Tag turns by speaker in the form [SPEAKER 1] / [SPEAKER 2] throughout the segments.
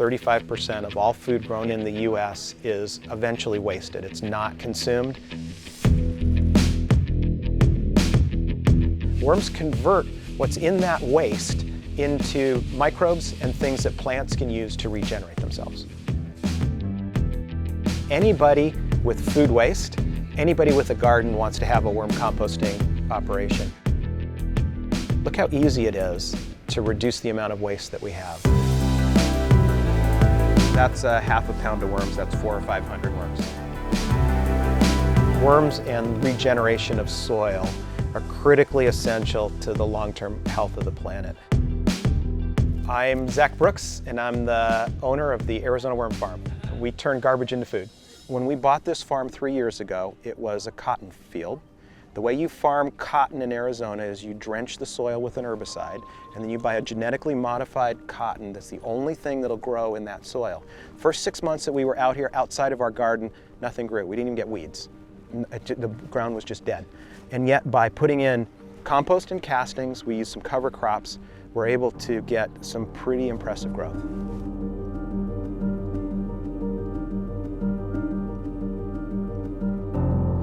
[SPEAKER 1] 35% of all food grown in the US is eventually wasted. It's not consumed. Worms convert what's in that waste into microbes and things that plants can use to regenerate themselves. Anybody with food waste, anybody with a garden wants to have a worm composting operation. Look how easy it is to reduce the amount of waste that we have. That's half a pound of worms, that's 400 or 500 worms. Worms and regeneration of soil are critically essential to the long-term health of the planet. I'm Zach Brooks, and I'm the owner of the Arizona Worm Farm. We turn garbage into food. When we bought this farm 3 years ago, it was a cotton field. The way you farm cotton in Arizona is you drench the soil with an herbicide, and then you buy a genetically modified cotton that's the only thing that'll grow in that soil. First 6 months that we were out here outside of our garden, nothing grew. We didn't even get weeds. The ground was just dead. And yet by putting in compost and castings, we used some cover crops, we're able to get some pretty impressive growth.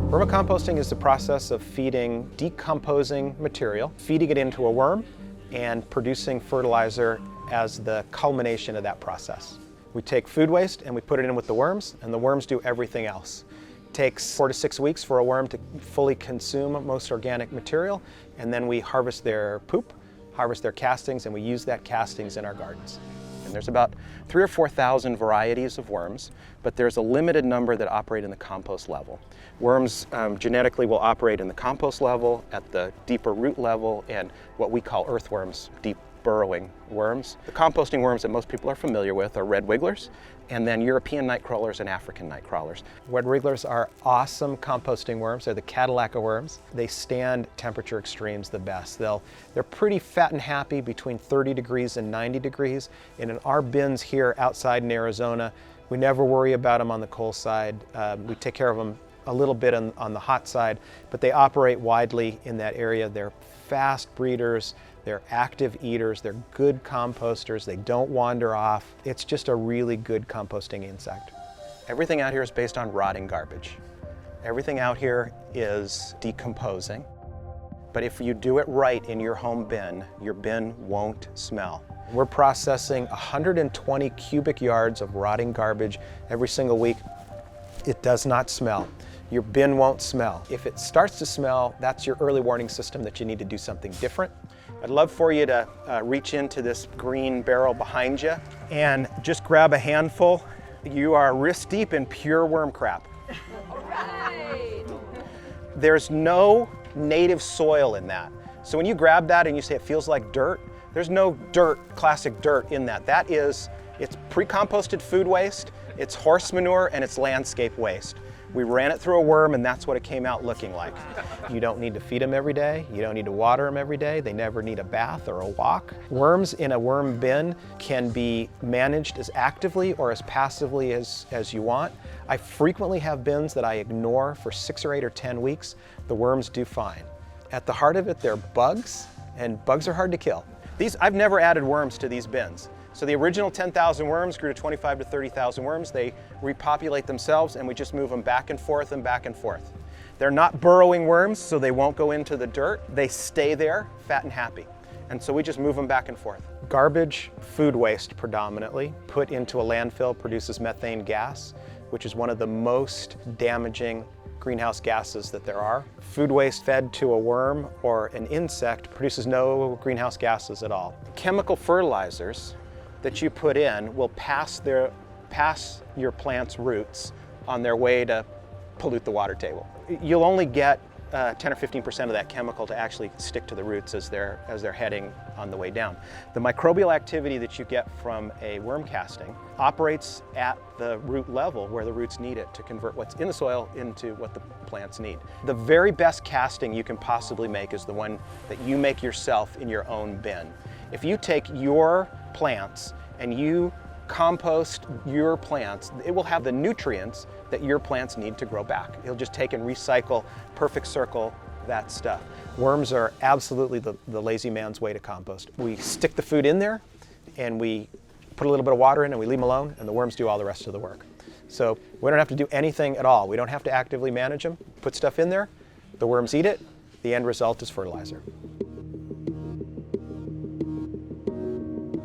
[SPEAKER 1] Vermicomposting is the process of feeding decomposing material, feeding it into a worm, and producing fertilizer as the culmination of that process. We take food waste and we put it in with the worms, and the worms do everything else. It takes 4 to 6 weeks for a worm to fully consume most organic material, and then we harvest their poop, harvest their castings, and we use that castings in our gardens. And there's about 3,000 or 4,000 varieties of worms, but there's a limited number that operate in the compost level. Worms genetically will operate in the compost level, at the deeper root level, and what we call earthworms, deep burrowing worms. The composting worms that most people are familiar with are red wigglers, and then European night crawlers and African night crawlers. Red wigglers are awesome composting worms. They're the Cadillac of worms. They stand temperature extremes the best. They're pretty fat and happy between 30 degrees and 90 degrees. And in our bins here outside in Arizona, we never worry about them on the cold side. We take care of them a little bit on the hot side, but they operate widely in that area. They're fast breeders. They're active eaters, they're good composters, they don't wander off. It's just a really good composting insect. Everything out here is based on rotting garbage. Everything out here is decomposing. But if you do it right in your home bin, your bin won't smell. We're processing 120 cubic yards of rotting garbage every single week. It does not smell. Your bin won't smell. If it starts to smell, that's your early warning system that you need to do something different. I'd love for you to reach into this green barrel behind you and just grab a handful. You are wrist deep in pure worm crap.
[SPEAKER 2] All right.
[SPEAKER 1] There's no native soil in that. So when you grab that and you say it feels like dirt, there's no dirt, classic dirt in that. It's pre-composted food waste, it's horse manure, and it's landscape waste. We ran it through a worm, and that's what it came out looking like. You don't need to feed them every day. You don't need to water them every day. They never need a bath or a walk. Worms in a worm bin can be managed as actively or as passively as you want. I frequently have bins that I ignore for 6 or 8 or 10 weeks. The worms do fine. At the heart of it, they're bugs, and bugs are hard to kill. I've never added worms to these bins. So the original 10,000 worms grew to 25 to 30,000 worms. They repopulate themselves, and we just move them back and forth and back and forth. They're not burrowing worms, so they won't go into the dirt. They stay there, fat and happy. And so we just move them back and forth. Garbage, food waste predominantly, put into a landfill produces methane gas, which is one of the most damaging greenhouse gases that there are. Food waste fed to a worm or an insect produces no greenhouse gases at all. Chemical fertilizers that you put in will pass your plant's roots on their way to pollute the water table. You'll only get 10 or 15% of that chemical to actually stick to the roots as they're heading on the way down. The microbial activity that you get from a worm casting operates at the root level where the roots need it to convert what's in the soil into what the plants need. The very best casting you can possibly make is the one that you make yourself in your own bin. If you take your plants and you compost your plants, it will have the nutrients that your plants need to grow back. It'll just take and recycle, perfect circle that stuff. Worms are absolutely the lazy man's way to compost. We stick the food in there and we put a little bit of water in and we leave them alone, and the worms do all the rest of the work. So we don't have to do anything at all. We don't have to actively manage them. Put stuff in there, the worms eat it, the end result is fertilizer.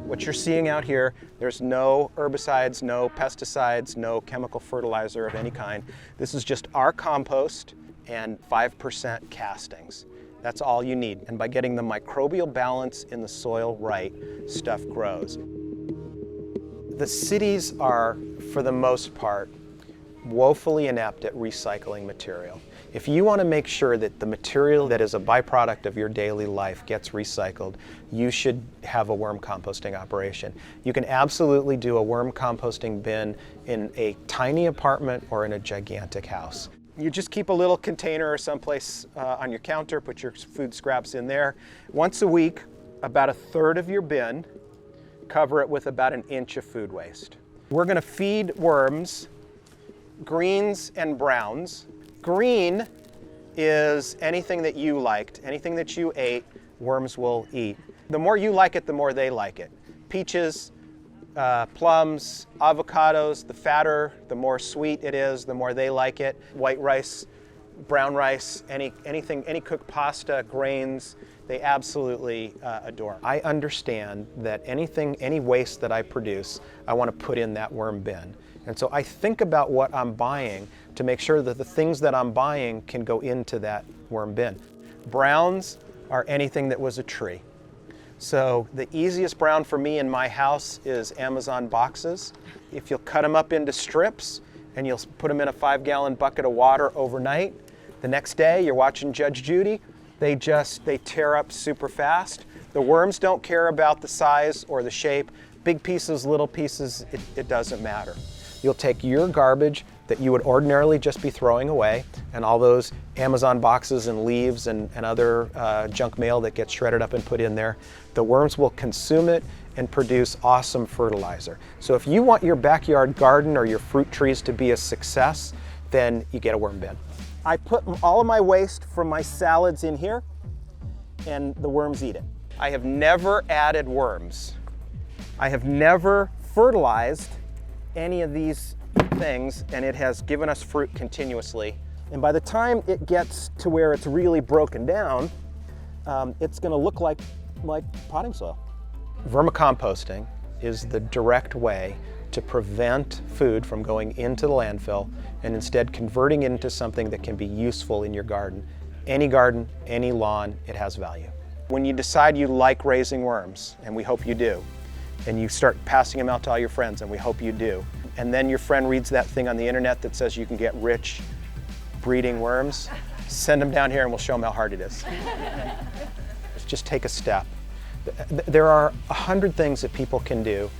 [SPEAKER 1] What you're seeing out here, there's no herbicides, no pesticides, no chemical fertilizer of any kind. This is just our compost and 5% castings. That's all you need. And by getting the microbial balance in the soil right, stuff grows. The cities are, for the most part, woefully inept at recycling material. If you want to make sure that the material that is a byproduct of your daily life gets recycled, you should have a worm composting operation. You can absolutely do a worm composting bin in a tiny apartment or in a gigantic house. You just keep a little container or someplace on your counter, put your food scraps in there. Once a week, about a third of your bin, cover it with about an inch of food waste. We're going to feed worms greens and browns. Green is anything that you liked, anything that you ate, worms will eat. The more you like it, the more they like it. Peaches, plums, avocados, the fatter, the more sweet it is, the more they like it. White rice, brown rice, any cooked pasta, grains, they absolutely adore. I understand that any waste that I produce, I want to put in that worm bin. And so I think about what I'm buying to make sure that the things that I'm buying can go into that worm bin. Browns are anything that was a tree. So the easiest brown for me in my house is Amazon boxes. If you'll cut them up into strips and you'll put them in a 5-gallon bucket of water overnight, the next day you're watching Judge Judy, they tear up super fast. The worms don't care about the size or the shape. Big pieces, little pieces, it doesn't matter. You'll take your garbage that you would ordinarily just be throwing away, and all those Amazon boxes and leaves and other junk mail that gets shredded up and put in there. The worms will consume it and produce awesome fertilizer. So if you want your backyard garden or your fruit trees to be a success, then you get a worm bin. I put all of my waste from my salads in here, and the worms eat it. I have never added worms. I have never fertilized any of these things, and it has given us fruit continuously. And by the time it gets to where it's really broken down, it's going to look like potting soil. Vermicomposting is the direct way to prevent food from going into the landfill and instead converting it into something that can be useful in your garden. Any garden, any lawn, it has value. When you decide you like raising worms, and we hope you do, and you start passing them out to all your friends, and we hope you do, and then your friend reads that thing on the internet that says you can get rich breeding worms, send them down here and we'll show them how hard it is. Just take a step. There are 100 things that people can do,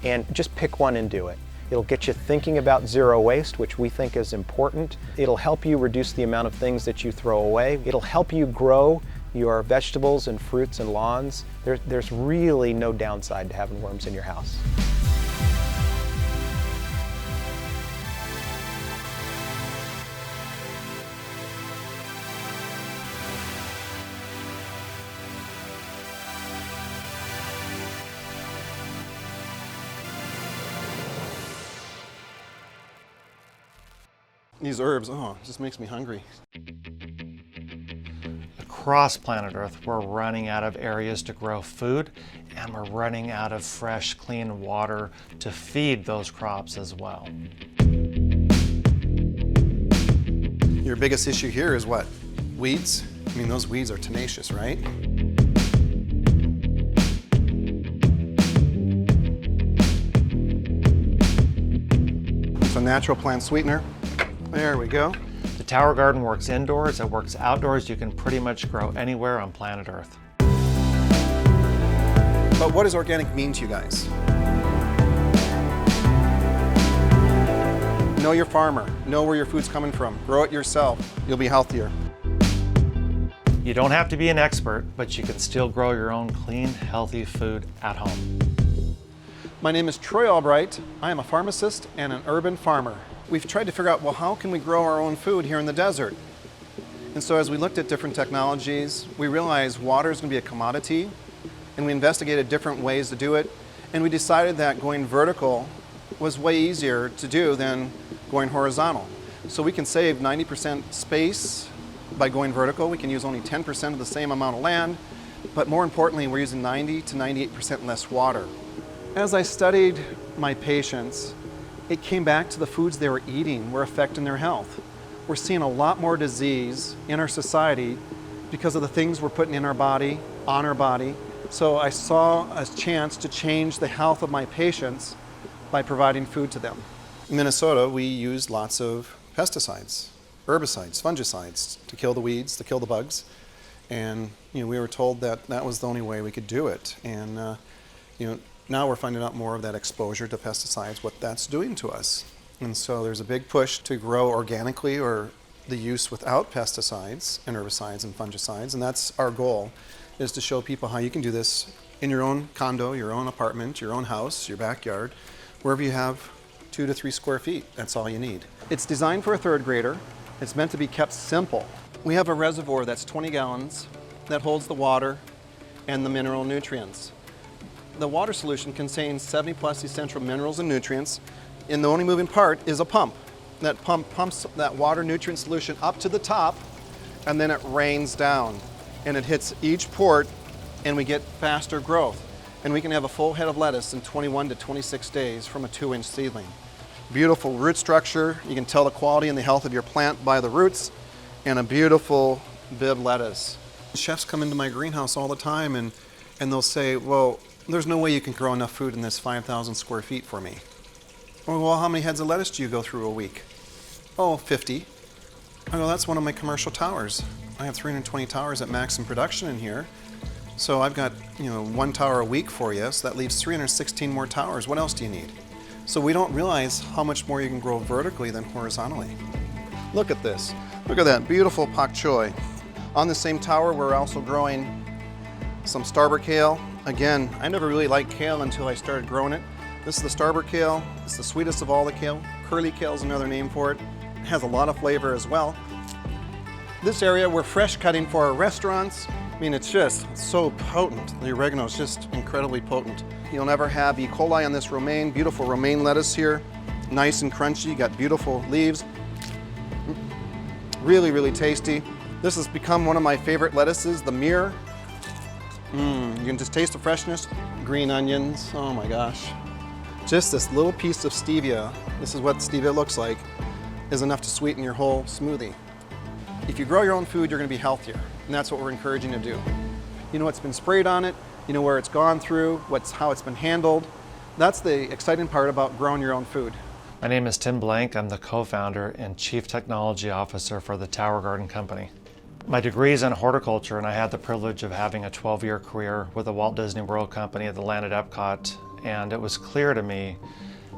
[SPEAKER 1] and just pick one and do it. It'll get you thinking about zero waste, which we think is important. It'll help you reduce the amount of things that you throw away. It'll help you grow your vegetables and fruits and lawns. There's really no downside to having worms in your house.
[SPEAKER 3] These herbs, it just makes me hungry.
[SPEAKER 4] Across planet Earth, we're running out of areas to grow food, and we're running out of fresh, clean water to feed those crops as well.
[SPEAKER 3] Your biggest issue here is what? Weeds? I mean, those weeds are tenacious, right? It's a natural plant sweetener. There we go.
[SPEAKER 4] The Tower Garden works indoors, it works outdoors. You can pretty much grow anywhere on planet Earth.
[SPEAKER 3] But what does organic mean to you guys? Know your farmer. Know where your food's coming from. Grow it yourself. You'll be healthier.
[SPEAKER 4] You don't have to be an expert, but you can still grow your own clean, healthy food at home.
[SPEAKER 3] My name is Troy Albright. I am a pharmacist and an urban farmer. We've tried to figure out, well, how can we grow our own food here in the desert? And so as we looked at different technologies, we realized water is going to be a commodity, and we investigated different ways to do it. And we decided that going vertical was way easier to do than going horizontal. So we can save 90% space by going vertical. We can use only 10% of the same amount of land, but more importantly, we're using 90 to 98% less water. As I studied my patients, it came back to the foods they were eating were affecting their health. We're seeing a lot more disease in our society because of the things we're putting in our body, on our body. So I saw a chance to change the health of my patients by providing food to them. In Minnesota, we use lots of pesticides, herbicides, fungicides to kill the weeds, to kill the bugs. And we were told that that was the only way we could do it. And now we're finding out more of that exposure to pesticides, what that's doing to us. And so there's a big push to grow organically or the use without pesticides and herbicides and fungicides. And that's our goal, is to show people how you can do this in your own condo, your own apartment, your own house, your backyard, wherever you have 2 to 3 square feet. That's all you need. It's designed for a third grader. It's meant to be kept simple. We have a reservoir that's 20 gallons that holds the water and the mineral nutrients. The water solution contains 70 plus essential minerals and nutrients, and the only moving part is a pump. That pump pumps that water nutrient solution up to the top, and then it rains down, and it hits each port, and we get faster growth. And we can have a full head of lettuce in 21 to 26 days from a 2-inch seedling. Beautiful root structure. You can tell the quality and the health of your plant by the roots, and a beautiful bib lettuce. Chefs come into my greenhouse all the time, and they'll say, well, there's no way you can grow enough food in this 5,000 square feet for me. Well, how many heads of lettuce do you go through a week? Oh, 50. I go, that's one of my commercial towers. I have 320 towers at maximum production in here. So I've got 1 tower a week for you, so that leaves 316 more towers. What else do you need? So we don't realize how much more you can grow vertically than horizontally. Look at this. Look at that beautiful pak choi. On the same tower, we're also growing some starboard kale. Again, I never really liked kale until I started growing it. This is the starboard kale. It's the sweetest of all the kale. Curly kale is another name for it. It has a lot of flavor as well. This area, we're fresh cutting for our restaurants. I mean, it's just so potent. The oregano is just incredibly potent. You'll never have E. coli on this romaine. Beautiful romaine lettuce here. Nice and crunchy, got beautiful leaves. Really, really tasty. This has become one of my favorite lettuces, the mirror. You can just taste the freshness. Green onions, oh my gosh. Just this little piece of stevia, this is what stevia looks like, is enough to sweeten your whole smoothie. If you grow your own food, you're gonna be healthier, and that's what we're encouraging you to do. You know what's been sprayed on it, you know where it's gone through, how it's been handled. That's the exciting part about growing your own food.
[SPEAKER 4] My name is Tim Blank. I'm the co-founder and chief technology officer for the Tower Garden Company. My degree is in horticulture, and I had the privilege of having a 12-year career with the Walt Disney World Company at the land at Epcot. And it was clear to me,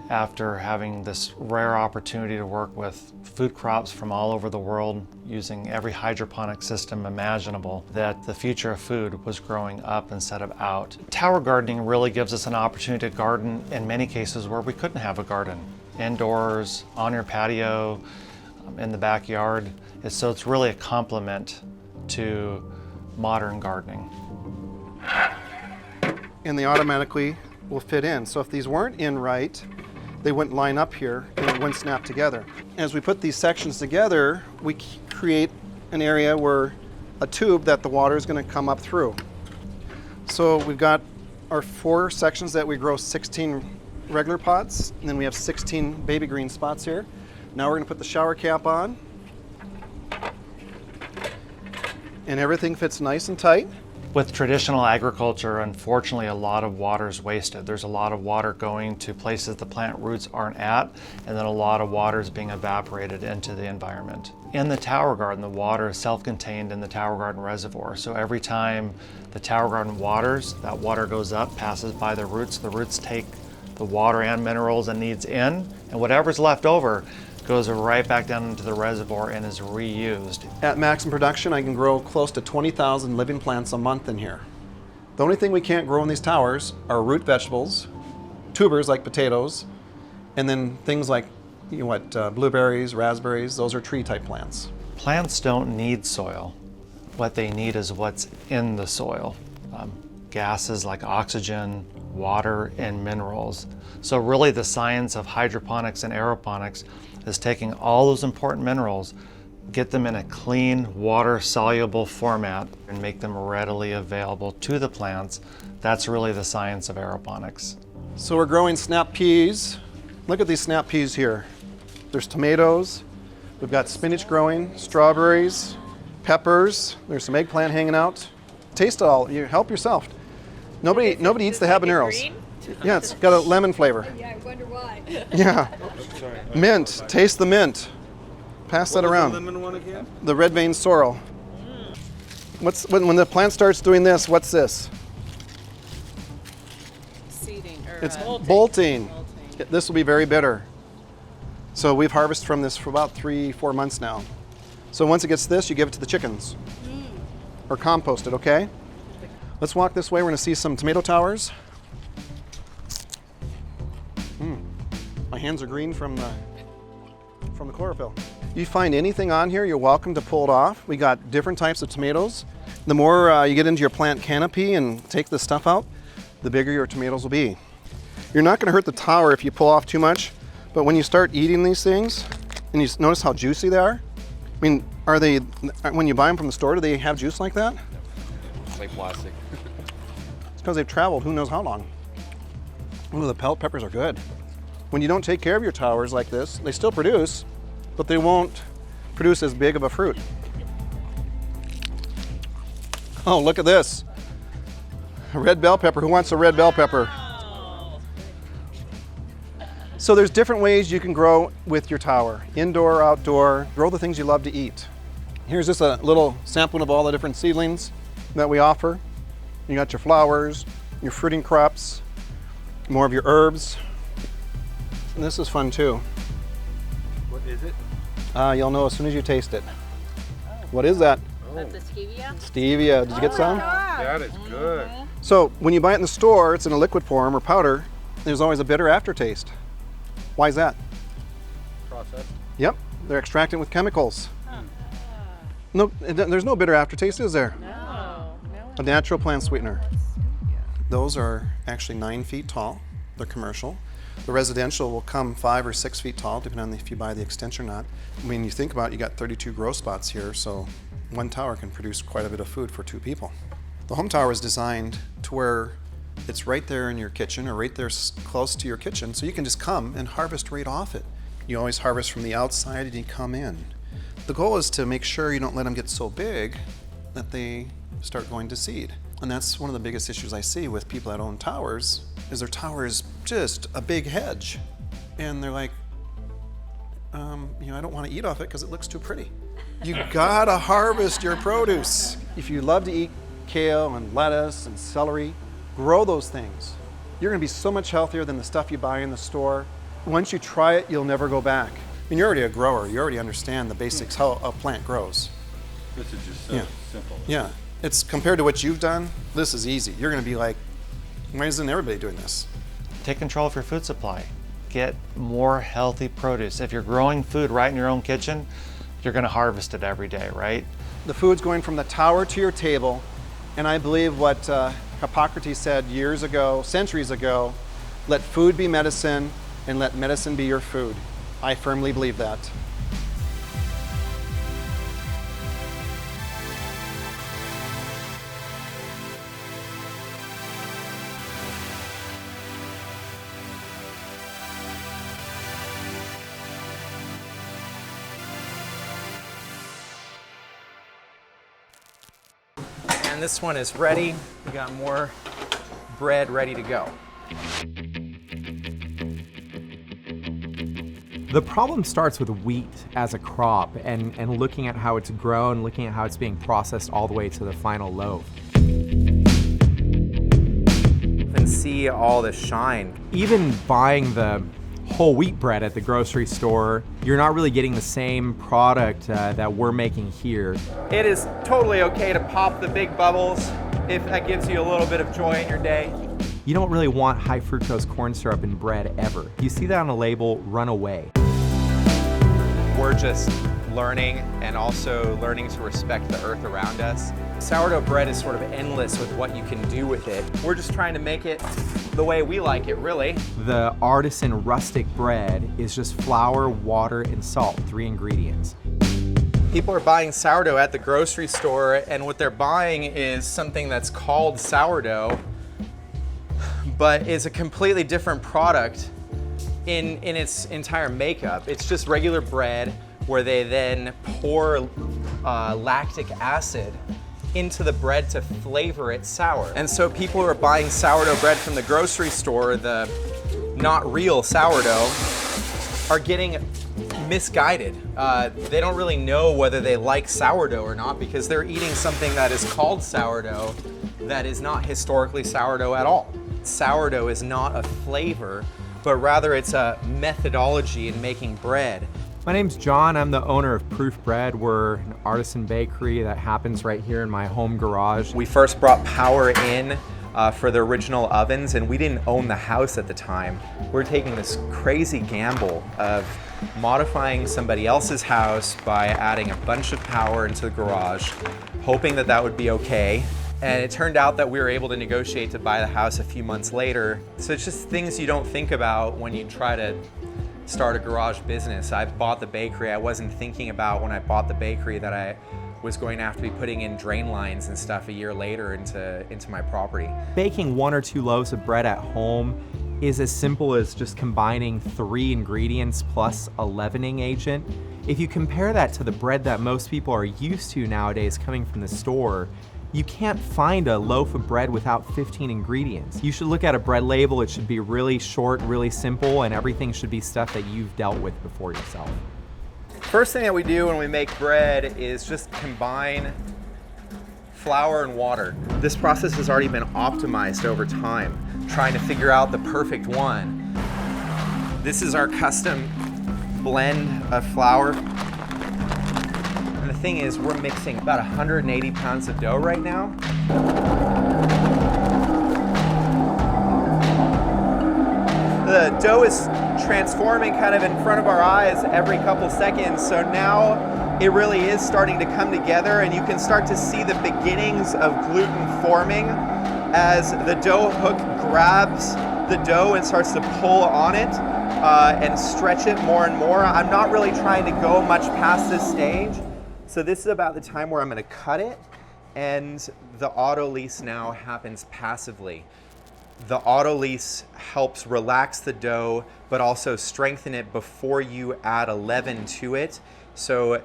[SPEAKER 4] after having this rare opportunity to work with food crops from all over the world using every hydroponic system imaginable, that the future of food was growing up instead of out. Tower gardening really gives us an opportunity to garden in many cases where we couldn't have a garden. Indoors, on your patio, in the backyard. So it's really a complement to modern gardening.
[SPEAKER 3] And they automatically will fit in. So if these weren't in right, they wouldn't line up here and it wouldn't snap together. As we put these sections together, we create an area where a tube that the water is going to come up through. So we've got our 4 sections that we grow 16 regular pots, and then we have 16 baby green spots here. Now we're going to put the shower cap on, and everything fits nice and tight.
[SPEAKER 4] With traditional agriculture, unfortunately, a lot of water is wasted. There's a lot of water going to places the plant roots aren't at, and then a lot of water is being evaporated into the environment. In the tower garden, the water is self-contained in the tower garden reservoir. So every time the tower garden waters, that water goes up, passes by the roots take the water and minerals and needs in, and whatever's left over goes right back down into the reservoir and is reused.
[SPEAKER 3] At maximum production, I can grow close to 20,000 living plants a month in here. The only thing we can't grow in these towers are root vegetables, tubers like potatoes, and then things like blueberries, raspberries. Those are tree-type plants.
[SPEAKER 4] Plants don't need soil. What they need is what's in the soil. gases like oxygen, water, and minerals. So really the science of hydroponics and aeroponics is taking all those important minerals, get them in a clean, water-soluble format, and make them readily available to the plants. That's really the science of aeroponics.
[SPEAKER 3] So we're growing snap peas. Look at these snap peas here. There's tomatoes. We've got spinach growing, strawberries, peppers. There's some eggplant hanging out. Taste it all. You help yourself. Nobody eats the habaneros. Yeah, it's got a lemon flavor.
[SPEAKER 2] Yeah, I wonder why.
[SPEAKER 3] Yeah. Mint. Taste the mint. Pass that around.
[SPEAKER 5] What was the lemon one again?
[SPEAKER 3] The red vein sorrel. When the plant starts doing this, what's this?
[SPEAKER 2] Seeding or
[SPEAKER 3] It's bolting. This will be very bitter. So we've harvested from this for about 3-4 months now. So once it gets this, you give it to the chickens. Or compost it, okay? Let's walk this way. We're gonna see some tomato towers. My hands are green from the chlorophyll. You find anything on here, you're welcome to pull it off. We got different types of tomatoes. The more you get into your plant canopy and take the stuff out, the bigger your tomatoes will be. You're not gonna hurt the tower if you pull off too much, but when you start eating these things, and you notice how juicy they are, I mean, when you buy them from the store, do they have juice like that?
[SPEAKER 5] It's like plastic.
[SPEAKER 3] It's because they've traveled who knows how long. Ooh, the pellet peppers are good. When you don't take care of your towers like this, they still produce, but they won't produce as big of a fruit. Oh, look at this. A red bell pepper. Who wants a red bell pepper? So there's different ways you can grow with your tower. Indoor, outdoor, grow the things you love to eat. Here's just a little sampling of all the different seedlings that we offer. You got your flowers, your fruiting crops, more of your herbs. And this is fun too.
[SPEAKER 5] What is it?
[SPEAKER 3] You'll know as soon as you taste it. What is that?
[SPEAKER 2] That's a stevia?
[SPEAKER 3] Stevia. Did you get some?
[SPEAKER 5] That is good.
[SPEAKER 3] So when you buy it in the store, it's in a liquid form or powder. There's always a bitter aftertaste. Why is that?
[SPEAKER 5] Process.
[SPEAKER 3] Yep, they're extracting with chemicals. No, there's no bitter aftertaste, is there?
[SPEAKER 2] No.
[SPEAKER 3] A natural plant sweetener. Those are actually 9 feet tall. They're commercial. The residential will come 5 or 6 feet tall, depending on if you buy the extension or not. When you think about it, you got 32 grow spots here, so one tower can produce quite a bit of food for 2 people. The home tower is designed to where it's right there in your kitchen or right there close to your kitchen, so you can just come and harvest right off it. You always harvest from the outside and you come in. The goal is to make sure you don't let them get so big that they start going to seed. And that's one of the biggest issues I see with people that own towers, is their tower is just a big hedge. And they're like, I don't want to eat off it because it looks too pretty. You gotta harvest your produce. If you love to eat kale and lettuce and celery, grow those things. You're gonna be so much healthier than the stuff you buy in the store. Once you try it, you'll never go back. I mean, you're already a grower. You already understand the basics, how a plant grows.
[SPEAKER 5] This is just so simple.
[SPEAKER 3] Yeah, it's compared to what you've done, this is easy. You're gonna be like, why isn't everybody doing this?
[SPEAKER 4] Take control of your food supply. Get more healthy produce. If you're growing food right in your own kitchen, you're gonna harvest it every day, right?
[SPEAKER 3] The food's going from the tower to your table, and I believe what Hippocrates said years ago, centuries ago, let food be medicine and let medicine be your food. I firmly believe that.
[SPEAKER 6] And this one is ready. We got more bread ready to go.
[SPEAKER 7] The problem starts with wheat as a crop and looking at how it's grown, looking at how it's being processed all the way to the final loaf.
[SPEAKER 6] And see all the shine.
[SPEAKER 7] Even buying the whole wheat bread at the grocery store, you're not really getting the same product that we're making here.
[SPEAKER 6] It is totally okay to pop the big bubbles if that gives you a little bit of joy in your day.
[SPEAKER 7] You don't really want high fructose corn syrup in bread ever. You see that on a label, run away.
[SPEAKER 6] We're just learning and also learning to respect the earth around us. Sourdough bread is sort of endless with what you can do with it. We're just trying to make it the way we like it, really.
[SPEAKER 7] The artisan rustic bread is just flour, water, and salt, 3 ingredients.
[SPEAKER 6] People are buying sourdough at the grocery store, and what they're buying is something that's called sourdough, but is a completely different product in its entire makeup. It's just regular bread where they then pour lactic acid into the bread to flavor it sour. And so people who are buying sourdough bread from the grocery store, the not real sourdough, are getting misguided. They don't really know whether they like sourdough or not because they're eating something that is called sourdough that is not historically sourdough at all. Sourdough is not a flavor, but rather it's a methodology in making bread.
[SPEAKER 7] My name's John. I'm the owner of Proof Bread. We're an artisan bakery that happens right here in my home garage.
[SPEAKER 6] We first brought power in for the original ovens, and we didn't own the house at the time. We're taking this crazy gamble of modifying somebody else's house by adding a bunch of power into the garage, hoping that that would be okay. And it turned out that we were able to negotiate to buy the house a few months later. So it's just things you don't think about when you try to start a garage business. I bought the bakery. I wasn't thinking about when I bought the bakery that I was going to have to be putting in drain lines and stuff a year later into my property.
[SPEAKER 7] Baking 1 or 2 loaves of bread at home is as simple as just combining 3 ingredients plus a leavening agent. If you compare that to the bread that most people are used to nowadays coming from the store, you can't find a loaf of bread without 15 ingredients. You should look at a bread label. It should be really short, really simple, and everything should be stuff that you've dealt with before yourself.
[SPEAKER 6] First thing that we do when we make bread is just combine flour and water. This process has already been optimized over time, trying to figure out the perfect one. This is our custom blend of flour. And the thing is, we're mixing about 180 pounds of dough right now. The dough is transforming kind of in front of our eyes every couple seconds, so now it really is starting to come together, and you can start to see the beginnings of gluten forming as the dough hook grabs the dough and starts to pull on it and stretch it more and more. I'm not really trying to go much past this stage, so this is about the time where I'm going to cut it, and the auto-lease now happens passively. The auto-lease helps relax the dough, but also strengthen it before you add a leaven to it. So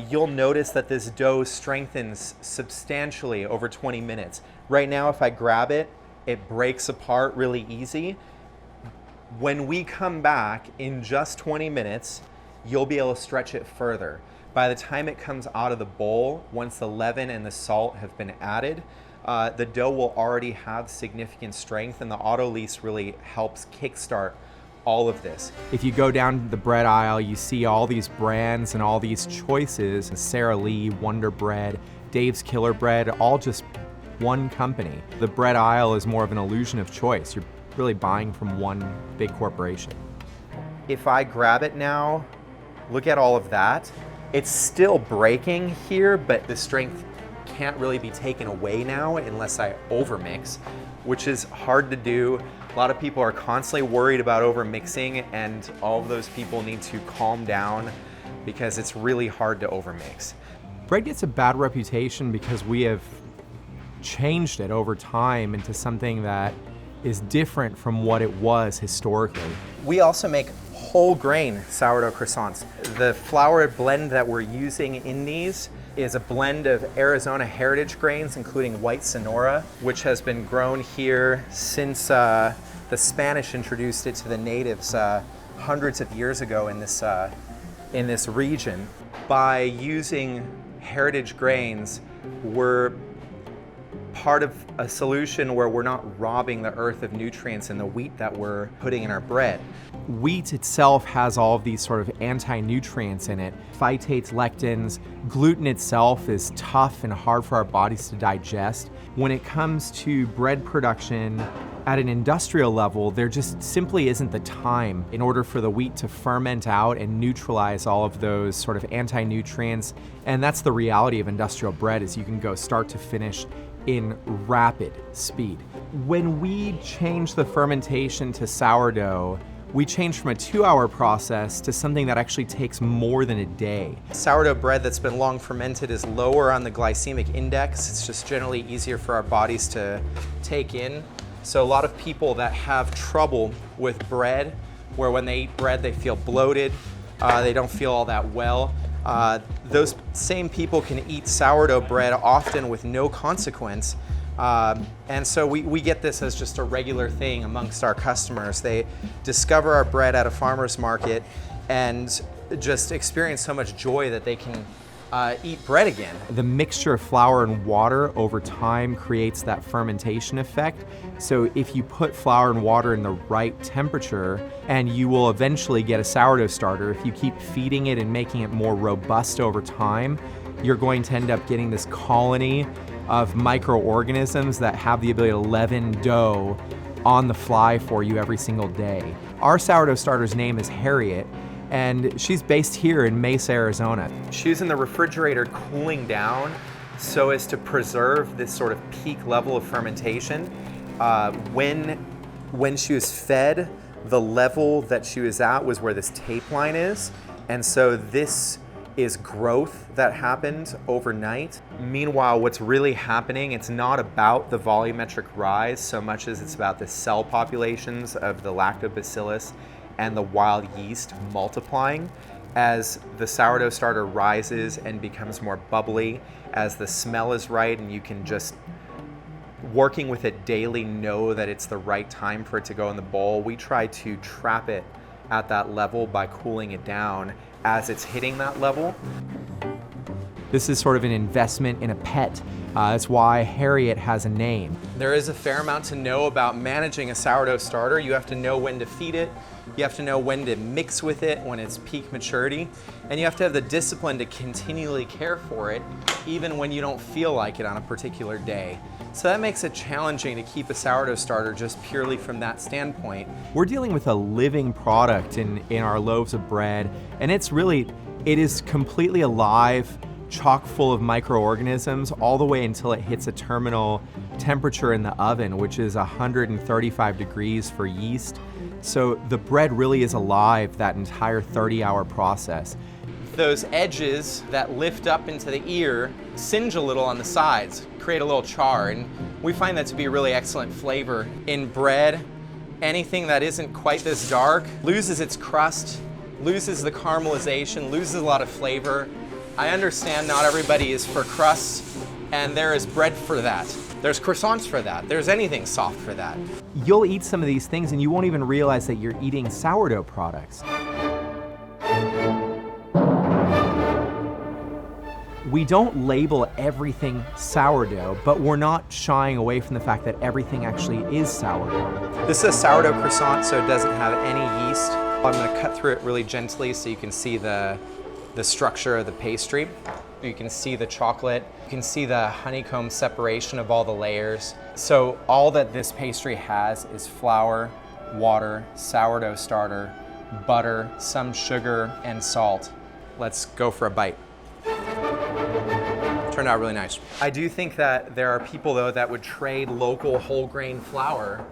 [SPEAKER 6] you'll notice that this dough strengthens substantially over 20 minutes. Right now, if I grab it, it breaks apart really easy. When we come back in just 20 minutes, you'll be able to stretch it further. By the time it comes out of the bowl, once the leaven and the salt have been added, the dough will already have significant strength, and the auto-lease really helps kickstart all of this.
[SPEAKER 7] If you go down the bread aisle, you see all these brands and all these choices. Sara Lee, Wonder Bread, Dave's Killer Bread, all just one company. The bread aisle is more of an illusion of choice. You're really buying from one big corporation.
[SPEAKER 6] If I grab it now, look at all of that. It's still breaking here, but the strength can't really be taken away now unless I overmix, which is hard to do. A lot of people are constantly worried about overmixing, and all of those people need to calm down because it's really hard to overmix.
[SPEAKER 7] Bread gets a bad reputation because we have changed it over time into something that is different from what it was historically.
[SPEAKER 6] We also make whole grain sourdough croissants. The flour blend that we're using in these is a blend of Arizona heritage grains, including white Sonora, which has been grown here since the Spanish introduced it to the natives hundreds of years ago in this region. By using heritage grains, we're part of a solution where we're not robbing the earth of nutrients in the wheat that we're putting in our bread.
[SPEAKER 7] Wheat itself has all of these sort of anti-nutrients in it. Phytates, lectins, gluten itself is tough and hard for our bodies to digest. When it comes to bread production, at an industrial level, there just simply isn't the time in order for the wheat to ferment out and neutralize all of those sort of anti-nutrients. And that's the reality of industrial bread, is you can go start to finish in rapid speed. When we change the fermentation to sourdough, we change from a 2-hour process to something that actually takes more than a day.
[SPEAKER 6] Sourdough bread that's been long fermented is lower on the glycemic index. It's just generally easier for our bodies to take in. So a lot of people that have trouble with bread, where when they eat bread they feel bloated, they don't feel all that well, those same people can eat sourdough bread often with no consequence. And so we get this as just a regular thing amongst our customers. They discover our bread at a farmer's market and just experience so much joy that they can eat bread again.
[SPEAKER 7] The mixture of flour and water over time creates that fermentation effect. So if you put flour and water in the right temperature, and you will eventually get a sourdough starter, if you keep feeding it and making it more robust over time, you're going to end up getting this colony of microorganisms that have the ability to leaven dough on the fly for you every single day. Our sourdough starter's name is Harriet, and she's based here in Mesa, Arizona.
[SPEAKER 6] She's in the refrigerator cooling down so as to preserve this sort of peak level of fermentation. When she was fed, the level that she was at was where this tape line is, and so this is growth that happened overnight. Meanwhile, what's really happening, it's not about the volumetric rise so much as it's about the cell populations of the lactobacillus and the wild yeast multiplying. As the sourdough starter rises and becomes more bubbly, as the smell is right, and you can just, working with it daily, know that it's the right time for it to go in the bowl, we try to trap it at that level by cooling it down as it's hitting that level.
[SPEAKER 7] This is sort of an investment in a pet. That's why Harriet has a name.
[SPEAKER 6] There is a fair amount to know about managing a sourdough starter. You have to know when to feed it, you have to know when to mix with it when it's peak maturity, and you have to have the discipline to continually care for it even when you don't feel like it on a particular day. So that makes it challenging to keep a sourdough starter just purely from that standpoint.
[SPEAKER 7] We're dealing with a living product in our loaves of bread, and it is completely alive, chock full of microorganisms all the way until it hits a terminal temperature in the oven, which is 135 degrees for yeast. So the bread really is alive that entire 30-hour process.
[SPEAKER 6] Those edges that lift up into the ear singe a little on the sides, create a little char, and we find that to be a really excellent flavor. In bread, anything that isn't quite this dark loses its crust, loses the caramelization, loses a lot of flavor. I understand not everybody is for crusts, and there is bread for that. There's croissants for that. There's anything soft for that.
[SPEAKER 7] You'll eat some of these things and you won't even realize that you're eating sourdough products. We don't label everything sourdough, but we're not shying away from the fact that everything actually is sourdough.
[SPEAKER 6] This is a sourdough croissant, so it doesn't have any yeast. I'm going to cut through it really gently so you can see the structure of the pastry. You can see the chocolate. You can see the honeycomb separation of all the layers. So all that this pastry has is flour, water, sourdough starter, butter, some sugar, and salt. Let's go for a bite. Turned out really nice. I do think that there are people, though, that would trade local whole grain flour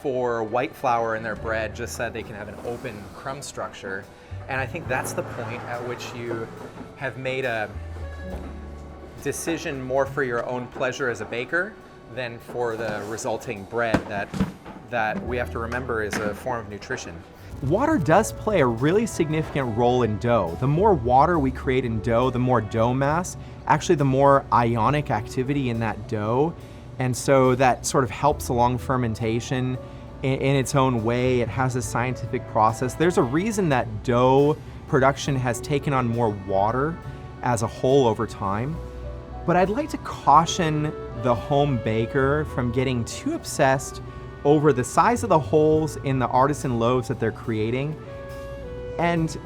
[SPEAKER 6] for white flour in their bread just so that they can have an open crumb structure. And I think that's the point at which you have made a decision more for your own pleasure as a baker than for the resulting bread that we have to remember is a form of nutrition.
[SPEAKER 7] Water does play a really significant role in dough. The more water we create in dough, the more dough mass, actually the more ionic activity in that dough. And so that sort of helps along fermentation in its own way. It has a scientific process. There's a reason that dough production has taken on more water as a whole over time. But I'd like to caution the home baker from getting too obsessed over the size of the holes in the artisan loaves that they're creating and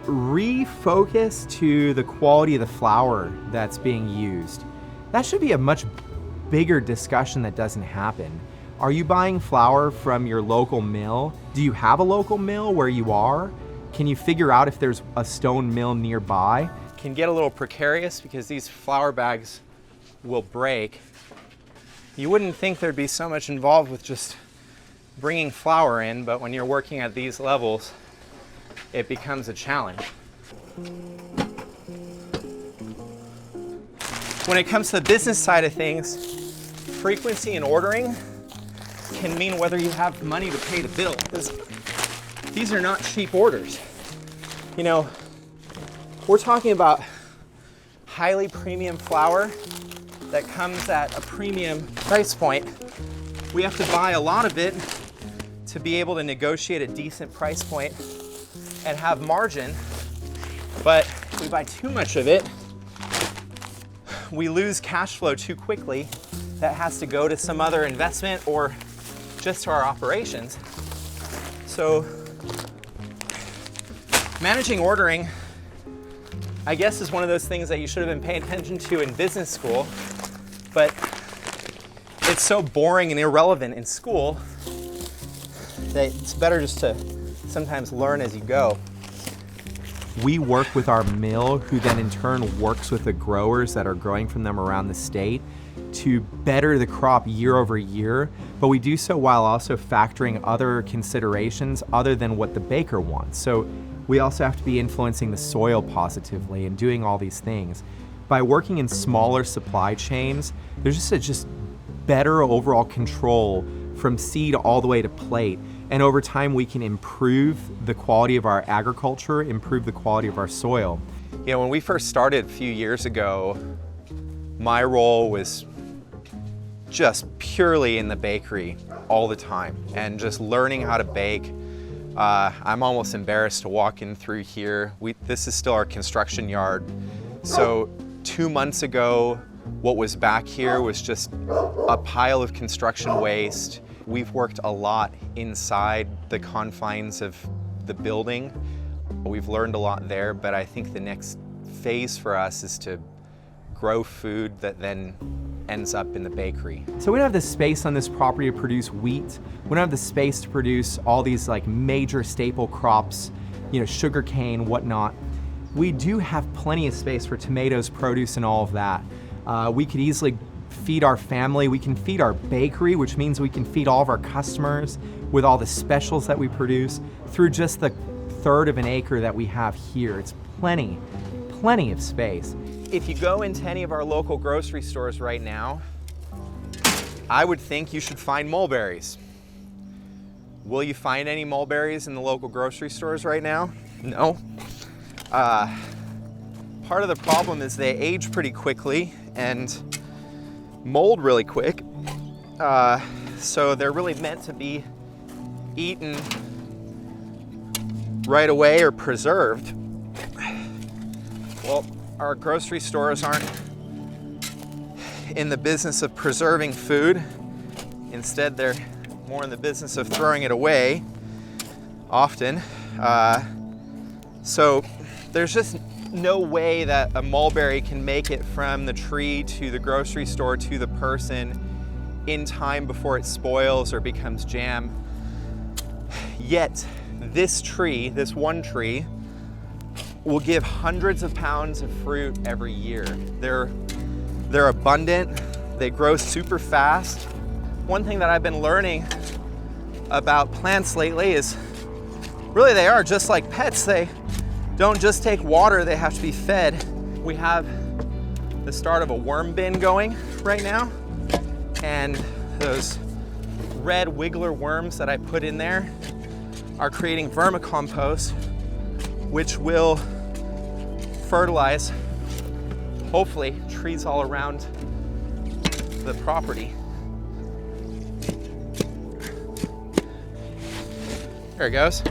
[SPEAKER 7] refocus to the quality of the flour that's being used. That should be a much bigger discussion that doesn't happen. Are you buying flour from your local mill? Do you have a local mill where you are? Can you figure out if there's a stone mill nearby?
[SPEAKER 6] Can get a little precarious because these flour bags will break. You wouldn't think there'd be so much involved with just bringing flour in, but when you're working at these levels, it becomes a challenge. When it comes to the business side of things, frequency in ordering can mean whether you have money to pay the bill, because these are not cheap orders. You know, we're talking about highly premium flour that comes at a premium price point. We have to buy a lot of it to be able to negotiate a decent price point and have margin. But if we buy too much of it, we lose cash flow too quickly. That has to go to some other investment or just to our operations. So managing ordering, I guess, is one of those things that you should have been paying attention to in business school, but it's so boring and irrelevant in school that it's better just to sometimes learn as you go.
[SPEAKER 7] We work with our mill, who then in turn works with the growers that are growing from them around the state to better the crop year over year, but we do so while also factoring other considerations other than what the baker wants. So we also have to be influencing the soil positively and doing all these things. By working in smaller supply chains, there's just better overall control from seed all the way to plate. And over time, we can improve the quality of our agriculture, improve the quality of our soil.
[SPEAKER 6] You know, when we first started a few years ago, my role was just purely in the bakery all the time and just learning how to bake. I'm almost embarrassed to walk in through here. This is still our construction yard. So 2 months ago, what was back here was just a pile of construction waste. We've worked a lot inside the confines of the building. We've learned a lot there, but I think the next phase for us is to grow food that then ends up in the bakery.
[SPEAKER 7] So we don't have the space on this property to produce wheat. We don't have the space to produce all these like major staple crops, you know, sugar cane, whatnot. We do have plenty of space for tomatoes, produce, and all of that. We could easily feed our family. We can feed our bakery, which means we can feed all of our customers with all the specials that we produce through just the 1/3 of an acre that we have here. It's plenty of space.
[SPEAKER 6] If you go into any of our local grocery stores right now, I would think you should find mulberries. Will you find any mulberries in the local grocery stores right now? No. Part of the problem is they age pretty quickly and mold really quick. So they're really meant to be eaten right away or preserved. Well, our grocery stores aren't in the business of preserving food. Instead, they're more in the business of throwing it away often. So there's just no way that a mulberry can make it from the tree to the grocery store to the person in time before it spoils or becomes jam. Yet this tree, this one tree, will give hundreds of pounds of fruit every year. They're abundant, they grow super fast. One thing that I've been learning about plants lately is really they are just like pets. They don't just take water, they have to be fed. We have the start of a worm bin going right now, and those red wiggler worms that I put in there are creating vermicompost, which will fertilize, hopefully, trees all around the property. There it goes.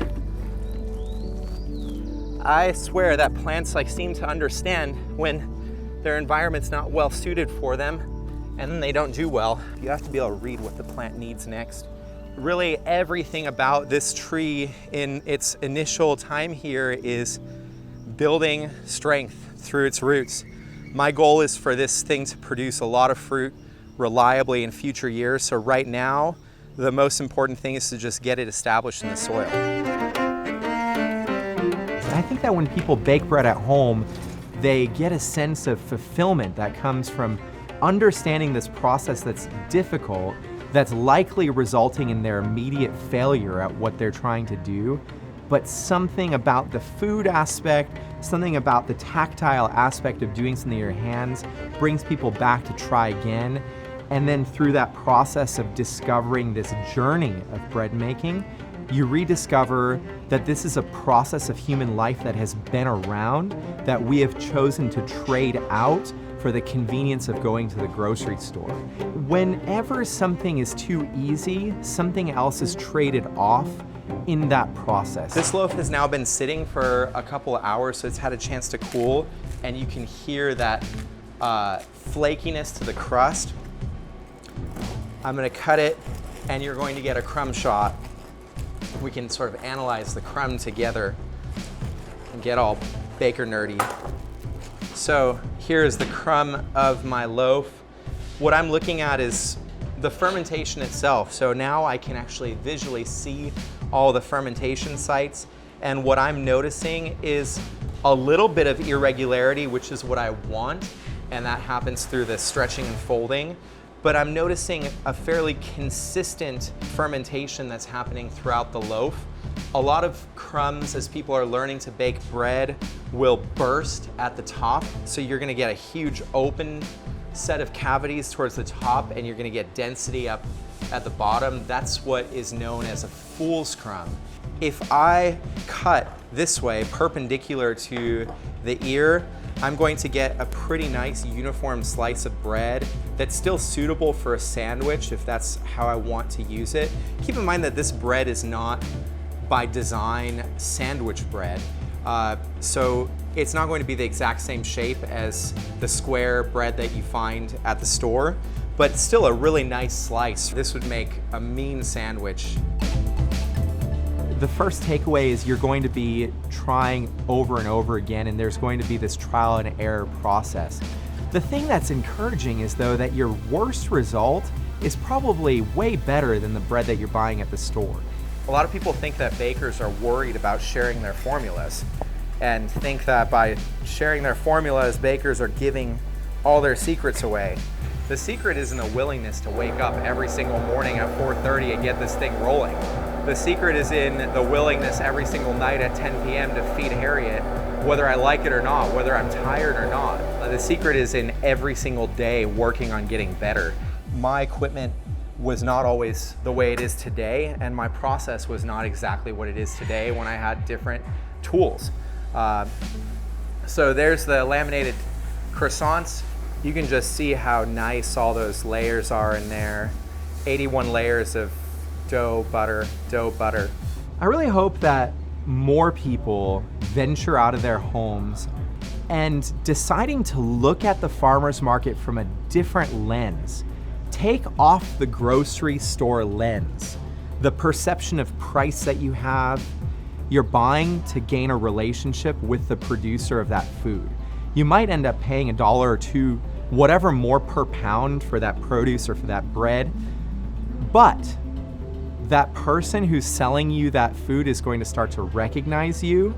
[SPEAKER 6] I swear that plants seem to understand when their environment's not well suited for them, and then they don't do well. You have to be able to read what the plant needs next. Really, everything about this tree in its initial time here is building strength through its roots. My goal is for this thing to produce a lot of fruit reliably in future years. So right now, The most important thing is to just get it established in the soil.
[SPEAKER 7] I think that when people bake bread at home, they get a sense of fulfillment that comes from understanding this process that's difficult, that's likely resulting in their immediate failure at what they're trying to do. But something about the food aspect, something about the tactile aspect of doing something with your hands brings people back to try again. And then through that process of discovering this journey of bread making, you rediscover that this is a process of human life that has been around, that we have chosen to trade out for the convenience of going to the grocery store. Whenever something is too easy, something else is traded off in that process.
[SPEAKER 6] This loaf has now been sitting for a couple of hours, so it's had a chance to cool, and you can hear that flakiness to the crust. I'm gonna cut it, and you're going to get a crumb shot. We can sort of analyze the crumb together and get all baker nerdy. So here's the crumb of my loaf. What I'm looking at is the fermentation itself. So now I can actually visually see all the fermentation sites. And what I'm noticing is a little bit of irregularity, which is what I want. And that happens through the stretching and folding. But I'm noticing a fairly consistent fermentation that's happening throughout the loaf. A lot of crumbs, as people are learning to bake bread, will burst at the top. So you're gonna get a huge open set of cavities towards the top, and you're gonna get density up at the bottom. That's what is known as a fool's crumb. If I cut this way, perpendicular to the ear, I'm going to get a pretty nice uniform slice of bread that's still suitable for a sandwich if that's how I want to use it. Keep in mind that this bread is not by design sandwich bread. So it's not going to be the exact same shape as the square bread that you find at the store, but still a really nice slice. This would make a mean sandwich.
[SPEAKER 7] The first takeaway is you're going to be trying over and over again, and there's going to be this trial and error process. The thing that's encouraging is, though, that your worst result is probably way better than the bread that you're buying at the store.
[SPEAKER 6] A lot of people think that bakers are worried about sharing their formulas and think that by sharing their formulas, bakers are giving all their secrets away. The secret isn't a willingness to wake up every single morning at 4:30 and get this thing rolling. The secret is in the willingness every single night at 10 p.m. to feed Harriet, whether I like it or not, whether I'm tired or not. The secret is in every single day working on getting better. My equipment was not always the way it is today, and my process was not exactly what it is today when I had different tools. So there's the laminated croissants. You can just see how nice all those layers are in there. 81 layers of dough, butter, dough, butter.
[SPEAKER 7] I really hope that more people venture out of their homes and deciding to look at the farmer's market from a different lens. Take off the grocery store lens, the perception of price that you have. You're buying to gain a relationship with the producer of that food. You might end up paying $1 or $2, whatever more per pound for that produce or for that bread, but that person who's selling you that food is going to start to recognize you.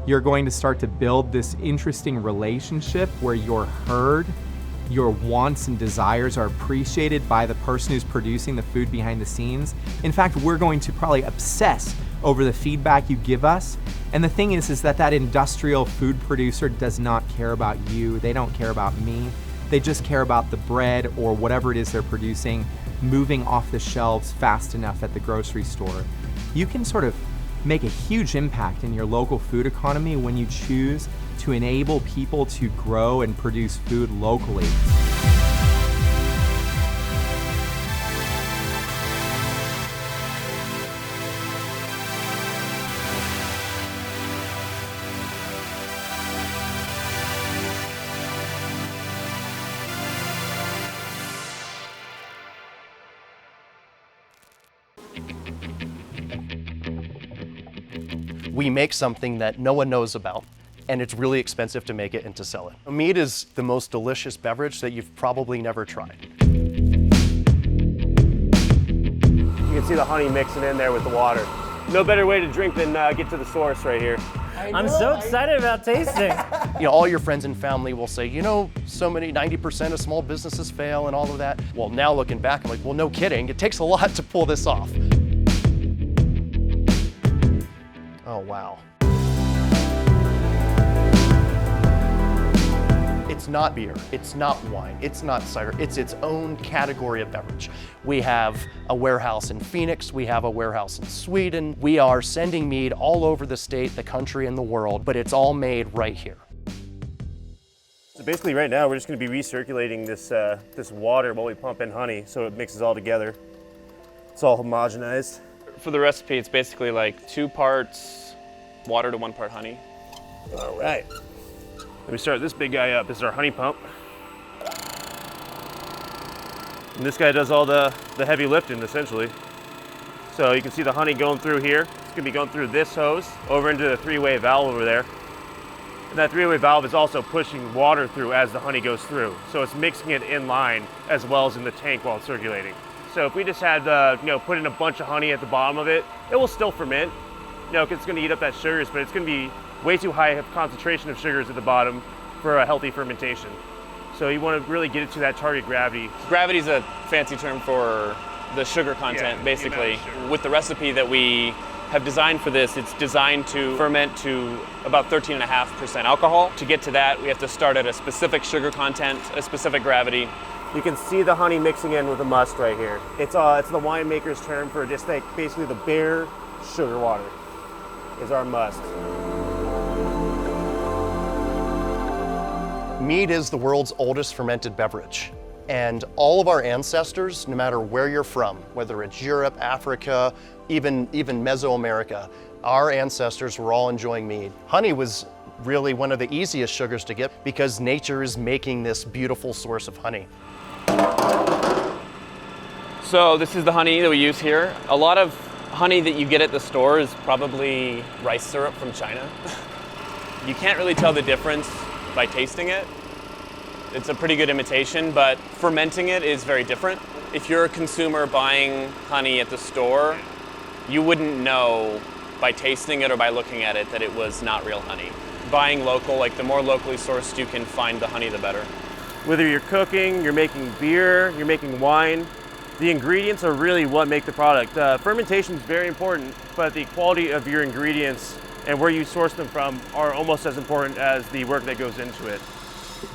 [SPEAKER 7] You're going to start to build this interesting relationship where you're heard, your wants and desires are appreciated by the person who's producing the food behind the scenes. In fact, we're going to probably obsess over the feedback you give us. And the thing is that industrial food producer does not care about you. They don't care about me. They just care about the bread or whatever it is they're producing moving off the shelves fast enough at the grocery store. You can sort of make a huge impact in your local food economy when you choose to enable people to grow and produce food locally.
[SPEAKER 8] We make something that no one knows about, and it's really expensive to make it and to sell it. Mead is the most delicious beverage that you've probably never tried. You
[SPEAKER 9] can see the honey mixing in there with the water. No better way to drink than get to the source right here.
[SPEAKER 10] I'm so excited about tasting.
[SPEAKER 8] You know, all your friends and family will say, you know, so many, 90% of small businesses fail and all of that. Well, now looking back, I'm like, well, no kidding. It takes a lot to pull this off. Oh, wow. It's not beer, it's not wine, it's not cider, it's its own category of beverage. We have a warehouse in Phoenix, we have a warehouse in Sweden. We are sending mead all over the state, the country, and the world, but it's all made right here.
[SPEAKER 9] So basically right now we're just going to be recirculating this water while we pump in honey so it mixes all together. It's all homogenized.
[SPEAKER 11] For the recipe, it's basically like 2 parts water to 1 part honey.
[SPEAKER 9] All right. Let me start this big guy up. This is our honey pump. And this guy does all the heavy lifting, essentially. So you can see the honey going through here. It's going to be going through this hose over into the 3-way valve over there. And that 3-way valve is also pushing water through as the honey goes through. So it's mixing it in line as well as in the tank while it's circulating. So if we just had, put in a bunch of honey at the bottom of it, it will still ferment, because it's going to eat up that sugars, but it's going to be way too high of concentration of sugars at the bottom for a healthy fermentation. So you want to really get it to that target gravity.
[SPEAKER 11] Gravity is a fancy term for the sugar content, basically. With the recipe that we have designed for this, it's designed to ferment to about 13.5% alcohol. To get to that, we have to start at a specific sugar content, a specific gravity.
[SPEAKER 9] You can see the honey mixing in with the must right here. It's the winemaker's term for just like basically the bare sugar water is our must.
[SPEAKER 8] Mead is the world's oldest fermented beverage. And all of our ancestors, no matter where you're from, whether it's Europe, Africa, even Mesoamerica, our ancestors were all enjoying mead. Honey was really one of the easiest sugars to get because nature is making this beautiful source of honey.
[SPEAKER 11] So this is the honey that we use here. A lot of honey that you get at the store is probably rice syrup from China. You can't really tell the difference by tasting it. It's a pretty good imitation, but fermenting it is very different. If you're a consumer buying honey at the store, you wouldn't know by tasting it or by looking at it that it was not real honey. Buying local, like the more locally sourced you can find the honey, the better.
[SPEAKER 9] Whether you're cooking, you're making beer, you're making wine, the ingredients are really what make the product. Fermentation is very important, but the quality of your ingredients and where you source them from are almost as important as the work that goes into it.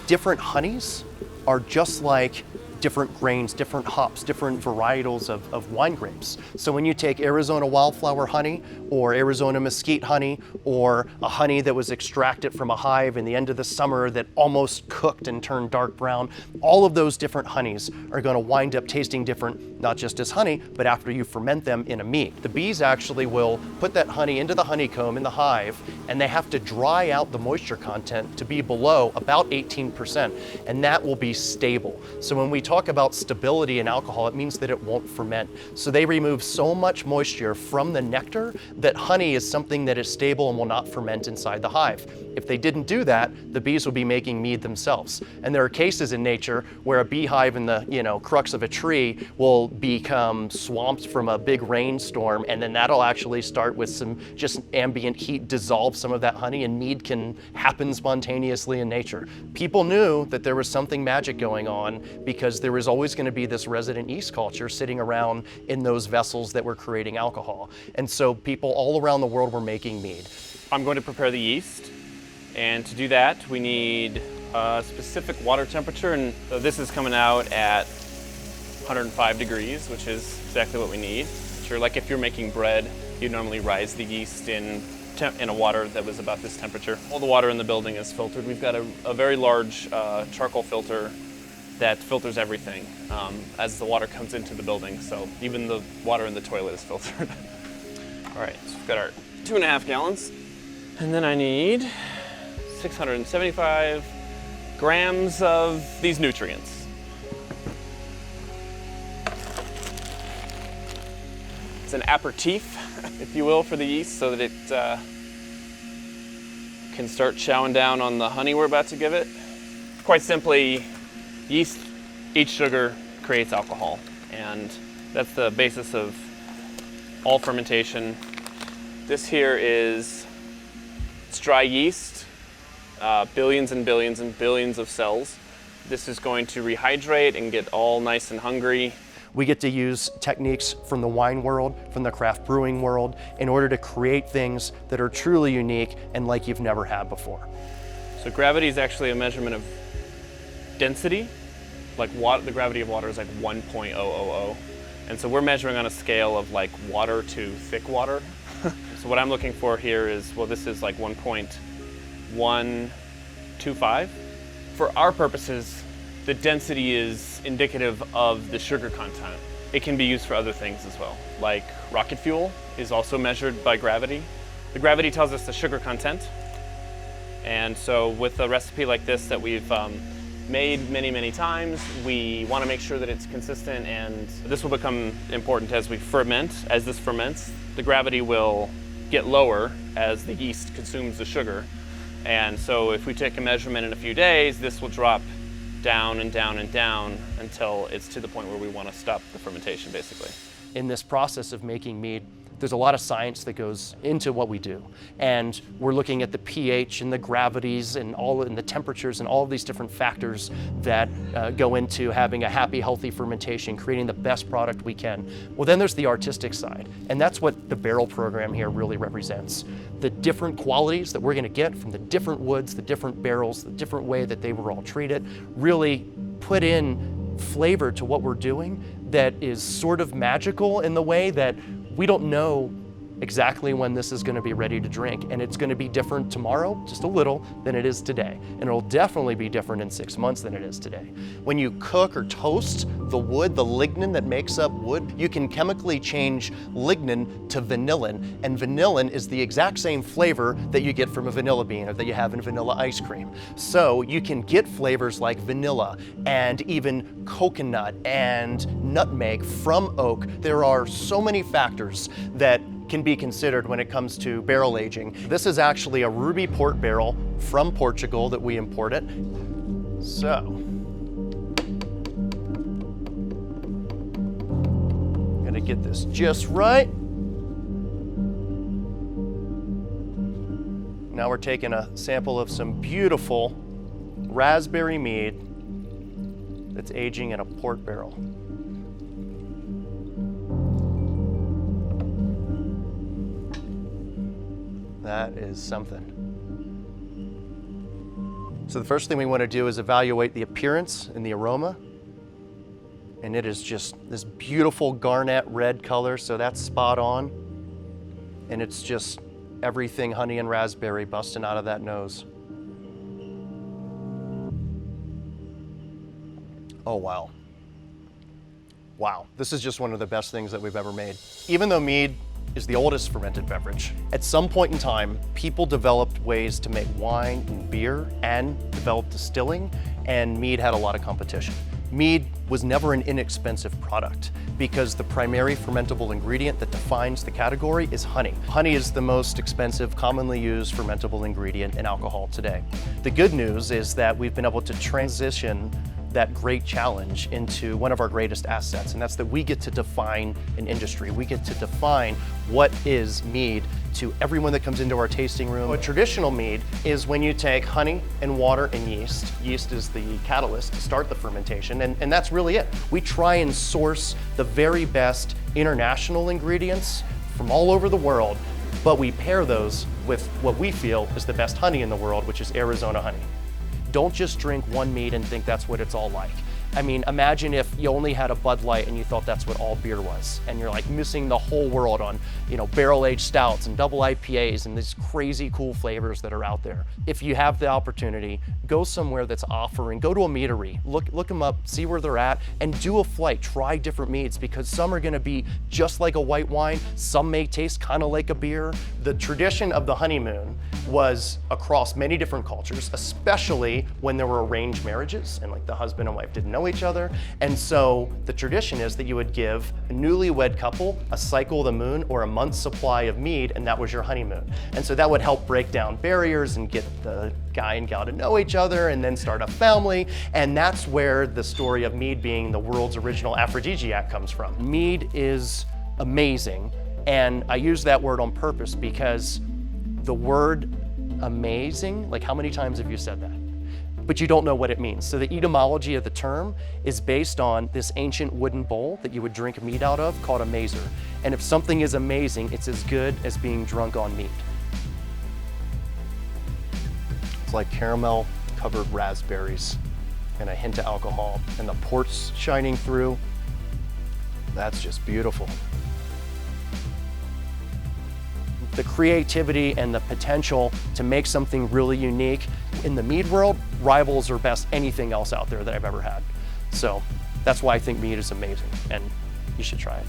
[SPEAKER 8] Different honeys are just like different grains, different hops, different varietals of wine grapes. So when you take Arizona wildflower honey or Arizona mesquite honey or a honey that was extracted from a hive in the end of the summer that almost cooked and turned dark brown, all of those different honeys are going to wind up tasting different, not just as honey, but after you ferment them in a mead. The bees actually will put that honey into the honeycomb in the hive, and they have to dry out the moisture content to be below about 18%, and that will be stable. So when we talk about stability in alcohol, it means that it won't ferment. So they remove so much moisture from the nectar that honey is something that is stable and will not ferment inside the hive. If they didn't do that, the bees would be making mead themselves. And there are cases in nature where a beehive in the crux of a tree will become swamped from a big rainstorm, and then that'll actually start with some just ambient heat, dissolve some of that honey, and mead can happen spontaneously in nature. People knew that there was something magic going on because there was always going to be this resident yeast culture sitting around in those vessels that were creating alcohol. And so people all around the world were making mead.
[SPEAKER 11] I'm going to prepare the yeast, and to do that we need a specific water temperature, and so this is coming out at 105 degrees, which is exactly what we need. Sure, like if you're making bread, you'd normally rise the yeast in a water that was about this temperature. All the water in the building is filtered. We've got a very large charcoal filter that filters everything as the water comes into the building. So even the water in the toilet is filtered. All right, so we've got our 2.5 gallons. And then I need 675 grams of these nutrients. It's an aperitif, if you will, for the yeast so that it can start chowing down on the honey we're about to give it. Quite simply, yeast, each sugar creates alcohol, and that's the basis of all fermentation. This here is, it's dry yeast, billions and billions and billions of cells. This is going to rehydrate and get all nice and hungry.
[SPEAKER 8] We get to use techniques from the wine world, from the craft brewing world, in order to create things that are truly unique and like you've never had before.
[SPEAKER 11] So gravity is actually a measurement of density. Like the gravity of water is like 1.000. And so we're measuring on a scale of like water to thick water. So what I'm looking for here is, well, this is like 1.125. For our purposes, the density is indicative of the sugar content. It can be used for other things as well. Like rocket fuel is also measured by gravity. The gravity tells us the sugar content. And so with a recipe like this that we've made many, many times, we want to make sure that it's consistent, and this will become important as we ferment. As this ferments, the gravity will get lower as the yeast consumes the sugar. And so if we take a measurement in a few days, this will drop down and down and down until it's to the point where we want to stop the fermentation, basically.
[SPEAKER 8] In this process of making mead, there's a lot of science that goes into what we do. And we're looking at the pH and the gravities and the temperatures and all of these different factors that go into having a happy, healthy fermentation, creating the best product we can. Well, then there's the artistic side. And that's what the barrel program here really represents. The different qualities that we're going to get from the different woods, the different barrels, the different way that they were all treated, really put in flavor to what we're doing that is sort of magical in the way that we don't know exactly when this is going to be ready to drink, and it's going to be different tomorrow, just a little, than it is today. And it'll definitely be different in 6 months than it is today. When you cook or toast the wood, the lignin that makes up wood, you can chemically change lignin to vanillin, and vanillin is the exact same flavor that you get from a vanilla bean or that you have in vanilla ice cream. So you can get flavors like vanilla and even coconut and nutmeg from oak. There are so many factors that can be considered when it comes to barrel aging. This is actually a ruby port barrel from Portugal that we imported. So, gotta get this just right. Now we're taking a sample of some beautiful raspberry mead that's aging in a port barrel. That is something. So the first thing we want to do is evaluate the appearance and the aroma. And it is just this beautiful garnet red color, so that's spot on. And it's just everything honey and raspberry busting out of that nose. Oh, wow. Wow, this is just one of the best things that we've ever made. Even though mead is the oldest fermented beverage, at some point in time, people developed ways to make wine and beer and developed distilling, and mead had a lot of competition. Mead was never an inexpensive product because the primary fermentable ingredient that defines the category is honey. Honey is the most expensive, commonly used fermentable ingredient in alcohol today. The good news is that we've been able to transition that great challenge into one of our greatest assets, and that's that we get to define an industry. We get to define what is mead to everyone that comes into our tasting room. A traditional mead is when you take honey and water and yeast. Yeast is the catalyst to start the fermentation, and that's really it. We try and source the very best international ingredients from all over the world, but we pair those with what we feel is the best honey in the world, which is Arizona honey. Don't just drink one mead and think that's what it's all like. I mean, imagine if you only had a Bud Light and you thought that's what all beer was, and you're like missing the whole world on, barrel-aged stouts and double IPAs and these crazy cool flavors that are out there. If you have the opportunity, go somewhere that's offering, go to a meadery, look them up, see where they're at, and do a flight, try different meads, because some are gonna be just like a white wine, some may taste kind of like a beer. The tradition of the honeymoon was across many different cultures, especially when there were arranged marriages and like the husband and wife didn't know each other. And so the tradition is that you would give a newlywed couple a cycle of the moon or a month's supply of mead, and that was your honeymoon. And so that would help break down barriers and get the guy and gal to know each other and then start a family. And that's where the story of mead being the world's original aphrodisiac comes from. Mead is amazing, And I use that word on purpose because the word amazing, like how many times have you said that? But you don't know what it means. So the etymology of the term is based on this ancient wooden bowl that you would drink meat out of called a mazer. And if something is amazing, it's as good as being drunk on meat. It's like caramel covered raspberries and a hint of alcohol and the port's shining through. That's just beautiful. The creativity and the potential to make something really unique in the mead world rivals or best anything else out there that I've ever had. So that's why I think mead is amazing, and you should try it.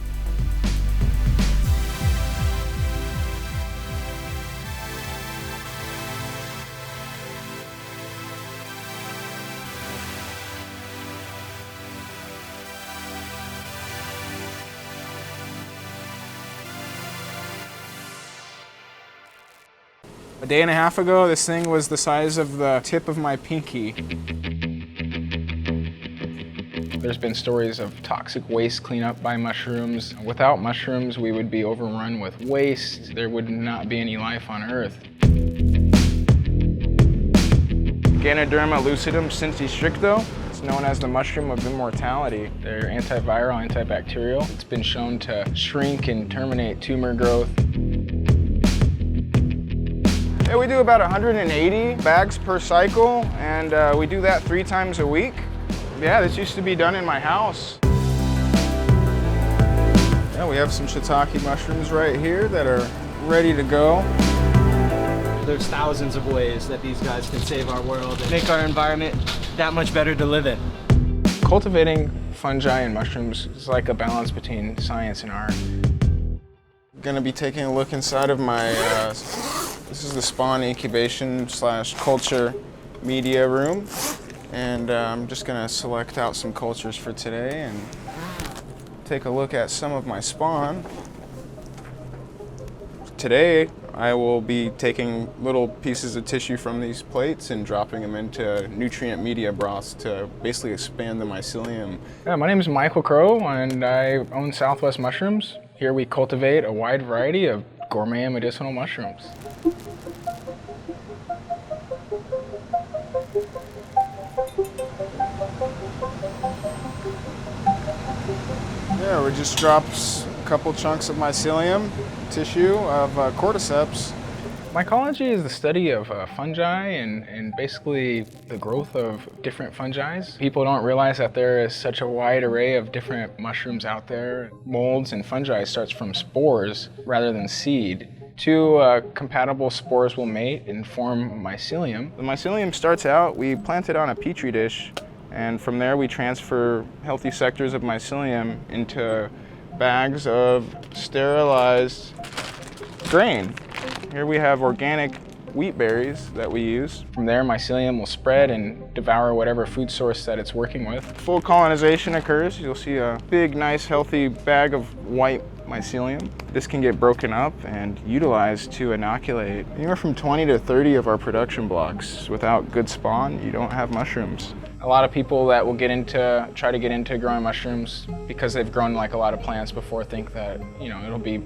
[SPEAKER 12] A day and a half ago, this thing was the size of the tip of my pinky. There's been stories of toxic waste cleanup by mushrooms. Without mushrooms, we would be overrun with waste. There would not be any life on Earth. Ganoderma lucidum cinci stricto. It's known as the mushroom of immortality. They're antiviral, antibacterial. It's been shown to shrink and terminate tumor growth. Yeah, we do about 180 bags per cycle, and we do that 3 times a week. Yeah, this used to be done in my house. Yeah, we have some shiitake mushrooms right here that are ready to go.
[SPEAKER 10] There's thousands of ways that these guys can save our world and make our environment that much better to live in.
[SPEAKER 12] Cultivating fungi and mushrooms is like a balance between science and art. Gonna be taking a look inside of my, this is the spawn incubation / culture media room. And I'm just gonna select out some cultures for today and take a look at some of my spawn. Today, I will be taking little pieces of tissue from these plates and dropping them into nutrient media broths to basically expand the mycelium. Yeah, my name is Michael Crow and I own Southwest Mushrooms. Here we cultivate a wide variety of gourmet and medicinal mushrooms. Yeah, we just dropped a couple chunks of mycelium tissue of cordyceps. Mycology is the study of fungi and basically the growth of different fungi. People don't realize that there is such a wide array of different mushrooms out there. Molds and fungi starts from spores rather than seed. 2 compatible spores will mate and form mycelium. The mycelium starts out, we plant it on a petri dish, and from there we transfer healthy sectors of mycelium into bags of sterilized grain. Here we have organic wheat berries that we use. From there, mycelium will spread and devour whatever food source that it's working with. Full colonization occurs. You'll see a big, nice, healthy bag of white mycelium. This can get broken up and utilized to inoculate anywhere from 20 to 30 of our production blocks. Without good spawn, you don't have mushrooms. A lot of people that will try to get into growing mushrooms because they've grown like a lot of plants before think that, you know, it'll be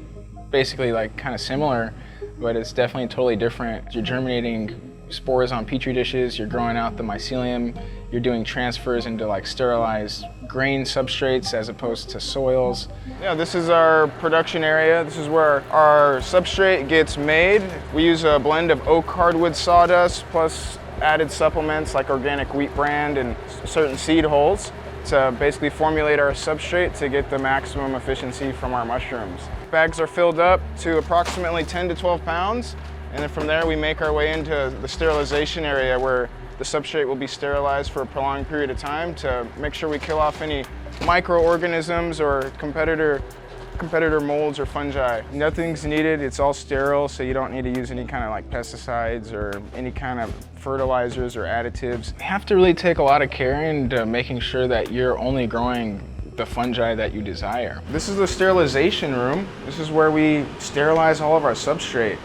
[SPEAKER 12] basically like kind of similar, but it's definitely totally different. You're germinating spores on petri dishes, you're growing out the mycelium, you're doing transfers into like sterilized grain substrates as opposed to soils. Yeah, this is our production area. This is where our substrate gets made. We use a blend of oak hardwood sawdust plus added supplements like organic wheat bran and certain seed hulls to basically formulate our substrate to get the maximum efficiency from our mushrooms. Bags are filled up to approximately 10 to 12 pounds, and then from there we make our way into the sterilization area where the substrate will be sterilized for a prolonged period of time to make sure we kill off any microorganisms or competitor molds or fungi. Nothing's needed, it's all sterile, so you don't need to use any kind of like pesticides or any kind of fertilizers or additives. You have to really take a lot of care into making sure that you're only growing the fungi that you desire. This is the sterilization room. This is where we sterilize all of our substrate.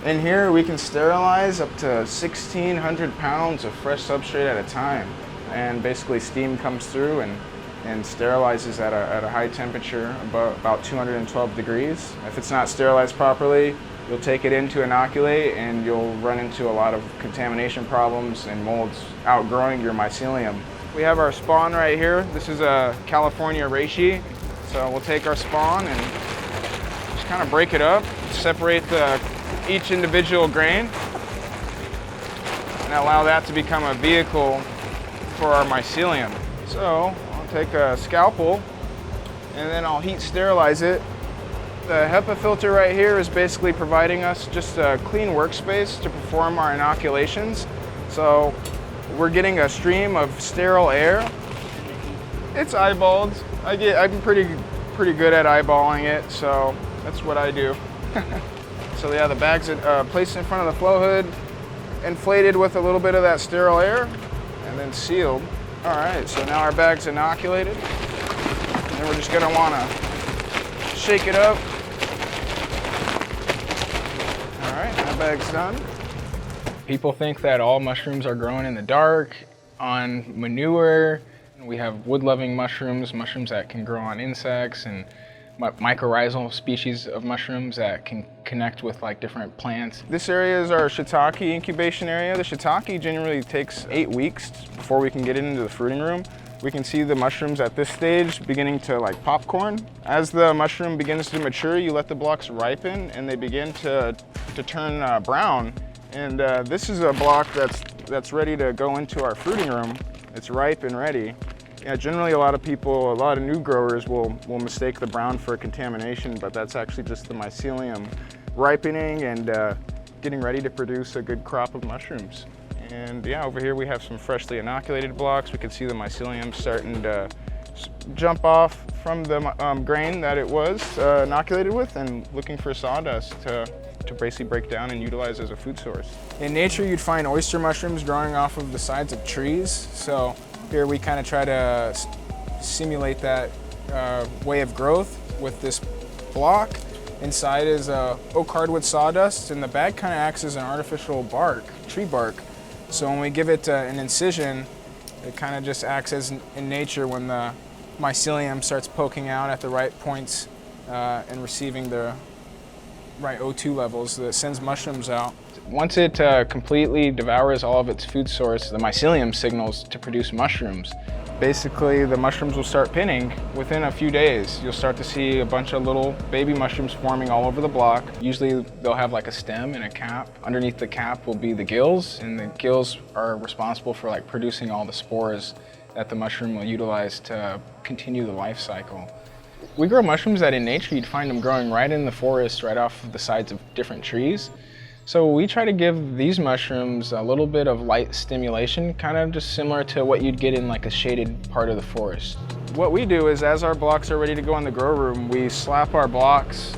[SPEAKER 12] In here we can sterilize up to 1,600 pounds of fresh substrate at a time. And basically steam comes through and and sterilizes at a high temperature, about 212 degrees. If it's not sterilized properly, you'll take it in to inoculate and you'll run into a lot of contamination problems and molds outgrowing your mycelium. We have our spawn right here. This is a California reishi. So we'll take our spawn and just kind of break it up, separate each individual grain, and allow that to become a vehicle for our mycelium. So I'll take a scalpel and then I'll heat sterilize it. The HEPA filter right here is basically providing us just a clean workspace to perform our inoculations. So we're getting a stream of sterile air. It's eyeballed. I'm pretty good at eyeballing it, so that's what I do. So yeah, the bag's placed in front of the flow hood, inflated with a little bit of that sterile air, and then sealed. All right, so now our bag's inoculated. And then we're just gonna wanna shake it up. All right, that bag's done. People think that all mushrooms are grown in the dark, on manure. We have wood-loving mushrooms, mushrooms that can grow on insects, and mycorrhizal species of mushrooms that can connect with like different plants. This area is our shiitake incubation area. The shiitake generally takes 8 weeks before we can get it into the fruiting room. We can see the mushrooms at this stage beginning to like popcorn. As the mushroom begins to mature, you let the blocks ripen and they begin to turn brown. And this is a block that's ready to go into our fruiting room. It's ripe and ready. Yeah, generally a lot of new growers will mistake the brown for contamination, but that's actually just the mycelium ripening and getting ready to produce a good crop of mushrooms. And yeah, over here we have some freshly inoculated blocks. We can see the mycelium starting to jump off from the grain that it was inoculated with and looking for sawdust to basically break down and utilize as a food source. In nature, you'd find oyster mushrooms growing off of the sides of trees. So here we kind of try to simulate that way of growth with this block. Inside is oak hardwood sawdust, and the bag kind of acts as an artificial bark, tree bark. So when we give it an incision, it kind of just acts as in nature when the mycelium starts poking out at the right points and receiving the right O2 levels that sends mushrooms out. Once it completely devours all of its food source, the mycelium signals to produce mushrooms. Basically, the mushrooms will start pinning within a few days. You'll start to see a bunch of little baby mushrooms forming all over the block. Usually they'll have like a stem and a cap. Underneath the cap will be the gills, and the gills are responsible for like producing all the spores that the mushroom will utilize to continue the life cycle. We grow mushrooms that in nature you'd find them growing right in the forest, right off of the sides of different trees. So we try to give these mushrooms a little bit of light stimulation, kind of just similar to what you'd get in like a shaded part of the forest. What we do is as our blocks are ready to go in the grow room, we slap our blocks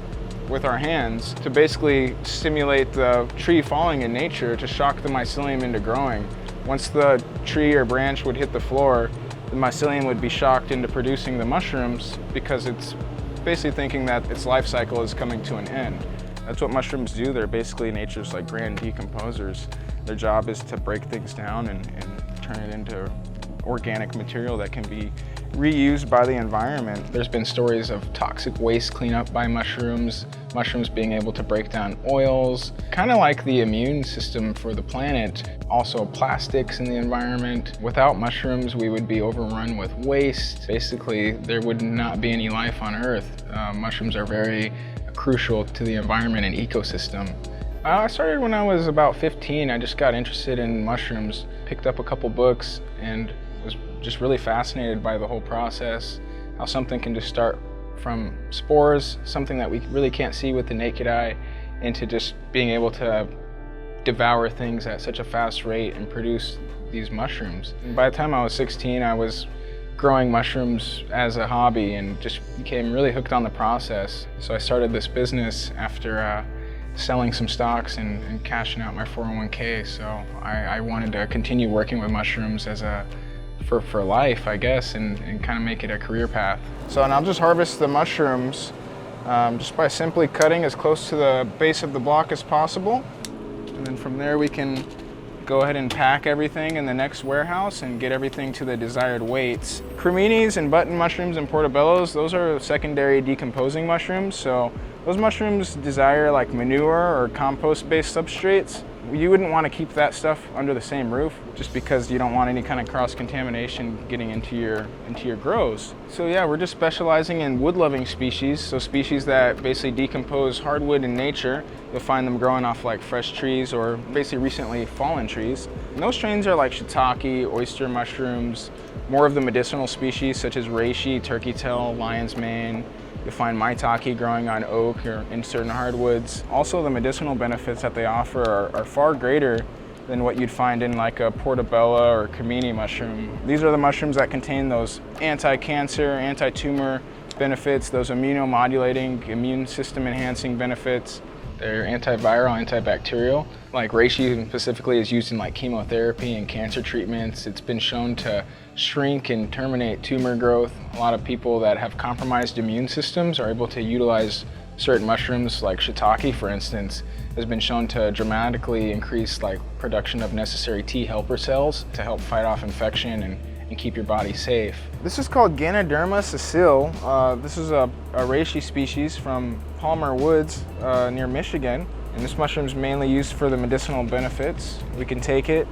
[SPEAKER 12] with our hands to basically stimulate the tree falling in nature to shock the mycelium into growing. Once the tree or branch would hit the floor, the mycelium would be shocked into producing the mushrooms because it's basically thinking that its life cycle is coming to an end. That's what mushrooms do. They're basically nature's like grand decomposers. Their job is to break things down and turn it into organic material that can be reused by the environment. There's been stories of toxic waste cleanup by mushrooms, mushrooms being able to break down oils, kind of like the immune system for the planet. Also plastics in the environment. Without mushrooms, we would be overrun with waste. Basically, there would not be any life on Earth. Mushrooms are very crucial to the environment and ecosystem. I started when I was about 15. I just got interested in mushrooms, picked up a couple books, and was just really fascinated by the whole process, how something can just start from spores, something that we really can't see with the naked eye, into just being able to devour things at such a fast rate and produce these mushrooms. And by the time I was 16, I was growing mushrooms as a hobby and just became really hooked on the process. So I started this business after selling some stocks and cashing out my 401k. So I wanted to continue working with mushrooms as for life, I guess, and kind of make it a career path. So and I'll just harvest the mushrooms just by simply cutting as close to the base of the block as possible. And then from there we can go ahead and pack everything in the next warehouse and get everything to the desired weights. Creminis and button mushrooms and portobellos, those are secondary decomposing mushrooms. So those mushrooms desire like manure or compost-based substrates. You wouldn't want to keep that stuff under the same roof just because you don't want any kind of cross-contamination getting into your grows. So yeah, we're just specializing in wood-loving species, so species that basically decompose hardwood in nature. You'll find them growing off like fresh trees or basically recently fallen trees. And those strains are like shiitake, oyster mushrooms, more of the medicinal species such as reishi, turkey tail, lion's mane. You'll find maitake growing on oak or in certain hardwoods. Also, the medicinal benefits that they offer are far greater than what you'd find in like a portobello or cremini mushroom. These are the mushrooms that contain those anti-cancer, anti-tumor benefits, those immunomodulating, immune system enhancing benefits. They're antiviral, antibacterial. Like reishi specifically is used in like chemotherapy and cancer treatments. It's been shown to shrink and terminate tumor growth. A lot of people that have compromised immune systems are able to utilize certain mushrooms, like shiitake for instance, has been shown to dramatically increase like production of necessary T helper cells to help fight off infection and keep your body safe. This is called Ganoderma sicile. This is a reishi species from Palmer Woods near Michigan. And this mushroom is mainly used for the medicinal benefits. We can take it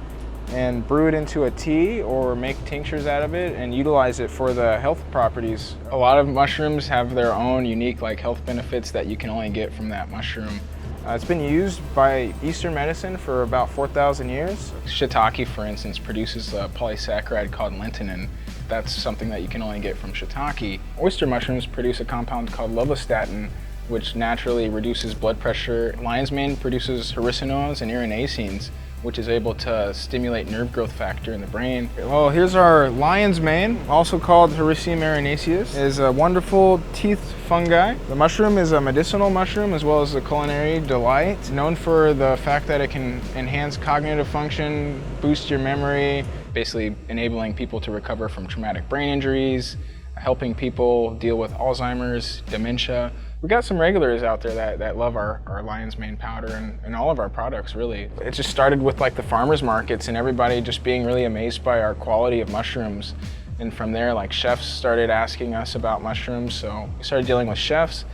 [SPEAKER 12] and brew it into a tea or make tinctures out of it and utilize it for the health properties. A lot of mushrooms have their own unique like health benefits that you can only get from that mushroom. It's been used by Eastern medicine for about 4,000 years. Shiitake, for instance, produces a polysaccharide called lentinin. That's something that you can only get from shiitake. Oyster mushrooms produce a compound called lovastatin, which naturally reduces blood pressure. Lion's mane produces hericenoids and erinacines, which is able to stimulate nerve growth factor in the brain. Well, here's our lion's mane, also called Hericium erinaceus. It is a wonderful teeth fungi. The mushroom is a medicinal mushroom as well as a culinary delight. It's known for the fact that it can enhance cognitive function, boost your memory, basically enabling people to recover from traumatic brain injuries, helping people deal with Alzheimer's, dementia. We got some regulars out there that love our lion's mane powder and all of our products, really. It just started with like the farmers markets and everybody just being really amazed by our quality of mushrooms. And from there, like chefs started asking us about mushrooms, so we started dealing with chefs.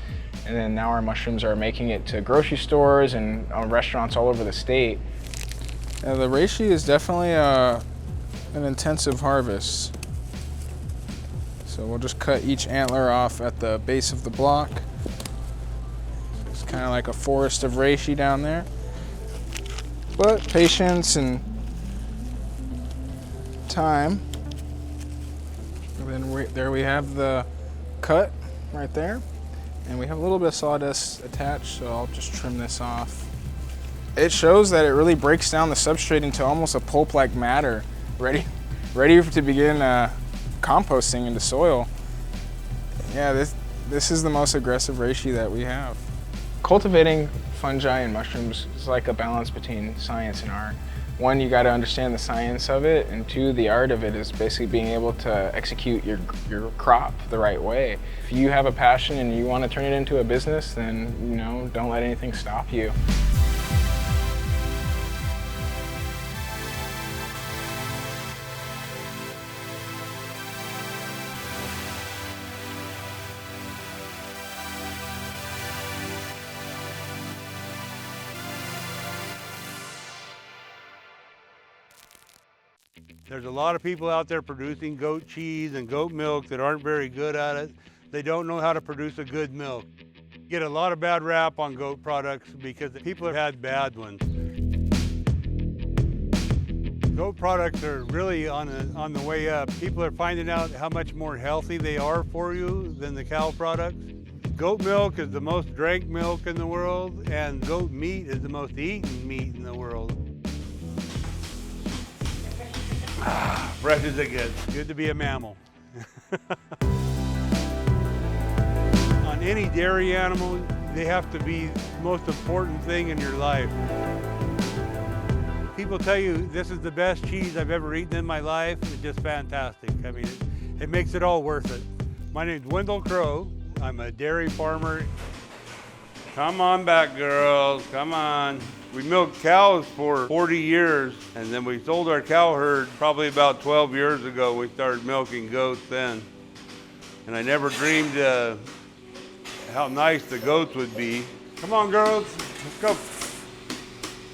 [SPEAKER 12] And then now our mushrooms are making it to grocery stores and restaurants all over the state. The reishi is definitely an intensive harvest. So we'll just cut each antler off at the base of the block. It's kind of like a forest of reishi down there. But patience and time. And then there we have the cut right there. And we have a little bit of sawdust attached, so I'll just trim this off. It shows that it really breaks down the substrate into almost a pulp-like matter, ready to begin composting into soil. Yeah, this is the most aggressive reishi that we have. Cultivating fungi and mushrooms is like a balance between science and art. One, you got to understand the science of it, and two, the art of it is basically being able to execute your crop the right way. If you have a passion and you want to turn it into a business, then don't let anything stop you.
[SPEAKER 13] There's a lot of people out there producing goat cheese and goat milk that aren't very good at it. They don't know how to produce a good milk. You get a lot of bad rap on goat products because people have had bad ones. Goat products are really on the way up. People are finding out how much more healthy they are for you than the cow products. Goat milk is the most drank milk in the world, and goat meat is the most eaten meat in the world. Fresh is good. Good to be a mammal. On any dairy animal, they have to be the most important thing in your life. People tell you this is the best cheese I've ever eaten in my life. It's just fantastic. I mean, it makes it all worth it. My name's Wendell Crow. I'm a dairy farmer. Come on back, girls, come on. We milked cows for 40 years, and then we sold our cow herd probably about 12 years ago. We started milking goats then. And I never dreamed how nice the goats would be. Come on, girls, let's go.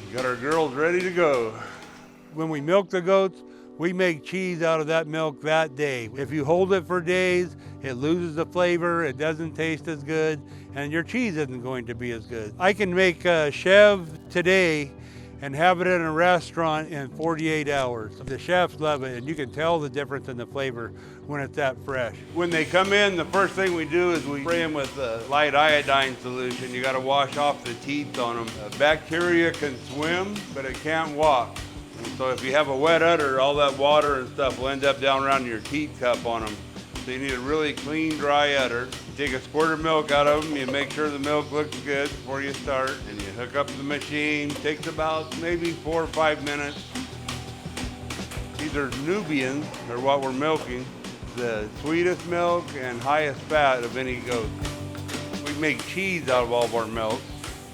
[SPEAKER 13] We got our girls ready to go. When we milk the goats, we make cheese out of that milk that day. If you hold it for days, it loses the flavor, it doesn't taste as good, and your cheese isn't going to be as good. I can make chev today and have it in a restaurant in 48 hours. The chefs love it, and you can tell the difference in the flavor when it's that fresh. When they come in, the first thing we do is we spray them with a light iodine solution. You gotta wash off the teeth on them. Bacteria can swim, but it can't walk. And so if you have a wet udder, all that water and stuff will end up down around your teeth cup on them. So you need a really clean, dry udder. You take a squirt of milk out of them, you make sure the milk looks good before you start, and you hook up the machine. Takes about maybe 4 or 5 minutes. These are Nubians, are what we're milking. The sweetest milk and highest fat of any goat. We make cheese out of all of our milk.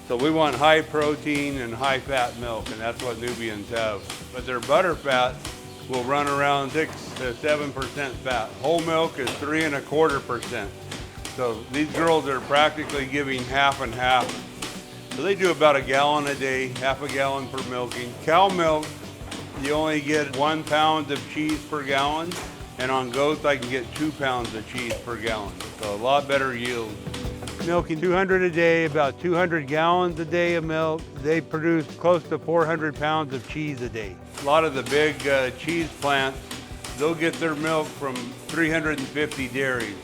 [SPEAKER 13] So we want high protein and high fat milk, and that's what Nubians have. But their butter fat will run around 6 to 7% fat. Whole milk is 3.25%. So these girls are practically giving half and half. So they do about 1 gallon a day, half a gallon per milking. Cow milk, you only get 1 pound of cheese per gallon, and on goats I can get 2 pounds of cheese per gallon. So a lot better yield. Milking 200 a day, about 200 gallons a day of milk. They produce close to 400 pounds of cheese a day. A lot of the big cheese plants, they'll get their milk from 350 dairies.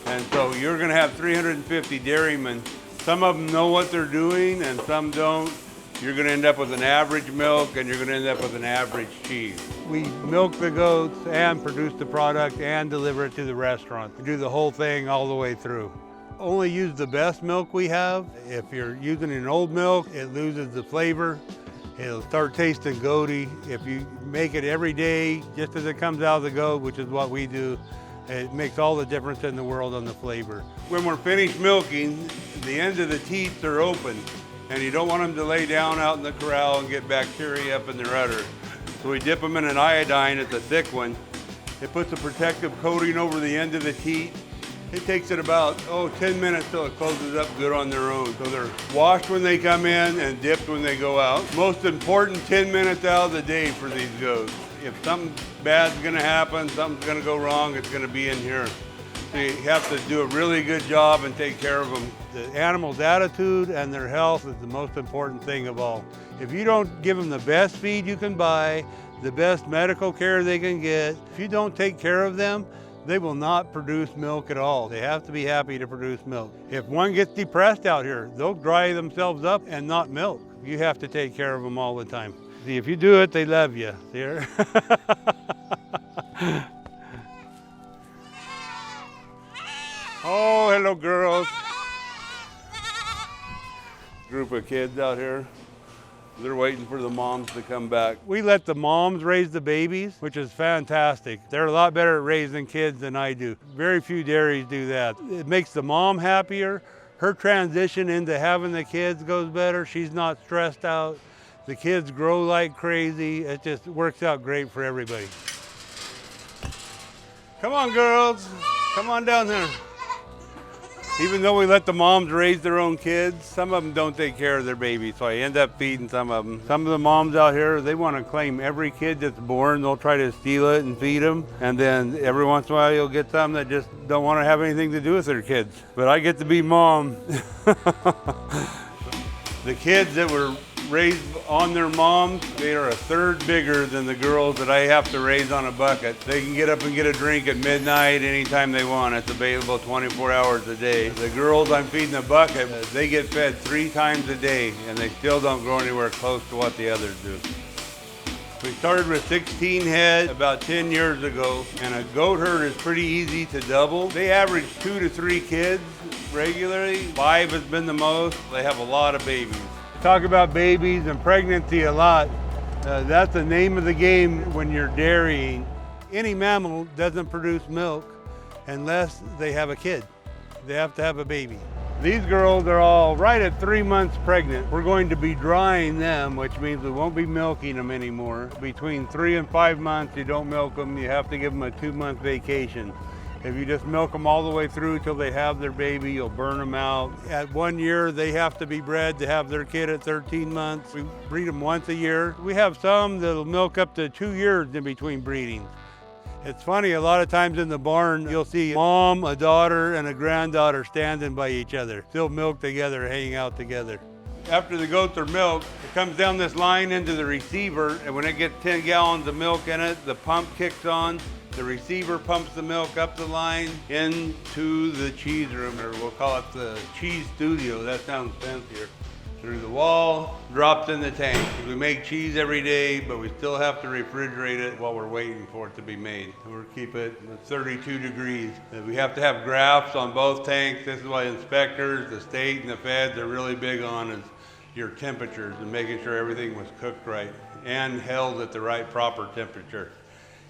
[SPEAKER 13] And so you're gonna have 350 dairymen. Some of them know what they're doing and some don't. You're gonna end up with an average milk and you're gonna end up with an average cheese. We milk the goats and produce the product and deliver it to the restaurant. We do the whole thing all the way through. Only use the best milk we have. If you're using an old milk, it loses the flavor. It'll start tasting goaty. If you make it every day, just as it comes out of the goat, which is what we do, it makes all the difference in the world on the flavor. When we're finished milking, the ends of the teats are open, and you don't want them to lay down out in the corral and get bacteria up in their udder. So we dip them in an iodine, it's a thick one. It puts a protective coating over the end of the teat. It takes it about, 10 minutes till it closes up good on their own. So they're washed when they come in and dipped when they go out. Most important 10 minutes out of the day for these goats. If something bad's gonna happen, something's gonna go wrong, it's gonna be in here. So you have to do a really good job and take care of them. The animal's attitude and their health is the most important thing of all. If you don't give them the best feed you can buy, the best medical care they can get, if you don't take care of them, they will not produce milk at all. They have to be happy to produce milk. If one gets depressed out here, they'll dry themselves up and not milk. You have to take care of them all the time. See, if you do it, they love you. There. Oh, hello, girls. Group of kids out here. They're waiting for the moms to come back. We let the moms raise the babies, which is fantastic. They're a lot better at raising kids than I do. Very few dairies do that. It makes the mom happier. Her transition into having the kids goes better. She's not stressed out. The kids grow like crazy. It just works out great for everybody. Come on, girls. Come on down there. Even though we let the moms raise their own kids, some of them don't take care of their babies, so I end up feeding some of them. Some of the moms out here, they want to claim every kid that's born. They'll try to steal it and feed them, and then every once in a while you'll get some that just don't want to have anything to do with their kids. But I get to be mom. The kids that were raised on their moms, they are a third bigger than the girls that I have to raise on a bucket. They can get up and get a drink at midnight anytime they want. It's available 24 hours a day. The girls I'm feeding a bucket, they get fed 3 times a day and they still don't grow anywhere close to what the others do. We started with 16 head about 10 years ago, and a goat herd is pretty easy to double. They average 2 to 3 kids regularly. 5 has been the most. They have a lot of babies. Talk about babies and pregnancy a lot. That's the name of the game when you're dairying. Any mammal doesn't produce milk unless they have a kid. They have to have a baby. These girls are all right at 3 months pregnant. We're going to be drying them, which means we won't be milking them anymore. Between 3 and 5 months, you don't milk them. You have to give them a 2-month vacation. If you just milk them all the way through till they have their baby, you'll burn them out. At 1 year, they have to be bred to have their kid at 13 months. We breed them once a year. We have some that'll milk up to 2 years in between breedings. It's funny, a lot of times in the barn, you'll see mom, a daughter, and a granddaughter standing by each other, still milk together, hanging out together. After the goats are milked, it comes down this line into the receiver, and when it gets 10 gallons of milk in it, the pump kicks on. The receiver pumps the milk up the line into the cheese room, or we'll call it the cheese studio. That sounds fancier. Through the wall, dropped in the tank. We make cheese every day, but we still have to refrigerate it while we're waiting for it to be made. We'll keep it at 32 degrees. We have to have graphs on both tanks. This is why inspectors, the state and the feds are really big on is your temperatures and making sure everything was cooked right and held at the right proper temperature.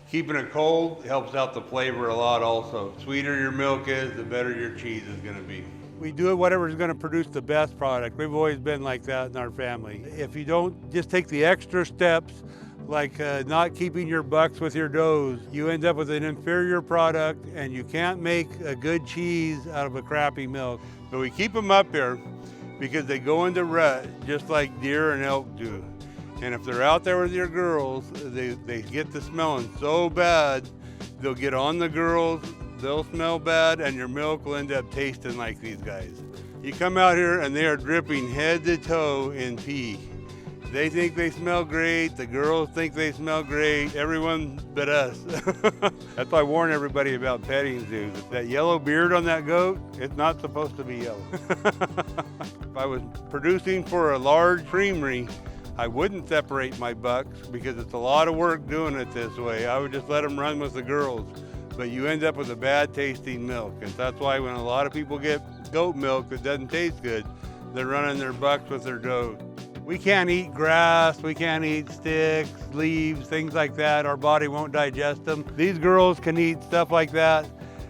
[SPEAKER 13] Keeping it cold helps out the flavor a lot also. The sweeter your milk is, the better your cheese is gonna be. We do it whatever's going to produce the best product. We've always been like that in our family. If you don't just take the extra steps, like not keeping your bucks with your does, you end up with an inferior product and you can't make a good cheese out of a crappy milk. But we keep them up here because they go into rut just like deer and elk do. And if they're out there with your girls, they get to smelling so bad, they'll get on the girls, they'll smell bad, and your milk will end up tasting like these guys. You come out here and they are dripping head to toe in pee. They think they smell great, the girls think they smell great, everyone but us. That's why I warn everybody about petting zoos. That yellow beard on that goat, it's not supposed to be yellow. If I was producing for a large creamery, I wouldn't separate my bucks because it's a lot of work doing it this way. I would just let them run with the girls. But you end up with a bad tasting milk. And that's why when a lot of people get goat milk that doesn't taste good, they're running their bucks with their does. We can't eat grass, we can't eat sticks, leaves, things like that. Our body won't digest them. These girls can eat stuff like that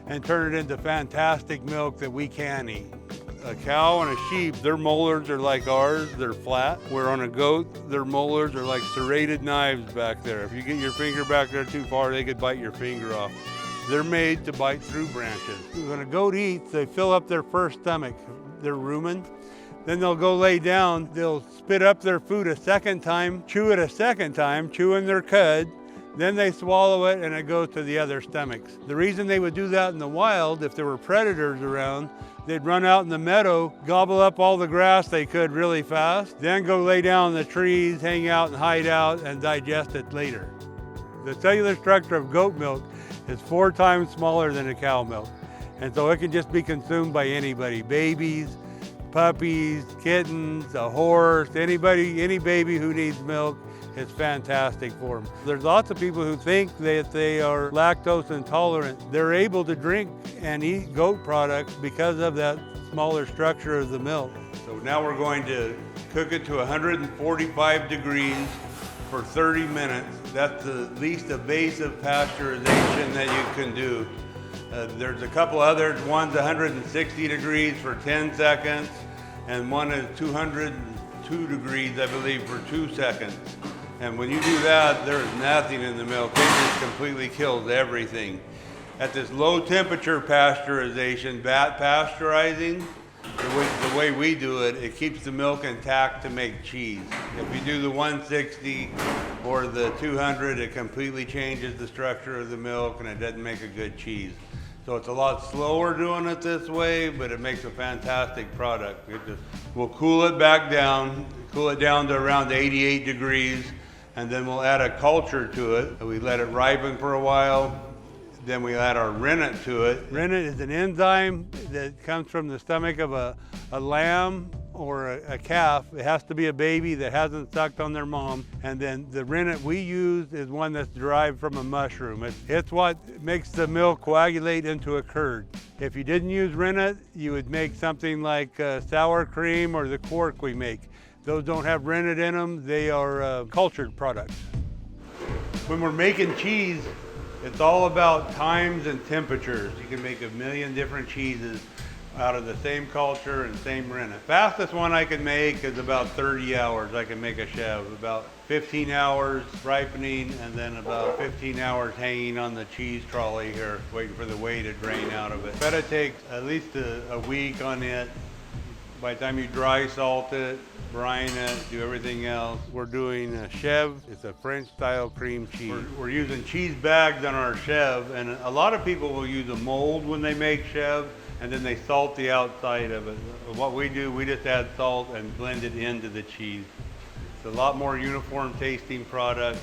[SPEAKER 13] and turn it into fantastic milk that we can eat. A cow and a sheep, their molars are like ours, they're flat. Where on a goat, their molars are like serrated knives back there. If you get your finger back there too far, they could bite your finger off. They're made to bite through branches. When a goat eats, they fill up their first stomach, their rumen. Then they'll go lay down, they'll spit up their food a second time, chew it a second time, chewing their cud. Then they swallow it and it goes to the other stomachs. The reason they would do that in the wild, if there were predators around, they'd run out in the meadow, gobble up all the grass they could really fast, then go lay down in the trees, hang out and hide out and digest it later. The cellular structure of goat milk is 4 times smaller than a cow milk. And so it can just be consumed by anybody, babies, puppies, kittens, a horse, anybody, any baby who needs milk. It's fantastic for them. There's lots of people who think that they are lactose intolerant. They're able to drink and eat goat products because of that smaller structure of the milk. So now we're going to cook it to 145 degrees for 30 minutes. That's the least evasive pasteurization that you can do. There's a couple others. One's 160 degrees for 10 seconds, and one is 202 degrees, I believe, for 2 seconds. And when you do that, there's nothing in the milk. It just completely kills everything. At this low temperature pasteurization, vat pasteurizing, the way we do it, it keeps the milk intact to make cheese. If you do the 160 or the 200, it completely changes the structure of the milk and it doesn't make a good cheese. So it's a lot slower doing it this way, but it makes a fantastic product. We'll cool it back down, cool it down to around 88 degrees, and then we'll add a culture to it. We let it ripen for a while. Then we add our rennet to it. Rennet is an enzyme that comes from the stomach of a lamb or a calf. It has to be a baby that hasn't sucked on their mom. And then the rennet we use is one that's derived from a mushroom. It's what makes the milk coagulate into a curd. If you didn't use rennet, you would make something like sour cream or the quark we make. Those don't have rennet in them. They are cultured products. When we're making cheese, it's all about times and temperatures. You can make a million different cheeses. out of the same culture and same rennet. Fastest one I can make is about 30 hours. I can make a chev. About 15 hours ripening and then about 15 hours hanging on the cheese trolley here, waiting for the whey to drain out of it. Feta takes at least a week on it. By the time you dry salt it, brine it, do everything else. We're doing a chev. It's a French style cream cheese. We're using cheese bags on our chev, and a lot of people will use a mold when they make chev, and then they salt the outside of it. What we do, we just add salt and blend it into the cheese. It's a lot more uniform tasting product,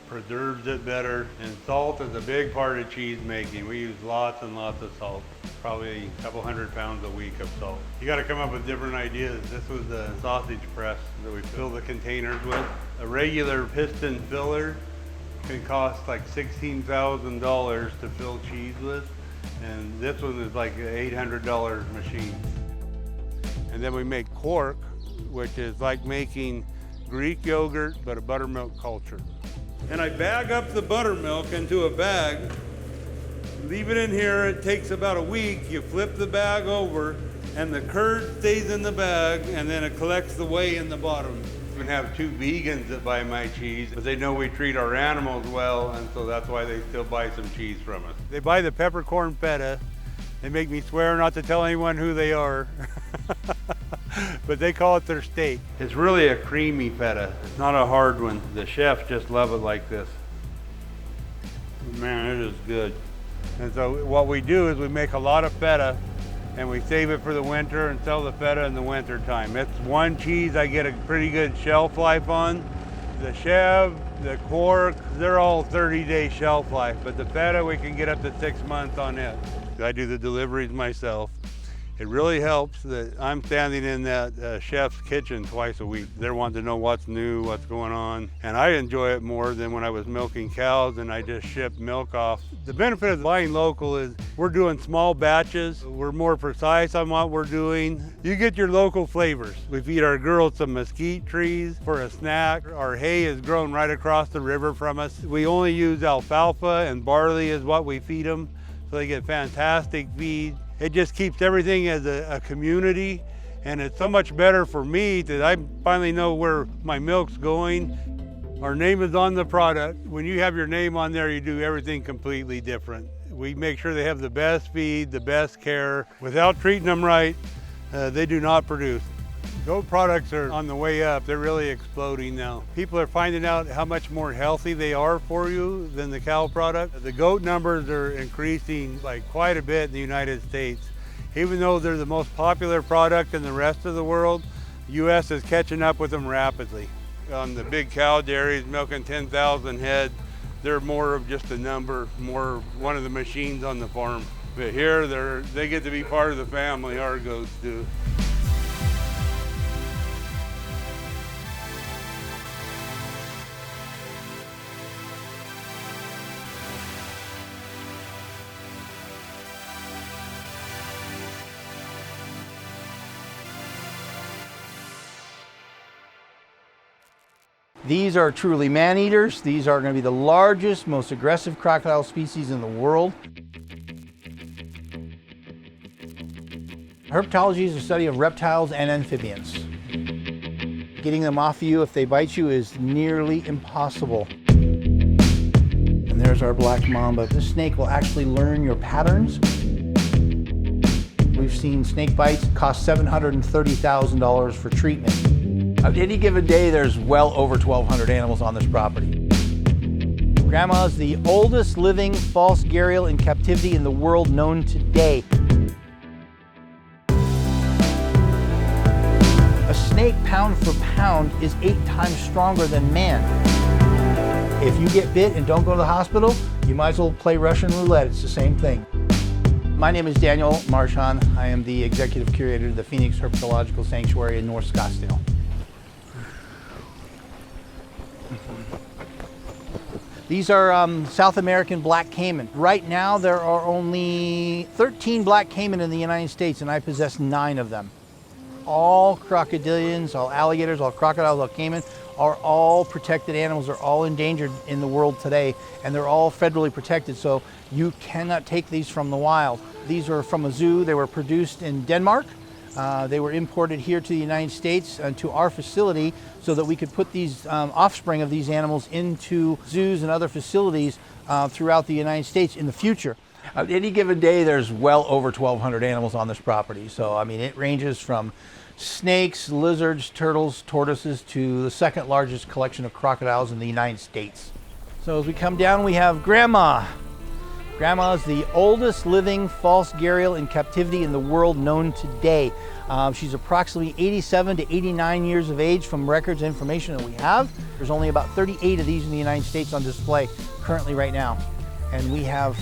[SPEAKER 13] preserves it better, and salt is a big part of cheese making. We use lots and lots of salt, probably a couple 100 pounds a week of salt. You gotta come up with different ideas. This was the sausage press that we fill the containers with. A regular piston filler can cost like $16,000 to fill cheese with, and this one is like an $800 machine. And then we make cork, which is like making Greek yogurt, but a buttermilk culture. And I bag up the buttermilk into a bag, leave it in here. It takes about a week. You flip the bag over and the curd stays in the bag, and then it collects the whey in the bottom. We have 2 vegans that buy my cheese, but they know we treat our animals well, and so that's why they still buy some cheese from us. They buy the peppercorn feta. They make me swear not to tell anyone who they are. But they call it their steak. It's really a creamy feta. It's not a hard one. The chefs just love it like this. Man, it is good. And so what we do is we make a lot of feta and we save it for the winter and sell the feta in the winter time. It's one cheese I get a pretty good shelf life on. The chev, the cork, they're all 30-day shelf life, but the feta we can get up to 6 months on it. I do the deliveries myself. It really helps that I'm standing in that chef's kitchen twice a week. They're wanting to know what's new, what's going on. And I enjoy it more than when I was milking cows and I just shipped milk off. The benefit of buying local is we're doing small batches. We're more precise on what we're doing. You get your local flavors. We feed our girls some mesquite trees for a snack. Our hay is grown right across the river from us. We only use alfalfa and barley is what we feed them. So they get fantastic feed. It just keeps everything as a community, and it's so much better for me that I finally know where my milk's going. Our name is on the product. When you have your name on there, you do everything completely different. We make sure they have the best feed, the best care. Without treating them right, they do not produce. Goat products are on the way up. They're really exploding now. People are finding out how much more healthy they are for you than the cow product. The goat numbers are increasing like quite a bit in the United States. Even though they're the most popular product in the rest of the world, the U.S. is catching up with them rapidly. On the big cow dairies milking 10,000 head, they're more of just a number, more one of the machines on the farm. But here, they get to be part of the family, our goats do.
[SPEAKER 14] These are truly man-eaters. These are going to be the largest, most aggressive crocodile species in the world. Herpetology is the study of reptiles and amphibians. Getting them off you if they bite you is nearly impossible. And there's our black mamba. This snake will actually learn your patterns. We've seen snake bites cost $730,000 for treatment. On any given day, there's well over 1,200 animals on this property. Grandma's the oldest living false gharial in captivity in the world known today. A snake, pound for pound, is 8 times stronger than man. If you get bit and don't go to the hospital, you might as well play Russian roulette. It's the same thing. My name is Daniel Marchand. I am the executive curator of the Phoenix Herpetological Sanctuary in North Scottsdale. These are South American black caiman. Right now there are only 13 black caiman in the United States and I possess 9 of them. all crocodilians, all alligators, all crocodiles, all caiman are all protected animals. They're all endangered in the world today, and they're all federally protected, so you cannot take these from the wild. These are from a zoo. They were produced in Denmark. They were imported here to the United States and to our facility so that we could put these offspring of these animals into zoos and other facilities throughout the United States in the future. Any given day, there's well over 1,200 animals on this property. So, I mean, it ranges from snakes, lizards, turtles, tortoises to the second largest collection of crocodiles in the United States. So as we come down, we have Grandma. Grandma is the oldest living false gharial in captivity in the world known today. She's approximately 87 to 89 years of age from records and information that we have. There's only about 38 of these in the United States on display currently right now, and we have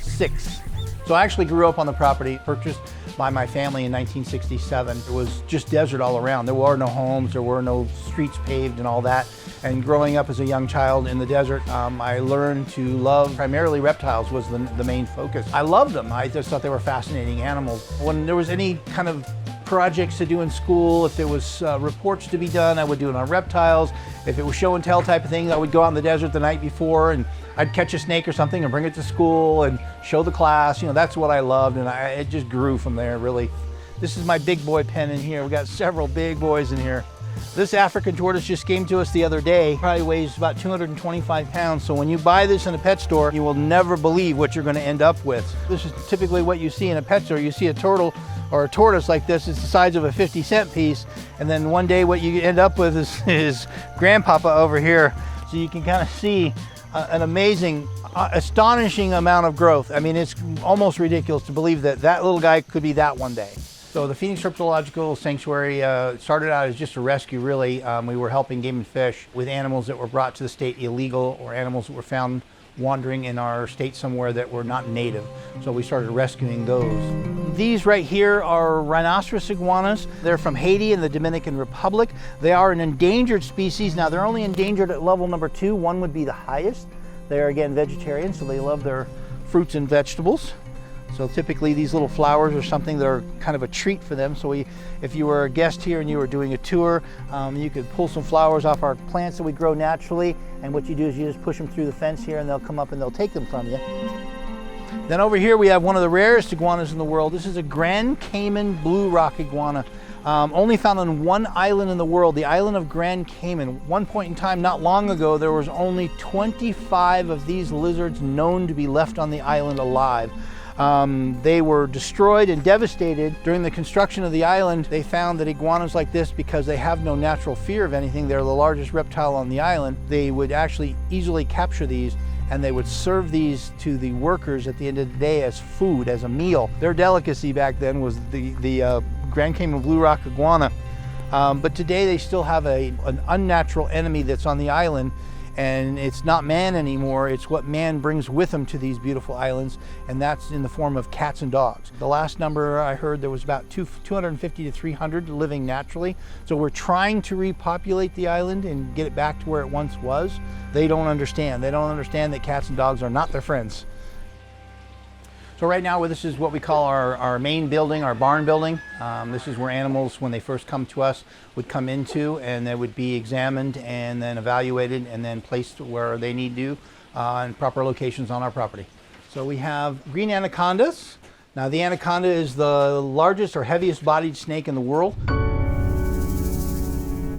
[SPEAKER 14] 6. So I actually grew up on the property, purchased by my family in 1967. It was just desert all around. There were no homes, there were no streets paved and all that. And growing up as a young child in the desert, I learned to love primarily reptiles was the main focus. I loved them. I just thought they were fascinating animals. When there was any kind of projects to do in school, if there was reports to be done, I would do it on reptiles. If it was show and tell type of thing, I would go out in the desert the night before and I'd catch a snake or something and bring it to school and show the class. You know, that's what I loved, and it just grew from there, really. This is my big boy pen in here. We got several big boys in here. This African tortoise just came to us the other day. Probably weighs about 225 pounds. So when you buy this in a pet store, you will never believe what you're going to end up with. This is typically what you see in a pet store. You see a turtle or a tortoise like this. It's the size of a 50-cent piece. And then one day what you end up with is grandpapa over here. So you can kind of see an amazing, astonishing amount of growth. I mean, it's almost ridiculous to believe that that little guy could be that one day. So the Phoenix Herpetological Sanctuary started out as just a rescue, really. We were helping game and fish with animals that were brought to the state illegal or animals that were found wandering in our state somewhere that were not native. So we started rescuing those. These right here are rhinoceros iguanas. They're from Haiti and the Dominican Republic. They are an endangered species. Now they're only endangered at level number 2. 1 would be the highest. They're again vegetarian, so they love their fruits and vegetables. So typically these little flowers are something that are kind of a treat for them. So if you were a guest here and you were doing a tour, you could pull some flowers off our plants that we grow naturally. And what you do is you just push them through the fence here and they'll come up and they'll take them from you. Then over here we have one of the rarest iguanas in the world. This is a Grand Cayman blue rock iguana. Only found on one island in the world, the island of Grand Cayman. One point in time, not long ago, there was only 25 of these lizards known to be left on the island alive. They were destroyed and devastated during the construction of the island. They found that iguanas like this, because they have no natural fear of anything, they're the largest reptile on the island, they would actually easily capture these and they would serve these to the workers at the end of the day as food, as a meal. Their delicacy back then was the Grand Cayman blue rock iguana. But today they still have an unnatural enemy that's on the island. And it's not man anymore, it's what man brings with him to these beautiful islands, and that's in the form of cats and dogs. The last number I heard, there was about 250 to 300 living naturally. So we're trying to repopulate the island and get it back to where it once was. They don't understand. They don't understand that cats and dogs are not their friends. So right now, this is what we call our main building, our barn building. This is where animals, when they first come to us, would come into, and they would be examined and then evaluated and then placed where they need to in proper locations on our property. So we have green anacondas. Now the anaconda is the largest or heaviest bodied snake in the world.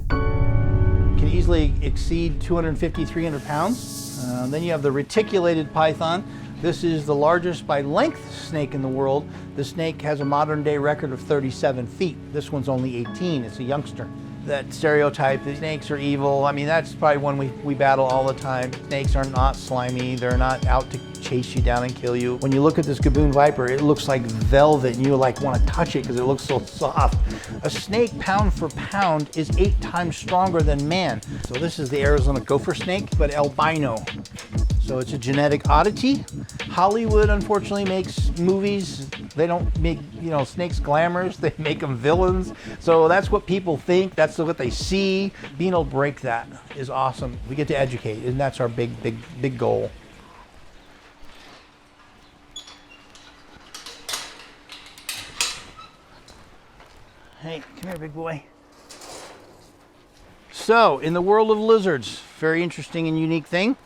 [SPEAKER 14] Can easily exceed 250, 300 pounds. Then you have the reticulated python. This is the largest by length snake in the world. The snake has a modern day record of 37 feet. This one's only 18, it's a youngster. That stereotype that snakes are evil, I mean, that's probably one we battle all the time. Snakes are not slimy, they're not out to chase you down and kill you. When you look at this gaboon viper, it looks like velvet and you like want to touch it because it looks so soft. A snake, pound for pound, is 8 times stronger than man. So this is the Arizona gopher snake, but albino. So it's a genetic oddity. Hollywood unfortunately makes movies. They don't make, snakes glamorous, they make them villains. So that's what people think, that's what they see. Being able to break that is awesome. We get to educate, and that's our big goal. Hey, come here, big boy. So, in the world of lizards, very interesting and unique thing.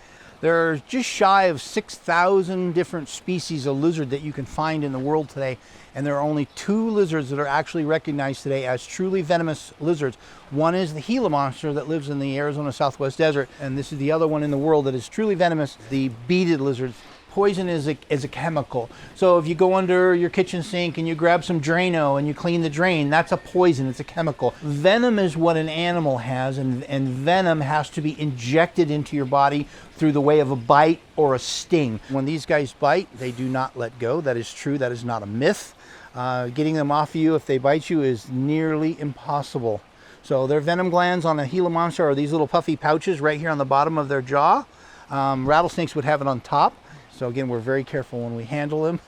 [SPEAKER 14] There's just shy of 6,000 different species of lizard that you can find in the world today, and there are only 2 lizards that are actually recognized today as truly venomous lizards. One is the Gila monster that lives in the Arizona Southwest Desert, and this is the other one in the world that is truly venomous, the beaded lizard. Poison is a chemical. So if you go under your kitchen sink and you grab some Drano and you clean the drain, that's a poison, it's a chemical. Venom is what an animal has, and venom has to be injected into your body through the way of a bite or a sting. When these guys bite, they do not let go. That is true, that is not a myth. Getting them off of you if they bite you is nearly impossible. So their venom glands on a Gila monster are these little puffy pouches right here on the bottom of their jaw. Rattlesnakes would have it on top. So again, we're very careful when we handle him.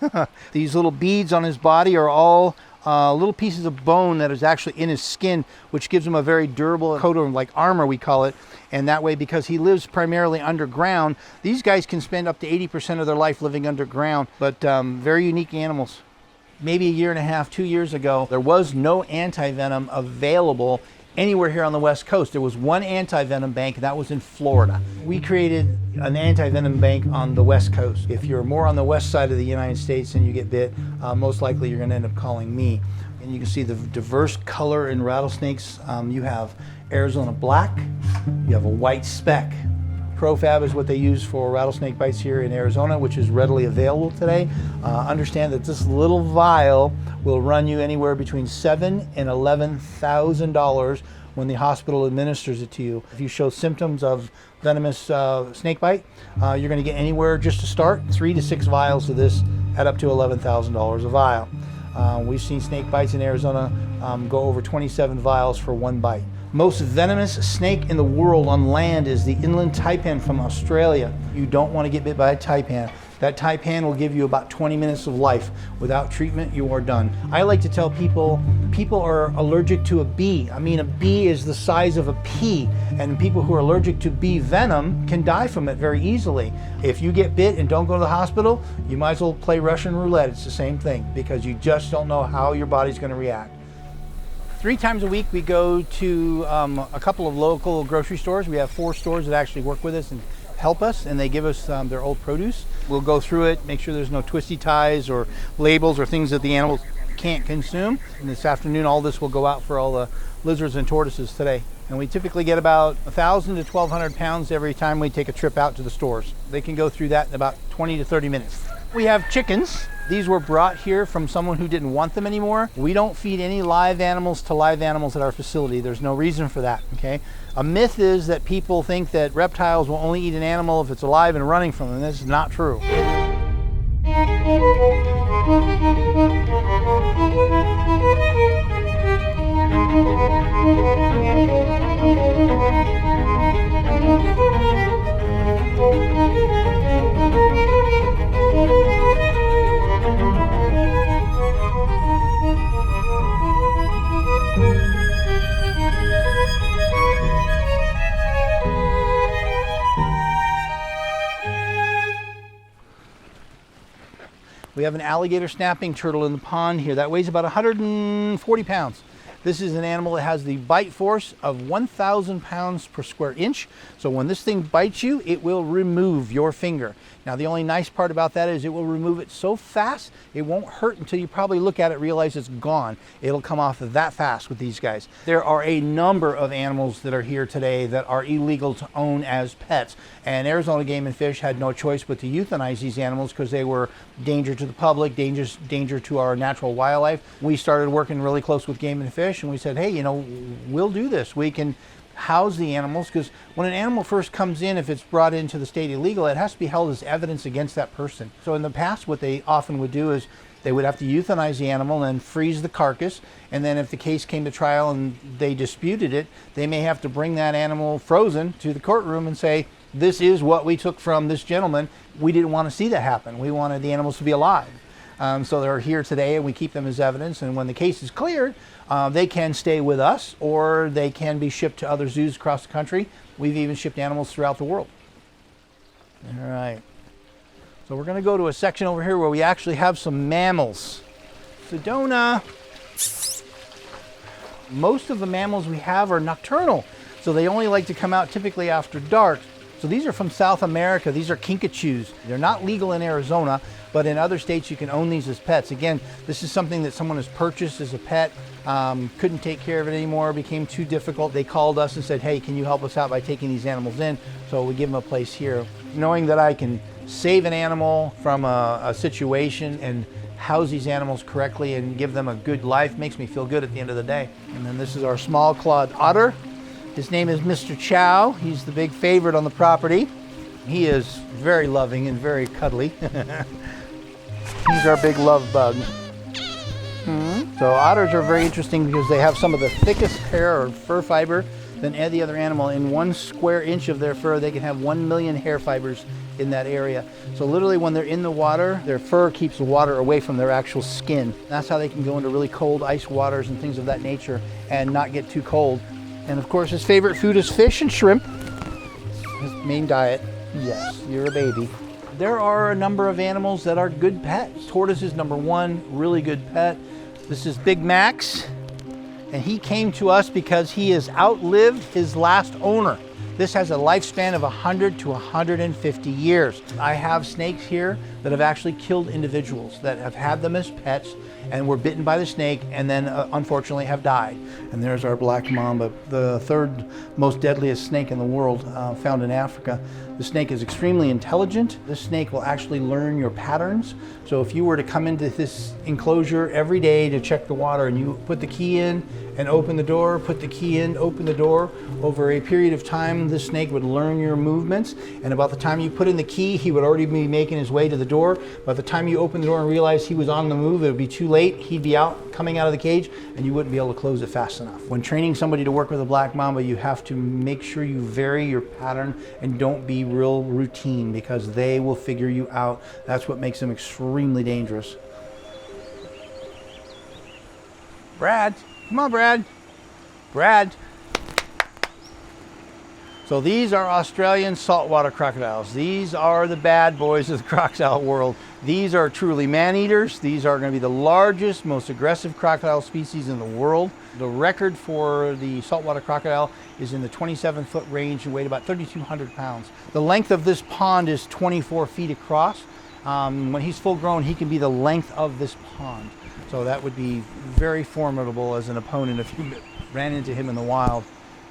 [SPEAKER 14] These little beads on his body are all little pieces of bone that is actually in his skin, which gives him a very durable coat of like armor, we call it. And that way, because he lives primarily underground, these guys can spend up to 80% of their life living underground, but very unique animals. Maybe a year and a half, 2 years ago, there was no anti-venom available anywhere here on the West Coast. There was one anti-venom bank, and that was in Florida. We created an anti-venom bank on the West Coast. If you're more on the west side of the United States and you get bit, most likely you're gonna end up calling me. And you can see the diverse color in rattlesnakes. You have Arizona black, you have a white speck. Profab is what they use for rattlesnake bites here in Arizona, which is readily available today. Understand that this little vial will run you anywhere between $7,000 and $11,000 when the hospital administers it to you. If you show symptoms of venomous snake bite, you're going to get anywhere, just to start, 3 to 6 vials of this at up to $11,000 a vial. We've seen snake bites in Arizona go over 27 vials for one bite. Most venomous snake in the world on land is the inland taipan from Australia. You don't want to get bit by a taipan. That taipan will give you about 20 minutes of life. Without treatment, you are done. I like to tell people are allergic to a bee. I mean, a bee is the size of a pea, and people who are allergic to bee venom can die from it very easily. If you get bit and don't go to the hospital, you might as well play Russian roulette. It's the same thing, because you just don't know how your body's going to react. 3 times a week we go to a couple of local grocery stores. We have 4 stores that actually work with us and help us, and they give us their old produce. We'll go through it, make sure there's no twisty ties or labels or things that the animals can't consume. And this afternoon all this will go out for all the lizards and tortoises today. And we typically get about 1,000 to 1,200 pounds every time we take a trip out to the stores. They can go through that in about 20 to 30 minutes. We have chickens. These were brought here from someone who didn't want them anymore. We don't feed any live animals to live animals at our facility. There's no reason for that, okay? A myth is that people think that reptiles will only eat an animal if it's alive and running from them. This is not true. We have an alligator snapping turtle in the pond here that weighs about 140 pounds. This is an animal that has the bite force of 1,000 pounds per square inch. So when this thing bites you, it will remove your finger. Now the only nice part about that is it will remove it so fast, it won't hurt until you probably look at it, realize it's gone. It'll come off that fast with these guys. There are a number of animals that are here today that are illegal to own as pets. And Arizona Game and Fish had no choice but to euthanize these animals because they were danger to the public, danger to our natural wildlife. We started working really close with Game and Fish, and we said, hey, you know, we'll do this. We can house the animals, because when an animal first comes in, if it's brought into the state illegal, it has to be held as evidence against that person. So in the past, what they often would do is they would have to euthanize the animal and freeze the carcass, and then if the case came to trial and they disputed it, they may have to bring that animal frozen to the courtroom and say, this is what we took from this gentleman. We didn't want to see that happen. We wanted the animals to be alive. So they're here today, and we keep them as evidence, and when the case is cleared, they can stay with us, or they can be shipped to other zoos across the country. We've even shipped animals throughout the world. All right. So we're going to go to a section over here where we actually have some mammals. Sedona. Most of the mammals we have are nocturnal, so they only like to come out typically after dark. So these are from South America. These are kinkajous. They're not legal in Arizona, but in other states you can own these as pets. Again, this is something that someone has purchased as a pet, couldn't take care of it anymore, became too difficult. They called us and said, hey, can you help us out by taking these animals in? So we give them a place here. Knowing that I can save an animal from a situation and house these animals correctly and give them a good life makes me feel good at the end of the day. And then this is our small clawed otter. His name is Mr. Chow. He's the big favorite on the property. He is very loving and very cuddly. He's our big love bug. So otters are very interesting because they have some of the thickest hair or fur fiber than any other animal. In 1 square inch of their fur, they can have 1 million hair fibers in that area. So literally when they're in the water, their fur keeps the water away from their actual skin. That's how they can go into really cold ice waters and things of that nature and not get too cold. And of course his favorite food is fish and shrimp. His main diet. Yes, you're a baby. There are a number of animals that are good pets. Tortoise is number 1, really good pet. This is Big Max, and he came to us because he has outlived his last owner. This has a lifespan of 100 to 150 years. I have snakes here that have actually killed individuals that have had them as pets and were bitten by the snake and then unfortunately have died. And there's our black mamba, the 3rd most deadliest snake in the world, found in Africa. The snake is extremely intelligent. This snake will actually learn your patterns. So if you were to come into this enclosure every day to check the water and you put the key in and open the door, put the key in, open the door, over a period of time, this snake would learn your movements. And about the time you put in the key, he would already be making his way to the door. By the time you open the door and realize he was on the move, it would be too late. He'd be coming out of the cage, and you wouldn't be able to close it fast enough. When training somebody to work with a black mamba, you have to make sure you vary your pattern and don't be real routine, because they will figure you out. That's what makes them extremely dangerous. Brad, come on, Brad. Brad. So these are Australian saltwater crocodiles. These are the bad boys of the crocodile world. These are truly man-eaters. These are going to be the largest, most aggressive crocodile species in the world. The record for the saltwater crocodile is in the 27-foot range and weighed about 3,200 pounds. The length of this pond is 24 feet across. When he's full grown, he can be the length of this pond. So that would be very formidable as an opponent if you ran into him in the wild.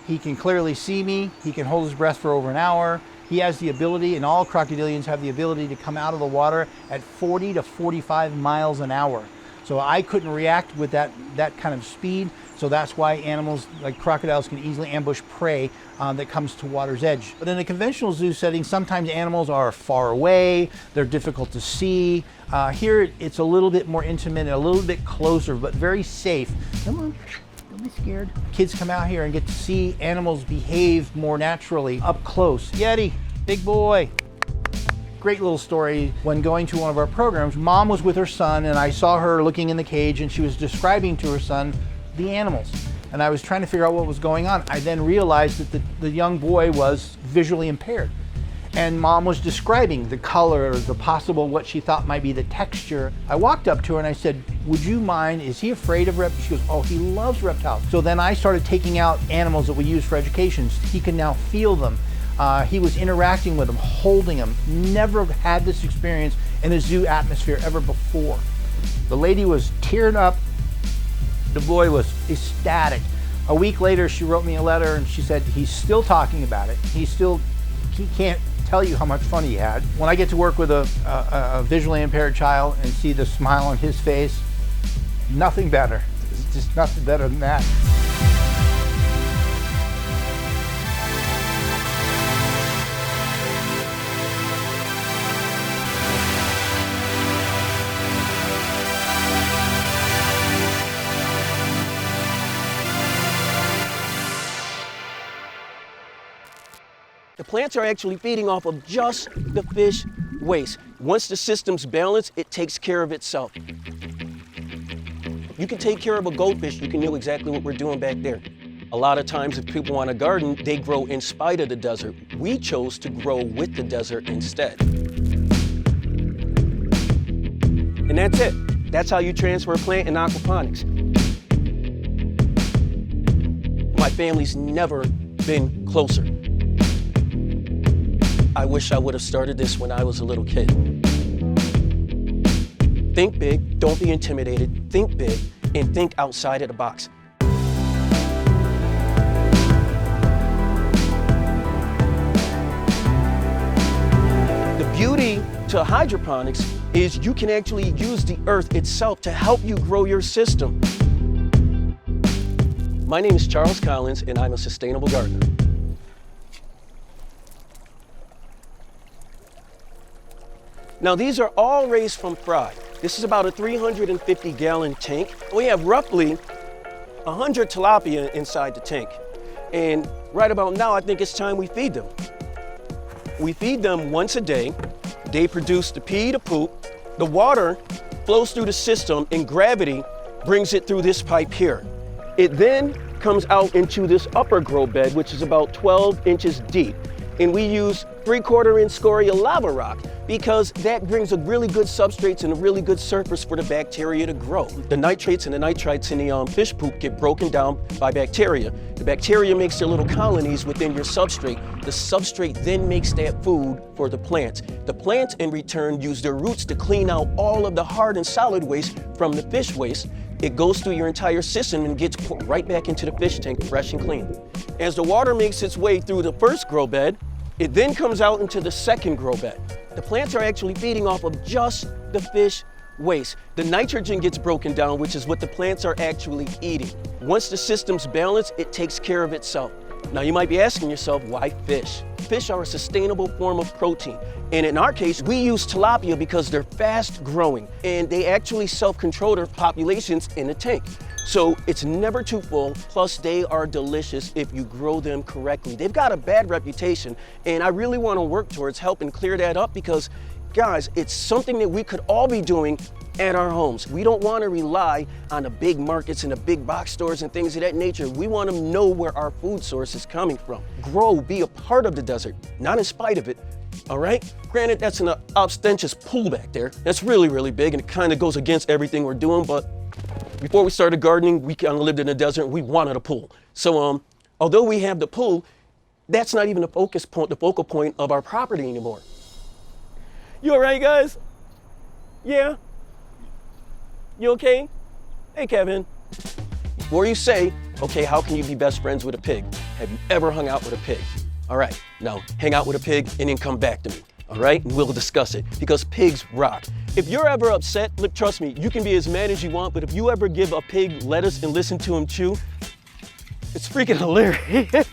[SPEAKER 14] He can clearly see me. He can hold his breath for over an hour. He has the ability, and all crocodilians have the ability, to come out of the water at 40 to 45 miles an hour. So I couldn't react with that kind of speed. So that's why animals like crocodiles can easily ambush prey that comes to water's edge. But in a conventional zoo setting, sometimes animals are far away, they're difficult to see. Here it's a little bit more intimate and a little bit closer, but very safe. Come on. Don't be scared. Kids come out here and get to see animals behave more naturally up close. Yeti, big boy. Great little story. When going to one of our programs, Mom was with her son and I saw her looking in the cage and she was describing to her son the animals. And I was trying to figure out what was going on. I then realized that the young boy was visually impaired. And Mom was describing the color, the possible, what she thought might be the texture. I walked up to her and I said, would you mind, is he afraid of reptiles? She goes, oh, he loves reptiles. So then I started taking out animals that we use for education. He can now feel them. He was interacting with them, holding them. Never had this experience in a zoo atmosphere ever before. The lady was tearing up. The boy was ecstatic. A week later, she wrote me a letter and she said, he's still talking about it. He can't tell you how much fun he had. When I get to work with a visually impaired child and see the smile on his face, nothing better. It's just nothing better than that.
[SPEAKER 15] The plants are actually feeding off of just the fish waste. Once the system's balanced, it takes care of itself. You can take care of a goldfish, you can do exactly what we're doing back there. A lot of times if people want a garden, they grow in spite of the desert. We chose to grow with the desert instead. And that's it. That's how you transfer a plant in aquaponics. My family's never been closer. I wish I would have started this when I was a little kid. Think big, don't be intimidated, think big, and think outside of the box. The beauty to hydroponics is you can actually use the earth itself to help you grow your system. My name is Charles Collins, and I'm a sustainable gardener. Now, these are all raised from fry. This is about a 350-gallon tank. We have roughly 100 tilapia inside the tank. And right about now, I think it's time we feed them. We feed them once a day. They produce the pee to poop. The water flows through the system, and gravity brings it through this pipe here. It then comes out into this upper grow bed, which is about 12 inches deep. And we use 3/4-inch scoria lava rock because that brings a really good substrates and a really good surface for the bacteria to grow. The nitrates and the nitrites in the fish poop get broken down by bacteria. The bacteria makes their little colonies within your substrate. The substrate then makes that food for the plants. The plants in return use their roots to clean out all of the hard and solid waste from the fish waste. It goes through your entire system and gets put right back into the fish tank fresh and clean. As the water makes its way through the first grow bed, it then comes out into the second grow bed. The plants are actually feeding off of just the fish waste. The nitrogen gets broken down, which is what the plants are actually eating. Once the system's balanced, it takes care of itself. Now you might be asking yourself, why fish? Fish are a sustainable form of protein. And in our case, we use tilapia because they're fast growing and they actually self-control their populations in the tank. So it's never too full, plus they are delicious if you grow them correctly. They've got a bad reputation, and I really want to work towards helping clear that up because, guys, it's something that we could all be doing at our homes. We don't want to rely on the big markets and the big box stores and things of that nature. We want to know where our food source is coming from. Grow, be a part of the desert, not in spite of it. All right? Granted, that's an ostentatious pool back there. That's really, really big, and it kind of goes against everything we're doing, but before we started gardening, we kind of lived in the desert, and we wanted a pool. So although we have the pool, that's not even the focal point of our property anymore. You all right, guys? Yeah? You okay? Hey, Kevin. Before you say, okay, how can you be best friends with a pig? Have you ever hung out with a pig? All right, now hang out with a pig and then come back to me, all right? And we'll discuss it, because pigs rock. If you're ever upset, look, trust me, you can be as mad as you want, but if you ever give a pig lettuce and listen to him chew, it's freaking hilarious.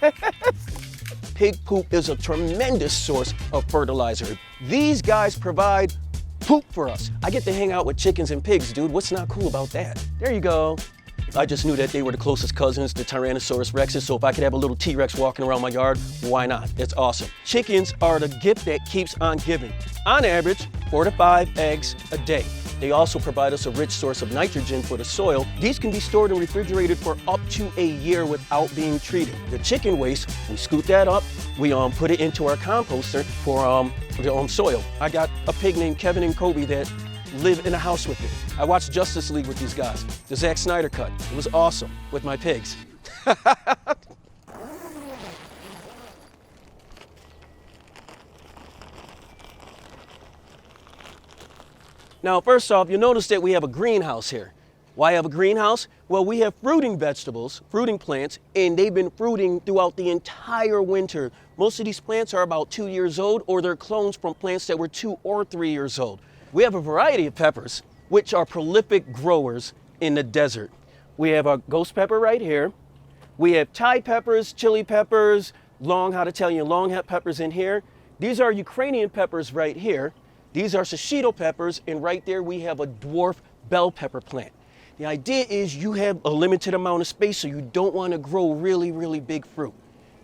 [SPEAKER 15] Pig poop is a tremendous source of fertilizer. These guys provide poop for us. I get to hang out with chickens and pigs, dude. What's not cool about that? There you go. I just knew that they were the closest cousins to Tyrannosaurus Rexes, so if I could have a little T-Rex walking around my yard, why not? It's awesome. Chickens are the gift that keeps on giving. On average, 4 to 5 eggs a day. They also provide us a rich source of nitrogen for the soil. These can be stored and refrigerated for up to a year without being treated. The chicken waste, we scoop that up, we put it into our composter for the soil. I got a pig named Kevin and Kobe that live in a house with me. I watched Justice League with these guys, the Zack Snyder cut. It was awesome with my pigs. Now, first off, you'll notice that we have a greenhouse here. Why have a greenhouse? Well, we have fruiting vegetables, fruiting plants, and they've been fruiting throughout the entire winter. Most of these plants are about 2 years old, or they're clones from plants that were 2 or 3 years old. We have a variety of peppers, which are prolific growers in the desert. We have our ghost pepper right here. We have Thai peppers, chili peppers, long peppers in here. These are Ukrainian peppers right here. These are shishito peppers, and right there we have a dwarf bell pepper plant. The idea is you have a limited amount of space, so you don't want to grow really, really big fruit.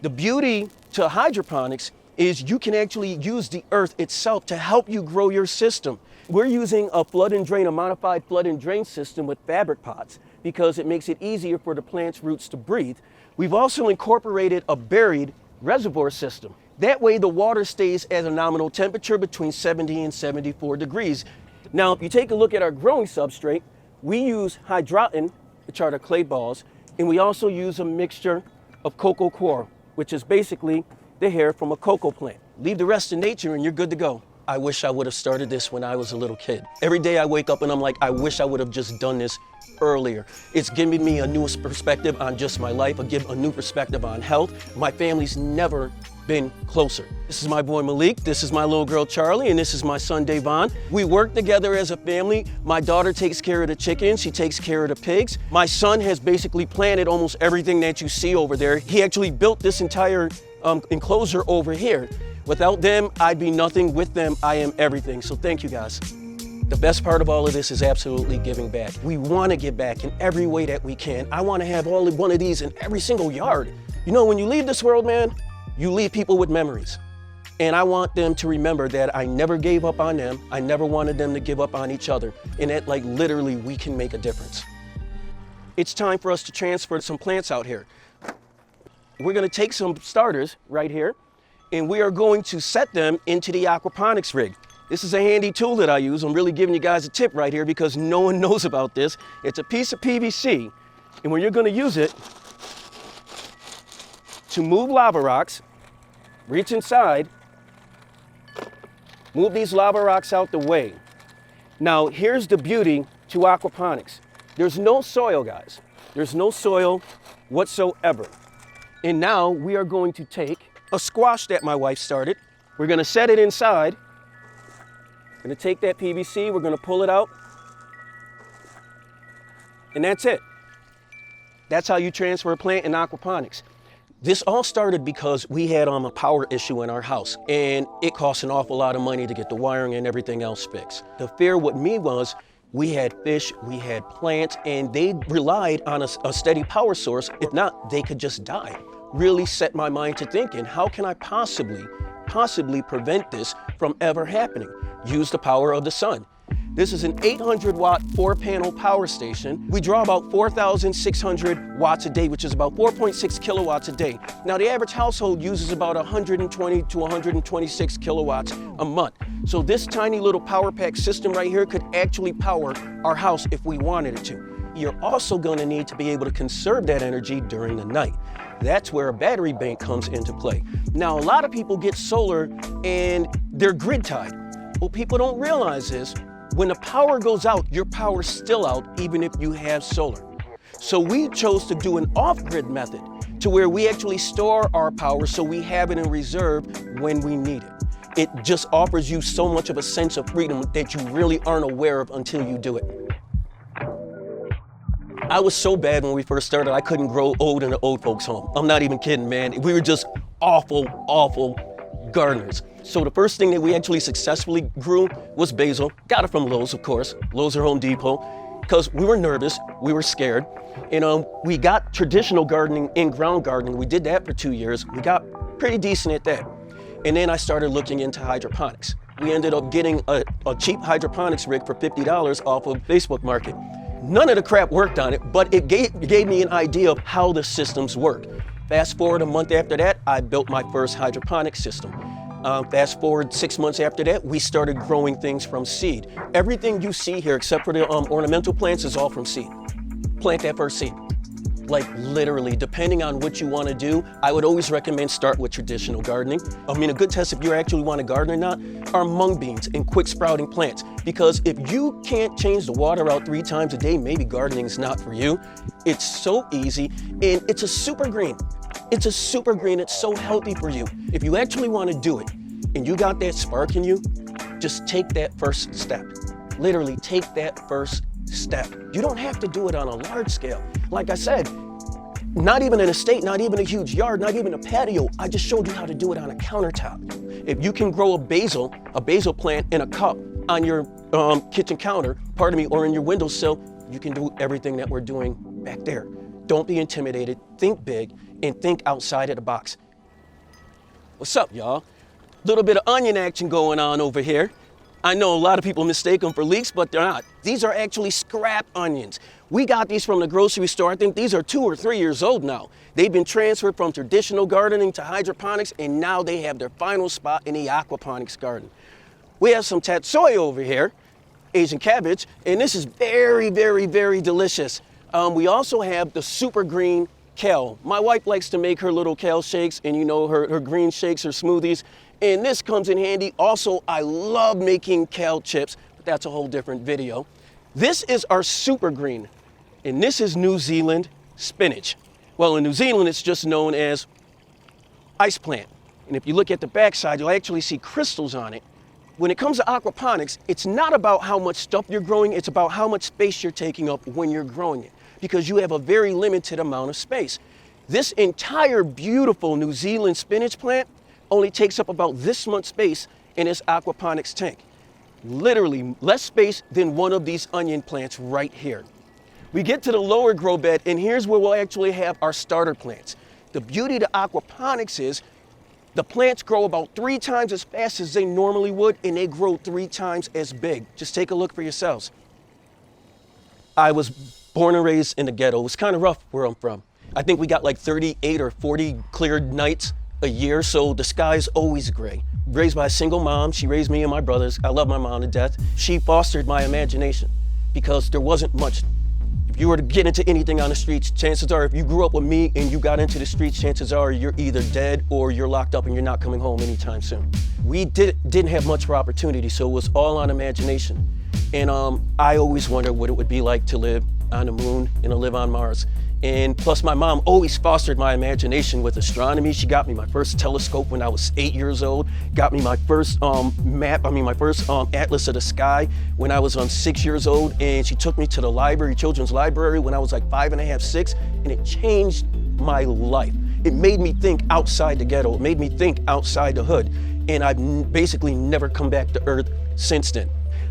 [SPEAKER 15] The beauty to hydroponics is you can actually use the earth itself to help you grow your system. We're using a modified flood and drain system with fabric pots because it makes it easier for the plant's roots to breathe. We've also incorporated a buried reservoir system. That way the water stays at a nominal temperature between 70 and 74 degrees. Now, if you take a look at our growing substrate, we use hydroton, which are the clay balls, and we also use a mixture of cocoa coir, which is basically the hair from a cocoa plant. Leave the rest to nature and you're good to go. I wish I would have started this when I was a little kid. Every day I wake up and I'm like, I wish I would have just done this earlier. It's giving me a new perspective on just my life, a new perspective on health. My family's never been closer. This is my boy Malik, this is my little girl Charlie, and this is my son Devon. We work together as a family. My daughter takes care of the chickens, she takes care of the pigs. My son has basically planted almost everything that you see over there. He actually built this entire enclosure over here. Without them, I'd be nothing. With them, I am everything. So thank you guys. The best part of all of this is absolutely giving back. We want to give back in every way that we can. I want to have one of these in every single yard. You know, when you leave this world, man, you leave people with memories. And I want them to remember that I never gave up on them. I never wanted them to give up on each other. And that, like, literally, we can make a difference. It's time for us to transfer some plants out here. We're going to take some starters right here, and we are going to set them into the aquaponics rig. This is a handy tool that I use. I'm really giving you guys a tip right here because no one knows about this. It's a piece of PVC, and when you're going to use it to move lava rocks, reach inside, move these lava rocks out the way. Now, here's the beauty to aquaponics. There's no soil, guys. There's no soil whatsoever. And now we are going to take a squash that my wife started. We're gonna set it inside. We're gonna take that PVC, we're gonna pull it out. And that's it. That's how you transfer a plant in aquaponics. This all started because we had a power issue in our house, and it cost an awful lot of money to get the wiring and everything else fixed. The fear with me was we had fish, we had plants, and they relied on a steady power source. If not, they could just die. Really set my mind to thinking, how can I possibly prevent this from ever happening? Use the power of the sun. This is an 800 watt 4-panel power station. We draw about 4,600 watts a day, which is about 4.6 kilowatts a day. Now the average household uses about 120 to 126 kilowatts a month. So this tiny little power pack system right here could actually power our house if we wanted it to. You're also gonna need to be able to conserve that energy during the night. That's where a battery bank comes into play. Now, a lot of people get solar and they're grid tied. What people don't realize is when the power goes out, your power's still out even if you have solar. So we chose to do an off-grid method to where we actually store our power so we have it in reserve when we need it. It just offers you so much of a sense of freedom that you really aren't aware of until you do it. I was so bad when we first started, I couldn't grow old in an old folks home. I'm not even kidding, man. We were just awful gardeners. So the first thing that we actually successfully grew was basil. Got it from Lowe's, of course. Lowe's or Home Depot. Because we were nervous, we were scared. And we got traditional gardening, in-ground gardening. We did that for 2 years. We got pretty decent at that. And then I started looking into hydroponics. We ended up getting a cheap hydroponics rig for $50 off of Facebook Market. None of the crap worked on it, but it gave me an idea of how the systems work. Fast forward a month after that, I built my first hydroponic system. Fast forward 6 months after that, we started growing things from seed. Everything you see here, except for the ornamental plants, is all from seed. Plant that first seed. Like literally, depending on what you want to do, I would always recommend start with traditional gardening. I mean, a good test if you actually want to garden or not are mung beans and quick sprouting plants. Because if you can't change the water out 3 times a day, maybe gardening is not for you. It's so easy, and it's a super green. It's a super green, it's so healthy for you. If you actually want to do it, and you got that spark in you, just take that first step. Literally take that first step. You don't have to do it on a large scale. Like I said, not even an estate, not even a huge yard, not even a patio. I just showed you how to do it on a countertop. If you can grow a basil plant in a cup on your kitchen counter, or in your windowsill, you can do everything that we're doing back there. Don't be intimidated, think big, and think outside of the box. What's up, y'all? Little bit of onion action going on over here. I know a lot of people mistake them for leeks, but they're not. These are actually scrap onions. We got these from the grocery store. I think these are 2 or 3 years old now. They've been transferred from traditional gardening to hydroponics, and now they have their final spot in the aquaponics garden. We have some tatsoi over here, Asian cabbage, and this is very, very, very delicious. We also have the super green kale. My wife likes to make her little kale shakes and you know, her green shakes, her smoothies. And this comes in handy. Also, I love making kale chips, but that's a whole different video. This is our super green, and this is New Zealand spinach. Well, in New Zealand, it's just known as ice plant. And if you look at the backside, you'll actually see crystals on it. When it comes to aquaponics, it's not about how much stuff you're growing, it's about how much space you're taking up when you're growing it, because you have a very limited amount of space. This entire beautiful New Zealand spinach plant only takes up about this much space in this aquaponics tank. Literally less space than one of these onion plants right here. We get to the lower grow bed, and here's where we'll actually have our starter plants. The beauty of aquaponics is the plants grow about 3 times as fast as they normally would, and they grow 3 times as big. Just take a look for yourselves. I was born and raised in the ghetto. It was kind of rough where I'm from. I think we got like 38 or 40 cleared nights a year, so the sky's always gray. Raised by a single mom, she raised me and my brothers. I love my mom to death. She fostered my imagination because there wasn't much. If you were to get into anything on the streets, chances are if you grew up with me and you got into the streets, chances are you're either dead or you're locked up and you're not coming home anytime soon. We didn't have much for opportunity, so it was all on imagination. And I always wondered what it would be like to live on the moon and to live on Mars. And plus my mom always fostered my imagination with astronomy. She got me my first telescope when I was 8 years old, got me my first atlas of the sky when I was 6 years old, and she took me to the library, children's library, when I was like 5 and a half, 6, and it changed my life. It made me think outside the ghetto. It made me think outside the hood, and I've basically never come back to Earth since then.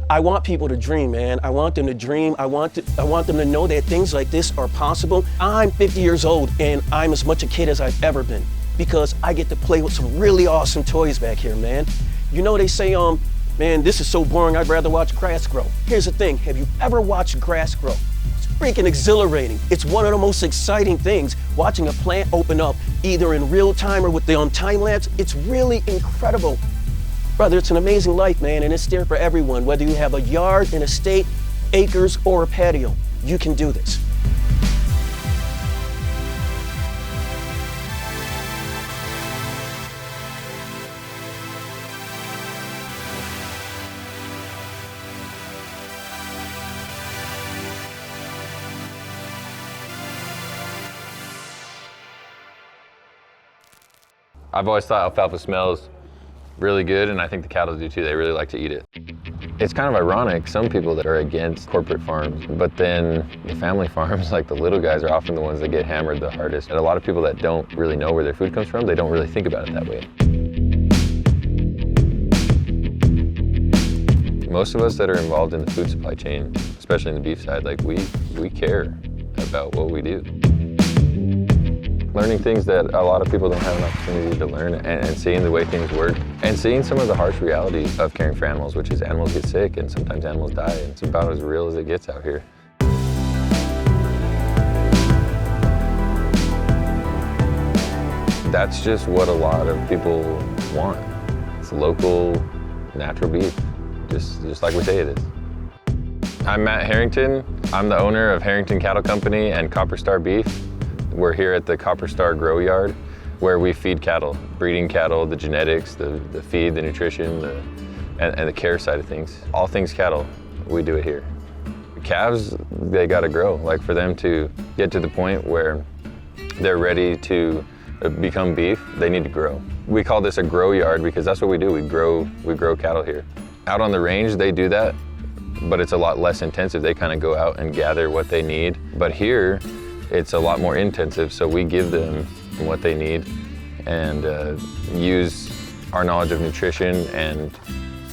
[SPEAKER 15] I want people to dream, man. I want them to dream. I want them to know that things like this are possible. I'm 50 years old and I'm as much a kid as I've ever been because I get to play with some really awesome toys back here, man. You know, they say, man, this is so boring, I'd rather watch grass grow. Here's the thing, have you ever watched grass grow? It's freaking exhilarating. It's one of the most exciting things, watching a plant open up, either in real time or with the time lapse. It's really incredible. Brother, it's an amazing life, man, and it's there for everyone. Whether you have a yard, an estate, acres, or a patio, you can do this.
[SPEAKER 16] I've always thought alfalfa smells really good, and I think the cattle do too. They really like to eat it. It's kind of ironic, some people that are against corporate farms, but then the family farms, like the little guys, are often the ones that get hammered the hardest. And a lot of people that don't really know where their food comes from, they don't really think about it that way. Most of us that are involved in the food supply chain, especially in the beef side, like we care about what we do. Learning things that a lot of people don't have an opportunity to learn, and seeing the way things work, and seeing some of the harsh reality of caring for animals, which is animals get sick and sometimes animals die, and it's about as real as it gets out here. That's just what a lot of people want. It's local, natural beef, just like we say it is. I'm Matt Harrington. I'm the owner of Harrington Cattle Company and Copper Star Beef. We're here at the Copper Star Grow Yard, where we feed cattle, breeding cattle, the genetics, the feed, the nutrition, and the care side of things. All things cattle, we do it here. Calves, they gotta grow. Like, for them to get to the point where they're ready to become beef, they need to grow. We call this a grow yard because that's what we do. We grow cattle here. Out on the range, they do that, but it's a lot less intensive. They kind of go out and gather what they need. But here, it's a lot more intensive, so we give them what they need and use our knowledge of nutrition and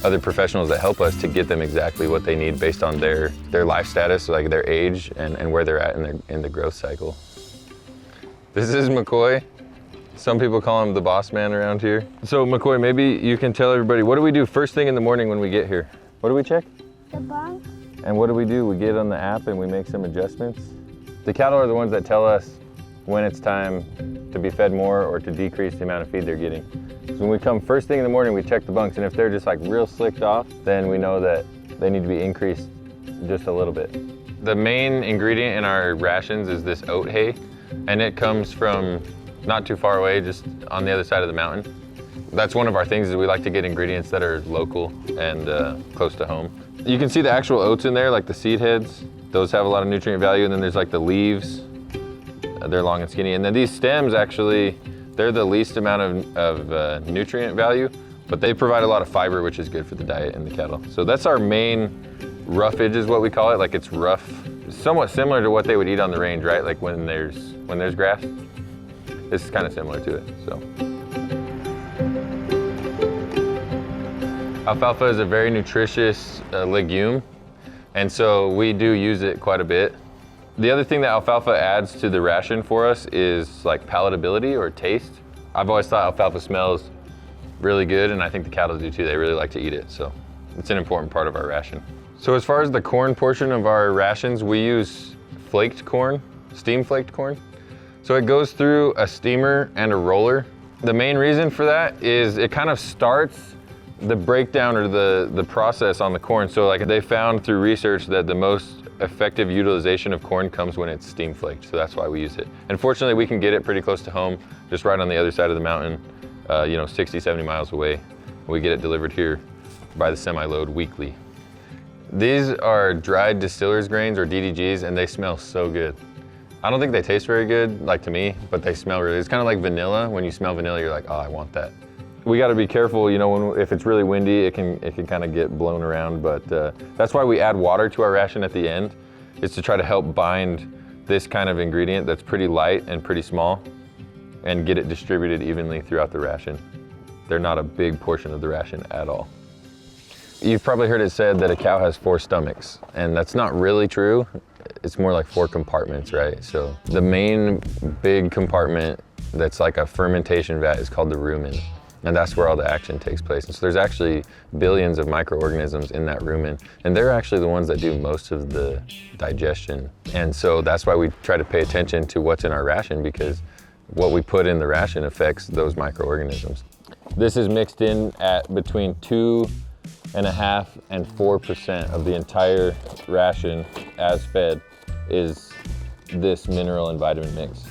[SPEAKER 16] other professionals that help us to get them exactly what they need based on their life status, like their age and where they're at in the growth cycle. This is McCoy. Some people call him the boss man around here. So McCoy, maybe you can tell everybody, what do we do first thing in the morning when we get here? What do we check?
[SPEAKER 17] The bunk.
[SPEAKER 16] And what do? We get on the app and we make some adjustments. The cattle are the ones that tell us when it's time to be fed more or to decrease the amount of feed they're getting. So when we come first thing in the morning, we check the bunks, and if they're just like real slicked off, then we know that they need to be increased just a little bit. The main ingredient in our rations is this oat hay. and it comes from not too far away, just on the other side of the mountain. That's one of our things, is we like to get ingredients that are local and close to home. You can see the actual oats in there, like the seed heads. Those have a lot of nutrient value, and then there's like the leaves. They're long and skinny. And then these stems, actually, they're the least amount of nutrient value, but they provide a lot of fiber, which is good for the diet in the cattle. So that's our main roughage, is what we call it. Like, it's rough, somewhat similar to what they would eat on the range, right? Like when there's grass. This is kind of similar to it, so. Alfalfa is a very nutritious legume, and so we do use it quite a bit. The other thing that alfalfa adds to the ration for us is like palatability or taste. I've always thought alfalfa smells really good, and I think the cattle do too. They really like to eat it, so it's an important part of our ration. So as far as the corn portion of our rations, we use flaked corn, steam flaked corn. So it goes through a steamer and a roller. The main reason for that is it kind of starts the breakdown or the process on the corn. So like they found through research that the most effective utilization of corn comes when it's steam flaked. So that's why we use it. And fortunately, we can get it pretty close to home, just right on the other side of the mountain, 60, 70 miles away. We get it delivered here by the semi-load weekly. These are dried distiller's grains, or DDGs, and they smell so good. I don't think they taste very good, like to me, but they smell really, it's kind of like vanilla. When you smell vanilla, you're like, oh, I want that. We got to be careful, if it's really windy, it can kind of get blown around, but that's why we add water to our ration at the end, is to try to help bind this kind of ingredient that's pretty light and pretty small, and get it distributed evenly throughout the ration. They're not a big portion of the ration at all. You've probably heard it said that a cow has 4 stomachs, and that's not really true. It's more like 4 compartments, right? So the main big compartment that's like a fermentation vat is called the rumen. And that's where all the action takes place. And so there's actually billions of microorganisms in that rumen, and they're actually the ones that do most of the digestion. And so that's why we try to pay attention to what's in our ration, because what we put in the ration affects those microorganisms. This is mixed in at between 2.5% and 4% of the entire ration as fed is this mineral and vitamin mix.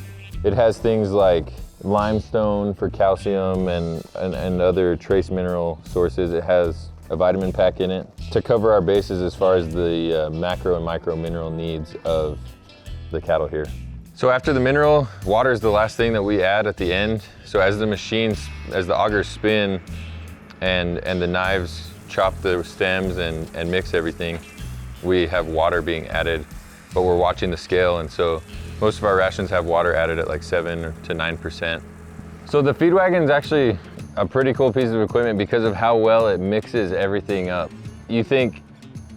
[SPEAKER 16] It has things like limestone for calcium and other trace mineral sources. It has a vitamin pack in it to cover our bases as far as the macro and micro mineral needs of the cattle here. So after the mineral, water is the last thing that we add at the end. So as the augers spin and the knives chop the stems and mix everything, we have water being added, but we're watching the scale, and so most of our rations have water added at like 7 to 9%. So the feed wagon is actually a pretty cool piece of equipment because of how well it mixes everything up. You think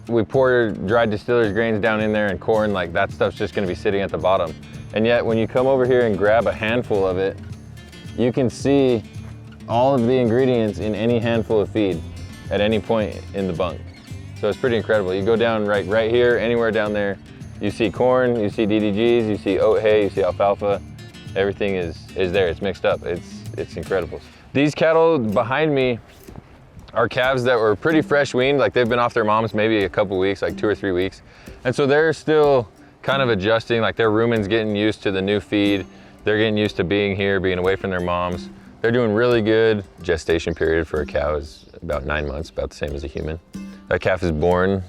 [SPEAKER 16] we pour dried distiller's grains down in there and corn, like that stuff's just gonna be sitting at the bottom. And yet when you come over here and grab a handful of it, you can see all of the ingredients in any handful of feed at any point in the bunk. So it's pretty incredible. You go down right here, anywhere down there, you see corn, you see DDGs, you see oat hay, you see alfalfa. Everything is there, it's mixed up. It's incredible. These cattle behind me are calves that were pretty fresh weaned, like they've been off their moms maybe a couple weeks, like 2 or 3 weeks. And so they're still kind of adjusting, like their rumen's getting used to the new feed. They're getting used to being here, being away from their moms. They're doing really good. Gestation period for a cow is about 9 months, about the same as a human. That calf is born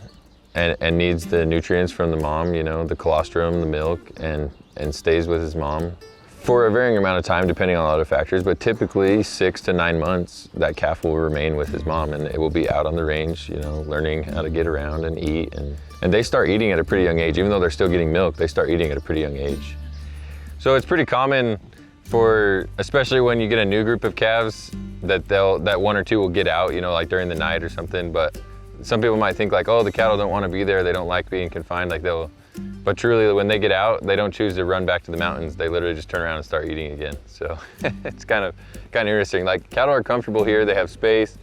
[SPEAKER 16] and needs the nutrients from the mom, the colostrum, the milk, and stays with his mom for a varying amount of time, depending on other factors, but typically 6 to 9 months, that calf will remain with his mom, and it will be out on the range, learning how to get around and eat. And they start eating at a pretty young age. Even though they're still getting milk, they start eating at a pretty young age. So it's pretty common especially when you get a new group of calves, that 1 or 2 will get out, like during the night or something. But some people might think like, oh, the cattle don't want to be there. They don't like being confined. But truly, when they get out, they don't choose to run back to the mountains. They literally just turn around and start eating again. So it's kind of interesting. Like, cattle are comfortable here. They have space,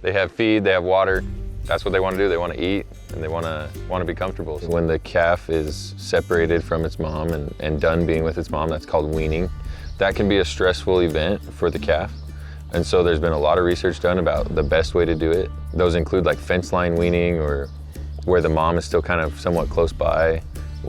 [SPEAKER 16] they have feed, they have water. That's what they want to do. They want to eat, and they want to be comfortable. So when the calf is separated from its mom and done being with its mom, that's called weaning. That can be a stressful event for the calf. And so there's been a lot of research done about the best way to do it. Those include like fence line weaning, or where the mom is still kind of somewhat close by,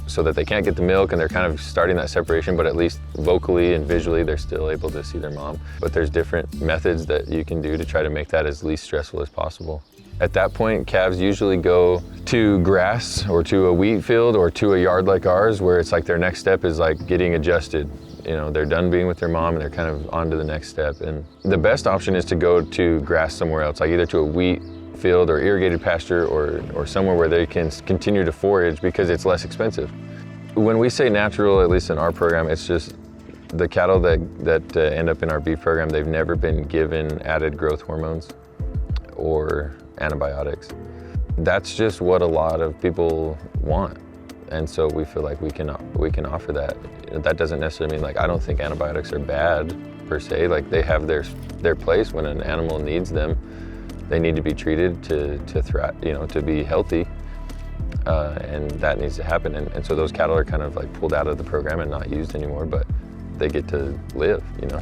[SPEAKER 16] so that they can't get the milk, and they're kind of starting that separation, but at least vocally and visually they're still able to see their mom. But there's different methods that you can do to try to make that as least stressful as possible. At that point, calves usually go to grass or to a wheat field or to a yard like ours, where it's like their next step is like getting adjusted. You know, they're done being with their mom and they're kind of on to the next step. And the best option is to go to grass somewhere else, like either to a wheat field or irrigated pasture or somewhere where they can continue to forage, because it's less expensive. When we say natural, at least in our program, it's just the cattle that end up in our beef program, they've never been given added growth hormones or antibiotics. That's just what a lot of people want. And so we feel like we can offer that. That doesn't necessarily mean, like, I don't think antibiotics are bad per se. Like, they have their place when an animal needs them. They need to be treated to thrive, you know, to be healthy, and that needs to happen. And so those cattle are kind of like pulled out of the program and not used anymore, but they get to live, you know.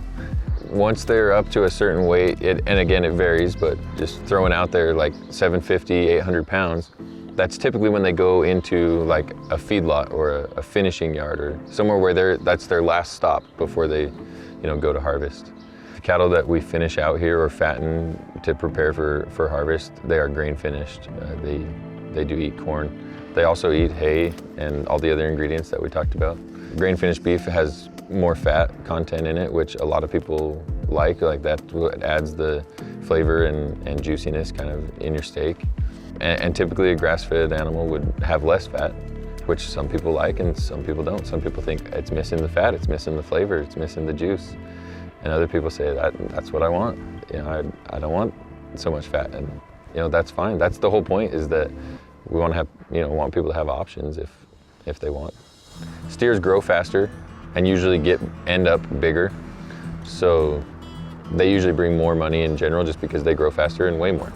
[SPEAKER 16] Once they're up to a certain weight, and again it varies, but just throwing out there like 750, 800 pounds, that's typically when they go into like a feedlot or a finishing yard or somewhere where that's their last stop before they, you know, go to harvest. Cattle that we finish out here or fatten to prepare for harvest, they are grain finished. They do eat corn. They also eat hay and all the other ingredients that we talked about. Grain finished beef has more fat content in it, which a lot of people like that adds the flavor and juiciness kind of in your steak. And typically a grass-fed animal would have less fat, which some people like and some people don't. Some people think it's missing the fat, it's missing the flavor, it's missing the juice. And other people say that's what I want. You know, I don't want so much fat, and you know, that's fine. That's the whole point, is that we want to have, you know, want people to have options if they want. Steers grow faster and usually end up bigger, so they usually bring more money in general just because they grow faster and weigh more.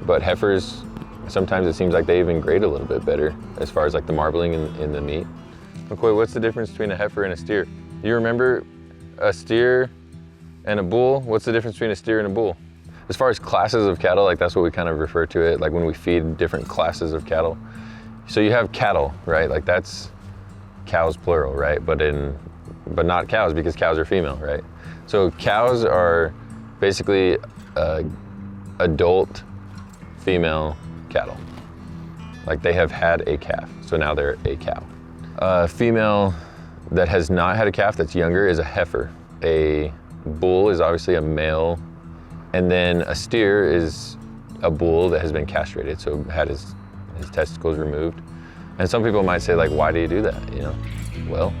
[SPEAKER 16] But heifers, sometimes it seems like they even grade a little bit better as far as like the marbling in the meat. McCoy, what's the difference between a heifer and a steer? You remember a steer and a bull? What's the difference between a steer and a bull? As far as classes of cattle, like that's what we kind of refer to it, like when we feed different classes of cattle. So you have cattle, right? Like that's cows plural, right? But not cows, because cows are female, right? So cows are basically adult female cattle. Like they have had a calf, so now they're a cow. A female that has not had a calf that's younger is a heifer. A bull is obviously a male, and then a steer is a bull that has been castrated, so had his testicles removed. And some people might say, like, why do you do that, you know? Well,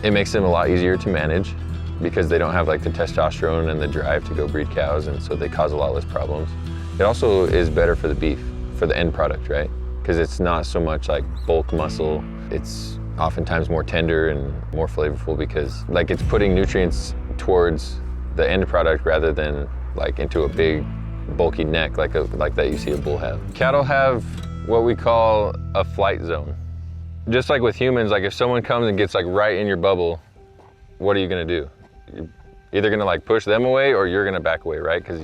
[SPEAKER 16] it makes them a lot easier to manage because they don't have like the testosterone and the drive to go breed cows, and so they cause a lot less problems. It also is better for the beef, for the end product, right? Because it's not so much like bulk muscle, it's oftentimes more tender and more flavorful, because like it's putting nutrients towards the end product rather than like into a big bulky neck like that you see a bull have. Cattle have what we call a flight zone. Just like with humans, like if someone comes and gets like right in your bubble, what are you gonna do? You're either gonna like push them away or you're gonna back away, right? Because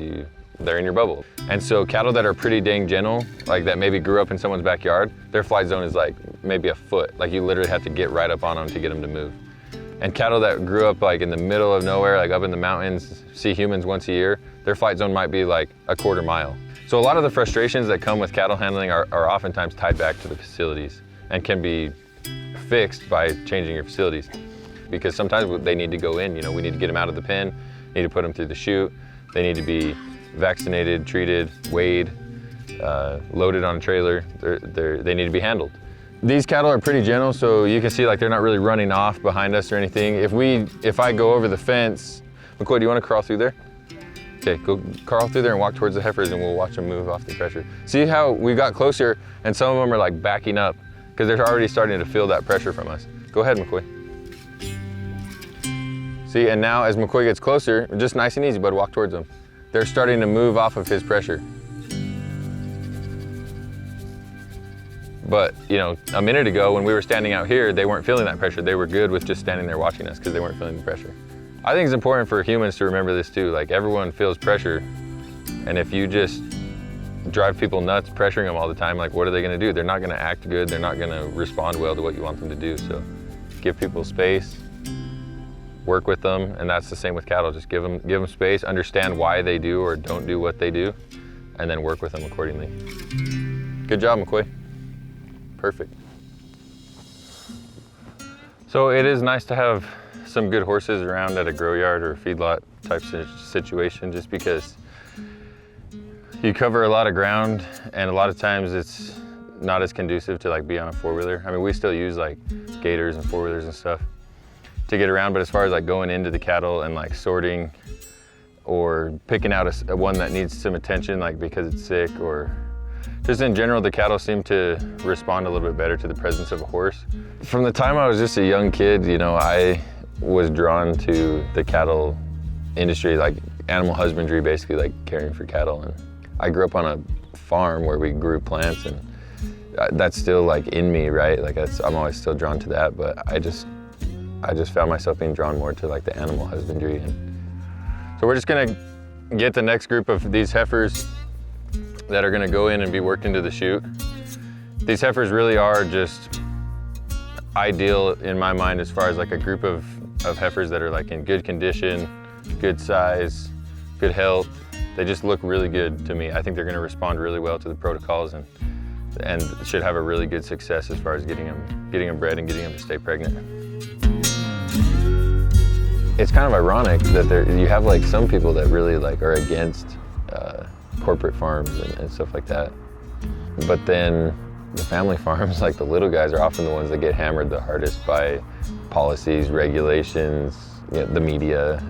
[SPEAKER 16] they're in your bubble. And so cattle that are pretty dang gentle, like that maybe grew up in someone's backyard, their flight zone is like maybe a foot. Like you literally have to get right up on them to get them to move. And cattle that grew up like in the middle of nowhere, like up in the mountains, see humans once a year, their flight zone might be like a quarter mile. So a lot of the frustrations that come with cattle handling are oftentimes tied back to the facilities and can be fixed by changing your facilities. Because sometimes they need to go in, you know, we need to get them out of the pen, need to put them through the chute, they need to be vaccinated, treated, weighed, loaded on a trailer, they need to be handled. These cattle are pretty gentle, so you can see like they're not really running off behind us or anything. If I go over the fence, McCoy, do you want to crawl through there? Okay, go crawl through there and walk towards the heifers and we'll watch them move off the pressure. See how we got closer and some of them are like backing up because they're already starting to feel that pressure from us. Go ahead, McCoy. See, and now as McCoy gets closer, just nice and easy, bud, walk towards them. They're starting to move off of his pressure. But, you know, a minute ago when we were standing out here, they weren't feeling that pressure. They were good with just standing there watching us because they weren't feeling the pressure. I think it's important for humans to remember this too. Like everyone feels pressure, and if you just drive people nuts, pressuring them all the time. Like, what are they gonna do? They're not gonna act good. They're not gonna respond well to what you want them to do. So give people space, work with them, and that's the same with cattle. Just give them space, understand why they do or don't do what they do, and then work with them accordingly. Good job, McCoy. Perfect. So it is nice to have some good horses around at a grow yard or feedlot type situation, just because you cover a lot of ground, and a lot of times it's not as conducive to like be on a four-wheeler. I mean, we still use like gators and four-wheelers and stuff to get around, but as far as like going into the cattle and like sorting or picking out a one that needs some attention, like because it's sick, or just in general, the cattle seem to respond a little bit better to the presence of a horse. From the time I was just a young kid, you know, I was drawn to the cattle industry, like animal husbandry, basically like caring for cattle. And I grew up on a farm where we grew plants, and that's still like in me, right? Like I'm always still drawn to that, but I just found myself being drawn more to like the animal husbandry. And so we're just gonna get the next group of these heifers that are gonna go in and be worked into the chute. These heifers really are just ideal in my mind as far as like a group of heifers that are like in good condition, good size, good health. They just look really good to me. I think they're gonna respond really well to the protocols and should have a really good success as far as getting them bred and getting them to stay pregnant. It's kind of ironic that you have like some people that really like are against corporate farms and stuff like that. But then the family farms, like the little guys, are often the ones that get hammered the hardest by policies, regulations, you know, the media.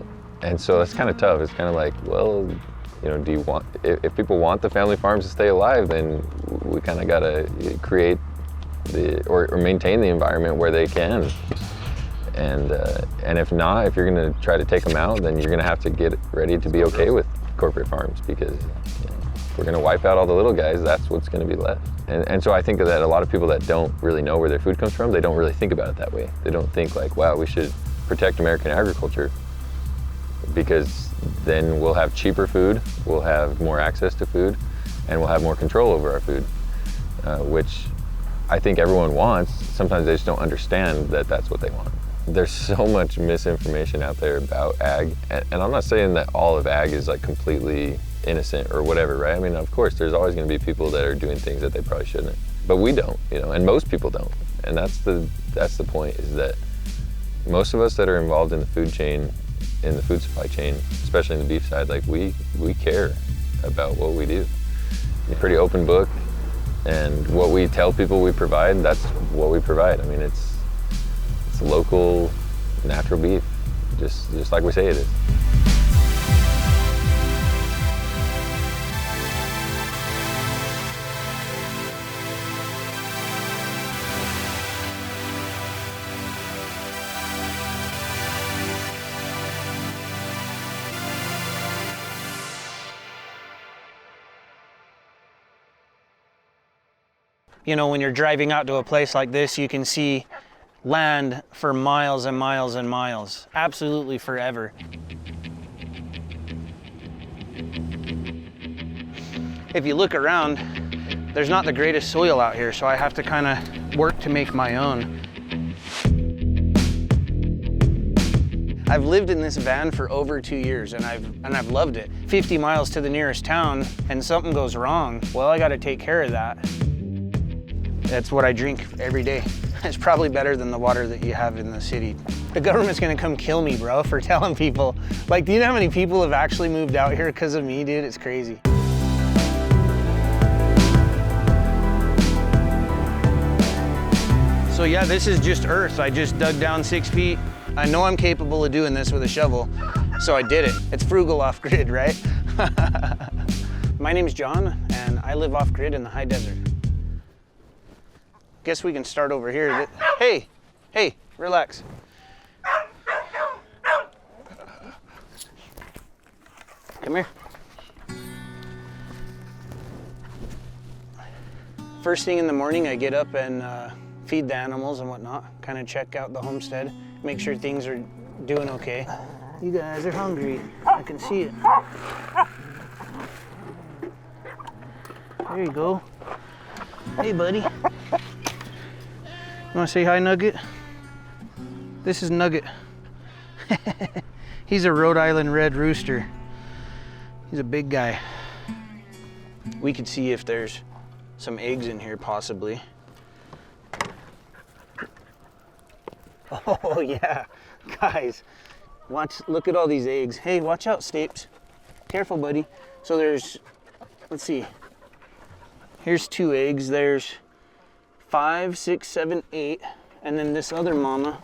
[SPEAKER 16] And so it's kind of tough. It's kind of like, well, you know, if people want the family farms to stay alive, then we kind of got to create or maintain the environment where they can. And if not, if you're going to try to take them out, then you're going to have to get ready to be okay with corporate farms, because you know, if we're going to wipe out all the little guys, that's what's going to be left. And so I think that a lot of people that don't really know where their food comes from, they don't really think about it that way. They don't think like, wow, we should protect American agriculture, because then we'll have cheaper food, we'll have more access to food, and we'll have more control over our food, which I think everyone wants. Sometimes they just don't understand that that's what they want. There's so much misinformation out there about ag, and I'm not saying that all of ag is like completely innocent or whatever, right? I mean, of course, there's always going to be people that are doing things that they probably shouldn't, but we don't, you know, and most people don't. And that's the point, is that most of us that are involved in the food chain, in the food supply chain, especially in the beef side, like we care about what we do. It's a pretty open book, and what we tell people we provide, that's what we provide. I mean, it's local, natural beef, just like we say it is.
[SPEAKER 17] You know, when you're driving out to a place like this, you can see land for miles and miles and miles, absolutely forever. If you look around, there's not the greatest soil out here, so I have to kind of work to make my own. I've lived in this van for over 2 years, and I've loved it. 50 miles to the nearest town, and something goes wrong, well, I got to take care of that. That's what I drink every day. It's probably better than the water that you have in the city. The government's gonna come kill me, bro, for telling people. Like, do you know how many people have actually moved out here because of me, dude? It's crazy. So yeah, this is just earth. I just dug down 6 feet. I know I'm capable of doing this with a shovel, so I did it. It's frugal off-grid, right? My name's John, and I live off-grid in the high desert. Guess we can start over here. Hey, relax. Come here. First thing in the morning, I get up and feed the animals and whatnot, kind of check out the homestead, make sure things are doing okay. You guys are hungry, I can see it. There you go. Hey, buddy. You want to say hi, Nugget? This is Nugget. He's a Rhode Island red rooster. He's a big guy. We could see if there's some eggs in here, possibly. Oh, yeah. Guys, look at all these eggs. Hey, watch out, Stapes. Careful, buddy. So there's, let's see. Here's 2 eggs. There's 5, 6, 7, 8. And then this other mama.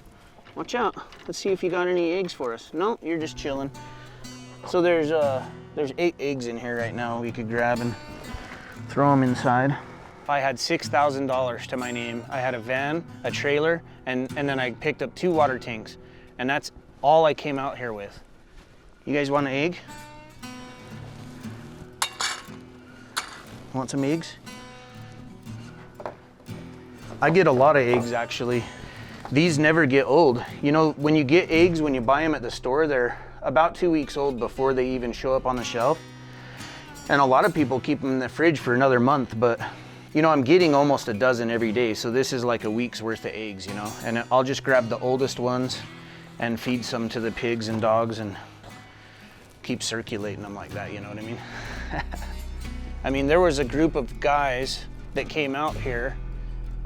[SPEAKER 17] Watch out. Let's see if you got any eggs for us. No, you're just chilling. So there's 8 eggs in here right now we could grab and throw them inside. If I had $6,000 to my name, I had a van, a trailer, and then I picked up 2 water tanks. And that's all I came out here with. You guys want an egg? Want some eggs? I get a lot of eggs, actually. These never get old. You know, when you get eggs, when you buy them at the store, they're about 2 weeks old before they even show up on the shelf. And a lot of people keep them in the fridge for another month, but you know, I'm getting almost a dozen every day, so this is like a week's worth of eggs, you know? And I'll just grab the oldest ones and feed some to the pigs and dogs and keep circulating them like that, you know what I mean? I mean, there was a group of guys that came out here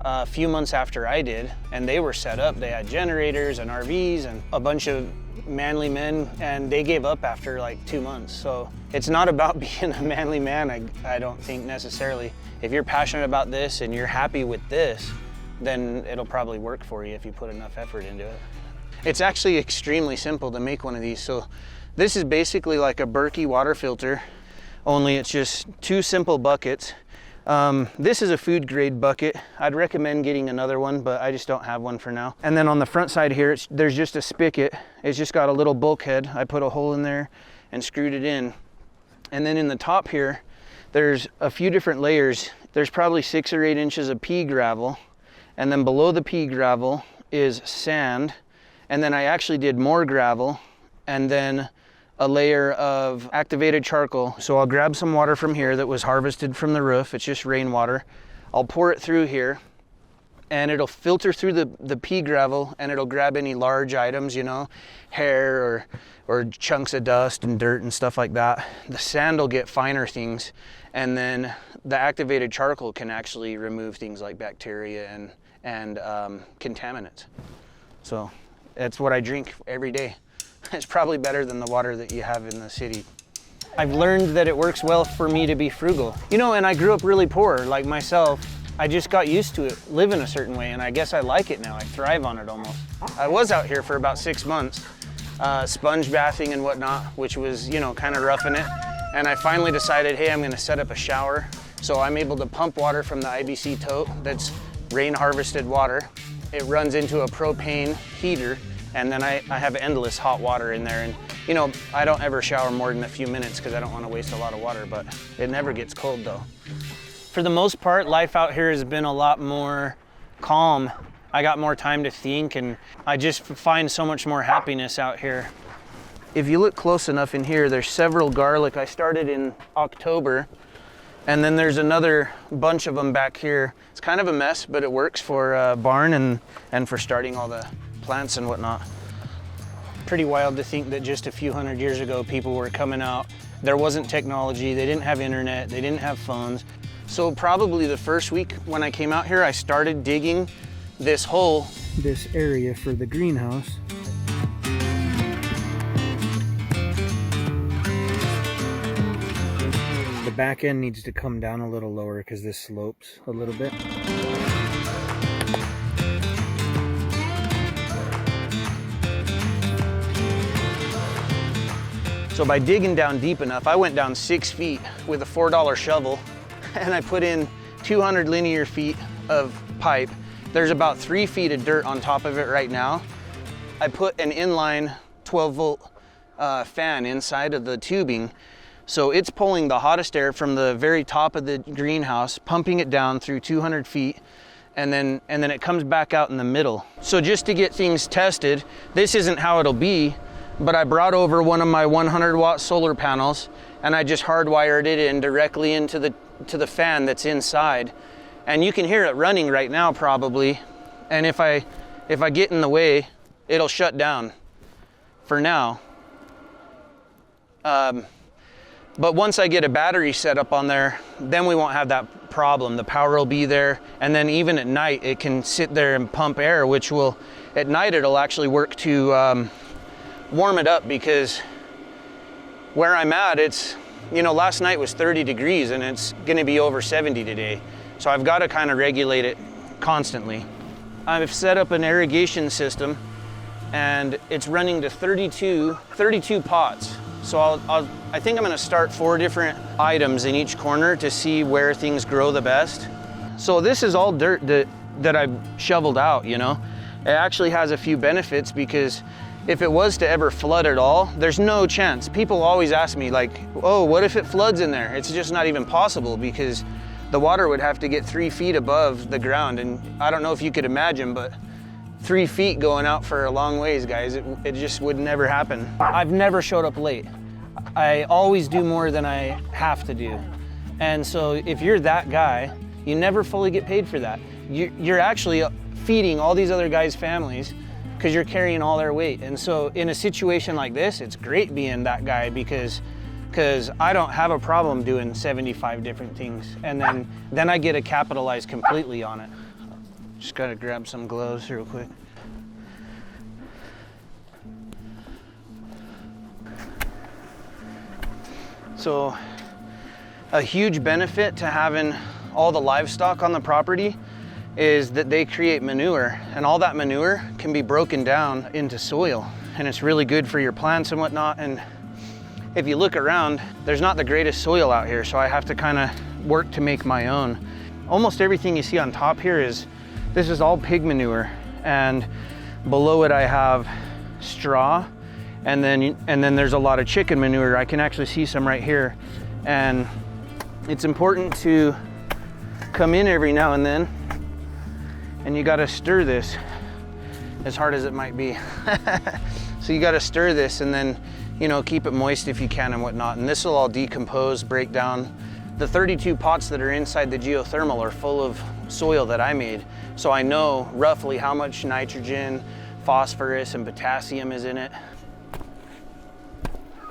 [SPEAKER 17] a few months after I did, and they were set up. They had generators and RVs and a bunch of manly men, and they gave up after like 2 months. So it's not about being a manly man, I don't think necessarily. If you're passionate about this and you're happy with this, then it'll probably work for you if you put enough effort into it. It's actually extremely simple to make one of these. So this is basically like a Berkey water filter, only it's just 2 simple buckets. This is a food grade bucket. I'd recommend getting another one, but I just don't have one for now. And then on the front side here, there's just a spigot. It's just got a little bulkhead. I put a hole in there and screwed it in. And then in the top here, there's a few different layers. There's probably 6 or 8 inches of pea gravel. And then below the pea gravel is sand. And then I actually did more gravel and then a layer of activated charcoal. So I'll grab some water from here that was harvested from the roof. It's just rainwater. I'll pour it through here and it'll filter through the pea gravel and it'll grab any large items, you know, hair or chunks of dust and dirt and stuff like that. The sand will get finer things, and then the activated charcoal can actually remove things like bacteria and contaminants. So that's what I drink every day. It's probably better than the water that you have in the city. I've learned that it works well for me to be frugal. You know, and I grew up really poor, like myself. I just got used to it, living a certain way, and I guess I like it now. I thrive on it almost. I was out here for about 6 months, sponge bathing and whatnot, which was, you know, kind of roughing it. And I finally decided, hey, I'm gonna set up a shower. So I'm able to pump water from the IBC tote that's rain harvested water. It runs into a propane heater, and then I have endless hot water in there. And you know, I don't ever shower more than a few minutes because I don't want to waste a lot of water, but it never gets cold though. For the most part, life out here has been a lot more calm. I got more time to think, and I just find so much more happiness out here. If you look close enough in here, there's several garlic. I started in October, and then there's another bunch of them back here. It's kind of a mess, but it works for a barn and for starting all the plants and whatnot. Pretty wild to think that just a few hundred years ago, people were coming out. There wasn't technology, they didn't have internet, they didn't have phones. So probably the first week when I came out here, I started digging this hole, this area for the greenhouse. The back end needs to come down a little lower because this slopes a little bit. So by digging down deep enough, I went down 6 feet with a $4 shovel, and I put in 200 linear feet of pipe. There's about 3 feet of dirt on top of it right now. I put an inline 12-volt fan inside of the tubing, so it's pulling the hottest air from the very top of the greenhouse, pumping it down through 200 feet, and then it comes back out in the middle. So just to get things tested, this isn't how it'll be, but I brought over one of my 100-watt solar panels, and I just hardwired it in directly into the fan that's inside. And you can hear it running right now probably. And if I get in the way, it'll shut down for now. But once I get a battery set up on there, then we won't have that problem. The power will be there, and then even at night, it can sit there and pump air, which will, at night, it'll actually work to warm it up, because where I'm at, it's, you know, last night was 30 degrees and it's gonna be over 70 today. So I've got to kind of regulate it constantly. I've set up an irrigation system and it's running to 32 pots. So I think I'm gonna start 4 different items in each corner to see where things grow the best. So this is all dirt that I've shoveled out, you know. It actually has a few benefits, because if it was to ever flood at all, there's no chance. People always ask me like, oh, what if it floods in there? It's just not even possible, because the water would have to get 3 feet above the ground. And I don't know if you could imagine, but 3 feet going out for a long ways, guys, it just would never happen. I've never showed up late. I always do more than I have to do. And so if you're that guy, you never fully get paid for that. You're actually feeding all these other guys' families, because you're carrying all their weight. And so in a situation like this, it's great being that guy, because I don't have a problem doing 75 different things. And then I get to capitalize completely on it. Just gotta grab some gloves real quick. So a huge benefit to having all the livestock on the property is that they create manure, and all that manure can be broken down into soil, and it's really good for your plants and whatnot. And if you look around, there's not the greatest soil out here, so I have to kind of work to make my own. Almost everything you see on top here this is all pig manure, and below it I have straw, and then there's a lot of chicken manure. I can actually see some right here, and it's important to come in every now and then, and you got to stir this, as hard as it might be. So you got to stir this, and then, you know, keep it moist if you can and whatnot, and this will all decompose, break down. The 32 pots that are inside the geothermal are full of soil that I made, so I know roughly how much nitrogen, phosphorus, and potassium is in it.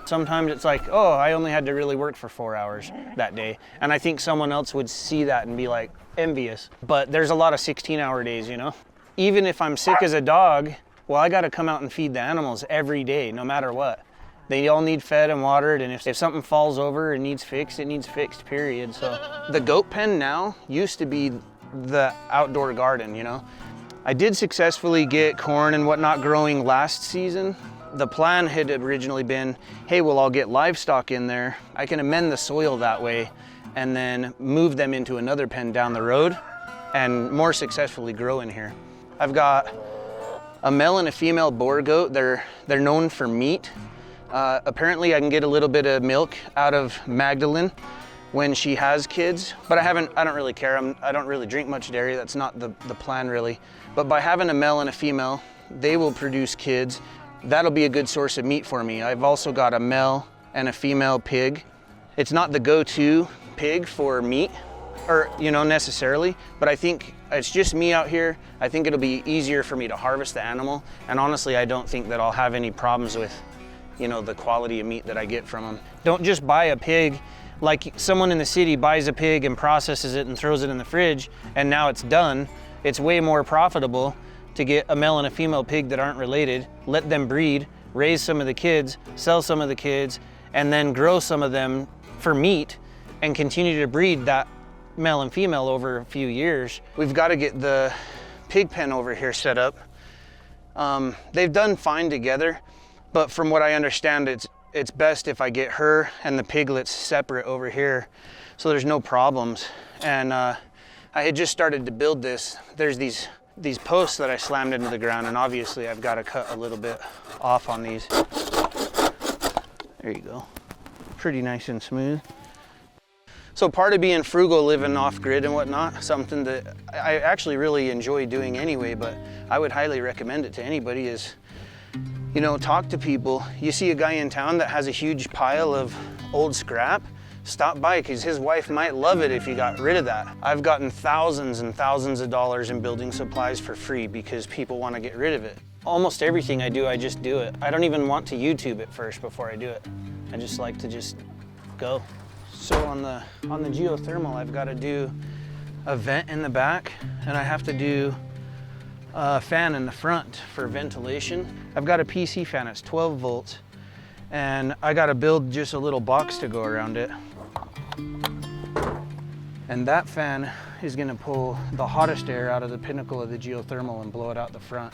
[SPEAKER 17] Sometimes it's like, oh, I only had to really work for 4 hours that day. And I think someone else would see that and be like envious. But there's a lot of 16-hour days, you know? Even if I'm sick as a dog, well, I gotta come out and feed the animals every day, no matter what. They all need fed and watered, and if something falls over and needs fixed, it needs fixed, period. So the goat pen now used to be the outdoor garden, you know? I did successfully get corn and whatnot growing last season. The plan had originally been, hey, well, I'll get livestock in there. I can amend the soil that way and then move them into another pen down the road and more successfully grow in here. I've got a male and a female boar goat. They're known for meat. Apparently I can get a little bit of milk out of Magdalene when she has kids, but I don't really care. I don't really drink much dairy. That's not the plan really. But by having a male and a female, they will produce kids. That'll be a good source of meat for me. I've also got a male and a female pig. It's not the go-to pig for meat, or, you know, necessarily, but I think it's just me out here. I think it'll be easier for me to harvest the animal, and honestly, I don't think that I'll have any problems with, you know, the quality of meat that I get from them. Don't just buy a pig like someone in the city buys a pig and processes it and throws it in the fridge, and now it's done. It's way more profitable to get a male and a female pig that aren't related, let them breed, raise some of the kids, sell some of the kids, and then grow some of them for meat and continue to breed that male and female over a few years. We've got to get the pig pen over here set up. They've done fine together, but from what I understand, it's best if I get her and the piglets separate over here so there's no problems. And I had just started to build this. There's these posts that I slammed into the ground, and obviously I've got to cut a little bit off on these. There you go. Pretty nice and smooth. So part of being frugal, living off grid and whatnot, something that I actually really enjoy doing anyway, but I would highly recommend it to anybody, is you know, talk to people. You see a guy in town that has a huge pile of old scrap, stop by, because his wife might love it if you got rid of that. I've gotten thousands and thousands of dollars in building supplies for free because people want to get rid of it. Almost everything I do, I just do it. I don't even want to YouTube it first before I do it. I just like to just go. So on the geothermal, I've got to do a vent in the back, and I have to do a fan in the front for ventilation. I've got a PC fan, it's 12 volts, and I got to build just a little box to go around it. And that fan is going to pull the hottest air out of the pinnacle of the geothermal and blow it out the front.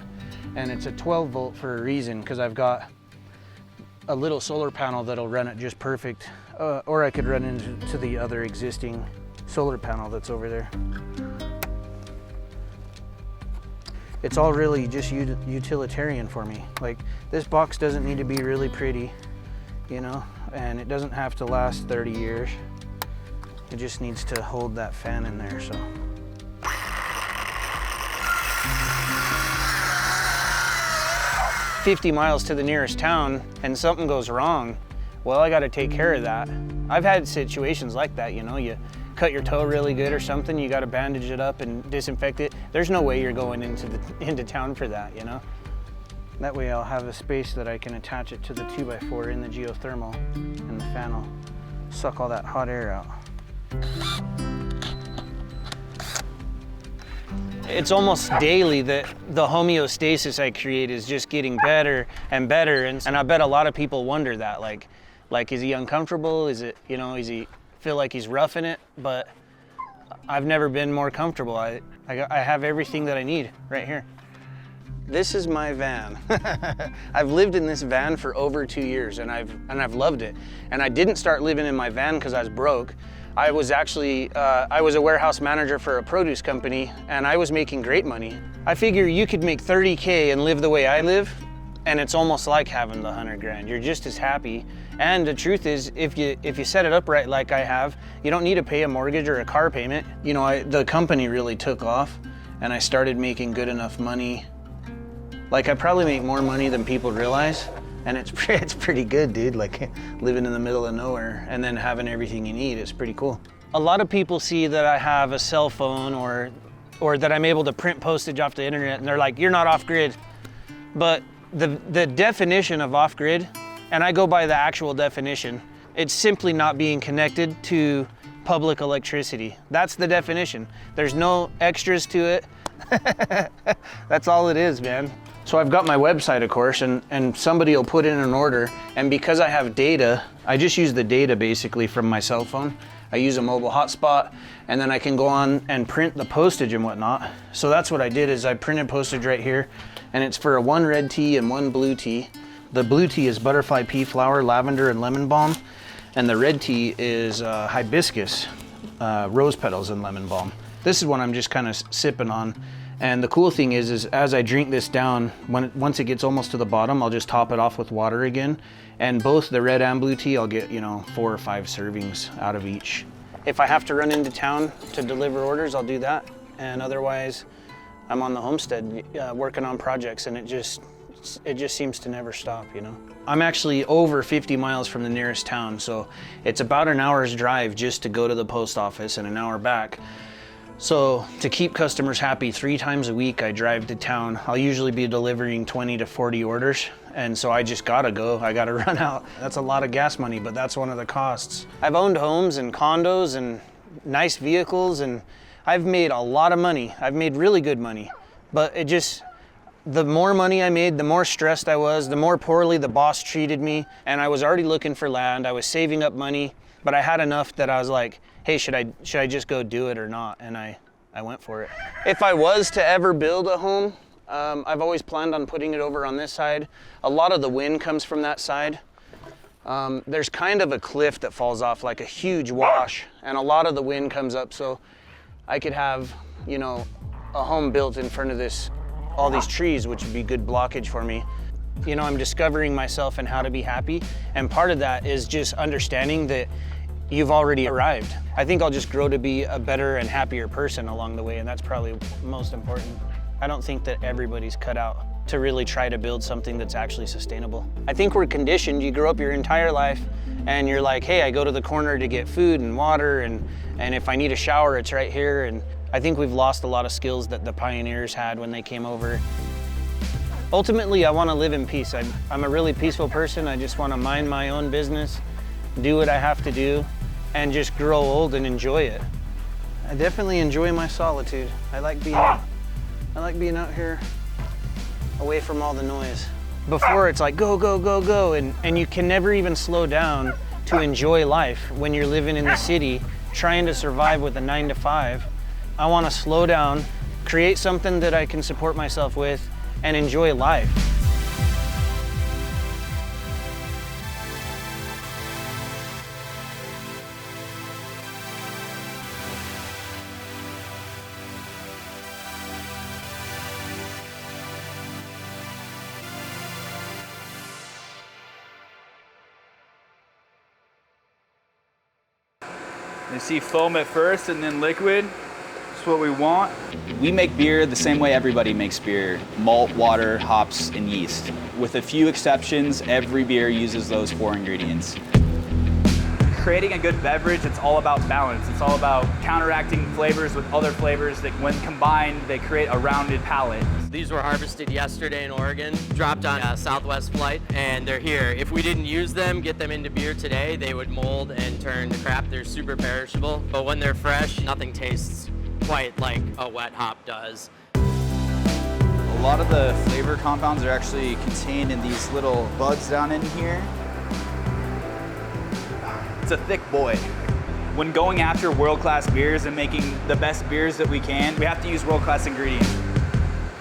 [SPEAKER 17] And it's a 12 volt for a reason, because I've got a little solar panel that'll run it just perfect, or I could run into the other existing solar panel that's over there. It's all really just utilitarian for me. Like, this box doesn't need to be really pretty, you know, and it doesn't have to last 30 years. It just needs to hold that fan in there, so. 50 miles to the nearest town and something goes wrong, well, I gotta take care of that. I've had situations like that, you know, you cut your toe really good or something, you gotta bandage it up and disinfect it. There's no way you're going into town for that, you know? That way I'll have a space that I can attach it to the 2x4 in the geothermal, and the fan will suck all that hot air out. It's almost daily that the homeostasis I create is just getting better and better, and I bet a lot of people wonder that, like is he uncomfortable? Is it, you know, is he feel like he's roughing it? But I've never been more comfortable. I have everything that I need right here. This is my van. I've lived in this van for over 2 years, and I've loved it. And I didn't start living in my van because I was broke. I was actually, I was a warehouse manager for a produce company, and I was making great money. I figure you could make 30K and live the way I live, and it's almost like having the 100 grand. You're just as happy. And the truth is, if you set it up right like I have, you don't need to pay a mortgage or a car payment. You know, the company really took off, and I started making good enough money. Like, I probably make more money than people realize, and it's pretty good, dude. Like, living in the middle of nowhere and then having everything you need is pretty cool. A lot of people see that I have a cell phone or that I'm able to print postage off the internet, and they're like, you're not off grid. But the definition of off grid, and I go by the actual definition, it's simply not being connected to public electricity. That's the definition. There's no extras to it. That's all it is, man. So I've got my website, of course, and somebody will put in an order, and because I have data, I just use the data basically from my cell phone. I use a mobile hotspot, and then I can go on and print the postage and whatnot. So that's what I did, is I printed postage right here, and it's for 1 red tea and 1 blue tea. The blue tea is butterfly pea flower, lavender, and lemon balm, and the red tea is hibiscus, rose petals, and lemon balm. This is what I'm just kind of sipping on. And the cool thing is as I drink this down, once it gets almost to the bottom, I'll just top it off with water again. And both the red and blue tea, I'll get, you know, 4 or 5 servings out of each. If I have to run into town to deliver orders, I'll do that. And otherwise, I'm on the homestead working on projects, and it just seems to never stop, you know? I'm actually over 50 miles from the nearest town, so it's about an hour's drive just to go to the post office and an hour back. So to keep customers happy, 3 times a week I drive to town. I'll usually be delivering 20 to 40 orders, and so I just gotta go. I gotta run out. That's a lot of gas money, but that's one of the costs. I've owned homes and condos and nice vehicles, and I've made a lot of money. I've made really good money, but the more money I made, the more stressed I was, the more poorly the boss treated me, and I was already looking for land. I was saving up money, but I had enough that I was like, hey, should I just go do it or not? And I went for it. If I was to ever build a home, I've always planned on putting it over on this side. A lot of the wind comes from that side. There's kind of a cliff that falls off, like a huge wash, and a lot of the wind comes up, so I could have, you know, a home built in front of all these trees, which would be good blockage for me. You know, I'm discovering myself and how to be happy, and part of that is just understanding that you've already arrived. I think I'll just grow to be a better and happier person along the way, and that's probably most important. I don't think that everybody's cut out to really try to build something that's actually sustainable. I think we're conditioned. You grow up your entire life and you're like, hey, I go to the corner to get food and water, and if I need a shower, it's right here. And I think we've lost a lot of skills that the pioneers had when they came over. Ultimately, I want to live in peace. I'm a really peaceful person. I just want to mind my own business, do what I have to do, and just grow old and enjoy it. I definitely enjoy my solitude. I like being out here away from all the noise. Before it's like go, go, go, go, and you can never even slow down to enjoy life when you're living in the city, trying to survive with a 9 to 5. I want to slow down, create something that I can support myself with, and enjoy life.
[SPEAKER 18] They see foam at first and then liquid. That's what we want. We make beer the same way everybody makes beer. Malt, water, hops, and yeast. With a few exceptions, every beer uses those 4 ingredients. Creating a good beverage, it's all about balance. It's all about counteracting flavors with other flavors that when combined, they create a rounded palate.
[SPEAKER 19] These were harvested yesterday in Oregon, dropped on a Southwest flight, and they're here. If we didn't use them, get them into beer today, they would mold and turn to crap. They're super perishable, but when they're fresh, nothing tastes quite like a wet hop does.
[SPEAKER 18] A lot of the flavor compounds are actually contained in these little buds down in here. It's a thick boy. When going after world-class beers and making the best beers that we can, we have to use world-class ingredients.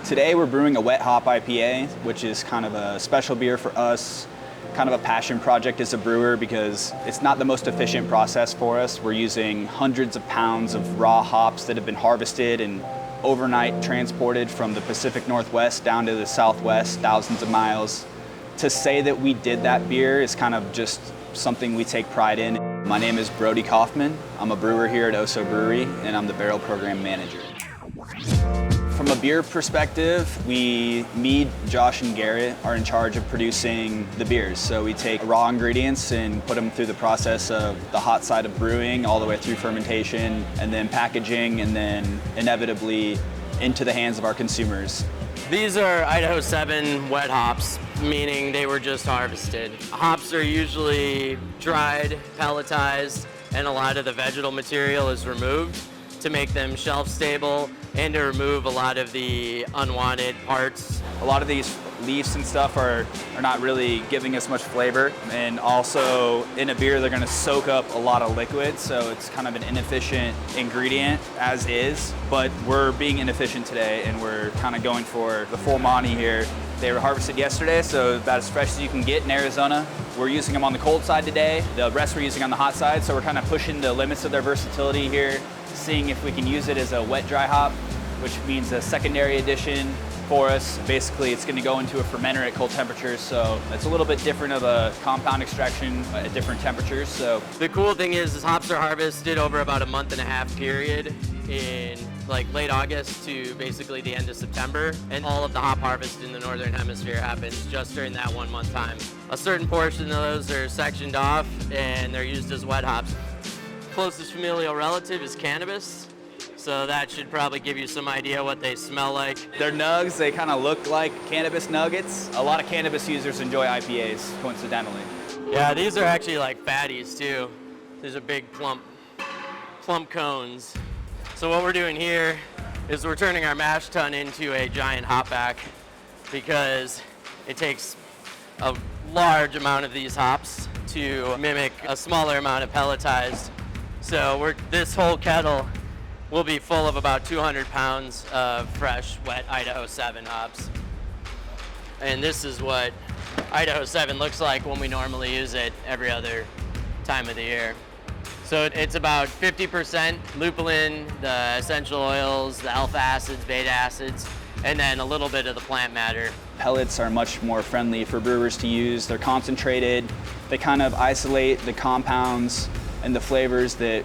[SPEAKER 18] Today we're brewing a wet hop IPA, which is kind of a special beer for us, kind of a passion project as a brewer because it's not the most efficient process for us. We're using hundreds of pounds of raw hops that have been harvested and overnight transported from the Pacific Northwest down to the Southwest, thousands of miles. To say that we did that beer is kind of just something we take pride in. My name is Brody Kaufman. I'm a brewer here at Oso Brewery, and I'm the barrel program manager. From a beer perspective, me, Josh, and Garrett are in charge of producing the beers. So we take raw ingredients and put them through the process of the hot side of brewing, all the way through fermentation, and then packaging, and then inevitably into the hands of our consumers.
[SPEAKER 19] These are Idaho 7 wet hops, meaning they were just harvested. Hops are usually dried, pelletized, and a lot of the vegetal material is removed to make them shelf stable and to remove a lot of the unwanted parts.
[SPEAKER 18] A lot of these leaves and stuff are not really giving us much flavor, and also in a beer they're going to soak up a lot of liquid, so it's kind of an inefficient ingredient as is, but we're being inefficient today and we're kind of going for the full Monty here. They were harvested yesterday, so about as fresh as you can get in Arizona. We're using them on the cold side today, the rest we're using on the hot side, so we're kind of pushing the limits of their versatility here, seeing if we can use it as a wet dry hop, which means a secondary addition for us. Basically, it's going to go into a fermenter at cold temperatures, so it's a little bit different of a compound extraction at different temperatures. So
[SPEAKER 19] the cool thing is hops are harvested over about a 1.5-month period in like late August to basically the end of September, and all of the hop harvest in the northern hemisphere happens just during that 1 month time. A certain portion of those are sectioned off and they're used as wet hops. Closest familial relative is cannabis, so that should probably give you some idea what they smell like.
[SPEAKER 18] They're nugs, they kind of look like cannabis nuggets. A lot of cannabis users enjoy IPAs, coincidentally.
[SPEAKER 19] Yeah, these are actually like fatties too. These are big plump cones. So what we're doing here is we're turning our mash tun into a giant hop back because it takes a large amount of these hops to mimic a smaller amount of pelletized. So this whole kettle will be full of about 200 pounds of fresh, wet Idaho 7 hops. And this is what Idaho 7 looks like when we normally use it every other time of the year. So it's about 50% lupulin, the essential oils, the alpha acids, beta acids, and then a little bit of the plant matter.
[SPEAKER 18] Pellets are much more friendly for brewers to use. They're concentrated. They kind of isolate the compounds and the flavors that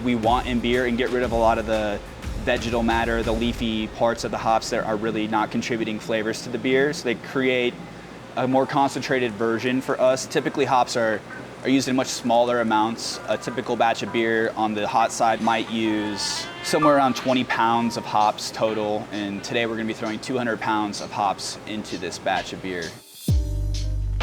[SPEAKER 18] we want in beer and get rid of a lot of the vegetal matter, the leafy parts of the hops that are really not contributing flavors to the beer. So they create a more concentrated version for us. Typically hops are used in much smaller amounts. A typical batch of beer on the hot side might use somewhere around 20 pounds of hops total, and today we're gonna be throwing 200 pounds of hops into this batch of beer.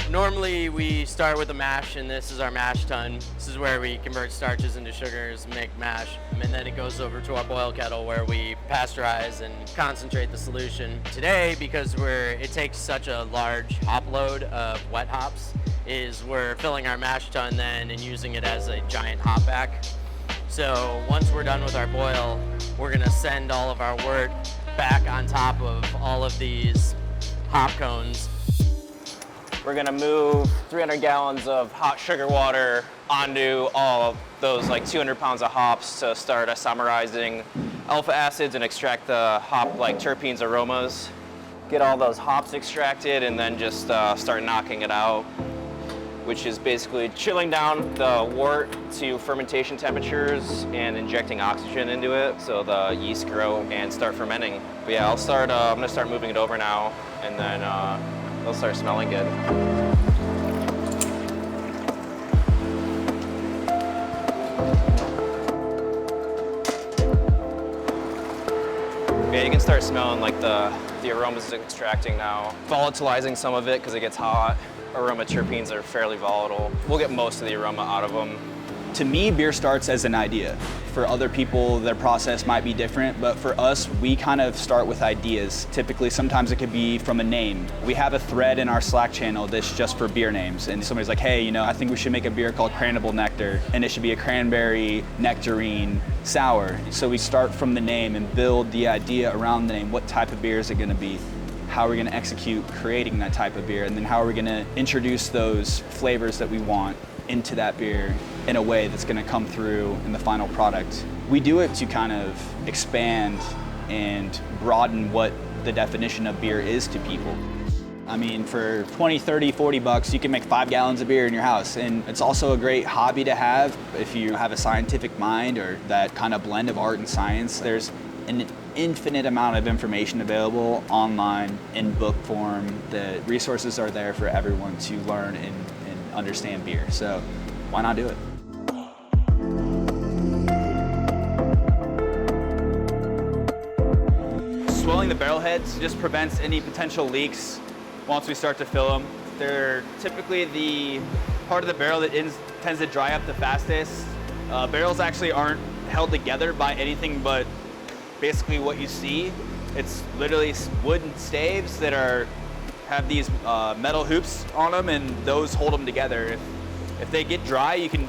[SPEAKER 19] Normally we start with a mash, and this is our mash tun. This is where we convert starches into sugars, make mash, and then it goes over to our boil kettle where we pasteurize and concentrate the solution. Today, because it takes such a large hop load of wet hops, we're filling our mash tun then and using it as a giant hop back. So once we're done with our boil, we're gonna send all of our wort back on top of all of these hop cones.
[SPEAKER 11] We're gonna move 300 gallons of hot sugar water onto all of those like 200 pounds of hops to start isomerizing alpha acids and extract the hop like terpenes aromas. Get all those hops extracted and then just start knocking it out, which is basically chilling down the wort to fermentation temperatures and injecting oxygen into it so the yeast grow and start fermenting. But yeah, I'm gonna start moving it over now, and then it'll start smelling good. Yeah, you can start smelling like the aromas is extracting now. Volatilizing some of it because it gets hot. Aromaterpenes are fairly volatile. We'll get most of the aroma out of them.
[SPEAKER 18] To me, beer starts as an idea. For other people, their process might be different, but for us, we kind of start with ideas. Typically, sometimes it could be from a name. We have a thread in our Slack channel that's just for beer names, and somebody's like, hey, I think we should make a beer called Cranable Nectar, and it should be a cranberry nectarine sour. So we start from the name and build the idea around the name. What type of beer is it gonna be? How are we gonna execute creating that type of beer? And then how are we gonna introduce those flavors that we want into that beer in a way that's gonna come through in the final product. We do it to kind of expand and broaden what the definition of beer is to people. I mean, for 20, 30, 40 bucks, you can make 5 gallons of beer in your house. And it's also a great hobby to have if you have a scientific mind or that kind of blend of art and science. There's an infinite amount of information available online in book form. The resources are there for everyone to learn and understand beer. So why not do it? Swelling the barrel heads just prevents any potential leaks once we start to fill them. They're typically the part of the barrel that tends to dry up the fastest. Barrels actually aren't held together by anything but basically what you see. It's literally wooden staves that have these metal hoops on them, and those hold them together. If they get dry, you can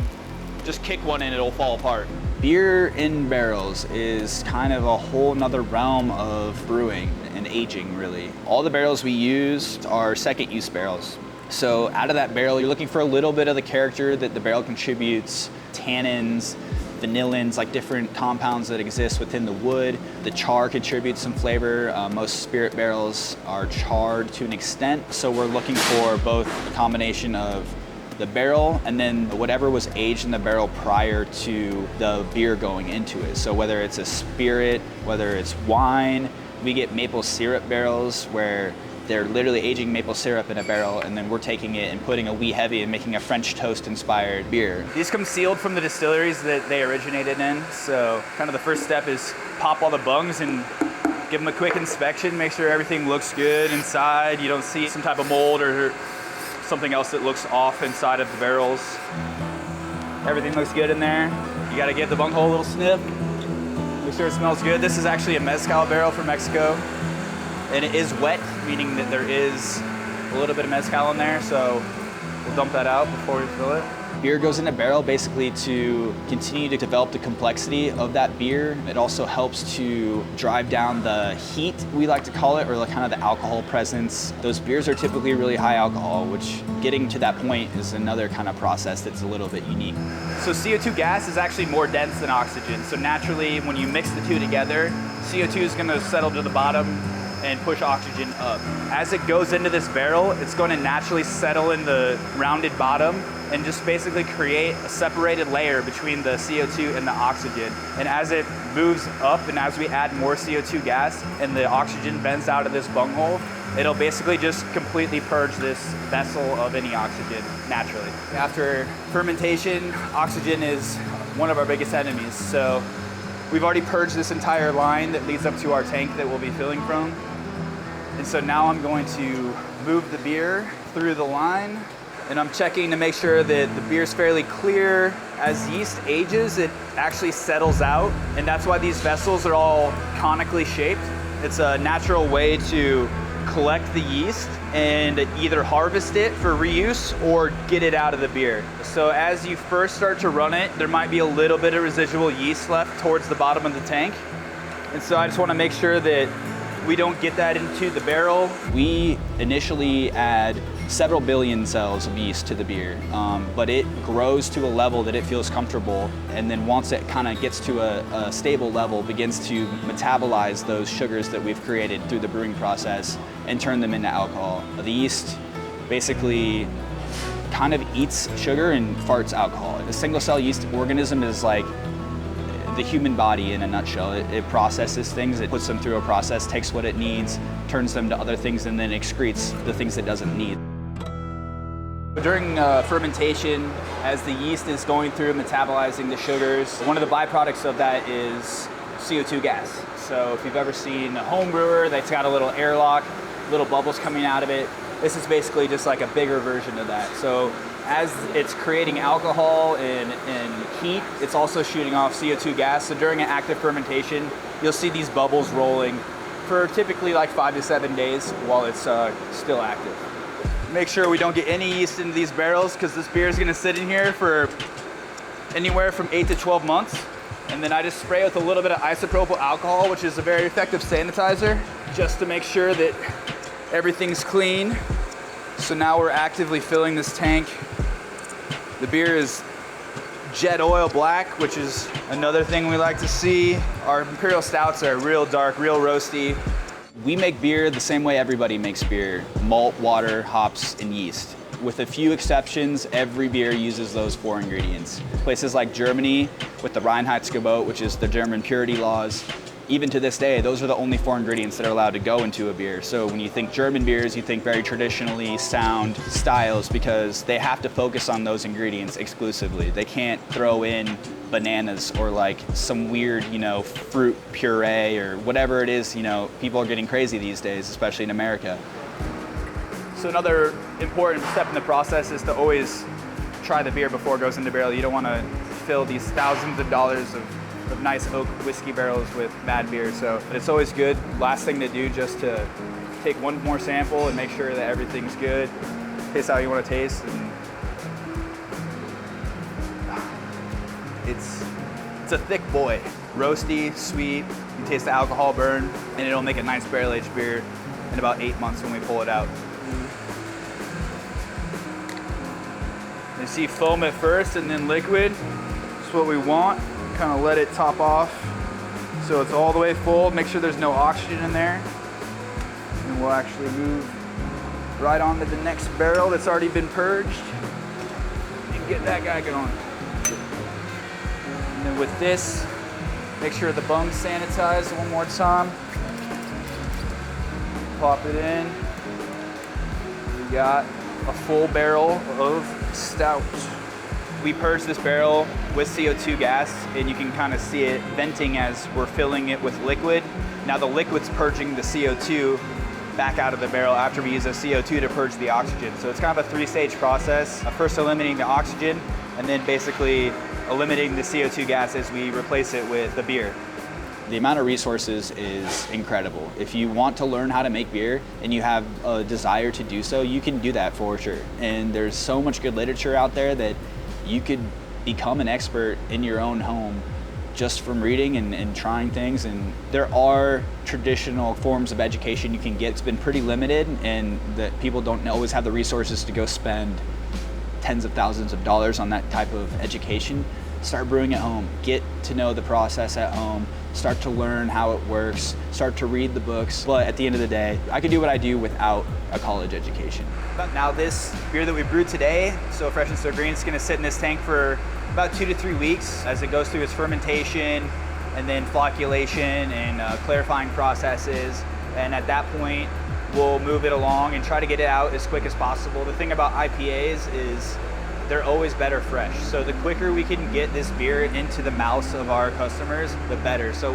[SPEAKER 18] just kick one and it'll fall apart. Beer in barrels is kind of a whole nother realm of brewing and aging, really. All the barrels we use are second use barrels. So out of that barrel, you're looking for a little bit of the character that the barrel contributes, tannins, vanillins, like different compounds that exist within the wood. The char contributes some flavor. Most spirit barrels are charred to an extent, so we're looking for both a combination of the barrel and then whatever was aged in the barrel prior to the beer going into it. So whether it's a spirit, whether it's wine, we get maple syrup barrels where they're literally aging maple syrup in a barrel, and then we're taking it and putting a wee heavy and making a French toast inspired beer.
[SPEAKER 20] These come sealed from the distilleries that they originated in. So kind of the first step is pop all the bungs and give them a quick inspection, make sure everything looks good inside. You don't see some type of mold or something else that looks off inside of the barrels. Everything looks good in there. You gotta give the bunghole a little sniff. Make sure it smells good. This is actually a mezcal barrel from Mexico. And it is wet, meaning that there is a little bit of mezcal in there, so we'll dump that out before we fill it.
[SPEAKER 18] Beer goes in a barrel basically to continue to develop the complexity of that beer. It also helps to drive down the heat, we like to call it, or like kind of the alcohol presence. Those beers are typically really high alcohol, which getting to that point is another kind of process that's a little bit unique.
[SPEAKER 20] So CO2 gas is actually more dense than oxygen. So naturally, when you mix the two together, CO2 is gonna settle to the bottom
[SPEAKER 18] and push oxygen up. As it goes into this barrel, it's going to naturally settle in the rounded bottom and just basically create a separated layer between the CO2 and the oxygen. And as it moves up and as we add more CO2 gas and the oxygen vents out of this bunghole, it'll basically just completely purge this vessel of any oxygen naturally. After fermentation, oxygen is one of our biggest enemies. So we've already purged this entire line that leads up to our tank that we'll be filling from. And so now I'm going to move the beer through the line, and I'm checking to make sure that the beer's fairly clear. As yeast ages, it actually settles out, and that's why these vessels are all conically shaped. It's a natural way to collect the yeast and either harvest it for reuse or get it out of the beer. So as you first start to run it, there might be a little bit of residual yeast left towards the bottom of the tank. And so I just want to make sure that we don't get that into the barrel.
[SPEAKER 20] We initially add several billion cells of yeast to the beer, but it grows to a level that it feels comfortable, and then once it kind of gets to a stable level, begins to metabolize those sugars that we've created through the brewing process and turn them into alcohol. The yeast basically kind of eats sugar and farts alcohol. A single cell yeast organism is like the human body in a nutshell. It processes things, it puts them through a process, takes what it needs, turns them to other things, and then excretes the things it doesn't need.
[SPEAKER 18] During fermentation, as the yeast is going through metabolizing the sugars, one of the byproducts of that is CO2 gas. So if you've ever seen a home brewer that's got a little airlock, little bubbles coming out of it, this is basically just like a bigger version of that. So as it's creating alcohol and heat, it's also shooting off CO2 gas. So during an active fermentation, you'll see these bubbles rolling for typically like 5 to 7 days while it's still active. Make sure we don't get any yeast into these barrels, because this beer is gonna sit in here for anywhere from 8 to 12 months. And then I just spray with a little bit of isopropyl alcohol, which is a very effective sanitizer, just to make sure that everything's clean. So now we're actively filling this tank. The beer is jet oil black, which is another thing we like to see. Our imperial stouts are real dark, real roasty.
[SPEAKER 20] We make beer the same way everybody makes beer: malt, water, hops, and yeast. With a few exceptions, every beer uses those 4 ingredients. Places like Germany with the Reinheitsgebot, which is the German purity laws, even to this day, those are the only 4 ingredients that are allowed to go into a beer. So when you think German beers, you think very traditionally sound styles, because they have to focus on those ingredients exclusively. They can't throw in bananas or like some weird, fruit puree or whatever it is. People are getting crazy these days, especially in America.
[SPEAKER 18] So another important step in the process is to always try the beer before it goes into barrel. You don't want to fill these thousands of dollars of nice oak whiskey barrels with bad beer. So it's always good, last thing to do, just to take one more sample and make sure that everything's good. Taste how you want to taste. And it's a thick boy. Roasty, sweet, you taste the alcohol burn, and it'll make a nice barrel-aged beer in about 8 months when we pull it out. You see foam at first and then liquid. That's what we want. Kind of let it top off so it's all the way full. Make sure there's no oxygen in there. And we'll actually move right on to the next barrel that's already been purged and get that guy going. And then with this, make sure the bung's sanitized one more time. Pop it in. We got a full barrel of stout. We purge this barrel with CO2 gas, and you can kind of see it venting as we're filling it with liquid. Now the liquid's purging the CO2 back out of the barrel after we use the CO2 to purge the oxygen. So it's kind of a 3-stage process. First eliminating the oxygen, and then basically eliminating the CO2 gas as we replace it with the beer.
[SPEAKER 20] The amount of resources is incredible. If you want to learn how to make beer and you have a desire to do so, you can do that for sure. And there's so much good literature out there that you could become an expert in your own home just from reading and trying things. And there are traditional forms of education you can get. It's been pretty limited, and that people don't always have the resources to go spend tens of thousands of dollars on that type of education.
[SPEAKER 18] start brewing at home. Get to know the process at home. Start to learn how it works. Start to read the books. But at the end of the day, I could do what I do without a college education.
[SPEAKER 20] Now this beer that we brewed today, So Fresh and So Green, it's gonna sit in this tank for about 2 to 3 weeks as it goes through its fermentation and then flocculation and clarifying processes. And at that point, we'll move it along and try to get it out as quick as possible. The thing about IPAs is they're always better fresh. So the quicker we can get this beer into the mouths of our customers, the better. So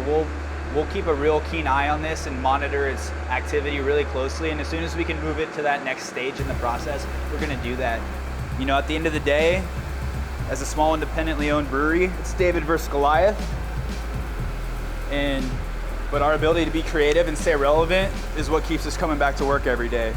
[SPEAKER 20] we'll keep a real keen eye on this and monitor its activity really closely. And as soon as we can move it to that next stage in the process, we're gonna do that. You know, at the end of the day, as a small independently owned brewery, it's David versus Goliath. But our ability to be creative and stay relevant is what keeps us coming back to work every day.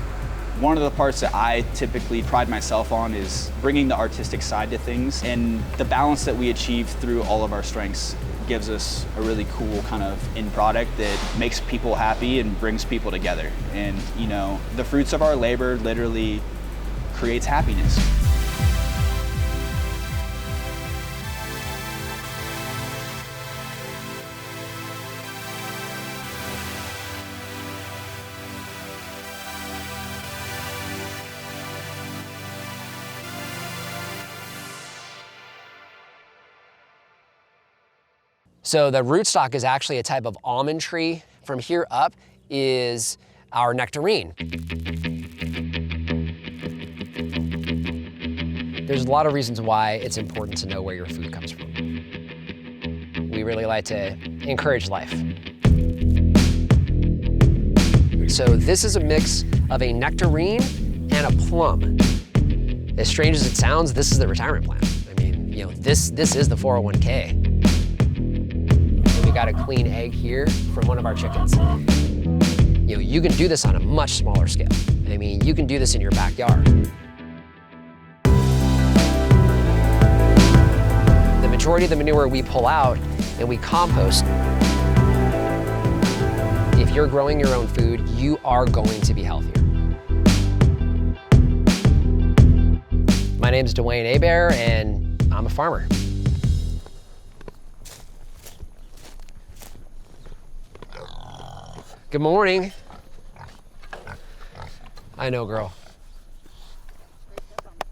[SPEAKER 18] One of the parts that I typically pride myself on is bringing the artistic side to things, and the balance that we achieve through all of our strengths gives us a really cool kind of end product that makes people happy and brings people together. And you know, the fruits of our labor literally creates happiness.
[SPEAKER 21] So the rootstock is actually a type of almond tree. From here up is our nectarine. There's a lot of reasons why it's important to know where your food comes from. We really like to encourage life. So this is a mix of a nectarine and a plum. As strange as it sounds, this is the retirement plan. I mean, you know, this is the 401k. We got a clean egg here from one of our chickens. You know, you can do this on a much smaller scale. I mean, you can do this in your backyard. The majority of the manure we pull out and we compost. If you're growing your own food, you are going to be healthier. My name is Dwayne Hebert, and I'm a farmer. Good morning. I know, girl.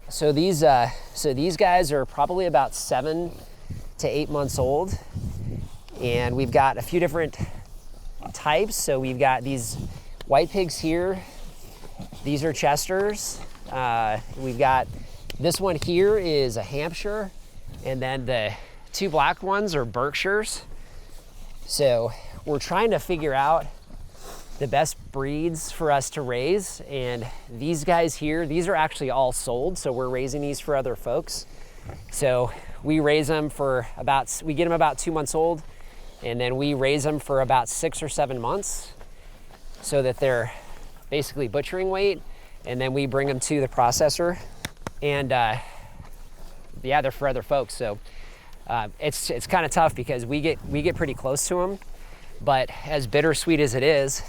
[SPEAKER 21] So these guys are probably about 7 to 8 months old, and we've got a few different types. So we've got these white pigs here. These are Chesters. We've got this one here is a Hampshire, and then the 2 black ones are Berkshires. So we're trying to figure out the best breeds for us to raise, and these guys here, these are actually all sold, so we're raising these for other folks. So we raise them for we get them about 2 months old, and then we raise them for about 6 or 7 months so that they're basically butchering weight, and then we bring them to the processor, and yeah, they're for other folks. So it's kind of tough because we get pretty close to them, but as bittersweet as it is,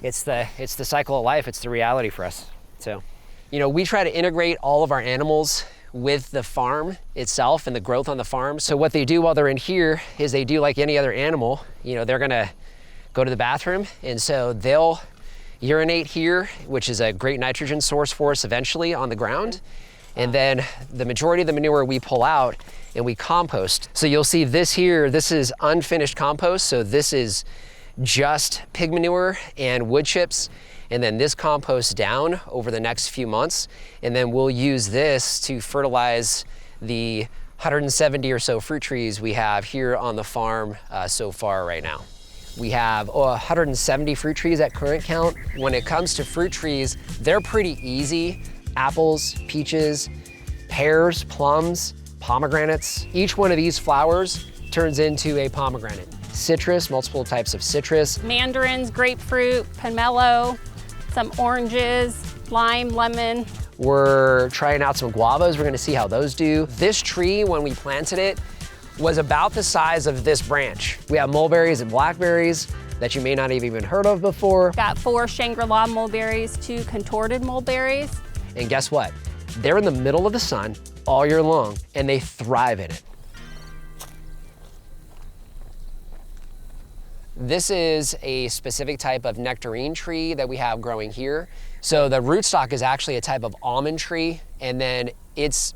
[SPEAKER 21] it's the cycle of life. It's the reality for us. So, you know, we try to integrate all of our animals with the farm itself and the growth on the farm. So what they do while they're in here is they do like any other animal. You know, they're gonna go to the bathroom, and so they'll urinate here, which is a great nitrogen source for us eventually on the ground. And then the majority of the manure we pull out and we compost. So you'll see this here, this is unfinished compost. So this is just pig manure and wood chips, and then this compost down over the next few months. And then we'll use this to fertilize the 170 or so fruit trees we have here on the farm so far right now. We have 170 fruit trees at current count. When it comes to fruit trees, they're pretty easy. Apples, peaches, pears, plums, pomegranates. Each one of these flowers turns into a pomegranate. Citrus, multiple types of citrus.
[SPEAKER 22] Mandarins, grapefruit, pomelo, some oranges, lime, lemon.
[SPEAKER 21] We're trying out some guavas. We're gonna see how those do. This tree, when we planted it, was about the size of this branch. We have mulberries and blackberries that you may not have even heard of before.
[SPEAKER 22] Got 4 Shangri-La mulberries, 2 contorted mulberries.
[SPEAKER 21] And guess what? They're in the middle of the sun all year long, and they thrive in it. This is a specific type of nectarine tree that we have growing here. So the rootstock is actually a type of almond tree, and then it's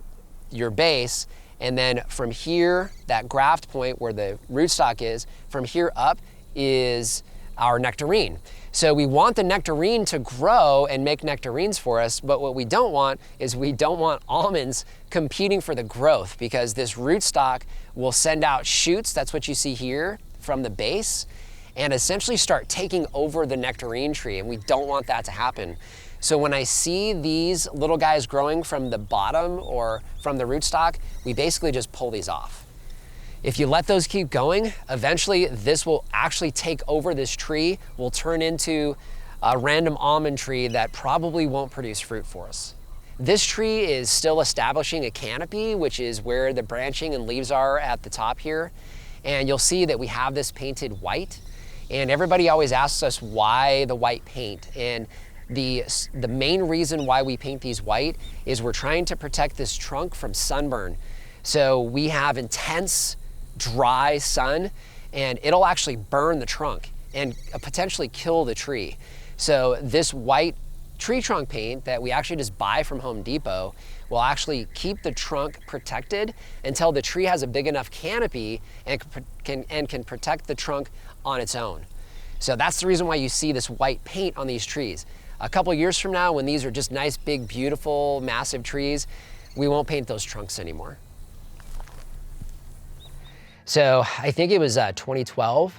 [SPEAKER 21] your base, and then from here, that graft point where the rootstock is, from here up is our nectarine. So we want the nectarine to grow and make nectarines for us, but what we don't want is we don't want almonds competing for the growth, because this rootstock will send out shoots, that's what you see here, from the base, and essentially start taking over the nectarine tree, and we don't want that to happen. So when I see these little guys growing from the bottom or from the rootstock, we basically just pull these off. If you let those keep going, eventually this will actually take over this tree, will turn into a random almond tree that probably won't produce fruit for us. This tree is still establishing a canopy, which is where the branching and leaves are at the top here. And you'll see that we have this painted white. And everybody always asks us why the white paint. And the main reason why we paint these white is we're trying to protect this trunk from sunburn. So we have intense dry sun, and it'll actually burn the trunk and potentially kill the tree. So this white tree trunk paint that we actually just buy from Home Depot will actually keep the trunk protected until the tree has a big enough canopy and can protect the trunk on its own. So that's the reason why you see this white paint on these trees. A couple years from now, when these are just nice, big, beautiful, massive trees, we won't paint those trunks anymore. So I think it was 2012.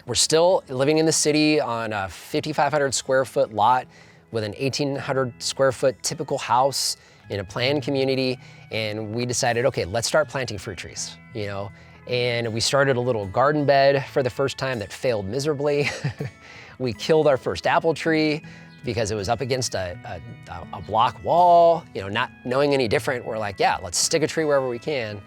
[SPEAKER 21] We're still living in the city on a 5,500 square foot lot with an 1,800 square foot typical house in a planned community. And we decided, okay, let's start planting fruit trees, you know? And we started a little garden bed for the first time that failed miserably. We killed our first apple tree because it was up against a block wall, you know, not knowing any different. We're like, yeah, let's stick a tree wherever we can.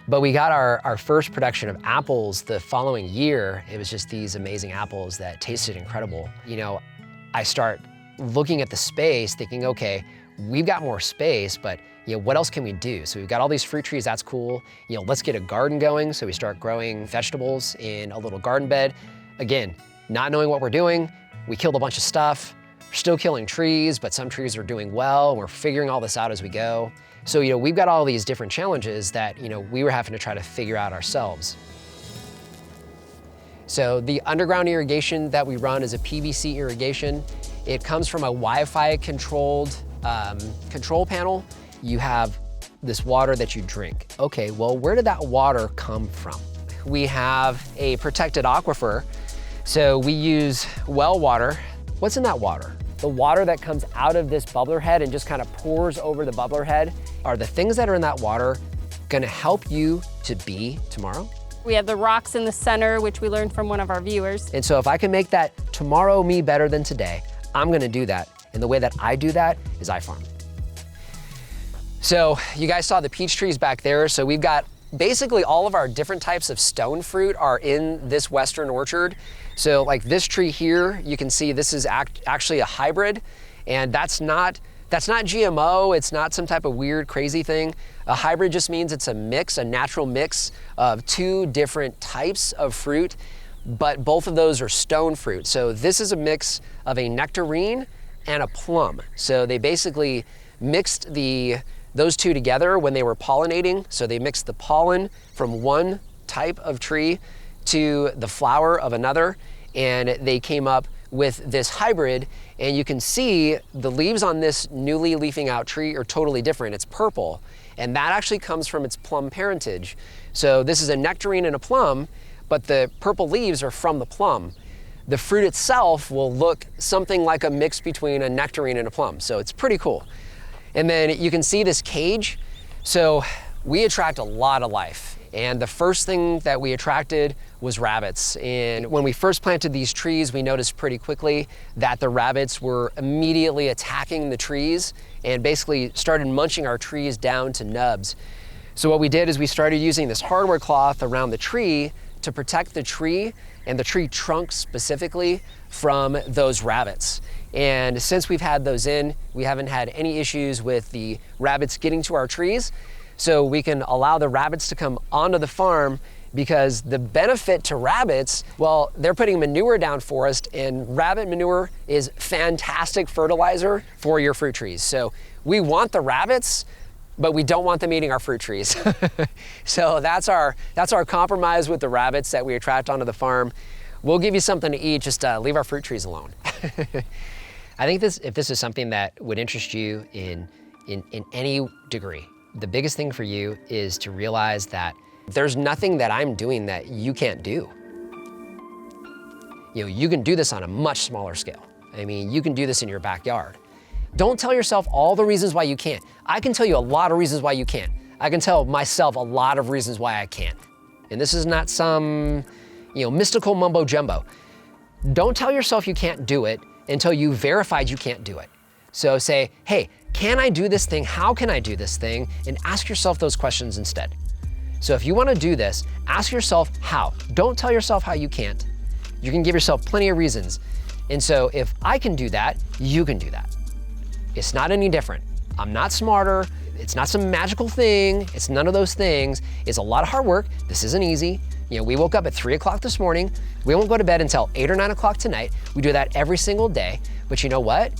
[SPEAKER 21] But we got our first production of apples the following year. It was just these amazing apples that tasted incredible. You know, I start looking at the space thinking, okay, we've got more space, but you know, what else can we do? So we've got all these fruit trees, that's cool. You know, let's get a garden going. So we start growing vegetables in a little garden bed. Again, not knowing what we're doing, we killed a bunch of stuff. We're still killing trees, but some trees are doing well. We're figuring all this out as we go. So, you know, we've got all these different challenges that, you know, we were having to try to figure out ourselves. So the underground irrigation that we run is a PVC irrigation. It comes from a Wi-Fi controlled control panel. You have this water that you drink. Okay, well, where did that water come from? We have a protected aquifer. So we use well water. What's in that water? The water that comes out of this bubbler head and just kind of pours over the bubbler head. Are the things that are in that water gonna help you to be tomorrow?
[SPEAKER 22] We have the rocks in the center, which we learned from one of our viewers.
[SPEAKER 21] And so if I can make that tomorrow me better than today, I'm gonna do that. And the way that I do that is I farm. So you guys saw the peach trees back there. So we've got basically all of our different types of stone fruit are in this western orchard. So like this tree here, you can see this is actually a hybrid, and that's not GMO, it's not some type of weird, crazy thing. A hybrid just means it's a mix, a natural mix of two different types of fruit, but both of those are stone fruit. So this is a mix of a nectarine and a plum. So they basically mixed those two together when they were pollinating. So they mixed the pollen from one type of tree to the flower of another, and they came up with this hybrid. And you can see the leaves on this newly leafing out tree are totally different. It's purple, and that actually comes from its plum parentage. So this is a nectarine and a plum, but the purple leaves are from the plum. The fruit itself will look something like a mix between a nectarine and a plum. So it's pretty cool. And then you can see this cage. So we attract a lot of life. And the first thing that we attracted was rabbits. And when we first planted these trees, we noticed pretty quickly that the rabbits were immediately attacking the trees and basically started munching our trees down to nubs. So what we did is we started using this hardware cloth around the tree to protect the tree and the tree trunk specifically from those rabbits. And since we've had those in, we haven't had any issues with the rabbits getting to our trees. So we can allow the rabbits to come onto the farm because the benefit to rabbits, well, they're putting manure down for us, and rabbit manure is fantastic fertilizer for your fruit trees. So we want the rabbits, but we don't want them eating our fruit trees. So that's our compromise with the rabbits that we attract onto the farm. We'll give you something to eat, just leave our fruit trees alone. I think if this is something that would interest you in any degree, the biggest thing for you is to realize that there's nothing that I'm doing that you can't do. You know, you can do this on a much smaller scale. I mean, you can do this in your backyard. Don't tell yourself all the reasons why you can't. I can tell you a lot of reasons why you can't. I can tell myself a lot of reasons why I can't. And this is not some, mystical mumbo jumbo. Don't tell yourself you can't do it until you verified you can't do it. So say, hey, can I do this thing? How can I do this thing? And ask yourself those questions instead. So if you want to do this, ask yourself how. Don't tell yourself how you can't. You can give yourself plenty of reasons. And so if I can do that, you can do that. It's not any different. I'm not smarter. It's not some magical thing. It's none of those things. It's a lot of hard work. This isn't easy. We woke up at 3 o'clock this morning. We won't go to bed until 8 or 9 o'clock tonight. We do that every single day. But you know what?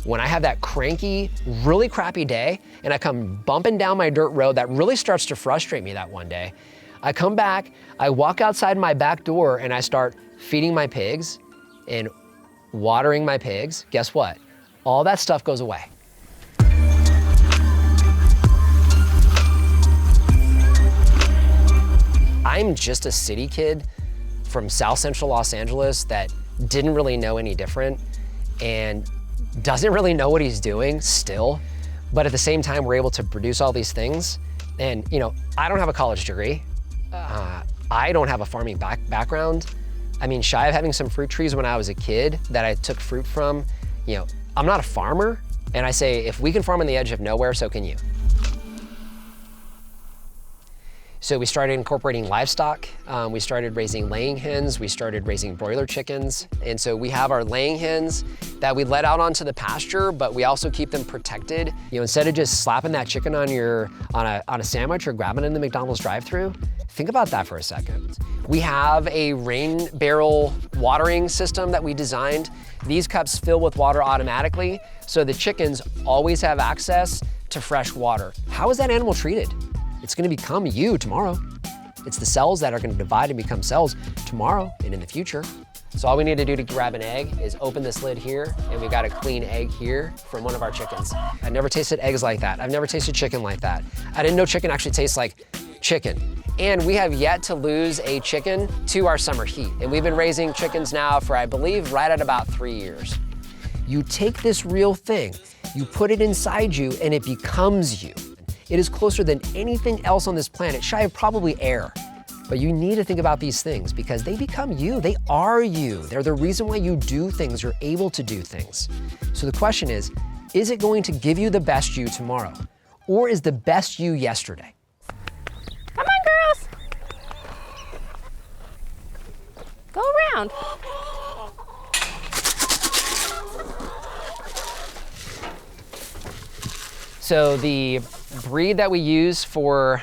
[SPEAKER 21] When I have that cranky, really crappy day, and I come bumping down my dirt road that really starts to frustrate me that one day, I come back, I walk outside my back door, and I start feeding my pigs and watering my pigs. Guess what? All that stuff goes away. I'm just a city kid from South Central Los Angeles that didn't really know any different and doesn't really know what he's doing still. But at the same time, we're able to produce all these things. And I don't have a college degree. I don't have a farming background. I mean, shy of having some fruit trees when I was a kid that I took fruit from, I'm not a farmer. And I say, if we can farm on the edge of nowhere, so can you. So we started incorporating livestock. We started raising laying hens. We started raising broiler chickens. And so we have our laying hens that we let out onto the pasture, but we also keep them protected. Instead of just slapping that chicken on a sandwich or grabbing it in the McDonald's drive-thru, think about that for a second. We have a rain barrel watering system that we designed. These cups fill with water automatically, so the chickens always have access to fresh water. How is that animal treated? It's gonna become you tomorrow. It's the cells that are gonna divide and become cells tomorrow and in the future. So all we need to do to grab an egg is open this lid here, and we got a clean egg here from one of our chickens. I never tasted eggs like that. I've never tasted chicken like that. I didn't know chicken actually tastes like chicken. And we have yet to lose a chicken to our summer heat. And we've been raising chickens now for, I believe, right at about 3 years. You take this real thing, you put it inside you, and it becomes you. It is closer than anything else on this planet, shy of probably air. But you need to think about these things because they become you, they are you. They're the reason why you do things, you're able to do things. So the question is it going to give you the best you tomorrow? Or is the best you yesterday?
[SPEAKER 22] Come on, girls. Go around.
[SPEAKER 21] So the breed that we use for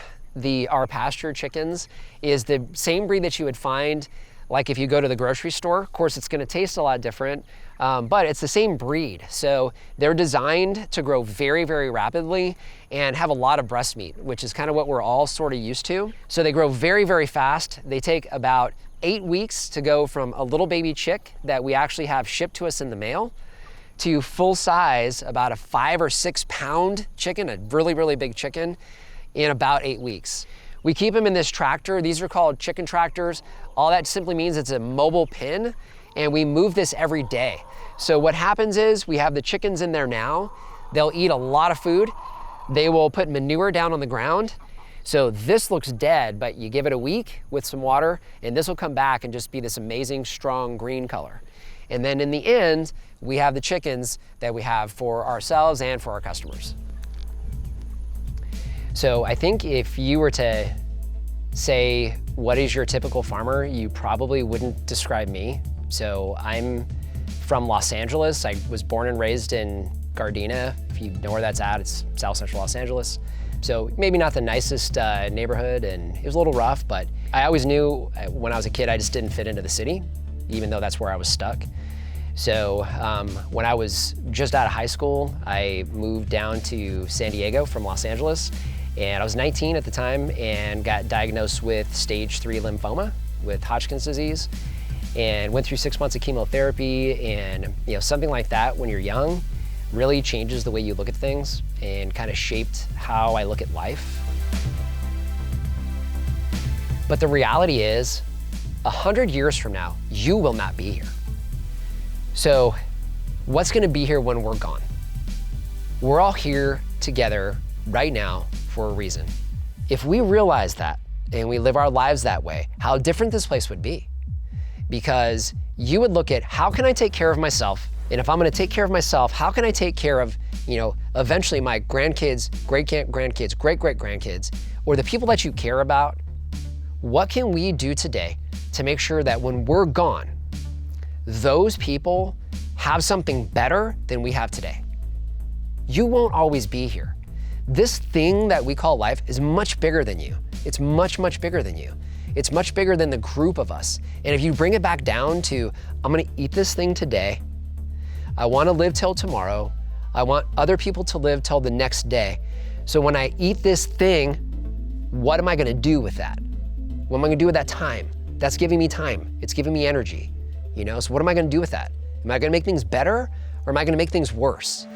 [SPEAKER 21] our pasture chickens is the same breed that you would find like if you go to the grocery store. Of course, it's gonna taste a lot different, but it's the same breed. So they're designed to grow very, very rapidly and have a lot of breast meat, which is kind of what we're all sort of used to. So they grow very, very fast. They take about 8 weeks to go from a little baby chick that we actually have shipped to us in the mail to full size, about a 5 or 6 pound chicken, a really, really big chicken, in about 8 weeks. We keep them in this tractor. These are called chicken tractors. All that simply means it's a mobile pen, and we move this every day. So what happens is we have the chickens in there now. They'll eat a lot of food. They will put manure down on the ground. So this looks dead, but you give it a week with some water, and this will come back and just be this amazing, strong green color. And then in the end, we have the chickens that we have for ourselves and for our customers. So I think if you were to say, what is your typical farmer, you probably wouldn't describe me. So I'm from Los Angeles. I was born and raised in Gardena. If you know where that's at, it's South Central Los Angeles. So maybe not the nicest neighborhood, and it was a little rough, but I always knew when I was a kid I just didn't fit into the city, even though that's where I was stuck. So when I was just out of high school, I moved down to San Diego from Los Angeles, and I was 19 at the time and got diagnosed with stage 3 lymphoma with Hodgkin's disease, and went through 6 months of chemotherapy. And something like that when you're young really changes the way you look at things and kind of shaped how I look at life. But the reality is, 100 years from now, you will not be here. So what's gonna be here when we're gone? We're all here together right now for a reason. If we realize that and we live our lives that way, how different this place would be. Because you would look at, how can I take care of myself? And if I'm gonna take care of myself, how can I take care of, eventually my grandkids, great-grandkids, great-great-grandkids, or the people that you care about? What can we do today to make sure that when we're gone, those people have something better than we have today? You won't always be here. This thing that we call life is much bigger than you. It's much, much bigger than you. It's much bigger than the group of us. And if you bring it back down to, I'm gonna eat this thing today, I wanna live till tomorrow, I want other people to live till the next day. So when I eat this thing, what am I gonna do with that? What am I gonna do with that time? That's giving me time. It's giving me energy. So what am I gonna do with that? Am I gonna make things better, or am I gonna make things worse?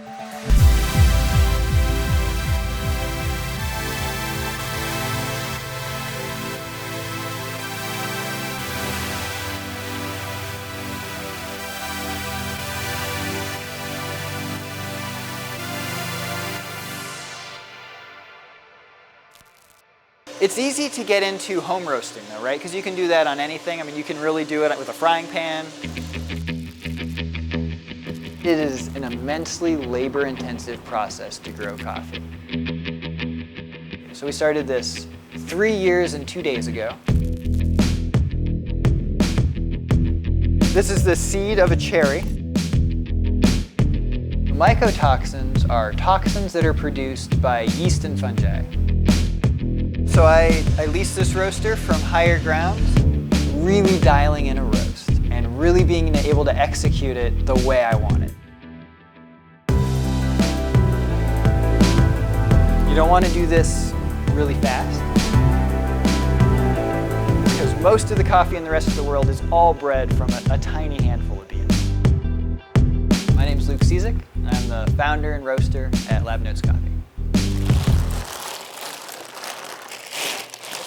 [SPEAKER 1] It's easy to get into home roasting though, right? Because you can do that on anything. I mean, you can really do it with a frying pan. It is an immensely labor-intensive process to grow coffee. So we started this 3 years and 2 days ago. This is the seed of a cherry. Mycotoxins are toxins that are produced by yeast and fungi. So I leased this roaster from Higher Grounds, really dialing in a roast and really being able to execute it the way I want it. You don't want to do this really fast, because most of the coffee in the rest of the world is all bred from a tiny handful of beans. My name's Luke Cizik, and I'm the founder and roaster at Lab Notes Coffee.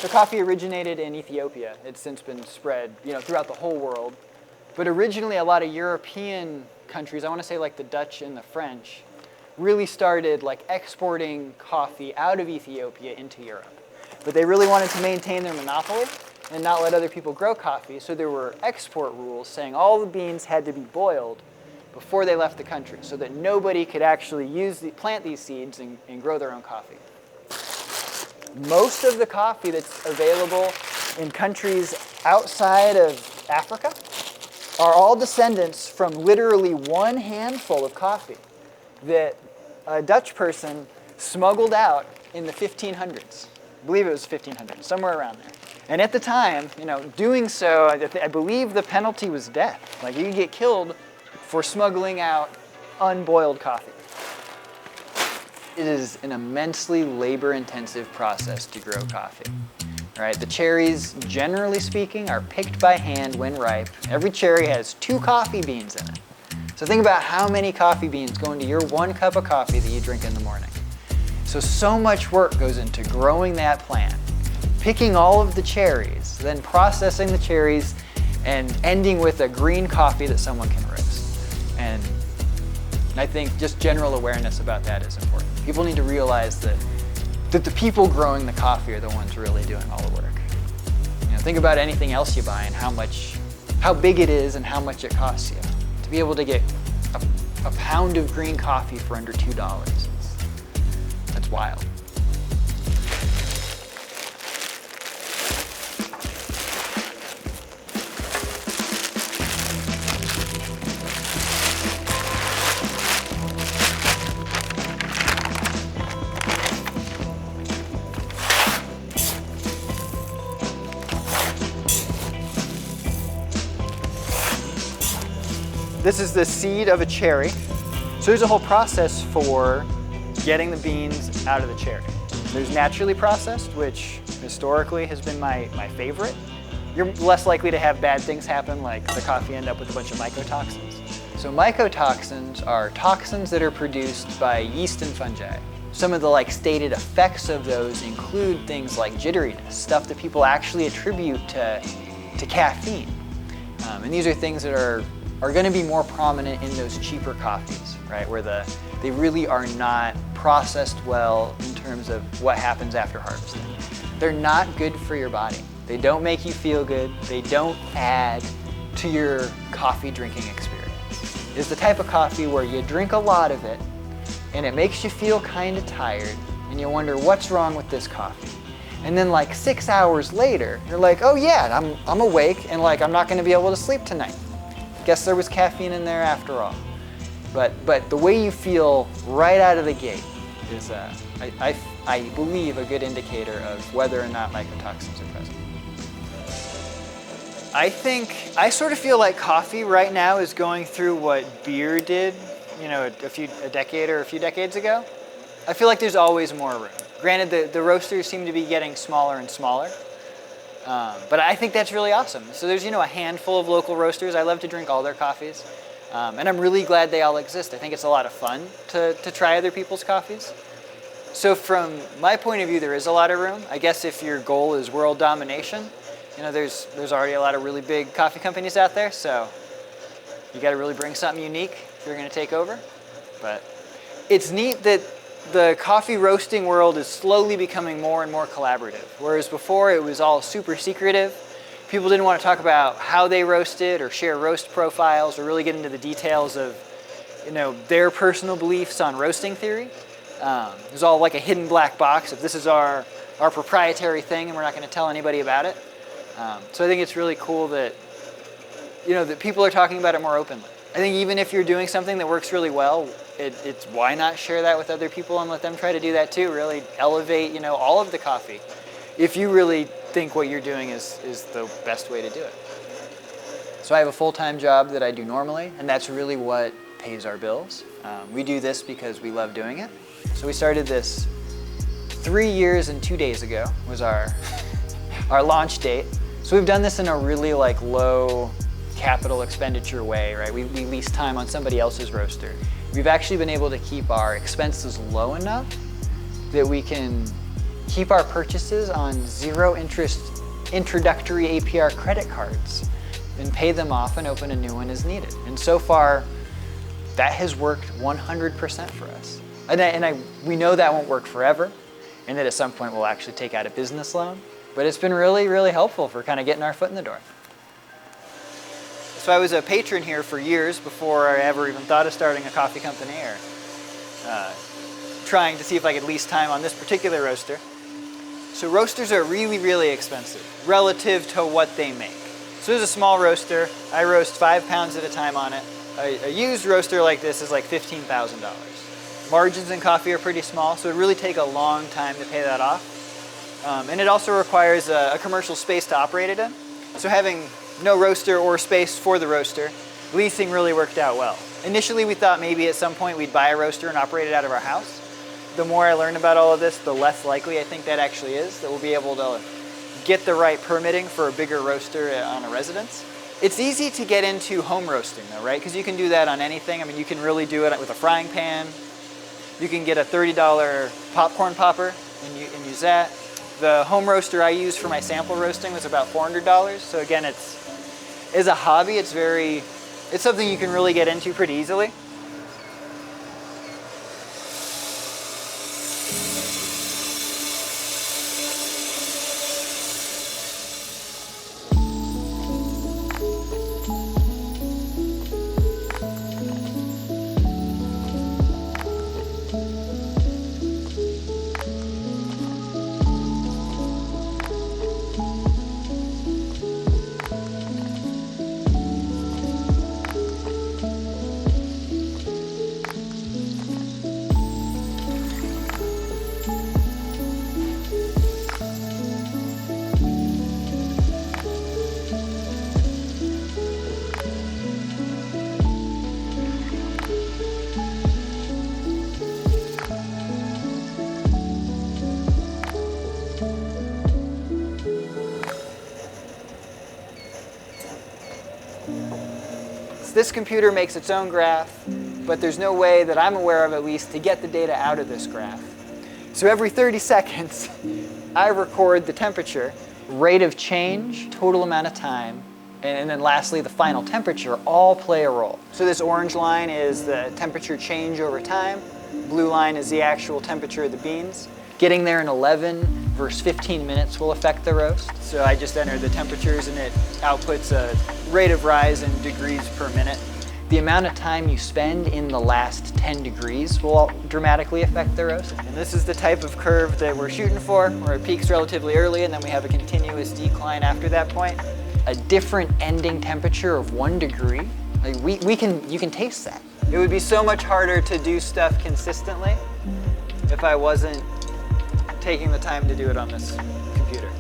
[SPEAKER 1] The coffee originated in Ethiopia. It's since been spread, throughout the whole world. But originally, a lot of European countries, I want to say like the Dutch and the French, really started exporting coffee out of Ethiopia into Europe. But they really wanted to maintain their monopoly and not let other people grow coffee. So there were export rules saying all the beans had to be boiled before they left the country, so that nobody could actually plant these seeds and grow their own coffee. Most of the coffee that's available in countries outside of Africa are all descendants from literally one handful of coffee that a Dutch person smuggled out in the 1500s. I believe it was 1500, somewhere around there. And at the time, doing so, I believe the penalty was death. You could get killed for smuggling out unboiled coffee. It is an immensely labor-intensive process to grow coffee. All right, the cherries, generally speaking, are picked by hand when ripe. Every cherry has 2 coffee beans in it. So think about how many coffee beans go into your 1 cup of coffee that you drink in the morning. So much work goes into growing that plant, picking all of the cherries, then processing the cherries, and ending with a green coffee that someone can roast. And I think just general awareness about that is important. People need to realize that the people growing the coffee are the ones really doing all the work. Think about anything else you buy and how big it is and how much it costs you. To be able to get a pound of green coffee for under $2, that's wild. This is the seed of a cherry. So there's a whole process for getting the beans out of the cherry. There's naturally processed, which historically has been my favorite. You're less likely to have bad things happen, like the coffee end up with a bunch of mycotoxins. So mycotoxins are toxins that are produced by yeast and fungi. Some of the stated effects of those include things like jitteriness, stuff that people actually attribute to caffeine. And these are things that are going to be more prominent in those cheaper coffees, right? Where they really are not processed well in terms of what happens after harvesting. They're not good for your body. They don't make you feel good. They don't add to your coffee drinking experience. It's the type of coffee where you drink a lot of it and it makes you feel kind of tired and you wonder what's wrong with this coffee. And then 6 hours later, you're like, oh yeah, I'm awake and I'm not gonna be able to sleep tonight. Guess there was caffeine in there after all. But the way you feel right out of the gate is, I believe, a good indicator of whether or not mycotoxins are present. I sort of feel like coffee right now is going through what beer did, a decade or a few decades ago. I feel like there's always more room. Granted, the roasters seem to be getting smaller and smaller, but I think that's really awesome. So there's, a handful of local roasters. I love to drink all their coffees, and I'm really glad they all exist. I think it's a lot of fun to try other people's coffees. So from my point of view, there is a lot of room. I guess if your goal is world domination, there's already a lot of really big coffee companies out there, so you got to really bring something unique if you're going to take over. But it's neat that the coffee roasting world is slowly becoming more and more collaborative, whereas before it was all super secretive. People didn't want to talk about how they roasted or share roast profiles or really get into the details of their personal beliefs on roasting theory. It was all like a hidden black box of this is our proprietary thing and we're not going to tell anybody about it. So I think it's really cool that that people are talking about it more openly. I think even if you're doing something that works really well, it's why not share that with other people and let them try to do that too. Really elevate all of the coffee if you really think what you're doing is the best way to do it. So I have a full-time job that I do normally, and that's really what pays our bills. We do this because we love doing it. So we started this 3 years and 2 days ago was our launch date. So we've done this in a really low capital expenditure way, right? We lease time on somebody else's roaster. We've actually been able to keep our expenses low enough that we can keep our purchases on zero interest introductory APR credit cards and pay them off and open a new one as needed. And so far, that has worked 100% for us. And we know that won't work forever, and that at some point we'll actually take out a business loan. But it's been really, really helpful for kind of getting our foot in the door. So I was a patron here for years before I ever even thought of starting a coffee company or trying to see if I could lease time on this particular roaster. So roasters are really, really expensive relative to what they make. So there's a small roaster. I roast 5 pounds at a time on it. A used roaster like this is like $15,000. Margins in coffee are pretty small, so it really take a long time to pay that off. And it also requires a commercial space to operate it in. So having no roaster or space for the roaster, leasing really worked out well. Initially, we thought maybe at some point we'd buy a roaster and operate it out of our house. The more I learn about all of this, the less likely I think that actually is, that we'll be able to get the right permitting for a bigger roaster on a residence. It's easy to get into home roasting though, right? Because you can do that on anything. I mean, you can really do it with a frying pan. You can get a $30 popcorn popper and use that. The home roaster I use for my sample roasting was about $400. So again, as a hobby, it's something you can really get into pretty easily. So this computer makes its own graph, but there's no way that I'm aware of, at least, to get the data out of this graph. So every 30 seconds, I record the temperature, rate of change, total amount of time, and then lastly, the final temperature all play a role. So this orange line is the temperature change over time. Blue line is the actual temperature of the beans. Getting there in 11 versus 15 minutes will affect the roast. So I just enter the temperatures and it outputs a rate of rise in degrees per minute. The amount of time you spend in the last 10 degrees will dramatically affect the roast. And this is the type of curve that we're shooting for, where it peaks relatively early and then we have a continuous decline after that point. A different ending temperature of 1 degree, like you can taste that. It would be so much harder to do stuff consistently if I wasn't taking the time to do it on this computer.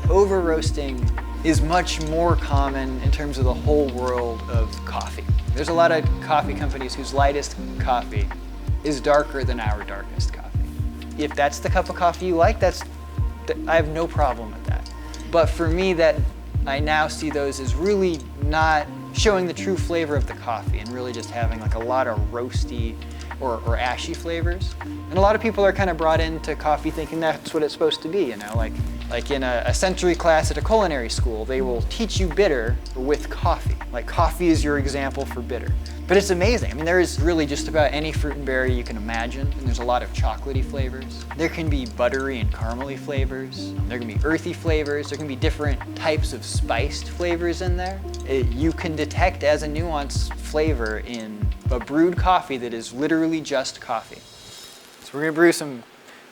[SPEAKER 1] Over roasting is much more common in terms of the whole world of coffee. There's a lot of coffee companies whose lightest coffee is darker than our darkest coffee. If that's the cup of coffee you like, I have no problem with that. But for me, I now see those as really not showing the true flavor of the coffee and really just having like a lot of roasty or ashy flavors. And a lot of people are kind of brought into coffee thinking that's what it's supposed to be, you know, like in a sensory class at a culinary school, they will teach you bitter with coffee. Like coffee is your example for bitter. But it's amazing. I mean, there is really just about any fruit and berry you can imagine, and there's a lot of chocolatey flavors. There can be buttery and caramely flavors. There can be earthy flavors. There can be different types of spiced flavors in there. You can detect as a nuanced flavor in a brewed coffee that is literally just coffee. So we're gonna brew some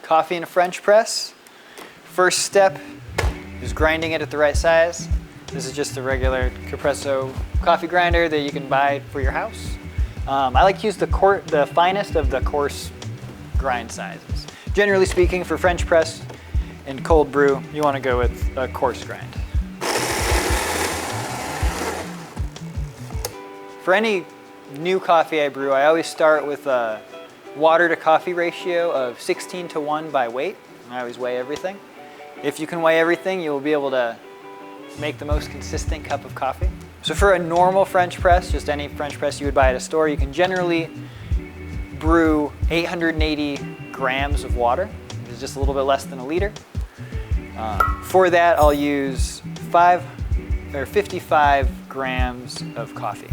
[SPEAKER 1] coffee in a French press. First step is grinding it at the right size. This is just a regular Capresso coffee grinder that you can buy for your house. I like to use the finest of the coarse grind sizes. Generally speaking, for French press and cold brew, you want to go with a coarse grind. For any new coffee I brew, I always start with a water to coffee ratio of 16:1 by weight. I always weigh everything. If you can weigh everything, you'll be able to make the most consistent cup of coffee. So for a normal French press, just any French press you would buy at a store, you can generally brew 880 grams of water. It's just a little bit less than a liter. For that, I'll use 55 grams of coffee.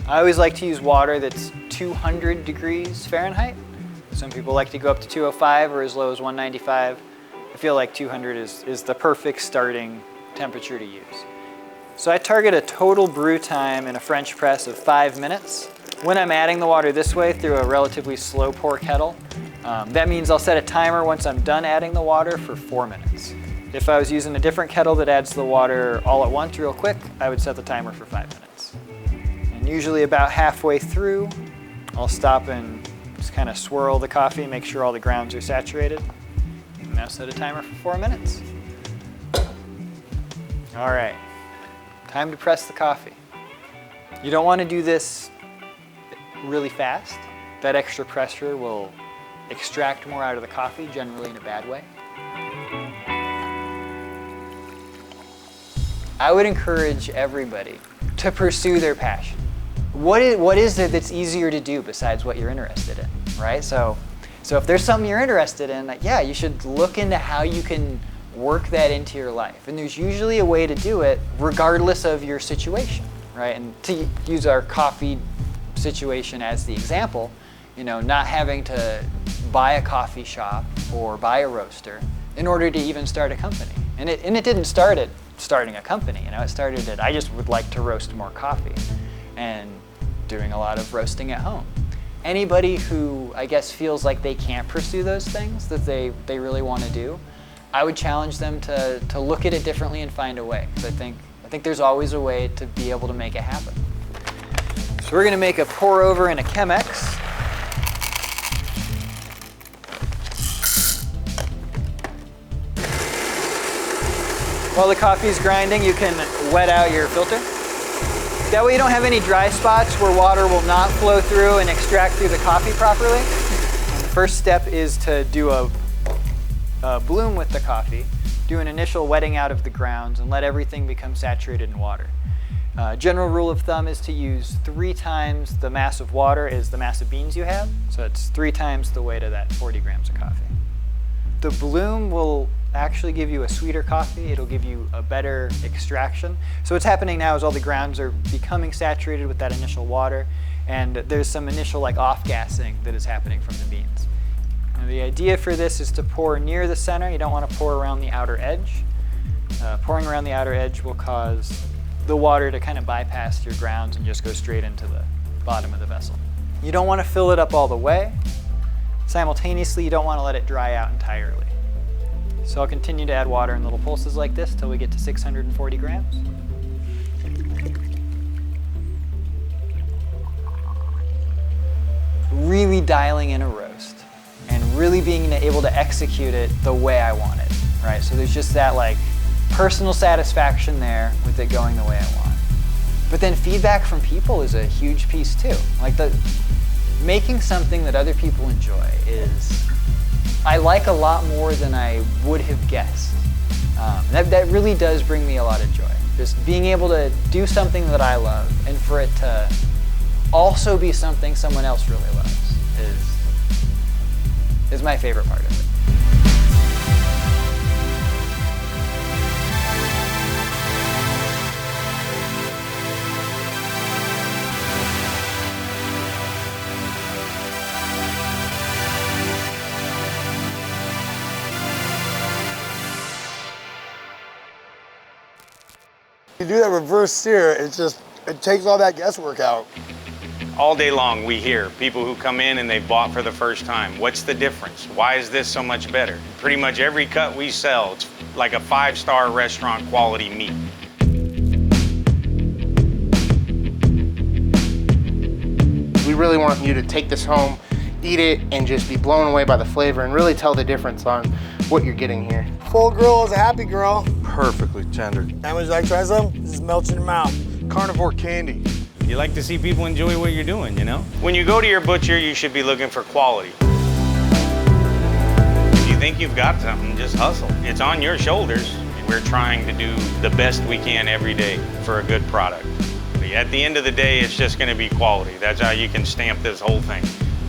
[SPEAKER 1] I always like to use water that's 200 degrees Fahrenheit. Some people like to go up to 205 or as low as 195. I feel like 200 is the perfect starting temperature to use. So I target a total brew time in a French press of 5 minutes. When I'm adding the water this way through a relatively slow pour kettle, that means I'll set a timer once I'm done adding the water for 4 minutes. If I was using a different kettle that adds the water all at once real quick, I would set the timer for 5 minutes. And usually about halfway through, I'll stop and just kind of swirl the coffee, make sure all the grounds are saturated. And now set a timer for 4 minutes. All right, time to press the coffee. You don't want to do this really fast. That extra pressure will extract more out of the coffee, generally in a bad way. I would encourage everybody to pursue their passion. What is it that's easier to do besides what you're interested in, right? So if there's something you're interested in, yeah, you should look into how you can work that into your life. And there's usually a way to do it regardless of your situation, right? And to use our coffee situation as the example, you know, not having to buy a coffee shop or buy a roaster in order to even start a company. And it didn't start at starting a company, you know, it started at I just would like to roast more coffee and doing a lot of roasting at home. Anybody who, I guess, feels like they can't pursue those things that they really want to do, I would challenge them to look at it differently and find a way. Because I think there's always a way to be able to make it happen. So we're going to make a pour over in a Chemex. While the coffee's grinding, you can wet out your filter. That way you don't have any dry spots where water will not flow through and extract through the coffee properly. And the first step is to do a bloom with the coffee, do an initial wetting out of the grounds, and let everything become saturated in water. General rule of thumb is to use 3 times the mass of water is the mass of beans you have. So it's 3 times the weight of that 40 grams of coffee. The bloom will actually give you a sweeter coffee. It'll give you a better extraction. So what's happening now is all the grounds are becoming saturated with that initial water, and there's some initial like off-gassing that is happening from the beans. Now, the idea for this is to pour near the center. You don't want to pour around the outer edge. Pouring around the outer edge will cause the water to kind of bypass your grounds and just go straight into the bottom of the vessel. You don't want to fill it up all the way. Simultaneously, you don't want to let it dry out entirely. So I'll continue to add water in little pulses like this till we get to 640 grams. Really dialing in a roast and really being able to execute it the way I want it, right? So there's just that like personal satisfaction there with it going the way I want. But then feedback from people is a huge piece too. Like making something that other people enjoy is, I like a lot more than I would have guessed. That really does bring me a lot of joy. Just being able to do something that I love and for it to also be something someone else really loves is my favorite part of it.
[SPEAKER 2] You do that reverse sear, it takes all that guesswork out.
[SPEAKER 5] All day long we hear people who come in and they've bought for the first time. What's the difference? Why is this so much better? Pretty much every cut we sell, it's like a 5-star restaurant quality meat.
[SPEAKER 23] We really want you to take this home, eat it, and just be blown away by the flavor and really tell the difference on what you're getting here.
[SPEAKER 2] Full grill is a happy grill.
[SPEAKER 23] Perfectly tender.
[SPEAKER 2] And would you like to try some? This melts in your mouth.
[SPEAKER 23] Carnivore candy.
[SPEAKER 5] You like to see people enjoy what you're doing, you know? When you go to your butcher, you should be looking for quality. If you think you've got something, just hustle. It's on your shoulders. We're trying to do the best we can every day for a good product. But at the end of the day, it's just gonna be quality. That's how you can stamp this whole thing.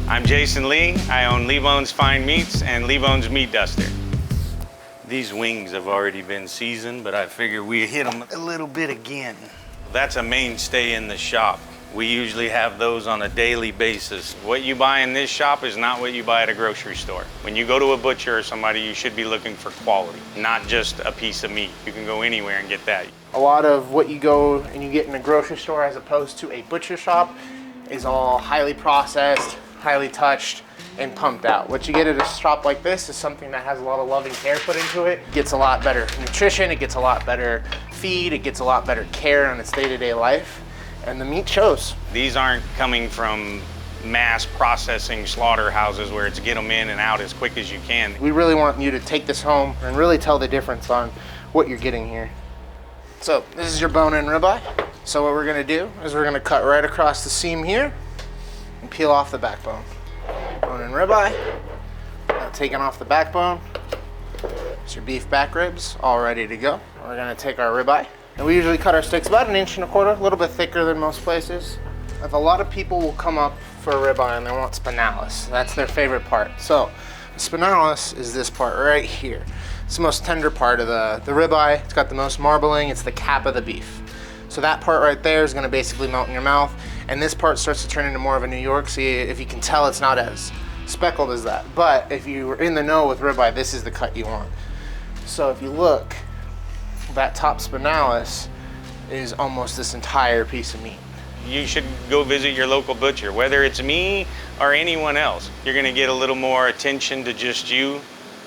[SPEAKER 5] I'm Jason Lee. I own Lee Bones Fine Meats and Lee Bones Meat Duster. These wings have already been seasoned, but I figure we hit them a little bit again. That's a mainstay in the shop. We usually have those on a daily basis. What you buy in this shop is not what you buy at a grocery store. When you go to a butcher or somebody, you should be looking for quality, not just a piece of meat. You can go anywhere and get that.
[SPEAKER 23] A lot of what you go and you get in a grocery store as opposed to a butcher shop is all highly processed, highly touched, and pumped out. What you get at a shop like this is something that has a lot of love and care put into it. It gets a lot better nutrition, it gets a lot better feed, it gets a lot better care on its day-to-day life, and the meat shows.
[SPEAKER 5] These aren't coming from mass processing slaughterhouses where it's get them in and out as quick as you can.
[SPEAKER 23] We really want you to take this home and really tell the difference on what you're getting here. So this is your bone-in ribeye. So what we're gonna do is we're gonna cut right across the seam here and peel off the backbone. Bone-in ribeye, now taking off the backbone. It's your beef back ribs, all ready to go. We're gonna take our ribeye, and we usually cut our steaks about 1.25 inches, a little bit thicker than most places. If a lot of people will come up for a ribeye and they want spinalis, that's their favorite part. So spinalis is this part right here. It's the most tender part of the ribeye. It's got the most marbling, it's the cap of the beef. So that part right there is gonna basically melt in your mouth, and this part starts to turn into more of a New York. See, if you can tell, it's not as speckled as that. But if you were in the know with ribeye, this is the cut you want. So if you look, that top spinalis is almost this entire piece of meat.
[SPEAKER 5] You should go visit your local butcher, whether it's me or anyone else. You're gonna get a little more attention to just you,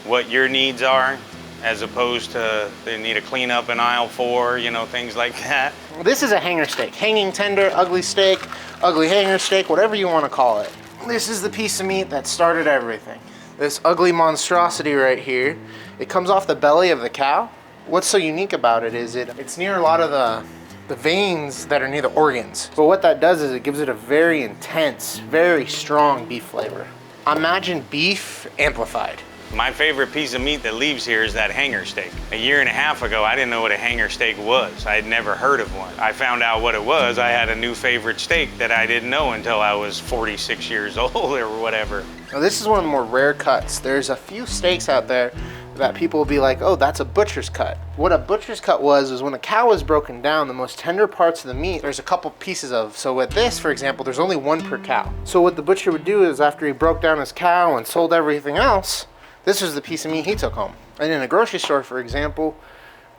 [SPEAKER 5] what your needs are, as opposed to they need to clean up in aisle 4, you know, things like that.
[SPEAKER 23] This is a hanger steak, hanging tender, ugly steak, ugly hanger steak, whatever you want to call it. This is the piece of meat that started everything. This ugly monstrosity right here, it comes off the belly of the cow. What's so unique about it is it's near a lot of the veins that are near the organs. But what that does is it gives it a very intense, very strong beef flavor. Imagine beef amplified.
[SPEAKER 5] My favorite piece of meat that leaves here is that hanger steak. A year and a half ago, I didn't know what a hanger steak was. I had never heard of one. I found out what it was. I had a new favorite steak that I didn't know until I was 46 years old or whatever.
[SPEAKER 23] Now this is one of the more rare cuts. There's a few steaks out there that people will be like, oh, that's a butcher's cut. What a butcher's cut was when a cow was broken down, the most tender parts of the meat, there's a couple pieces of. So with this, for example, there's only one per cow. So what the butcher would do is after he broke down his cow and sold everything else, this was the piece of meat he took home. And in a grocery store, for example,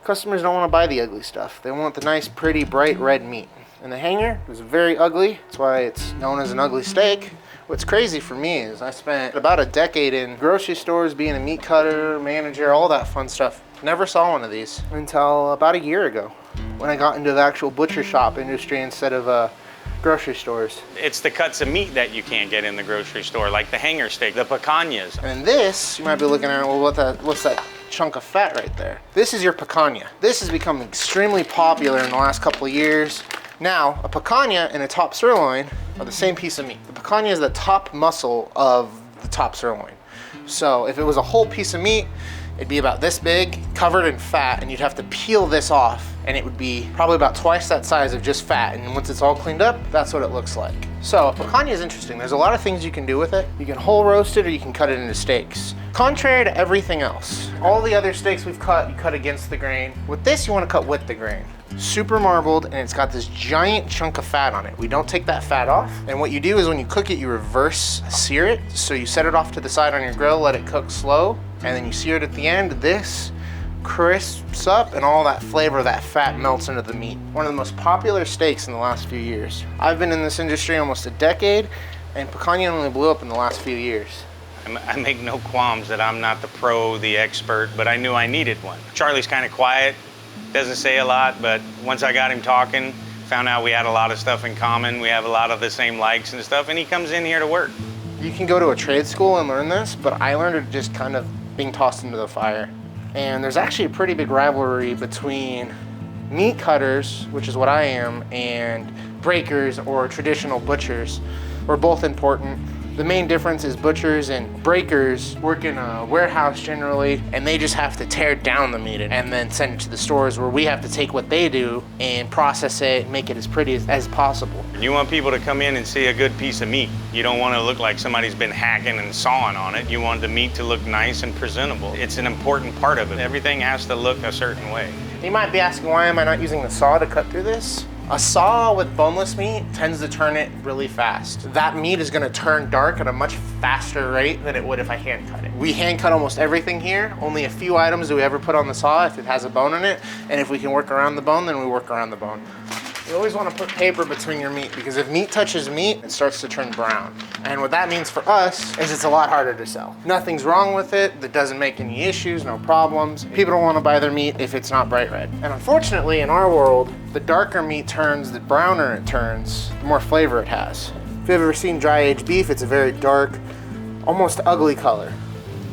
[SPEAKER 23] customers don't want to buy the ugly stuff. They want the nice, pretty, bright red meat. And the hanger is very ugly. That's why it's known as an ugly steak. What's crazy for me is I spent about a decade in grocery stores being a meat cutter, manager, all that fun stuff. Never saw one of these until about a year ago when I got into the actual butcher shop industry instead of grocery stores.
[SPEAKER 5] It's the cuts of meat that you can't get in the grocery store, like the hanger steak, the picanhas.
[SPEAKER 23] And this, you might be looking at, well, what's that chunk of fat right there? This is your picanha. This has become extremely popular in the last couple of years. Now, a picanha and a top sirloin are the same piece of meat. The picanha is the top muscle of the top sirloin. So if it was a whole piece of meat, it'd be about this big, covered in fat, and you'd have to peel this off, and it would be probably about twice that size of just fat. And once it's all cleaned up, that's what it looks like. So a picanha is interesting. There's a lot of things you can do with it. You can whole roast it or you can cut it into steaks. Contrary to everything else, all the other steaks we've cut, you cut against the grain. With this, you want to cut with the grain. Super marbled, and it's got this giant chunk of fat on it. We don't take that fat off. And what you do is when you cook it, you reverse sear it. So you set it off to the side on your grill, let it cook slow, and then you sear it at the end. This crisps up and all that flavor of that fat melts into the meat. One of the most popular steaks in the last few years. I've been in this industry almost a decade, and picanha only blew up in the last few years.
[SPEAKER 5] I make no qualms that I'm not the pro, the expert, but I knew I needed one. Charlie's kind of quiet, doesn't say a lot, but once I got him talking, found out we had a lot of stuff in common. We have a lot of the same likes and stuff, and he comes in here to work.
[SPEAKER 23] You can go to a trade school and learn this, but I learned it just kind of being tossed into the fire. And there's actually a pretty big rivalry between meat cutters, which is what I am, and breakers or traditional butchers. We're both important. The main difference is butchers and breakers work in a warehouse generally, and they just have to tear down the meat and then send it to the stores, where we have to take what they do and process it and make it as pretty as possible.
[SPEAKER 5] You want people to come in and see a good piece of meat. You don't want to look like somebody's been hacking and sawing on it. You want the meat to look nice and presentable. It's an important part of it. Everything has to look a certain way.
[SPEAKER 23] You might be asking, why am I not using the saw to cut through this? A saw with boneless meat tends to turn it really fast. That meat is gonna turn dark at a much faster rate than it would if I hand cut it. We hand cut almost everything here. Only a few items do we ever put on the saw if it has a bone in it. And if we can work around the bone, then we work around the bone. You always want to put paper between your meat, because if meat touches meat, it starts to turn brown. And what that means for us is it's a lot harder to sell. Nothing's wrong with it. That doesn't make any issues, no problems. People don't want to buy their meat if it's not bright red. And unfortunately, in our world, the darker meat turns, the browner it turns, the more flavor it has. If you've ever seen dry aged beef, it's a very dark, almost ugly color.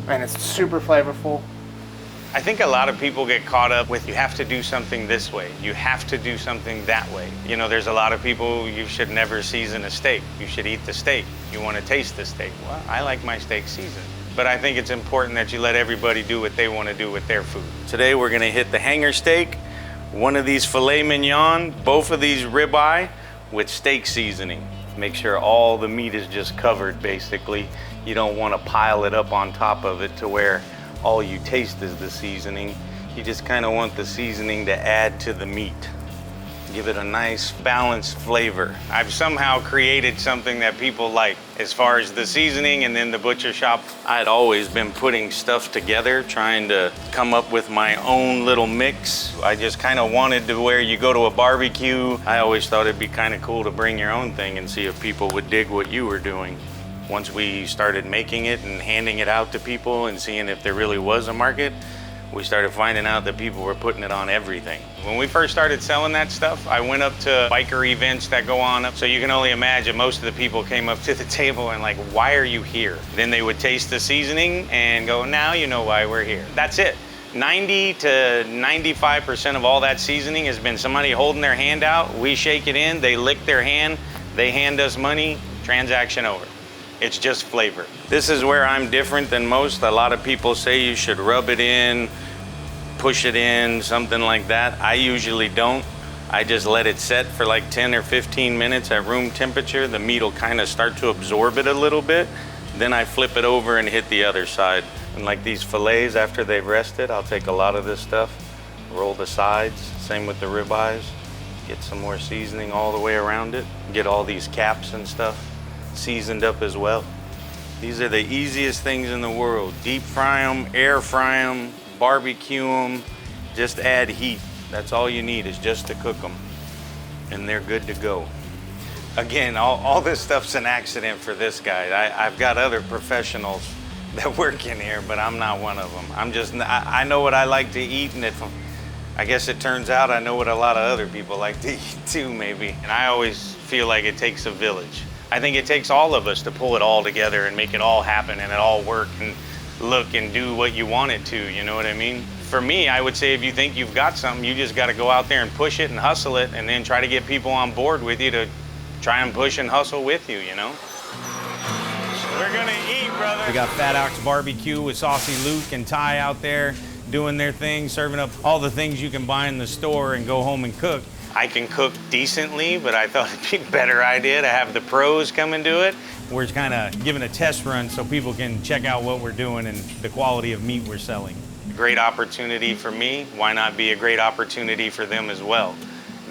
[SPEAKER 23] And it's super flavorful.
[SPEAKER 5] I think a lot of people get caught up with, you have to do something this way, you have to do something that way. You know, there's a lot of people, you should never season a steak. You should eat the steak. You want to taste the steak. Well, I like my steak seasoned. But I think it's important that you let everybody do what they want to do with their food. Today we're going to hit the hanger steak, one of these filet mignon, both of these ribeye with steak seasoning. Make sure all the meat is just covered, basically. You don't want to pile it up on top of it to where all you taste is the seasoning. You just kind of want the seasoning to add to the meat. Give it a nice balanced flavor. I've somehow created something that people like. As far as the seasoning and then the butcher shop, I had always been putting stuff together, trying to come up with my own little mix. I just kind of wanted to where you go to a barbecue. I always thought it'd be kind of cool to bring your own thing and see if people would dig what you were doing. Once we started making it and handing it out to people and seeing if there really was a market, we started finding out that people were putting it on everything. When we first started selling that stuff, I went up to biker events that go on. So you can only imagine most of the people came up to the table and like, why are you here? Then they would taste the seasoning and go, now you know why we're here. That's it. 90 to 95% of all that seasoning has been somebody holding their hand out. We shake it in, they lick their hand, they hand us money, transaction over. It's just flavor. This is where I'm different than most. A lot of people say you should rub it in, push it in, something like that. I usually don't. I just let it set for like 10 or 15 minutes at room temperature. The meat will kind of start to absorb it a little bit. Then I flip it over and hit the other side. And like these fillets, after they've rested, I'll take a lot of this stuff, roll the sides, same with the ribeyes, get some more seasoning all the way around it, get all these caps and stuff seasoned up as well. These are the easiest things in the world. Deep fry them, air fry them, barbecue them, just add heat. That's all you need is just to cook them, and they're good to go. Again, all this stuff's an accident for this guy. I've got other professionals that work in here, but I'm not one of them. I know what I like to eat, and I guess it turns out I know what a lot of other people like to eat too, maybe. And I always feel like it takes a village. I think it takes all of us to pull it all together and make it all happen and it all work and look and do what you want it to, you know what I mean? For me, I would say if you think you've got something, you just gotta go out there and push it and hustle it and then try to get people on board with you to try and push and hustle with you, you know? We're gonna eat, brother. We got Fat Ox Barbecue with Saucy Luke and Ty out there doing their thing, serving up all the things you can buy in the store and go home and cook. I can cook decently, but I thought it'd be a better idea to have the pros come and do it. We're kind of giving a test run so people can check out what we're doing and the quality of meat we're selling. Great opportunity for me. Why not be a great opportunity for them as well?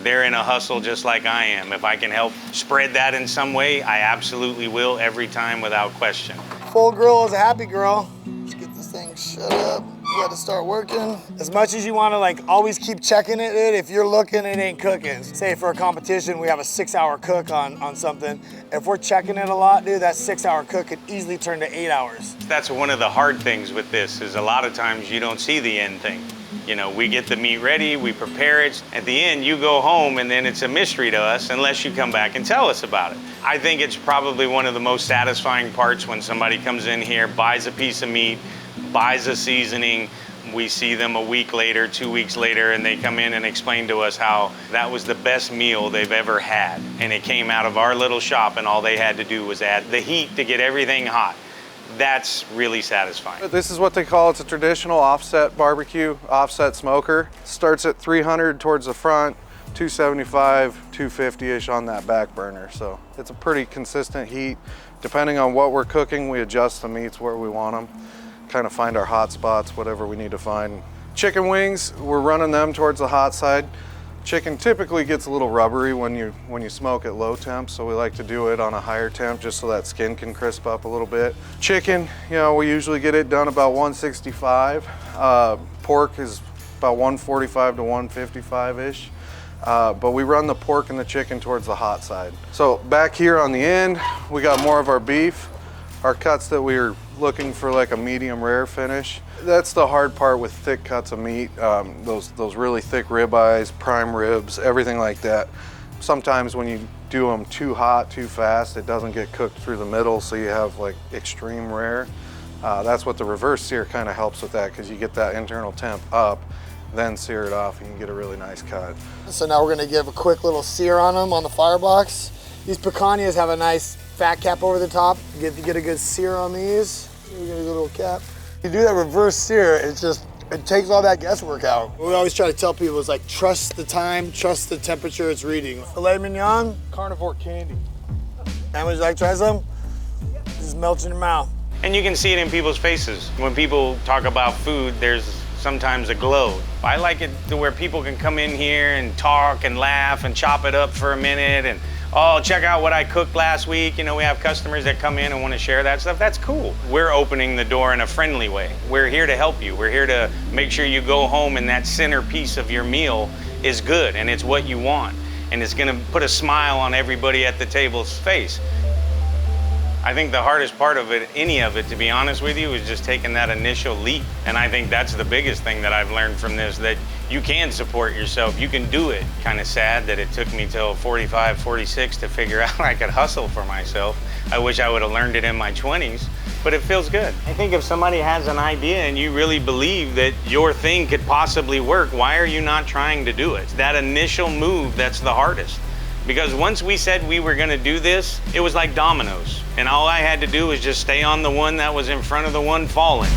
[SPEAKER 5] They're in a hustle just like I am. If I can help spread that in some way, I absolutely will every time without question.
[SPEAKER 2] Full grill is a happy girl. Let's get this thing shut up. You got to start working. As much as you want to like always keep checking it, if you're looking, it ain't cooking. Say for a competition, we have a 6-hour cook on something. If we're checking it a lot, dude, that 6-hour cook could easily turn to 8 hours.
[SPEAKER 5] That's one of the hard things with this is a lot of times you don't see the end thing. You know, we get the meat ready, we prepare it. At the end, you go home and then it's a mystery to us unless you come back and tell us about it. I think it's probably one of the most satisfying parts when somebody comes in here, buys a piece of meat, buys a seasoning, we see them a week later, 2 weeks later, and they come in and explain to us how that was the best meal they've ever had. And it came out of our little shop and all they had to do was add the heat to get everything hot. That's really satisfying.
[SPEAKER 3] This is what they call, it's a traditional offset barbecue, offset smoker. Starts at 300 towards the front, 275, 250-ish on that back burner. So it's a pretty consistent heat. Depending on what we're cooking, we adjust the meats where we want them. Kind of find our hot spots, whatever we need to find. Chicken wings, we're running them towards the hot side. Chicken typically gets a little rubbery when you smoke at low temp, so we like to do it on a higher temp just so that skin can crisp up a little bit. Chicken, you know, we usually get it done about 165. Pork is about 145 to 155-ish. But we run the pork and the chicken towards the hot side. So back here on the end, we got more of our beef. Our cuts that we were looking for like a medium rare finish. That's the hard part with thick cuts of meat, those really thick ribeyes, prime ribs, everything like that. Sometimes when you do them too hot, too fast, it doesn't get cooked through the middle, so you have like extreme rare. That's what the reverse sear kind of helps with that, because you get that internal temp up, then sear it off and you get a really nice cut.
[SPEAKER 2] So now we're gonna give a quick little sear on them on the firebox. These picanhas have a nice fat cap over the top. You get a good sear on these. You get a little cap.
[SPEAKER 3] You do that reverse sear, it takes all that guesswork out.
[SPEAKER 2] What we always try to tell people is like, trust the time, trust the temperature it's reading. Filet mignon, carnivore candy. And would you like to try some? Just melts in your mouth.
[SPEAKER 5] And you can see it in people's faces. When people talk about food, there's sometimes a glow. I like it to where people can come in here and talk and laugh and chop it up for a minute and, oh, check out what I cooked last week. You know, we have customers that come in and want to share that stuff. That's cool. We're opening the door in a friendly way. We're here to help you. We're here to make sure you go home and that centerpiece of your meal is good and it's what you want. And it's gonna put a smile on everybody at the table's face. I think the hardest part of it, any of it, to be honest with you, is just taking that initial leap. And I think that's the biggest thing that I've learned from this, that you can support yourself, you can do it. Kind of sad that it took me till 45, 46 to figure out I could hustle for myself. I wish I would have learned it in my 20s, but it feels good. I think if somebody has an idea and you really believe that your thing could possibly work, why are you not trying to do it? That initial move, that's the hardest. Because once we said we were gonna do this, it was like dominoes. And all I had to do was just stay on the one that was in front of the one falling.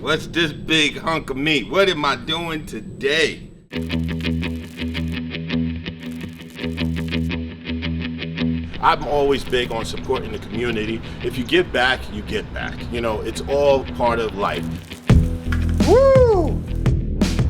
[SPEAKER 4] What's this big hunk of meat? What am I doing today? I'm always big on supporting the community. If you give back, you get back. You know, it's all part of life. Woo!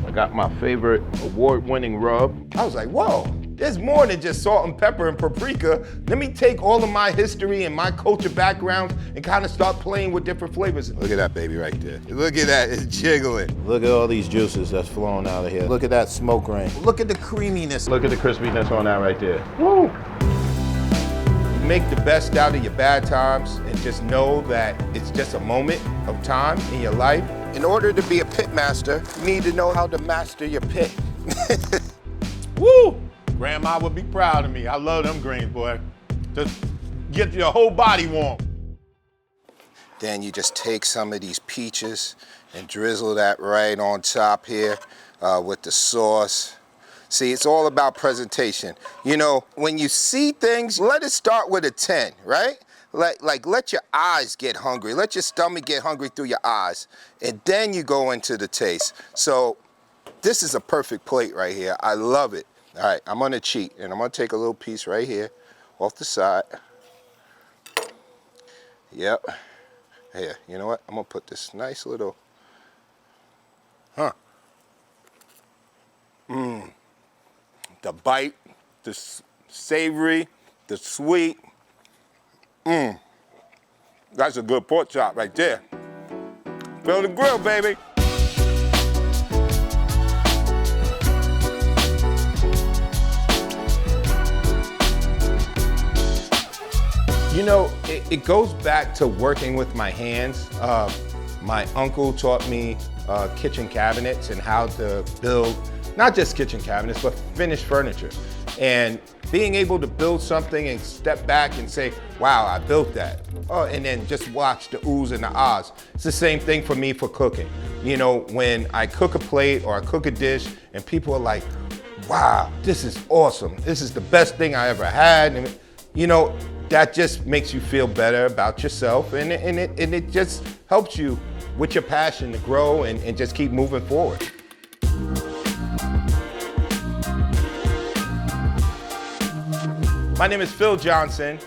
[SPEAKER 4] I got my favorite award-winning rub. I was like, whoa, there's more than just salt and pepper and paprika. Let me take all of my history and my culture background and kind of start playing with different flavors. Look at that baby right there. Look at that, it's jiggling.
[SPEAKER 14] Look at all these juices that's flowing out of here. Look at that smoke ring. Look at the creaminess.
[SPEAKER 4] Look at the crispiness on that right there. Woo! Make the best out of your bad times and just know that it's just a moment of time in your life.
[SPEAKER 23] In order to be a pit master, you need to know how to master your pit.
[SPEAKER 4] Woo! Grandma would be proud of me. I love them greens, boy. Just get your whole body warm.
[SPEAKER 23] Then you just take some of these peaches and drizzle that right on top here with the sauce. See, it's all about presentation. You know, when you see things, let it start with a 10, right? Like let your eyes get hungry. Let your stomach get hungry through your eyes. And then you go into the taste. So this is a perfect plate right here. I love it. All right, I'm gonna cheat, and I'm gonna take a little piece right here off the side. Yep. Here, you know what? I'm gonna put this nice little, the bite, the savory, the sweet. That's a good pork chop right there. Fill the grill, baby. You know, it goes back to working with my hands. My uncle taught me kitchen cabinets and how to build, not just kitchen cabinets, but finished furniture. And being able to build something and step back and say, wow, I built that. Oh, and then just watch the oohs and the ahs. It's the same thing for me for cooking. You know, when I cook a plate or I cook a dish and people are like, wow, this is awesome. This is the best thing I ever had. And, you know, that just makes you feel better about yourself, and it just helps you with your passion to grow and just keep moving forward. My name is Phil Johnson,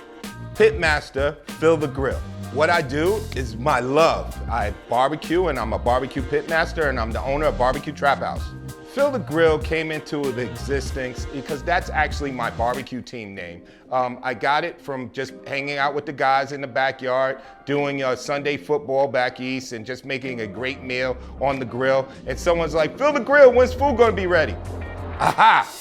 [SPEAKER 23] pit master, Phil the Grill. What I do is my love. I barbecue, and I'm a barbecue pit master, and I'm the owner of Barbecue Trap House. Phil the Grill came into existence because that's actually my barbecue team name. I got it from just hanging out with the guys in the backyard, doing Sunday football back east, and just making a great meal on the grill. And someone's like, Phil the Grill, when's food gonna be ready? Aha!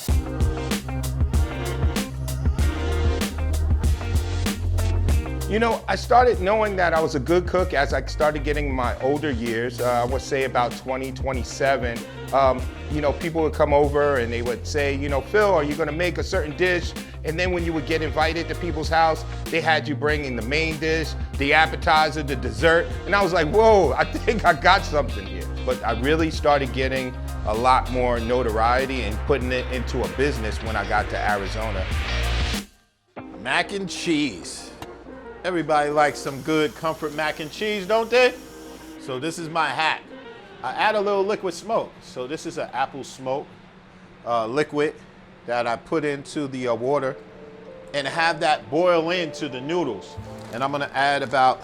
[SPEAKER 23] You know, I started knowing that I was a good cook as I started getting my older years. I would say about 20, 27. You know, people would come over and they would say, you know, Phil, are you gonna make a certain dish? And then when you would get invited to people's house, they had you bringing the main dish, the appetizer, the dessert. And I was like, whoa, I think I got something here. But I really started getting a lot more notoriety and putting it into a business when I got to Arizona.
[SPEAKER 4] Mac and cheese. Everybody likes some good comfort mac and cheese, don't they? So this is my hack. I add a little liquid smoke. So this is an apple smoke liquid that I put into the water and have that boil into the noodles. And I'm gonna add about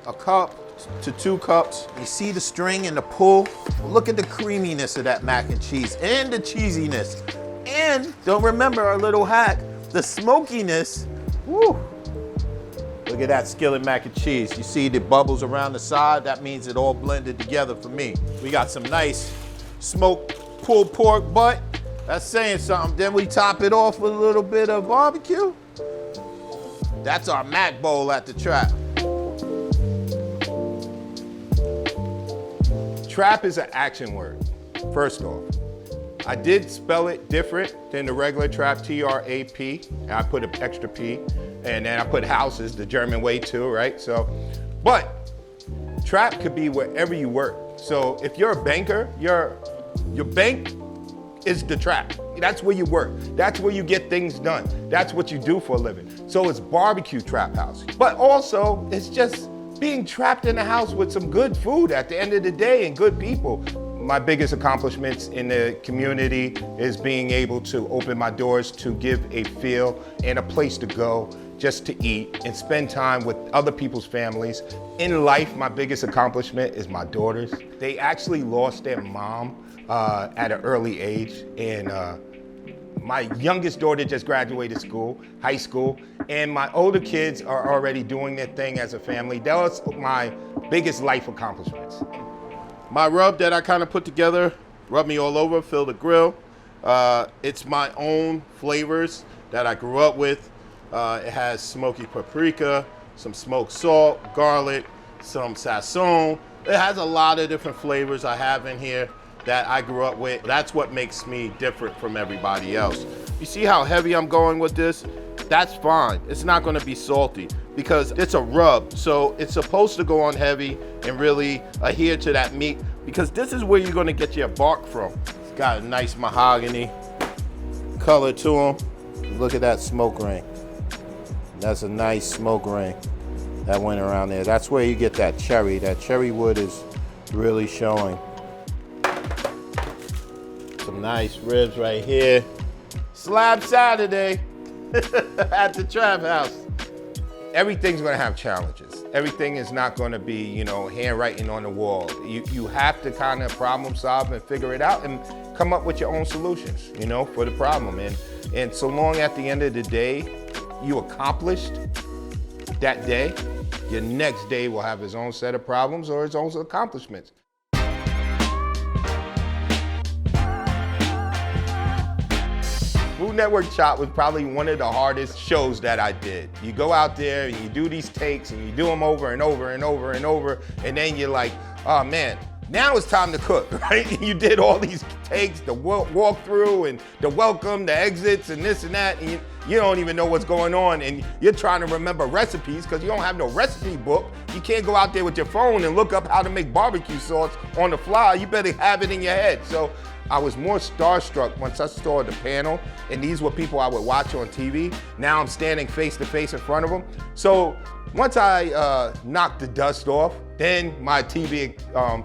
[SPEAKER 4] a cup to 2 cups. You see the string and the pull? Look at the creaminess of that mac and cheese and the cheesiness. And don't remember our little hack, the smokiness. Woo! Look at that skillet mac and cheese. You see the bubbles around the side? That means it all blended together for me. We got some nice smoked pulled pork butt. That's saying something. Then we top it off with a little bit of barbecue. That's our mac bowl at the trap. Trap is an action word, first off. I did spell it different than the regular trap, T-R-A-P, and I put an extra P, and then I put houses, the German way too, right? So, but trap could be wherever you work. So if you're a banker, your bank is the trap. That's where you work. That's where you get things done. That's what you do for a living. So it's barbecue trap house. But also, it's just being trapped in a house with some good food at the end of the day and good people. My biggest accomplishments in the community is being able to open my doors to give a feel and a place to go just to eat and spend time with other people's families. In life, my biggest accomplishment is my daughters. They actually lost their mom at an early age, and my youngest daughter just graduated high school, and my older kids are already doing their thing as a family. That was my biggest life accomplishments. My rub that I kind of put together, rub me all over, fill the grill. It's my own flavors that I grew up with. It has smoky paprika, some smoked salt, garlic, some sazon. It has a lot of different flavors I have in here that I grew up with. That's what makes me different from everybody else. You see how heavy I'm going with this? That's fine. It's not gonna be salty because it's a rub. So it's supposed to go on heavy and really adhere to that meat, because this is where you're gonna get your bark from. It's got a nice mahogany color to them. Look at that smoke ring. That's a nice smoke ring that went around there. That's where you get that cherry. That cherry wood is really showing. Some nice ribs right here. Slab Saturday at the Trap House. Everything's gonna have challenges. Everything is not gonna be, handwriting on the wall. You have to kind of problem solve and figure it out and come up with your own solutions, for the problem. And so long at the end of the day, you accomplished that day, your next day will have its own set of problems or its own accomplishments. Food Network Chop was probably one of the hardest shows that I did. You go out there and you do these takes and you do them over and over and over and over, and then you're like, oh man, now it's time to cook, right? You did all these takes, the walkthrough and the welcome, the exits and this and that, and you don't even know what's going on, and you're trying to remember recipes because you don't have no recipe book. You can't go out there with your phone and look up how to make barbecue sauce on the fly. You better have it in your head. So I was more starstruck once I saw the panel, and these were people I would watch on TV. Now I'm standing face to face in front of them. So once I knocked the dust off, then my TV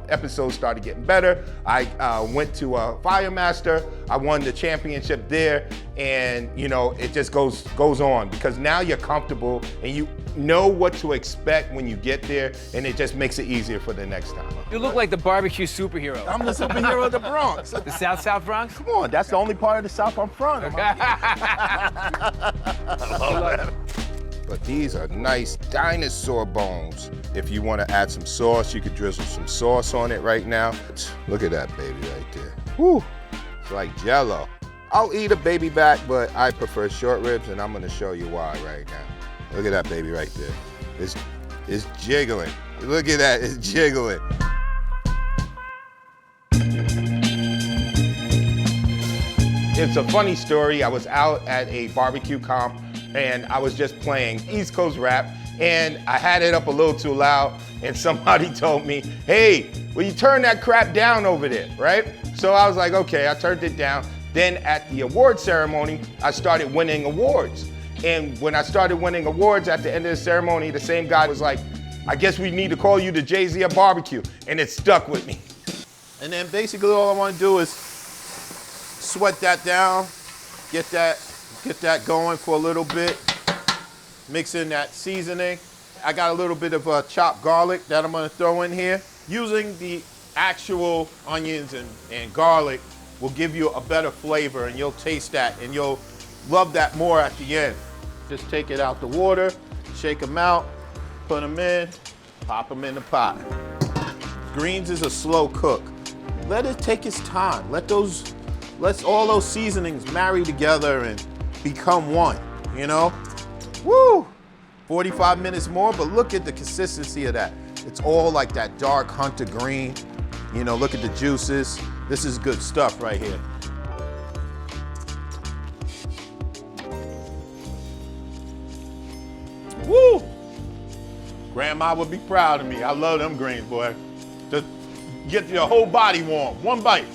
[SPEAKER 4] episodes started getting better. I went to Fire Master. I won the championship there, and it just goes on, because now you're comfortable and you know what to expect when you get there, and it just makes it easier for the next time.
[SPEAKER 6] You look like the barbecue superhero.
[SPEAKER 4] I'm the superhero of the Bronx.
[SPEAKER 6] The South Bronx?
[SPEAKER 4] Come on, that's the only part of the South I'm from. But these are nice dinosaur bones. If you want to add some sauce, you could drizzle some sauce on it right now. Look at that baby right there. Whew, it's like Jell-O. I'll eat a baby back, but I prefer short ribs, and I'm gonna show you why right now. Look at that baby right there. It's jiggling. Look at that, it's jiggling. It's a funny story. I was out at a barbecue comp, and I was just playing East Coast rap, and I had it up a little too loud, and somebody told me, hey, will you turn that crap down over there, right? So I was like, okay, I turned it down. Then at the award ceremony, I started winning awards. And when I started winning awards at the end of the ceremony, the same guy was like, I guess we need to call you the Jay-Z of barbecue, and it stuck with me. And then basically all I want to do is sweat that down, get that going for a little bit, mix in that seasoning. I got a little bit of chopped garlic that I'm gonna throw in here. Using the actual onions and garlic will give you a better flavor, and you'll taste that, and you'll love that more at the end. Just take it out the water, shake them out, put them in, pop them in the pot. Greens is a slow cook. Let it take its time. Let all those seasonings marry together and become one, Woo! 45 minutes more, but look at the consistency of that. It's all like that dark hunter green. You know, look at the juices. This is good stuff right here. Woo! Grandma would be proud of me. I love them greens, boy. Just get your whole body warm. One bite,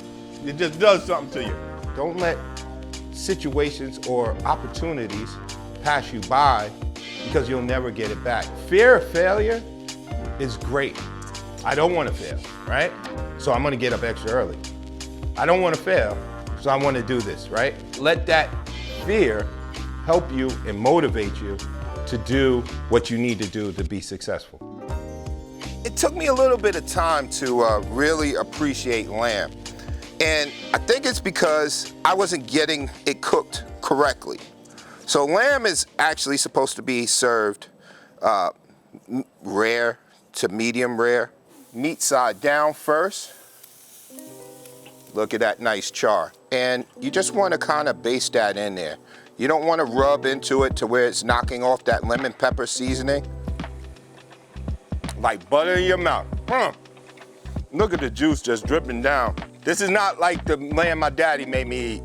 [SPEAKER 4] it just does something to you. Don't let situations or opportunities pass you by because you'll never get it back. Fear of failure is great. I don't want to fail, right? So I'm gonna get up extra early. I don't want to fail, so I want to do this, right? Let that fear help you and motivate you to do what you need to do to be successful.
[SPEAKER 7] It took me a little bit of time to really appreciate lamb. And I think it's because I wasn't getting it cooked correctly. So lamb is actually supposed to be served rare to medium rare. Meat side down first. Look at that nice char. And you just want to kind of baste that in there. You don't want to rub into it to where it's knocking off that lemon pepper seasoning. Like butter in your mouth. Look at the juice just dripping down. This is not like the lamb my daddy made me eat.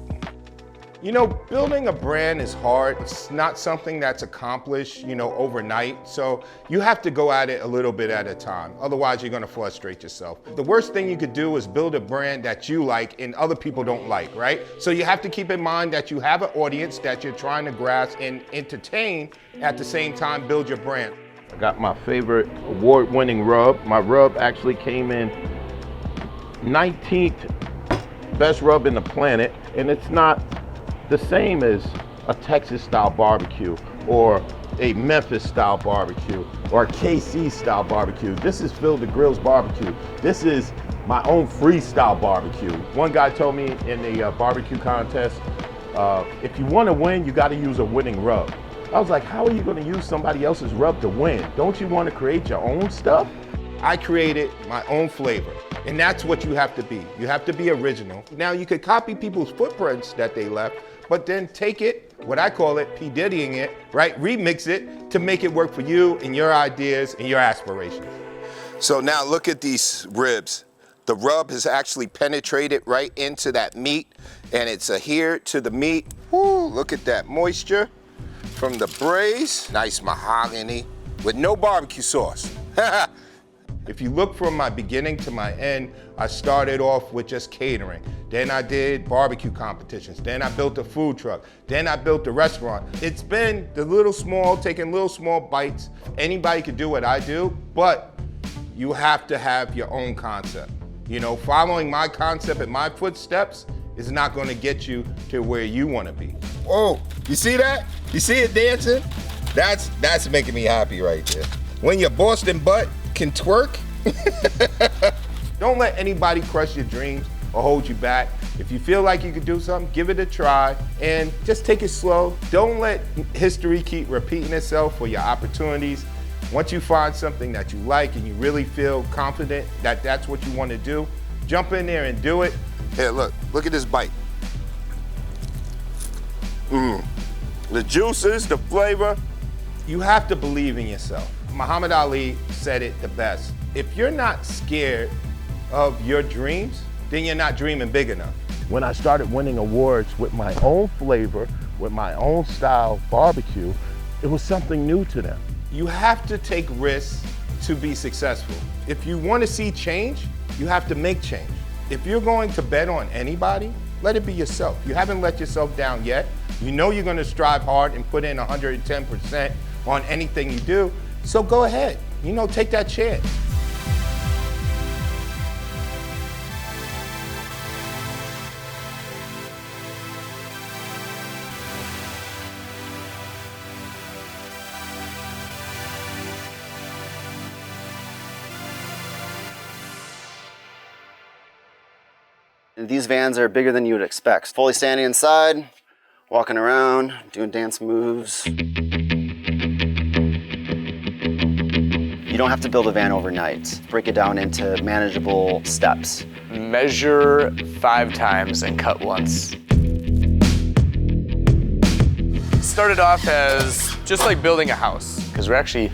[SPEAKER 4] You know, building a brand is hard. It's not something that's accomplished, you know, overnight. So you have to go at it a little bit at a time. Otherwise, you're gonna frustrate yourself. The worst thing you could do is build a brand that you like and other people don't like, right? So you have to keep in mind that you have an audience that you're trying to grasp and entertain, at the same time build your brand.
[SPEAKER 8] I got my favorite award-winning rub. My rub actually came in 19th best rub in the planet, and it's not the same as a Texas-style barbecue or a Memphis-style barbecue or a KC-style barbecue. This is Phil the Grill's barbecue. This is my own freestyle barbecue. One guy told me in the barbecue contest, if you want to win, you got to use a winning rub. I was like, how are you going to use somebody else's rub to win? Don't you want to create your own stuff?
[SPEAKER 4] I created my own flavor, and that's what you have to be. You have to be original. Now, you could copy people's footprints that they left, but then take it, what I call it, P. Diddying it, right? Remix it to make it work for you and your ideas and your aspirations.
[SPEAKER 7] So now look at these ribs. The rub has actually penetrated right into that meat, and it's adhered to the meat. Woo, look at that moisture from the braise. Nice mahogany with no barbecue sauce.
[SPEAKER 4] If you look from my beginning to my end, I started off with just catering. Then I did barbecue competitions. Then I built a food truck. Then I built a restaurant. It's been the little small, taking little small bites. Anybody could do what I do, but you have to have your own concept. You know, following my concept and my footsteps is not gonna get you to where you wanna be.
[SPEAKER 7] Whoa, you see that? You see it dancing? That's making me happy right there. When your Boston butt can twerk.
[SPEAKER 4] Don't let anybody crush your dreams or hold you back. If you feel like you could do something, give it a try and just take it slow. Don't let history keep repeating itself for your opportunities. Once you find something that you like and you really feel confident that that's what you want to do, jump in there and do it.
[SPEAKER 7] Here, look at this bite. The juices, the flavor.
[SPEAKER 4] You have to believe in yourself. Muhammad Ali said it the best. If you're not scared of your dreams, then you're not dreaming big enough.
[SPEAKER 8] When I started winning awards with my own flavor, with my own style barbecue, it was something new to them.
[SPEAKER 4] You have to take risks to be successful. If you want to see change, you have to make change. If you're going to bet on anybody, let it be yourself. You haven't let yourself down yet. You know you're going to strive hard and put in 110% on anything you do. So go ahead, you know, take that chance.
[SPEAKER 9] These vans are bigger than you would expect. Fully standing inside, walking around, doing dance moves. You don't have to build a van overnight. Break it down into manageable steps.
[SPEAKER 6] Measure 5 times and cut once. Started off as just like building a house, because we're actually,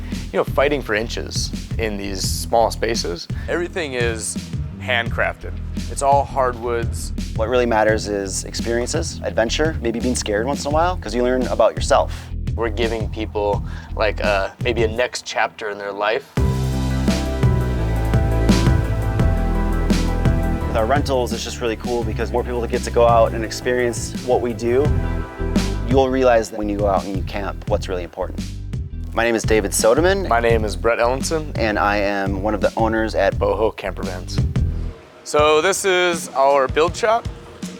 [SPEAKER 6] fighting for inches in these small spaces. Everything is handcrafted. It's all hardwoods.
[SPEAKER 9] What really matters is experiences, adventure, maybe being scared once in a while, because you learn about yourself.
[SPEAKER 6] We're giving people like maybe a next chapter in their life.
[SPEAKER 9] With our rentals, it's just really cool because more people get to go out and experience what we do. You'll realize that when you go out and you camp, what's really important. My name is David Sodeman.
[SPEAKER 6] My name is Brett Ellenson.
[SPEAKER 9] And I am one of the owners at
[SPEAKER 6] Boho Campervans. So this is our build shop.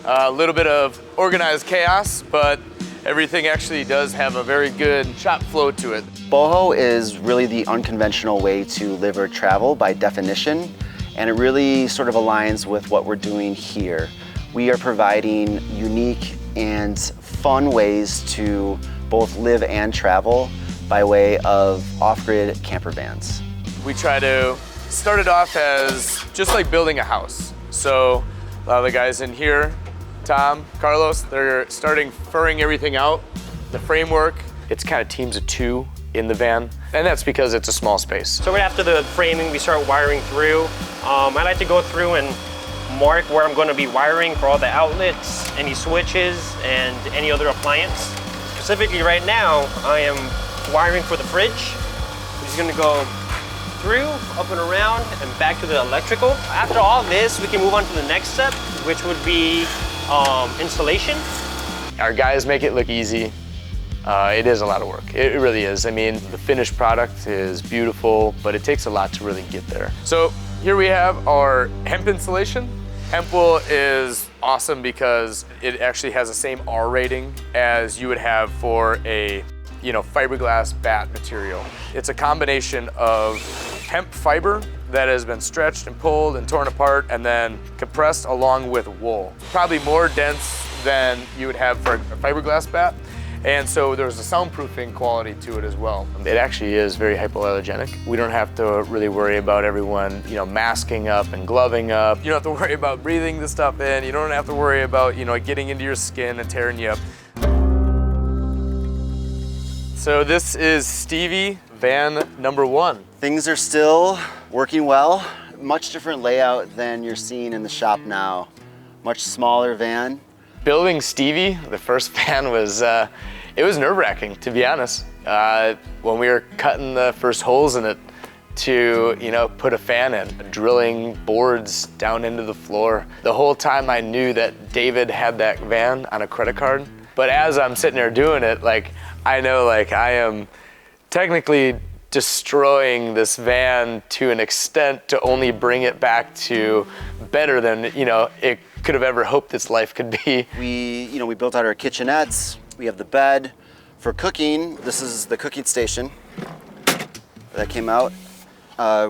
[SPEAKER 6] A little bit of organized chaos, but everything actually does have a very good shop flow to it.
[SPEAKER 9] Boho is really the unconventional way to live or travel by definition, and it really sort of aligns with what we're doing here. We are providing unique and fun ways to both live and travel by way of off-grid camper vans.
[SPEAKER 6] We try to start it off as just like building a house. So a lot of the guys in here, Tom, Carlos, they're starting furring everything out, the framework. It's kind of teams of 2 in the van, and that's because it's a small space.
[SPEAKER 11] So right after the framing, we start wiring through. I like to go through and mark where I'm going to be wiring for all the outlets, any switches, and any other appliance. Specifically right now, I am wiring for the fridge. I'm just going to go through, up and around, and back to the electrical. After all this, we can move on to the next step, which would be installation.
[SPEAKER 6] Our guys make it look easy. It is a lot of work. It really is. I mean, the finished product is beautiful, but it takes a lot to really get there. So here we have our hemp insulation. Hemp wool is awesome because it actually has the same R rating as you would have for a fiberglass bat material. It's a combination of hemp fiber that has been stretched and pulled and torn apart and then compressed along with wool. Probably more dense than you would have for a fiberglass bat. And so there's a soundproofing quality to it as well. It actually is very hypoallergenic. We don't have to really worry about everyone, masking up and gloving up. You don't have to worry about breathing the stuff in. You don't have to worry about, getting into your skin and tearing you up. So this is Stevie, van number 1.
[SPEAKER 9] Things are still working well. Much different layout than you're seeing in the shop now. Much smaller van.
[SPEAKER 6] Building Stevie, the first van was, it was nerve-wracking, to be honest. When we were cutting the first holes in it to, put a fan in, drilling boards down into the floor. The whole time I knew that David had that van on a credit card. But as I'm sitting there doing it, I know I am technically destroying this van to an extent to only bring it back to better than, it could have ever hoped this life could be.
[SPEAKER 9] We built out our kitchenettes. We have the bed for cooking. This is the cooking station that came out.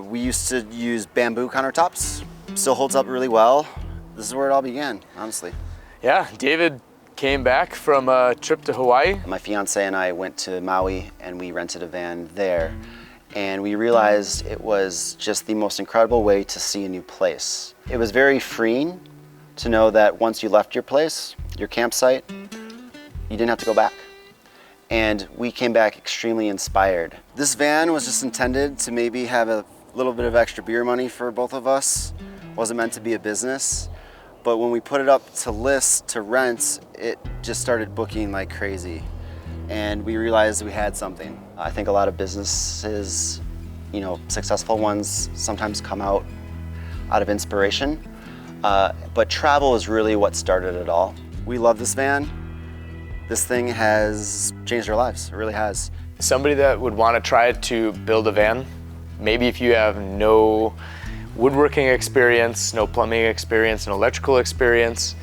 [SPEAKER 9] We used to use bamboo countertops. Still holds up really well. This is where it all began, honestly.
[SPEAKER 6] Yeah, David came back from a trip to Hawaii.
[SPEAKER 9] My fiance and I went to Maui and we rented a van there. And we realized it was just the most incredible way to see a new place. It was very freeing to know that once you left your place, your campsite, you didn't have to go back. And we came back extremely inspired. This van was just intended to maybe have a little bit of extra beer money for both of us. It wasn't meant to be a business. But when we put it up to list, to rent, it just started booking like crazy. And we realized we had something. I think a lot of businesses, successful ones sometimes come out of inspiration. But travel is really what started it all. We love this van. This thing has changed our lives, it really has.
[SPEAKER 6] Somebody that would want to try to build a van, maybe if you have no woodworking experience, no plumbing experience, no electrical experience,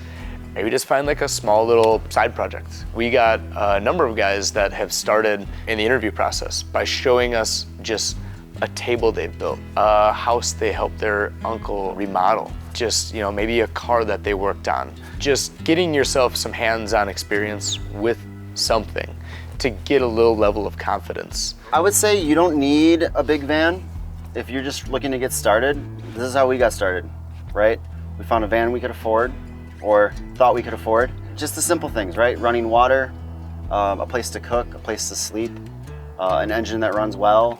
[SPEAKER 6] maybe just find a small little side project. We got a number of guys that have started in the interview process by showing us just a table they built, a house they helped their uncle remodel, just maybe a car that they worked on. Just getting yourself some hands-on experience with something to get a little level of confidence.
[SPEAKER 9] I would say you don't need a big van if you're just looking to get started. This is how we got started, right? We found a van we could afford, or thought we could afford. Just the simple things, right? Running water, a place to cook, a place to sleep, an engine that runs well,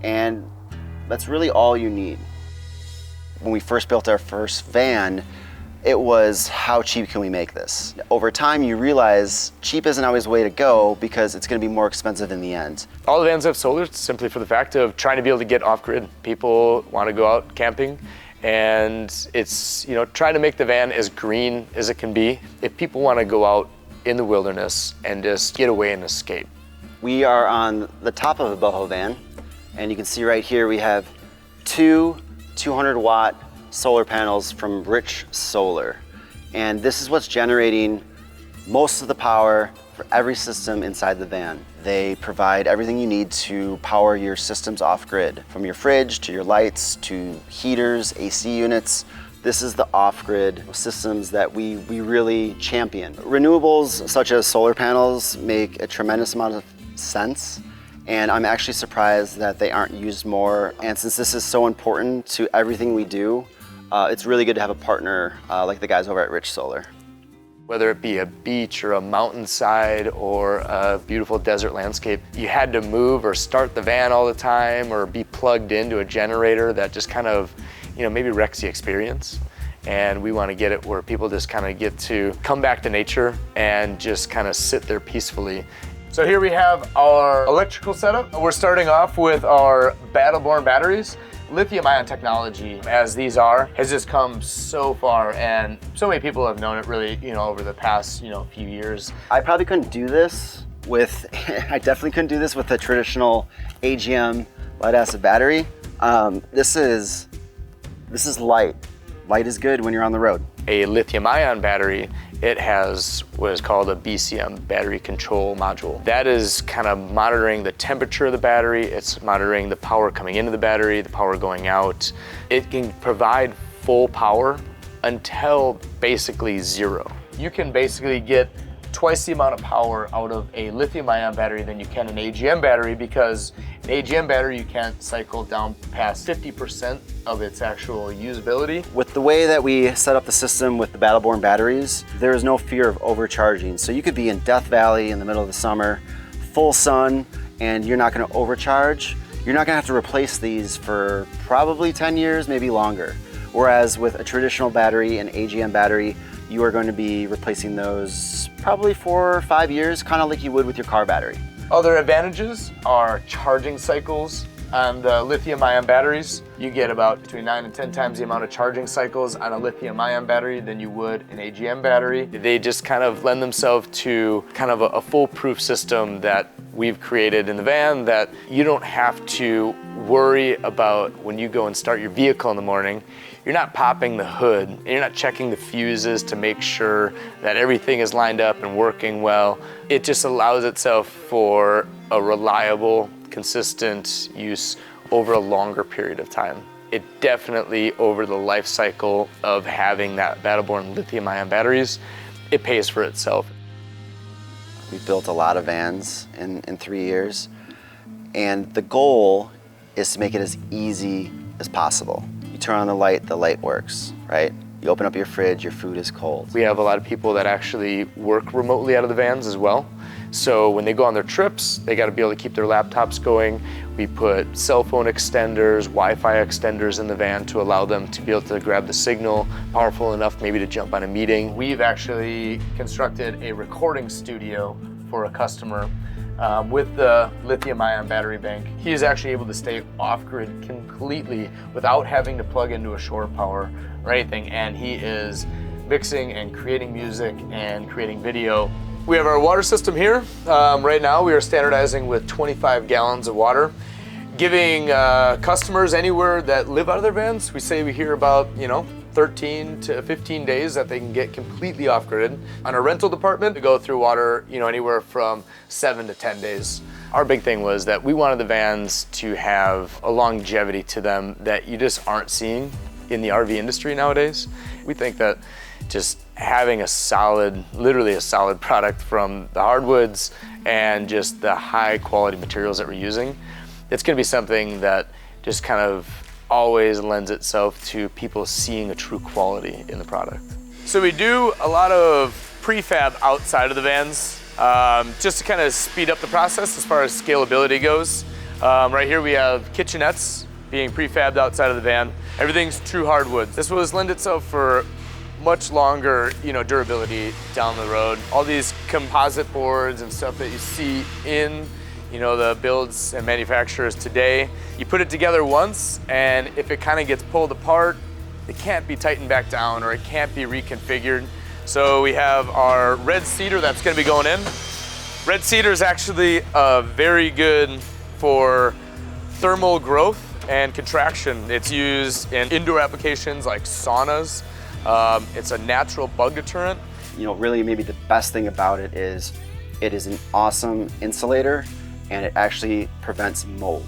[SPEAKER 9] and that's really all you need. When we first built our first van, it was how cheap can we make this? Over time, you realize cheap isn't always the way to go because it's going to be more expensive in the end.
[SPEAKER 6] All the vans have solar simply for the fact of trying to be able to get off-grid. People want to go out camping, and it's, trying to make the van as green as it can be. If people want to go out in the wilderness and just get away and escape.
[SPEAKER 9] We are on the top of a boho van, and you can see right here we have two 200-watt solar panels from Rich Solar. And this is what's generating most of the power for every system inside the van. They provide everything you need to power your systems off-grid, from your fridge to your lights to heaters, AC units. This is the off-grid systems that we really champion. Renewables such as solar panels make a tremendous amount of sense, and I'm actually surprised that they aren't used more. And since this is so important to everything we do, it's really good to have a partner like the guys over at Rich Solar.
[SPEAKER 6] Whether it be a beach or a mountainside or a beautiful desert landscape, you had to move or start the van all the time or be plugged into a generator that just kind of, maybe wrecks the experience. And we want to get it where people just kind of get to come back to nature and just kind of sit there peacefully. So here we have our electrical setup. We're starting off with our battle-born batteries. Lithium-ion technology, as these are, has just come so far, and so many people have known it really, over the past, few years.
[SPEAKER 9] I probably couldn't do this with, I definitely couldn't do this with a traditional AGM lead-acid battery. This is light. Light is good when you're on the road.
[SPEAKER 6] A lithium-ion battery, it has what is called a BCM, battery control module. That is kind of monitoring the temperature of the battery, it's monitoring the power coming into the battery, the power going out. It can provide full power until basically zero. You can basically get twice the amount of power out of a lithium-ion battery than you can an AGM battery, because an AGM battery you can't cycle down past 50% of its actual usability.
[SPEAKER 9] With the way that we set up the system with the battle-born batteries, there is no fear of overcharging. So you could be in Death Valley in the middle of the summer, full sun, and you're not going to overcharge. You're not going to have to replace these for probably 10 years, maybe longer. Whereas with a traditional battery, an AGM battery, you are going to be replacing those probably 4 or 5 years, kind of like you would with your car battery.
[SPEAKER 6] Other advantages are charging cycles. On the lithium-ion batteries, you get about between 9 and 10 times the amount of charging cycles on a lithium-ion battery than you would an AGM battery. They just kind of lend themselves to kind of a foolproof system that we've created in the van, that you don't have to worry about when you go and start your vehicle in the morning. You're not popping the hood, and you're not checking the fuses to make sure that everything is lined up and working well. It just allows itself for a reliable, consistent use over a longer period of time. It definitely, over the life cycle of having that battle-born lithium-ion batteries, it pays for itself.
[SPEAKER 9] We built a lot of vans in 3 years, and the goal is to make it as easy as possible. You turn on the light works, right? You open up your fridge, your food is cold.
[SPEAKER 6] We have a lot of people that actually work remotely out of the vans as well. So when they go on their trips, they got to be able to keep their laptops going. We put cell phone extenders, Wi-Fi extenders in the van to allow them to be able to grab the signal powerful enough maybe to jump on a meeting. We've actually constructed a recording studio for a customer with the lithium-ion battery bank. He is actually able to stay off-grid completely without having to plug into a shore power or anything, and he is mixing and creating music and creating video. We have our water system here. Right now we are standardizing with 25 gallons of water, giving customers anywhere that live out of their vans, we say we hear about 13 to 15 days that they can get completely off-grid. On our rental department, we go through water anywhere from 7 to 10 days. Our big thing was that we wanted the vans to have a longevity to them that you just aren't seeing in the RV industry nowadays. We think that just having a solid, literally a solid product from the hardwoods and just the high quality materials that we're using, it's gonna be something that just kind of always lends itself to people seeing a true quality in the product. So we do a lot of prefab outside of the vans, just to kind of speed up the process as far as scalability goes. Right here we have kitchenettes being prefabbed outside of the van. Everything's true hardwood. This will lend itself for much longer, durability down the road. All these composite boards and stuff that you see in, the builds and manufacturers today, you put it together once, and if it kind of gets pulled apart, it can't be tightened back down or it can't be reconfigured. So we have our red cedar that's going to be going in. Red cedar is actually very good for thermal growth and contraction. It's used in indoor applications like saunas. It's a natural bug deterrent.
[SPEAKER 9] Really maybe the best thing about it is an awesome insulator, and it actually prevents mold.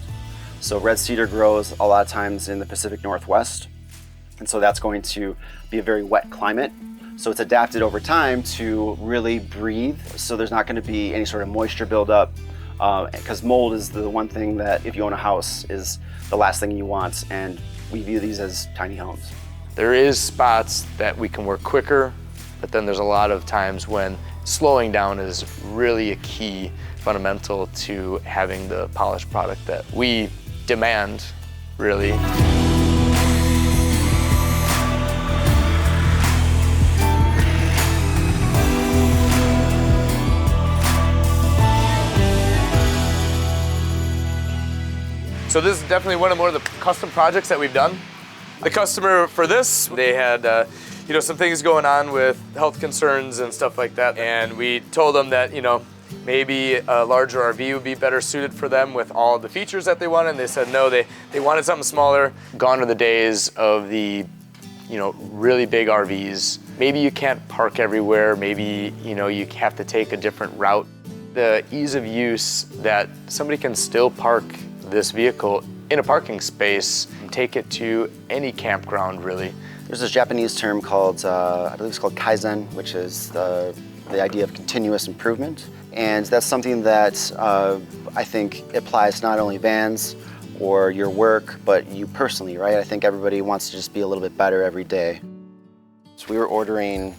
[SPEAKER 9] So red cedar grows a lot of times in the Pacific Northwest, and so that's going to be a very wet climate. So it's adapted over time to really breathe, so there's not going to be any sort of moisture buildup, because mold is the one thing that, if you own a house, is the last thing you want, and we view these as tiny homes.
[SPEAKER 6] There is spots that we can work quicker, but then there's a lot of times when slowing down is really a key fundamental to having the polished product that we demand, really. So this is definitely one of the custom projects that we've done. The customer for this, they had some things going on with health concerns and stuff like that, and we told them that maybe a larger RV would be better suited for them with all the features that they wanted, and they said no, they wanted something smaller. Gone are the days of the really big RVs. Maybe you can't park everywhere, maybe you have to take a different route. The ease of use that somebody can still park this vehicle in a parking space and take it to any campground, really.
[SPEAKER 9] There's this Japanese term called, I believe it's called Kaizen, which is the idea of continuous improvement. And that's something that I think applies to not only vans or your work, but you personally, right? I think everybody wants to just be a little bit better every day. So we were ordering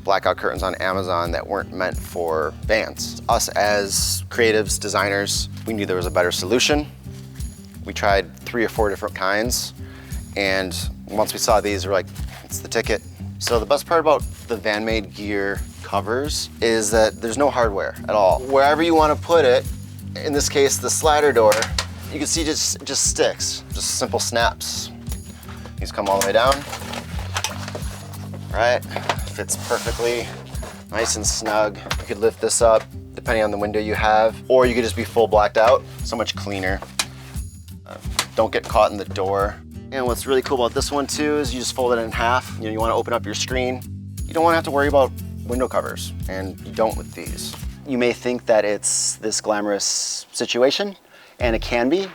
[SPEAKER 9] blackout curtains on Amazon that weren't meant for vans. Us as creatives, designers, we knew there was a better solution. We tried 3 or 4 different kinds, and once we saw these, we're like, it's the ticket. So the best part about the van-made gear covers is that there's no hardware at all. Wherever you want to put it, in this case, the slider door, you can see just sticks, just simple snaps. These come all the way down, right? Fits perfectly, nice and snug. You could lift this up depending on the window you have, or you could just be full blacked out, so much cleaner. Don't get caught in the door. And what's really cool about this one too is you just fold it in half. You want to open up your screen. You don't want to have to worry about window covers, and you don't with these. You may think that it's this glamorous situation, and it can be,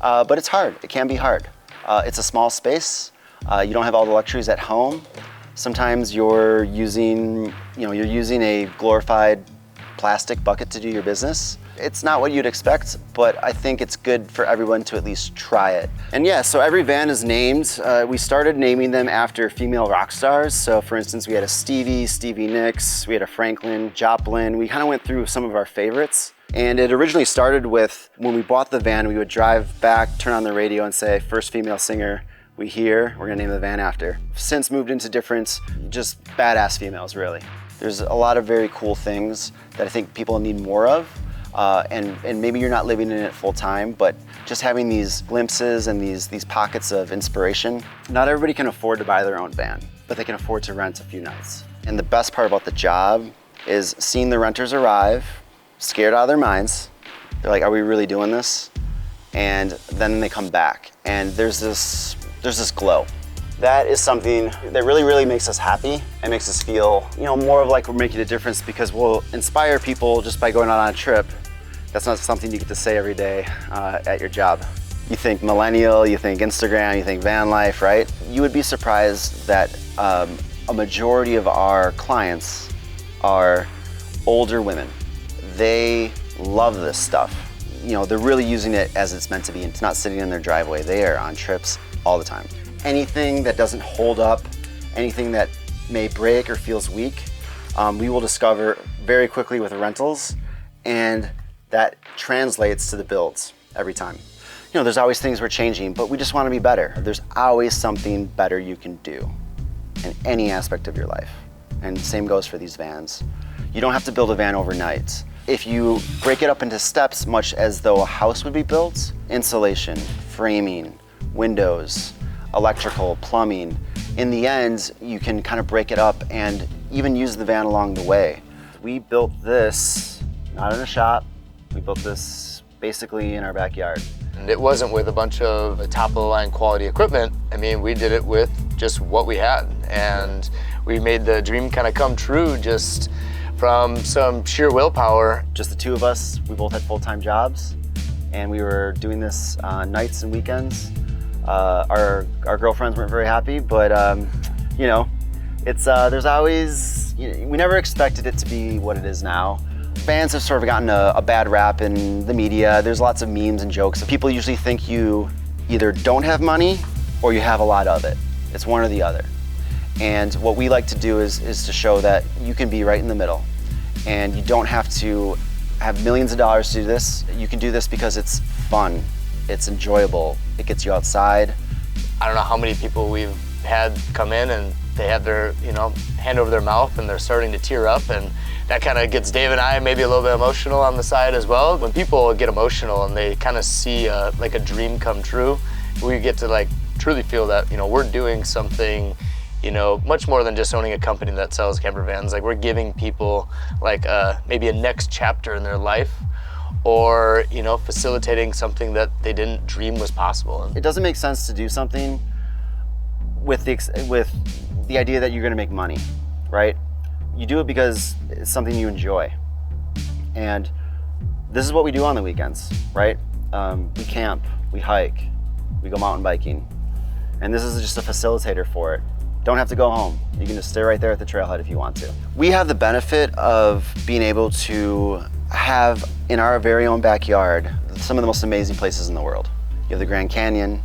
[SPEAKER 9] but it's hard. It can be hard. It's a small space. You don't have all the luxuries at home. Sometimes you're using a glorified plastic bucket to do your business. It's not what you'd expect, but I think it's good for everyone to at least try it. And yeah, so every van is named. We started naming them after female rock stars. So for instance, we had a Stevie Nicks, we had a Franklin, Joplin. We kind of went through some of our favorites. And it originally started with, when we bought the van, we would drive back, turn on the radio and say, first female singer we hear, we're gonna name the van after. Since moved into different, just badass females, really. There's a lot of very cool things that I think people need more of. And maybe you're not living in it full time, but just having these glimpses and these pockets of inspiration. Not everybody can afford to buy their own van, but they can afford to rent a few nights. And the best part about the job is seeing the renters arrive, scared out of their minds. They're like, are we really doing this? And then they come back, and there's this glow. That is something that really, really makes us happy and makes us feel, more of like we're making a difference, because we'll inspire people just by going out on a trip. That's not something you get to say every day at your job. You think millennial, you think Instagram, you think van life, right? You would be surprised that a majority of our clients are older women. They love this stuff. They're really using it as it's meant to be. It's not sitting in their driveway. They are on trips all the time. Anything that doesn't hold up, anything that may break or feels weak, we will discover very quickly with the rentals, and that translates to the builds every time. You know, there's always things we're changing, but we just want to be better. There's always something better you can do in any aspect of your life. And same goes for these vans. You don't have to build a van overnight. If you break it up into steps, much as though a house would be built, insulation, framing, windows, electrical, plumbing, in the end, you can kind of break it up and even use the van along the way. We built this, not in a shop, we built this basically in our backyard.
[SPEAKER 6] And it wasn't with a bunch of top-of-the-line quality equipment. I mean, we did it with just what we had. And we made the dream kind of come true just from some sheer willpower.
[SPEAKER 9] Just the two of us, we both had full-time jobs, and we were doing this nights and weekends. Our girlfriends weren't very happy, but you know, it's there's always, you know, we never expected it to be what it is now. Vans have sort of gotten a bad rap in the media. There's lots of memes and jokes. People usually think you either don't have money or you have a lot of it. It's one or the other. And what we like to do is to show that you can be right in the middle. And you don't have to have millions of dollars to do this. You can do this because it's fun, it's enjoyable, it gets you outside.
[SPEAKER 6] I don't know how many people we've had come in and they have their, you know, hand over their mouth and they're starting to tear up, and that kind of gets Dave and I maybe a little bit emotional on the side as well. When people get emotional and they kind of see like a dream come true, we get to like truly feel that, you know, we're doing something, you know, much more than just owning a company that sells camper vans. Like, we're giving people like maybe a next chapter in their life, or, you know, facilitating something that they didn't dream was possible.
[SPEAKER 9] It doesn't make sense to do something with the idea that you're gonna make money, right? You do it because it's something you enjoy. And this is what we do on the weekends, right? We camp, we hike, we go mountain biking. And this is just a facilitator for it. Don't have to go home. You can just stay right there at the trailhead if you want to. We have the benefit of being able to have in our very own backyard some of the most amazing places in the world. You have the Grand Canyon,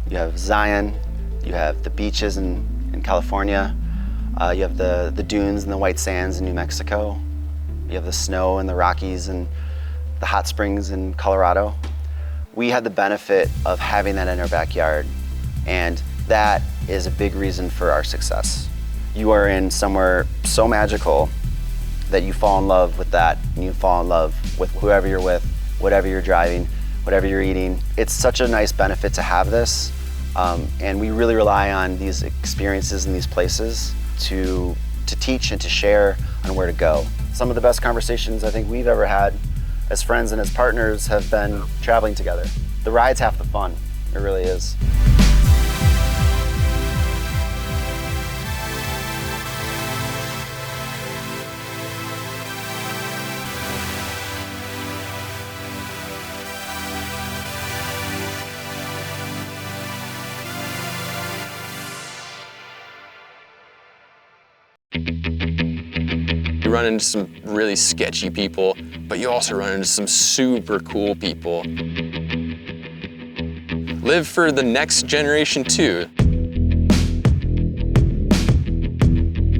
[SPEAKER 9] you have Zion, you have the beaches in California, you have the dunes and the white sands in New Mexico, you have the snow and the Rockies and the hot springs in Colorado. We had the benefit of having that in our backyard, and that is a big reason for our success. You are in somewhere so magical that you fall in love with that, and you fall in love with whoever you're with, whatever you're driving, whatever you're eating. It's such a nice benefit to have this, and we really rely on these experiences in these places to teach and to share on where to go. Some of the best conversations I think we've ever had as friends and as partners have been traveling together. The ride's half the fun, it really is.
[SPEAKER 10] You run into some really sketchy people, but you also run into some super cool people. Live for the next generation too.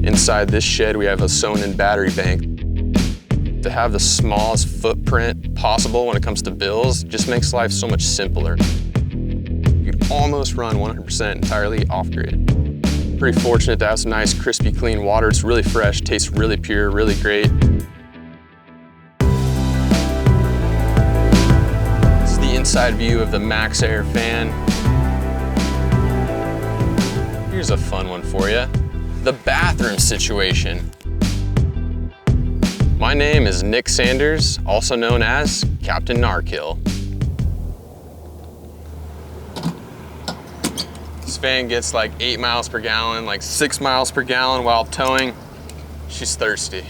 [SPEAKER 10] Inside this shed, we have a sewn-in battery bank. To have the smallest footprint possible when it comes to bills just makes life so much simpler. You can almost run 100% entirely off-grid. Pretty fortunate to have some nice, crispy, clean water. It's really fresh, tastes really pure, really great. This is the inside view of the Max Air fan. Here's a fun one for you. The bathroom situation. My name is Nick Sanders, also known as Captain Narkill. This van gets like 8 miles per gallon, like 6 miles per gallon while towing. She's thirsty.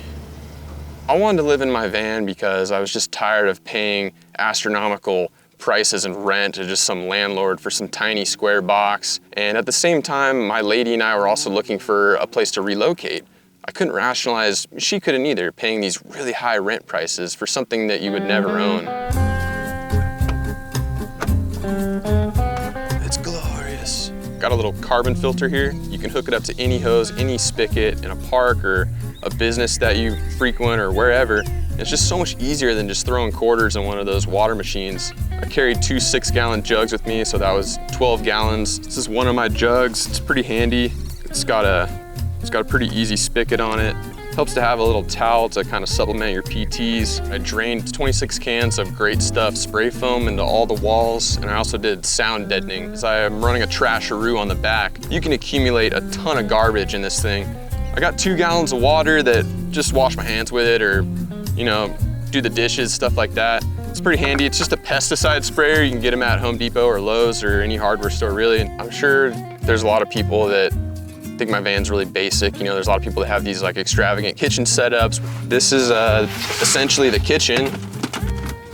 [SPEAKER 10] I wanted to live in my van because I was just tired of paying astronomical prices and rent to just some landlord for some tiny square box. And at the same time, my lady and I were also looking for a place to relocate. I couldn't rationalize, she couldn't either, paying these really high rent prices for something that you would never own. It's glorious. Got a little carbon filter here. You can hook it up to any hose, any spigot in a park or a business that you frequent or wherever, It's just so much easier than just throwing quarters in one of those water machines. I carried 2 6-gallon jugs with me, so that was 12 gallons. This is one of my jugs. It's pretty handy. It's got a pretty easy spigot on it. Helps to have a little towel to kind of supplement your PTs. I drained 26 cans of Great Stuff spray foam into all the walls, and I also did sound deadening. As I am running a trasharoo on the back, you can accumulate a ton of garbage in this thing. I got 2 gallons of water that just wash my hands with it, or do the dishes, stuff like that. It's pretty handy. It's just a pesticide sprayer. You can get them at Home Depot or Lowe's or any hardware store, really. I'm sure there's a lot of people that think my van's really basic. There's a lot of people that have these like extravagant kitchen setups. This is essentially the kitchen.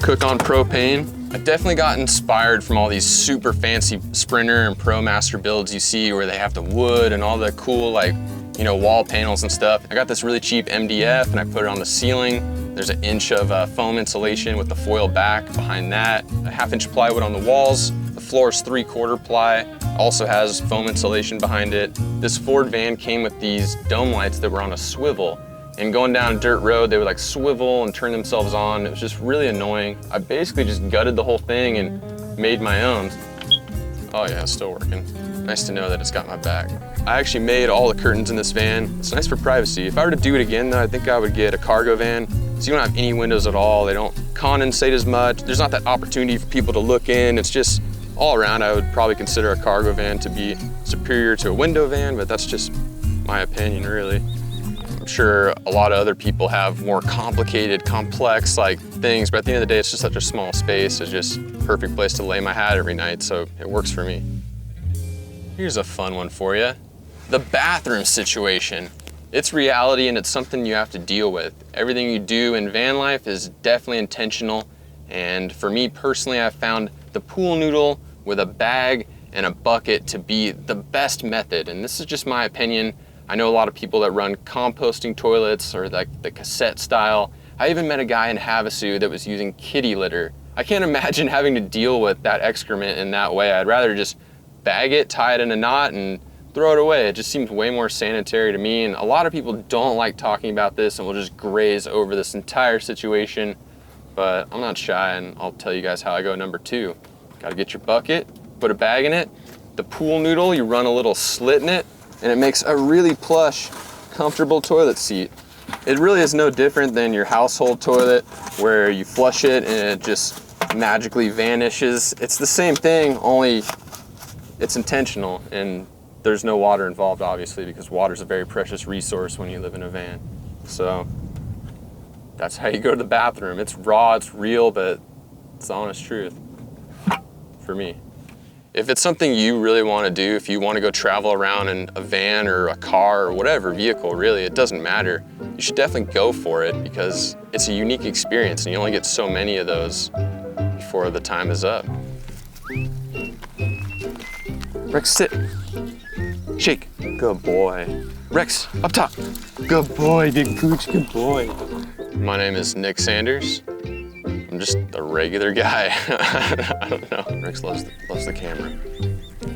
[SPEAKER 10] Cook on propane. I definitely got inspired from all these super fancy Sprinter and ProMaster builds you see where they have the wood and all the cool wall panels and stuff. I got this really cheap MDF and I put it on the ceiling. There's an inch of foam insulation with the foil back behind that. A 1/2-inch plywood on the walls. The floor is 3/4 ply. Also has foam insulation behind it. This Ford van came with these dome lights that were on a swivel. And going down a dirt road, they would like swivel and turn themselves on. It was just really annoying. I basically just gutted the whole thing and made my own. Oh yeah, it's still working. Nice to know that it's got my back. I actually made all the curtains in this van. It's nice for privacy. If I were to do it again though, I think I would get a cargo van. So you don't have any windows at all. They don't condensate as much. There's not that opportunity for people to look in. It's just all around, I would probably consider a cargo van to be superior to a window van, but that's just my opinion, really. I'm sure a lot of other people have more complicated, complex things, but at the end of the day, it's just such a small space. It's just a perfect place to lay my hat every night, so it works for me. Here's a fun one for you. The bathroom situation. It's reality and it's something you have to deal with. Everything you do in van life is definitely intentional, and for me personally, I've found the pool noodle with a bag and a bucket to be the best method, and this is just my opinion. I know a lot of people that run composting toilets or like the cassette style. I even met a guy in Havasu that was using kitty litter. I can't imagine having to deal with that excrement in that way. I'd rather just bag it, tie it in a knot, and throw it away. It just seems way more sanitary to me, and a lot of people don't like talking about this and will just graze over this entire situation, but I'm not shy and I'll tell you guys how I go number 2. Gotta get your bucket, put a bag in it. The pool noodle, you run a little slit in it, and it makes a really plush, comfortable toilet seat. It really is no different than your household toilet where you flush it and it just magically vanishes. It's the same thing, only it's intentional, and there's no water involved, obviously, because water is a very precious resource when you live in a van. So that's how you go to the bathroom. It's raw, it's real, but it's the honest truth for me. If it's something you really want to do, if you want to go travel around in a van or a car or whatever vehicle, really, it doesn't matter. You should definitely go for it because it's a unique experience and you only get so many of those before the time is up. Rex, sit. Shake. Good boy. Rex, up top. Good boy, big gooch, good boy. My name is Nick Sanders. I'm just a regular guy. I don't know. Rex loves the camera.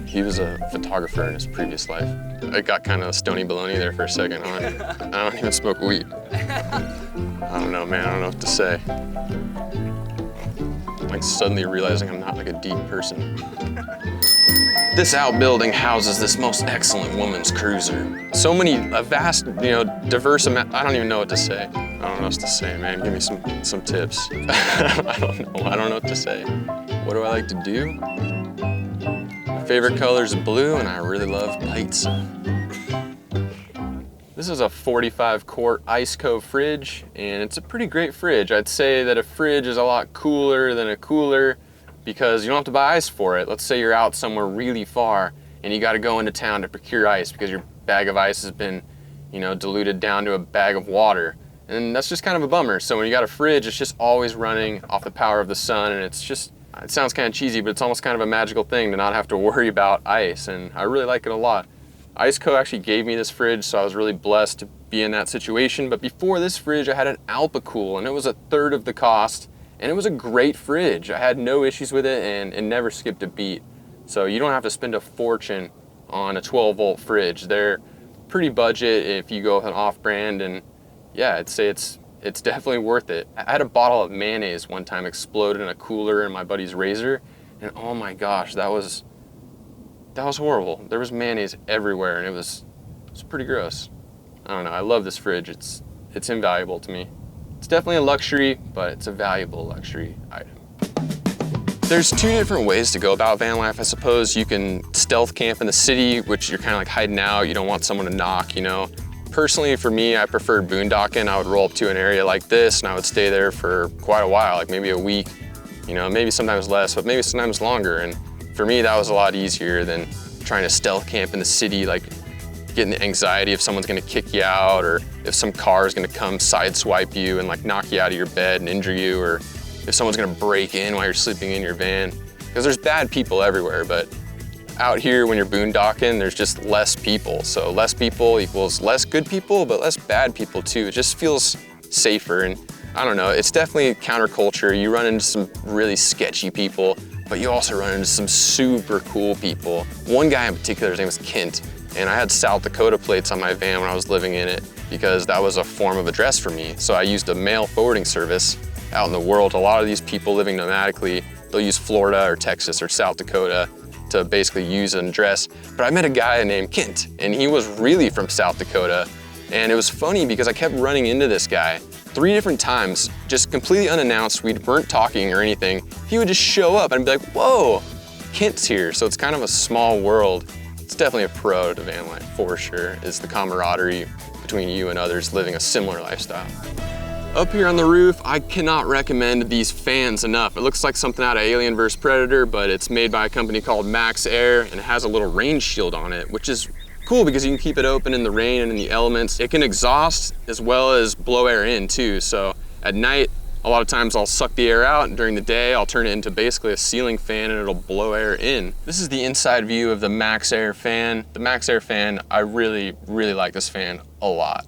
[SPEAKER 10] He was a photographer in his previous life. I got kind of stony baloney there for a second, huh? I don't even smoke weed. I don't know, man. I don't know what to say. I'm like suddenly realizing I'm not like a deep person. This outbuilding houses this most excellent woman's cruiser. So many, a vast, diverse amount. I don't even know what to say. I don't know what to say, man. Give me some tips. I don't know what to say. What do I like to do? My favorite color is blue, and I really love pizza. This is a 45-quart Ice Cove fridge, and it's a pretty great fridge. I'd say that a fridge is a lot cooler than a cooler, because you don't have to buy ice for it. Let's say you're out somewhere really far and you got to go into town to procure ice because your bag of ice has been, diluted down to a bag of water. And that's just kind of a bummer. So when you got a fridge, it's just always running off the power of the sun, and it sounds kind of cheesy, but it's almost kind of a magical thing to not have to worry about ice, and I really like it a lot. IceCo actually gave me this fridge, so I was really blessed to be in that situation. But before this fridge, I had an Alpacool, and it was 1/3 of the cost. And it was a great fridge. I had no issues with it, and it never skipped a beat. So you don't have to spend a fortune on a 12-volt fridge. They're pretty budget if you go with an off-brand, and yeah, I'd say it's it's definitely worth it. I had a bottle of mayonnaise one time explode in a cooler in my buddy's Razor, and oh my gosh, that was horrible. There was mayonnaise everywhere, and it was pretty gross. I don't know, I love this fridge. It's invaluable to me. It's definitely a luxury, but it's a valuable luxury item. There's two different ways to go about van life, I suppose. You can stealth camp in the city, which you're kind of like hiding out. You don't want someone to knock, you know. Personally, for me, I preferred boondocking. I would roll up to an area like this, and I would stay there for quite a while, like maybe a week, you know, maybe sometimes less, but maybe sometimes longer. And for me, that was a lot easier than trying to stealth camp in the city, like getting the anxiety if someone's gonna kick you out, or if some car is gonna come sideswipe you and like knock you out of your bed and injure you, or if someone's gonna break in while you're sleeping in your van. Because there's bad people everywhere, but out here when you're boondocking, there's just less people. So less people equals less good people, but less bad people too. It just feels safer, and I don't know, it's definitely counterculture. You run into some really sketchy people, but you also run into some super cool people. One guy in particular, his name was Kent, and I had South Dakota plates on my van when I was living in it because that was a form of address for me. So I used a mail forwarding service out in the world. A lot of these people living nomadically, they'll use Florida or Texas or South Dakota to basically use an address. But I met a guy named Kent, and he was really from South Dakota. And it was funny because I kept running into this guy 3 different times, just completely unannounced. We weren't talking or anything. He would just show up and I'd be like, whoa, Kent's here. So it's kind of a small world. It's definitely a pro to van life, for sure, is the camaraderie between you and others living a similar lifestyle. Up here on the roof, I cannot recommend these fans enough. It looks like something out of Alien vs. Predator, but it's made by a company called Max Air, and it has a little rain shield on it, which is cool because you can keep it open in the rain and in the elements. It can exhaust as well as blow air in too. So at night, a lot of times I'll suck the air out, and during the day, I'll turn it into basically a ceiling fan and it'll blow air in. This is the inside view of the Max Air fan. The Max Air fan, I really, really like this fan a lot.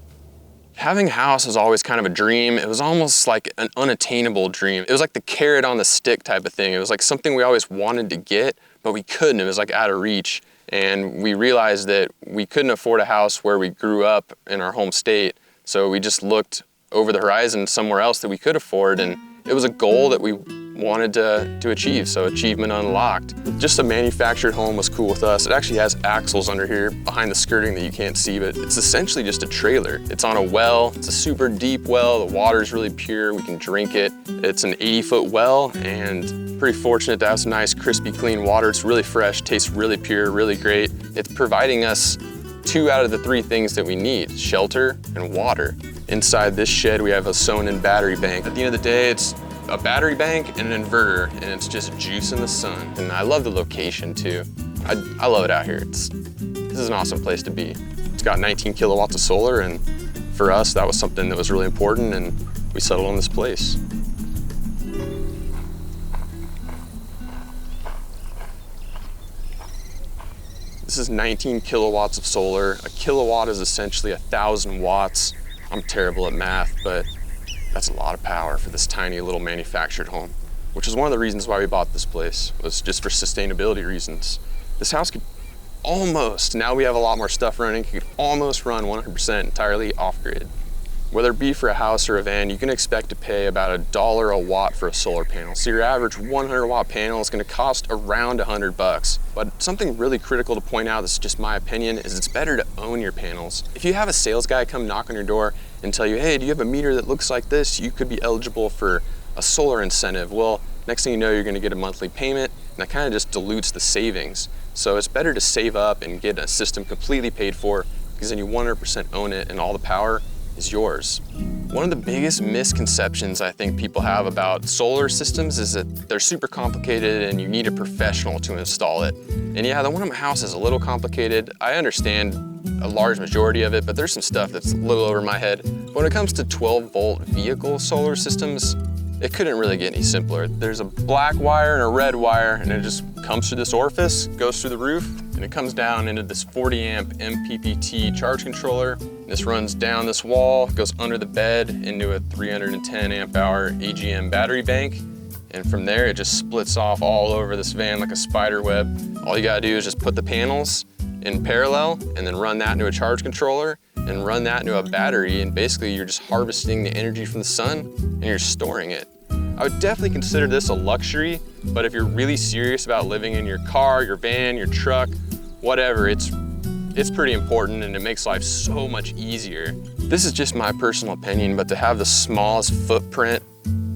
[SPEAKER 10] Having a house was always kind of a dream. It was almost like an unattainable dream. It was like the carrot on the stick type of thing. It was like something we always wanted to get, but we couldn't. It was like out of reach. And we realized that we couldn't afford a house where we grew up in our home state. So we just looked over the horizon somewhere else that we could afford. And it was a goal that we wanted to achieve, so achievement unlocked. Just a manufactured home was cool with us. It actually has axles under here behind the skirting that you can't see, but it's essentially just a trailer. It's on a well. It's a super deep well. The water's really pure. We can drink it. It's an 80-foot well, and pretty fortunate to have some nice, crispy, clean water. It's really fresh, tastes really pure, really great. It's providing us 2 out of the 3 things that we need, shelter and water. Inside this shed, we have a sewn-in battery bank. At the end of the day, it's a battery bank and an inverter, and it's just juice in the sun. And I love the location too. I love it out here. This is an awesome place to be. It's got 19 kilowatts of solar, and for us, that was something that was really important, and we settled on this place. This is 19 kilowatts of solar. A kilowatt is essentially 1,000 watts. I'm terrible at math, but that's a lot of power for this tiny little manufactured home, which is one of the reasons why we bought this place, was just for sustainability reasons. This house could almost, now we have a lot more stuff running, it could almost run 100% entirely off-grid. Whether it be for a house or a van, you can expect to pay about $1 a watt for a solar panel. So your average 100-watt panel is gonna cost around $100. But something really critical to point out, this is just my opinion, is it's better to own your panels. If you have a sales guy come knock on your door and tell you, hey, do you have a meter that looks like this? You could be eligible for a solar incentive. Well, next thing you know, you're gonna get a monthly payment, and that kind of just dilutes the savings. So it's better to save up and get a system completely paid for, because then you 100% own it and all the power is yours. One of the biggest misconceptions I think people have about solar systems is that they're super complicated and you need a professional to install it. And yeah, the one at my house is a little complicated. I understand a large majority of it, but there's some stuff that's a little over my head. But when it comes to 12-volt vehicle solar systems, it couldn't really get any simpler. There's a black wire and a red wire, and it just comes through this orifice, goes through the roof, and it comes down into this 40-amp MPPT charge controller. This runs down this wall, goes under the bed into a 310 amp hour AGM battery bank. And from there, it just splits off all over this van like a spider web. All you gotta do is just put the panels in parallel and then run that into a charge controller. and run that into a battery, and basically you're just harvesting the energy from the sun and you're storing it. I would definitely consider this a luxury, but if you're really serious about living in your car, your van, your truck, whatever, it's pretty important and it makes life so much easier. This is just my personal opinion, but to have the smallest footprint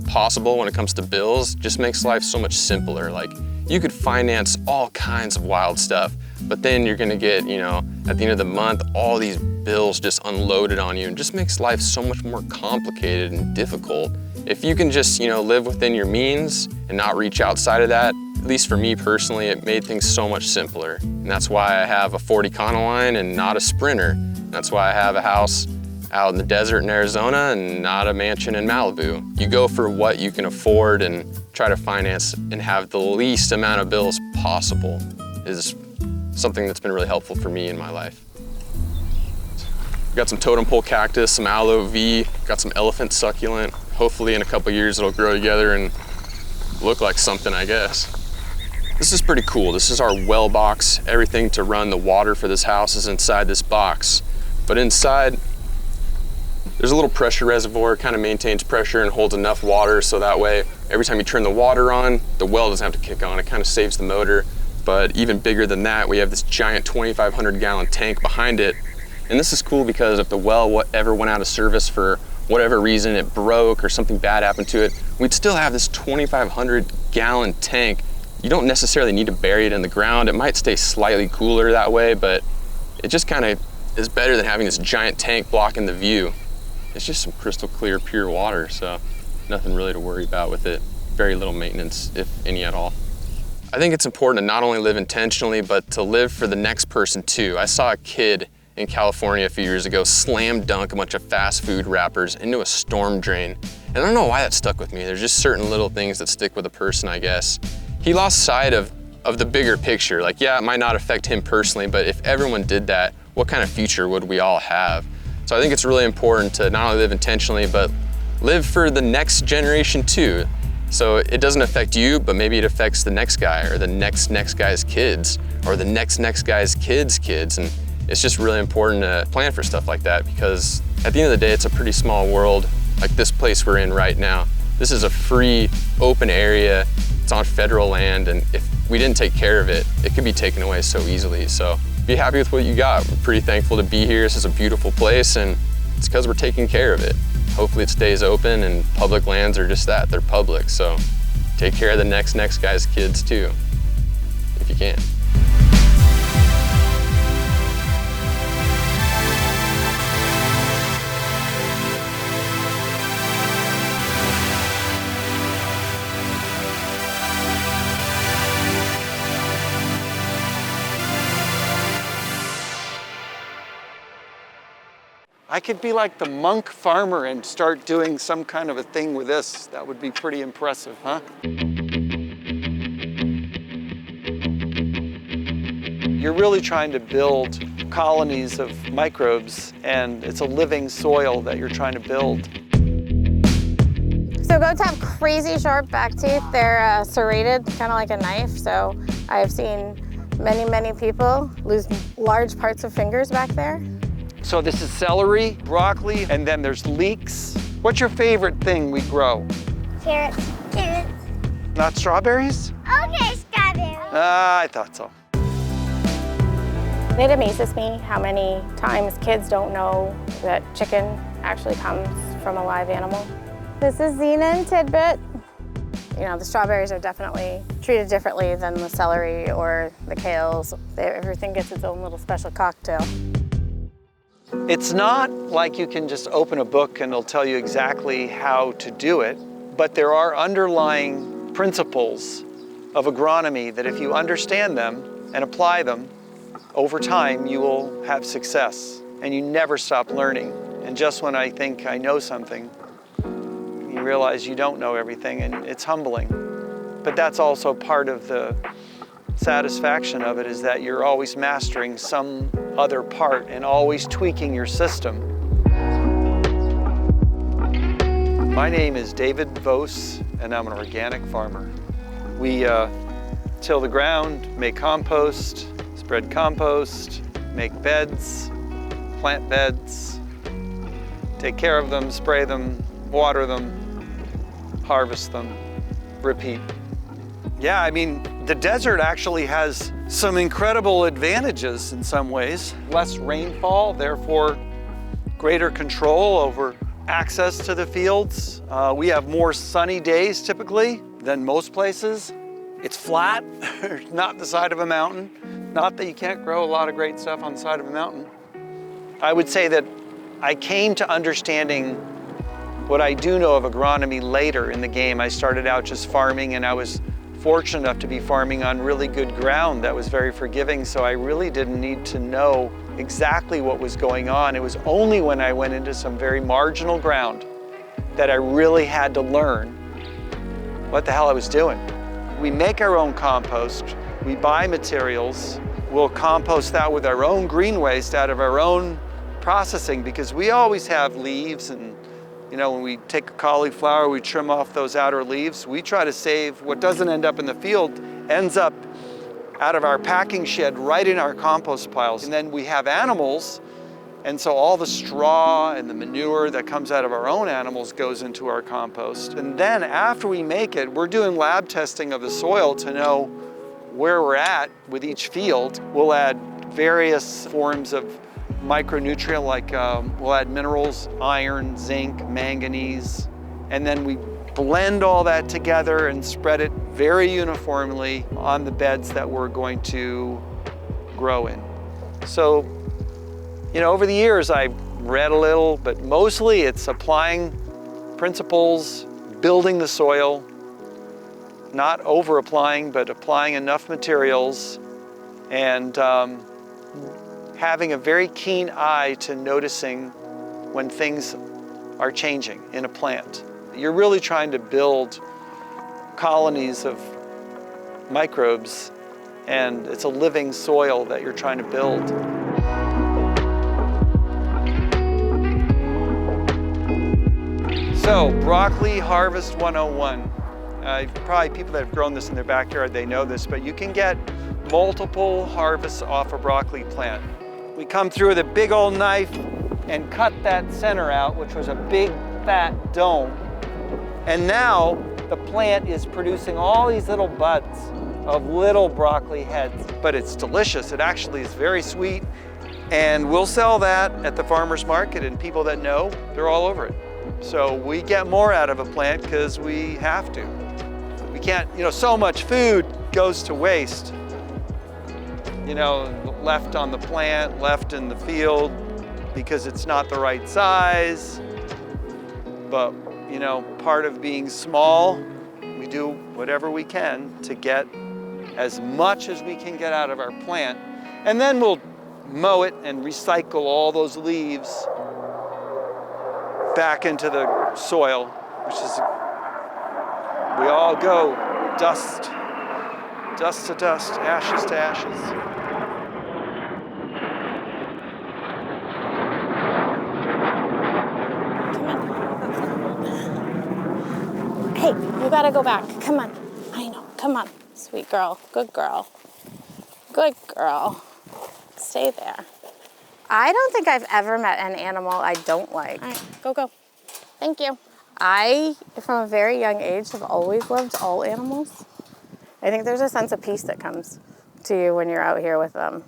[SPEAKER 10] possible when it comes to bills just makes life so much simpler. Like, you could finance all kinds of wild stuff, but then you're gonna get, you know, at the end of the month, all these bills just unloaded on you, and just makes life so much more complicated and difficult. If you can just, you know, live within your means and not reach outside of that, at least for me personally, it made things so much simpler. And that's why I have a 40 Econoline and not a Sprinter. That's why I have a house out in the desert in Arizona and not a mansion in Malibu. You go for what you can afford and try to finance and have the least amount of bills possible is something that's been really helpful for me in my life. Got some totem pole cactus, some aloe V, got some elephant succulent. Hopefully in a couple years it'll grow together and look like something, I guess. This is pretty cool. This is our well box. Everything to run the water for this house is inside this box. But inside, there's a little pressure reservoir. It kind of maintains pressure and holds enough water so that way every time you turn the water on, the well doesn't have to kick on. It kind of saves the motor. But even bigger than that, we have this giant 2,500 gallon tank behind it. And this is cool because if the well ever went out of service for whatever reason, it broke or something bad happened to it, we'd still have this 2,500 gallon tank. You don't necessarily need to bury it in the ground. It might stay slightly cooler that way, but it just kind of is better than having this giant tank blocking the view. It's just some crystal clear, pure water, so nothing really to worry about with it. Very little maintenance, if any at all. I think it's important to not only live intentionally, but to live for the next person too. I saw a kid in California a few years ago slam dunk a bunch of fast food wrappers into a storm drain. And I don't know why that stuck with me. There's just certain little things that stick with a person, I guess. He lost sight of the bigger picture. Like, yeah, it might not affect him personally, but if everyone did that, what kind of future would we all have? So I think it's really important to not only live intentionally, but live for the next generation too. So it doesn't affect you, but maybe it affects the next guy or the next guy's kids or the next guy's kids. And it's just really important to plan for stuff like that because at the end of the day, it's a pretty small world, like this place we're in right now. This is a free, open area. It's on federal land, and if we didn't take care of it, it could be taken away so easily. So be happy with what you got. We're pretty thankful to be here. This is a beautiful place, and it's because we're taking care of it. Hopefully it stays open, and public lands are just that, they're public. So take care of the next guy's kids too, if you can.
[SPEAKER 12] I could be like the monk farmer and start doing some kind of a thing with this. That would be pretty impressive, huh? You're really trying to build colonies of microbes, and it's a living soil that you're trying to build.
[SPEAKER 13] So goats have crazy sharp back teeth. They're serrated, kind of like a knife. So I've seen many people lose large parts of fingers back there.
[SPEAKER 12] So this is celery, broccoli, and then there's leeks. What's your favorite thing we grow?
[SPEAKER 13] Carrots. Carrots.
[SPEAKER 12] Not strawberries?
[SPEAKER 13] Okay, strawberries.
[SPEAKER 12] I thought so.
[SPEAKER 13] It amazes me how many times kids don't know that chicken actually comes from a live animal. This is Xena and Tidbit. You know, the strawberries are definitely treated differently than the celery or the kales. Everything gets its own little special cocktail.
[SPEAKER 12] It's not like you can just open a book and it'll tell you exactly how to do it, but there are underlying principles of agronomy that if you understand them and apply them, over time you will have success and you never stop learning. And just when I think I know something, you realize you don't know everything, and it's humbling. But that's also part of the satisfaction of it, is that you're always mastering some other part and always tweaking your system. My name is David Vos, and I'm an organic farmer. We till the ground, make compost, spread compost, make beds, plant beds, take care of them, spray them, water them, harvest them, repeat. Yeah, I mean, the desert actually has some incredible advantages in some ways. Less rainfall, therefore greater control over access to the fields. We have more sunny days typically than most places. It's flat, not the side of a mountain. Not that you can't grow a lot of great stuff on the side of a mountain. I would say that I came to understanding what I do know of agronomy later in the game. I started out just farming, and I was fortunate enough to be farming on really good ground that was very forgiving, so I really didn't need to know exactly what was going on. It was only when I went into some very marginal ground that I really had to learn what the hell I was doing. We make our own compost, we buy materials, we'll compost that with our own green waste out of our own processing, because we always have leaves, and you know, when we take a cauliflower, we trim off those outer leaves. We try to save what doesn't end up in the field, ends up out of our packing shed right in our compost piles. And then we have animals, and so all the straw and the manure that comes out of our own animals goes into our compost. And then after we make it, we're doing lab testing of the soil to know where we're at with each field. We'll add various forms of micronutrient, like we'll add minerals, iron, zinc, manganese, and then we blend all that together and spread it very uniformly on the beds that we're going to grow in. So, you know, over the years I've read a little, but mostly it's applying principles, building the soil, not over applying, but applying enough materials, and having a very keen eye to noticing when things are changing in a plant. You're really trying to build colonies of microbes, and it's a living soil that you're trying to build. So, broccoli harvest 101. Probably people that have grown this in their backyard, they know this, but you can get multiple harvests off a broccoli plant. We come through with a big old knife and cut that center out, which was a big fat dome. And now the plant is producing all these little buds of little broccoli heads, but it's delicious. It actually is very sweet. And we'll sell that at the farmer's market, and people that know, they're all over it. So we get more out of a plant because we have to. We can't, you know, so much food goes to waste. You know, left on the plant, left in the field because it's not the right size. But, you know, part of being small, we do whatever we can to get as much as we can get out of our plant. And then we'll mow it and recycle all those leaves back into the soil, which is, we all go dust to dust, ashes to ashes.
[SPEAKER 13] Hey, you gotta go back. Come on. I know. Come on. Sweet girl. Good girl. Good girl. Stay there. I don't think I've ever met an animal I don't like. All right, go. Thank you. I, from a very young age, have always loved all animals. I think there's a sense of peace that comes to you when you're out here with them.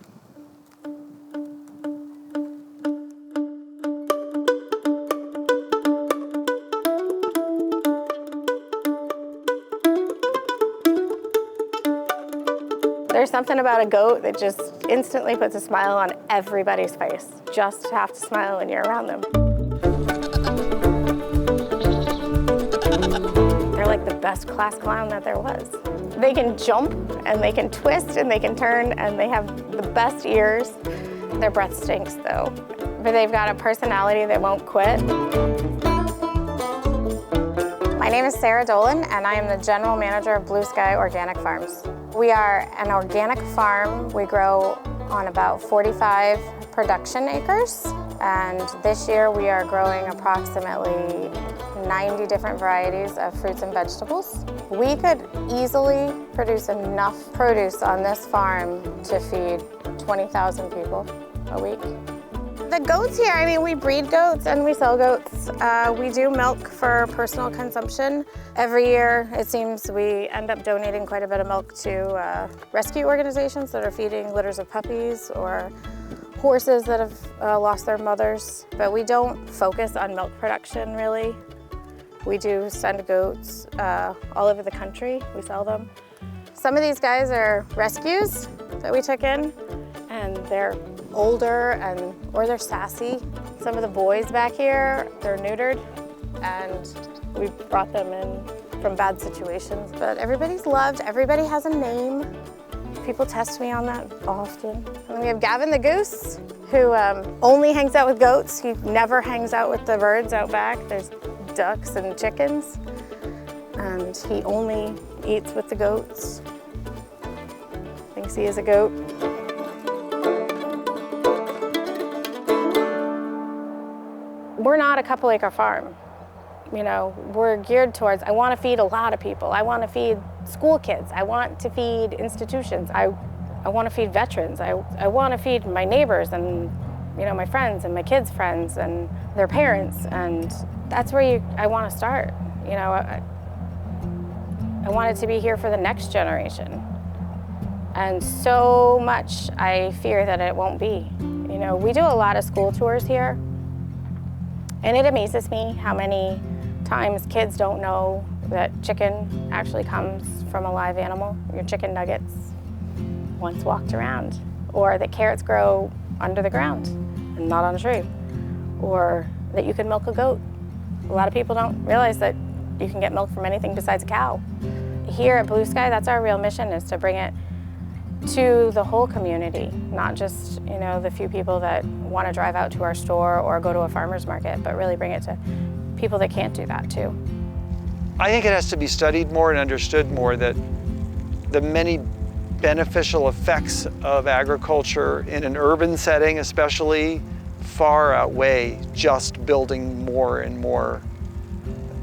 [SPEAKER 13] There's something about a goat that just instantly puts a smile on everybody's face. Just have to smile when you're around them. They're like the best class clown that there was. They can jump, and they can twist, and they can turn, and they have the best ears. Their breath stinks though, but they've got a personality that won't quit. My name is Sarah Dolan, and I am the General Manager of Blue Sky Organic Farms. We are an organic farm. We grow on about 45 production acres, and this year we are growing approximately 90 different varieties of fruits and vegetables. We could easily produce enough produce on this farm to feed 20,000 people a week. The goats here, I mean, we breed goats and we sell goats. We do milk for personal consumption. Every year, it seems we end up donating quite a bit of milk to rescue organizations that are feeding litters of puppies or horses that have lost their mothers. But we don't focus on milk production, really. We do send goats all over the country. We sell them. Some of these guys are rescues that we took in, and they're older or they're sassy. Some of the boys back here, they're neutered, and we brought them in from bad situations. But everybody's loved, everybody has a name. People test me on that often. And then we have Gavin the goose, who only hangs out with goats. He never hangs out with the birds out back. There's ducks and chickens, and he only eats with the goats. Thinks he is a goat. We're not a couple acre farm. You know, we're geared towards, I want to feed a lot of people. I want to feed school kids. I want to feed institutions. I want to feed veterans. I want to feed my neighbors and, you know, my friends and my kids' friends and their parents. And that's where I want to start. You know, I want it to be here for the next generation. And so much I fear that it won't be. You know, we do a lot of school tours here. And it amazes me how many times kids don't know that chicken actually comes from a live animal. Your chicken nuggets once walked around. Or that carrots grow under the ground and not on a tree. Or that you can milk a goat. A lot of people don't realize that you can get milk from anything besides a cow. Here at Blue Sky, that's our real mission, is to bring it to the whole community, not just, you know, the few people that want to drive out to our store or go to a farmer's market, but really bring it to people that can't do that too.
[SPEAKER 12] I think it has to be studied more and understood more that the many beneficial effects of agriculture in an urban setting especially far outweigh just building more and more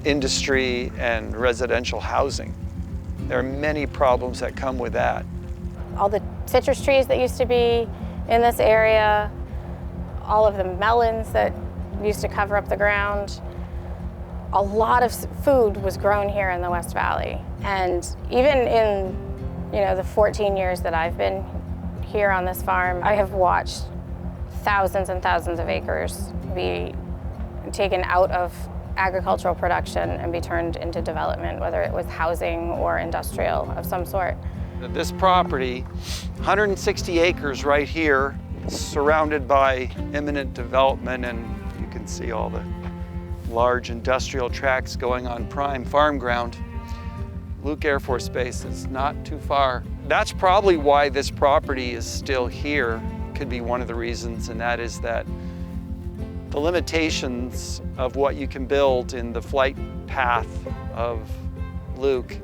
[SPEAKER 12] industry and residential housing. There are many problems that come with that.
[SPEAKER 13] All the citrus trees that used to be in this area, all of the melons that used to cover up the ground. A lot of food was grown here in the West Valley. And even in, you know, the 14 years that I've been here on this farm, I have watched thousands and thousands of acres be taken out of agricultural production and be turned into development, whether it was housing or industrial of some sort.
[SPEAKER 12] This property, 160 acres right here, surrounded by imminent development, and you can see all the large industrial tracts going on prime farm ground. Luke Air Force Base is not too far. That's probably why this property is still here, could be one of the reasons, and that is that the limitations of what you can build in the flight path of Luke.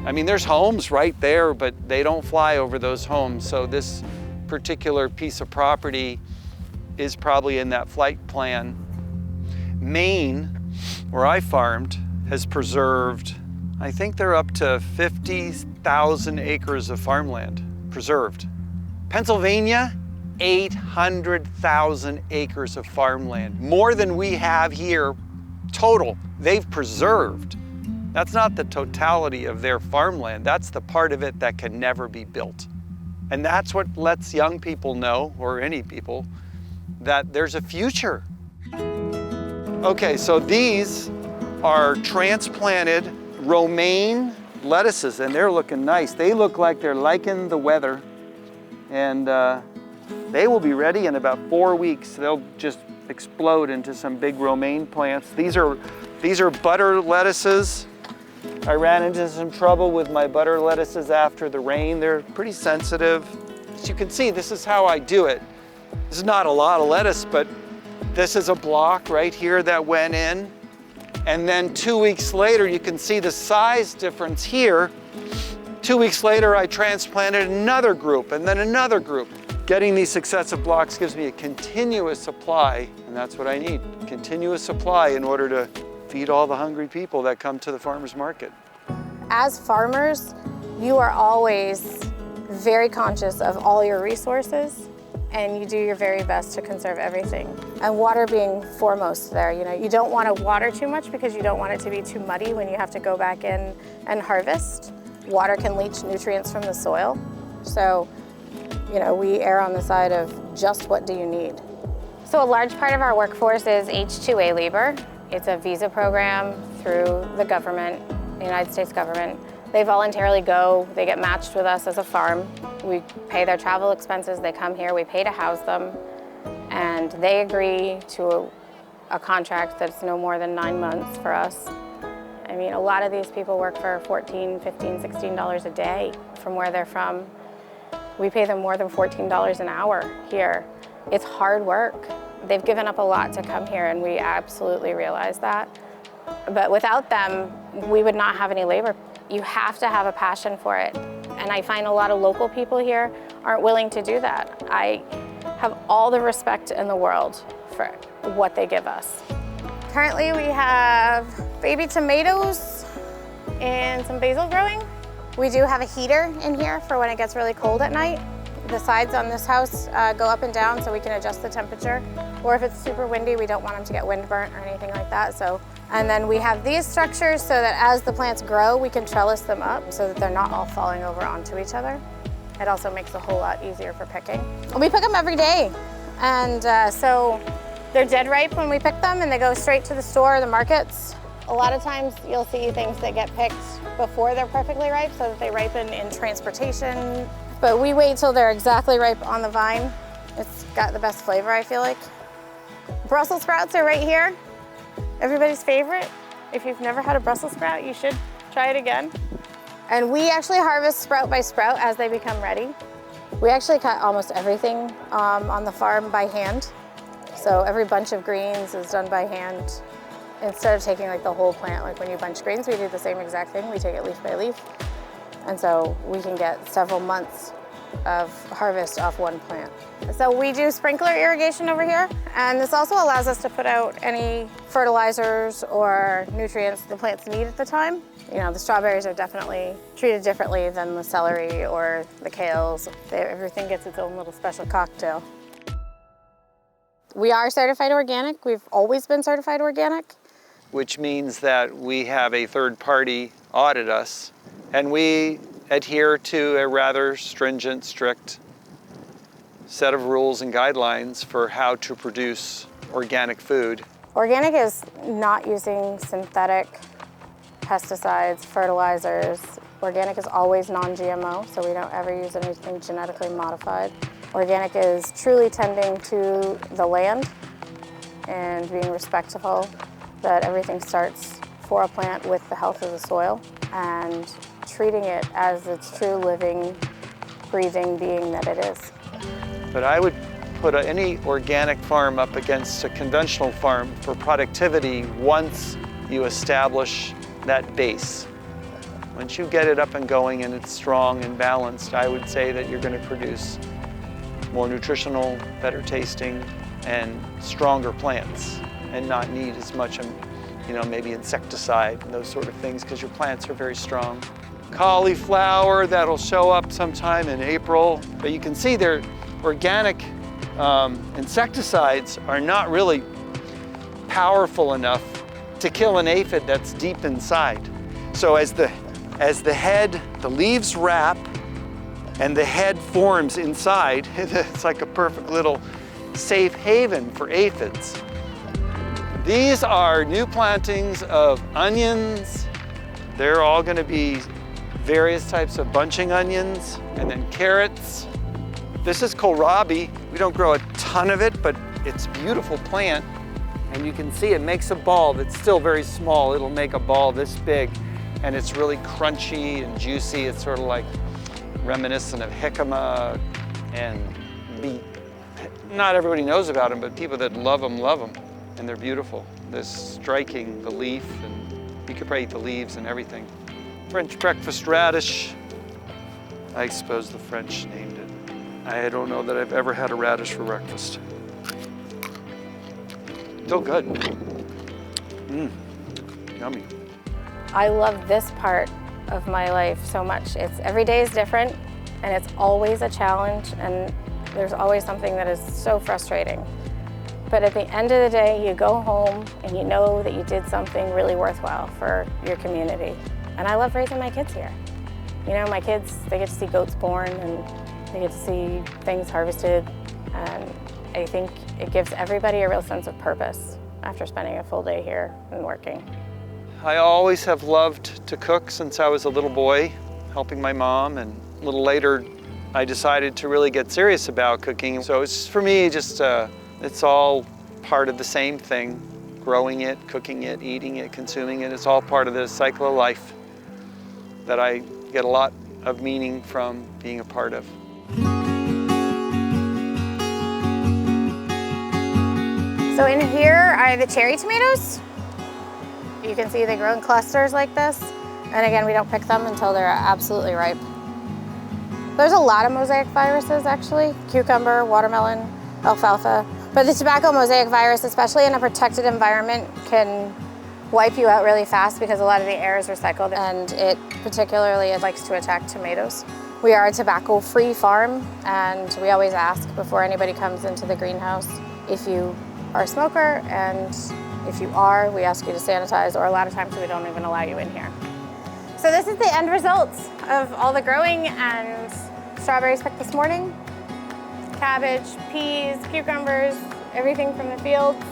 [SPEAKER 12] I mean, there's homes right there, but they don't fly over those homes. So this particular piece of property is probably in that flight plan. Maine, where I farmed, has preserved, I think they're up to 50,000 acres of farmland preserved. Pennsylvania, 800,000 acres of farmland, more than we have here total. They've preserved. That's not the totality of their farmland. That's the part of it that can never be built. And that's what lets young people know, or any people, that there's a future. Okay, so these are transplanted romaine lettuces, and they're looking nice. They look like they're liking the weather, and they will be ready in about 4 weeks. They'll just explode into some big romaine plants. These are butter lettuces. I ran into some trouble with my butter lettuces after the rain. They're pretty sensitive. As you can see, this is how I do it. This is not a lot of lettuce, but this is a block right here that went in. And then 2 weeks later, you can see the size difference here. 2 weeks later, I transplanted another group and then another group. Getting these successive blocks gives me a continuous supply, and that's what I need. Continuous supply in order to feed all the hungry people that come to the farmer's market.
[SPEAKER 13] As farmers, you are always very conscious of all your resources and you do your very best to conserve everything. And water being foremost there. You know, you don't want to water too much because you don't want it to be too muddy when you have to go back in and harvest. Water can leach nutrients from the soil. So, you know, we err on the side of just what do you need. So a large part of our workforce is H-2A labor. It's a visa program through the government, the United States government. They voluntarily go, they get matched with us as a farm. We pay their travel expenses, they come here, we pay to house them, and they agree to a contract that's no more than 9 months for us. I mean, a lot of these people work for $14, $15, $16 a day from where they're from. We pay them more than $14 an hour here. It's hard work. They've given up a lot to come here, and we absolutely realize that. But without them, we would not have any labor. You have to have a passion for it. And I find a lot of local people here aren't willing to do that. I have all the respect in the world for what they give us. Currently we have baby tomatoes and some basil growing. We do have a heater in here for when it gets really cold at night. The sides on this house go up and down so we can adjust the temperature. Or if it's super windy, we don't want them to get wind burnt or anything like that. And then we have these structures so that as the plants grow, we can trellis them up so that they're not all falling over onto each other. It also makes it a whole lot easier for picking. We pick them every day. And so they're dead ripe when we pick them, and they go straight to the store or the markets. A lot of times you'll see things that get picked before they're perfectly ripe so that they ripen in transportation. But we wait till they're exactly ripe on the vine. It's got the best flavor, I feel like. Brussels sprouts are right here. Everybody's favorite. If you've never had a Brussels sprout, you should try it again. And we actually harvest sprout by sprout as they become ready. We actually cut almost everything on the farm by hand. So every bunch of greens is done by hand. Instead of taking like the whole plant, like when you bunch greens, we do the same exact thing. We take it leaf by leaf. And so we can get several months of harvest off one plant. So we do sprinkler irrigation over here, and this also allows us to put out any fertilizers or nutrients the plants need at the time. You know, the strawberries are definitely treated differently than the celery or the kales. Everything gets its own little special cocktail. We are certified organic. We've always been certified organic.
[SPEAKER 12] Which means that we have a third party audit us, and we adhere to a rather stringent, strict set of rules and guidelines for how to produce organic food.
[SPEAKER 13] Organic is not using synthetic pesticides, fertilizers. Organic is always non-GMO, so we don't ever use anything genetically modified. Organic is truly tending to the land and being respectful that everything starts for a plant with the health of the soil and treating it as its true living, breathing being that it is.
[SPEAKER 12] But I would put any organic farm up against a conventional farm for productivity once you establish that base. Once you get it up and going and it's strong and balanced, I would say that you're going to produce more nutritional, better tasting, and stronger plants, and not need as much, you know, maybe insecticide and those sort of things, because your plants are very strong. Cauliflower, that'll show up sometime in April, but you can see their organic insecticides are not really powerful enough to kill an aphid that's deep inside. So as the head, the leaves wrap and the head forms inside, it's like a perfect little safe haven for aphids. These are new plantings of onions. They're all going to be various types of bunching onions, and then carrots. This is kohlrabi. We don't grow a ton of it, but it's a beautiful plant. And you can see it makes a ball that's still very small. It'll make a ball this big, and it's really crunchy and juicy. It's sort of like reminiscent of jicama and beet. Not everybody knows about them, but people that love them, and they're beautiful. They're striking, the leaf, and you could probably eat the leaves and everything. French breakfast radish. I suppose the French named it. I don't know that I've ever had a radish for breakfast. Still good. Yummy.
[SPEAKER 13] I love this part of my life so much. Every day is different, and it's always a challenge, and There's always something that is so frustrating. But at the end of the day, you go home and you know that you did something really worthwhile for your community. And I love raising my kids here. You know, my kids, they get to see goats born and they get to see things harvested. And I think it gives everybody a real sense of purpose after spending a full day here and working.
[SPEAKER 12] I always have loved to cook since I was a little boy, helping my mom, and a little later I decided to really get serious about cooking. So it's, for me, just it's all part of the same thing. Growing it, cooking it, eating it, consuming it, it's all part of the cycle of life that I get a lot of meaning from being a part of.
[SPEAKER 13] So in here are the cherry tomatoes. You can see they grow in clusters like this. And again, we don't pick them until they're absolutely ripe. There's a lot of mosaic viruses actually, cucumber, watermelon, alfalfa. But the tobacco mosaic virus, especially in a protected environment, can wipe you out really fast because a lot of the air is recycled, and it particularly likes to attack tomatoes. We are a tobacco-free farm, and we always ask before anybody comes into the greenhouse if you are a smoker, and if you are, we ask you to sanitize, or a lot of times we don't even allow you in here. So this is the end results of all the growing and strawberries picked this morning. Cabbage, peas, cucumbers, everything from the fields.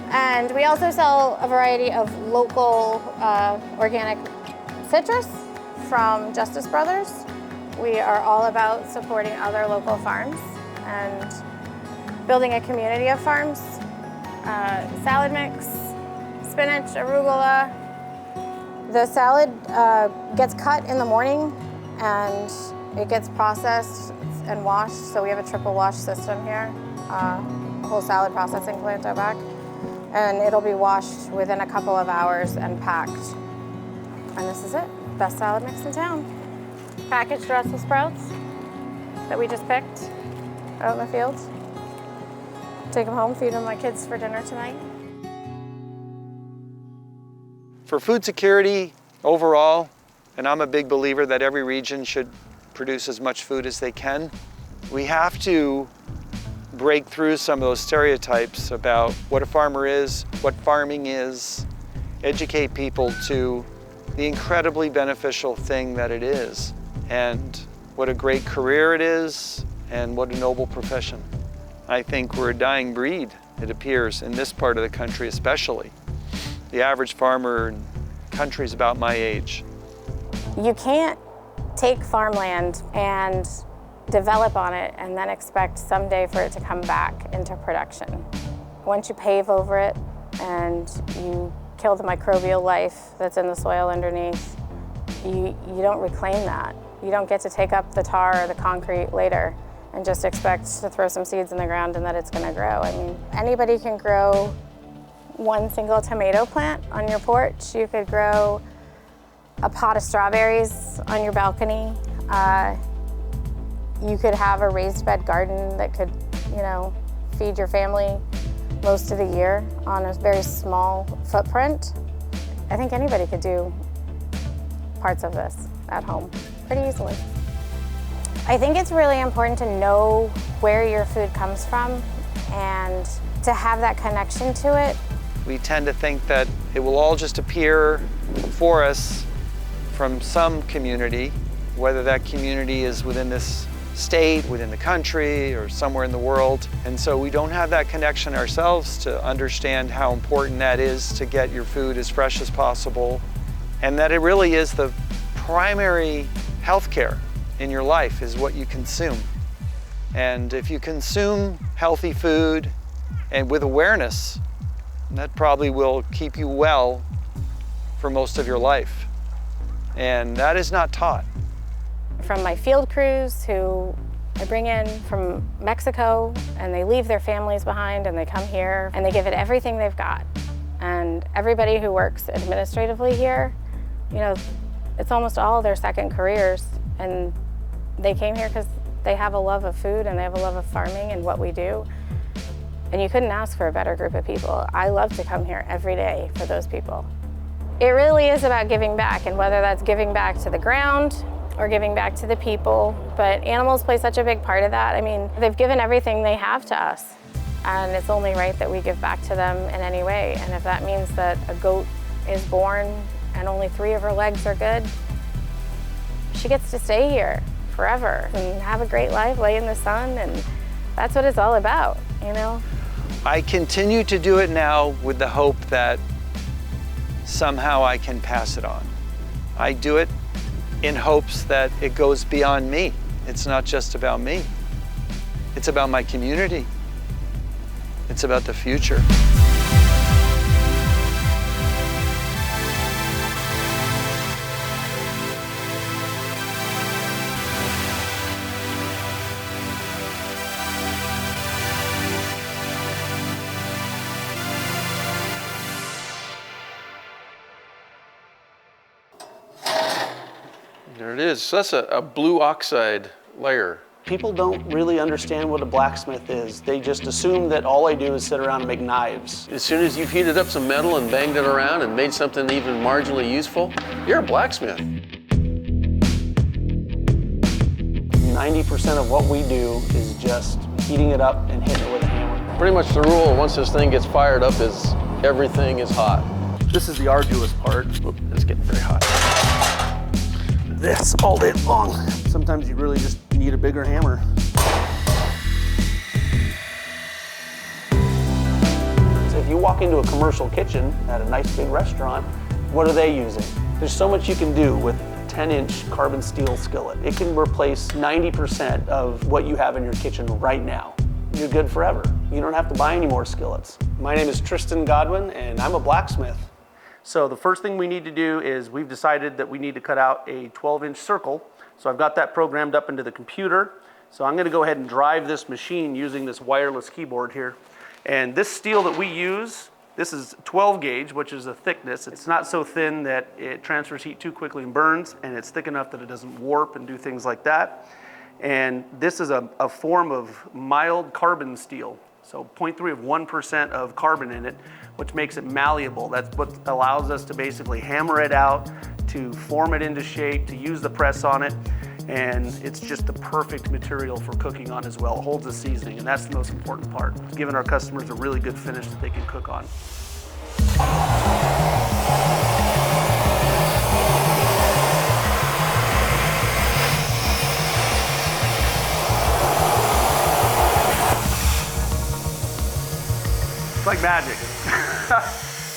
[SPEAKER 13] And we also sell a variety of local organic citrus from Justice Brothers. We are all about supporting other local farms and building a community of farms. Salad mix, spinach, arugula. The salad gets cut in the morning and it gets processed and washed, so we have a triple wash system here, a whole salad processing plant out back. And it'll be washed within a couple of hours and packed. And this is it, best salad mix in town. Packaged Brussels sprouts that we just picked out in the fields. Take them home, feed them my kids for dinner tonight.
[SPEAKER 12] For food security overall, and I'm a big believer that every region should produce as much food as they can, we have to break through some of those stereotypes about what a farmer is, what farming is, educate people to the incredibly beneficial thing that it is, and what a great career it is, and what a noble profession. I think we're a dying breed, it appears, in this part of the country especially. The average farmer in countries about my age.
[SPEAKER 13] You can't take farmland and develop on it and then expect someday for it to come back into production. Once you pave over it and you kill the microbial life that's in the soil underneath, you don't reclaim that. You don't get to take up the tar or the concrete later and just expect to throw some seeds in the ground and that it's going to grow. I mean, anybody can grow one single tomato plant on your porch. You could grow a pot of strawberries on your balcony. You could have a raised bed garden that could, you know, feed your family most of the year on a very small footprint. I think anybody could do parts of this at home pretty easily. I think it's really important to know where your food comes from and to have that connection to it.
[SPEAKER 12] We tend to think that it will all just appear for us from some community, whether that community is within this state, within the country, or somewhere in the world. And so we don't have that connection ourselves to understand how important that is to get your food as fresh as possible, and that it really is the primary healthcare in your life is what you consume. And if you consume healthy food and with awareness, that probably will keep you well for most of your life. And that is not taught.
[SPEAKER 13] From my field crews who I bring in from Mexico, and they leave their families behind and they come here and they give it everything they've got. And everybody who works administratively here, you know, it's almost all their second careers, and they came here because they have a love of food and they have a love of farming and what we do. And you couldn't ask for a better group of people. I love to come here every day for those people. It really is about giving back, and whether that's giving back to the ground or giving back to the people, but animals play such a big part of that. I mean, they've given everything they have to us, and it's only right that we give back to them in any way. And if that means that a goat is born and only 3 of her legs are good, she gets to stay here forever and have a great life, lay in the sun, and that's what it's all about, you know?
[SPEAKER 12] I continue to do it now with the hope that somehow I can pass it on. I do it in hopes that it goes beyond me. It's not just about me. It's about my community. It's about the future.
[SPEAKER 10] There it is. So that's a blue oxide layer.
[SPEAKER 15] People don't really understand what a blacksmith is. They just assume that all I do is sit around and make knives.
[SPEAKER 10] As soon as you've heated up some metal and banged it around and made something even marginally useful, you're a blacksmith.
[SPEAKER 12] 90% of what we do is just heating it up and hitting it with a hammer.
[SPEAKER 10] Pretty much the rule, once this thing gets fired up, is everything is hot.
[SPEAKER 15] This is the arduous part.
[SPEAKER 10] Oop, it's getting very hot.
[SPEAKER 15] This all day long. Sometimes you really just need a bigger hammer. So if you walk into a commercial kitchen at a nice big restaurant, what are they using? There's so much you can do with a 10-inch carbon steel skillet. It can replace 90% of what you have in your kitchen right now. You're good forever. You don't have to buy any more skillets. My name is Tristan Godwin, and I'm a blacksmith. So the first thing we need to do is we've decided that we need to cut out a 12-inch circle. So I've got that programmed up into the computer. So I'm gonna go ahead and drive this machine using this wireless keyboard here. And this steel that we use, this is 12 gauge, which is a thickness. It's not so thin that it transfers heat too quickly and burns, and it's thick enough that it doesn't warp and do things like that. And this is a form of mild carbon steel. So 0.3 of 1% of carbon in it, which makes it malleable. That's what allows us to basically hammer it out, to form it into shape, to use the press on it. And it's just the perfect material for cooking on as well. It holds the seasoning, and that's the most important part, giving our customers a really good finish that they can cook on. It's like magic.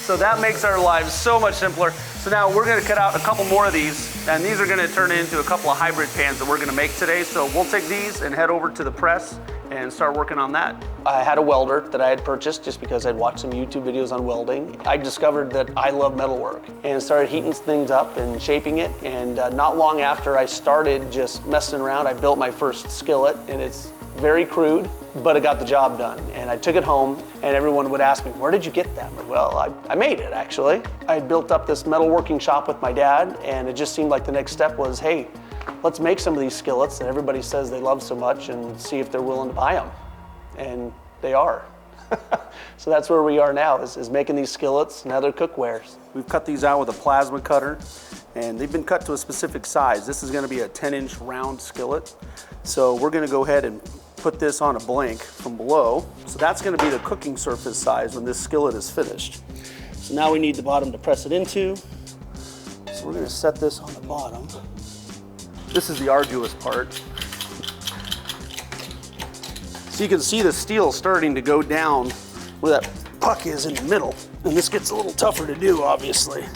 [SPEAKER 15] So that makes our lives so much simpler. So now we're gonna cut out a couple more of these, and these are gonna turn into a couple of hybrid pans that we're gonna make today. So we'll take these and head over to the press and start working on that. I had a welder that I had purchased just because I'd watched some YouTube videos on welding. I discovered that I love metalwork and started heating things up and shaping it. And not long after I started just messing around, I built my first skillet, and it's very crude, but it got the job done. And I took it home, and everyone would ask me, where did you get that? Well, I made it, actually. I built up this metalworking shop with my dad, and it just seemed like the next step was, hey, let's make some of these skillets that everybody says they love so much and see if they're willing to buy them. And they are. So that's where we are now, is making these skillets and other cookwares. We've cut these out with a plasma cutter, and they've been cut to a specific size. This is gonna be a 10-inch round skillet. So we're gonna go ahead and put this on a blank from below. So that's gonna be the cooking surface size when this skillet is finished. So now we need the bottom to press it into. So we're gonna set this on the bottom. This is the arduous part. So you can see the steel starting to go down where that puck is in the middle. And this gets a little tougher to do, obviously.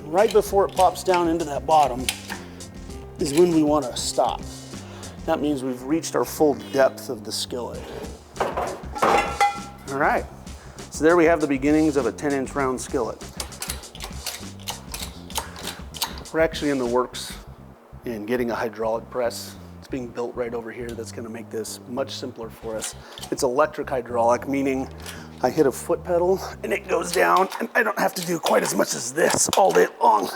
[SPEAKER 15] Right before it pops down into that bottom is when we want to stop. That means we've reached our full depth of the skillet. All right, so there we have the beginnings of a 10-inch round skillet. We're actually in the works in getting a hydraulic press. It's being built right over here that's gonna make this much simpler for us. It's electric hydraulic, meaning I hit a foot pedal and it goes down, and I don't have to do quite as much as this all day long.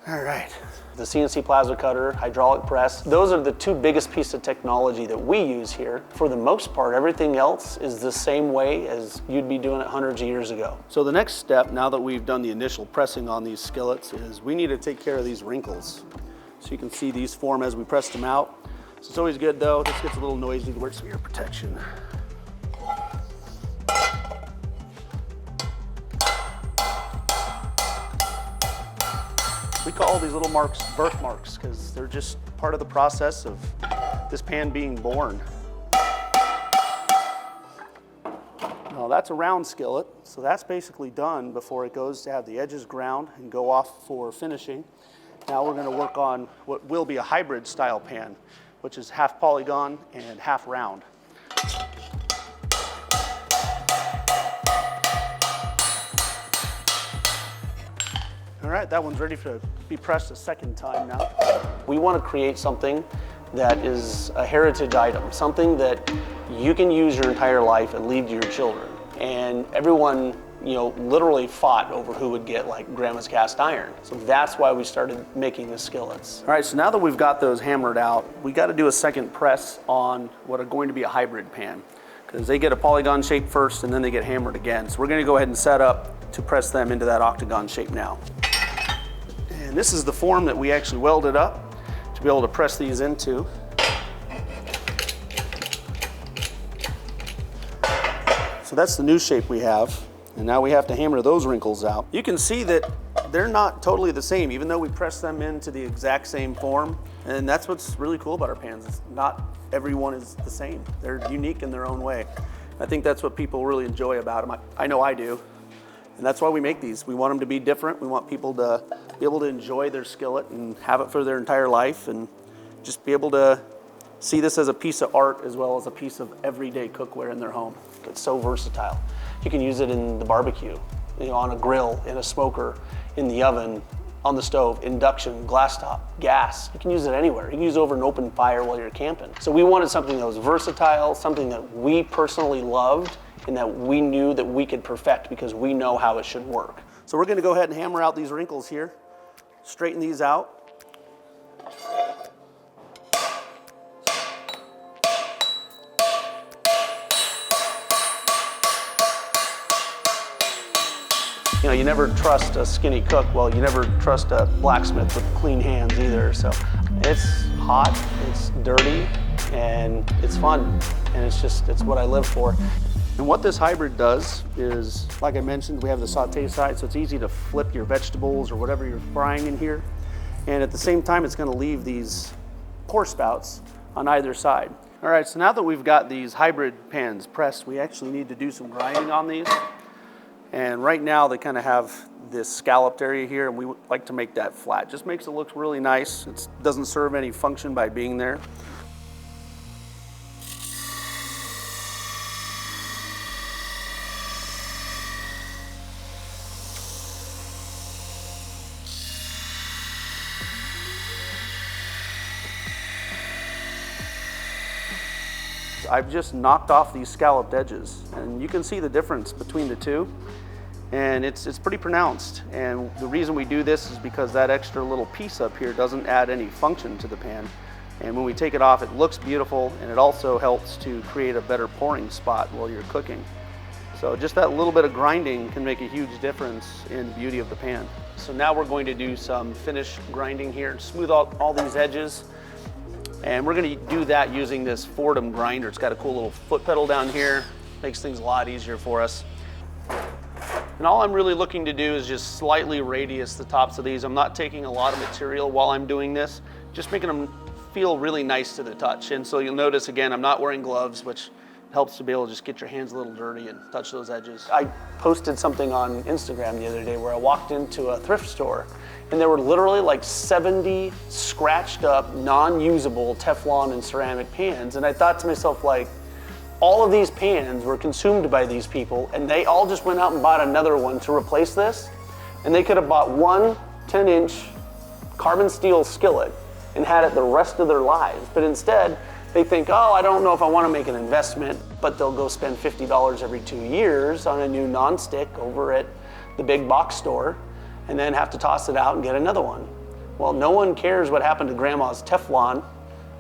[SPEAKER 15] All right. The CNC plasma cutter, hydraulic press, those are the two biggest pieces of technology that we use here. For the most part, everything else is the same way as you'd be doing it hundreds of years ago. So the next step, now that we've done the initial pressing on these skillets, is we need to take care of these wrinkles. So you can see these form as we pressed them out. So it's always good though, this gets a little noisy, wear some ear protection. We call these little marks birthmarks because they're just part of the process of this pan being born. Now that's a round skillet, so that's basically done before it goes to have the edges ground and go off for finishing. Now we're going to work on what will be a hybrid style pan, which is half polygon and half round. All right, that one's ready to be pressed a second time now. We want to create something that is a heritage item, something that you can use your entire life and leave to your children. And everyone, you know, literally fought over who would get like grandma's cast iron. So that's why we started making the skillets. All right, so now that we've got those hammered out, we got to do a second press on what are going to be a hybrid pan, because they get a polygon shape first and then they get hammered again. So we're going to go ahead and set up to press them into that octagon shape now. And this is the form that we actually welded up to be able to press these into. So that's the new shape we have. And now we have to hammer those wrinkles out. You can see that they're not totally the same, even though we press them into the exact same form. And that's what's really cool about our pans. It's not everyone is the same. They're unique in their own way. I think that's what people really enjoy about them. I know I do. And that's why we make these. We want them to be different. We want people to be able to enjoy their skillet and have it for their entire life and just be able to see this as a piece of art as well as a piece of everyday cookware in their home. It's so versatile. You can use it in the barbecue, you know, on a grill, in a smoker, in the oven, on the stove, induction, glass top, gas. You can use it anywhere. You can use it over an open fire while you're camping. So we wanted something that was versatile, something that we personally loved, and that we knew that we could perfect because we know how it should work. So we're gonna go ahead and hammer out these wrinkles here, straighten these out. You know, you never trust a skinny cook. Well, you never trust a blacksmith with clean hands either. So it's hot, it's dirty, and it's fun. And it's what I live for. And what this hybrid does is, like I mentioned, we have the saute side, so it's easy to flip your vegetables or whatever you're frying in here. And at the same time, it's gonna leave these pour spouts on either side. All right, so now that we've got these hybrid pans pressed, we actually need to do some grinding on these. And right now they kind of have this scalloped area here, and we would like to make that flat. Just makes it look really nice. It doesn't serve any function by being there. I've just knocked off these scalloped edges, and you can see the difference between the two, and it's pretty pronounced. And the reason we do this is because that extra little piece up here doesn't add any function to the pan, and when we take it off, it looks beautiful, and it also helps to create a better pouring spot while you're cooking. So just that little bit of grinding can make a huge difference in the beauty of the pan. So now we're going to do some finish grinding here, smooth out all these edges. And we're gonna do that using this Fordham grinder. It's got a cool little foot pedal down here. Makes things a lot easier for us. And all I'm really looking to do is just slightly radius the tops of these. I'm not taking a lot of material while I'm doing this, just making them feel really nice to the touch. And so you'll notice, again, I'm not wearing gloves, which helps to be able to just get your hands a little dirty and touch those edges. I posted something on Instagram the other day where I walked into a thrift store and there were literally like 70 scratched up, non-usable Teflon and ceramic pans. And I thought to myself, like, all of these pans were consumed by these people and they all just went out and bought another one to replace this. And they could have bought one 10-inch carbon steel skillet and had it the rest of their lives. But instead, they think, oh, I don't know if I want to make an investment, but they'll go spend $50 every 2 years on a new nonstick over at the big box store and then have to toss it out and get another one. Well, no one cares what happened to grandma's Teflon.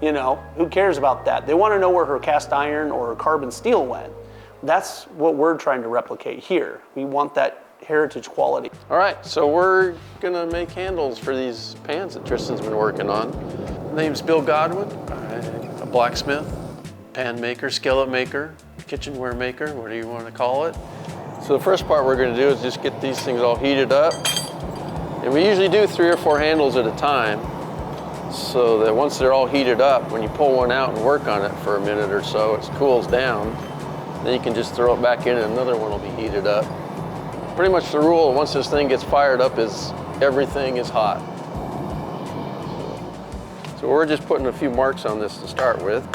[SPEAKER 15] You know, who cares about that? They want to know where her cast iron or her carbon steel went. That's what we're trying to replicate here. We want that heritage quality.
[SPEAKER 10] All right, so we're gonna make handles for these pans that Tristan's been working on. Name's Bill Godwin. I'm a blacksmith, pan maker, skillet maker, kitchenware maker, what do you want to call it? So the first part we're gonna do is just get these things all heated up. And we usually do 3 or 4 handles at a time, so that once they're all heated up, when you pull one out and work on it for a minute or so, it cools down. Then you can just throw it back in and another one will be heated up. Pretty much the rule, once this thing gets fired up, is everything is hot. So we're just putting a few marks on this to start with.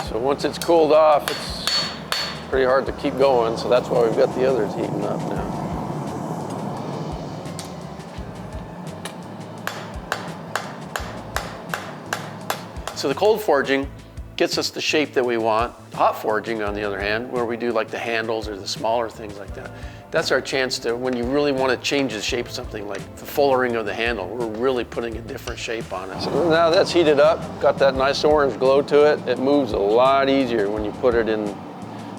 [SPEAKER 10] So once it's cooled off, it's pretty hard to keep going, so that's why we've got the others heating up now. So the cold forging gets us the shape that we want. Hot forging, on the other hand, where we do like the handles or the smaller things like that, that's our chance to, when you really want to change the shape of something, like the fullering of the handle, we're really putting a different shape on it. So now that's heated up, got that nice orange glow to it, it moves a lot easier when you put it in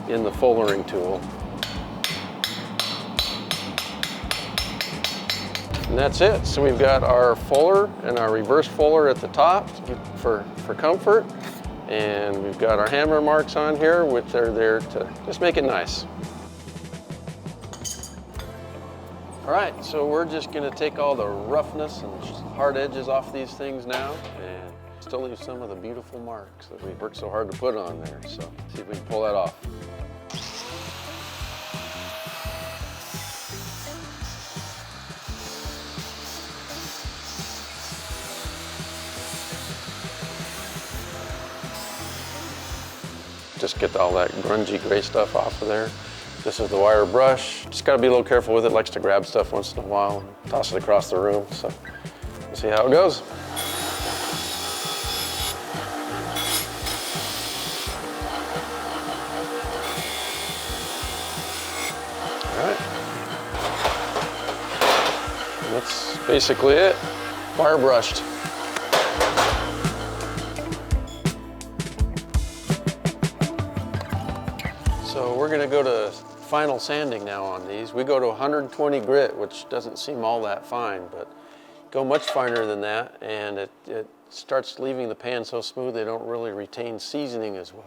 [SPEAKER 10] the fullering tool. And that's it. So we've got our fuller and our reverse fuller at the top for comfort. And we've got our hammer marks on here, which are there to just make it nice. All right, so we're just gonna take all the roughness and hard edges off these things now and still leave some of the beautiful marks that we worked so hard to put on there. So see if we can pull that off. Just get all that grungy gray stuff off of there. This is the wire brush. Just gotta be a little careful with it. It likes to grab stuff once in a while and toss it across the room. So we'll see how it goes. All right. And that's basically it. Wire brushed. So we're gonna go to final sanding now on these. We go to 120 grit, which doesn't seem all that fine, but go much finer than that, and it starts leaving the pan so smooth they don't really retain seasoning as well.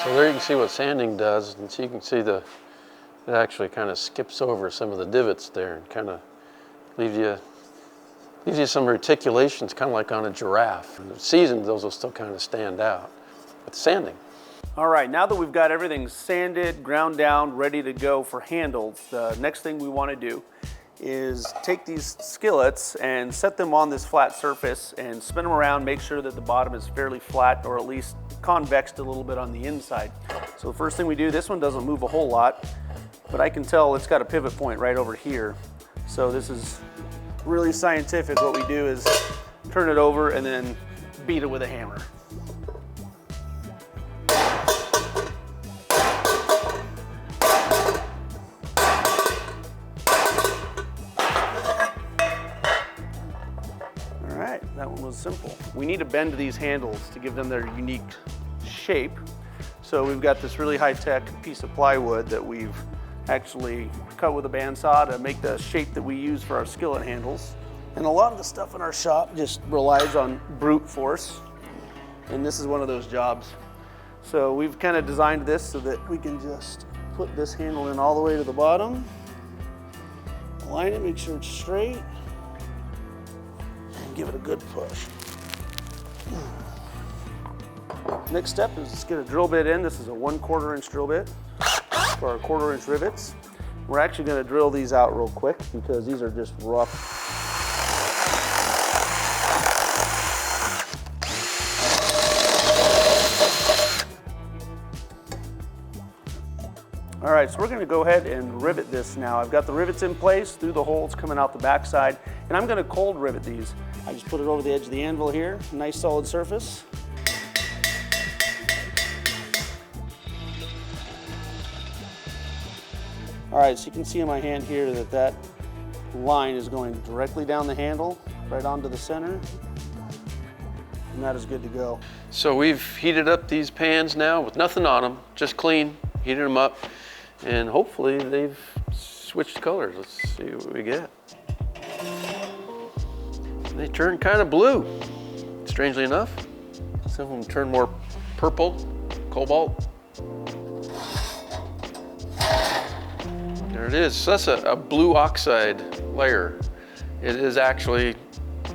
[SPEAKER 10] So there you can see what sanding does, and so you can see it actually kind of skips over some of the divots there and kind of leaves you some reticulations, kind of like on a giraffe. And seasoned, those will still kind of stand out. But sanding.
[SPEAKER 15] All right, now that we've got everything sanded, ground down, ready to go for handles, the next thing we want to do is take these skillets and set them on this flat surface and spin them around, make sure that the bottom is fairly flat or at least convexed a little bit on the inside. So the first thing we do, this one doesn't move a whole lot, but I can tell it's got a pivot point right over here. So this is really scientific. What we do is turn it over and then beat it with a hammer. All right, that one was simple. We need to bend these handles to give them their unique shape. So we've got this really high-tech piece of plywood that we've actually cut with a bandsaw to make the shape that we use for our skillet handles. And a lot of the stuff in our shop just relies on brute force, and this is one of those jobs. So we've kind of designed this so that we can just put this handle in all the way to the bottom, align it, make sure it's straight, and give it a good push. Next step is just get a drill bit in. This is a 1/4 inch drill bit for our 1/4 inch rivets. We're actually going to drill these out real quick because these are just rough. All right, so we're going to go ahead and rivet this now. I've got the rivets in place through the holes coming out the backside, and I'm going to cold rivet these. I just put it over the edge of the anvil here, nice solid surface. All right, so you can see in my hand here that that line is going directly down the handle, right onto the center, and that is good to go.
[SPEAKER 16] So we've heated up these pans now with nothing on them, just clean, heated them up, and hopefully they've switched colors. Let's see what we get. They turn kind of blue, strangely enough. Some of them turn more purple, cobalt. There it is. So that's a blue oxide layer. It is actually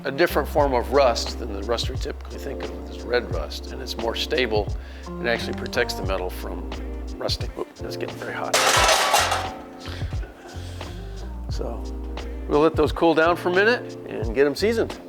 [SPEAKER 16] a different form of rust than the rust we typically think of as red rust, and it's more stable. It actually protects the metal from rusting. Oops, it's getting very hot. So we'll let those cool down for a minute and get them seasoned.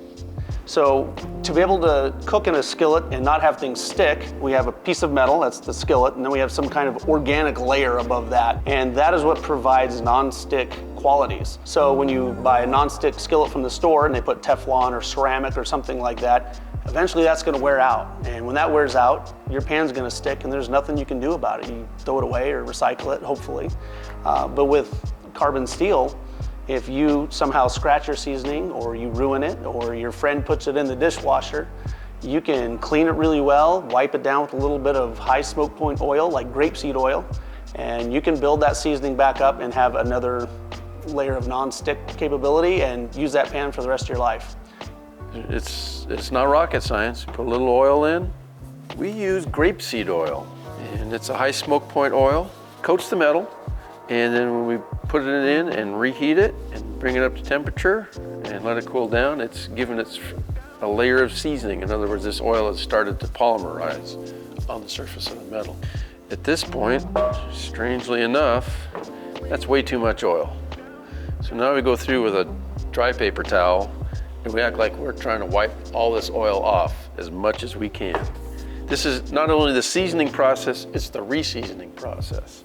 [SPEAKER 15] So to be able to cook in a skillet and not have things stick, we have a piece of metal, that's the skillet, and then we have some kind of organic layer above that. And that is what provides non-stick qualities. So when you buy a non-stick skillet from the store and they put Teflon or ceramic or something like that, eventually that's gonna wear out. And when that wears out, your pan's gonna stick and there's nothing you can do about it. You throw it away or recycle it, hopefully. But with carbon steel, if you somehow scratch your seasoning or you ruin it or your friend puts it in the dishwasher, you can clean it really well, wipe it down with a little bit of high smoke point oil like grapeseed oil, and you can build that seasoning back up and have another layer of non-stick capability and use that pan for the rest of your life.
[SPEAKER 16] It's not rocket science. Put a little oil in. We use grapeseed oil, and it's a high smoke point oil. Coats the metal, and then when we put it in and reheat it and bring it up to temperature and let it cool down, it's given it a layer of seasoning. In other words, this oil has started to polymerize on the surface of the metal. At this point, strangely enough, that's way too much oil. So now we go through with a dry paper towel and we act like we're trying to wipe all this oil off as much as we can. This is not only the seasoning process, it's the re-seasoning process.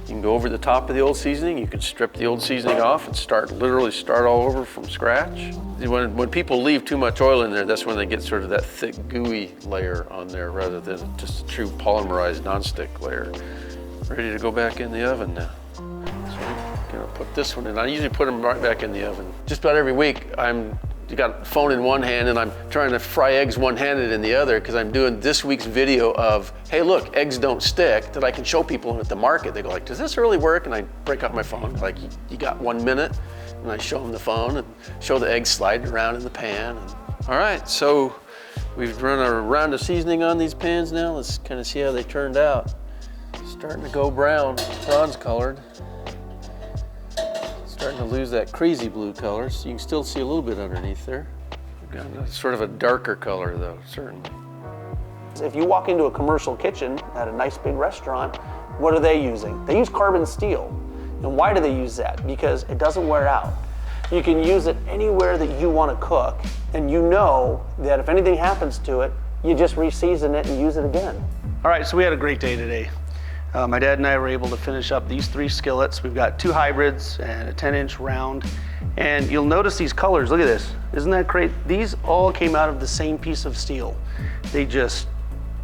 [SPEAKER 16] You can go over the top of the old seasoning, you can strip the old seasoning off and literally start all over from scratch. When people leave too much oil in there, that's when they get sort of that thick, gooey layer on there rather than just a true polymerized nonstick layer. Ready to go back in the oven now. So I'm gonna put this one in. I usually put them right back in the oven. Just about every week, you got a phone in one hand and I'm trying to fry eggs one-handed in the other because I'm doing this week's video of, hey look, eggs don't stick, that I can show people at the market. They go like, does this really work? And I break out my phone, like, you got 1 minute? And I show them the phone and show the eggs sliding around in the pan. All right, so we've run a round of seasoning on these pans now. Let's kind of see how they turned out. Starting to go brown, bronze colored. Starting to lose that crazy blue color, so you can still see a little bit underneath there. We've got sort of a darker color though, certainly.
[SPEAKER 15] If you walk into a commercial kitchen at a nice big restaurant, what are they using? They use carbon steel. And why do they use that? Because it doesn't wear out. You can use it anywhere that you want to cook, and you know that if anything happens to it, you just re-season it and use it again. All right, so we had a great day today. My dad and I were able to finish up these 3 skillets. We've got 2 hybrids and a 10-inch round. And you'll notice these colors, look at this. Isn't that great? These all came out of the same piece of steel. They just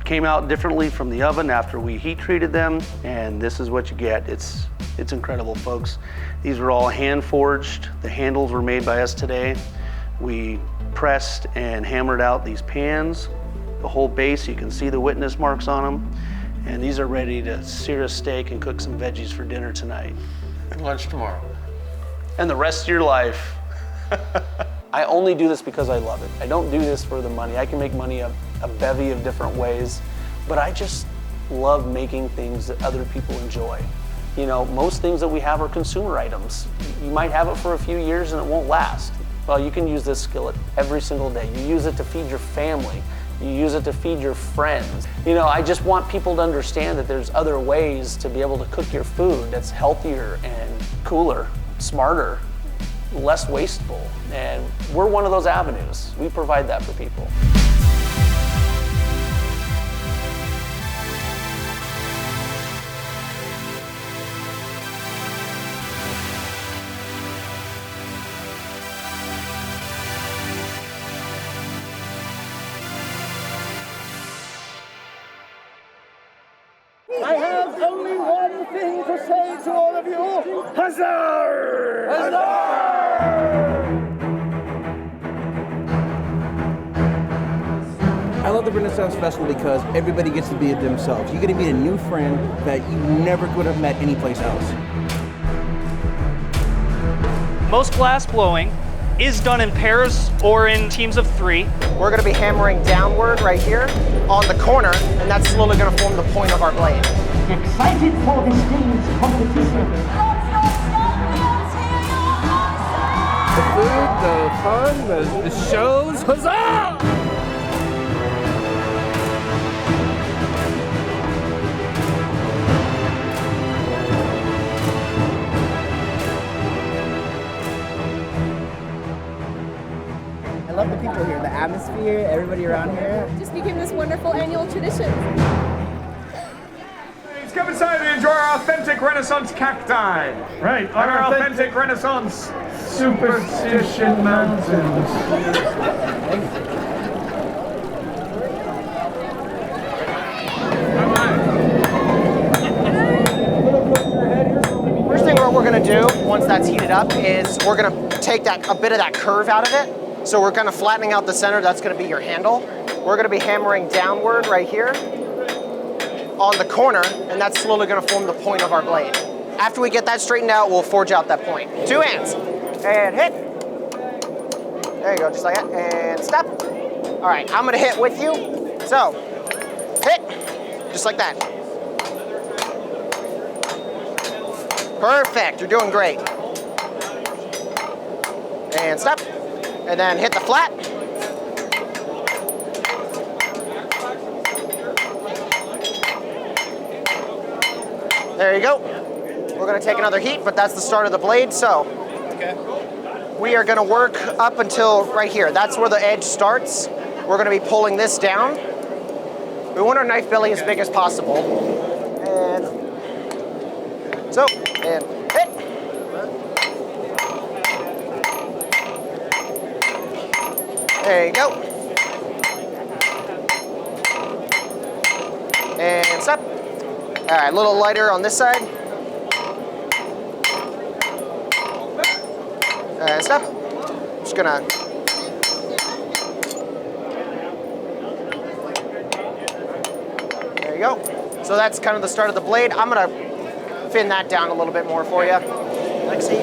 [SPEAKER 15] came out differently from the oven after we heat treated them, and this is what you get. It's incredible, folks. These were all hand forged. The handles were made by us today. We pressed and hammered out these pans. The whole base, you can see the witness marks on them. And these are ready to sear a steak and cook some veggies for dinner tonight.
[SPEAKER 16] And lunch tomorrow.
[SPEAKER 15] And the rest of your life. I only do this because I love it. I don't do this for the money. I can make money a bevy of different ways, but I just love making things that other people enjoy. You know, most things that we have are consumer items. You might have it for a few years and it won't last. Well, you can use this skillet every single day. You use it to feed your family. You use it to feed your friends. You know, I just want people to understand that there's other ways to be able to cook your food that's healthier and cooler, smarter, less wasteful. And we're one of those avenues. We provide that for people.
[SPEAKER 17] I have only one thing to
[SPEAKER 2] say to all of you, Huzzah!
[SPEAKER 17] I love the Renaissance Festival because everybody gets to be themselves. You get to meet a new friend that you never could have met anyplace else.
[SPEAKER 19] Most glass blowing is done in pairs or in teams of 3.
[SPEAKER 20] We're going to be hammering downward right here on the corner, and that's slowly going to form the point of our blade.
[SPEAKER 24] Excited for this day's competition.
[SPEAKER 10] The food, the fun, the shows, huzzah!
[SPEAKER 25] I love the people here, the atmosphere, everybody around here.
[SPEAKER 26] Just became this wonderful annual tradition.
[SPEAKER 27] Let's come inside and enjoy our authentic Renaissance cacti. Right, on our authentic Renaissance Superstition Mountains.
[SPEAKER 20] First thing we're going to do once that's heated up is we're going to take a bit of that curve out of it. So we're kind of flattening out the center. That's going to be your handle. We're going to be hammering downward right here on the corner, and that's slowly going to form the point of our blade. After we get that straightened out, we'll forge out that point. 2 hands, and hit. There you go, just like that, and stop. All right, I'm going to hit with you. So, hit, just like that. Perfect, you're doing great. And stop. And then hit the flat. There you go. We're going to take another heat, but that's the start of the blade. So we are going to work up until right here. That's where the edge starts. We're going to be pulling this down. We want our knife belly as big as possible. And so, and hit. There you go. And stop. All right, a little lighter on this side. And stop. Just gonna. There you go. So that's kind of the start of the blade. I'm gonna thin that down a little bit more for you. Let's see.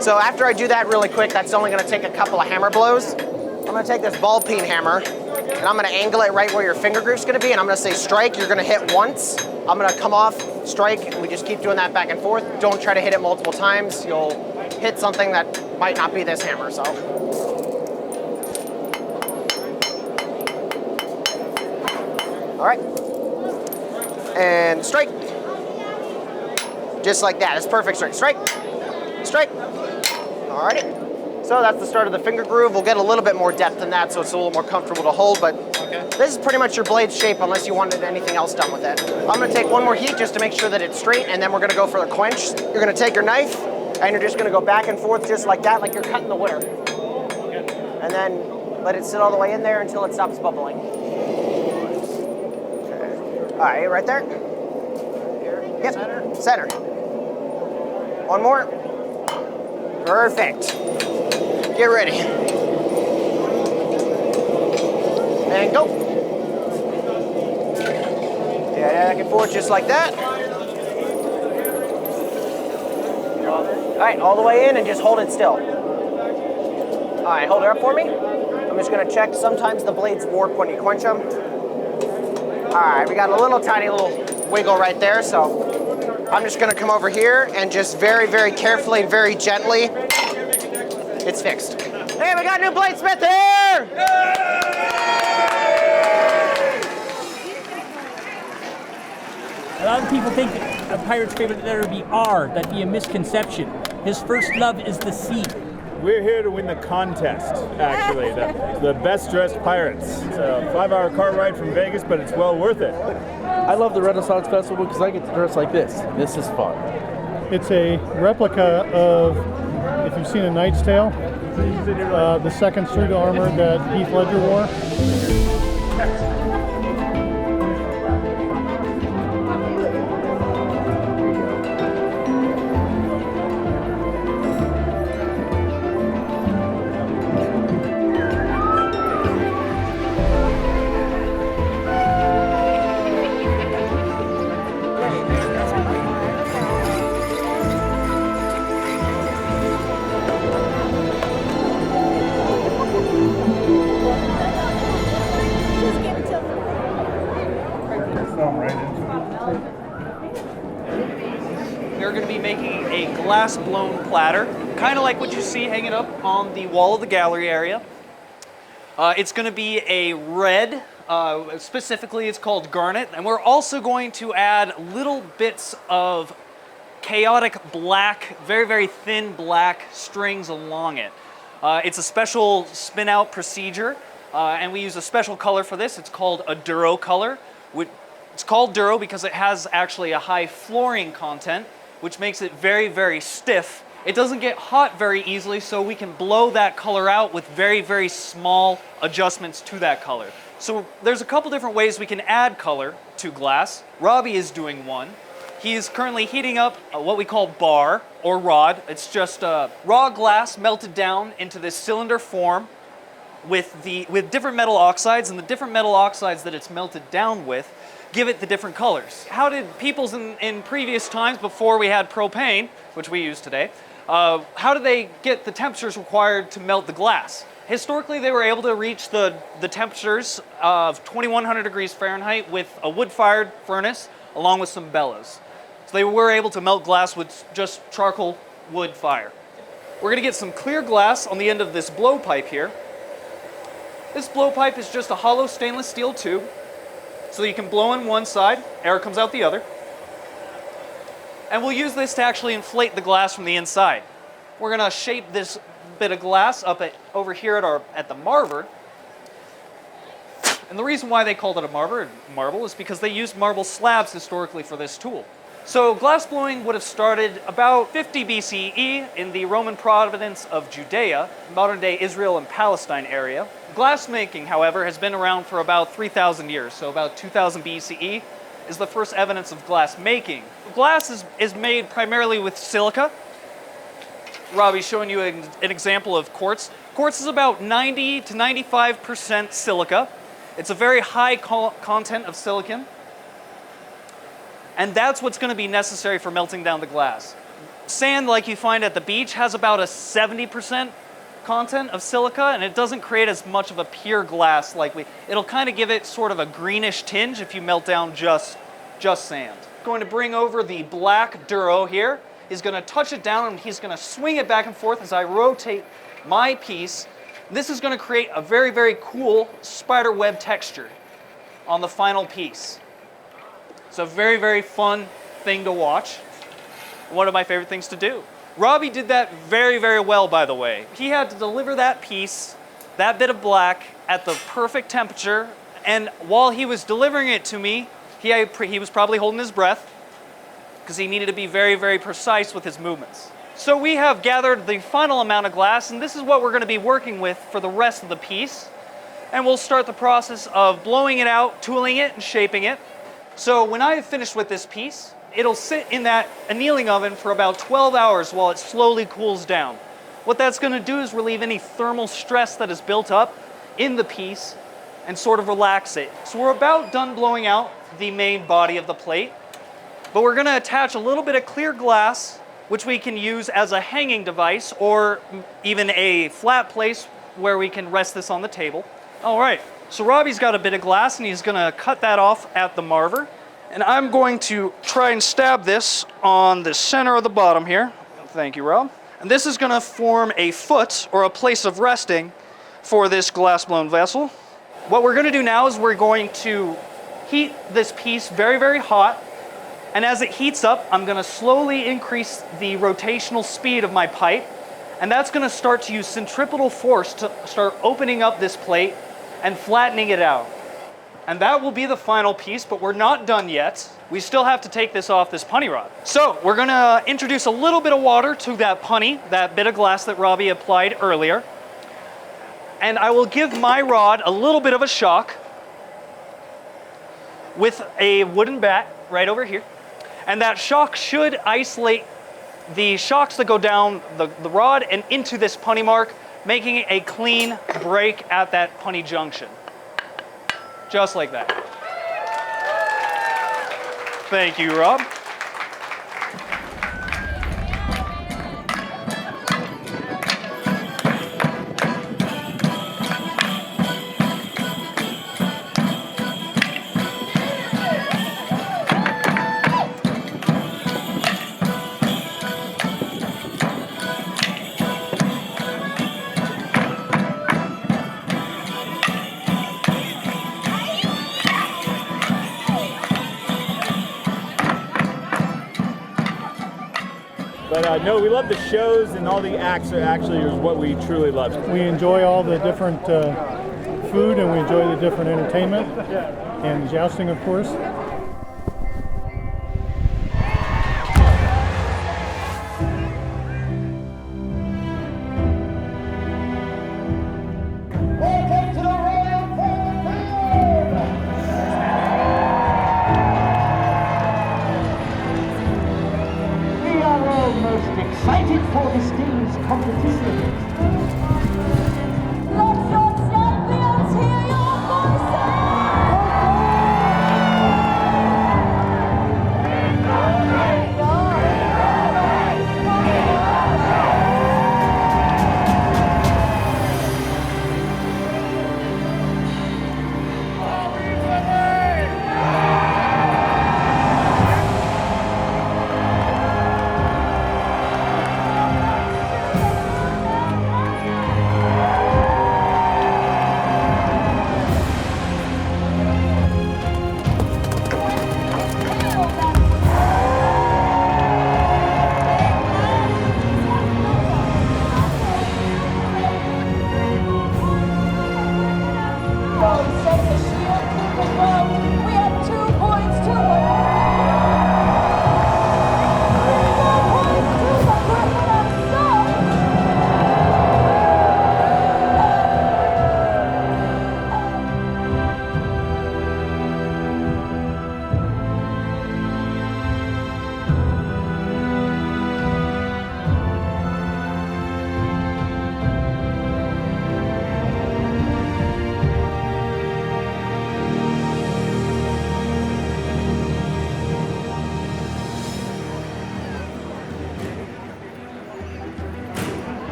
[SPEAKER 20] So after I do that really quick, that's only gonna take a couple of hammer blows. I'm gonna take this ball peen hammer and I'm gonna angle it right where your finger group's gonna be, and I'm gonna say strike. You're gonna hit once. I'm gonna come off, strike, and we just keep doing that back and forth. Don't try to hit it multiple times. You'll hit something that might not be this hammer, so. All right. And strike. Just like that, it's perfect strike. Strike, strike. Alrighty. So that's the start of the finger groove. We'll get a little bit more depth than that, so it's a little more comfortable to hold, but this is pretty much your blade shape unless you wanted anything else done with it. I'm gonna take one more heat just to make sure that it's straight, and then we're gonna go for the quench. You're gonna take your knife, and you're just gonna go back and forth just like that, like you're cutting the wood. And then let it sit all the way in there until it stops bubbling. Okay. All right, right there. Yep, center. One more. Perfect. Get ready. And go. Yeah, back and forth just like that. All right, all the way in and just hold it still. All right, hold it up for me. I'm just gonna check. Sometimes the blades warp when you quench them. All right, we got a little tiny little wiggle right there, so I'm just gonna come over here and just very, very carefully and very gently, it's fixed. Hey, we got a new bladesmith here!
[SPEAKER 28] A lot of people think a pirate's favorite letter would be R. That'd be a misconception. His first love is the sea.
[SPEAKER 27] We're here to win the contest, actually. The best dressed pirates. It's a 5-hour car ride from Vegas, but it's well worth it.
[SPEAKER 17] I love the Renaissance Festival because I get to dress like this. This is fun.
[SPEAKER 29] It's a replica of, if you've seen A Knight's Tale, the second suit of armor that Heath Ledger wore.
[SPEAKER 19] glass blown platter, kind of like what you see hanging up on the wall of the gallery area. It's going to be a red, specifically it's called garnet, and we're also going to add little bits of chaotic black, very, very thin black strings along it. It's a special spin out procedure, and we use a special color for this. It's called a Duro color. It's called Duro because it has actually a high fluorine content, which makes it very, very stiff. It doesn't get hot very easily, so we can blow that color out with very, very small adjustments to that color. So there's a couple different ways we can add color to glass. Robbie is doing one. He is currently heating up what we call bar or rod. It's just raw glass melted down into this cylinder form with different metal oxides, and the different metal oxides that it's melted down with give it the different colors. How did peoples in previous times, before we had propane, which we use today, how did they get the temperatures required to melt the glass? Historically, they were able to reach the temperatures of 2100 degrees Fahrenheit with a wood-fired furnace along with some bellows. So they were able to melt glass with just charcoal wood fire. We're gonna get some clear glass on the end of this blowpipe here. This blowpipe is just a hollow stainless steel tube. So you can blow in one side, air comes out the other. And we'll use this to actually inflate the glass from the inside. We're gonna shape this bit of glass up over here at the marble. And the reason why they called it a marble is because they used marble slabs historically for this tool. So glass blowing would have started about 50 BCE in the Roman province of Judea, modern day Israel and Palestine area. Glass making, however, has been around for about 3,000 years, so about 2000 BCE is the first evidence of glass making. Glass is made primarily with silica. Robbie's showing you an example of quartz. Quartz is about 90 to 95% silica. It's a very high content of silicon. And that's what's going to be necessary for melting down the glass. Sand, like you find at the beach, has about a 70% content of silica, and it doesn't create as much of a pure glass it'll kind of give it sort of a greenish tinge if you melt down just sand. Going to bring over the black Duro here. He's going to touch it down and he's going to swing it back and forth as I rotate my piece. This is going to create a very, very cool spider web texture on the final piece. It's a very, very fun thing to watch. One of my favorite things to do. Robbie did that very, very well, by the way. He had to deliver that piece, that bit of black, at the perfect temperature, and while he was delivering it to me, he was probably holding his breath because he needed to be very, very precise with his movements. So we have gathered the final amount of glass, and this is what we're going to be working with for the rest of the piece. And we'll start the process of blowing it out, tooling it, and shaping it. So when I have finished with this piece, it'll sit in that annealing oven for about 12 hours while it slowly cools down. What that's going to do is relieve any thermal stress that is built up in the piece and sort of relax it. So we're about done blowing out the main body of the plate, but we're going to attach a little bit of clear glass, which we can use as a hanging device or even a flat place where we can rest this on the table. All right, so Robbie's got a bit of glass and he's going to cut that off at the marver. And I'm going to try and stab this on the center of the bottom here. Thank you, Rob. And this is going to form a foot or a place of resting for this glass-blown vessel. What we're going to do now is we're going to heat this piece very, very hot. And as it heats up, I'm going to slowly increase the rotational speed of my pipe. And that's going to start to use centripetal force to start opening up this plate and flattening it out. And that will be the final piece, but we're not done yet. We still have to take this off this punny rod. So we're going to introduce a little bit of water to that punny, that bit of glass that Robbie applied earlier. And I will give my rod a little bit of a shock with a wooden bat right over here. And that shock should isolate the shocks that go down the rod and into this punny mark, making it a clean break at that punny junction. Just like that. Thank you, Rob.
[SPEAKER 1] No, we love the shows, and all the acts are actually is what we truly love.
[SPEAKER 29] We enjoy all the different food, and we enjoy the different entertainment, and jousting, of course.
[SPEAKER 24] Excited for this day's competition. Let your champions hear your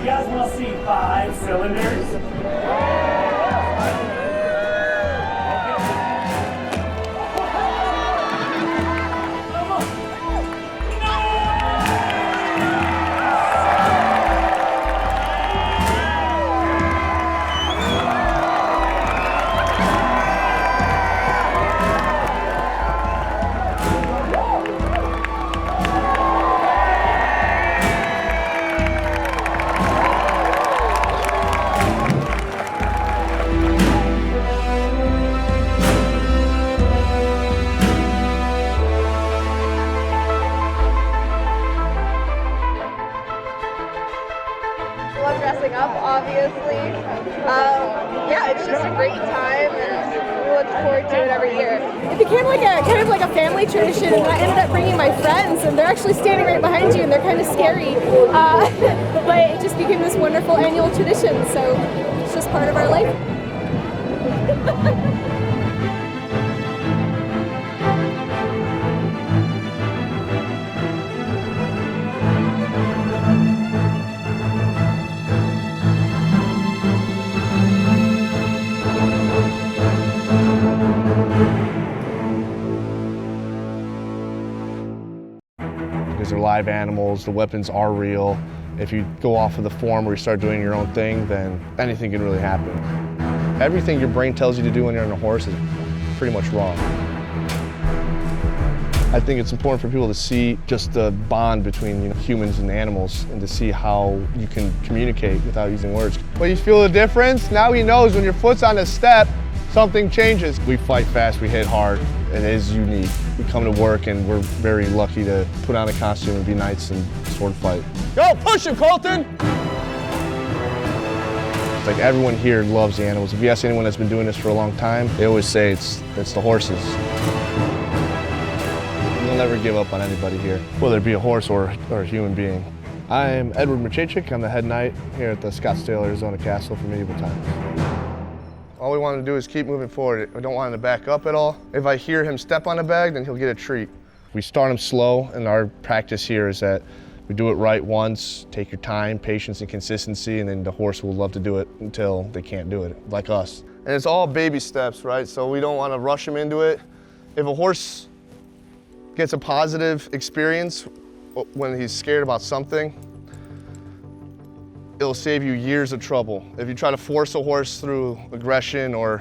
[SPEAKER 28] You guys want to see 5 cylinders?
[SPEAKER 26] Love dressing up, obviously. Yeah, it's just a great time, and we look forward to it every year. It became like a kind of like a family tradition, and I ended up bringing my friends, and they're actually standing right behind you, and they're kind of scary. But it just became this wonderful annual tradition, so it's just part of our life.
[SPEAKER 3] Because they're live animals, the weapons are real. If you go off of the form or you start doing your own thing, then anything can really happen. Everything your brain tells you to do when you're on a horse is pretty much wrong. I think it's important for people to see just the bond between humans and animals, and to see how you can communicate without using words. Well, you feel the difference? Now he knows when your foot's on a step, something changes. We fight fast, we hit hard. It is unique. We come to work and we're very lucky to put on a costume and be knights and sword fight. Go, push him, Colton! It's like everyone here loves the animals. If you ask anyone that's been doing this for a long time, they always say it's the horses. You'll never give up on anybody here, whether it be a horse or a human being. I'm Edward Maciejczyk. I'm the head knight here at the Scottsdale, Arizona Castle for medieval times. All we want to do is keep moving forward. We don't want him to back up at all. If I hear him step on a bag, then he'll get a treat. We start him slow, and our practice here is that We do it right once, take your time, patience and consistency, and then the horse will love to do it until they can't do it, like us. And it's all baby steps, right? So we don't want to rush them into it. If a horse gets a positive experience when he's scared about something, it'll save you years of trouble. If you try to force a horse through aggression or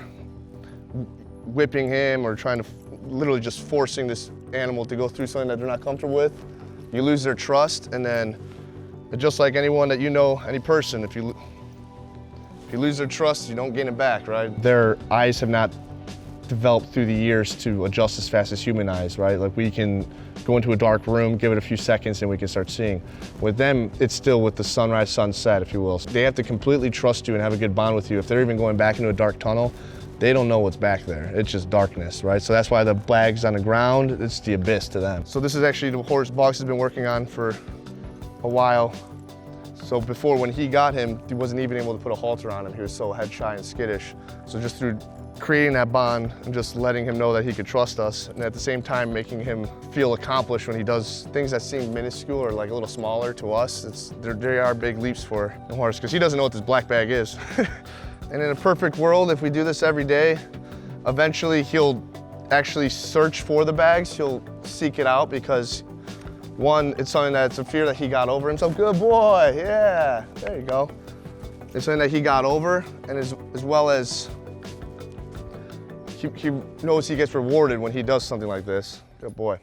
[SPEAKER 3] whipping him or trying to literally just forcing this animal to go through something that they're not comfortable with, you lose their trust, and then just like anyone that you know, any person, if you lose their trust, you don't gain it back, right? Their eyes have not developed through the years to adjust as fast as human eyes, right? Like we can go into a dark room, give it a few seconds, and we can start seeing. With them, it's still with the sunrise, sunset, if you will. They have to completely trust you and have a good bond with you. If they're even going back into a dark tunnel, they don't know what's back there. It's just darkness, right? So that's why the flag's on the ground, it's the abyss to them. So this is actually the horse Boggs has been working on for a while. So before, when he got him, he wasn't even able to put a halter on him. He was so head shy and skittish. So just through creating that bond and just letting him know that he could trust us, and at the same time making him feel accomplished when he does things that seem minuscule or like a little smaller to us, they are big leaps for the horse, because he doesn't know what this black bag is. And in a perfect world, if we do this every day, eventually he'll actually search for the bags. He'll seek it out because, one, it's something that's a fear that he got over himself. Good boy, yeah, there you go. It's something that he got over, and as well as he knows he gets rewarded when he does something like this. Good boy.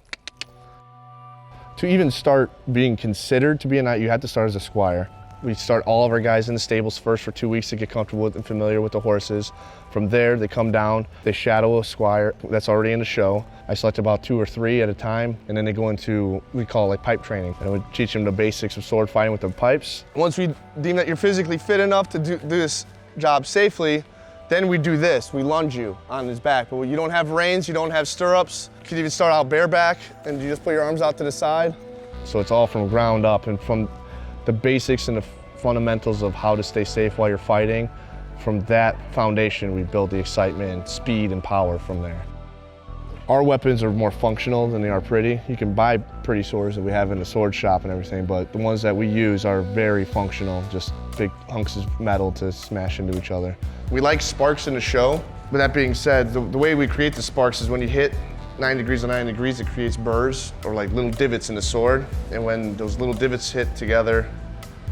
[SPEAKER 3] To even start being considered to be a knight, you have to start as a squire. We start all of our guys in the stables first for 2 weeks to get comfortable with and familiar with the horses. From there, they come down, they shadow a squire that's already in the show. I select about 2 or 3 at a time, and then they go into, we call it like pipe training. And we teach them the basics of sword fighting with the pipes. Once we deem that you're physically fit enough to do this job safely, then we do this, we lunge you on his back. But you don't have reins, you don't have stirrups. You could even start out bareback, and you just put your arms out to the side. So it's all from ground up, and from the basics and the fundamentals of how to stay safe while you're fighting. From that foundation, we build the excitement, speed, and power from there. Our weapons are more functional than they are pretty. You can buy pretty swords that we have in the sword shop and everything, but the ones that we use are very functional, just big hunks of metal to smash into each other. We like sparks in the show. With that being said, the way we create the sparks is when you hit 9 degrees on 9 degrees, it creates burrs, or like little divots in the sword. And when those little divots hit together,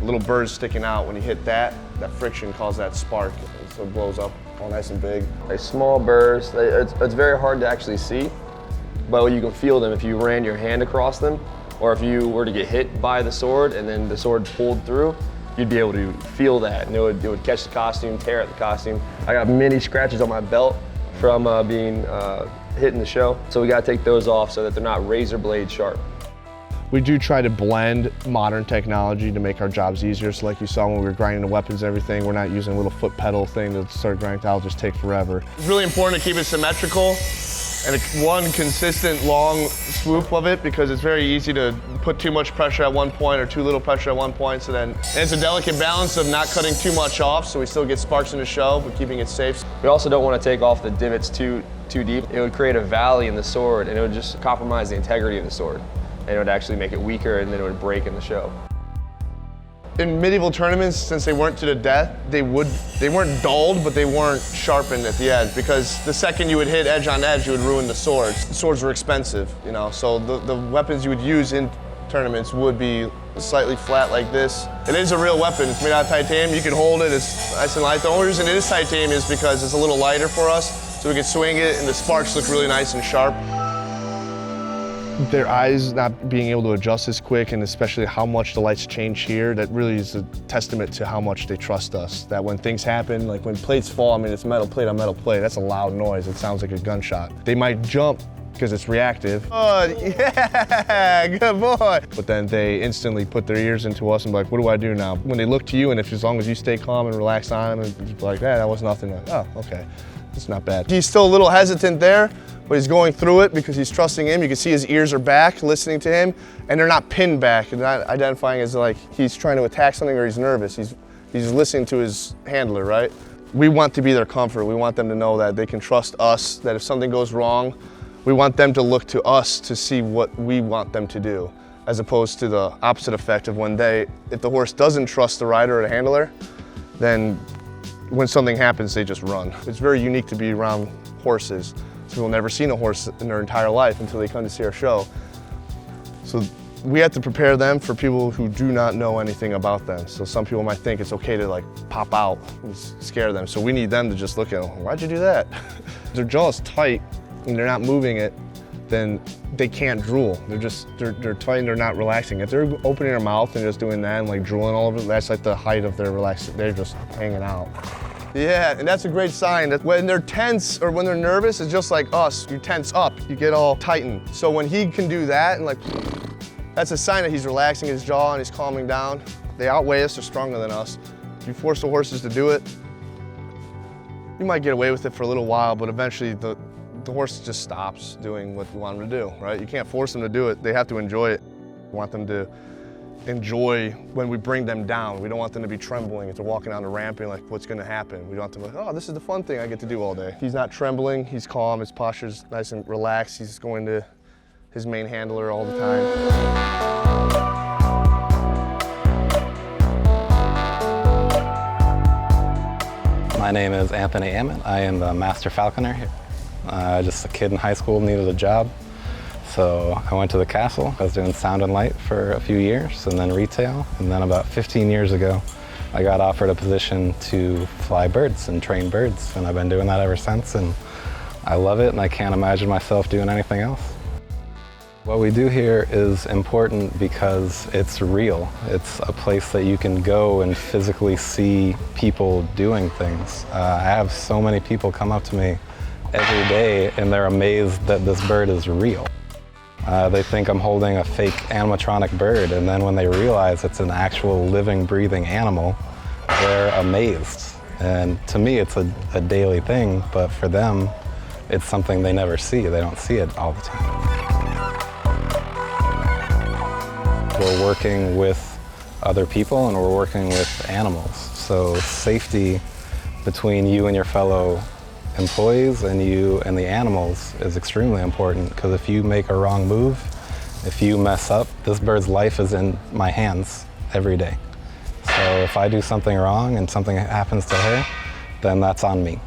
[SPEAKER 3] little burrs sticking out, when you hit that friction causes that spark, so it blows up all nice and big.
[SPEAKER 4] Like small burrs, it's very hard to actually see, but you can feel them if you ran your hand across them, or if you were to get hit by the sword and then the sword pulled through, you'd be able to feel that, and it would catch the costume, tear at the costume. I got many scratches on my belt from being hit in the show, so we gotta take those off so that they're not razor blade sharp.
[SPEAKER 3] We do try to blend modern technology to make our jobs easier. So like you saw when we were grinding the weapons and everything, we're not using a little foot pedal thing to start grinding. That'll just take forever. It's really important to keep it symmetrical and one consistent long swoop of it, because it's very easy to put too much pressure at one point or too little pressure at one point. So then it's a delicate balance of not cutting too much off, so we still get sparks in the show, but keeping it safe.
[SPEAKER 4] We also don't want to take off the divots too deep. It would create a valley in the sword, and it would just compromise the integrity of the sword. And it would actually make it weaker, and then it would break in the show.
[SPEAKER 3] In medieval tournaments, since they weren't to the death, they weren't dulled, but they weren't sharpened at the edge, because the second you would hit edge on edge, you would ruin the swords. The swords were expensive, you know, so the weapons you would use in tournaments would be slightly flat like this. It is a real weapon. It's made out of titanium. You can hold it. It's nice and light. The only reason it is titanium is because it's a little lighter for us, so we can swing it, and the sparks look really nice and sharp. Their eyes not being able to adjust as quick, and especially how much the lights change here, that really is a testament to how much they trust us. That when things happen, like when plates fall, I mean, it's metal plate on metal plate, that's a loud noise. It sounds like a gunshot. They might jump because it's reactive. Oh, yeah, good boy. But then they instantly put their ears into us and be like, what do I do now? When they look to you, and if as long as you stay calm and relax on them, and be like, that was nothing. Like, oh, okay, it's not bad. He's still a little hesitant there, but he's going through it because he's trusting him. You can see his ears are back, listening to him, and they're not pinned back. They're not identifying as like he's trying to attack something or he's nervous. He's listening to his handler, right? We want to be their comfort. We want them to know that they can trust us, that if something goes wrong, we want them to look to us to see what we want them to do. as opposed to the opposite effect of if the horse doesn't trust the rider or the handler, then when something happens, they just run. It's very unique to be around horses. So people have never seen a horse in their entire life until they come to see our show. So we have to prepare them for people who do not know anything about them. So some people might think it's okay to like pop out and scare them. So we need them to just look at them, why'd you do that? Their jaw is tight and they're not moving it, then they can't drool. They're tight and they're not relaxing. If they're opening their mouth and just doing that and like drooling all over, that's like the height of their relaxation. They're just hanging out. Yeah, and that's a great sign that when they're tense or when they're nervous, it's just like us. You tense up, you get all tightened. So when he can do that and like, that's a sign that he's relaxing his jaw and he's calming down. They outweigh us, they're stronger than us. If you force the horses to do it, you might get away with it for a little while, but eventually the horse just stops doing what you want them to do, right? You can't force them to do it. They have to enjoy it. We want them to enjoy when we bring them down. We don't want them to be trembling if they're walking down the ramp and like, what's gonna happen? We want them to be like, oh, this is the fun thing I get to do all day. He's not trembling, he's calm, his posture's nice and relaxed. He's going to his main handler all the time.
[SPEAKER 5] My name is Anthony Ammett. I am the Master Falconer here. Just a kid in high school, needed a job. So I went to the castle. I was doing sound and light for a few years and then retail. And then about 15 years ago, I got offered a position to fly birds and train birds. And I've been doing that ever since. And I love it and I can't imagine myself doing anything else. What we do here is important because it's real. It's a place that you can go and physically see people doing things. I have so many people come up to me every day and they're amazed that this bird is real. They think I'm holding a fake animatronic bird, and then when they realize it's an actual living, breathing animal, they're amazed. And to me, it's a daily thing, but for them, it's something they never see. They don't see it all the time. We're working with other people and we're working with animals. So safety between you and your fellow employees and you and the animals is extremely important, because if you make a wrong move, if you mess up, this bird's life is in my hands every day. So if I do something wrong and something happens to her, then that's on me.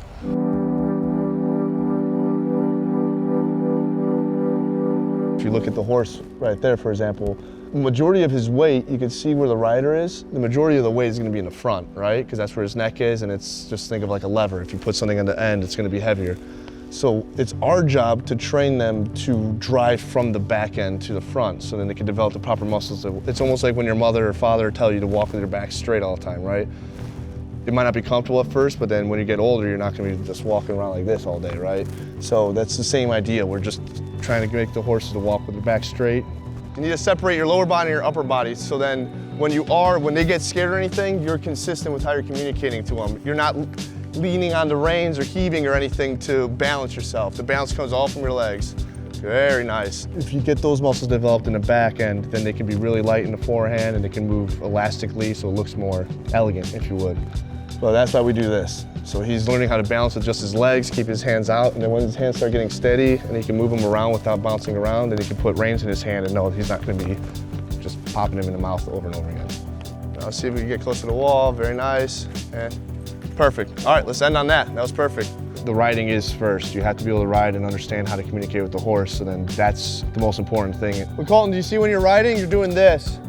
[SPEAKER 3] If you look at the horse right there, for example, the majority of his weight, you can see where the rider is. The majority of the weight is going to be in the front, right? Because that's where his neck is, and it's just think of like a lever. If you put something on the end, it's going to be heavier. So it's our job to train them to drive from the back end to the front, so then they can develop the proper muscles. It's almost like when your mother or father tell you to walk with your back straight all the time, right? It might not be comfortable at first, but then when you get older, you're not going to be just walking around like this all day, right? So that's the same idea. We're just trying to make the horses to walk with their back straight. You need to separate your lower body and your upper body, so then when they get scared or anything, you're consistent with how you're communicating to them. You're not leaning on the reins or heaving or anything to balance yourself. The balance comes all from your legs. Very nice. If you get those muscles developed in the back end, then they can be really light in the forehand and they can move elastically, so it looks more elegant, if you would. Well, that's why we do this. So he's learning how to balance with just his legs, keep his hands out, and then when his hands start getting steady and he can move them around without bouncing around, then he can put reins in his hand and know he's not going to be just popping him in the mouth over and over again. Now let's see if we can get close to the wall. Very nice. And perfect. All right, let's end on that. That was perfect. The riding is first. You have to be able to ride and understand how to communicate with the horse, so then that's the most important thing. Well, Colton, do you see when you're riding, you're doing this?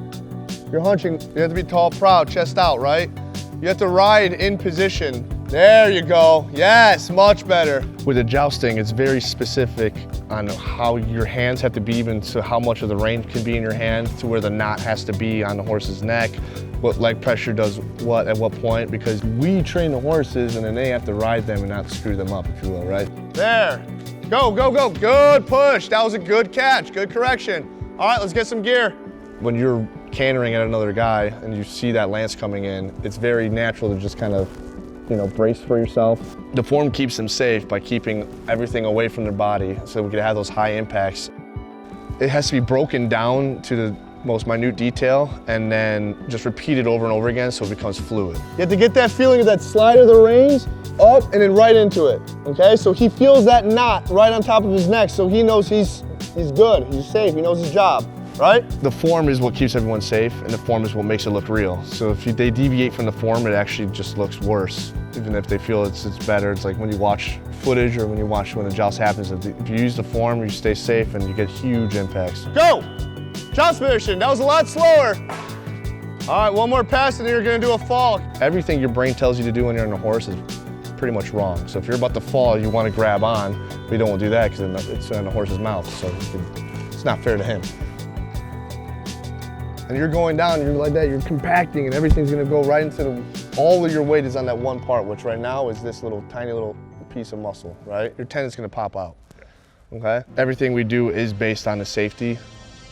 [SPEAKER 3] You're hunching. You have to be tall, proud, chest out, right? You have to ride in position. There you go. Yes, much better. With the jousting, it's very specific on how your hands have to be, even to how much of the rein can be in your hand, to where the knot has to be on the horse's neck, what leg pressure does what at what point, because we train the horses and then they have to ride them and not screw them up, if you will, right? There. Go, go, go. Good push. That was a good catch. Good correction. All right, let's get some gear. When you're cantering at another guy and you see that lance coming in, it's very natural to just kind of, brace for yourself. The form keeps them safe by keeping everything away from their body, so we can have those high impacts. It has to be broken down to the most minute detail and then just repeated over and over again so it becomes fluid. You have to get that feeling of that slide of the reins up and then right into it, okay? So he feels that knot right on top of his neck, so he knows he's good, he's safe, he knows his job. right? The form is what keeps everyone safe, and the form is what makes it look real. So if they deviate from the form, it actually just looks worse. Even if they feel it's better, it's like when you watch footage or when you watch when a joust happens, if you use the form, you stay safe and you get huge impacts. Go! Joust position, that was a lot slower. All right, one more pass and you're gonna do a fall. Everything your brain tells you to do when you're on a horse is pretty much wrong. So if you're about to fall, you wanna grab on, but you don't wanna do that because it's in the horse's mouth, so it's not fair to him. And you're going down, you're like that, you're compacting and everything's gonna go right into all of your weight is on that one part, which right now is this little tiny little piece of muscle, right? Your tendon's gonna pop out, okay? Everything we do is based on the safety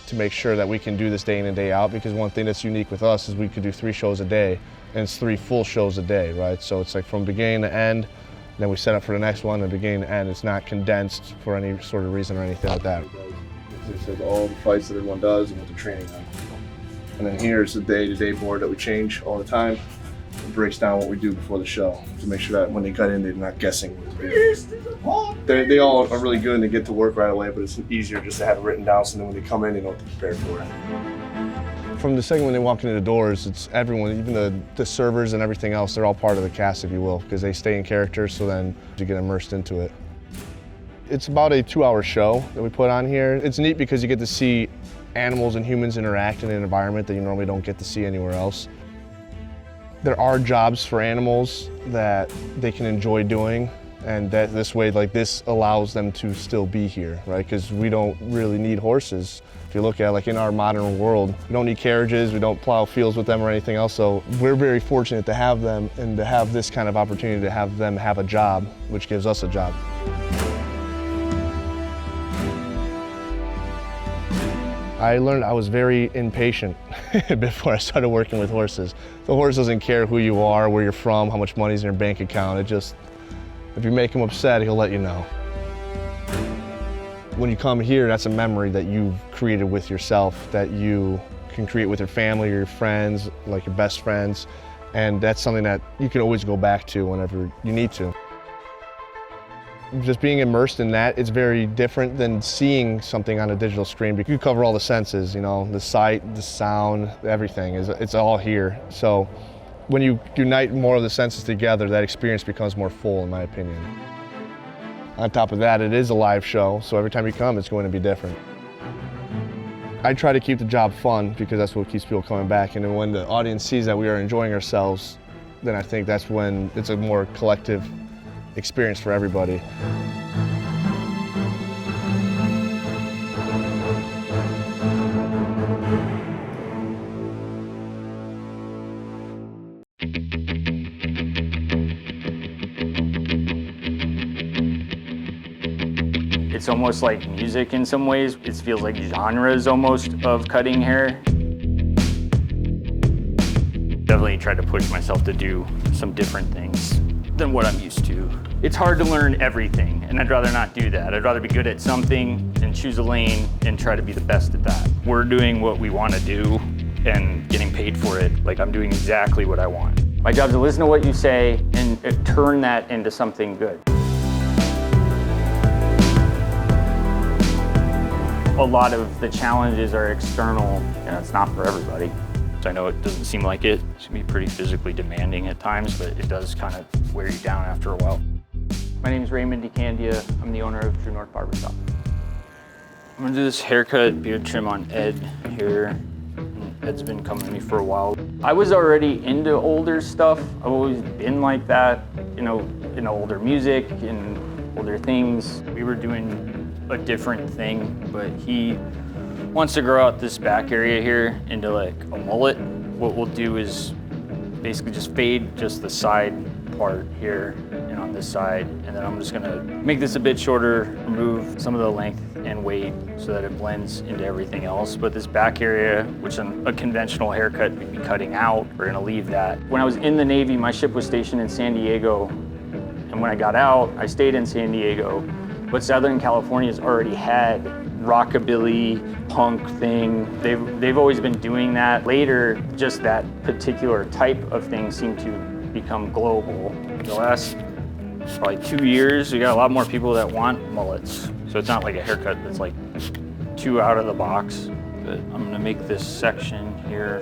[SPEAKER 3] to make sure that we can do this day in and day out, because one thing that's unique with us is we could do 3 shows a day, and it's 3 full shows a day, right? So it's like from beginning to end, then we set up for the next one, and beginning to end. It's not condensed for any sort of reason or anything like that. This is all the fights that everyone does and what they're training on. And then here's the day-to-day board that we change all the time. It breaks down what we do before the show to make sure that when they cut in, they're not guessing what to do. They all are really good and they get to work right away, but it's easier just to have it written down so then when they come in, they know what to prepare for it. From the second when they walk into the doors, it's everyone, even the servers and everything else, they're all part of the cast, if you will, because they stay in character, so then you get immersed into it. It's about a 2-hour show that we put on here. It's neat because you get to see animals and humans interact in an environment that you normally don't get to see anywhere else. There are jobs for animals that they can enjoy doing, and that this way, like this allows them to still be here, right? Because we don't really need horses. If you look at like in our modern world, we don't need carriages, we don't plow fields with them or anything else, so we're very fortunate to have them and to have this kind of opportunity to have them have a job, which gives us a job. I learned I was very impatient before I started working with horses. The horse doesn't care who you are, where you're from, how much money's in your bank account. It just, if you make him upset, he'll let you know. When you come here, that's a memory that you've created with yourself, that you can create with your family or your friends, like your best friends. And that's something that you can always go back to whenever you need to. Just being immersed in that, it's very different than seeing something on a digital screen. You cover all the senses, you know, the sight, the sound, everything, it's all here. So when you unite more of the senses together, that experience becomes more full, in my opinion. On top of that, it is a live show, so every time you come, it's going to be different. I try to keep the job fun because that's what keeps people coming back. And then when the audience sees that we are enjoying ourselves, then I think that's when it's a more collective experience for everybody.
[SPEAKER 6] It's almost like music in some ways. It feels like genres almost of cutting hair. Definitely try to push myself to do some different things than what I'm used to. It's hard to learn everything, and I'd rather not do that. I'd rather be good at something and choose a lane and try to be the best at that. We're doing what we want to do and getting paid for it. Like, I'm doing exactly what I want. My job is to listen to what you say and turn that into something good. A lot of the challenges are external, and it's not for everybody. I know it doesn't seem like it. It can be pretty physically demanding at times, but it does kind of wear you down after a while. My name is Raymond DeCandia. I'm the owner of True North Barbershop. I'm gonna do this haircut beard trim on Ed here. Ed's been coming to me for a while. I was already into older stuff. I've always been like that, you know, in older music and older things. We were doing a different thing, but he wants to grow out this back area here into like a mullet. What we'll do is basically just fade just the side part here and on this side, and then I'm just gonna make this a bit shorter, remove some of the length and weight so that it blends into everything else. But this back area, which a conventional haircut would be cutting out, we're gonna leave that. When I was in the Navy, my ship was stationed in San Diego, and when I got out, I stayed in San Diego. But Southern California's already had rockabilly, punk thing. They've always been doing that. Later, just that particular type of thing seemed to become global. The last probably 2 years, we got a lot more people that want mullets. So it's not like a haircut that's like too out of the box. But I'm gonna make this section here,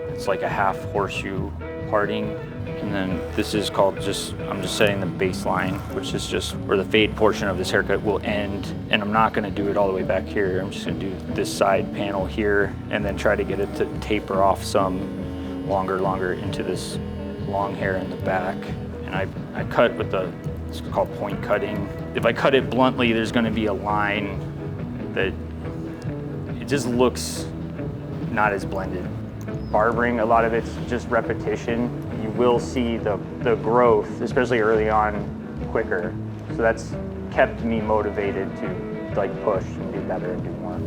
[SPEAKER 6] it's like a half horseshoe parting. And then this is called I'm just setting the baseline, which is just where the fade portion of this haircut will end. And I'm not gonna do it all the way back here. I'm just gonna do this side panel here and then try to get it to taper off some longer into this long hair in the back. And I cut with it's called point cutting. If I cut it bluntly, there's gonna be a line that it just looks not as blended. Barbering, a lot of it's just repetition. You will see the growth, especially early on, quicker. So that's kept me motivated to like push and do better and do more.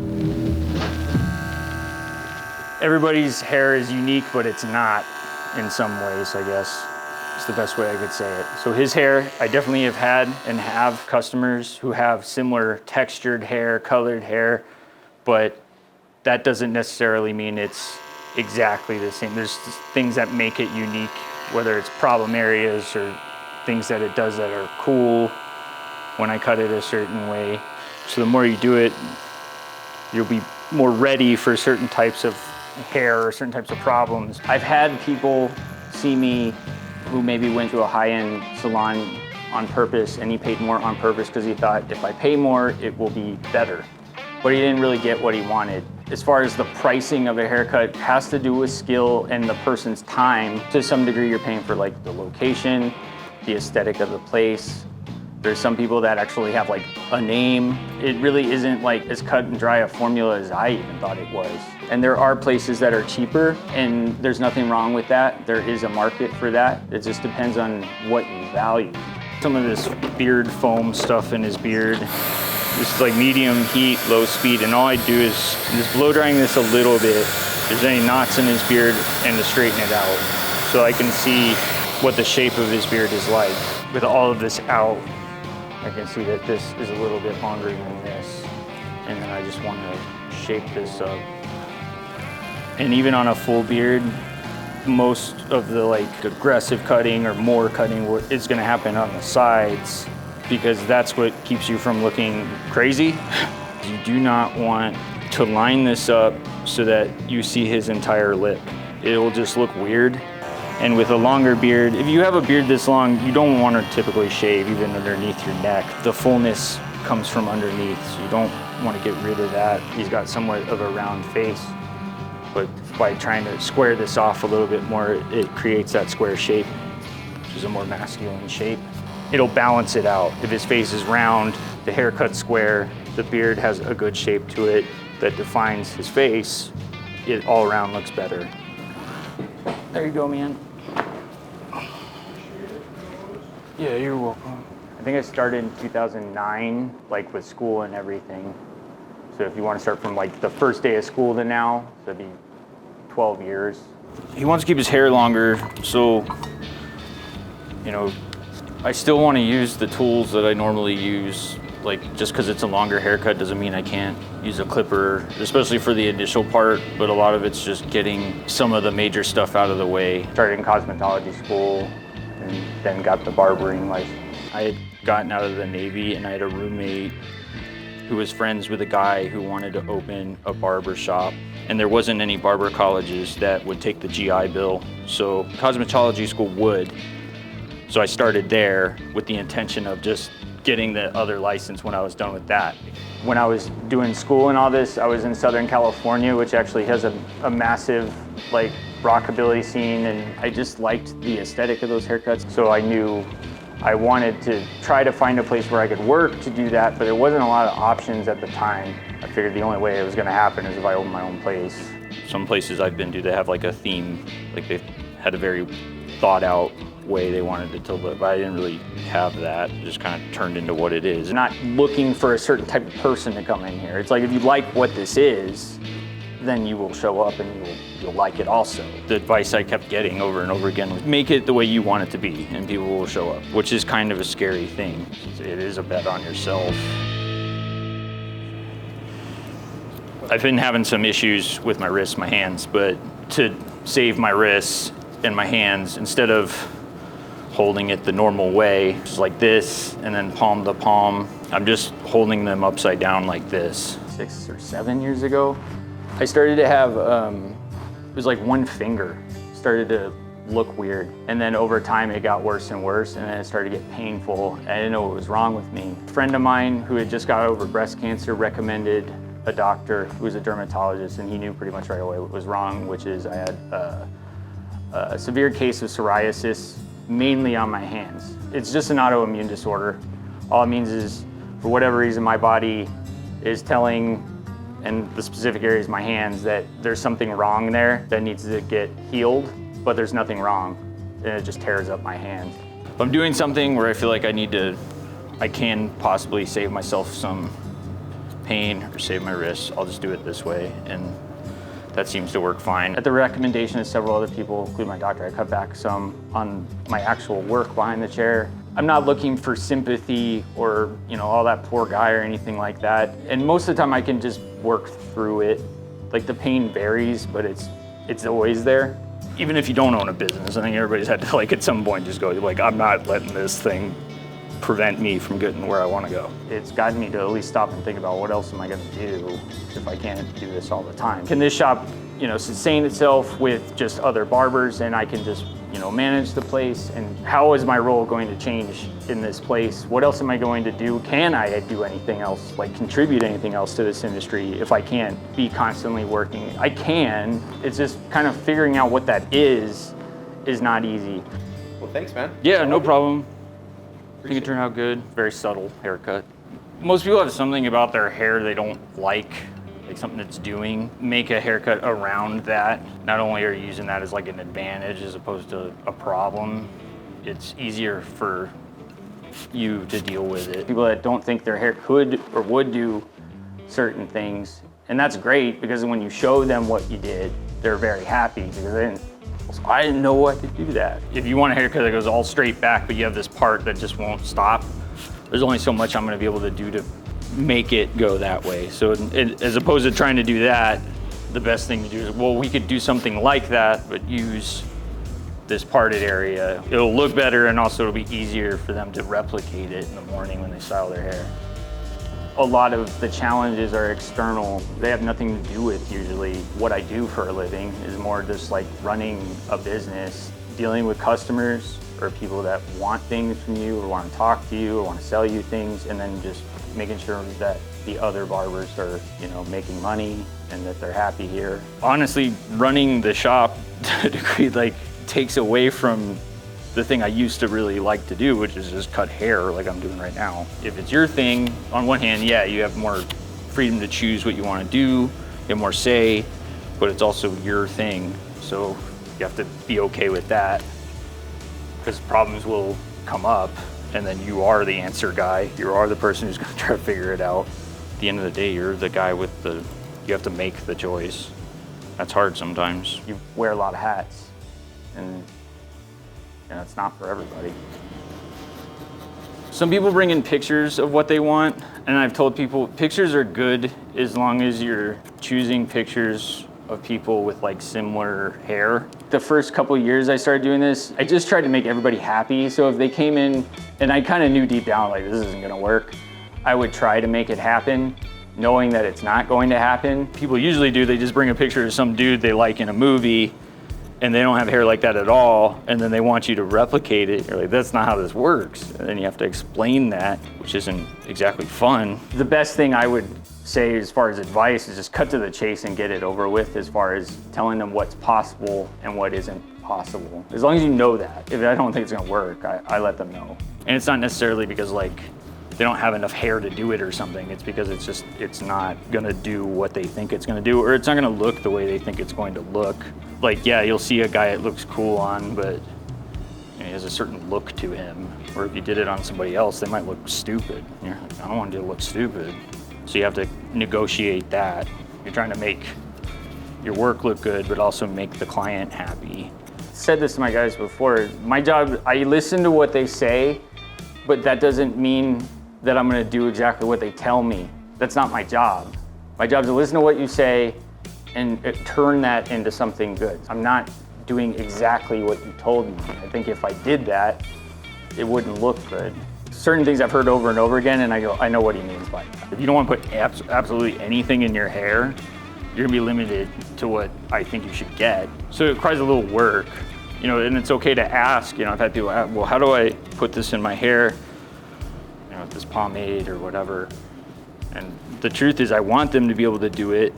[SPEAKER 6] Everybody's hair is unique, but it's not in some ways, I guess. It's the best way I could say it. So his hair, I definitely have had and have customers who have similar textured hair, colored hair, but that doesn't necessarily mean it's exactly the same. There's things that make it unique, whether it's problem areas or things that it does that are cool when I cut it a certain way. So the more you do it, you'll be more ready for certain types of hair or certain types of problems. I've had people see me who maybe went to a high-end salon on purpose and he paid more on purpose because he thought if I pay more, it will be better. But he didn't really get what he wanted. As far as the pricing of a haircut, it has to do with skill and the person's time. To some degree, you're paying for like the location, the aesthetic of the place. There's some people that actually have like a name. It really isn't like as cut and dry a formula as I even thought it was. And there are places that are cheaper and there's nothing wrong with that. There is a market for that. It just depends on what you value. Some of this beard foam stuff in his beard, this is like medium heat, low speed, and all I do is just blow drying this a little bit. If there's any knots in his beard and to straighten it out. So I can see what the shape of his beard is like. With all of this out, I can see that this is a little bit longer than this. And then I just want to shape this up. And even on a full beard, most of the like aggressive cutting or more cutting is going to happen on the sides because that's what keeps you from looking crazy. You do not want to line this up so that you see his entire lip. It'll just look weird. And with a longer beard, if you have a beard this long, you don't want to typically shave even underneath your neck. The fullness comes from underneath, so you don't want to get rid of that. He's got somewhat of a round face, but by trying to square this off a little bit more, it creates that square shape, which is a more masculine shape. It'll balance it out. If his face is round, the haircut's square, the beard has a good shape to it that defines his face, it all around looks better. There you go, man. Yeah, you're welcome. I think I started in 2009, like with school and everything. So if you want to start from like the first day of school to now, that'd be 12 years. He wants to keep his hair longer, so, you know, I still want to use the tools that I normally use. Like, just because it's a longer haircut doesn't mean I can't use a clipper, especially for the initial part, but a lot of it's just getting some of the major stuff out of the way. Started in cosmetology school and then got the barbering license. I had gotten out of the Navy and I had a roommate who was friends with a guy who wanted to open a barber shop. And there wasn't any barber colleges that would take the GI Bill. So cosmetology school would. So I started there with the intention of just getting the other license when I was done with that. When I was doing school and all this, I was in Southern California, which actually has a massive like rockabilly scene, and I just liked the aesthetic of those haircuts. So I knew I wanted to try to find a place where I could work to do that, but there wasn't a lot of options at the time. I figured the only way it was gonna happen is if I opened my own place. Some places I've been to, they have like a theme, like they had a very thought out way they wanted it to look, but I didn't really have that. It just kind of turned into what it is. I'm not looking for a certain type of person to come in here. It's like if you like what this is, then you will show up and you'll like it also. The advice I kept getting over and over again was make it the way you want it to be and people will show up, which is kind of a scary thing. It is a bet on yourself. I've been having some issues with my wrists, my hands, but to save my wrists and my hands, instead of holding it the normal way, just like this, and then palm to palm, I'm just holding them upside down like this. 6 or 7 years ago. I started to have, it was like one finger started to look weird. And then over time it got worse and worse, and then it started to get painful. I didn't know what was wrong with me. A friend of mine who had just got over breast cancer recommended a doctor who was a dermatologist, and he knew pretty much right away what was wrong, which is I had a severe case of psoriasis, mainly on my hands. It's just an autoimmune disorder. All it means is, for whatever reason, my body is telling, and the specific area is my hands, that there's something wrong there that needs to get healed, but there's nothing wrong, and it just tears up my hand. If I'm doing something where I feel like I can possibly save myself some pain or save my wrists, I'll just do it this way, and that seems to work fine. At the recommendation of several other people, including my doctor, I cut back some on my actual work behind the chair. I'm not looking for sympathy or, all that poor guy or anything like that. And most of the time I can just work through it. Like, the pain varies, but it's always there. Even if you don't own a business, I think everybody's had to, at some point just go, I'm not letting this thing prevent me from getting where I want to go. It's gotten me to at least stop and think about, what else am I going to do if I can't do this all the time? Can this shop, sustain itself with just other barbers, and I can just, manage the place? And how is my role going to change in this place? What else am I going to do? Can I do anything else, contribute anything else to this industry if I can't be constantly working? I can. It's just kind of figuring out what that is not easy.
[SPEAKER 10] Well, thanks, man.
[SPEAKER 6] Yeah, no problem. I think it turned out good. Very subtle haircut. Most people have something about their hair they don't like something it's doing. Make a haircut around that. Not only are you using that as an advantage as opposed to a problem, it's easier for you to deal with it. People that don't think their hair could or would do certain things, and that's great, because when you show them what you did, they're very happy, because I didn't know what to do that. If you want a haircut that goes all straight back, but you have this part that just won't stop, there's only so much I'm gonna be able to do to make it go that way. So as opposed to trying to do that, the best thing to do is, we could do something like that, but use this parted area. It'll look better, and also it'll be easier for them to replicate it in the morning when they style their hair. A lot of the challenges are external. They have nothing to do with usually what I do for a living. Is more just running a business, dealing with customers or people that want things from you or want to talk to you or want to sell you things, and then just making sure that the other barbers are, making money and that they're happy here. Honestly, running the shop to a degree takes away from the thing I used to really like to do, which is just cut hair like I'm doing right now. If it's your thing, on one hand, yeah, you have more freedom to choose what you want to do, you have more say, but it's also your thing. So you have to be okay with that, because problems will come up, and then you are the answer guy. You are the person who's gonna try to figure it out. At the end of the day, you're the guy with you have to make the choice. That's hard sometimes. You wear a lot of hats, and it's not for everybody. Some people bring in pictures of what they want, and I've told people pictures are good as long as you're choosing pictures of people with similar hair. The first couple of years I started doing this, I just tried to make everybody happy. So if they came in, and I kind of knew deep down this isn't gonna work, I would try to make it happen, knowing that it's not going to happen. People usually do, they just bring a picture of some dude they like in a movie, and they don't have hair like that at all, and then they want you to replicate it. You're like, that's not how this works. And then you have to explain that, which isn't exactly fun. The best thing I would say as far as advice is just cut to the chase and get it over with, as far as telling them what's possible and what isn't possible. As long as you know that. If I don't think it's gonna work, I let them know. And it's not necessarily because they don't have enough hair to do it or something. It's because it's not gonna do what they think it's gonna do, or it's not gonna look the way they think it's going to look. Yeah, you'll see a guy it looks cool on, but he has a certain look to him. Or if you did it on somebody else, they might look stupid. You're like, I don't want to look stupid. So you have to negotiate that. You're trying to make your work look good, but also make the client happy. I said this to my guys before. My job, I listen to what they say, but that doesn't mean that I'm gonna do exactly what they tell me. That's not my job. My job is to listen to what you say and turn that into something good. I'm not doing exactly what you told me. I think if I did that, it wouldn't look good. Certain things I've heard over and over again, and I go, I know what he means by that. If you don't want to put absolutely anything in your hair, you're gonna be limited to what I think you should get. So it requires a little work, you know, and it's okay to ask, you know, I've had people ask, well, how do I put this in my hair? You know, this pomade or whatever. And the truth is I want them to be able to do it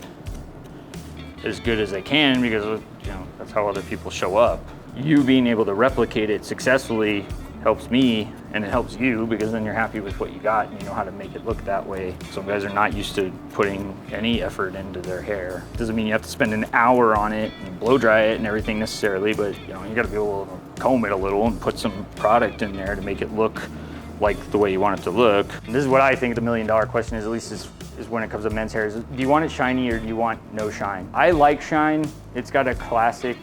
[SPEAKER 6] as good as they can because, you know, that's how other people show up. You being able to replicate it successfully helps me and it helps you because then you're happy with what you got and you know how to make it look that way. Some guys are not used to putting any effort into their hair. Doesn't mean you have to spend an hour on it and blow dry it and everything necessarily, but you know, you gotta be able to comb it a little and put some product in there to make it look like the way you want it to look. And this is what I think the $1 million question is, at least is when it comes to men's hair, is do you want it shiny or do you want no shine? I like shine. It's got a classic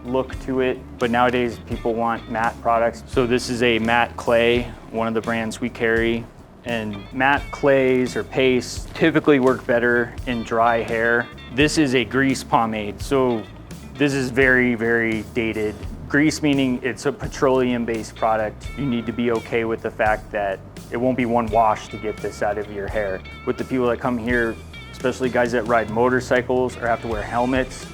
[SPEAKER 6] look to it, but nowadays people want matte products. So this is a matte clay, one of the brands we carry. And matte clays or pastes typically work better in dry hair. This is a grease pomade, so this is very, very dated. Grease meaning it's a petroleum-based product. You need to be okay with the fact that it won't be one wash to get this out of your hair. With the people that come here, especially guys that ride motorcycles or have to wear helmets,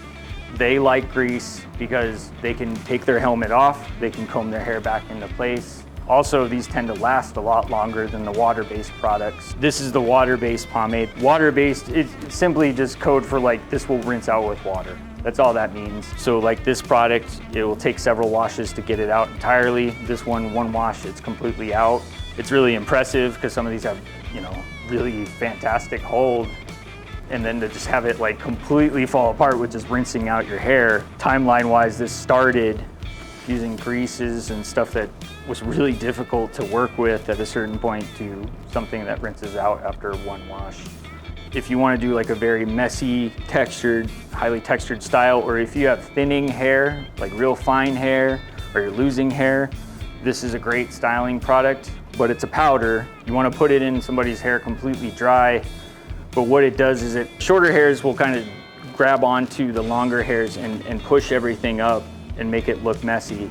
[SPEAKER 6] they like grease because they can take their helmet off, they can comb their hair back into place. Also, these tend to last a lot longer than the water-based products. This is the water-based pomade. Water-based, it's simply just code for like, this will rinse out with water. That's all that means. So like this product, it will take several washes to get it out entirely. This one wash, it's completely out. It's really impressive because some of these have, you know, really fantastic hold. And then to just have it like completely fall apart with just rinsing out your hair. Timeline-wise, this started using greases and stuff that was really difficult to work with at a certain point to something that rinses out after one wash. If you want to do like a very messy, textured, highly textured style, or if you have thinning hair, like real fine hair, or you're losing hair, this is a great styling product, but it's a powder. You want to put it in somebody's hair completely dry, but what it does is shorter hairs will kind of grab onto the longer hairs and push everything up and make it look messy.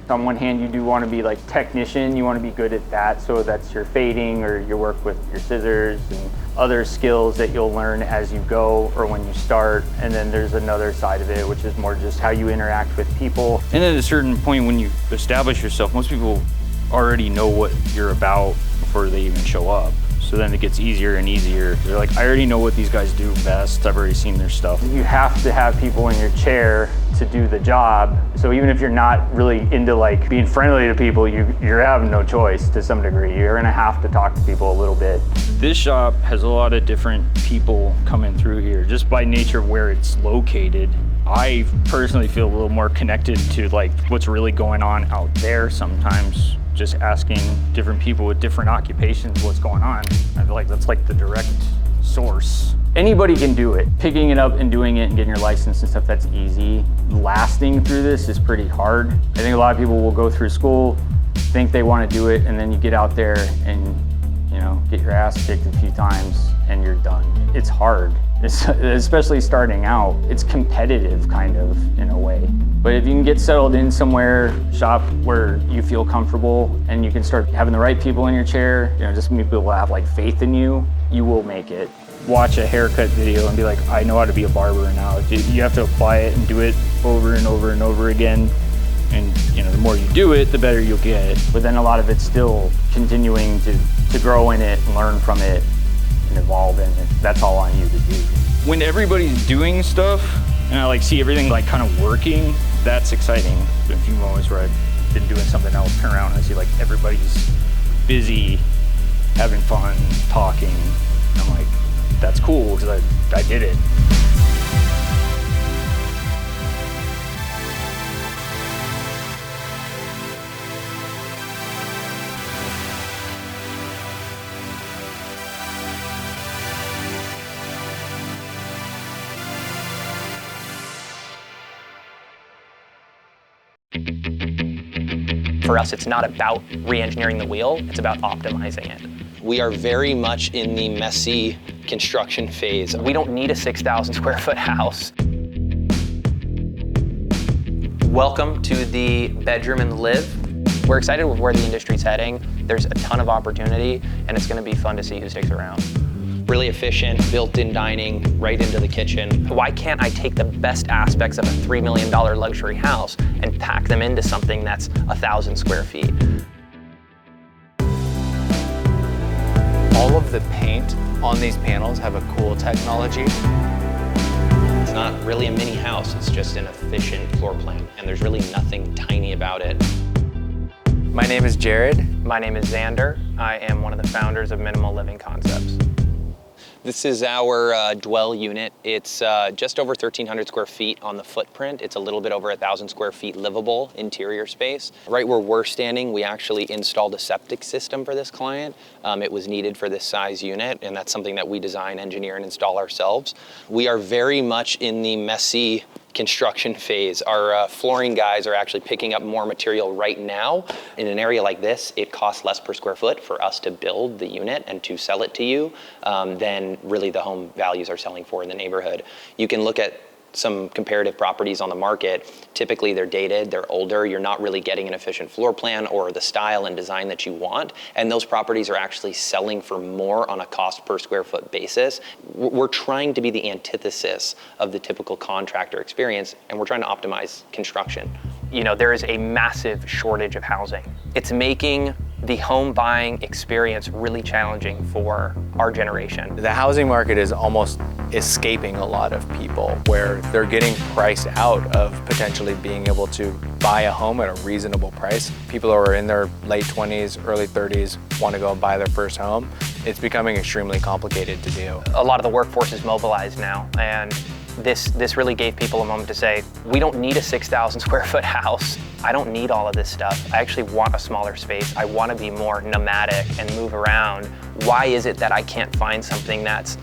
[SPEAKER 6] On one hand, you do want to be like technician, you want to be good at that, so that's your fading or your work with your scissors and other skills that you'll learn as you go or when you start. And then there's another side of it, which is more just how you interact with people. And at a certain point when you establish yourself, most people already know what you're about before they even show up. So then it gets easier and easier. They're like, I already know what these guys do best. I've already seen their stuff. You have to have people in your chair to do the job. So even if you're not really into like being friendly to people, you're having no choice to some degree. You're gonna have to talk to people a little bit. This shop has a lot of different people coming through here just by nature of where it's located. I personally feel a little more connected to like what's really going on out there sometimes. Just asking different people with different occupations what's going on. I feel like that's like the direct source. Anybody can do it. Picking it up and doing it and getting your license and stuff, that's easy. Lasting through this is pretty hard. I think a lot of people will go through school, think they want to do it, and then you get out there and, you know, get your ass kicked a few times and you're done. It's hard, especially starting out. It's competitive kind of in a way. But if you can get settled in somewhere, shop where you feel comfortable and you can start having the right people in your chair, you know, just people will have like faith in you, you will make it. Watch a haircut video and be like, I know how to be a barber now. You have to apply it and do it over and over and over again. And you know, the more you do it, the better you'll get. But then a lot of it's still continuing to grow in it and learn from it and evolve in it. That's all on you to do. When everybody's doing stuff and I like see everything like kind of working, that's exciting. There's a few moments where I've been doing something else, turn around and I see like everybody's busy, having fun, talking. And I'm like, that's cool because I did it.
[SPEAKER 7] For us, it's not about re-engineering the wheel, it's about optimizing it. We are very much in the messy construction phase. We don't need a 6,000 square foot house. Welcome to the bedroom and live. We're excited with where the industry's heading. There's a ton of opportunity, and it's going to be fun to see who sticks around. Really efficient, built-in dining right into the kitchen. Why can't I take the best aspects of a $3 million luxury house and pack them into something that's 1,000 square feet?
[SPEAKER 8] All of the paint on these panels have a cool technology.
[SPEAKER 7] It's not really a mini house, it's just an efficient floor plan, and there's really nothing tiny about it.
[SPEAKER 8] My name is Jared.
[SPEAKER 7] My name is Xander. I am one of the founders of Minimal Living Concepts. This is our dwell unit. It's just over 1,300 square feet on the footprint. It's a little bit over 1,000 square feet livable interior space. Right where we're standing, we actually installed a septic system for this client. It was needed for this size unit, and that's something that we design, engineer, and install ourselves. We are very much in the messy construction phase. Our flooring guys are actually picking up more material right now. In an area like this, it costs less per square foot for us to build the unit and to sell it to you than really the home values are selling for in the neighborhood. You can look at some comparative properties on the market. Typically they're dated, they're older, you're not really getting an efficient floor plan or the style and design that you want, and those properties are actually selling for more on a cost per square foot basis. We're trying to be the antithesis of the typical contractor experience, and we're trying to optimize construction. You know, there is a massive shortage of housing. It's making the home buying experience really challenging for our generation.
[SPEAKER 8] The housing market is almost escaping a lot of people, where they're getting priced out of potentially being able to buy a home at a reasonable price. People who are in their late 20s, early 30s want to go and buy their first home. It's becoming extremely complicated to do.
[SPEAKER 7] A lot of the workforce is mobilized now, and this really gave people a moment to say, we don't need a 6,000 square foot house. I don't need all of this stuff. I actually want a smaller space. I want to be more nomadic and move around. Why is it that I can't find something that's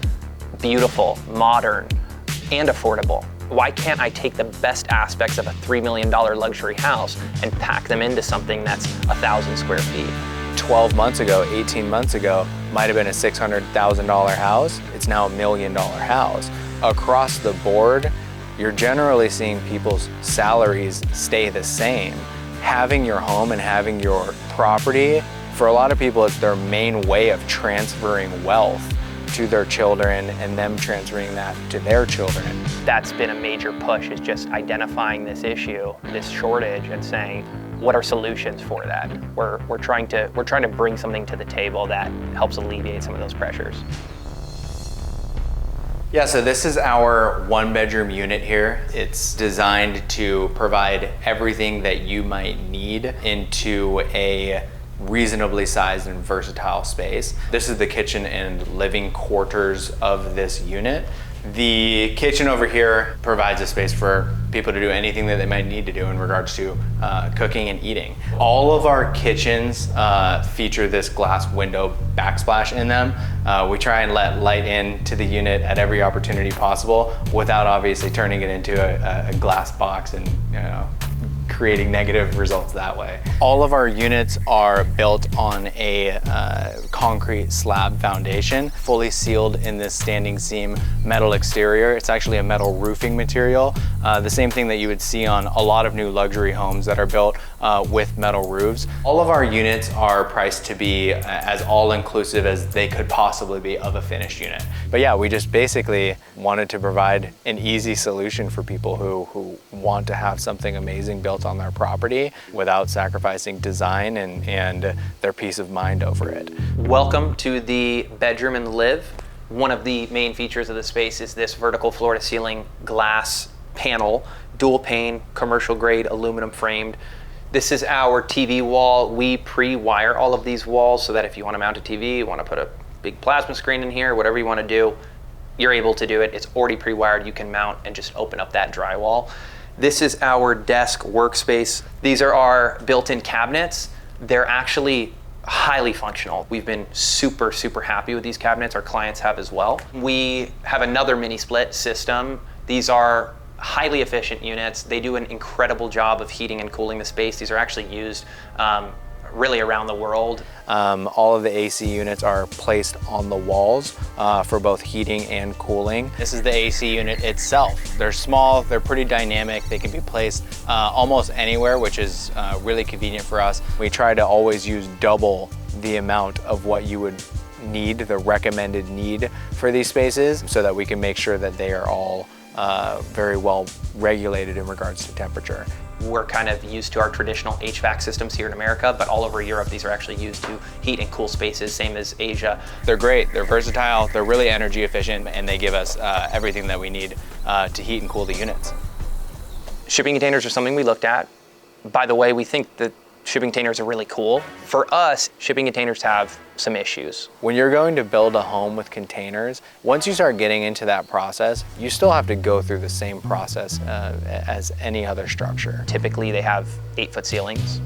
[SPEAKER 7] beautiful, modern, and affordable? Why can't I take the best aspects of a $3 million luxury house and pack them into something that's 1,000 square feet?
[SPEAKER 8] 12 months ago, 18 months ago, might have been a $600,000 house. It's now $1 million house. Across the board, you're generally seeing people's salaries stay the same. Having your home and having your property, for a lot of people, it's their main way of transferring wealth to their children and them transferring that to their children.
[SPEAKER 7] That's been a major push, is just identifying this issue, this shortage, and saying, what are solutions for that? We're trying to bring something to the table that helps alleviate some of those pressures.
[SPEAKER 8] Yeah, so this is our 1-bedroom unit here. It's designed to provide everything that you might need into a reasonably sized and versatile space. This is the kitchen and living quarters of this unit. The kitchen over here provides a space for people to do anything that they might need to do in regards to cooking and eating. All of our kitchens feature this glass window backsplash in them. We try and let light into the unit at every opportunity possible without obviously turning it into a glass box and creating negative results that way. All of our units are built on a concrete slab foundation, fully sealed in this standing seam metal exterior. It's actually a metal roofing material, the same thing that you would see on a lot of new luxury homes that are built with metal roofs. All of our units are priced to be as all-inclusive as they could possibly be of a finished unit. But yeah, we just basically wanted to provide an easy solution for people who want to have something amazing built on their property without sacrificing design and their peace of mind over it.
[SPEAKER 7] Welcome to the bedroom and live. One of the main features of the space is this vertical floor to ceiling glass panel, dual pane, commercial grade, aluminum framed. This is our TV wall. We pre-wire all of these walls so that if you want to mount a TV, you want to put a big plasma screen in here, whatever you want to do, you're able to do it. It's already pre-wired. You can mount and just open up that drywall. This is our desk workspace. These are our built-in cabinets. They're actually highly functional. We've been super, super happy with these cabinets. Our clients have as well. We have another mini split system. These are highly efficient units. They do an incredible job of heating and cooling the space. These are actually used really around the world.
[SPEAKER 8] All of the AC units are placed on the walls for both heating and cooling. This is the AC unit itself. They're small, they're pretty dynamic. They can be placed almost anywhere, which is really convenient for us. We try to always use double the amount of what you would need, the recommended need for these spaces, so that we can make sure that they are all very well regulated in regards to temperature.
[SPEAKER 7] We're kind of used to our traditional HVAC systems here in America, but all over Europe, these are actually used to heat and cool spaces, same as Asia.
[SPEAKER 8] They're great, they're versatile, they're really energy efficient, and they give us everything that we need to heat and cool the units.
[SPEAKER 7] Shipping containers are something we looked at. By the way, we think that shipping containers are really cool. For us, shipping containers have some issues.
[SPEAKER 8] When you're going to build a home with containers, once you start getting into that process, you still have to go through the same process as any other structure.
[SPEAKER 7] Typically, they have 8-foot ceilings.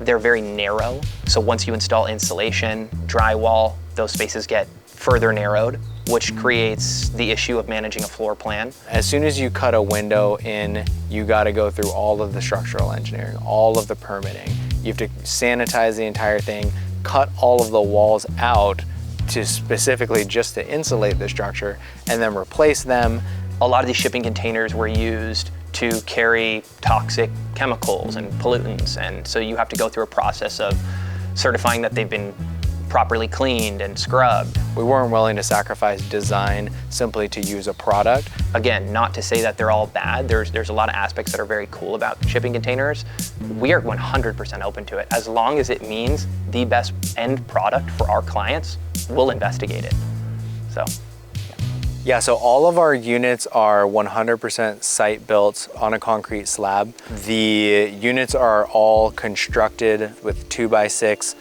[SPEAKER 7] They're very narrow. So once you install insulation, drywall, those spaces get further narrowed, which creates the issue of managing a floor plan.
[SPEAKER 8] As soon as you cut a window in, you gotta go through all of the structural engineering, all of the permitting. You have to sanitize the entire thing, cut all of the walls out to specifically just to insulate the structure, and then replace them.
[SPEAKER 7] A lot of these shipping containers were used to carry toxic chemicals and pollutants, and so you have to go through a process of certifying that they've been properly cleaned and scrubbed.
[SPEAKER 8] We weren't willing to sacrifice design simply to use a product.
[SPEAKER 7] Again, not to say that they're all bad. There's a lot of aspects that are very cool about shipping containers. We are 100% open to it. As long as it means the best end product for our clients, we'll investigate it. So.
[SPEAKER 8] Yeah, so all of our units are 100% site built on a concrete slab. The units are all constructed with 2x6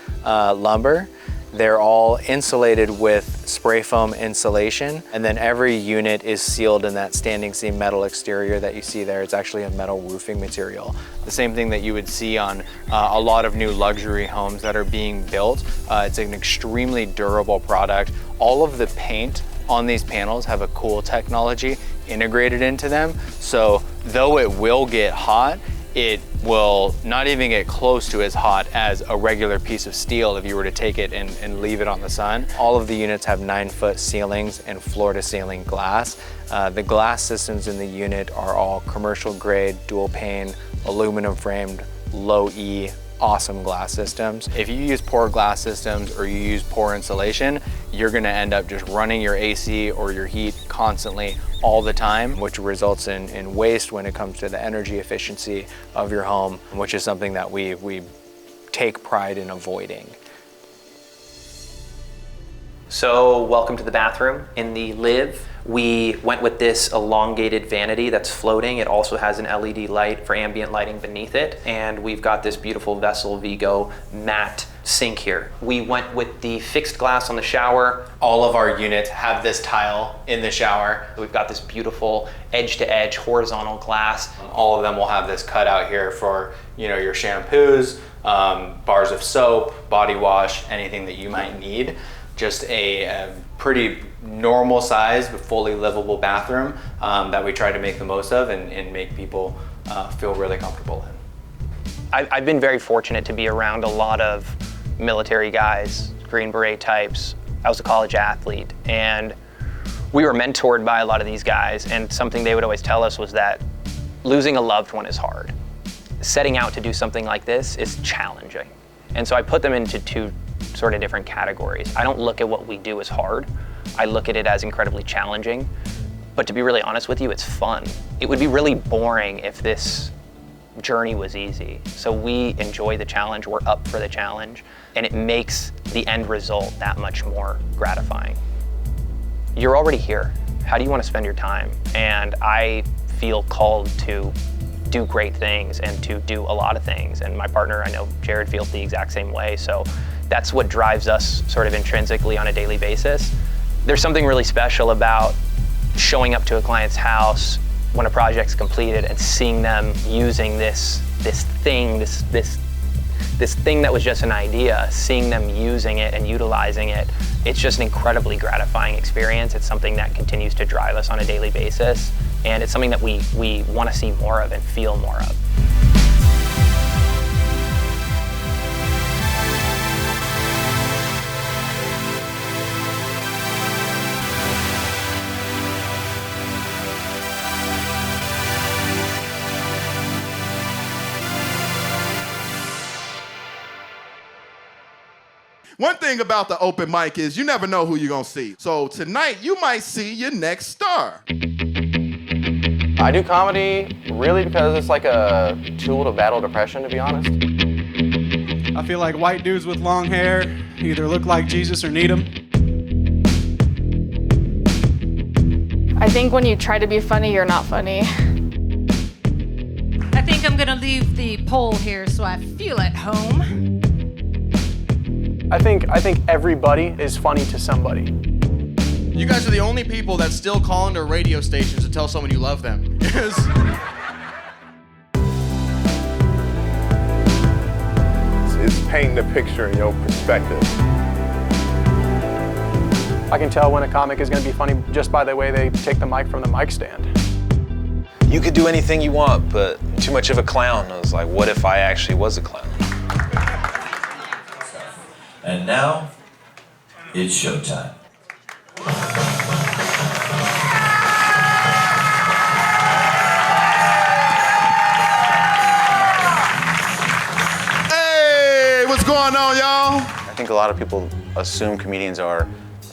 [SPEAKER 8] lumber. They're all insulated with spray foam insulation, and then every unit is sealed in that standing seam metal exterior that you see there. It's actually a metal roofing material. The same thing that you would see on a lot of new luxury homes that are being built. It's an extremely durable product. All of the paint on these panels have a cool technology integrated into them. So though it will get hot, it will not even get close to as hot as a regular piece of steel if you were to take it and leave it on the sun. All of the units have 9-foot ceilings and floor-to-ceiling glass. The glass systems in the unit are all commercial grade, dual pane, aluminum framed, low E, awesome glass systems. If you use poor glass systems or you use poor insulation, you're gonna end up just running your AC or your heat constantly all the time, which results in waste when it comes to the energy efficiency of your home, which is something that we take pride in avoiding.
[SPEAKER 7] So welcome to the bathroom. In the live, we went with this elongated vanity that's floating. It also has an LED light for ambient lighting beneath it. And we've got this beautiful Vessel Vigo matte sink here. We went with the fixed glass on the shower.
[SPEAKER 8] All of our units have this tile in the shower.
[SPEAKER 7] We've got this beautiful edge-to-edge horizontal glass.
[SPEAKER 8] All of them will have this cut out here for your shampoos, bars of soap, body wash, anything that you might need. Just a pretty normal size but fully livable bathroom that we try to make the most of and make people feel really comfortable in.
[SPEAKER 7] I've been very fortunate to be around a lot of military guys, Green Beret types. I was a college athlete, and we were mentored by a lot of these guys, and something they would always tell us was that losing a loved one is hard. Setting out to do something like this is challenging. And so I put them into two sort of different categories. I don't look at what we do as hard. I look at it as incredibly challenging. But to be really honest with you, it's fun. It would be really boring if this journey was easy. So we enjoy the challenge, we're up for the challenge, and it makes the end result that much more gratifying. You're already here. How do you want to spend your time? And I feel called to do great things and to do a lot of things. And my partner, I know Jared, feels the exact same way. So that's what drives us sort of intrinsically on a daily basis. There's something really special about showing up to a client's house when a project's completed and seeing them using this thing that was just an idea, seeing them using it and utilizing it. It's just an incredibly gratifying experience. It's something that continues to drive us on a daily basis, and it's something that we want to see more of and feel more of.
[SPEAKER 9] One thing about the open mic is you never know who you're gonna see. So tonight, you might see your next star.
[SPEAKER 11] I do comedy really because it's like a tool to battle depression, to be honest.
[SPEAKER 12] I feel like white dudes with long hair either look like Jesus or need him.
[SPEAKER 13] I think when you try to be funny, you're not funny.
[SPEAKER 14] I think I'm gonna leave the poll here so I feel at home.
[SPEAKER 18] I think everybody is funny to somebody.
[SPEAKER 21] You guys are the only people that still call into radio stations to tell someone you love them.
[SPEAKER 22] It's painting a picture in your perspective.
[SPEAKER 11] I can tell when a comic is going to be funny just by the way they take the mic from the mic stand.
[SPEAKER 23] You could do anything you want, but too much of a clown. I was like, what if I actually was a clown?
[SPEAKER 30] And now, it's showtime.
[SPEAKER 9] Hey, what's going on, y'all?
[SPEAKER 11] I think a lot of people assume comedians are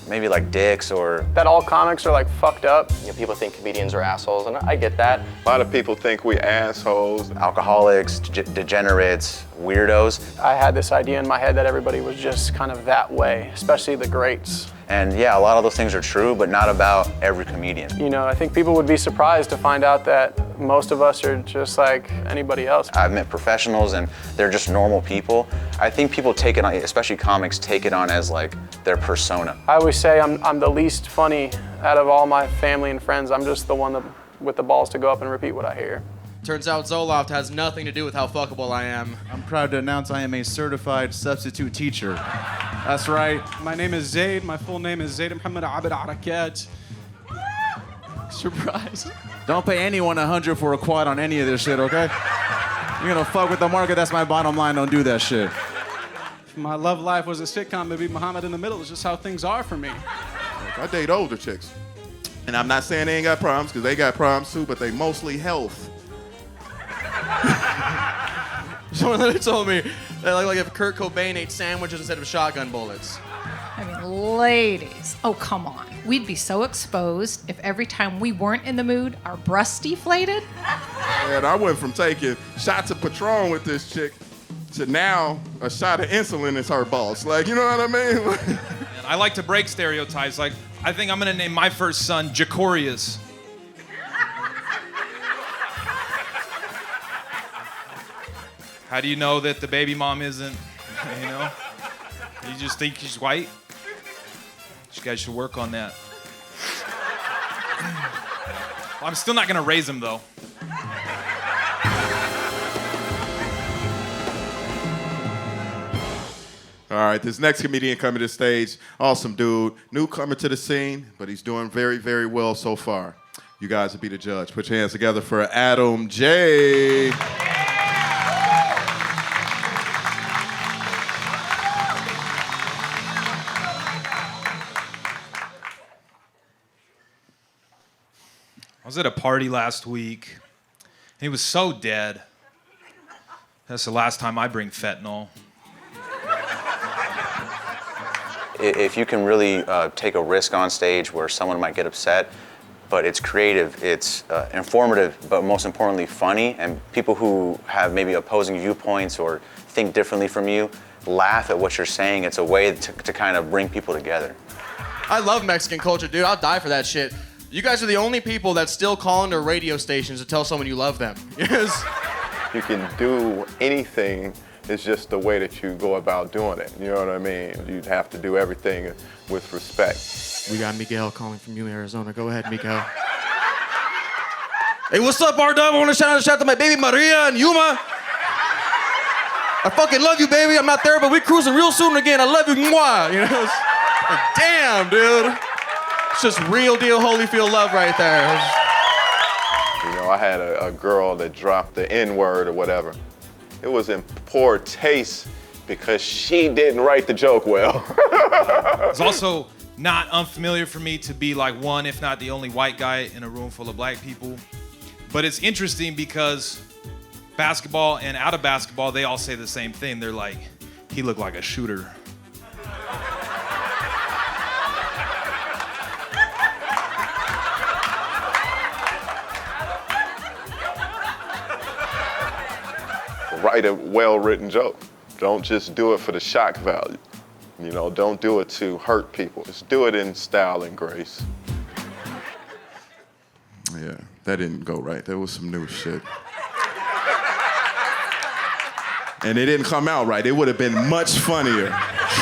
[SPEAKER 11] maybe like dicks or that all comics are like fucked up. You know, people think comedians are assholes, and I get that.
[SPEAKER 22] A lot of people think we assholes.
[SPEAKER 11] Alcoholics, degenerates, weirdos. I had this idea in my head that everybody was just kind of that way, especially the greats. And yeah, a lot of those things are true, but not about every comedian. You know, I think people would be surprised to find out that most of us are just like anybody else. I've met professionals and they're just normal people. I think people take it on, especially comics, take it on as like their persona. I always say I'm the least funny out of all my family and friends. I'm just the one with the balls to go up and repeat what I hear.
[SPEAKER 21] Turns out Zoloft has nothing to do with how fuckable I am.
[SPEAKER 31] I'm proud to announce I am a certified substitute teacher. That's right.
[SPEAKER 12] My name is Zaid. My full name is Zaid Muhammad Abed Arakat. Surprise.
[SPEAKER 31] Don't pay anyone 100 for a quad on any of this shit, okay? You're gonna fuck with the market, that's my bottom line, don't do that shit.
[SPEAKER 12] If my love life was a sitcom, it'd be Muhammad in the middle. It's just how things are for me.
[SPEAKER 9] I date older chicks. And I'm not saying they ain't got problems, because they got problems too, but they mostly health.
[SPEAKER 21] Someone literally told me that like if Kurt Cobain ate sandwiches instead of shotgun bullets.
[SPEAKER 14] I mean, ladies, oh come on. We'd be so exposed if every time we weren't in the mood, our breasts deflated.
[SPEAKER 9] And I went from taking shots of Patron with this chick to now a shot of insulin is her boss. Like, you know what I mean?
[SPEAKER 32] And I like to break stereotypes. Like, I think I'm gonna name my first son Jacorius. How do you know that the baby mom isn't, you know? You just think she's white? You guys should work on that. Well, I'm still not gonna raise him though.
[SPEAKER 9] All right, this next comedian coming to the stage, awesome dude, newcomer to the scene, but he's doing very, very well so far. You guys will be the judge. Put your hands together for Adam J.
[SPEAKER 32] I was at a party last week, and he was so dead. That's the last time I bring fentanyl.
[SPEAKER 11] If you can really take a risk on stage where someone might get upset, but it's creative, it's informative, but most importantly funny, and people who have maybe opposing viewpoints or think differently from you laugh at what you're saying, it's a way to kind of bring people together.
[SPEAKER 21] I love Mexican culture, dude. I'll die for that shit. You guys are the only people that still call into radio stations to tell someone you love them. Yes.
[SPEAKER 22] You can do anything, it's just the way that you go about doing it. You know what I mean? You'd have to do everything with respect.
[SPEAKER 21] We got Miguel calling from Yuma, Arizona. Go ahead, Miguel. Hey, what's up, R-Dub? I want to shout out to my baby Maria and Yuma. I fucking love you, baby. I'm not there, but we're cruising real soon again. I love you, mwah. You know? Like, damn, dude. It's just real deal Holyfield love right there.
[SPEAKER 22] You know, I had a girl that dropped the N-word or whatever. It was in poor taste because she didn't write the joke well.
[SPEAKER 32] It's also not unfamiliar for me to be like one, if not the only white guy in a room full of black people. But it's interesting because basketball and out of basketball, they all say the same thing. They're like, he looked like a shooter.
[SPEAKER 22] write a well-written joke. Don't just do it for the shock value. You know, don't do it to hurt people. Just do it in style and grace.
[SPEAKER 9] Yeah, that didn't go right. There was some new shit. And it didn't come out right. It would have been much funnier.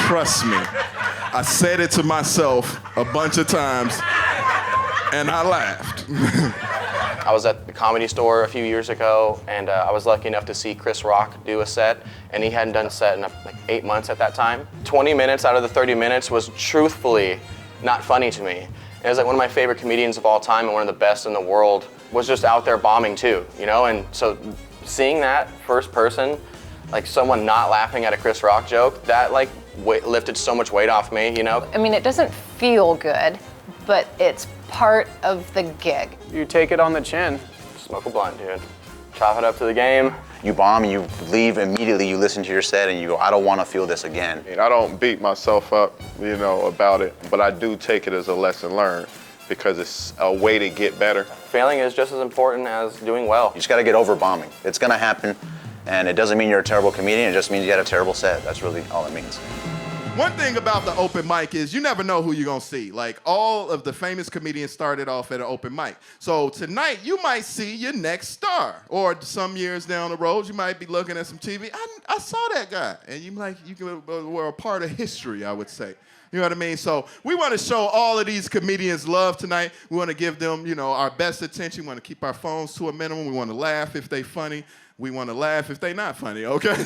[SPEAKER 9] Trust me. I said it to myself a bunch of times, and I laughed.
[SPEAKER 18] I was at the Comedy Store a few years ago, and I was lucky enough to see Chris Rock do a set, and he hadn't done a set in like 8 months at that time. 20 minutes out of the 30 minutes was truthfully not funny to me. And it was like one of my favorite comedians of all time and one of the best in the world was just out there bombing too, you know? And so seeing that first person, like someone not laughing at a Chris Rock joke, that like lifted so much weight off me, you know?
[SPEAKER 1] I mean, it doesn't feel good, but it's part of the gig.
[SPEAKER 18] You take it on the chin, smoke a blunt, dude. Chop it up to the game.
[SPEAKER 11] You bomb, you leave immediately, you listen to your set and you go, I don't want to feel this again.
[SPEAKER 22] I don't beat myself up, you know, about it, but I do take it as a lesson learned because it's a way to get better.
[SPEAKER 18] Failing is just as important as doing well.
[SPEAKER 11] You just got to get over bombing. It's going to happen, and it doesn't mean you're a terrible comedian, it just means you had a terrible set. That's really all it means.
[SPEAKER 9] One thing about the open mic is you never know who you're gonna see. Like all of the famous comedians started off at an open mic. So tonight you might see your next star. Or some years down the road, you might be looking at some TV. I saw that guy. And you were a part of history, I would say. You know what I mean? So we want to show all of these comedians love tonight. We want to give them, you know, our best attention. We want to keep our phones to a minimum. We want to laugh if they funny. We want to laugh if they not funny, okay?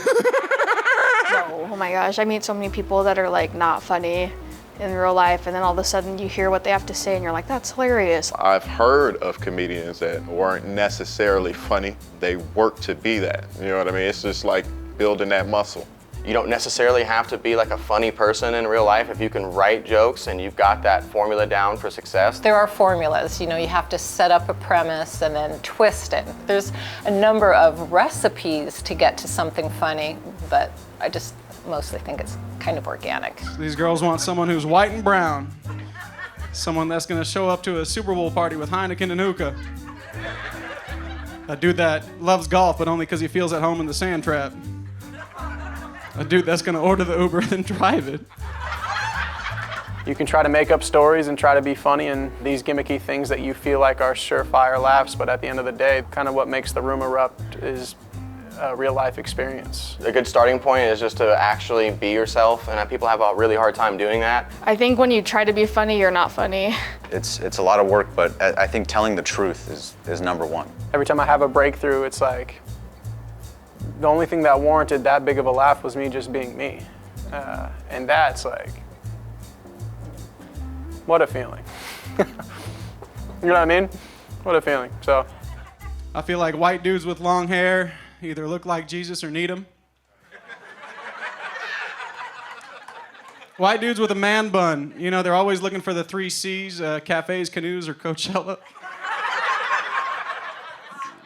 [SPEAKER 13] Oh my gosh, I meet so many people that are like not funny in real life, and then all of a sudden you hear what they have to say and you're like, that's hilarious.
[SPEAKER 22] I've heard of comedians that weren't necessarily funny. They work to be that. You know what I mean? It's just like building that muscle.
[SPEAKER 18] You don't necessarily have to be like a funny person in real life if you can write jokes and you've got that formula down for success.
[SPEAKER 1] There are formulas, you know, you have to set up a premise and then twist it. There's a number of recipes to get to something funny, but I just mostly think it's kind of organic.
[SPEAKER 12] These girls want someone who's white and brown. Someone that's gonna show up to a Super Bowl party with Heineken and hookah. A dude that loves golf, but only because he feels at home in the sand trap. A dude that's gonna order the Uber and then drive it.
[SPEAKER 18] You can try to make up stories and try to be funny and these gimmicky things that you feel like are surefire laughs, but at the end of the day, kind of what makes the room erupt is a real life experience. A good starting point is just to actually be yourself, and people have a really hard time doing that.
[SPEAKER 13] I think when you try to be funny, you're not funny.
[SPEAKER 11] It's a lot of work, but I think telling the truth is number one.
[SPEAKER 18] Every time I have a breakthrough, it's like, the only thing that warranted that big of a laugh was me just being me. And that's like, what a feeling. You know what I mean? What a feeling, so.
[SPEAKER 12] I feel like white dudes with long hair either look like Jesus or need him. White dudes with a man bun. You know, they're always looking for the 3 C's, cafes, canoes, or Coachella.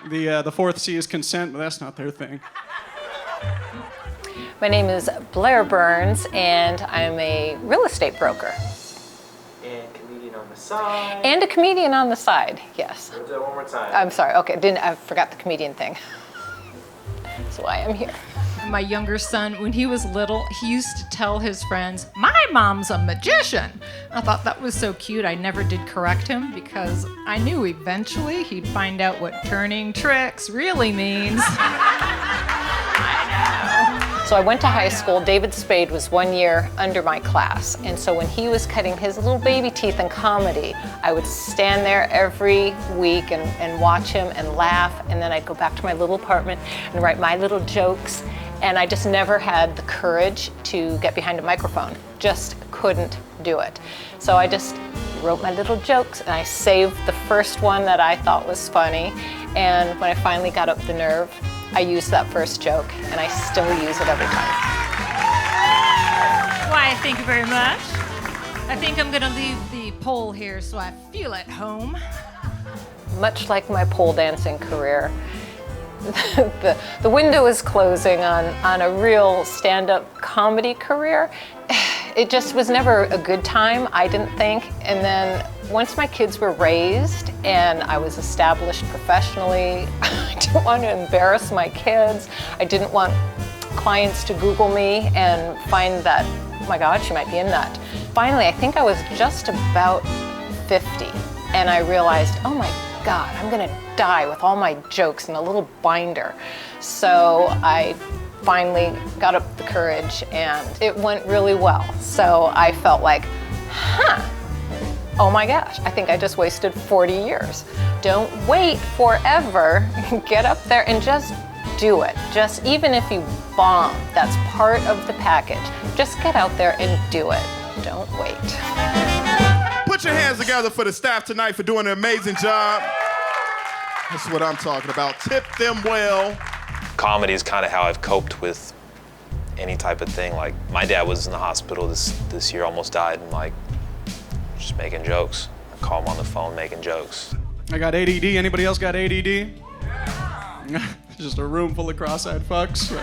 [SPEAKER 12] The 4th C is consent, but that's not their thing.
[SPEAKER 1] My name is Blair Burns, and I'm a real estate broker.
[SPEAKER 2] And comedian on the side.
[SPEAKER 1] And a comedian on the side, yes.
[SPEAKER 2] We'll do it one more time.
[SPEAKER 1] I'm sorry, okay, I forgot the comedian thing. That's why I'm here.
[SPEAKER 14] My younger son, when he was little, he used to tell his friends, my mom's a magician. I thought that was so cute. I never did correct him because I knew eventually he'd find out what turning tricks really means.
[SPEAKER 1] So I went to high school. David Spade was 1 year under my class. And so when he was cutting his little baby teeth in comedy, I would stand there every week and watch him and laugh. And then I'd go back to my little apartment and write my little jokes. And I just never had the courage to get behind a microphone. Just couldn't do it. So I just wrote my little jokes and I saved the first one that I thought was funny. And when I finally got up the nerve, I used that first joke and I still use it every time.
[SPEAKER 14] Why, thank you very much. I think I'm gonna leave the pole here so I feel at home.
[SPEAKER 1] Much like my pole dancing career, the window is closing on a real stand-up comedy career. It just was never a good time, I didn't think. And then once my kids were raised and I was established professionally, I didn't want to embarrass my kids. I didn't want clients to Google me and find that, oh my God, she might be a nut. Finally, I think I was just about 50, and I realized, oh my God, I'm gonna die with all my jokes in a little binder. So I finally got up the courage, and it went really well. So I felt like, oh my gosh, I think I just wasted 40 years. Don't wait forever. Get up there and just do it. Just even if you bomb, that's part of the package. Just get out there and do it. Don't wait.
[SPEAKER 9] Put your hands together for the staff tonight for doing an amazing job. That's what I'm talking about. Tip them well.
[SPEAKER 23] Comedy is kind of how I've coped with any type of thing. Like, my dad was in the hospital this year, almost died, and like, just making jokes. I call him on the phone making jokes.
[SPEAKER 12] I got ADD. Anybody else got ADD? Just a room full of cross-eyed fucks.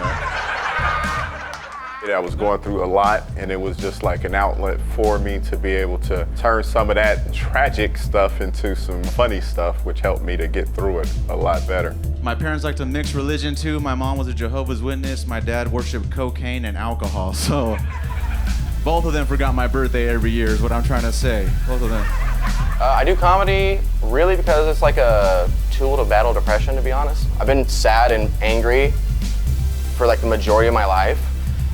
[SPEAKER 22] I was going through a lot, and it was just like an outlet for me to be able to turn some of that tragic stuff into some funny stuff, which helped me to get through it a lot better.
[SPEAKER 31] My parents like to mix religion too. My mom was a Jehovah's Witness. My dad worshiped cocaine and alcohol. So both of them forgot my birthday every year is what I'm trying to say. Both of them.
[SPEAKER 18] I do comedy really because it's like a tool to battle depression, to be honest. I've been sad and angry for like the majority of my life.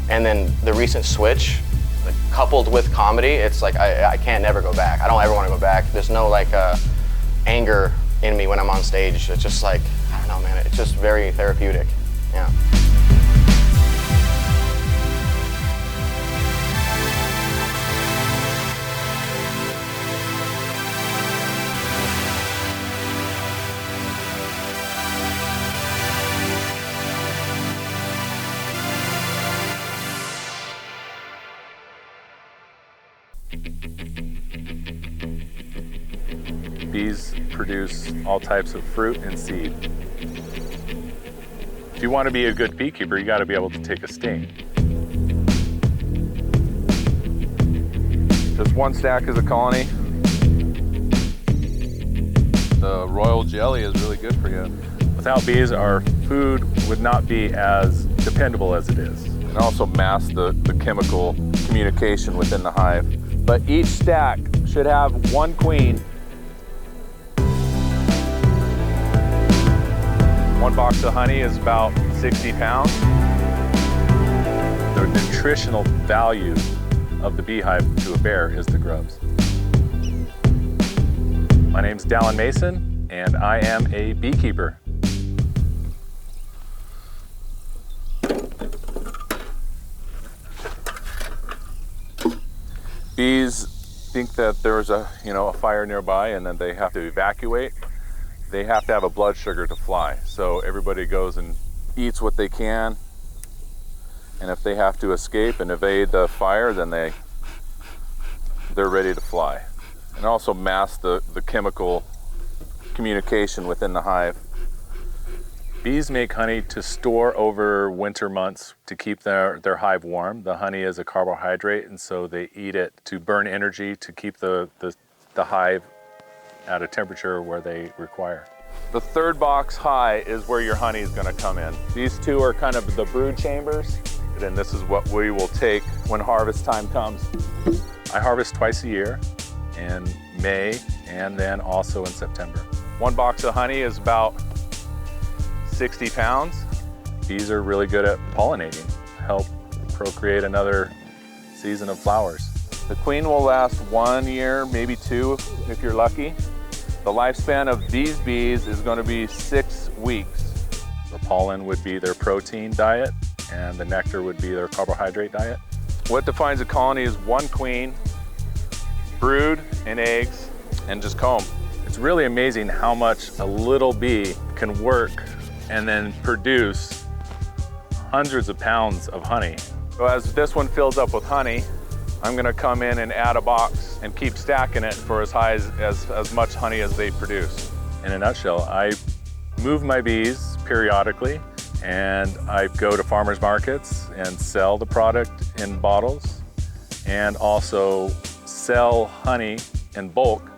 [SPEAKER 18] And then the recent switch, like, coupled with comedy, it's like I can't never go back. I don't ever want to go back. There's no like anger in me when I'm on stage. It's just like, I don't know, man, it's just very therapeutic, yeah.
[SPEAKER 4] Bees produce all types of fruit and seed. If you want to be a good beekeeper, you got to be able to take a sting. Just one stack is a colony. The royal jelly is really good for you. Without bees, our food would not be as dependable as it is. And also mask the chemical communication within the hive. But each stack should have one queen. One box of honey is about 60 pounds. The nutritional value of the beehive to a bear is the grubs. My name's Dallin Mason, and I am a beekeeper. Bees think that there's a fire nearby and then they have to evacuate. They have to have a blood sugar to fly. So everybody goes and eats what they can. And if they have to escape and evade the fire, then they're ready to fly. And also mask the chemical communication within the hive. Bees make honey to store over winter months to keep their hive warm. The honey is a carbohydrate, and so they eat it to burn energy to keep the hive at a temperature where they require. The third box high is where your honey is going to come in. These two are kind of the brood chambers, and this is what we will take when harvest time comes. I harvest twice a year, in May and then also in September. One box of honey is about 60 pounds. Bees are really good at pollinating, help procreate another season of flowers. The queen will last 1 year, maybe 2 if you're lucky. The lifespan of these bees is going to be 6 weeks. The pollen would be their protein diet and the nectar would be their carbohydrate diet. What defines a colony is one queen, brood and eggs, and just comb. It's really amazing how much a little bee can work and then produce hundreds of pounds of honey. So as this one fills up with honey, I'm gonna come in and add a box and keep stacking it for as high as much honey as they produce. In a nutshell, I move my bees periodically and I go to farmers markets and sell the product in bottles. and also sell honey in bulk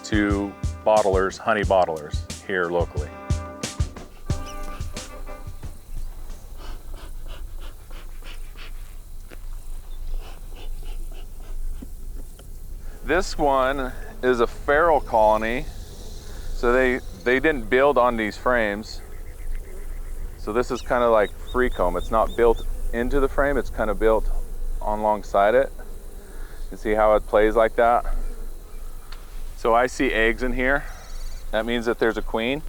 [SPEAKER 4] to bottlers, honey bottlers here locally. This one is a feral colony. So they didn't build on these frames. So this is kind of like free comb. It's not built into the frame, it's kind of built alongside it. You see how it plays like that? So I see eggs in here. That means that there's a queen.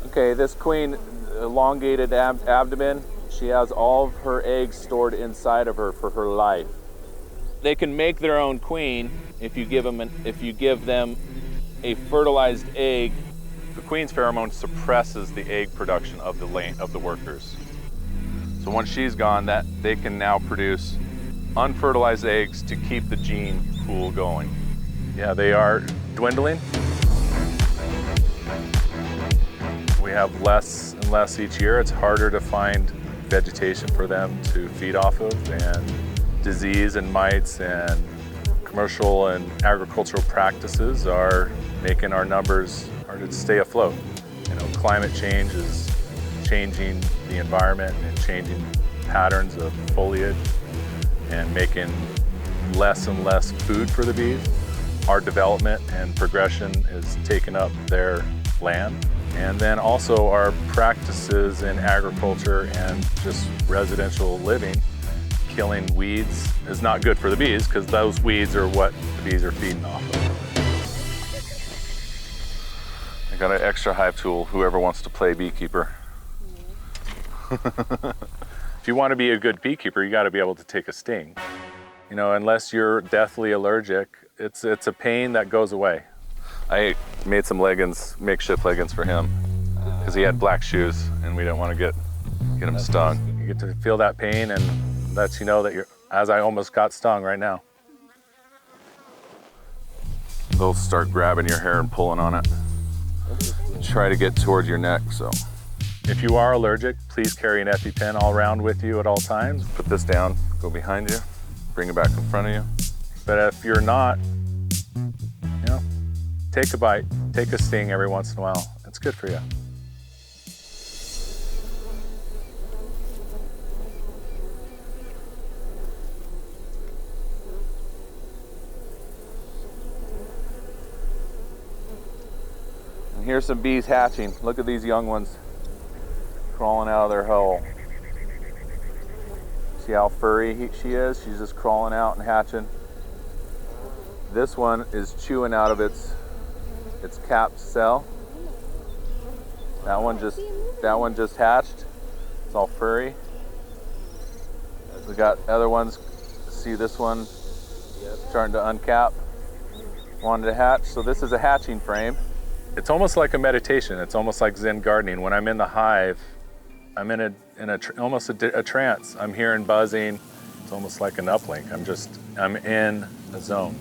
[SPEAKER 4] Okay, this queen, elongated abdomen, she has all of her eggs stored inside of her for her life. They can make their own queen if you give them a fertilized egg. The queen's pheromone suppresses the egg production of the workers. So once she's gone, that they can now produce unfertilized eggs to keep the gene pool going. Yeah, they are dwindling. We have less and less each year. It's harder to find vegetation for them to feed off of, and disease and mites and commercial and agricultural practices are making our numbers harder to stay afloat. You know, climate change is changing the environment and changing patterns of foliage and making less and less food for the bees. Our development and progression is taking up their land. And then also our practices in agriculture and just residential living, killing weeds is not good for the bees because those weeds are what the bees are feeding off of. I got an extra hive tool, whoever wants to play beekeeper. If you want to be a good beekeeper, you got to be able to take a sting. You know, unless you're deathly allergic, it's a pain that goes away. I made some leggings, makeshift leggings for him, because he had black shoes and we didn't want to get him stung. You get to feel that pain and lets you know that as I almost got stung right now. They'll start grabbing your hair and pulling on it. Try to get towards your neck, so. If you are allergic, please carry an EpiPen all around with you at all times. Put this down, go behind you, bring it back in front of you. But if you're not, you know, take a bite, take a sting every once in a while. It's good for you. And here's some bees hatching. Look at these young ones crawling out of their hole. See how furry she is? She's just crawling out and hatching. This one is chewing out of its capped cell. That one just hatched. It's all furry. We got other ones. See this one starting to uncap. Wanted to hatch. So this is a hatching frame. It's almost like a meditation. It's almost like Zen gardening. When I'm in the hive, I'm in almost a trance. I'm hearing buzzing. It's almost like an uplink. I'm in a zone.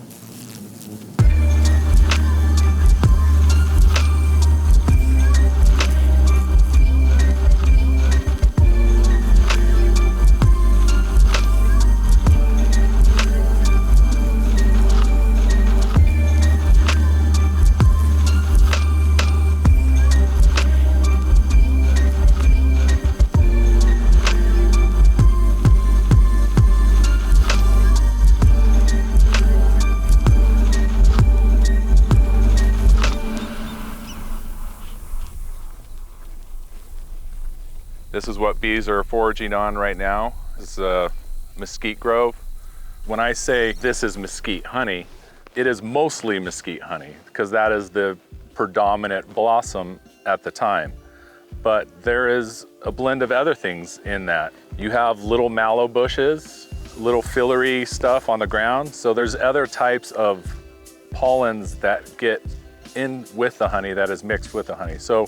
[SPEAKER 4] This is what bees are foraging on right now. This is a mesquite grove. When I say this is mesquite honey, it is mostly mesquite honey because that is the predominant blossom at the time. But there is a blend of other things in that. You have little mallow bushes, little fillery stuff on the ground. So there's other types of pollens that get in with the honey that is mixed with the honey. So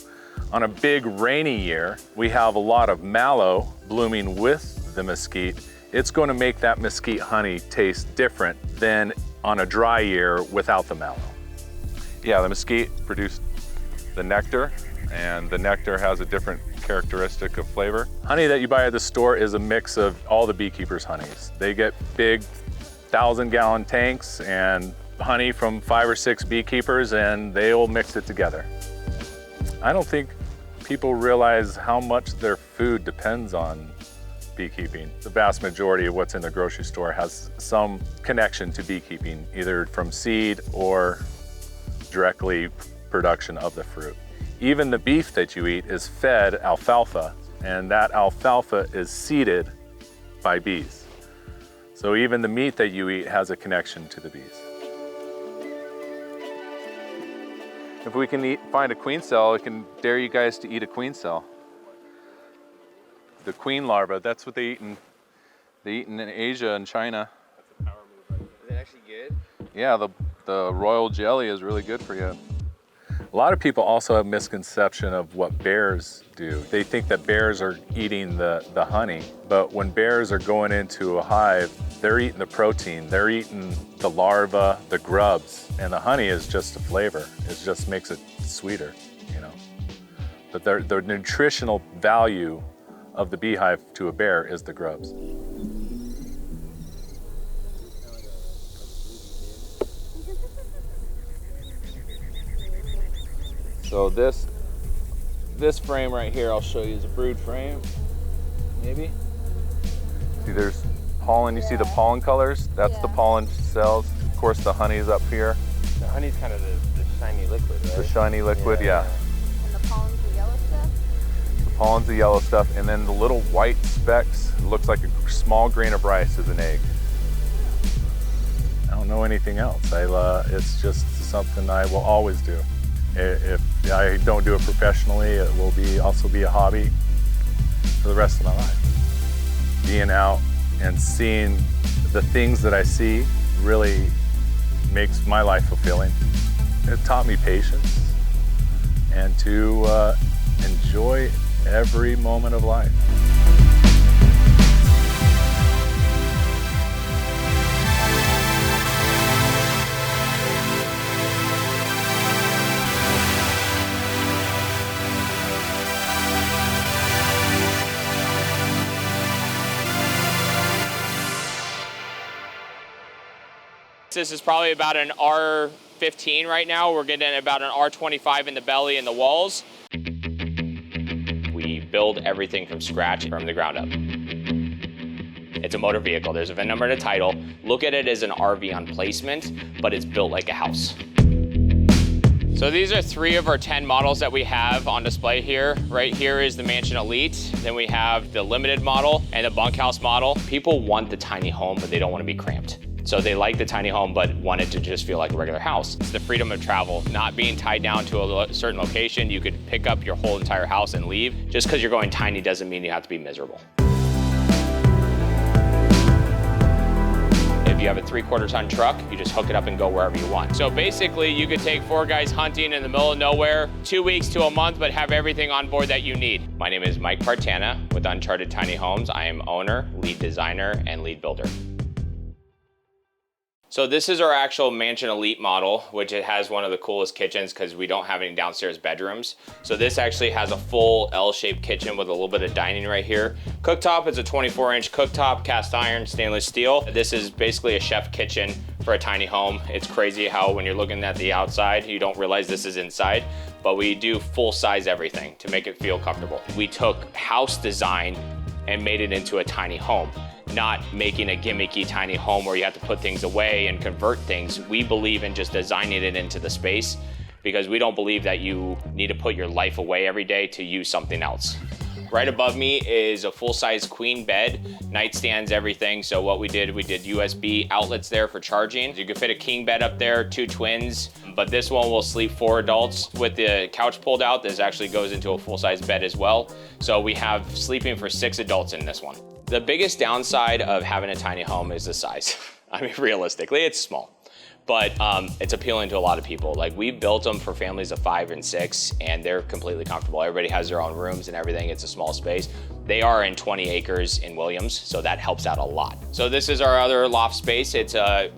[SPEAKER 4] on a big rainy year, we have a lot of mallow blooming with the mesquite. It's going to make that mesquite honey taste different than on a dry year without the mallow. Yeah, the mesquite produced the nectar and the nectar has a different characteristic of flavor. Honey that you buy at the store is a mix of all the beekeepers' honeys. They get big 1,000-gallon tanks and honey from 5 or 6 beekeepers, and they'll mix it together. I don't think people realize how much their food depends on beekeeping. The vast majority of what's in the grocery store has some connection to beekeeping, either from seed or directly production of the fruit. Even the beef that you eat is fed alfalfa, and that alfalfa is seeded by bees. So even the meat that you eat has a connection to the bees. If we can find a queen cell, I can dare you guys to eat a queen cell. The queen larva, that's what they eat in Asia and China.
[SPEAKER 8] Is it actually good?
[SPEAKER 4] Yeah, the royal jelly is really good for you. A lot of people also have misconception of what bears do. They think that bears are eating the honey, but when bears are going into a hive, they're eating the protein, they're eating the larva, the grubs, and the honey is just a flavor. It just makes it sweeter, you know. But the nutritional value of the beehive to a bear is the grubs. So this frame right here, I'll show you, is a brood frame, maybe. See, there's pollen. You see the pollen colors? That's the pollen cells. Of course, the honey's up here.
[SPEAKER 18] The honey's kind of the shiny liquid, right?
[SPEAKER 4] The shiny liquid, yeah.
[SPEAKER 13] And the pollen's the yellow stuff?
[SPEAKER 4] The pollen's the yellow stuff, and then the little white specks, it looks like a small grain of rice is an egg. I don't know anything else. It's just something I will always do. If I don't do it professionally, it will also be a hobby for the rest of my life. Being out and seeing the things that I see really makes my life fulfilling. It taught me patience and to enjoy every moment of life.
[SPEAKER 5] This is probably about an R15 right now. We're getting about an R25 in the belly and the walls. We build everything from scratch, from the ground up. It's a motor vehicle. There's a VIN number and a title. Look at it as an RV on placement, but it's built like a house. So these are 3 of our 10 models that we have on display here. Right here is the Mansion Elite. Then we have the Limited model and the Bunkhouse model. People want the tiny home, but they don't want to be cramped. So they like the tiny home, but want it to just feel like a regular house. It's the freedom of travel, not being tied down to a certain location. You could pick up your whole entire house and leave. Just because you're going tiny doesn't mean you have to be miserable. If you have a 3/4 ton truck, you just hook it up and go wherever you want. So basically, you could take 4 guys hunting in the middle of nowhere, 2 weeks to a month, but have everything on board that you need. My name is Mike Partana with Uncharted Tiny Homes. I am owner, lead designer, and lead builder. So this is our actual Mansion Elite model, which it has one of the coolest kitchens because we don't have any downstairs bedrooms. So this actually has a full L-shaped kitchen with a little bit of dining right here. Cooktop is a 24-inch cooktop, cast iron, stainless steel. This is basically a chef kitchen for a tiny home. It's crazy how when you're looking at the outside, you don't realize this is inside, but we do full size everything to make it feel comfortable. We took house design and made it into a tiny home. Not making a gimmicky tiny home where you have to put things away and convert things. We believe in just designing it into the space because we don't believe that you need to put your life away every day to use something else. Right above me is a full-size queen bed, nightstands, everything. So what we did USB outlets there for charging. You could fit a king bed up there, 2 twins, but this one will sleep 4 adults. With the couch pulled out, this actually goes into a full-size bed as well. So we have sleeping for 6 adults in this one. The biggest downside of having a tiny home is the size. I mean, realistically, it's small, but it's appealing to a lot of people. Like, we built them for families of 5 and 6, and they're completely comfortable. Everybody has their own rooms and everything. It's a small space. They are in 20 acres in Williams, so that helps out a lot. So this is our other loft space. It's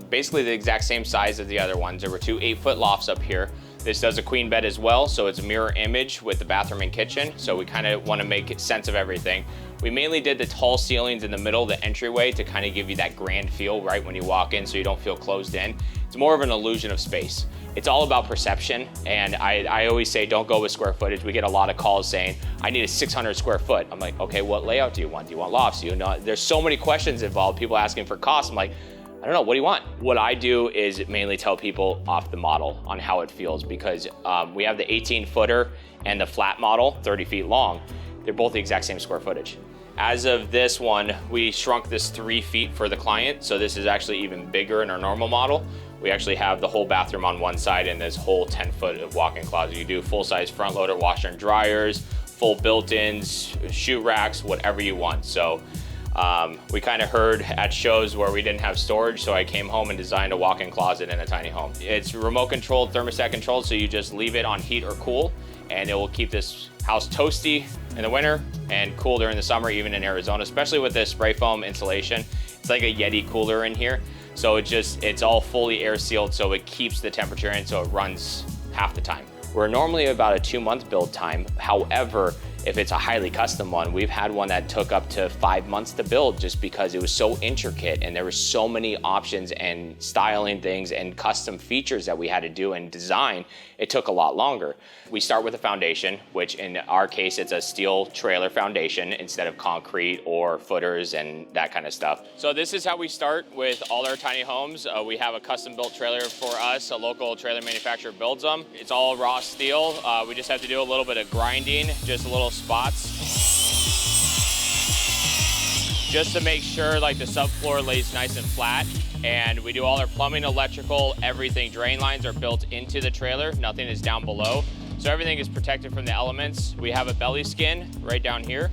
[SPEAKER 5] basically the exact same size as the other ones. There were 2 8-foot lofts up here. This does a queen bed as well, so it's a mirror image with the bathroom and kitchen. So we kind of want to make sense of everything. We mainly did the tall ceilings in the middle of the entryway to kind of give you that grand feel right when you walk in so you don't feel closed in. It's more of an illusion of space. It's all about perception, and I always say don't go with square footage. We get a lot of calls saying, I need a 600 square foot. I'm like, okay, what layout do you want? Do you want lofts? Do you know? There's so many questions involved, people asking for costs. I'm like, I don't know, what do you want? What I do is mainly tell people off the model on how it feels, because we have the 18-footer and the flat model, 30 feet long. They're both the exact same square footage. As of this one, we shrunk this 3 feet for the client, so this is actually even bigger in our normal model. We actually have the whole bathroom on one side and this whole 10-foot of walk-in closet. You do full-size front loader washer and dryers, full built-ins, shoe racks, whatever you want. So we kind of heard at shows where we didn't have storage, so I came home and designed a walk-in closet in a tiny home. It's remote controlled, thermostat controlled, so you just leave it on heat or cool, and it will keep this house toasty in the winter and cool during the summer, even in Arizona, especially with this spray foam insulation. It's like a Yeti cooler in here. So it's all fully air sealed, so it keeps the temperature in, so it runs half the time. We're normally about a 2-month build time. However, if it's a highly custom one, we've had one that took up to 5 months to build just because it was so intricate and there were so many options and styling things and custom features that we had to do and design. It took a lot longer. We start with a foundation, which in our case, it's a steel trailer foundation instead of concrete or footers and that kind of stuff. So this is how we start with all our tiny homes. We have a custom built trailer for us. A local trailer manufacturer builds them. It's all raw steel. We just have to do a little bit of grinding, just a little spots, just to make sure like the subfloor lays nice and flat. And we do all our plumbing, electrical, everything. Drain lines are built into the trailer. Nothing is down below. So everything is protected from the elements. We have a belly skin right down here.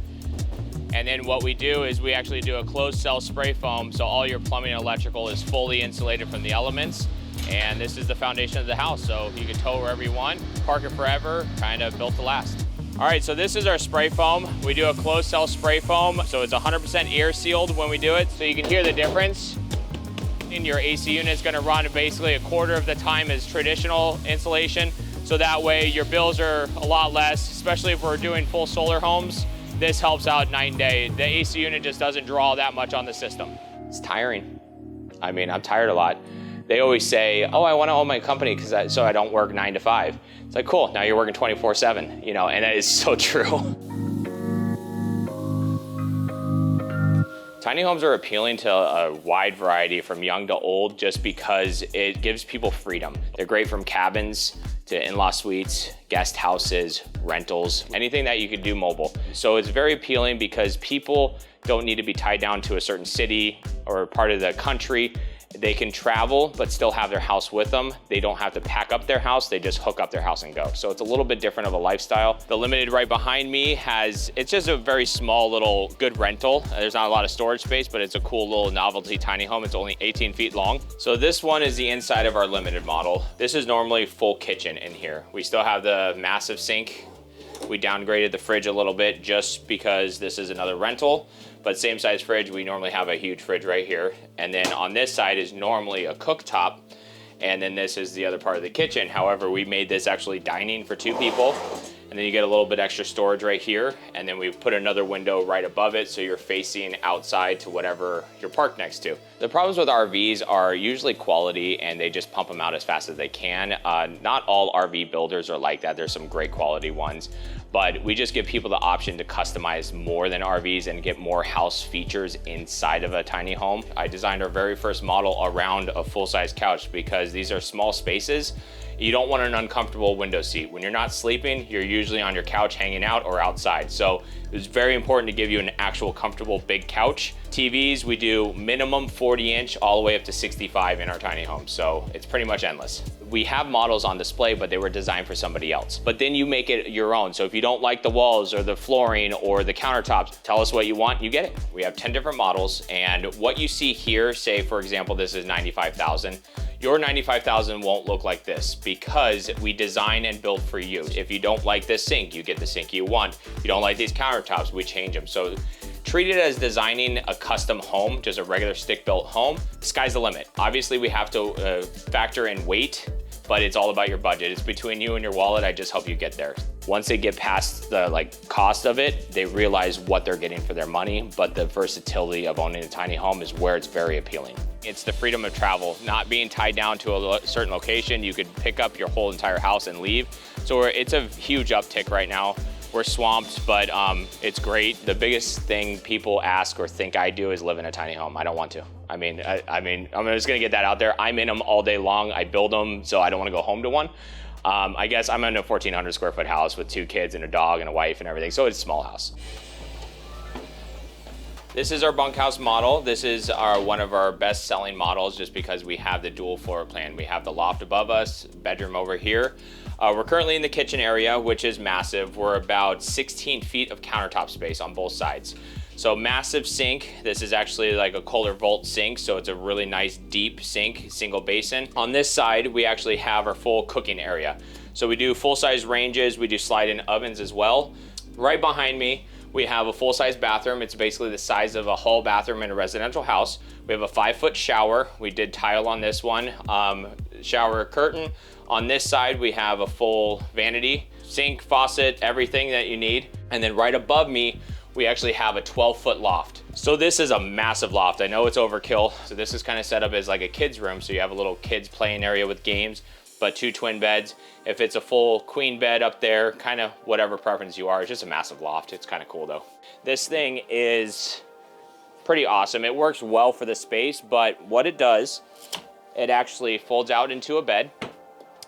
[SPEAKER 5] And then what we do is we actually do a closed cell spray foam. So all your plumbing and electrical is fully insulated from the elements. And this is the foundation of the house. So you can tow wherever you want, park it forever, kind of built to last. All right, so this is our spray foam. We do a closed cell spray foam. So it's 100% air sealed when we do it. So you can hear the difference. And your AC unit is gonna run basically a quarter of the time as traditional insulation. So that way your bills are a lot less, especially if we're doing full solar homes. This helps out night and day. The AC unit just doesn't draw that much on the system. It's tiring. I mean, I'm tired a lot. They always say, oh, I wanna own my company so I don't work 9 to 5. It's like, cool, now you're working 24/7, you know, and that is so true. Tiny homes are appealing to a wide variety from young to old just because it gives people freedom. They're great from cabins to in-law suites, guest houses, rentals, anything that you could do mobile. So it's very appealing because people don't need to be tied down to a certain city or part of the country. They can travel, but still have their house with them. They don't have to pack up their house, they just hook up their house and go. So it's a little bit different of a lifestyle. The Limited right behind me it's just a very small little good rental. There's not a lot of storage space, but it's a cool little novelty tiny home. It's only 18 feet long. So this one is the inside of our Limited model. This is normally full kitchen in here. We still have the massive sink. We downgraded the fridge a little bit just because this is another rental. But same size fridge, we normally have a huge fridge right here. And then on this side is normally a cooktop. And then this is the other part of the kitchen. However, we made this actually dining for 2 people. And then you get a little bit extra storage right here. And then we put another window right above it so you're facing outside to whatever you're parked next to. The problems with RVs are usually quality and they just pump them out as fast as they can. Not all RV builders are like that. There's some great quality ones. But we just give people the option to customize more than RVs and get more house features inside of a tiny home. I designed our very first model around a full-size couch because these are small spaces. You don't want an uncomfortable window seat. When you're not sleeping, you're usually on your couch hanging out or outside. So it's very important to give you an actual comfortable big couch. TVs, we do minimum 40-inch all the way up to 65 in our tiny homes. So it's pretty much endless. We have models on display, but they were designed for somebody else. But then you make it your own. So if you don't like the walls or the flooring or the countertops, tell us what you want, you get it. We have 10 different models. And what you see here, say for example, this is 95,000. Your 95,000 won't look like this because we design and build for you. If you don't like this sink, you get the sink you want. If you don't like these countertops, we change them. So treat it as designing a custom home, just a regular stick-built home. Sky's the limit. Obviously, we have to factor in weight but it's all about your budget. It's between you and your wallet. I just help you get there. Once they get past the cost of it, they realize what they're getting for their money, but the versatility of owning a tiny home is where it's very appealing. It's the freedom of travel, not being tied down to a certain location. You could pick up your whole entire house and leave. So it's a huge uptick right now. We're swamped, but it's great. The biggest thing people ask or think I do is live in a tiny home. I don't want to. I mean, I'm just gonna get that out there. I'm in them all day long. I build them, so I don't wanna go home to one. I guess I'm in a 1,400 square foot house with 2 kids and a dog and a wife and everything, so it's a small house. This is our bunkhouse model. This is one of our best selling models just because we have the dual floor plan. We have the loft above us, bedroom over here. We're currently in the kitchen area, which is massive. We're about 16 feet of countertop space on both sides. So massive sink. This is actually like a Kohler Volt sink, so it's a really nice deep sink, single basin. On this side, we actually have our full cooking area. So we do full-size ranges, we do slide-in ovens as well. Right behind me, we have a full-size bathroom. It's basically the size of a hall bathroom in a residential house. We have a 5-foot shower. We did tile on this one. Shower curtain. On this side, we have a full vanity, sink, faucet, everything that you need. And then right above me, we actually have a 12-foot loft. So this is a massive loft. I know it's overkill. So this is kind of set up as like a kid's room. So you have a little kids playing area with games, but 2 twin beds. If it's a full queen bed up there, kind of whatever preference you are, it's just a massive loft. It's kind of cool though. This thing is pretty awesome. It works well for the space, but what it does, it actually folds out into a bed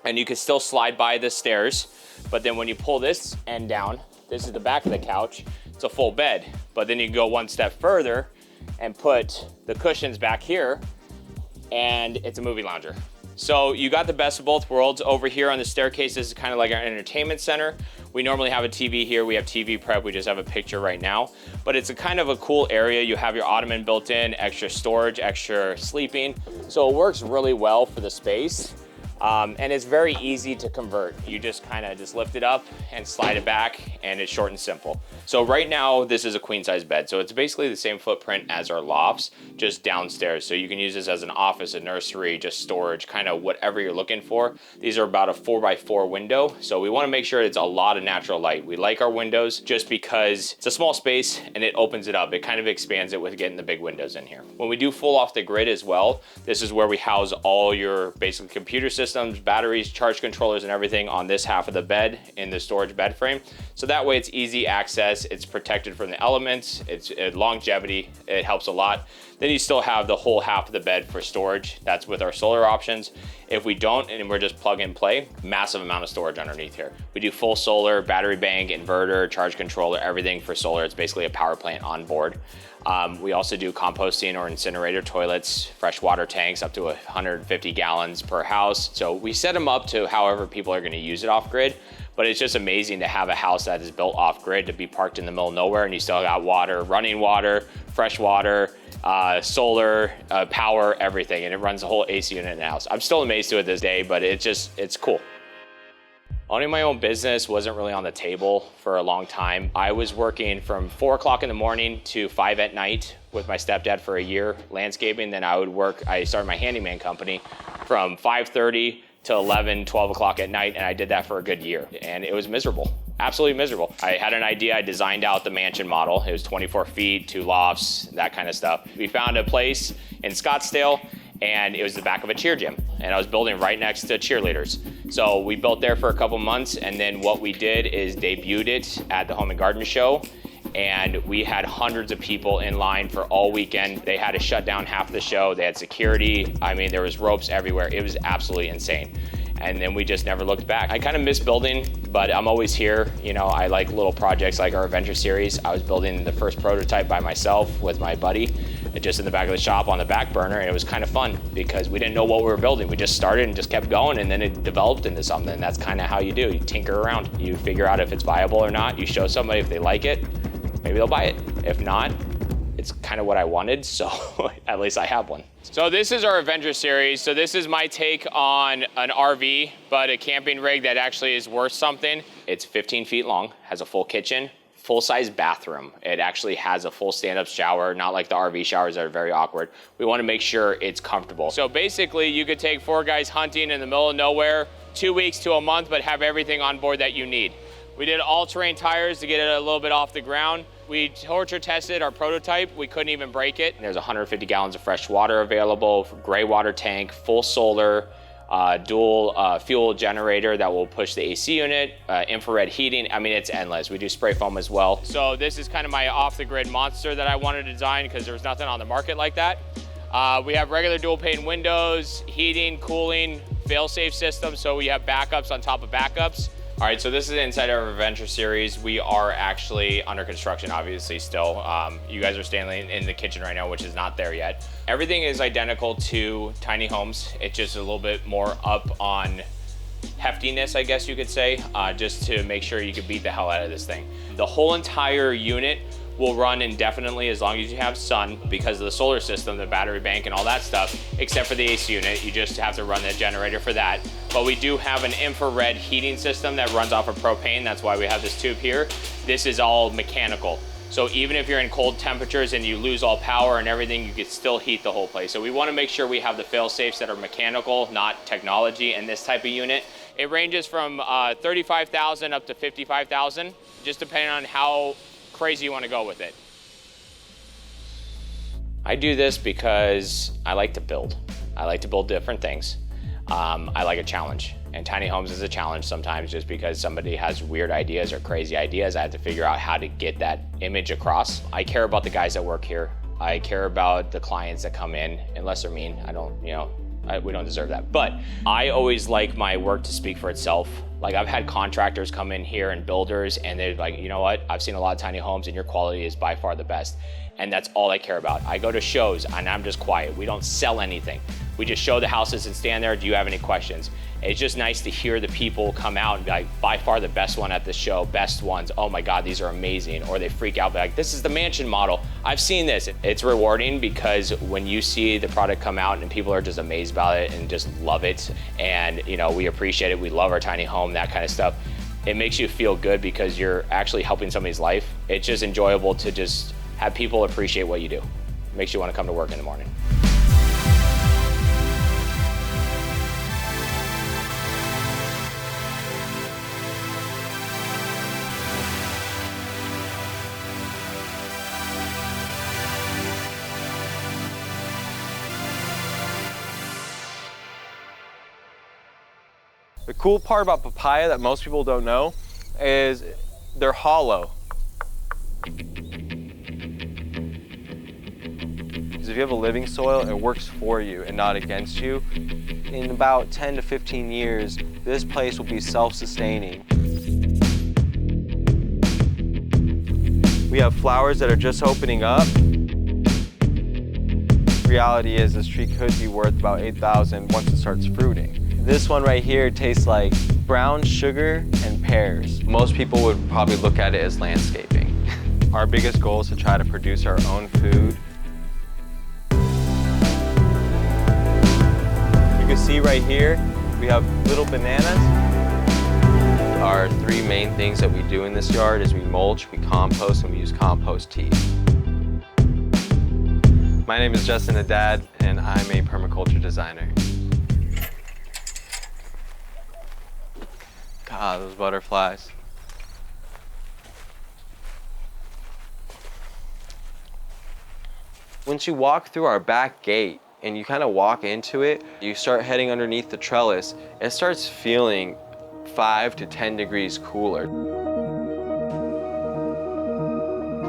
[SPEAKER 5] and you can still slide by the stairs. But then when you pull this end down, this is the back of the couch, it's a full bed. But then you can go one step further and put the cushions back here and it's a movie lounger. So you got the best of both worlds. Over here on the staircase, this is kind of like our entertainment center. We normally have a TV here. We have TV prep. We just have a picture right now. But it's a kind of a cool area. You have your ottoman built in, extra storage, extra sleeping. So it works really well for the space. And it's very easy to convert. You just kind of just lift it up and slide it back and it's short and simple. So right now, this is a queen size bed. So it's basically the same footprint as our lofts, just downstairs. So you can use this as an office, a nursery, just storage, kind of whatever you're looking for. These are about a 4x4 window. So we want to make sure it's a lot of natural light. We like our windows just because it's a small space and it opens it up. It kind of expands it with getting the big windows in here. When we do full off the grid as well, this is where we house all your basic computer systems, batteries, charge controllers, and everything on this half of the bed in the storage bed frame. So that way it's easy access, it's protected from the elements, it's longevity, it helps a lot. Then you still have the whole half of the bed for storage. That's with our solar options. If we don't, and we're just plug and play, massive amount of storage underneath here. We do full solar, battery bank, inverter, charge controller, everything for solar. It's basically a power plant on board. We also do composting or incinerator toilets, fresh water tanks up to 150 gallons per house. So we set them up to however people are going to use it off grid. But it's just amazing to have a house that is built off grid to be parked in the middle of nowhere and you still got water, running water, fresh water, solar, power, everything. And it runs the whole AC unit in the house. I'm still amazed to it this day, but it's cool. Owning my own business wasn't really on the table for a long time. I was working from 4 o'clock in the morning to 5 at night with my stepdad for a year, landscaping. Then I started my handyman company from 5:30 to 11, 12 o'clock at night, and I did that for a good year. And it was miserable, absolutely miserable. I had an idea, I designed out the mansion model. It was 24 feet, 2 lofts, that kind of stuff. We found a place in Scottsdale, and it was the back of a cheer gym. And I was building right next to cheerleaders. So we built there for a couple months, and then what we did is debuted it at the Home and Garden Show, and we had hundreds of people in line for all weekend. They had to shut down half of the show. They had security. I mean, there was ropes everywhere. It was absolutely insane. And then we just never looked back. I kind of miss building, but I'm always here. You know, I like little projects like our adventure series. I was building the first prototype by myself with my buddy, just in the back of the shop on the back burner, and it was kind of fun because we didn't know what we were building. We just started and just kept going, and then it developed into something. That's kind of how you do. You tinker around. You figure out if it's viable or not. You show somebody if they like it, maybe they'll buy it. If not, it's kind of what I wanted, so at least I have one. So this is our Avenger series. So this is my take on an RV, but a camping rig that actually is worth something. It's 15 feet long, has a full kitchen, full-size bathroom. It actually has a full stand-up shower, not like the RV showers that are very awkward. We want to make sure it's comfortable. So basically, you could take 4 guys hunting in the middle of nowhere, 2 weeks to a month, but have everything on board that you need. We did all-terrain tires to get it a little bit off the ground. We torture tested our prototype. We couldn't even break it. There's 150 gallons of fresh water available, gray water tank, full solar, dual fuel generator that will push the AC unit, infrared heating. I mean, it's endless. We do spray foam as well. So this is kind of my off-the-grid monster that I wanted to design because there was nothing on the market like that. We have regular dual pane windows, heating, cooling, fail-safe system, so we have backups on top of backups. All right, so this is inside our adventure series. We are actually under construction, obviously, still. You guys are standing in the kitchen right now, which is not there yet. Everything is identical to tiny homes. It's just a little bit more up on heftiness, I guess you could say, just to make sure you could beat the hell out of this thing. The whole entire unit will run indefinitely as long as you have sun because of the solar system, the battery bank and all that stuff, except for the AC unit. You just have to run the generator for that. But we do have an infrared heating system that runs off of propane. That's why we have this tube here. This is all mechanical. So even if you're in cold temperatures and you lose all power and everything, you can still heat the whole place. So we want to make sure we have the fail-safes that are mechanical, not technology in this type of unit. It ranges from $35,000 up to $55,000, just depending on how crazy you want to go with it. I do this because I like to build. I like to build different things. I like a challenge, and tiny homes is a challenge sometimes just because somebody has weird ideas or crazy ideas. I have to figure out how to get that image across. I care about the guys that work here. I care about the clients that come in, unless they're mean. I don't, we don't deserve that. But I always like my work to speak for itself. Like I've had contractors come in here and builders and they're like, you know what? I've seen a lot of tiny homes and your quality is by far the best. And that's all I care about. I go to shows and I'm just quiet. We don't sell anything. We just show the houses and stand there. Do you have any questions? It's just nice to hear the people come out and be like, by far the best one at the show, best ones. Oh my God, these are amazing. Or they freak out, be like, this is the mansion model. I've seen this. It's rewarding because when you see the product come out and people are just amazed about it and just love it. And we appreciate it. We love our tiny home, that kind of stuff. It makes you feel good because you're actually helping somebody's life. It's just enjoyable to just have people appreciate what you do. It makes you want to come to work in the morning.
[SPEAKER 3] The cool part about papaya that most people don't know is they're hollow. Because if you have a living soil, it works for you and not against you. In about 10 to 15 years, this place will be self-sustaining. We have flowers that are just opening up. Reality is this tree could be worth about $8,000 once it starts fruiting. This one right here tastes like brown sugar and pears. Most people would probably look at it as landscaping. Our biggest goal is to try to produce our own food. You can see right here, we have little bananas. Our 3 main things that we do in this yard is we mulch, we compost, and we use compost tea. My name is Justin Haddad, and I'm a permaculture designer. God, those butterflies. Once you walk through our back gate and you kind of walk into it, you start heading underneath the trellis, it starts feeling 5 to 10 degrees cooler.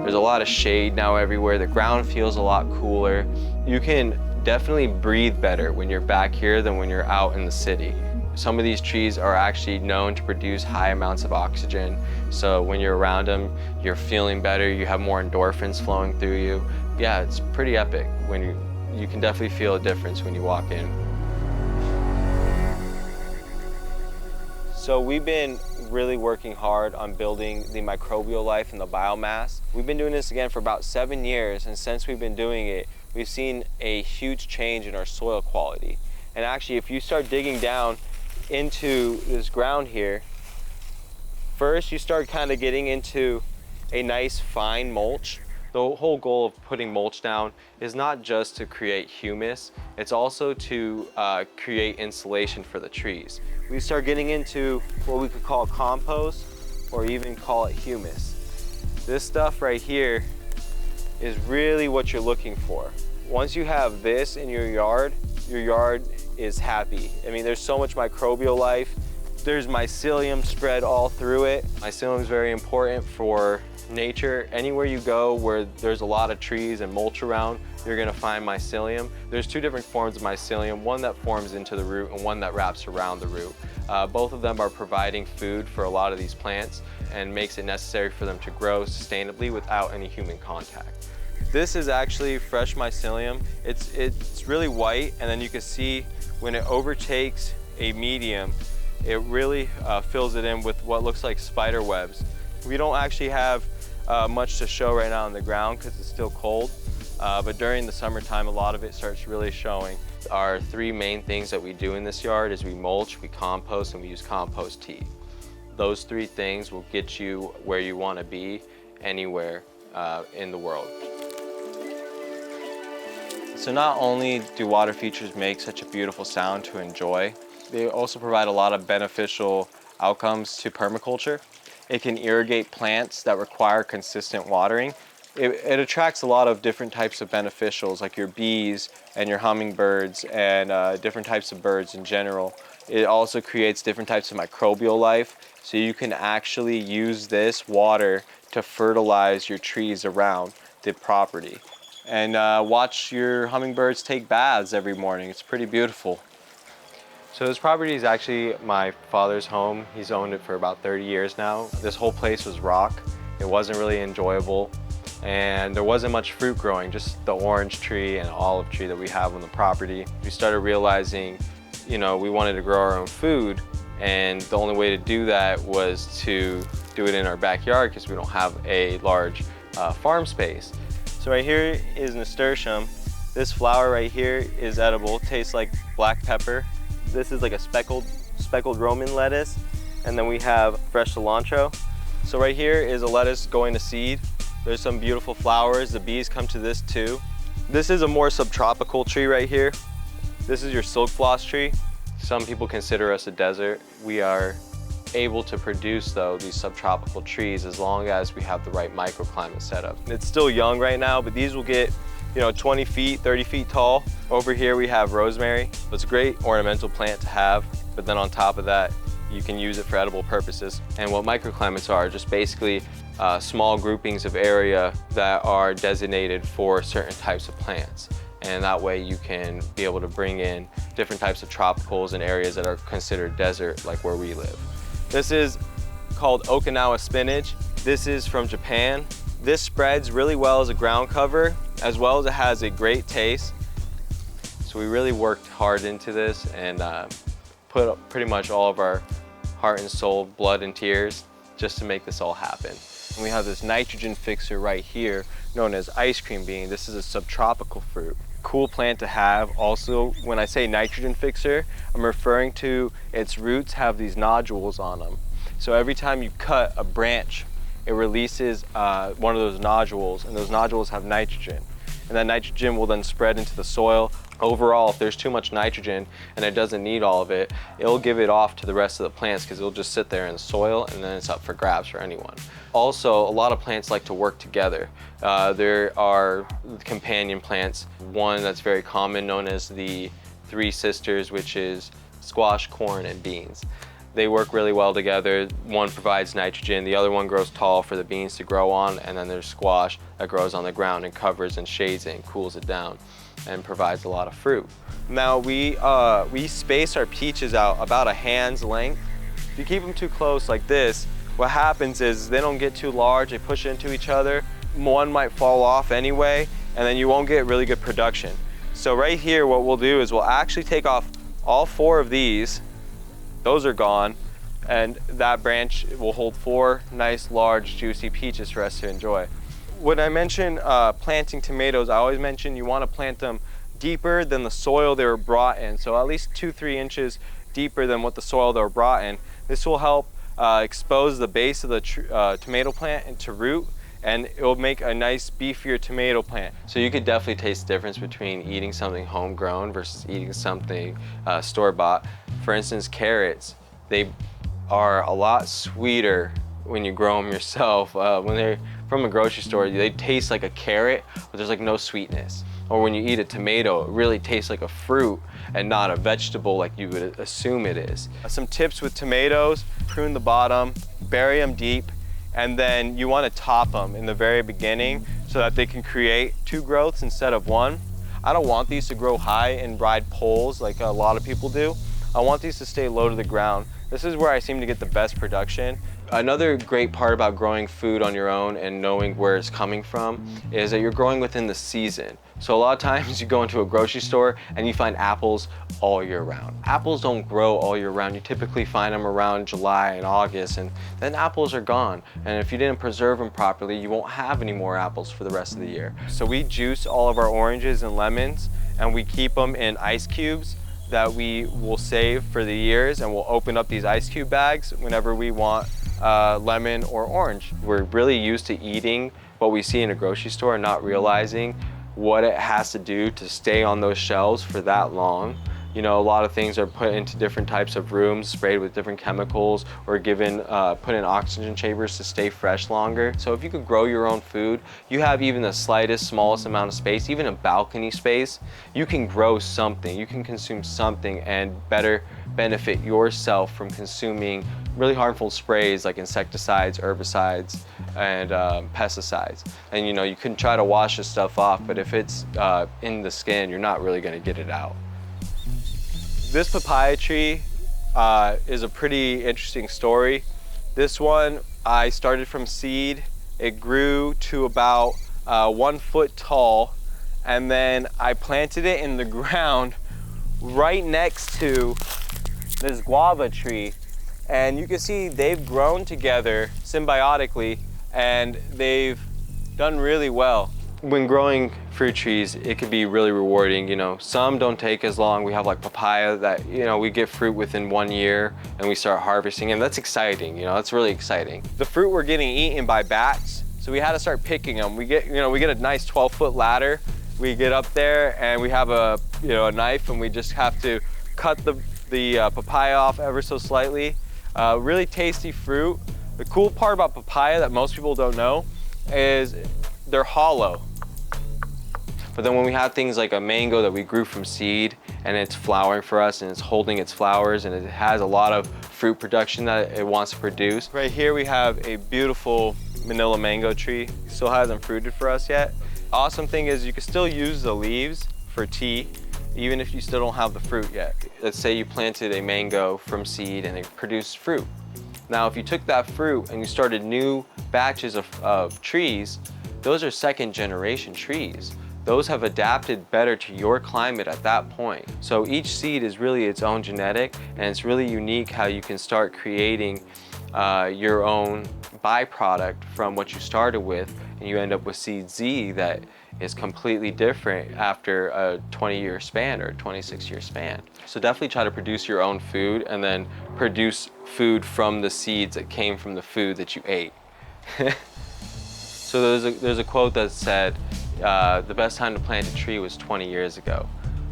[SPEAKER 3] There's a lot of shade now everywhere. The ground feels a lot cooler. You can definitely breathe better when you're back here than when you're out in the city. Some of these trees are actually known to produce high amounts of oxygen. So when you're around them, you're feeling better, you have more endorphins flowing through you. Yeah, it's pretty epic. When you can definitely feel a difference when you walk in. So we've been really working hard on building the microbial life and the biomass. We've been doing this again for about 7 years, and since we've been doing it, we've seen a huge change in our soil quality. And actually, if you start digging down into this ground here, first you start kind of getting into a nice fine mulch. The whole goal of putting mulch down is not just to create humus, it's also to create insulation for the trees. We start getting into what we could call compost or even call it humus. This stuff right here is really what you're looking for. Once you have this in your yard is happy. I mean, there's so much microbial life. There's mycelium spread all through it. Mycelium is very important for nature. Anywhere you go where there's a lot of trees and mulch around, you're gonna find mycelium. There's two different forms of mycelium, one that forms into the root and one that wraps around the root. Both of them are providing food for a lot of these plants and makes it necessary for them to grow sustainably without any human contact. This is actually fresh mycelium. It's really white, and then you can see when it overtakes a medium, it really fills it in with what looks like spider webs. We don't actually have much to show right now on the ground because it's still cold, but during the summertime, a lot of it starts really showing. Our three main things that we do in this yard is we mulch, we compost, and we use compost tea. Those three things will get you where you want to be anywhere in the world. So not only do water features make such a beautiful sound to enjoy, they also provide a lot of beneficial outcomes to permaculture. It can irrigate plants that require consistent watering. It attracts a lot of different types of beneficials like your bees and your hummingbirds and different types of birds in general. It also creates different types of microbial life, so you can actually use this water to fertilize your trees around the property. And watch your hummingbirds take baths every morning. It's pretty beautiful. So this property is actually my father's home. He's owned it for about 30 years now. This whole place was rock. It wasn't really enjoyable, and there wasn't much fruit growing, just the orange tree and olive tree that we have on the property. We started realizing, we wanted to grow our own food, and the only way to do that was to do it in our backyard because we don't have a large farm space. So right here is nasturtium. This flower right here is edible, tastes like black pepper. This is like a speckled Roman lettuce, and then we have fresh cilantro. So right here is a lettuce going to seed. There's some beautiful flowers. The bees come to this too. This is a more subtropical tree right here. This is your silk floss tree. Some people consider us a desert. We are able to produce though these subtropical trees as long as we have the right microclimate setup. It's still young right now, but these will get 20 feet, 30 feet tall. Over here we have rosemary. It's a great ornamental plant to have, but then on top of that, you can use it for edible purposes. And what microclimates are just basically small groupings of area that are designated for certain types of plants. And that way you can be able to bring in different types of tropicals in areas that are considered desert, like where we live. This is called Okinawa spinach. This is from Japan. This spreads really well as a ground cover, as well as it has a great taste. So we really worked hard into this and put up pretty much all of our heart and soul, blood and tears, just to make this all happen. And we have this nitrogen fixer right here, known as ice cream bean. This is a subtropical fruit. Cool plant to have. Also, when I say nitrogen fixer, I'm referring to its roots have these nodules on them. So every time you cut a branch, it releases one of those nodules, and those nodules have nitrogen. And that nitrogen will then spread into the soil. Overall, if there's too much nitrogen and it doesn't need all of it, it'll give it off to the rest of the plants because it'll just sit there in the soil and then it's up for grabs for anyone. Also, a lot of plants like to work together. There are companion plants. One that's very common known as the Three Sisters, which is squash, corn, and beans. They work really well together. One provides nitrogen, the other one grows tall for the beans to grow on, and then there's squash that grows on the ground and covers and shades it and cools it down and provides a lot of fruit. Now we space our peaches out about a hand's length. If you keep them too close like this, what happens is they don't get too large, they push into each other. One might fall off anyway, and then you won't get really good production. So right here, what we'll do is we'll actually take off all 4 of these. Those are gone, and that branch will hold 4 nice, large, juicy peaches for us to enjoy. When I mention planting tomatoes, I always mention you want to plant them deeper than the soil they were brought in. So at least 2-3 inches deeper than what the soil they were brought in. This will help expose the base of the tomato plant into root, and it will make a nice beefier tomato plant. So you could definitely taste the difference between eating something homegrown versus eating something store-bought. For instance, carrots, they are a lot sweeter when you grow them yourself. When they're from a grocery store, they taste like a carrot, but there's like no sweetness. Or when you eat a tomato, it really tastes like a fruit and not a vegetable like you would assume it is. Some tips with tomatoes: prune the bottom, bury them deep, and then you want to top them in the very beginning so that they can create 2 growths instead of 1. I don't want these to grow high and ride poles like a lot of people do. I want these to stay low to the ground. This is where I seem to get the best production. Another great part about growing food on your own and knowing where it's coming from is that you're growing within the season. So a lot of times you go into a grocery store and you find apples all year round. Apples don't grow all year round. You typically find them around July and August, and then apples are gone. And if you didn't preserve them properly, you won't have any more apples for the rest of the year. So we juice all of our oranges and lemons, and we keep them in ice cubes that we will save for the years, and we'll open up these ice cube bags whenever we want lemon or orange. We're really used to eating what we see in a grocery store and not realizing what it has to do to stay on those shelves for that long. You know, a lot of things are put into different types of rooms, sprayed with different chemicals, or given, put in oxygen chambers to stay fresh longer. So if you could grow your own food, you have even the slightest, smallest amount of space, even a balcony space, you can grow something, you can consume something and better benefit yourself from consuming really harmful sprays like insecticides, herbicides, and pesticides. And you know, you can try to wash this stuff off, but if it's in the skin, you're not really gonna get it out. This papaya tree is a pretty interesting story. This one, I started from seed. It grew to about 1 foot tall, and then I planted it in the ground right next to this guava tree. And you can see they've grown together symbiotically, and they've done really well. When growing fruit trees, it can be really rewarding. You know, some don't take as long. We have like papaya that, you know, we get fruit within 1 year and we start harvesting, and that's exciting. You know, it's really exciting. The fruit were getting eaten by bats, so we had to start picking them. We get a nice 12-foot ladder. We get up there and we have a knife, and we just have to cut the papaya off ever so slightly. Really tasty fruit. The cool part about papaya that most people don't know is they're hollow. But then when we have things like a mango that we grew from seed, and it's flowering for us, and it's holding its flowers, and it has a lot of fruit production that it wants to produce. Right here we have a beautiful manila mango tree. Still hasn't fruited for us yet. Awesome thing is you can still use the leaves for tea, even if you still don't have the fruit yet. Let's say you planted a mango from seed and it produced fruit. Now if you took that fruit and you started new batches of trees, those are 2nd generation trees. Those have adapted better to your climate at that point. So each seed is really its own genetic, and it's really unique how you can start creating your own byproduct from what you started with, and you end up with seed Z that is completely different after a 20-year span or a 26-year span. So definitely try to produce your own food, and then produce food from the seeds that came from the food that you ate. So there's a quote that said, the best time to plant a tree was 20 years ago,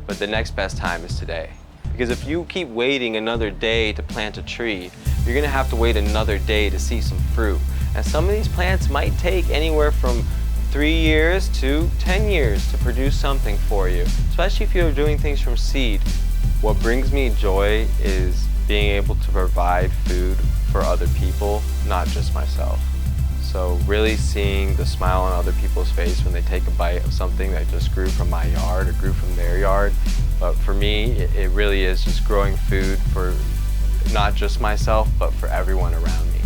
[SPEAKER 3] but the next best time is today. Because if you keep waiting another day to plant a tree, you're gonna have to wait another day to see some fruit. And some of these plants might take anywhere from 3 years to 10 years to produce something for you, especially if you're doing things from seed. What brings me joy is being able to provide food for other people, not just myself. So really seeing the smile on other people's face when they take a bite of something that just grew from my yard or grew from their yard. But for me, it really is just growing food for not just myself, but for everyone around me.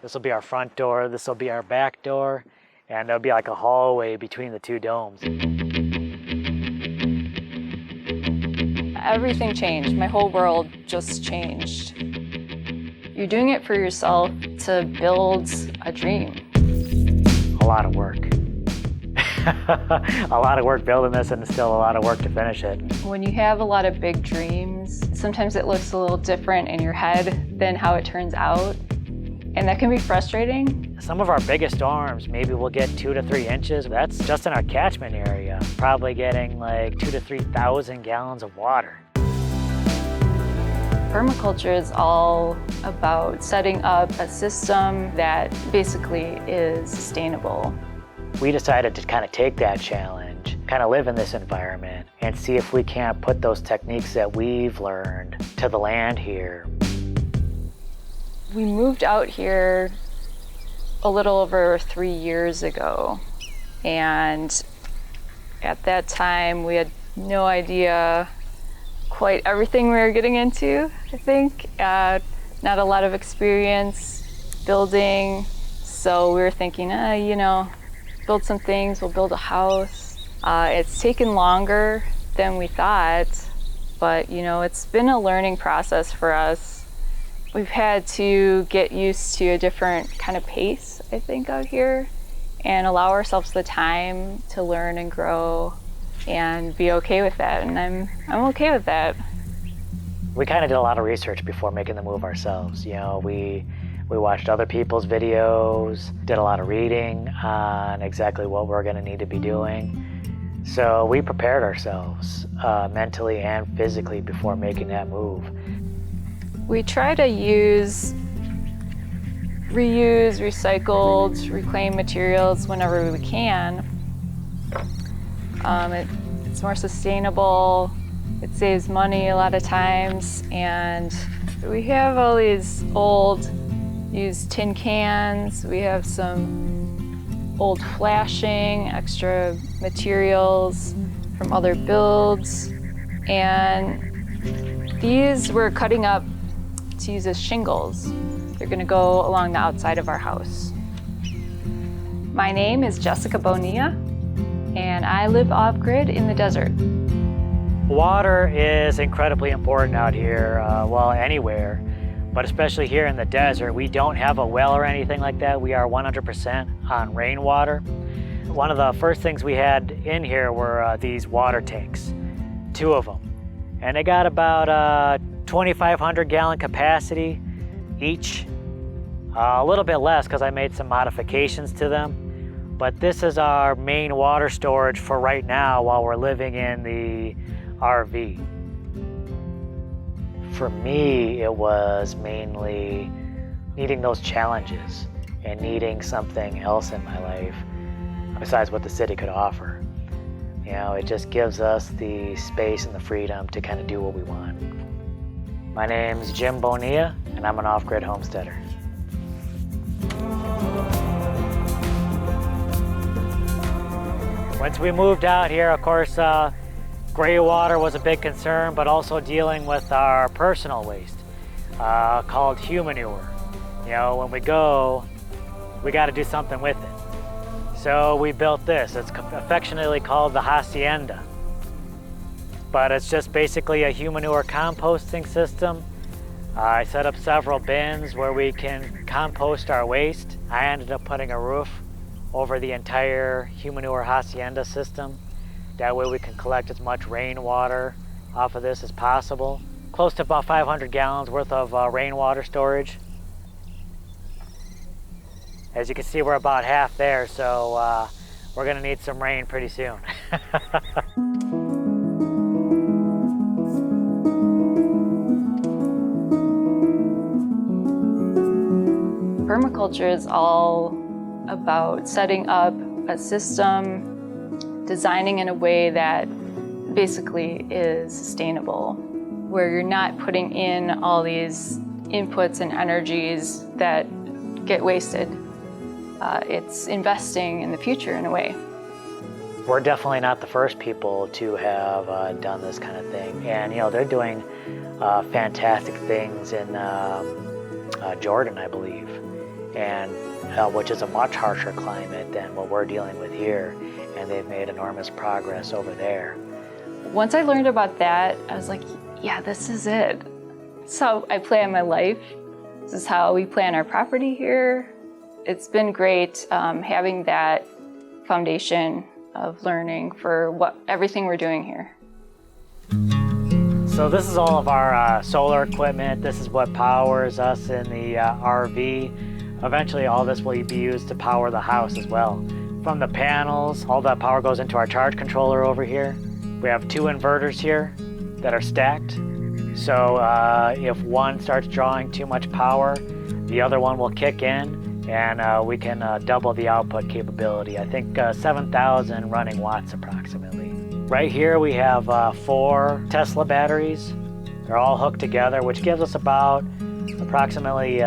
[SPEAKER 10] This will be our front door, this will be our back door, and there'll be like a hallway between the 2 domes.
[SPEAKER 15] Everything changed. My whole world just changed.
[SPEAKER 1] You're doing it for yourself to build a dream.
[SPEAKER 10] A lot of work. A lot of work building this, and still a lot of work to finish it.
[SPEAKER 1] When you have a lot of big dreams, sometimes it looks a little different in your head than how it turns out. And that can be frustrating.
[SPEAKER 10] Some of our biggest storms, maybe we'll get 2 to 3 inches. That's just in our catchment area. Probably getting like 2,000 to 3,000 gallons of water.
[SPEAKER 1] Permaculture is all about setting up a system that basically is sustainable.
[SPEAKER 10] We decided to kind of take that challenge, kind of live in this environment, and see if we can't put those techniques that we've learned to the land here.
[SPEAKER 1] We moved out here a little over 3 years ago, and at that time we had no idea quite everything we were getting into, I think. Not a lot of experience building, so we were thinking, build some things, we'll build a house. It's taken longer than we thought, but it's been a learning process for us. We've had to get used to a different kind of pace, I think, out here, and allow ourselves the time to learn and grow and be okay with that, and I'm okay with that.
[SPEAKER 10] We kind of did a lot of research before making the move ourselves. We watched other people's videos, did a lot of reading on exactly what we're going to need to be doing. So we prepared ourselves mentally and physically before making that move.
[SPEAKER 1] We try to reuse, recycled, reclaimed materials whenever we can. It's more sustainable, it saves money a lot of times, and we have all these old used tin cans, we have some old flashing, extra materials from other builds, and these we're cutting up to use as shingles. They're gonna go along the outside of our house. My name is Jessica Bonilla, and I live off-grid in the desert.
[SPEAKER 10] Water is incredibly important out here, anywhere, but especially here in the desert. We don't have a well or anything like that. We are 100% on rainwater. One of the first things we had in here were these water tanks, 2 of them. And they got about 2,500 gallon capacity each. A little bit less because I made some modifications to them. But this is our main water storage for right now while we're living in the RV. For me, it was mainly needing those challenges and needing something else in my life besides what the city could offer. It just gives us the space and the freedom to kind of do what we want. My name's Jim Bonilla, and I'm an off-grid homesteader. Once we moved out here, of course, gray water was a big concern, but also dealing with our personal waste, called humanure. When we go, we got to do something with it. So we built this. It's affectionately called the hacienda. But it's just basically a humanure composting system. I set up several bins where we can compost our waste. I ended up putting a roof over the entire humanure hacienda system. That way we can collect as much rainwater off of this as possible. Close to about 500 gallons worth of rainwater storage. As you can see, we're about half there, so we're gonna need some rain pretty soon.
[SPEAKER 1] Permaculture is all about setting up a system, designing in a way that basically is sustainable, where you're not putting in all these inputs and energies that get wasted. It's investing in the future in a way.
[SPEAKER 10] We're definitely not the first people to have done this kind of thing. And they're doing fantastic things in Jordan, I believe, and which is a much harsher climate than what we're dealing with here. And they've made enormous progress over there.
[SPEAKER 1] Once I learned about that, I was like, yeah, this is it. So I plan my life
[SPEAKER 6] This is how we plan our property here. It's been great having that foundation of learning for everything we're doing here.
[SPEAKER 10] So this is all of our solar equipment. This is what powers us in the RV. Eventually all this will be used to power the house as well. From the panels, all that power goes into our charge controller over here. We have 2 inverters here that are stacked. So if one starts drawing too much power, the other one will kick in and we can double the output capability. I think 7,000 running watts approximately. Right here we have 4 Tesla batteries. They're all hooked together, which gives us about approximately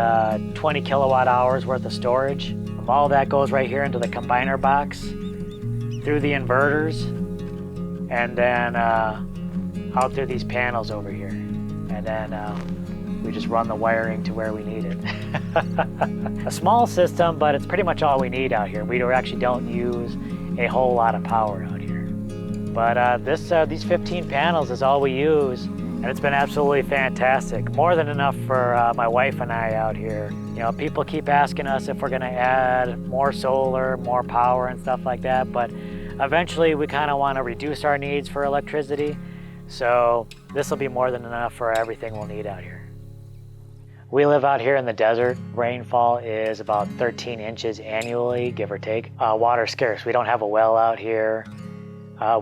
[SPEAKER 10] 20 kilowatt hours worth of storage. All that goes right here into the combiner box, through the inverters, and then out through these panels over here. And then we just run the wiring to where we need it. A small system, but it's pretty much all we need out here. We actually don't use a whole lot of power out here. But these 15 panels is all we use, and it's been absolutely fantastic. More than enough for my wife and I out here. You know, people keep asking us if we're gonna add more solar, more power and stuff like that, but eventually we kind of want to reduce our needs for electricity. So this will be more than enough for everything we'll need out here. We live out here in the desert. Rainfall is about 13 inches annually, give or take. Water's scarce. We don't have a well out here.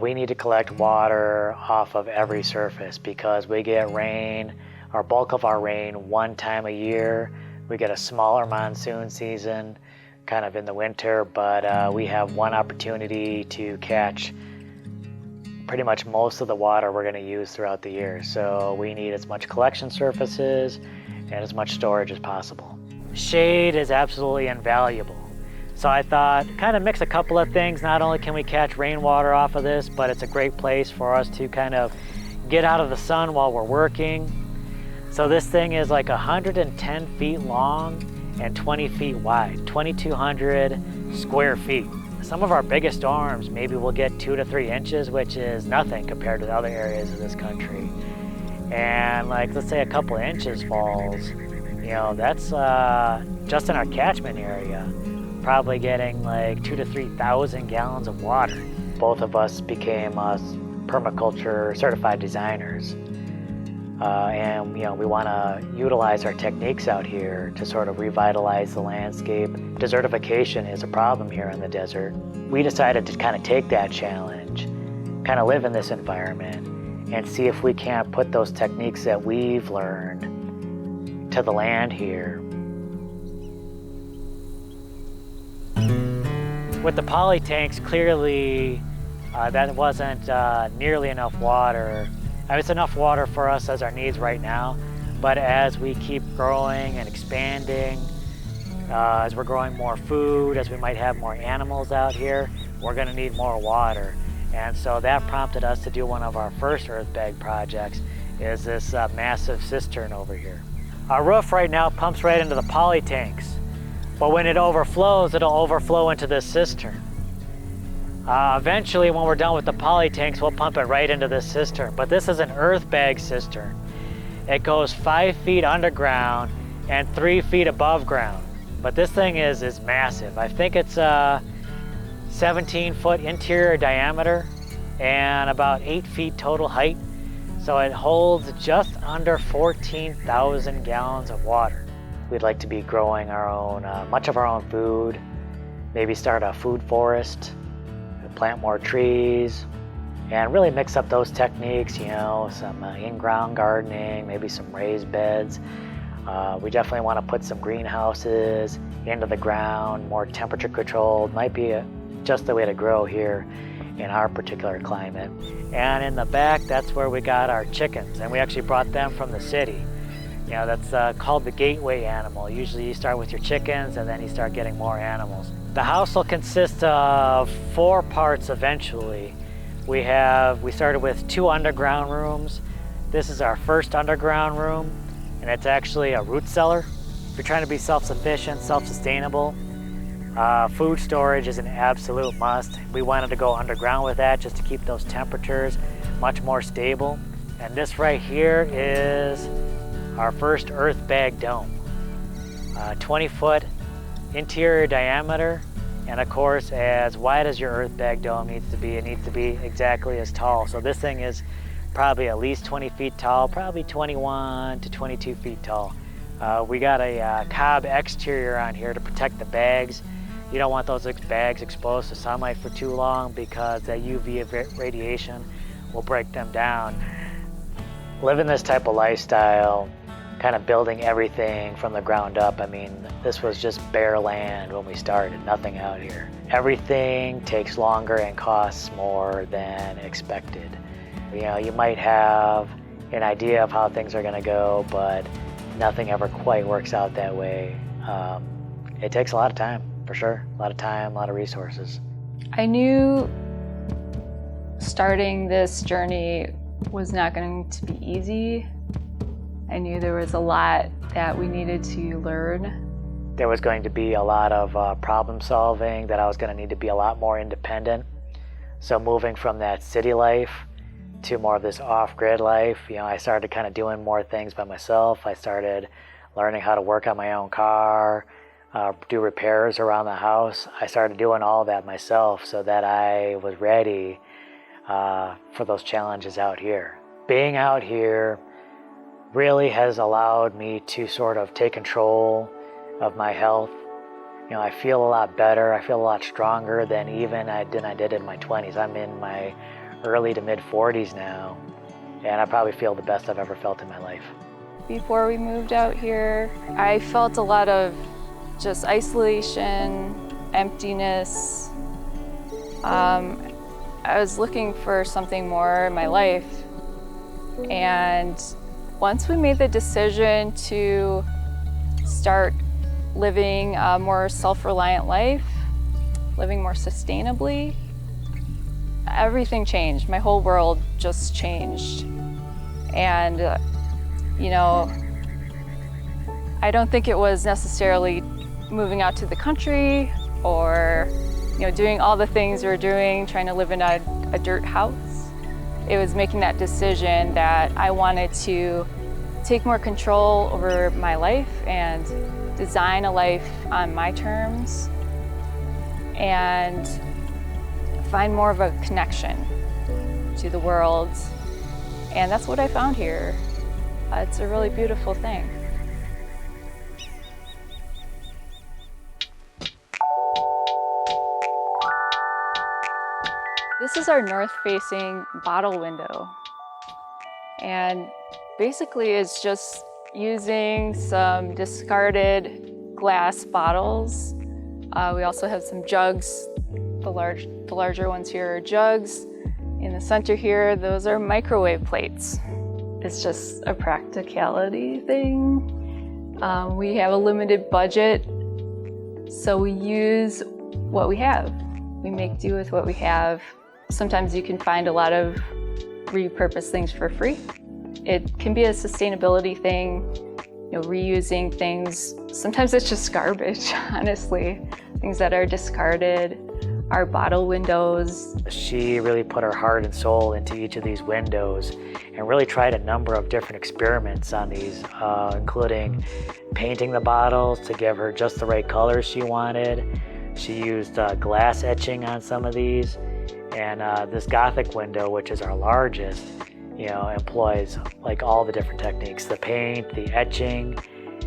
[SPEAKER 10] We need to collect water off of every surface because we get rain, our bulk of our rain, 1 time a year. We get a smaller monsoon season, kind of in the winter, but we have 1 opportunity to catch pretty much most of the water we're going to use throughout the year. So we need as much collection surfaces and as much storage as possible. Shade is absolutely invaluable. So I thought, kind of mix a couple of things. Not only can we catch rainwater off of this, but it's a great place for us to kind of get out of the sun while we're working. So this thing is like 110 feet long and 20 feet wide, 2,200 square feet. Some of our biggest storms, maybe we'll get 2 to 3 inches, which is nothing compared to the other areas of this country. And like, let's say a couple of inches falls, you know, that's just in our catchment area, probably getting like 2,000 to 3,000 gallons of water. Both of us became permaculture certified designers. And you know, we want to utilize our techniques out here to sort of revitalize the landscape. Desertification is a problem here in the desert. We decided to kind of take that challenge, kind of live in this environment, and see if we can't put those techniques that we've learned to the land here. With the poly tanks, clearly that wasn't nearly enough water. It's enough water for us as our needs right now, but as we keep growing and expanding, as we're growing more food, as we might have more animals out here, we're gonna need more water. And so that prompted us to do one of our first earth bag projects, is this massive cistern over here. Our roof right now pumps right into the poly tanks, but when it overflows, it'll overflow into this cistern. Eventually, when we're done with the poly tanks, we'll pump it right into this cistern. But this is an earth bag cistern. It goes 5 feet underground and 3 feet above ground. But this thing is massive. I think it's 17-foot interior diameter and about 8 feet total height. So it holds just under 14,000 gallons of water. We'd like to be growing our own, much of our own food, maybe start a food forest, plant more trees, and really mix up those techniques, you know, some in-ground gardening, maybe some raised beds. We definitely want to put some greenhouses into the ground, more temperature controlled, might be just the way to grow here in our particular climate. And in the back, that's where we got our chickens, and we actually brought them from the city. You know, that's called the gateway animal. Usually you start with your chickens and then you start getting more animals. The house will consist of 4 parts eventually. We started with 2 underground rooms. This is our first underground room, and it's actually a root cellar. If you're trying to be self-sufficient, self-sustainable, food storage is an absolute must. We wanted to go underground with that just to keep those temperatures much more stable. And this right here is our first earth bag dome. 20-foot interior diameter, and of course, as wide as your earth bag dome needs to be, it needs to be exactly as tall. So this thing is probably at least 20 feet tall, probably 21 to 22 feet tall. We got a cob exterior on here to protect the bags. You don't want those bags exposed to sunlight for too long because that UV radiation will break them down. Living this type of lifestyle, kind of building everything from the ground up. I mean, this was just bare land when we started, nothing out here. Everything takes longer and costs more than expected. You know, you might have an idea of how things are gonna go, but nothing ever quite works out that way. It takes a lot of time, for sure. A lot of time, a lot of resources.
[SPEAKER 6] I knew starting this journey was not going to be easy. I knew there was a lot that we needed to learn.
[SPEAKER 10] There was going to be a lot of problem solving, that I was going to need to be a lot more independent. So moving from that city life to more of this off-grid life, you know, I started kind of doing more things by myself. I started learning how to work on my own car, do repairs around the house. I started doing all that myself so that I was ready for those challenges out here. Being out here really has allowed me to sort of take control of my health. You know, I feel a lot better. I feel a lot stronger than I did in my 20s. I'm in my early to mid 40s now, and I probably feel the best I've ever felt in my life.
[SPEAKER 6] Before we moved out here, I felt a lot of just isolation, emptiness. I was looking for something more in my life, and once we made the decision to start living a more self-reliant life, living more sustainably, everything changed. My whole world just changed. And, you know, I don't think it was necessarily moving out to the country or, you know, doing all the things we're doing, trying to live in a dirt house. It was making that decision that I wanted to take more control over my life and design a life on my terms and find more of a connection to the world. And that's what I found here. It's a really beautiful thing. This is our north-facing bottle window. And basically it's just using some discarded glass bottles. We also have some jugs. The larger ones here are jugs. In the center here, those are microwave plates. It's just a practicality thing. We have a limited budget, so we use what we have. We make do with what we have. Sometimes you can find a lot of repurposed things for free. It can be a sustainability thing, you know, reusing things. Sometimes it's just garbage, honestly. Things that are discarded, our bottle windows.
[SPEAKER 10] She really put her heart and soul into each of these windows and really tried a number of different experiments on these, including painting the bottles to give her just the right colors she wanted. She used glass etching on some of these. And this Gothic window, which is our largest, you know, employs like all the different techniques, the paint, the etching,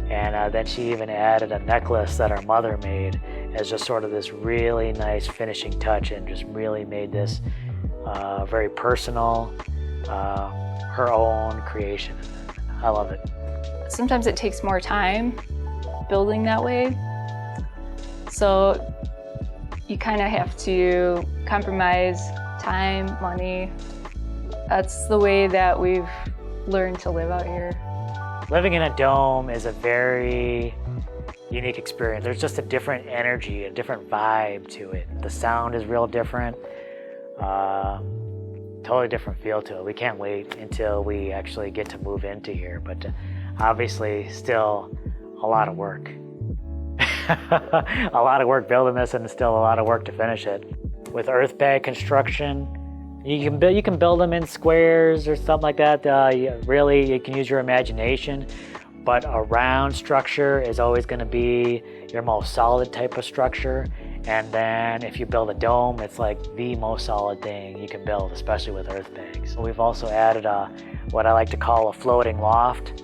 [SPEAKER 10] and then she even added a necklace that her mother made as just sort of this really nice finishing touch and just really made this very personal, her own creation. I love it.
[SPEAKER 6] Sometimes it takes more time building that way. So you kind of have to compromise time, money. That's the way that we've learned to live out here.
[SPEAKER 10] Living in a dome is a very unique experience. There's just a different energy, a different vibe to it. The sound is real different, totally different feel to it. We can't wait until we actually get to move into here, but obviously still a lot of work. A lot of work building this and still a lot of work to finish it. With earth bag construction, you can build them in squares or something like that. Really, you can use your imagination. But a round structure is always going to be your most solid type of structure. And then if you build a dome, it's like the most solid thing you can build, especially with earth bags. We've also added what I like to call a floating loft.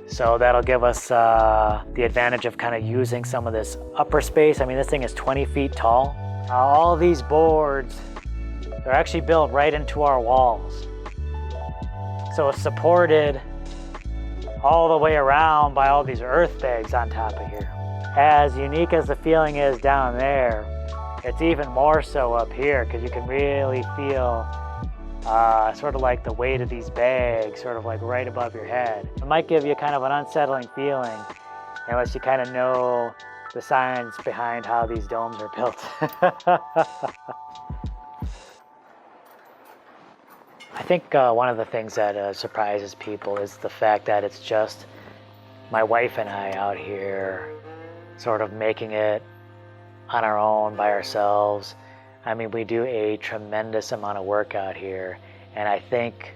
[SPEAKER 10] So that'll give us the advantage of kind of using some of this upper space. I mean, this thing is 20 feet tall. All these boards, they're actually built right into our walls. So it's supported all the way around by all these earth bags on top of here. As unique as the feeling is down there, it's even more so up here because you can really feel sort of like the weight of these bags sort of like right above your head. It might give you kind of an unsettling feeling unless you kind of know the science behind how these domes are built. I think one of the things that surprises people is the fact that it's just my wife and I out here sort of making it on our own by ourselves. I mean, we do a tremendous amount of work out here, and I think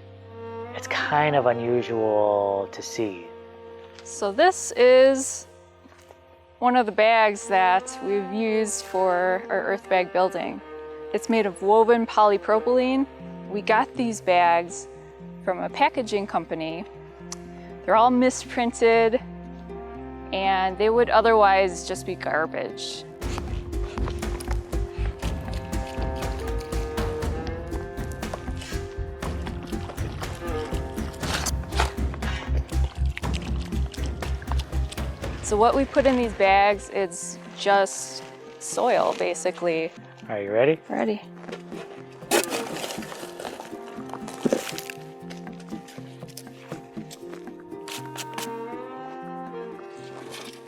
[SPEAKER 10] it's kind of unusual to see.
[SPEAKER 6] So this is one of the bags that we've used for our earth bag building. It's made of woven polypropylene. We got these bags from a packaging company. They're all misprinted, and they would otherwise just be garbage. So what we put in these bags is just soil, basically.
[SPEAKER 10] Are you ready?
[SPEAKER 6] Ready.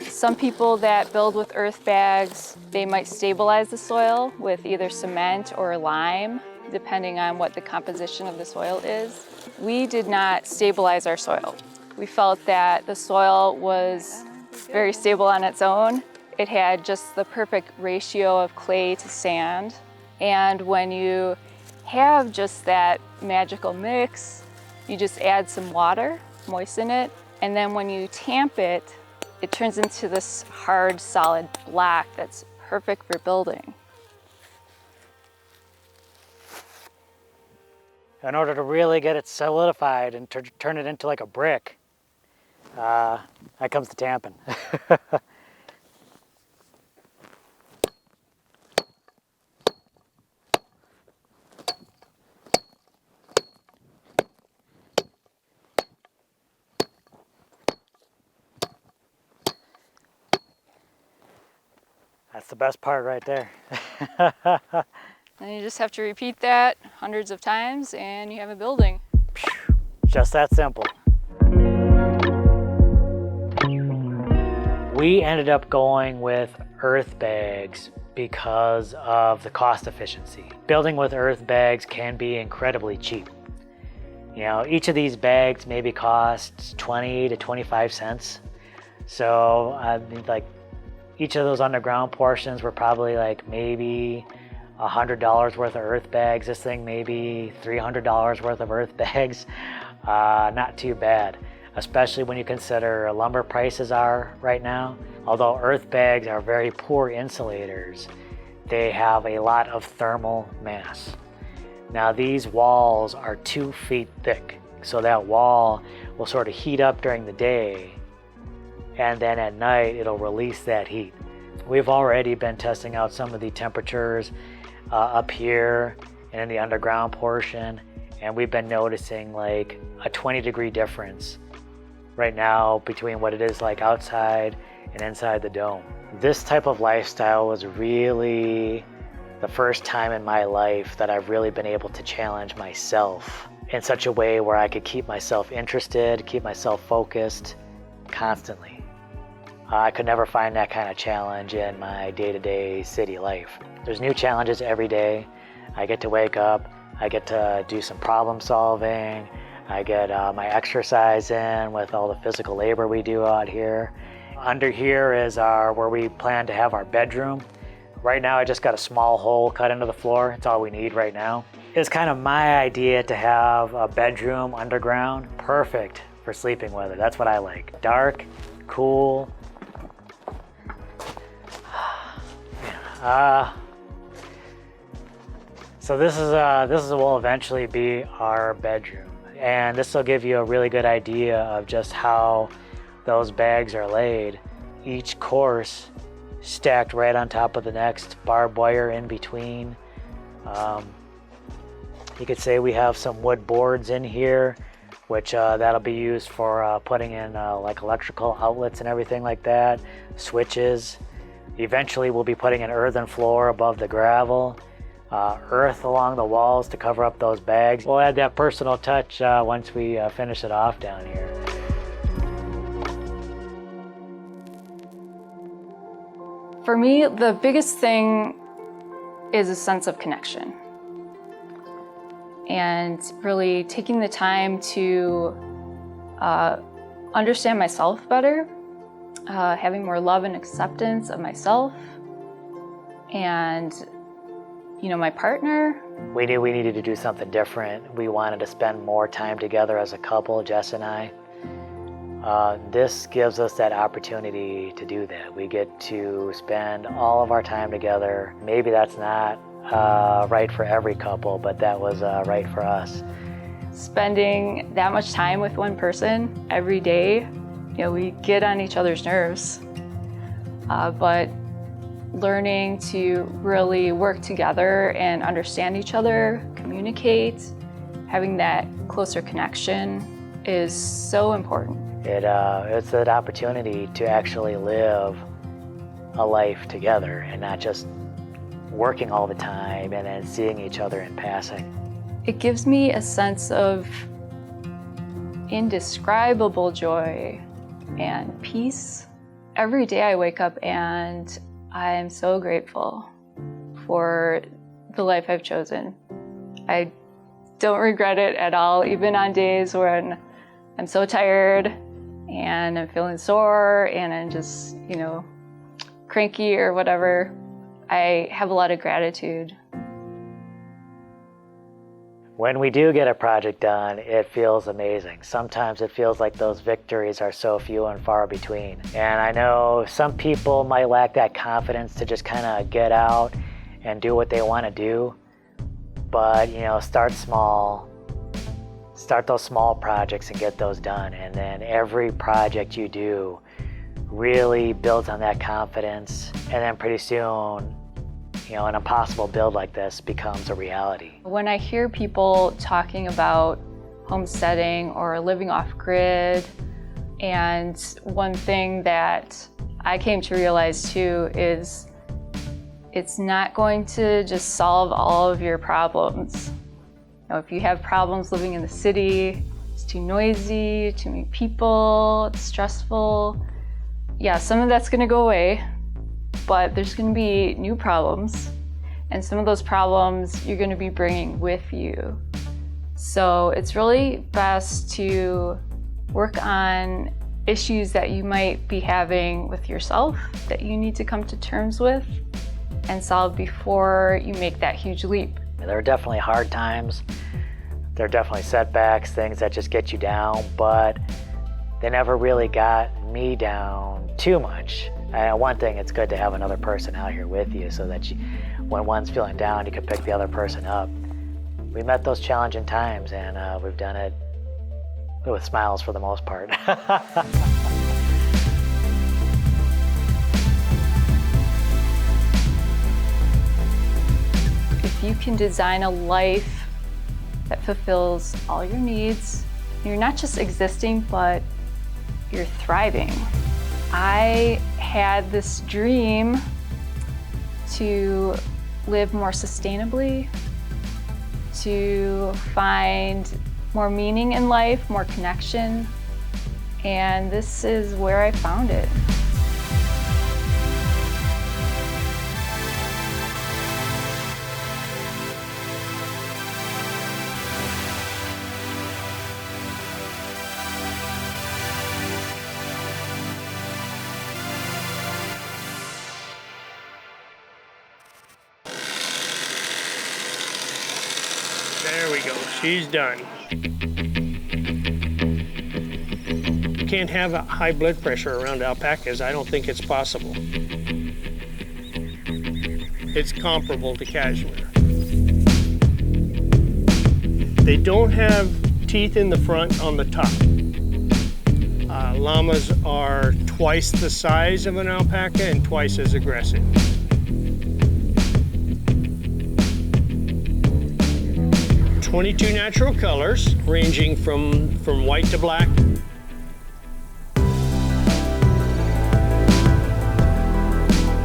[SPEAKER 6] Some people that build with earth bags, they might stabilize the soil with either cement or lime, depending on what the composition of the soil is. We did not stabilize our soil. We felt that the soil was very stable on its own. It had just the perfect ratio of clay to sand. And when you have just that magical mix, you just add some water, moisten it, and then when you tamp it, it turns into this hard, solid block that's perfect for building.
[SPEAKER 10] In order to really get it solidified and turn it into like a brick, that comes to tamping. That's the best part right there.
[SPEAKER 6] And you just have to repeat that hundreds of times and you have a building.
[SPEAKER 10] Just that simple. We ended up going with earth bags because of the cost efficiency. Building with earth bags can be incredibly cheap. You know, each of these bags maybe costs 20 to 25 cents. So I mean, like, each of those underground portions were probably like maybe $100 worth of earth bags. This thing maybe $300 worth of earth bags. Not too bad, especially when you consider lumber prices are right now. Although earth bags are very poor insulators, they have a lot of thermal mass. Now these walls are 2 feet thick, so that wall will sort of heat up during the day, and then at night it'll release that heat. We've already been testing out some of the temperatures up here and in the underground portion, and we've been noticing like a 20-degree difference right now between what it is like outside and inside the dome. This type of lifestyle was really the first time in my life that I've really been able to challenge myself in such a way where I could keep myself interested, keep myself focused constantly. I could never find that kind of challenge in my day-to-day city life. There's new challenges every day. I get to wake up, I get to do some problem solving, I get my exercise in with all the physical labor we do out here. Under here is where we plan to have our bedroom. Right now I just got a small hole cut into the floor. It's all we need right now. It's kind of my idea to have a bedroom underground, perfect for sleeping weather. That's what I like. Dark, cool. So this will eventually be our bedroom, and this will give you a really good idea of just how those bags are laid. Each course stacked right on top of the next, barbed wire in between. You could say we have some wood boards in here, which that'll be used for putting in like electrical outlets and everything like that, switches. Eventually we'll be putting an earthen floor above the gravel, earth along the walls to cover up those bags. We'll add that personal touch once we finish it off down here.
[SPEAKER 6] For me, the biggest thing is a sense of connection. And really taking the time to understand myself better, having more love and acceptance of myself and, you know, my partner.
[SPEAKER 10] We knew we needed to do something different. We wanted to spend more time together as a couple, Jess and I. This gives us that opportunity to do that. We get to spend all of our time together. Maybe that's not right for every couple, but that was right for us.
[SPEAKER 6] Spending that much time with one person every day, you know, we get on each other's nerves, but learning to really work together and understand each other, communicate, having that closer connection is so important.
[SPEAKER 10] It's an opportunity to actually live a life together and not just working all the time and then seeing each other in passing.
[SPEAKER 6] It gives me a sense of indescribable joy and peace. Every day I wake up and I am so grateful for the life I've chosen. I don't regret it at all, even on days when I'm so tired and I'm feeling sore and I'm just, you know, cranky or whatever. I have a lot of gratitude.
[SPEAKER 10] When we do get a project done, it feels amazing. Sometimes it feels like those victories are so few and far between. And I know some people might lack that confidence to just kind of get out and do what they want to do. But, you know, start small. Start those small projects and get those done. And then every project you do really builds on that confidence. And then pretty soon, you know, an impossible build like this becomes a reality.
[SPEAKER 6] When I hear people talking about homesteading or living off-grid, and one thing that I came to realize too is it's not going to just solve all of your problems. You know, if you have problems living in the city, it's too noisy, too many people, it's stressful. Yeah, some of that's gonna go away, but there's gonna be new problems, and some of those problems you're gonna be bringing with you. So it's really best to work on issues that you might be having with yourself that you need to come to terms with and solve before you make that huge leap.
[SPEAKER 10] There are definitely hard times. There are definitely setbacks, things that just get you down, but they never really got me down too much. One thing, it's good to have another person out here with you so that when one's feeling down, you can pick the other person up. We met those challenging times, and we've done it with smiles for the most part.
[SPEAKER 6] If you can design a life that fulfills all your needs, you're not just existing, but you're thriving. I had this dream to live more sustainably, to find more meaning in life, more connection, and this is where I found it.
[SPEAKER 7] There we go, she's done. can't have a high blood pressure around alpacas. I don't think it's possible. It's comparable to cashmere. They don't have teeth in the front on the top. Llamas are twice the size of an alpaca and twice as aggressive. "22 natural colors, ranging from white to black.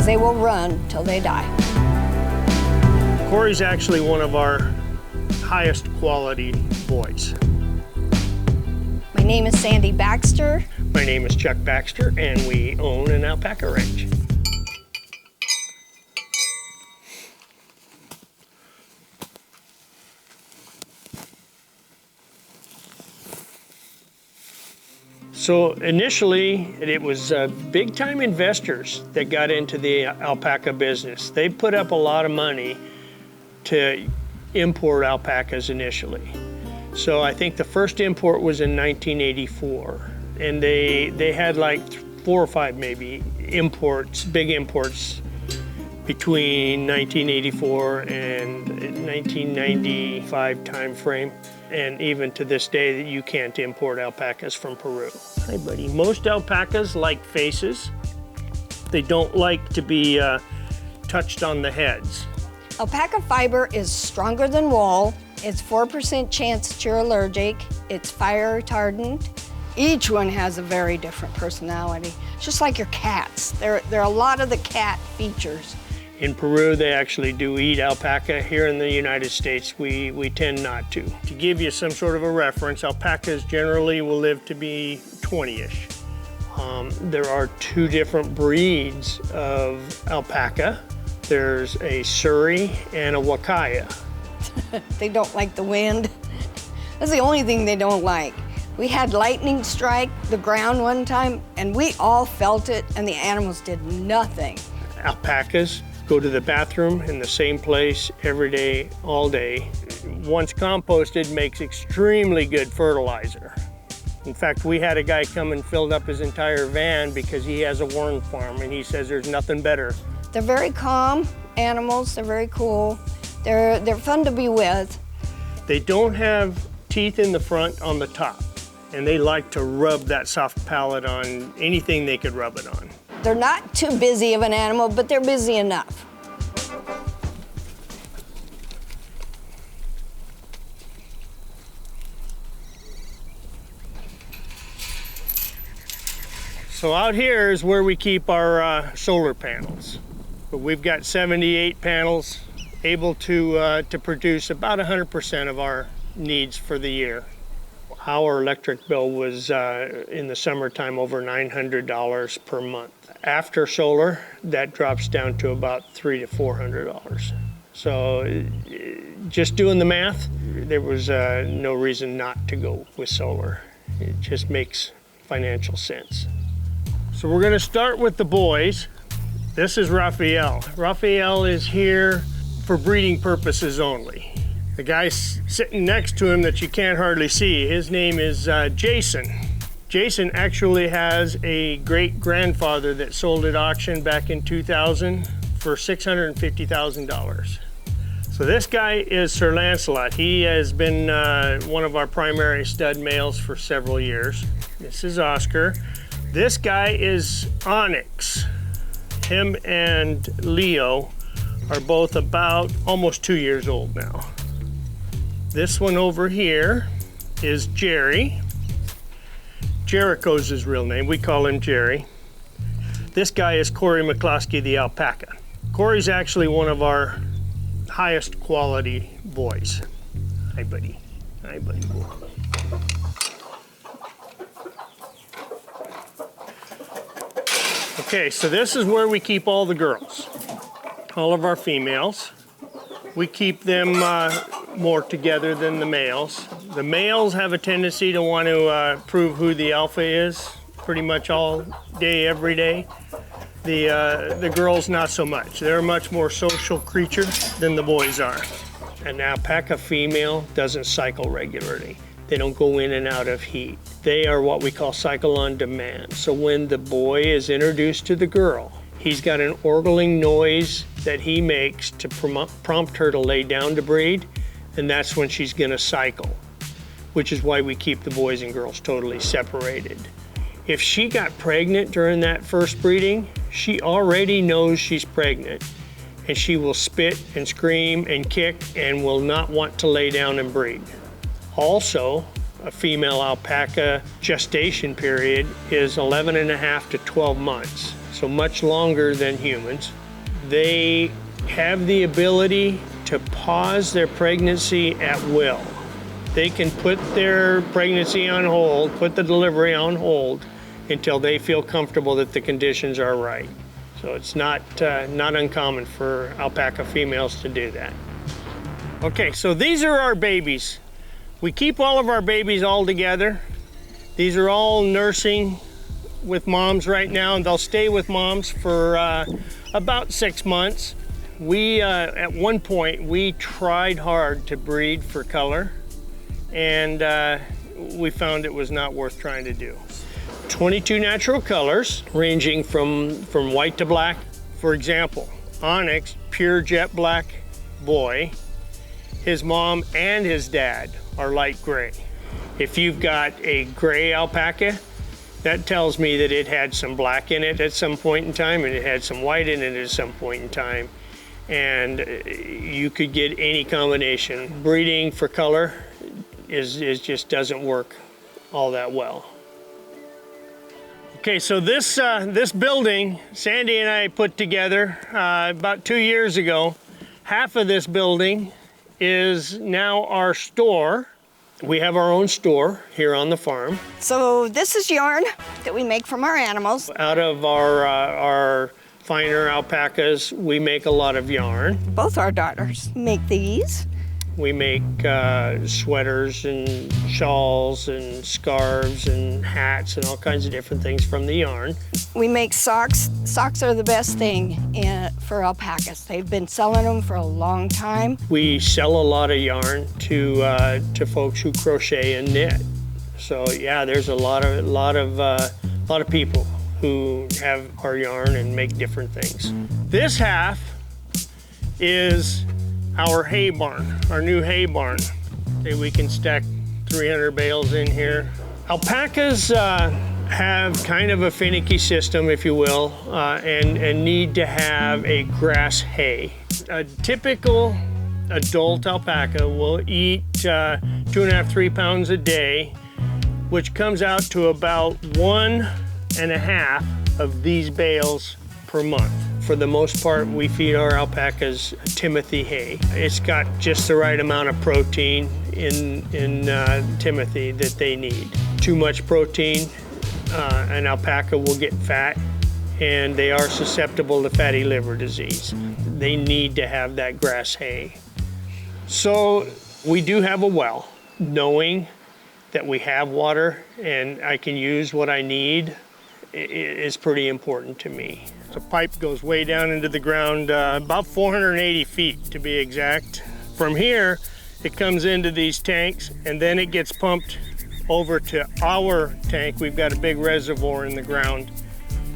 [SPEAKER 15] They will run till they die.
[SPEAKER 7] Corey's actually one of our highest quality boys.
[SPEAKER 15] My name is Sandy Baxter.
[SPEAKER 7] My name is Chuck Baxter, and we own an alpaca ranch. So initially, it was big-time investors that got into the alpaca business. They put up a lot of money to import alpacas initially. So I think the first import was in 1984, and they had like 4 or 5 maybe imports, big imports, between 1984 and 1995 time frame. And even to this day, that you can't import alpacas from Peru. Hi, buddy. Most alpacas like faces. They don't like to be touched on the heads.
[SPEAKER 15] Alpaca fiber is stronger than wool. It's 4% chance that you're allergic. It's fire retardant. Each one has a very different personality, just like your cats. There are a lot of the cat features.
[SPEAKER 7] In Peru, they actually do eat alpaca. Here in the United States, we tend not to. To give you some sort of a reference, alpacas generally will live to be 20-ish. There are 2 different breeds of alpaca. There's a Surrey and a Wakaya.
[SPEAKER 15] They don't like the wind. That's the only thing they don't like. We had lightning strike the ground one time, and we all felt it, and the animals did nothing.
[SPEAKER 7] Alpacas go to the bathroom in the same place every day, all day. Once composted, makes extremely good fertilizer. In fact, we had a guy come and filled up his entire van because he has a worm farm, and he says there's nothing better.
[SPEAKER 15] They're very calm animals. They're very cool. They're fun to be with.
[SPEAKER 7] They don't have teeth in the front on the top, and they like to rub that soft palate on anything they could rub it on.
[SPEAKER 15] They're not too busy of an animal, but they're busy enough.
[SPEAKER 7] So out here is where we keep our solar panels. But we've got 78 panels able to produce about 100% of our needs for the year. Our electric bill was in the summertime over $900 per month. After solar, that drops down to about $300 to $400. So just doing the math, there was no reason not to go with solar. It just makes financial sense. So we're gonna start with the boys. This is Raphael. Raphael is here for breeding purposes only. The guy sitting next to him that you can't hardly see, his name is Jason. Jason actually has a great-grandfather that sold at auction back in 2000 for $650,000. So this guy is Sir Lancelot. He has been one of our primary stud males for several years. This is Oscar. This guy is Onyx. Him and Leo are both about almost 2 years old now. This one over here is Jerry. Jericho's his real name. We call him Jerry. This guy is Corey McCloskey, the alpaca. Corey's actually one of our highest quality boys. Hi, buddy. Hi, buddy. Okay, so this is where we keep all the girls, all of our females. We keep them more together than the males. The males have a tendency to want to prove who the alpha is pretty much all day, every day. The girls, not so much. They're a much more social creature than the boys are. An alpaca female doesn't cycle regularly. They don't go in and out of heat. They are what we call cycle on demand. So when the boy is introduced to the girl, he's got an orgling noise that he makes to prompt her to lay down to breed, and that's when she's gonna cycle, which is why we keep the boys and girls totally separated. If she got pregnant during that first breeding, she already knows she's pregnant, and she will spit and scream and kick and will not want to lay down and breed. Also, a female alpaca gestation period is 11.5 to 12 months, so much longer than humans. They have the ability to pause their pregnancy at will. They can put their pregnancy on hold, put the delivery on hold until they feel comfortable that the conditions are right. So it's not uncommon for alpaca females to do that. Okay, so these are our babies. We keep all of our babies all together. These are all nursing with moms right now, and they'll stay with moms for about 6 months. We, at one point, we tried hard to breed for color, and we found it was not worth trying to do. 22 natural colors, ranging from white to black. For example, Onyx, pure jet black boy. His mom and his dad are light gray. If you've got a gray alpaca, that tells me that it had some black in it at some point in time, and it had some white in it at some point in time. And you could get any combination. Breeding for color is just doesn't work all that well. Okay, so this building, Sandy and I put together about 2 years ago. Half of this building is now our store. We have our own store here on the farm.
[SPEAKER 15] So this is yarn that we make from our animals.
[SPEAKER 7] Out of our finer alpacas, we make a lot of yarn.
[SPEAKER 15] Both our daughters make these.
[SPEAKER 7] We make sweaters and shawls and scarves and hats and all kinds of different things from the yarn.
[SPEAKER 15] We make socks. Socks are the best thing for alpacas. They've been selling them for a long time.
[SPEAKER 7] We sell a lot of yarn to folks who crochet and knit. So yeah, there's a lot of people who have our yarn and make different things. This half is our hay barn, our new hay barn. We can stack 300 bales in here. Alpacas have kind of a finicky system, if you will, and need to have a grass hay. A typical adult alpaca will eat 2.5 to 3 pounds a day, which comes out to about 1.5 of these bales per month. For the most part, we feed our alpacas Timothy hay. It's got just the right amount of protein in Timothy that they need. Too much protein, an alpaca will get fat, and they are susceptible to fatty liver disease. They need to have that grass hay. So we do have a well. Knowing that we have water and I can use what I need is pretty important to me. The pipe goes way down into the ground, about 480 feet to be exact. From here, it comes into these tanks, and then it gets pumped over to our tank. We've got a big reservoir in the ground.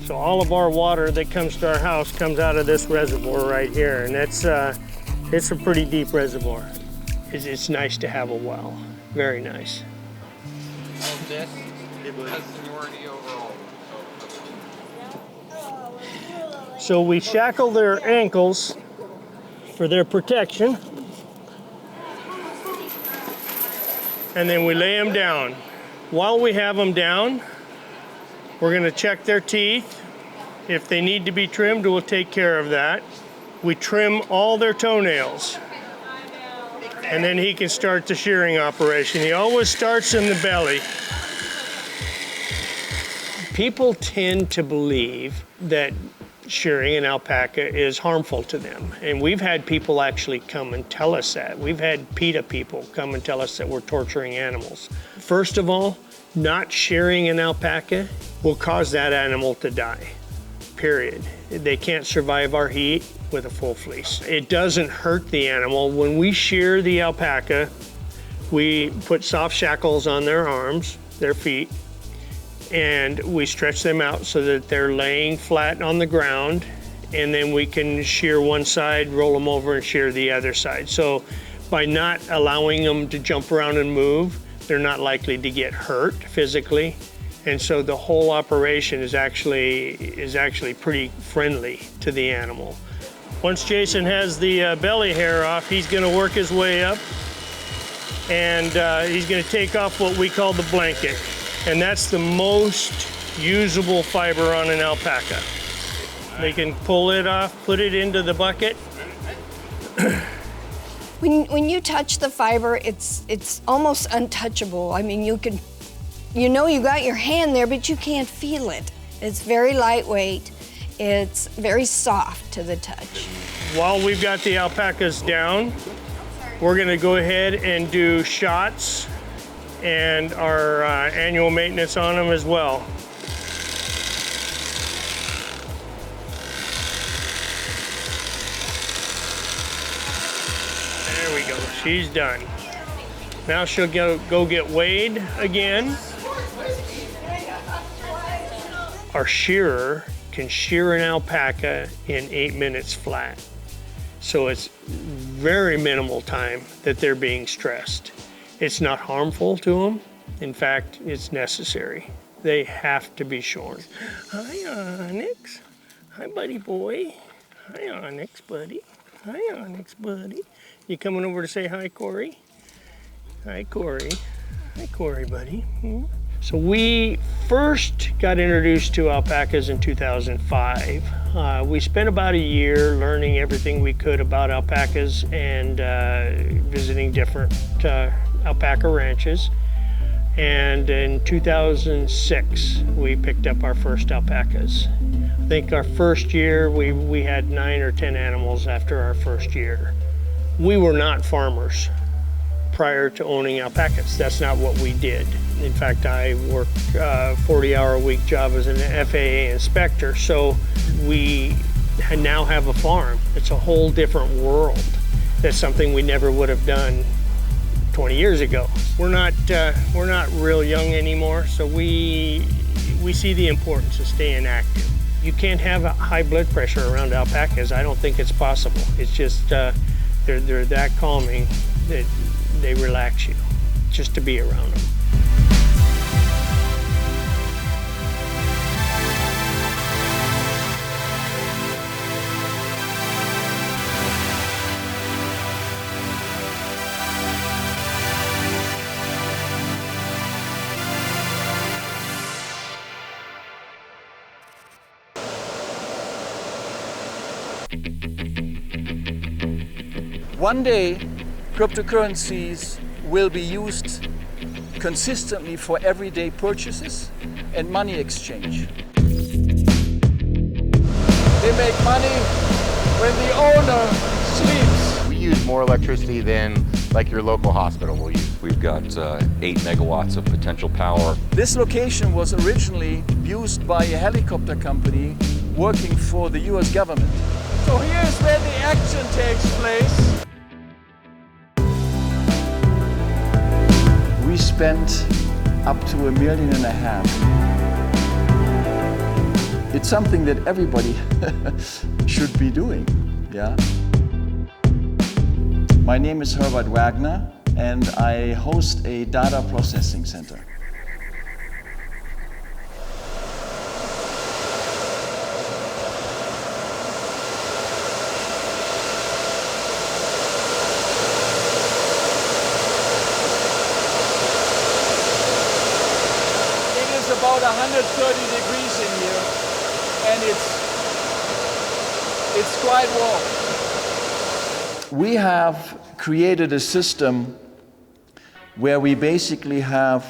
[SPEAKER 7] So all of our water that comes to our house comes out of this reservoir right here, and it's a pretty deep reservoir. It's nice to have a well, very nice.
[SPEAKER 3] This has seniority overall.
[SPEAKER 7] So we shackle their ankles for their protection, and then we lay them down. While we have them down, we're going to check their teeth. If they need to be trimmed, we'll take care of that. We trim all their toenails, and then he can start the shearing operation. He always starts in the belly. People tend to believe that shearing an alpaca is harmful to them. And we've had people actually come and tell us that. We've had PETA people come and tell us that we're torturing animals. First of all, not shearing an alpaca will cause that animal to die, period. They can't survive our heat with a full fleece. It doesn't hurt the animal. When we shear the alpaca, We put soft shackles on their arms, their feet, and we stretch them out so that they're laying flat on the ground, and then we can shear one side, roll them over, and shear the other side. So by not allowing them to jump around and move, they're not likely to get hurt physically. And so the whole operation is actually pretty friendly to the animal. Once Jason has the belly hair off, he's gonna work his way up, and he's gonna take off what we call the blanket. And that's the most usable fiber on an alpaca. They can pull it off, put it into the bucket.
[SPEAKER 15] When you touch the fiber, it's almost untouchable. I mean, you got your hand there, but you can't feel it. It's very lightweight. It's very soft to the touch.
[SPEAKER 7] While we've got the alpacas down, we're gonna go ahead and do shots and our annual maintenance on them as well. There we go, she's done. Now she'll go get weighed again. Our shearer can shear an alpaca in 8 minutes flat. So it's very minimal time that they're being stressed. It's not harmful to them. In fact, it's necessary. They have to be shorn. Hi, Onyx. Hi, buddy boy. Hi, Onyx, buddy. Hi, Onyx, buddy. You coming over to say hi, Corey? Hi, Corey. Hi, Corey, buddy. So we first got introduced to alpacas in 2005. We spent about a year learning everything we could about alpacas and visiting different alpaca ranches. And in 2006, we picked up our first alpacas. I think our first year, we had 9 or 10 animals after our first year. We were not farmers prior to owning alpacas. That's not what we did. In fact, I worked a 40-hour-a-week job as an FAA inspector, so we now have a farm. It's a whole different world. That's something we never would have done 20 years ago. We're not real young anymore, so we see the importance of staying active. You can't have a high blood pressure around alpacas. I don't think it's possible. It's just they're that calming that they relax you just to be around them.
[SPEAKER 16] One day, cryptocurrencies will be used consistently for everyday purchases and money exchange. They make money when the owner sleeps.
[SPEAKER 17] We use more electricity than like your local hospital will use.
[SPEAKER 19] We've got 8 megawatts of potential power.
[SPEAKER 16] This location was originally used by a helicopter company working for the US government. So here's where the action takes place. We spent up to $1.5 million. It's something that everybody should be doing, yeah? My name is Herbert Wagner, and I host a data processing center. About 130 degrees in here, and it's quite warm. We have created a system where we basically have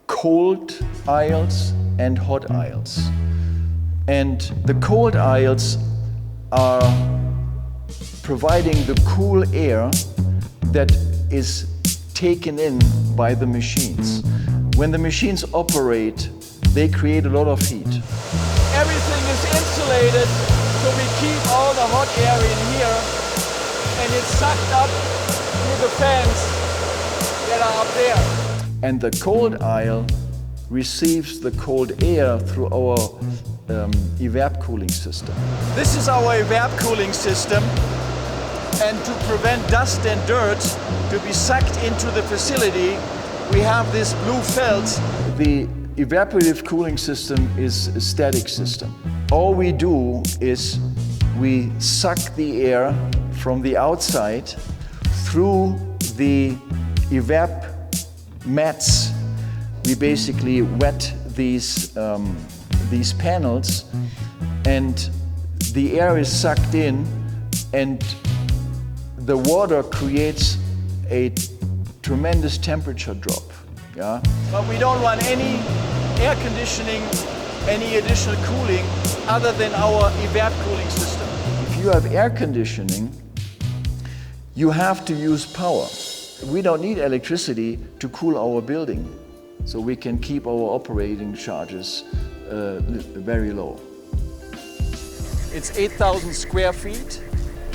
[SPEAKER 16] cold aisles and hot aisles. And the cold aisles are providing the cool air that is taken in by the machines. When the machines operate, they create a lot of heat. Everything is insulated, so we keep all the hot air in here, and it's sucked up through the fans that are up there. And the cold aisle receives the cold air through our evap cooling system. This is our evap cooling system, and to prevent dust and dirt to be sucked into the facility, we have this blue felt. The evaporative cooling system is a static system. All we do is we suck the air from the outside through the evap mats. We basically wet these panels, and the air is sucked in, and the water creates a tremendous temperature drop. Yeah? But we don't run any air conditioning, any additional cooling other than our evap cooling system. If you have air conditioning, you have to use power. We don't need electricity to cool our building, so we can keep our operating charges very low. It's 8,000 square feet.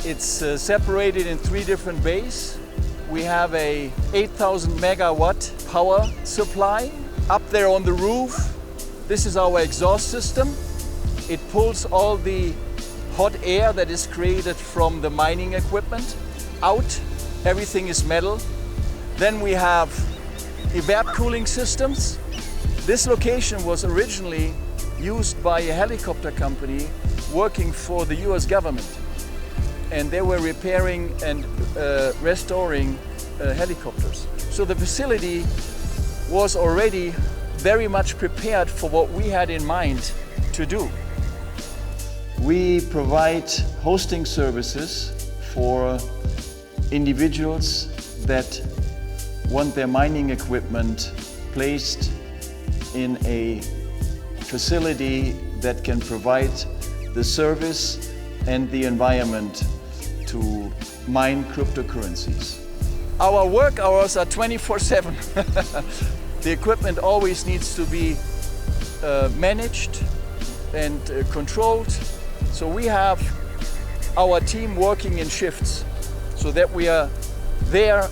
[SPEAKER 16] It's separated in 3 different bays. We have a 8,000 megawatt power supply up there on the roof. This is our exhaust system. It pulls all the hot air that is created from the mining equipment out. Everything is metal. Then we have evap cooling systems. This location was originally used by a helicopter company working for the US government. And they were repairing and restoring helicopters. So the facility was already very much prepared for what we had in mind to do. We provide hosting services for individuals that want their mining equipment placed in a facility that can provide the service and the environment to mine cryptocurrencies. Our work hours are 24/7. The equipment always needs to be managed and controlled. So we have our team working in shifts so that we are there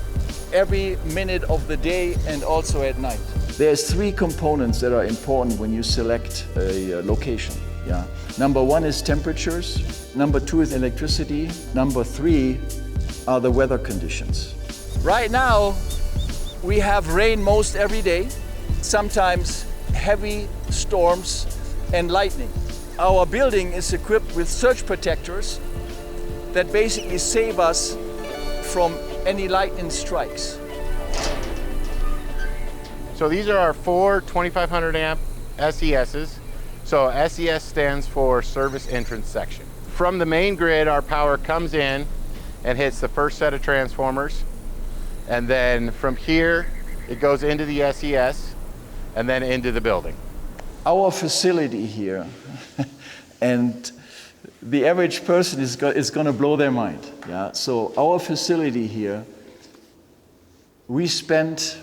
[SPEAKER 16] every minute of the day and also at night. There's 3 components that are important when you select a location. Yeah. Number 1 is temperatures. Number 2 is electricity. Number 3 are the weather conditions. Right now, we have rain most every day, sometimes heavy storms and lightning. Our building is equipped with surge protectors that basically save us from any lightning strikes.
[SPEAKER 17] So these are our 4 2500 amp SESs. So SES stands for Service Entrance Section. From the main grid, our power comes in and hits the first set of transformers. And then from here, it goes into the SES and then into the building.
[SPEAKER 16] Our facility here, and the average person is going to blow their mind. Yeah? So our facility here, we spend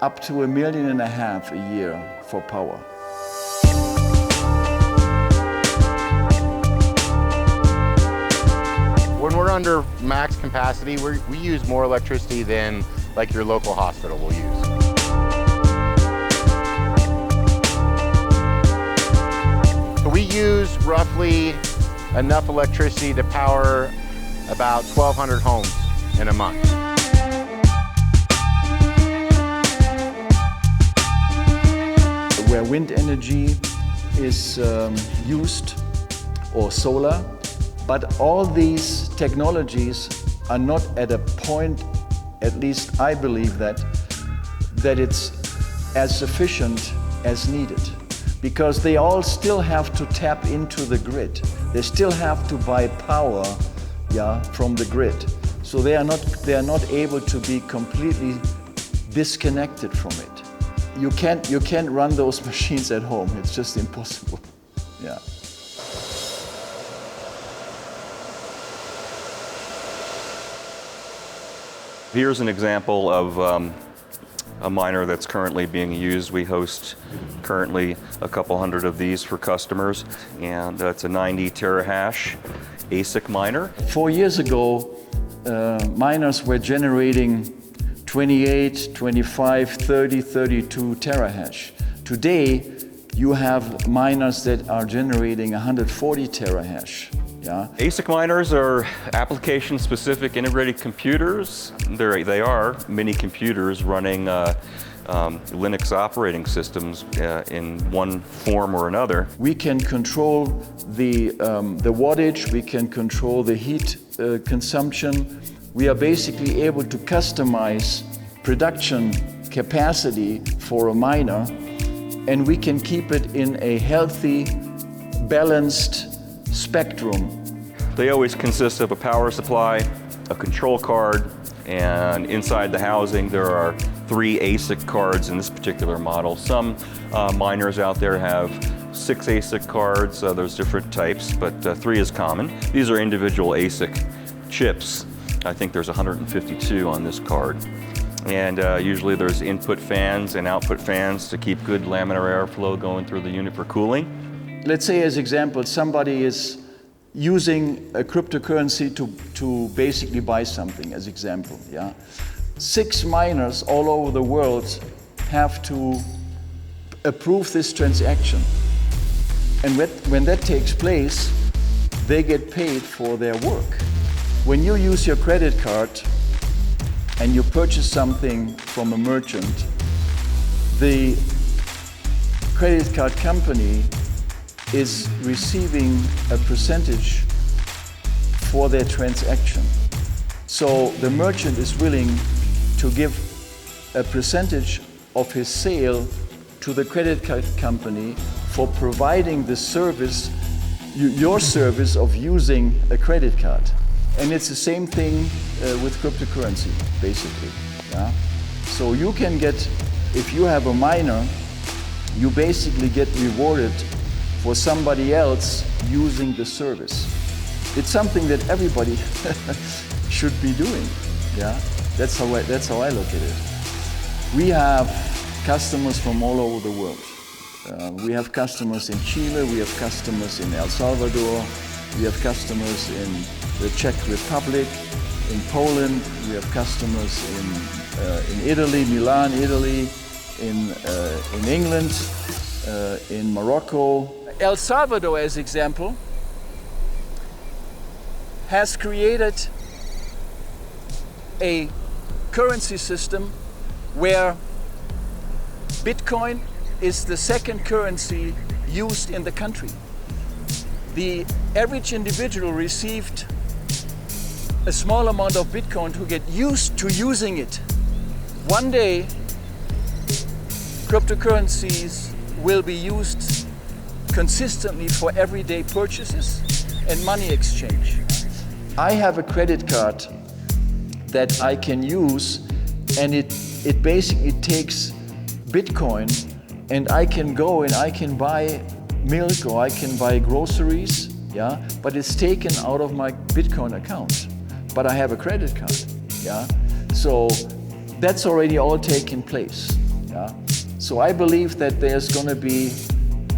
[SPEAKER 16] up to $1.5 million a year for power.
[SPEAKER 17] When we're under max capacity, we use more electricity than like your local hospital will use. So we use roughly enough electricity to power about 1,200 homes in a month.
[SPEAKER 16] Where wind energy is used, or solar, but all these technologies are not at a point, at least I believe that it's as sufficient as needed, because they all still have to tap into the grid. They still have to buy power, yeah, from the grid. So they are not able to be completely disconnected from it. You can't run those machines at home. It's just impossible. Yeah.
[SPEAKER 19] Here's an example of a miner that's currently being used. We host currently a couple hundred of these for customers, and it's a 90 terahash ASIC miner.
[SPEAKER 16] 4 years ago, miners were generating 28, 25, 30, 32 terahash. Today, you have miners that are generating 140 terahash. Yeah.
[SPEAKER 19] ASIC miners are application-specific integrated computers. They are mini computers running Linux operating systems in one form or another.
[SPEAKER 16] We can control the wattage, we can control the heat consumption. We are basically able to customize production capacity for a miner, and we can keep it in a healthy, balanced spectrum.
[SPEAKER 19] They always consist of a power supply, a control card, and inside the housing there are 3 ASIC cards in this particular model. Some miners out there have 6 ASIC cards. There's different types, but 3 is common. These are individual ASIC chips. I think there's 152 on this card. And usually there's input fans and output fans to keep good laminar airflow going through the unit for cooling.
[SPEAKER 16] Let's say, as example, somebody is using a cryptocurrency to basically buy something, as example, yeah? 6 miners all over the world have to approve this transaction. And when that takes place, they get paid for their work. When you use your credit card and you purchase something from a merchant, the credit card company is receiving a percentage for their transaction. So the merchant is willing to give a percentage of his sale to the credit card company for providing the service, your service of using a credit card. And it's the same thing with cryptocurrency, basically. Yeah? So you can get, if you have a miner, you basically get rewarded for somebody else using the service. It's something that everybody should be doing. Yeah, that's how I look at it. We have customers from all over the world. We have customers in Chile, we have customers in El Salvador, we have customers in the Czech Republic, in Poland, we have customers in Italy, Milan, Italy, in England, in Morocco. El Salvador, as example, has created a currency system where Bitcoin is the second currency used in the country. The average individual received a small amount of Bitcoin to get used to using it. One day, cryptocurrencies will be used consistently for everyday purchases and money exchange. I have a credit card that I can use, and it basically takes Bitcoin, and I can go and I can buy milk or I can buy groceries, yeah, but it's taken out of my Bitcoin account. But I have a credit card, yeah? So that's already all taken place, yeah? So I believe that there's gonna be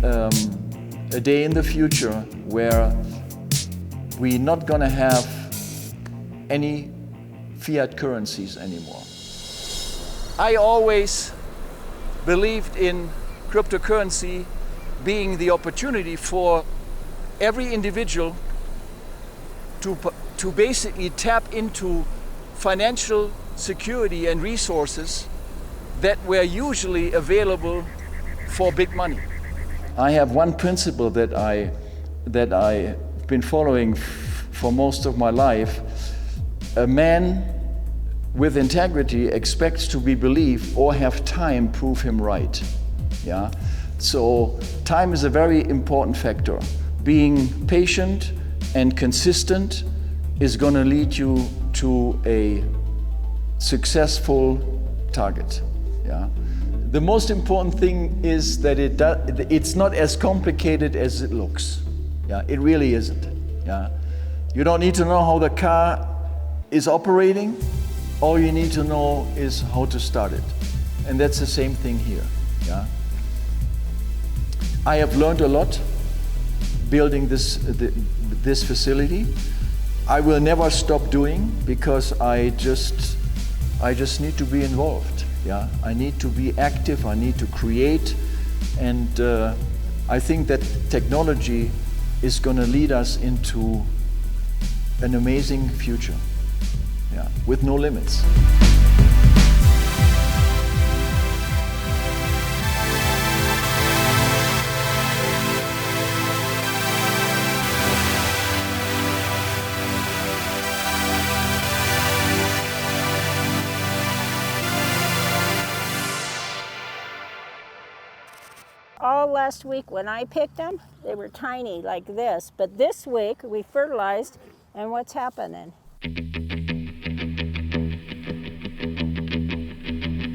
[SPEAKER 16] a day in the future where we're not gonna have any fiat currencies anymore. I always believed in cryptocurrency being the opportunity for every individual to basically tap into financial security and resources that were usually available for big money. I have one principle that I've been following for most of my life. A man with integrity expects to be believed or have time prove him right. Yeah? So time is a very important factor. Being patient and consistent is going to lead you to a successful target. Yeah? The most important thing is that it's not as complicated as it looks. Yeah? It really isn't. Yeah? You don't need to know how the car is operating. All you need to know is how to start it. And that's the same thing here. Yeah? I have learned a lot building this facility. I will never stop doing, because I I just need to be involved. Yeah, I need to be active, I need to create, and I think that technology is going to lead us into an amazing future, yeah, with no limits.
[SPEAKER 2] All last week when I picked them, they were tiny like this. But this week we fertilized, and what's happening?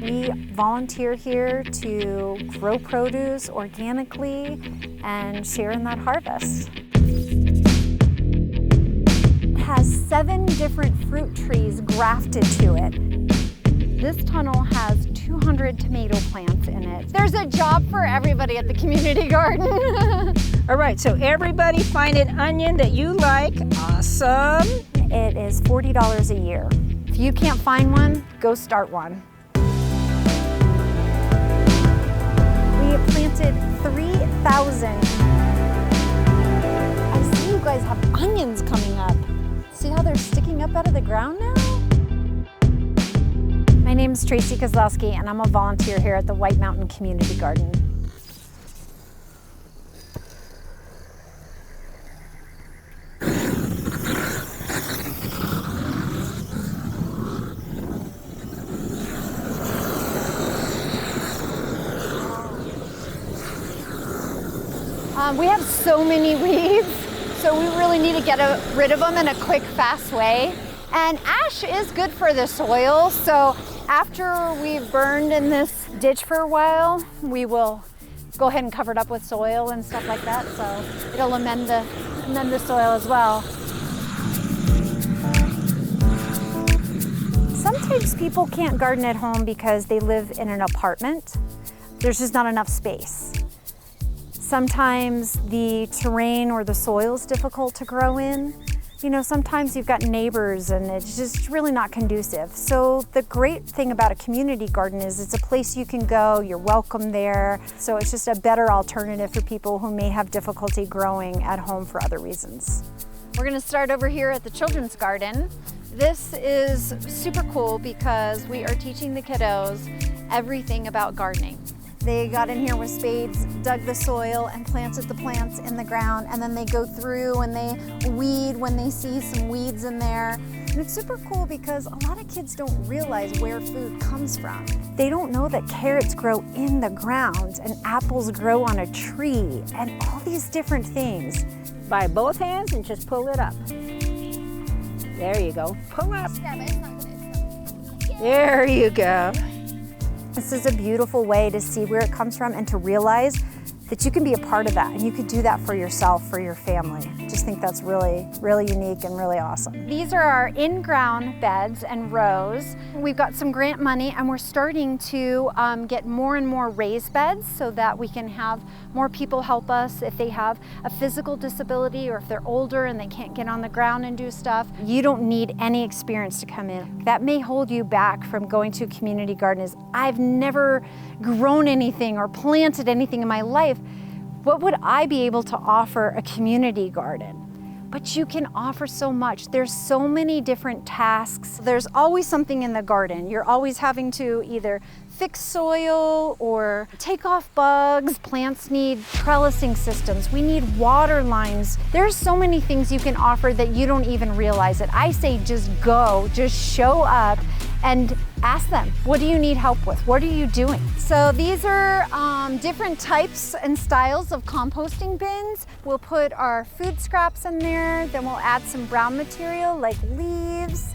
[SPEAKER 11] We volunteer here to grow produce organically and share in that harvest. It has 7 different fruit trees grafted to it. This tunnel has 200 tomato plants in it. There's a job for everybody at the community garden.
[SPEAKER 2] All right, so everybody find an onion that you like. Awesome.
[SPEAKER 11] It is $40 a year. If you can't find one, go start one. We have planted 3,000. I see you guys have onions coming up. See how they're sticking up out of the ground now? My name is Tracy Kozlowski, and I'm a volunteer here at the White Mountain Community Garden. We have so many weeds, so we really need to get rid of them in a quick, fast way. And ash is good for the soil, so after we've burned in this ditch for a while, we will go ahead and cover it up with soil and stuff like that, so it'll amend the soil as well. Sometimes people can't garden at home because they live in an apartment. There's just not enough space. Sometimes the terrain or the soil is difficult to grow in. You know, sometimes you've got neighbors and it's just really not conducive. So the great thing about a community garden is it's a place you can go, you're welcome there. So it's just a better alternative for people who may have difficulty growing at home for other reasons. We're gonna start over here at the children's garden. This is super cool because we are teaching the kiddos everything about gardening. They got in here with spades, dug the soil, and planted the plants in the ground, and then they go through and they weed when they see some weeds in there. And it's super cool because a lot of kids don't realize where food comes from. They don't know that carrots grow in the ground and apples grow on a tree and all these different things.
[SPEAKER 2] By both hands and just pull it up. There you go. Pull up. There you go.
[SPEAKER 11] This is a beautiful way to see where it comes from and to realize that you can be a part of that and you could do that for yourself, for your family. I just think that's really, really unique and really awesome. These are our in-ground beds and rows. We've got some grant money and we're starting to get more and more raised beds so that we can have more people help us if they have a physical disability or if they're older and they can't get on the ground and do stuff. You don't need any experience to come in. That may hold you back from going to a community garden is, I've never grown anything or planted anything in my life. What would I be able to offer a community garden? But you can offer so much. There's so many different tasks. There's always something in the garden. You're always having to either fix soil or take off bugs. Plants need trellising systems. We need water lines. There's so many things you can offer that you don't even realize it. I say just go, just show up and ask them, what do you need help with? What are you doing? So these are different types and styles of composting bins. We'll put our food scraps in there, then we'll add some brown material like leaves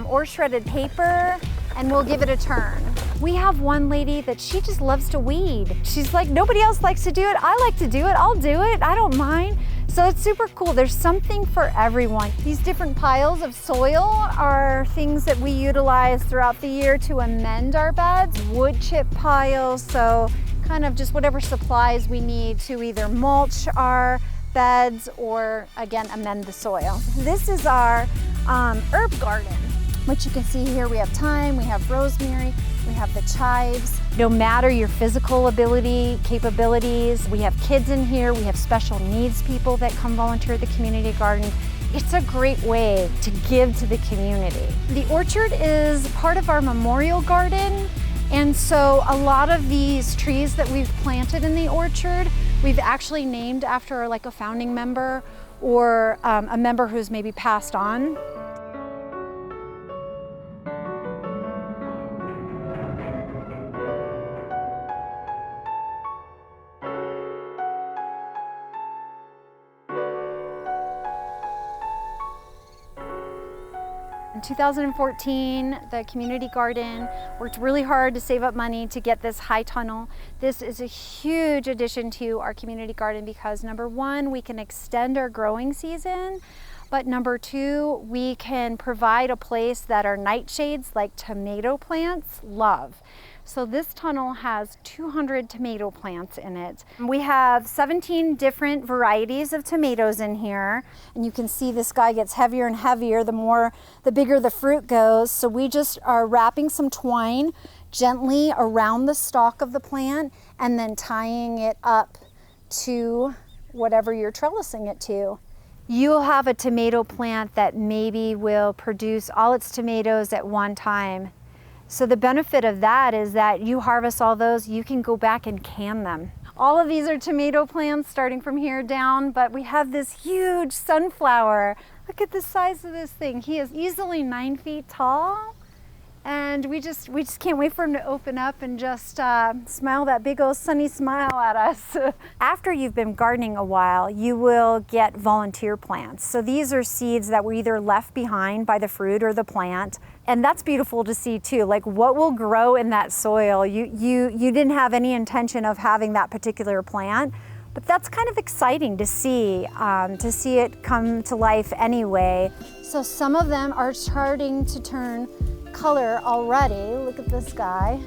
[SPEAKER 11] or shredded paper, and we'll give it a turn. We have one lady that she just loves to weed. She's like, nobody else likes to do it. I like to do it. I'll do it. I don't mind. So it's super cool. There's something for everyone. These different piles of soil are things that we utilize throughout the year to amend our beds. Wood chip piles, so kind of just whatever supplies we need to either mulch our beds or, again, amend the soil. This is our herb garden. which you can see here. We have thyme, we have rosemary, we have the chives. No matter your physical ability, capabilities, we have kids in here, we have special needs people that come volunteer at the community garden. It's a great way to give to the community. The orchard is part of our memorial garden, and so a lot of these trees that we've planted in the orchard, we've actually named after like a founding member or a member who's maybe passed on. In 2014, the community garden worked really hard to save up money to get this high tunnel. This is a huge addition to our community garden because number one, we can extend our growing season, but number two, we can provide a place that our nightshades like tomato plants love. So this tunnel has 200 tomato plants in it. We have 17 different varieties of tomatoes in here. And you can see this guy gets heavier and heavier the bigger the fruit goes. So we just are wrapping some twine gently around the stalk of the plant and then tying it up to whatever you're trellising it to. You'll have a tomato plant that maybe will produce all its tomatoes at one time. So the benefit of that is that you harvest all those, you can go back and can them. All of these are tomato plants starting from here down, but we have this huge sunflower. Look at the size of this thing. He is easily 9 feet tall. And we just can't wait for him to open up and just smile that big old sunny smile at us. After you've been gardening a while, you will get volunteer plants. So these are seeds that were either left behind by the fruit or the plant. And that's beautiful to see too, like what will grow in that soil. You didn't have any intention of having that particular plant, but that's kind of exciting to see it come to life anyway. So some of them are starting to turn color already. Look at this guy.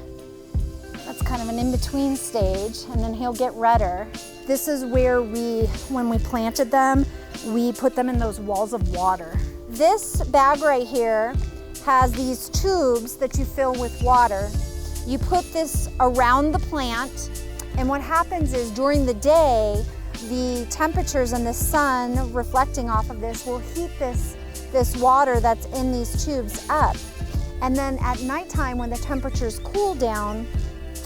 [SPEAKER 11] That's kind of an in-between stage, and then he'll get redder. This is where when we planted them, we put them in those walls of water. This bag right here has these tubes that you fill with water. You put this around the plant, and what happens is during the day, the temperatures and the sun reflecting off of this will heat this water that's in these tubes up. And then at nighttime, when the temperatures cool down,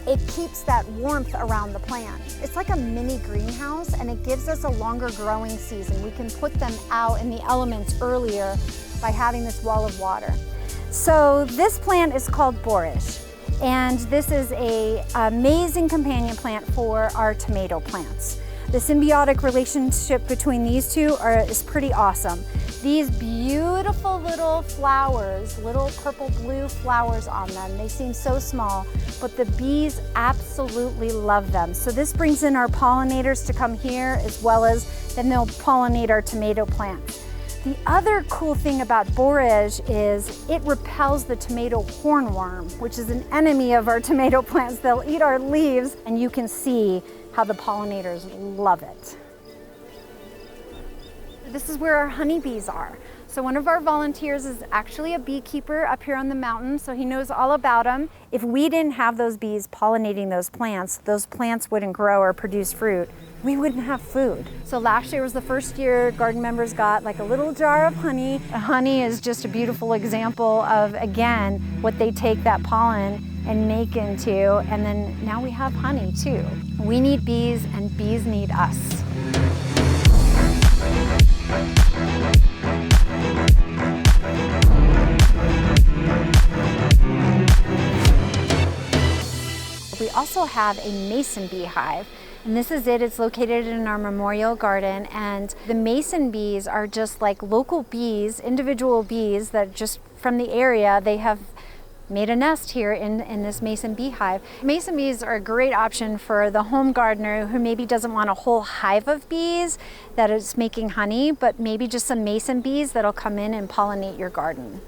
[SPEAKER 11] it keeps that warmth around the plant. It's like a mini greenhouse, and it gives us a longer growing season. We can put them out in the elements earlier by having this wall of water. So this plant is called borage, and this is an amazing companion plant for our tomato plants. The symbiotic relationship between these two is pretty awesome. These beautiful little flowers, little purple blue flowers on them, they seem so small, but the bees absolutely love them. So this brings in our pollinators to come here, as well as then they'll pollinate our tomato plants. The other cool thing about borage is it repels the tomato hornworm, which is an enemy of our tomato plants. They'll eat our leaves, and you can see how the pollinators love it. This is where our honeybees are. So one of our volunteers is actually a beekeeper up here on the mountain, so he knows all about them. If we didn't have those bees pollinating those plants wouldn't grow or produce fruit. We wouldn't have food. So last year was the first year garden members got like a little jar of honey. Honey is just a beautiful example of, again, what they take that pollen and make into, and then now we have honey too. We need bees, and bees need us. We also have a mason bee hive, and this is it. It's located in our memorial garden, and the mason bees are just like local bees, individual bees that just from the area. They have made a nest here in this mason bee hive. Mason bees are a great option for the home gardener who maybe doesn't want a whole hive of bees that is making honey, but maybe just some mason bees that'll come in and pollinate your garden.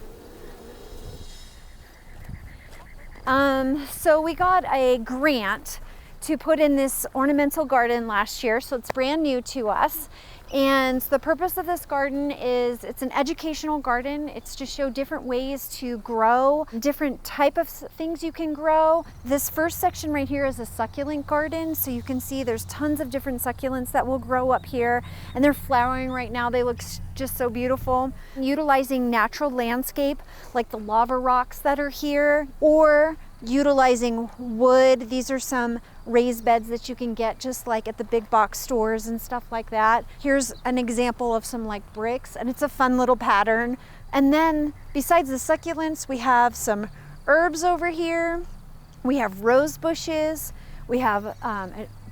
[SPEAKER 11] So we got a grant to put in this ornamental garden last year, so it's brand new to us. And the purpose of this garden is it's an educational garden. It's to show different ways to grow, different type of things you can grow. This first section right here is a succulent garden. So you can see there's tons of different succulents that will grow up here, and they're flowering right now. They look just so beautiful. Utilizing natural landscape like the lava rocks that are here, or utilizing wood. These are some raised beds that you can get just like at the big box stores and stuff like that. Here's an example of some like bricks, and it's a fun little pattern. And then besides the succulents, we have some herbs over here. We have rose bushes. We have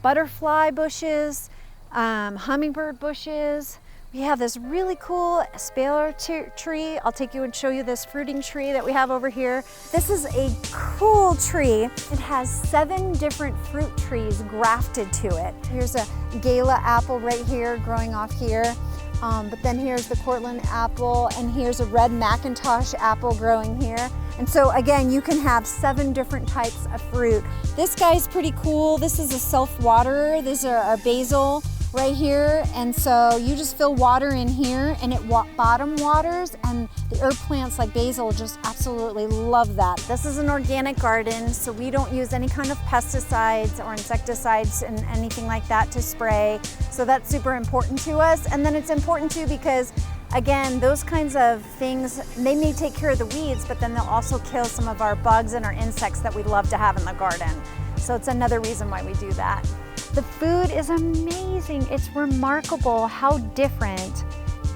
[SPEAKER 11] butterfly bushes, hummingbird bushes. We have this really cool spear tree. I'll take you and show you this fruiting tree that we have over here. This is a cool tree. It has 7 different fruit trees grafted to it. Here's a gala apple right here growing off here. But then here's the Cortland apple, and here's a red Macintosh apple growing here. And so again, you can have 7 different types of fruit. This guy's pretty cool. This is a self-waterer. These are a basil right here, and so you just fill water in here and it bottom waters, and the herb plants like basil just absolutely love that. This is an organic garden, so we don't use any kind of pesticides or insecticides and anything like that to spray, so that's super important to us. And then it's important too because again, those kinds of things, they may take care of the weeds, but then they'll also kill some of our bugs and our insects that we love to have in the garden. So it's another reason why we do that. The food is amazing. It's remarkable how different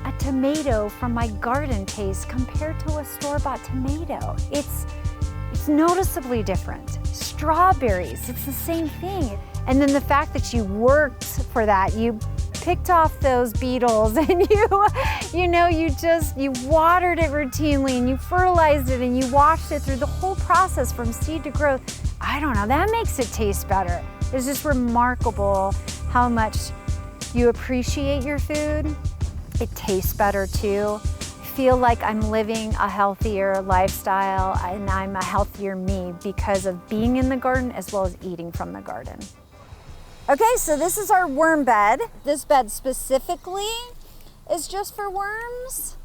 [SPEAKER 11] a tomato from my garden tastes compared to a store-bought tomato. It's noticeably different. Strawberries, it's the same thing. And then the fact that you worked for that, you picked off those beetles and you watered it routinely and you fertilized it and you watched it through the whole process from seed to growth. I don't know, that makes it taste better. It's just remarkable how much you appreciate your food. It tastes better too. I feel like I'm living a healthier lifestyle and I'm a healthier me because of being in the garden as well as eating from the garden. Okay, so this is our worm bed. This bed specifically is just for worms.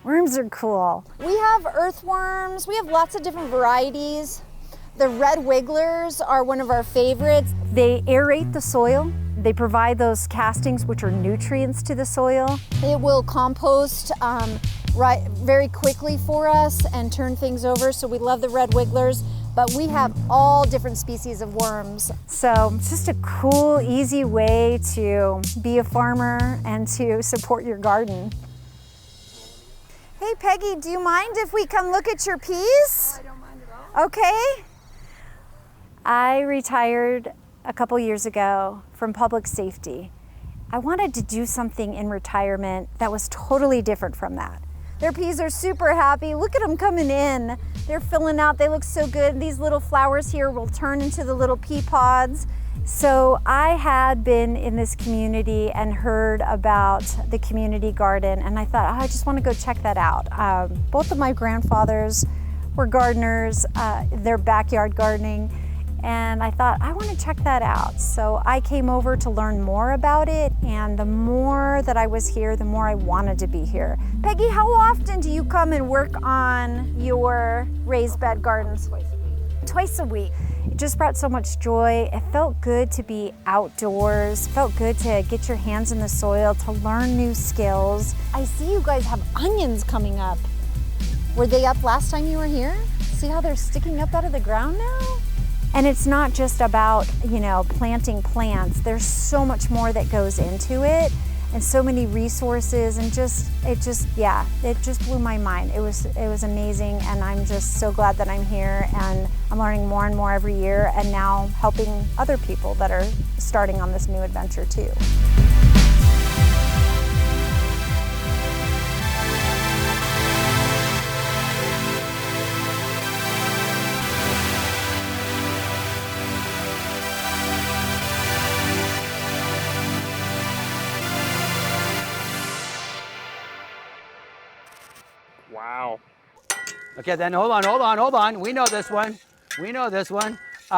[SPEAKER 11] Worms are cool. We have earthworms. We have lots of different varieties. The red wigglers are one of our favorites. They aerate the soil. They provide those castings, which are nutrients to the soil. It will compost very quickly for us and turn things over, so we love the red wigglers. But we have all different species of worms. So it's just a cool, easy way to be a farmer and to support your garden. Hey Peggy, do you mind if we come look at your peas? I don't mind at all. Okay. I retired a couple years ago from public safety. I wanted to do something in retirement that was totally different from that. Their peas are super happy. Look at them coming in. They're filling out, they look so good. These little flowers here will turn into the little pea pods. So I had been in this community and heard about the community garden, and I thought, I just want to go check that out. Both of my grandfathers were gardeners, they're backyard gardening, and I thought, I want to check that out. So I came over to learn more about it, and the more that I was here, the more I wanted to be here. Peggy, how often do you come and work on your raised bed gardens? Twice a week. It just brought so much joy. It felt good to be outdoors. It felt good to get your hands in the soil, to learn new skills. I see you guys have onions coming up. Were they up last time you were here? See how they're sticking up out of the ground now? And it's not just about, planting plants. There's so much more that goes into it, and so many resources, and it just blew my mind. It was amazing, and I'm just so glad that I'm here, and I'm learning more and more every year, and now helping other people that are starting on this new adventure too.
[SPEAKER 9] Wow. Okay, then hold on. We know this one. To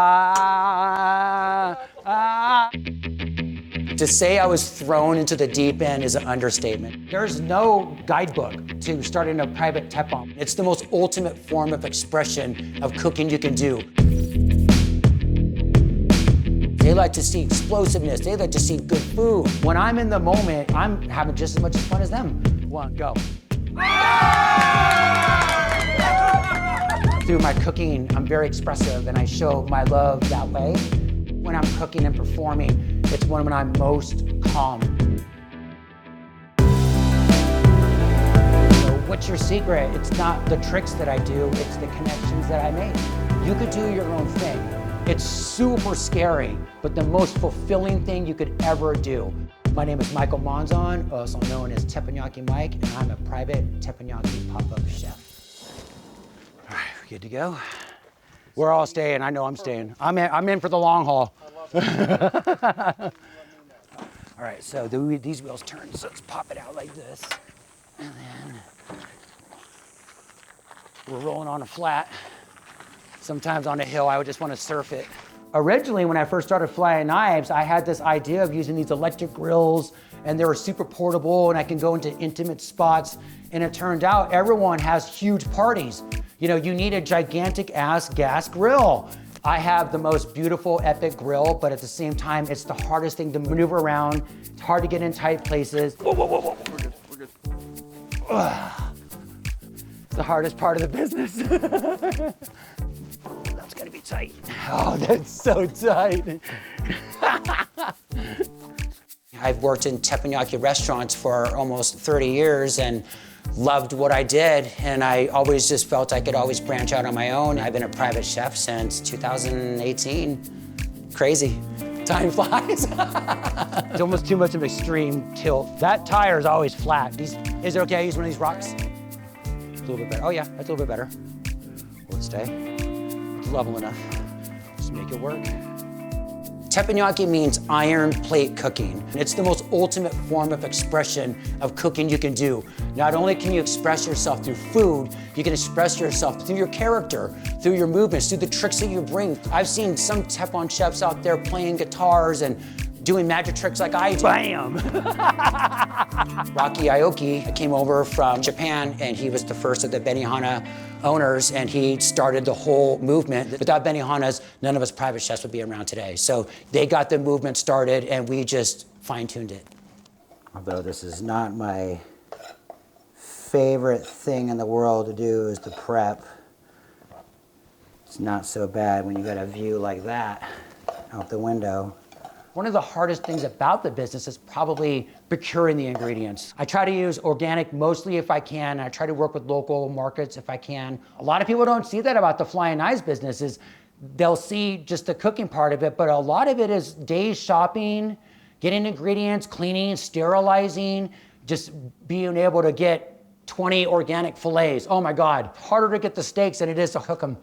[SPEAKER 9] say I was thrown into the deep end is an understatement. There's no guidebook to starting a private tepon. It's the most ultimate form of expression of cooking you can do. They like to see explosiveness. They like to see good food. When I'm in the moment, I'm having just as much fun as them. One, go. Through my cooking, I'm very expressive and I show my love that way. When I'm cooking and performing, it's when I'm most calm. So what's your secret? It's not the tricks that I do, it's the connections that I make. You could do your own thing. It's super scary, but the most fulfilling thing you could ever do. My name is Michael Monzon, also known as Teppanyaki Mike, and I'm a private teppanyaki pop-up chef. All right, we're good to go. We're all staying. I know I'm staying. I'm in for the long haul. All right, so these wheels turn, so let's pop it out like this. And then we're rolling on a flat. Sometimes on a hill, I would just want to surf it. Originally, when I first started flying knives, I had this idea of using these electric grills, and they were super portable, and I can go into intimate spots. And it turned out everyone has huge parties. You know, you need a gigantic ass gas grill. I have the most beautiful, epic grill, but at the same time, it's the hardest thing to maneuver around. It's hard to get in tight places. Whoa, whoa, whoa, whoa. We're good, we're good. It's the hardest part of the business. That's gotta be tight. Oh, that's so tight. I've worked in teppanyaki restaurants for almost 30 years and loved what I did, and I always just felt I could always branch out on my own. I've been a private chef since 2018. Crazy. Time flies. It's almost too much of an extreme tilt. That tire is always flat. Is it okay I use one of these rocks? It's a little bit better. Oh yeah, that's a little bit better. Will it stay? It's level enough. Just make it work. Teppanyaki means iron plate cooking. It's the most ultimate form of expression of cooking you can do. Not only can you express yourself through food, you can express yourself through your character, through your movements, through the tricks that you bring. I've seen some teppon chefs out there playing guitars and doing magic tricks like I do. Bam! Rocky Aoki came over from Japan, and he was the first of the Benihana owners, and he started the whole movement. Without Benihanas, none of us private chefs would be around today. So they got the movement started, and we just fine-tuned it. Although this is not my favorite thing in the world to do is to prep, it's not so bad when you got a view like that out the window. One of the hardest things about the business is probably procuring the ingredients. I try to use organic mostly if I can. I try to work with local markets if I can. A lot of people don't see that about the flying knives business is they'll see just the cooking part of it, but a lot of it is days shopping, getting ingredients, cleaning, sterilizing, just being able to get 20 organic fillets. Oh my God, harder to get the steaks than it is to cook them.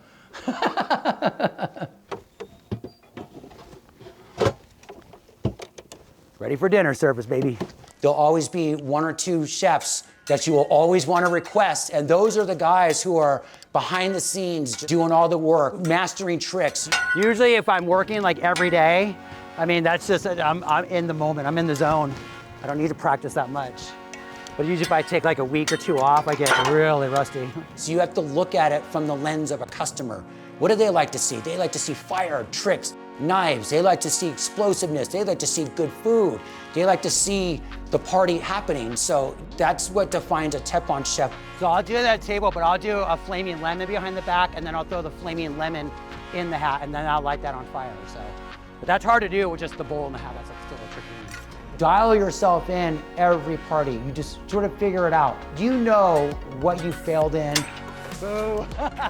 [SPEAKER 9] Ready for dinner service, baby. There'll always be one or two chefs that you will always want to request, and those are the guys who are behind the scenes doing all the work, mastering tricks. Usually if I'm working like every day, I mean, that's just, I'm in the moment, I'm in the zone. I don't need to practice that much. But usually if I take like a week or two off, I get really rusty. So you have to look at it from the lens of a customer. What do they like to see? They like to see fire, tricks, knives. They like to see explosiveness. They like to see good food. They like to see the party happening. So that's what defines a teppon chef. So I'll do that table, but I'll do a flaming lemon behind the back, and then I'll throw the flaming lemon in the hat, and then I'll light that on fire. So, but that's hard to do with just the bowl in the hat. That's still a tricky one. Dial yourself in every party. You just sort of figure it out. You know what you failed in,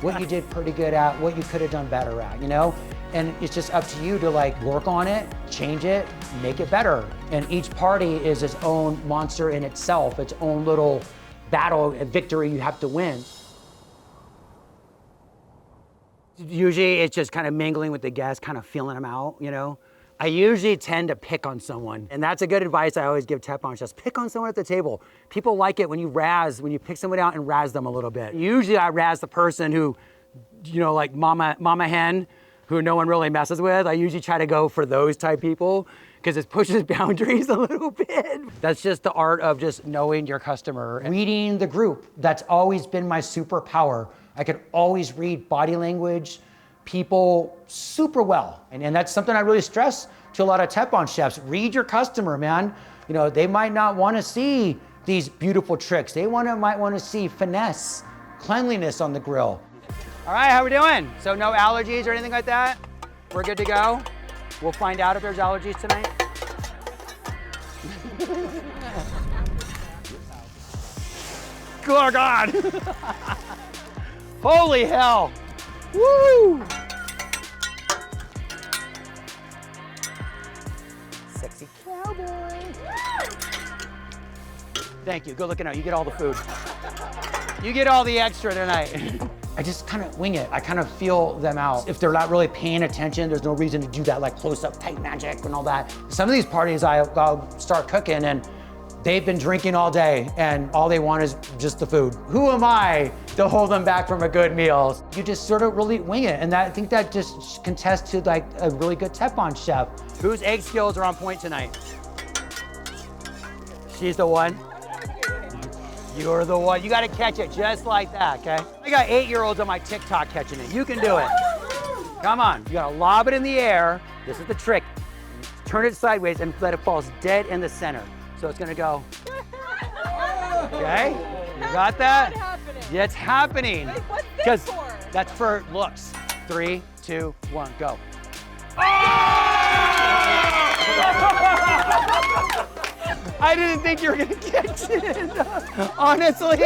[SPEAKER 9] what you did pretty good at, what you could have done better at, you know? And it's just up to you to like work on it, change it, make it better. And each party is its own monster in itself, its own little battle and victory you have to win. Usually it's just kind of mingling with the guests, kind of feeling them out, you know? I usually tend to pick on someone, and that's a good advice I always give teppon chefs. Pick on someone at the table. People like it when you pick someone out and razz them a little bit. Usually I razz the person who, you know, like mama hen, who no one really messes with. I usually try to go for those type people because it pushes boundaries a little bit. That's just the art of just knowing your customer. Reading the group, that's always been my superpower. I could always read body language, people super well. And that's something I really stress to a lot of Teflon chefs. Read your customer, man. You know, they might not want to see these beautiful tricks. They might want to see finesse, cleanliness on the grill. All right, how we doing? So no allergies or anything like that? We're good to go? We'll find out if there's allergies tonight. Oh God. Holy hell. Woo! Sexy cowboy. Thank you, good looking out. You get all the food. You get all the extra tonight. I just kind of wing it. I kind of feel them out. If they're not really paying attention, there's no reason to do that like close-up tight magic and all that. Some of these parties I'll start cooking and they've been drinking all day and all they want is just the food. Who am I to hold them back from a good meal? You just sort of really wing it. And I think that just contests to like a really good Teflon chef. Whose egg skills are on point tonight? She's the one. You're the one. You got to catch it just like that, okay? I got 8-year-olds on my TikTok catching it. You can do it. Come on. You got to lob it in the air. This is the trick. Turn it sideways and let it fall dead in the center. So it's going to go. Okay? You got that? It's happening. Because that's for looks. 3, 2, 1, go. I didn't think you were gonna catch it, honestly.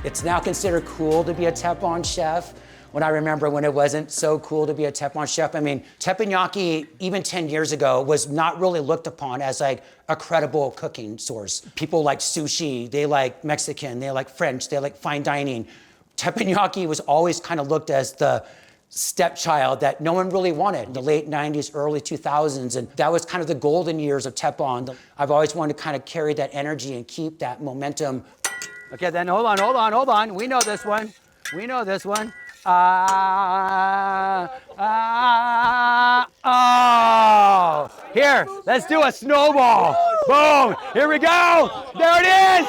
[SPEAKER 9] It's now considered cool to be a Teflon chef. When I remember when it wasn't so cool to be a Teflon chef. I mean, teppanyaki, even 10 years ago, was not really looked upon as like a credible cooking source. People like sushi, they like Mexican, they like French, they like fine dining. Teppanyaki was always kind of looked as the stepchild that no one really wanted. The late 90s, early 2000s, and that was kind of the golden years of Teflon. I've always wanted to kind of carry that energy and keep that momentum. Okay, then hold on. We know this one. Oh, here, let's do a snowball. Boom, here we go. There it is.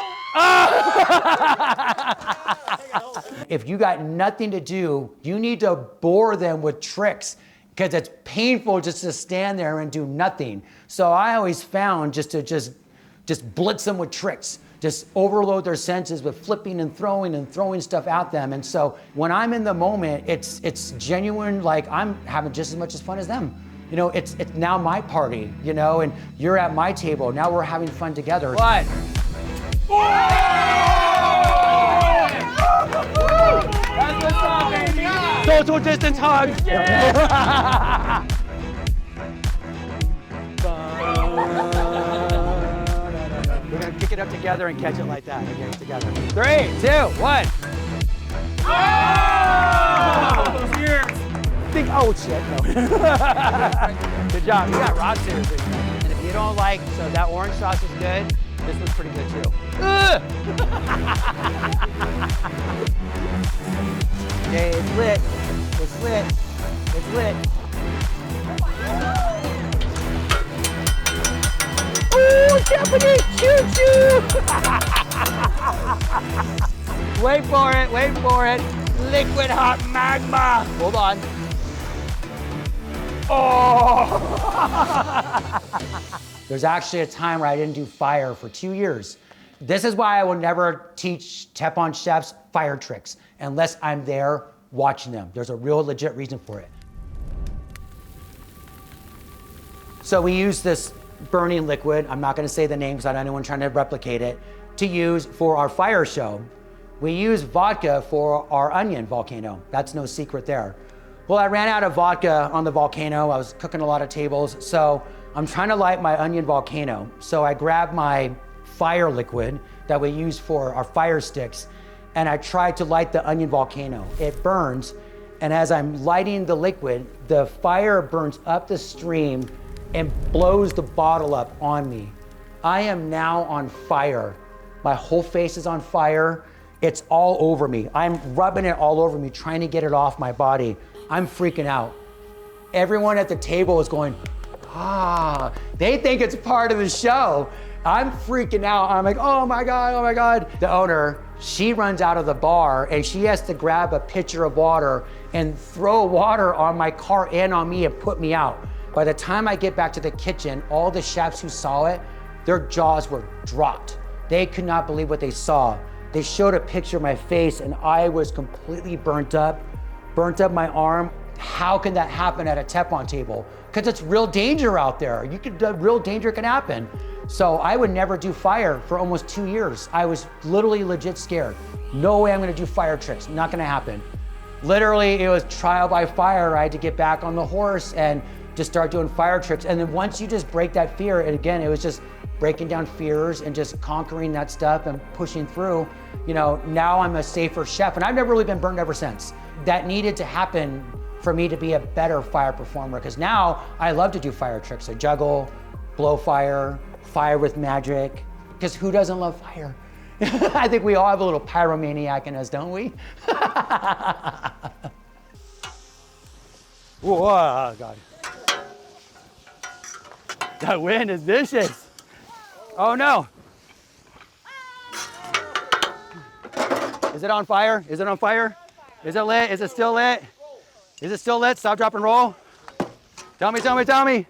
[SPEAKER 9] If you got nothing to do, you need to bore them with tricks because it's painful just to stand there and do nothing. So I always found just to blitz them with tricks, just overload their senses with flipping and throwing stuff at them. And so when I'm in the moment, it's genuine, like I'm having just as much as fun as them. You know, it's now my party, you know, and you're at my table. Now we're having fun together. What? That's what's up, baby. Social distance hug. We're gonna pick it up together and catch it like that. Okay, together. 3, 2, 1. Oh shit! No. Good job. You got raw seriously. And if you don't like, so that orange sauce is good. This was pretty good too. Okay, it's lit. It's lit. It's lit. Ooh, Japanese choo-choo! Wait for it, wait for it. Liquid hot magma. Hold on. Oh! There's actually a time where I didn't do fire for 2 years. This is why I will never teach Teflon chefs fire tricks unless I'm there watching them. There's a real legit reason for it. So we use this burning liquid, I'm not gonna say the name because I don't want anyone trying to replicate it, to use for our fire show. We use vodka for our onion volcano. That's no secret there. Well, I ran out of vodka on the volcano. I was cooking a lot of tables, so I'm trying to light my onion volcano. So I grabbed my fire liquid that we use for our fire sticks, and I tried to light the onion volcano. It burns, and as I'm lighting the liquid, the fire burns up the stream and blows the bottle up on me. I am now on fire. My whole face is on fire. It's all over me. I'm rubbing it all over me, trying to get it off my body. I'm freaking out. Everyone at the table is going, ah, they think it's part of the show. I'm freaking out. I'm like, oh my God, oh my God. The owner, she runs out of the bar and she has to grab a pitcher of water and throw water on my car and on me and put me out. By the time I get back to the kitchen, all the chefs who saw it, their jaws were dropped. They could not believe what they saw. They showed a picture of my face and I was completely burnt up my arm. How can that happen at a Teflon table? Because it's real danger out there. Real danger can happen. So I would never do fire for almost 2 years. I was literally legit scared. No way I'm gonna do fire tricks, not gonna happen. Literally, it was trial by fire. I had to get back on the horse and just start doing fire tricks. And then once you just break that fear, and again, it was just breaking down fears and just conquering that stuff and pushing through, you know, now I'm a safer chef and I've never really been burned ever since. That needed to happen for me to be a better fire performer, because now I love to do fire tricks. I juggle, blow fire, fire with magic, because who doesn't love fire? I think we all have a little pyromaniac in us, don't we? Whoa, God. That wind is vicious. Oh no. Is it on fire? Is it on fire? Is it lit? Is it still lit? Is it still lit? Stop, drop, and roll. Tell me, tell me, tell me.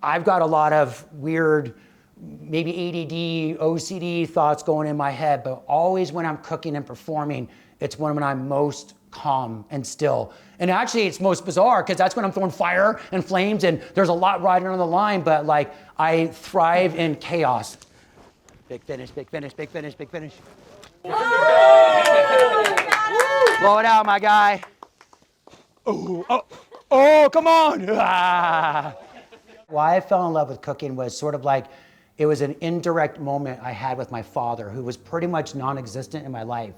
[SPEAKER 9] I've got a lot of weird, maybe ADD, OCD thoughts going in my head, but always when I'm cooking and performing, it's when I'm most calm and still. And actually it's most bizarre because that's when I'm throwing fire and flames and there's a lot riding on the line, but like I thrive in chaos. Big finish, big finish, big finish, big finish. Blow it out, my guy. Oh, oh, oh, come on. Ah. Why I fell in love with cooking was sort of like, it was an indirect moment I had with my father, who was pretty much non-existent in my life.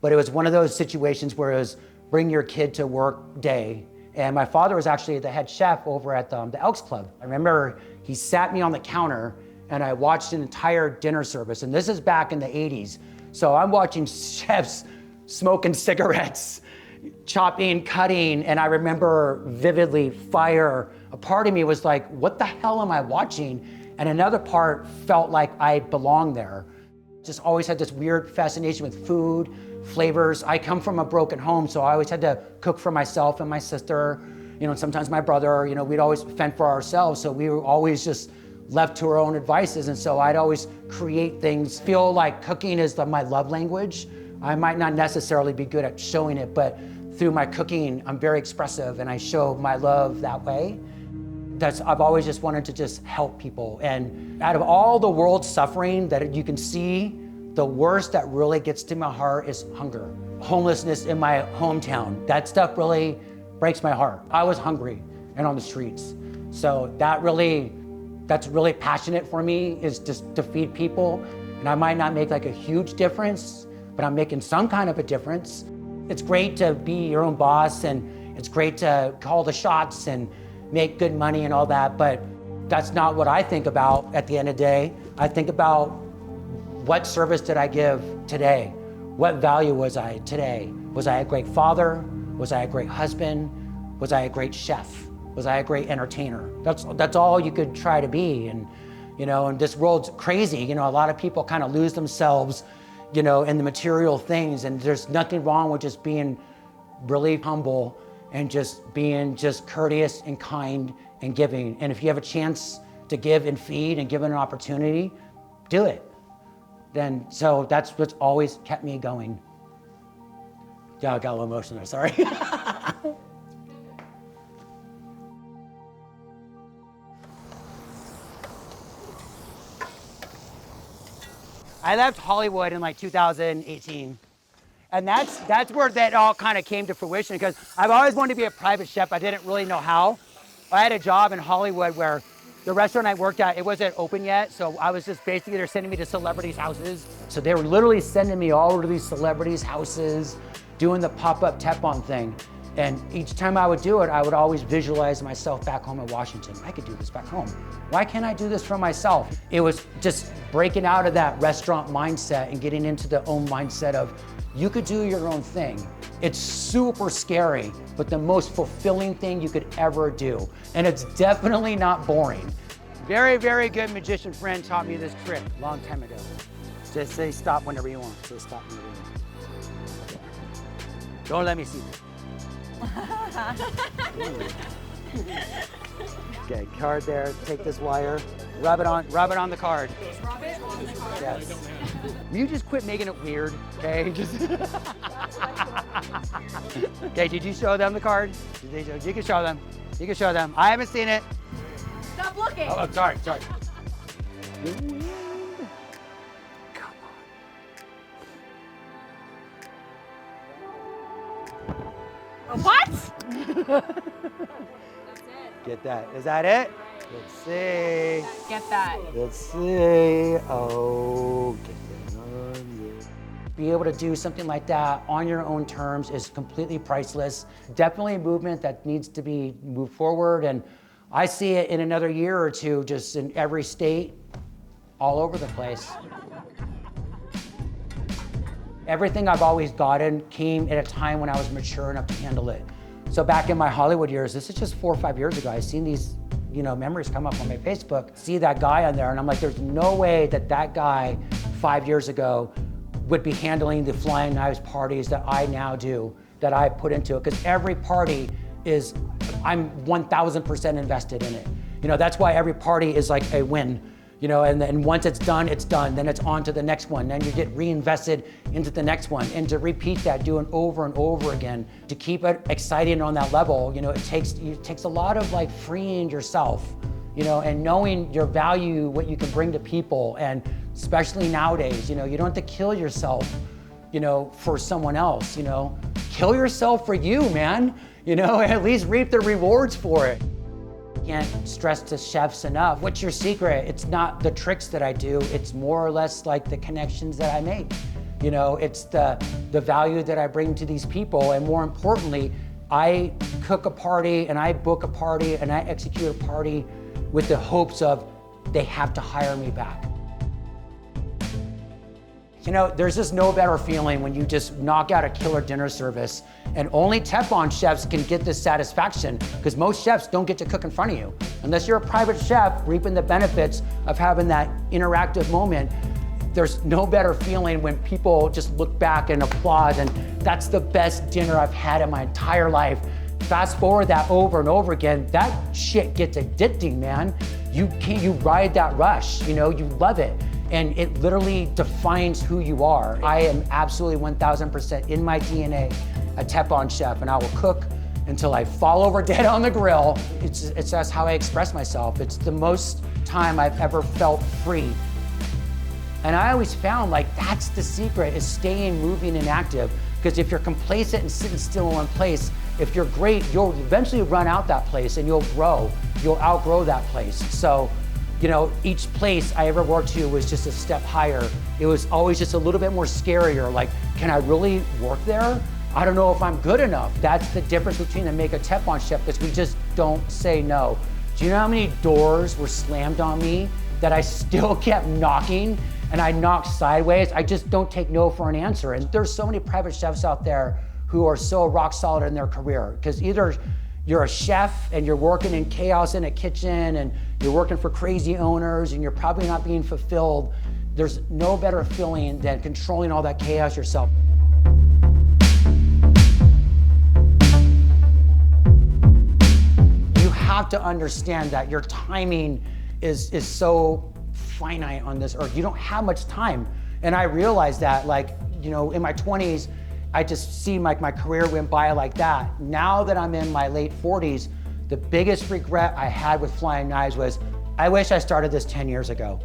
[SPEAKER 9] But it was one of those situations where it was bring your kid to work day. And my father was actually the head chef over at the Elks Club. I remember he sat me on the counter and I watched an entire dinner service. And this is back in the 80s. So I'm watching chefs smoking cigarettes, chopping, cutting, and I remember vividly fire. A part of me was like, what the hell am I watching? And another part felt like I belonged there. Just always had this weird fascination with food, flavors. I come from a broken home, so I always had to cook for myself and my sister, you know, and sometimes my brother, you know, we'd always fend for ourselves, so we were always just left to our own devices, and so I'd always create things, feel like cooking is my love language. I might not necessarily be good at showing it, but through my cooking, I'm very expressive and I show my love that way. I've always just wanted to just help people. And out of all the world's suffering that you can see, the worst that really gets to my heart is hunger. Homelessness in my hometown. That stuff really breaks my heart. I was hungry and on the streets. So that's really passionate for me, is just to feed people. And I might not make like a huge difference, but I'm making some kind of a difference. It's great to be your own boss and it's great to call the shots and make good money and all that, but that's not what I think about at the end of the day. I think about what service did I give today? What value was I today? Was I a great father? Was I a great husband? Was I a great chef? Was I a great entertainer? That's all you could try to be. And, you know, and this world's crazy. You know, a lot of people kind of lose themselves, you know, in the material things, and there's nothing wrong with just being really humble and just being just courteous and kind and giving. And if you have a chance to give and feed and give an opportunity, do it. Then, so that's what's always kept me going. Yeah, I got a little emotional there, sorry. I left Hollywood in like 2018. And that's where that all kind of came to fruition, because I've always wanted to be a private chef. I didn't really know how. I had a job in Hollywood where the restaurant I worked at, it wasn't open yet. So I was just basically, they're sending me to celebrities' houses. So they were literally sending me all over to these celebrities' houses, doing the pop-up Teflon thing. And each time I would do it, I would always visualize myself back home in Washington. I could do this back home. Why can't I do this for myself? It was just breaking out of that restaurant mindset and getting into the own mindset of, you could do your own thing. It's super scary, but the most fulfilling thing you could ever do. And it's definitely not boring. Very, very good magician friend taught me this trick a long time ago. Just say stop whenever you want. Say stop whenever you want. Don't let me see this. Okay, card there, take this wire, rub it on the card.
[SPEAKER 14] Rub it on the card.
[SPEAKER 9] Yes. Will you just quit making it weird, okay? Okay, did you show them the card? You can show them. You can show them. I haven't seen it.
[SPEAKER 14] Stop looking.
[SPEAKER 9] Oh, sorry.
[SPEAKER 14] What?
[SPEAKER 9] Get that. Is that it? Let's see.
[SPEAKER 14] Get that.
[SPEAKER 9] Let's see. Oh, get that on. Be able to do something like that on your own terms is completely priceless. Definitely a movement that needs to be moved forward. And I see it in another year or two, just in every state, all over the place. Everything I've always gotten came at a time when I was mature enough to handle it. So back in my Hollywood years, this is just 4 or 5 years ago, I seen these memories come up on my Facebook, see that guy on there, and I'm like, there's no way that that guy 5 years ago would be handling the flying knives parties that I now do, that I put into it, because every party is, I'm 1000% invested in it. That's why every party is like a win. And then once it's done, then it's on to the next one. Then you get reinvested into the next one. And to repeat that, doing over and over again, to keep it exciting on that level, it takes a lot of like freeing yourself, and knowing your value, what you can bring to people. And especially nowadays, you don't have to kill yourself, for someone else, kill yourself for you, man, at least reap the rewards for it. Can't stress to chefs enough. What's your secret? It's not the tricks that I do. It's more or less like the connections that I make. It's the value that I bring to these people. And more importantly, I cook a party and I book a party and I execute a party with the hopes of they have to hire me back. There's just no better feeling when you just knock out a killer dinner service, and only Teflon chefs can get this satisfaction, because most chefs don't get to cook in front of you. Unless you're a private chef reaping the benefits of having that interactive moment, there's no better feeling when people just look back and applaud, and that's the best dinner I've had in my entire life. Fast forward that over and over again, that shit gets addicting, man. You ride that rush, you love it. And it literally defines who you are. I am absolutely 1000% in my DNA a Teflon chef, and I will cook until I fall over dead on the grill. It's just how I express myself. It's the most time I've ever felt free. And I always found like that's the secret, is staying moving and active. Because if you're complacent and sitting still in one place, if you're great, you'll eventually run out that place and you'll grow. You'll outgrow that place. So, each place I ever worked to was just a step higher. It was always just a little bit more scarier. Like, can I really work there? I don't know if I'm good enough. That's the difference between a Teflon chef, because we just don't say no. Do you know how many doors were slammed on me that I still kept knocking, and I knocked sideways? I just don't take no for an answer. And there's so many private chefs out there who are so rock solid in their career, because either you're a chef and you're working in chaos in a kitchen and you're working for crazy owners and you're probably not being fulfilled. There's no better feeling than controlling all that chaos yourself. You have to understand that your timing is so finite on this earth. You don't have much time. And I realized that, in my 20s, I just see my career went by like that. Now that I'm in my late 40s, the biggest regret I had with flying knives was, I wish I started this 10 years ago.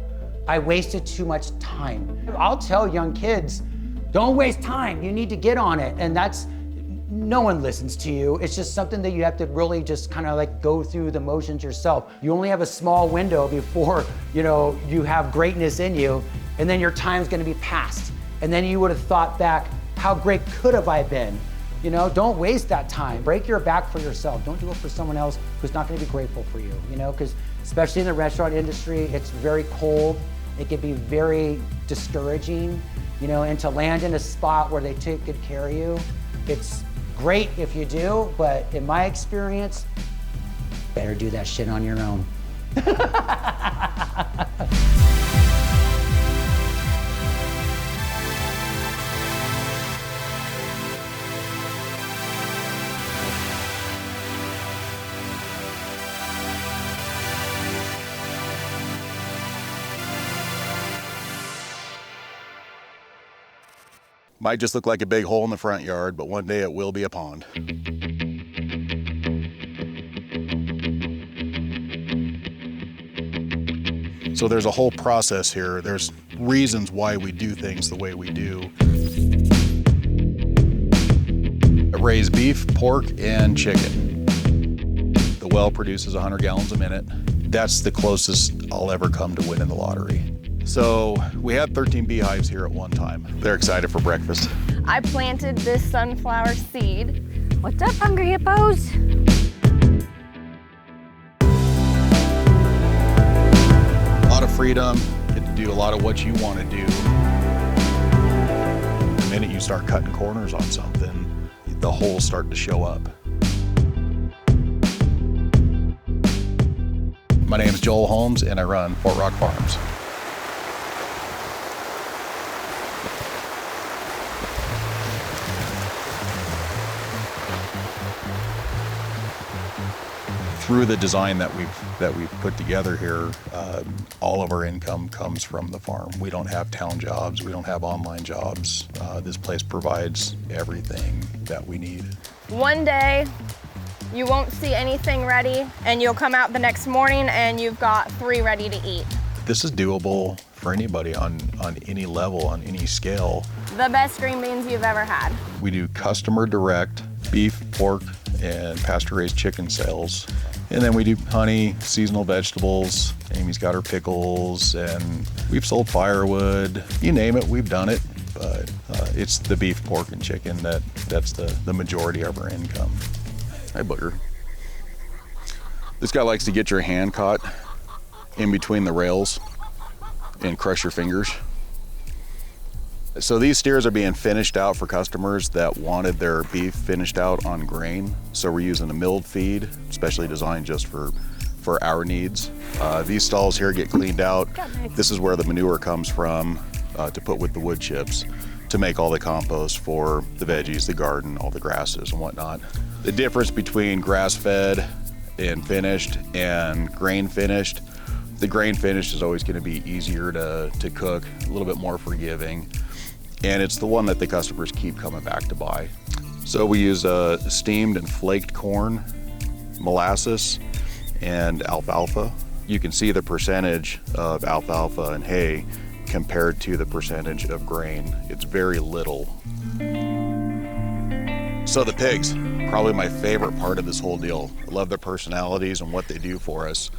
[SPEAKER 9] I wasted too much time. I'll tell young kids, don't waste time. You need to get on it. And no one listens to you. It's just something that you have to really just kind of go through the motions yourself. You only have a small window before, you have greatness in you, and then your time's gonna be past. And then you would have thought back, how great could have I been? Don't waste that time. Break your back for yourself. Don't do it for someone else who's not gonna be grateful for you, because especially in the restaurant industry, it's very cold. It can be very discouraging, and to land in a spot where they take good care of you, it's great if you do, but in my experience, better do that shit on your own.
[SPEAKER 12] Might just look like a big hole in the front yard, but one day it will be a pond. So there's a whole process here. There's reasons why we do things the way we do. I raise beef, pork, and chicken. The well produces 100 gallons a minute. That's the closest I'll ever come to winning the lottery. So we had 13 beehives here at one time. They're excited for breakfast.
[SPEAKER 20] I planted this sunflower seed. What's up, hungry hippos?
[SPEAKER 12] A lot of freedom, get to do a lot of what you want to do. The minute you start cutting corners on something, the holes start to show up. My name is Joel Holmes and I run Fort Rock Farms. Through the design that we've put together here, all of our income comes from the farm. We don't have town jobs, we don't have online jobs. This place provides everything that we need.
[SPEAKER 20] One day, you won't see anything ready, and you'll come out the next morning and you've got 3 ready to eat.
[SPEAKER 12] This is doable for anybody on any level, on any scale.
[SPEAKER 20] The best green beans you've ever had.
[SPEAKER 12] We do customer direct beef, pork, and pasture-raised chicken sales. And then we do honey, seasonal vegetables. Amy's got her pickles, and we've sold firewood. You name it, we've done it. But it's the beef, pork, and chicken that's the majority of our income. Hi, Booger. This guy likes to get your hand caught in between the rails and crush your fingers. So these steers are being finished out for customers that wanted their beef finished out on grain. So we're using a milled feed, specially designed just for our needs. These stalls here get cleaned out. This is where the manure comes from to put with the wood chips to make all the compost for the veggies, the garden, all the grasses and whatnot. The difference between grass-fed and finished and grain finished, the grain finished is always going to be easier to cook, a little bit more forgiving. And it's the one that the customers keep coming back to buy. So we use steamed and flaked corn, molasses, and alfalfa. You can see the percentage of alfalfa and hay compared to the percentage of grain. It's very little. So the pigs, probably my favorite part of this whole deal. I love their personalities and what they do for us.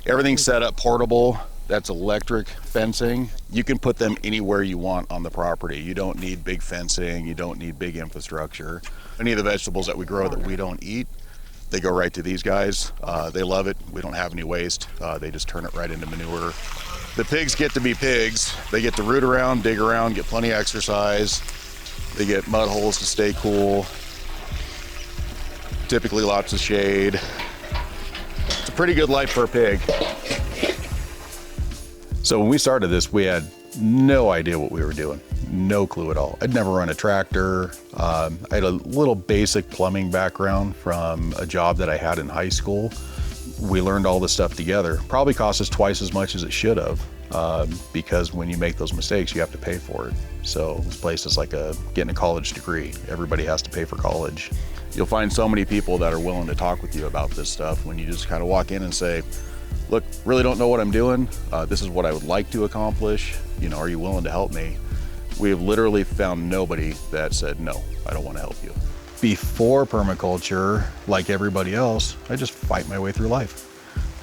[SPEAKER 12] Everything's set up portable. That's electric fencing. You can put them anywhere you want on the property. You don't need big fencing, you don't need big infrastructure. Any of the vegetables that we grow that we don't eat, they go right to these guys. They love it. We don't have any waste. They just turn it right into manure. The pigs get to be pigs. They get to root around, dig around, get plenty of exercise. They get mud holes to stay cool. Typically lots of shade. It's a pretty good life for a pig. So when we started this, we had no idea what we were doing. No clue at all. I'd never run a tractor. I had a little basic plumbing background from a job that I had in high school. We learned all this stuff together. Probably cost us twice as much as it should have, because when you make those mistakes, you have to pay for it. So this place is like getting a college degree. Everybody has to pay for college. You'll find so many people that are willing to talk with you about this stuff when you just kind of walk in and say, look, really don't know what I'm doing. This is what I would like to accomplish. You know, are you willing to help me? We have literally found nobody that said, no, I don't want to help you. Before permaculture, like everybody else, I just fight my way through life.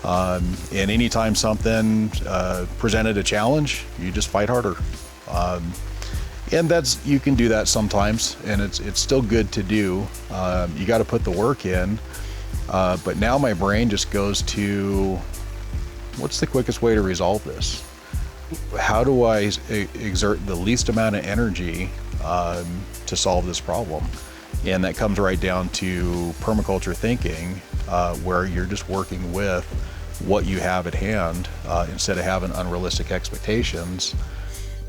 [SPEAKER 12] And anytime something presented a challenge, you just fight harder. And you can do that sometimes, and it's still good to do. You got to put the work in. But now my brain just goes to, what's the quickest way to resolve this? How do I exert the least amount of energy to solve this problem? And that comes right down to permaculture thinking, where you're just working with what you have at hand instead of having unrealistic expectations.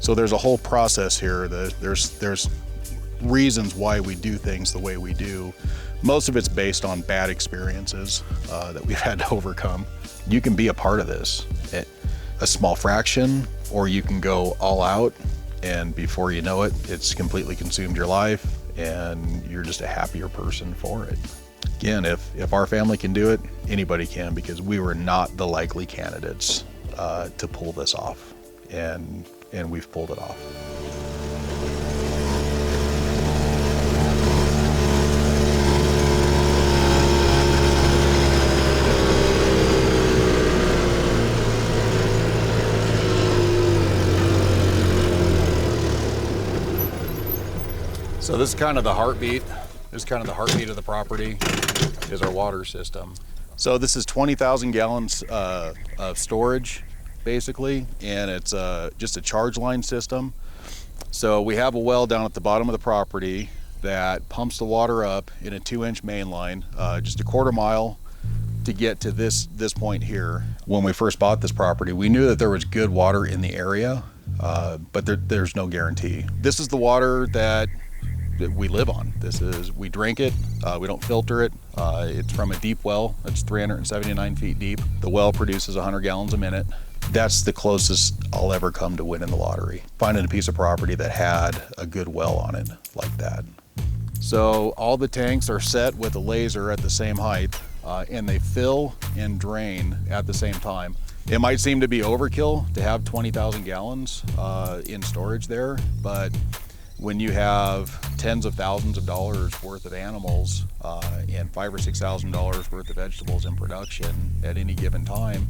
[SPEAKER 12] So there's a whole process here. There's reasons why we do things the way we do. Most of it's based on bad experiences that we've had to overcome. You can be a part of this at a small fraction, or you can go all out, and before you know it, it's completely consumed your life and you're just a happier person for it. Again, if our family can do it, anybody can, because we were not the likely candidates to pull this off, and we've pulled it off. So this is kind of the heartbeat. This is kind of the heartbeat of the property, is our water system. So this is 20,000 gallons of storage, basically, and it's just a charge line system. So we have a well down at the bottom of the property that pumps the water up in a 2-inch main line, just a quarter mile to get to this point here. When we first bought this property, we knew that there was good water in the area, but there's no guarantee. This is the water that we live on. We drink it, we don't filter it. It's from a deep well. It's 379 feet deep. The well produces 100 gallons a minute. That's the closest I'll ever come to winning the lottery. Finding a piece of property that had a good well on it like that. So all the tanks are set with a laser at the same height, and they fill and drain at the same time. It might seem to be overkill to have 20,000 gallons in storage there, but when you have tens of thousands of dollars worth of animals and $5,000 or $6,000 worth of vegetables in production at any given time,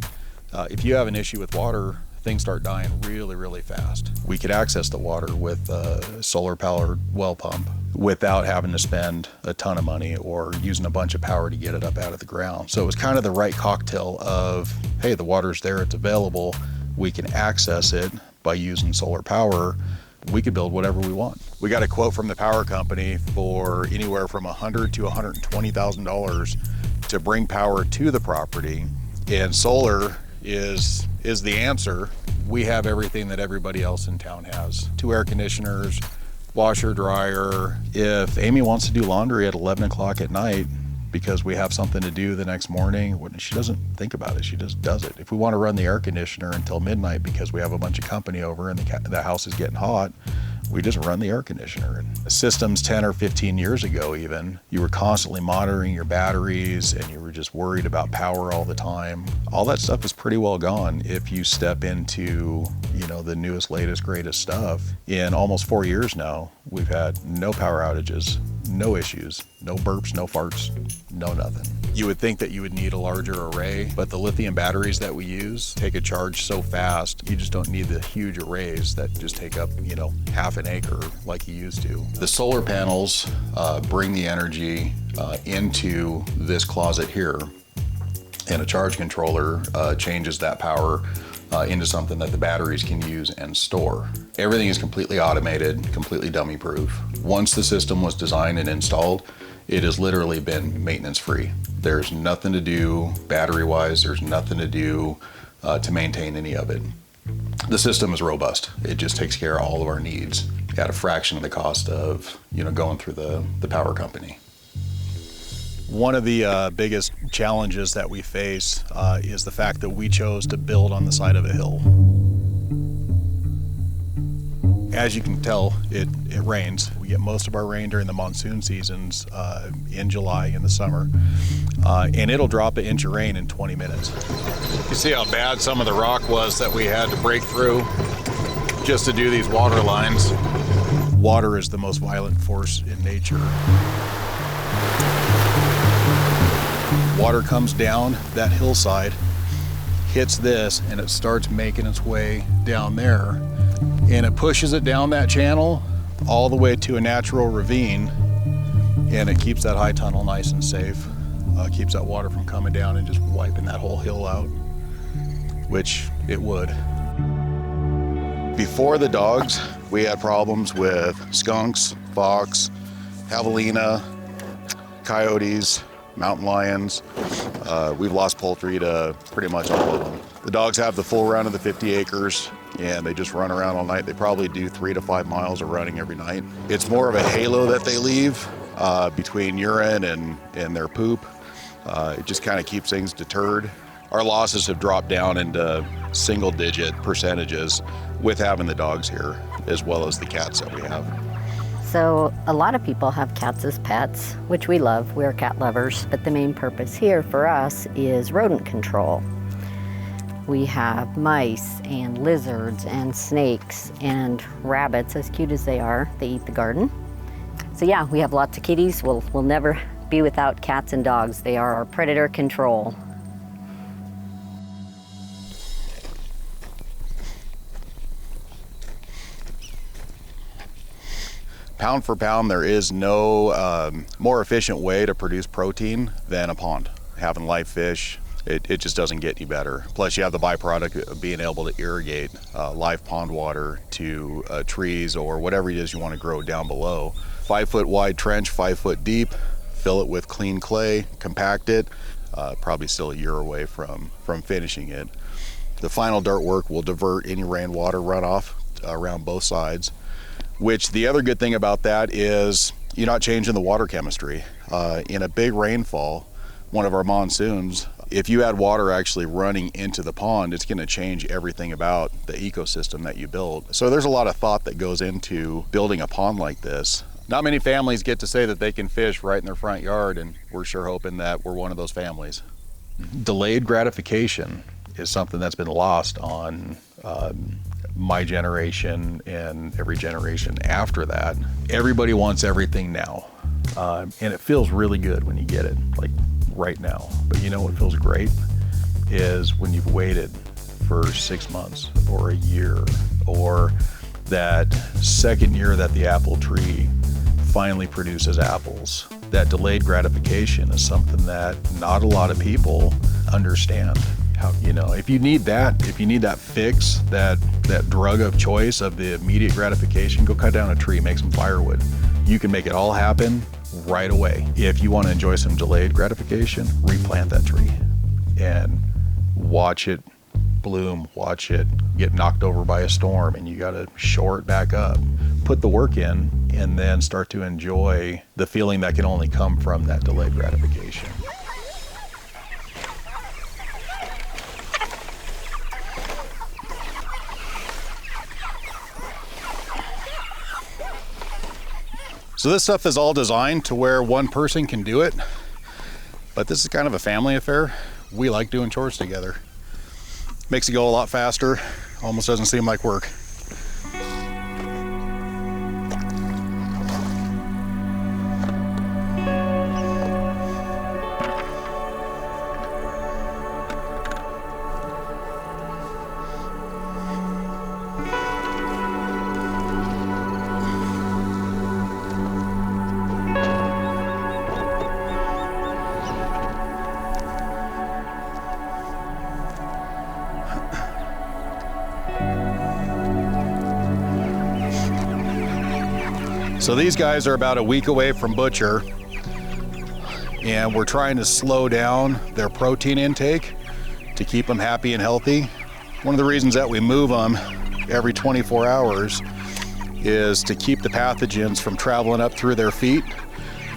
[SPEAKER 12] if you have an issue with water, things start dying really, really fast. We could access the water with a solar-powered well pump without having to spend a ton of money or using a bunch of power to get it up out of the ground. So it was kind of the right cocktail of, hey, the water's there, it's available, we can access it by using solar power. We could build whatever we want. We got a quote from the power company for anywhere from $100,000 to $120,000 to bring power to the property, and solar is the answer. We have everything that everybody else in town has. 2 air conditioners, washer, dryer. If Amy wants to do laundry at 11 o'clock at night because we have something to do the next morning, she doesn't think about it, she just does it. If we want to run the air conditioner until midnight because we have a bunch of company over and the house is getting hot, we just run the air conditioner. And systems 10 or 15 years ago even, you were constantly monitoring your batteries and you were just worried about power all the time. All that stuff is pretty well gone if you step into, the newest, latest, greatest stuff. In almost 4 years now, we've had no power outages, no issues, no burps, no farts, no nothing. You would think that you would need a larger array, but the lithium batteries that we use take a charge so fast, you just don't need the huge arrays that just take up, half an acre like you used to. The solar panels bring the energy into this closet here, and a charge controller changes that power into something that the batteries can use and store. Everything is completely automated, completely dummy proof. Once the system was designed and installed, it has literally been maintenance free. There's nothing to do battery wise, there's nothing to do to maintain any of it. The system is robust. It just takes care of all of our needs at a fraction of the cost of going through the power company. One of the biggest challenges that we face is the fact that we chose to build on the side of a hill. As you can tell, it rains. We get most of our rain during the monsoon seasons in July in the summer, and it'll drop an inch of rain in 20 minutes. You see how bad some of the rock was that we had to break through just to do these water lines. Water is the most violent force in nature. Water comes down that hillside, hits this, and it starts making its way down there. And it pushes it down that channel all the way to a natural ravine, and it keeps that high tunnel nice and safe. Keeps that water from coming down and just wiping that whole hill out, which it would. Before the dogs, we had problems with skunks, fox, javelina, coyotes, mountain lions. We've lost poultry to pretty much all of them. The dogs have the full run of the 50 acres and they just run around all night. They probably do 3 to 5 miles of running every night. It's more of a halo that they leave between urine and their poop. It just kind of keeps things deterred. Our losses have dropped down into single-digit percentages with having the dogs here, as well as the cats that we have.
[SPEAKER 21] So a lot of people have cats as pets, which we love. We're cat lovers, but the main purpose here for us is rodent control. We have mice and lizards and snakes and rabbits, as cute as they are. They eat the garden. So yeah, we have lots of kitties. We'll never be without cats and dogs. They are our predator control.
[SPEAKER 12] Pound for pound, there is no more efficient way to produce protein than a pond. Having live fish, it just doesn't get any better. Plus you have the byproduct of being able to irrigate live pond water to trees or whatever it is you want to grow down below. 5 foot wide trench, 5 foot deep, fill it with clean clay, compact it, probably still a year away from finishing it. The final dirt work will divert any rainwater runoff around both sides. Which the other good thing about that is you're not changing the water chemistry. In a big rainfall, one of our monsoons, if you add water actually running into the pond, it's gonna change everything about the ecosystem that you built. So there's a lot of thought that goes into building a pond like this. Not many families get to say that they can fish right in their front yard, and we're sure hoping that we're one of those families. Delayed gratification is something that's been lost on my generation and every generation after that. Everybody wants everything now. And it feels really good when you get it, like right now. But you know what feels great is when you've waited for 6 months or a year, or that second year that the apple tree finally produces apples. That delayed gratification is something that not a lot of people understand. How, you know, if you need that fix, that drug of choice of the immediate gratification, go cut down a tree, make some firewood. You can make it all happen right away. If you want to enjoy some delayed gratification, replant that tree and watch it bloom, watch it get knocked over by a storm, and you got to shore it back up. Put the work in and then start to enjoy the feeling that can only come from that delayed gratification. So this stuff is all designed to where one person can do it, but this is kind of a family affair. We like doing chores together. Makes it go a lot faster, almost doesn't seem like work. So these guys are about a week away from butcher, and we're trying to slow down their protein intake to keep them happy and healthy. One of the reasons that we move them every 24 hours is to keep the pathogens from traveling up through their feet,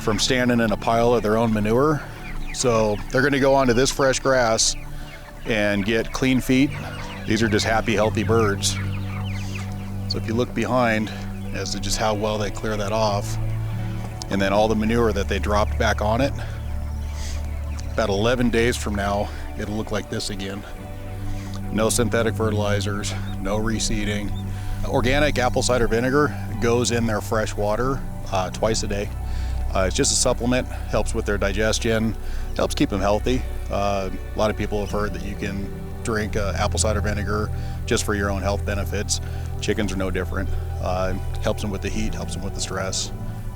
[SPEAKER 12] from standing in a pile of their own manure. So they're gonna go onto this fresh grass and get clean feet. These are just happy, healthy birds. So if you look behind as to just how well they clear that off, and then all the manure that they dropped back on it, about 11 days from now, it'll look like this again. No synthetic fertilizers, no reseeding. Organic apple cider vinegar goes in their fresh water twice a day. It's just a supplement, helps with their digestion, helps keep them healthy. A lot of people have heard that you can drink apple cider vinegar just for your own health benefits. Chickens are no different. Helps them with the heat, helps them with the stress.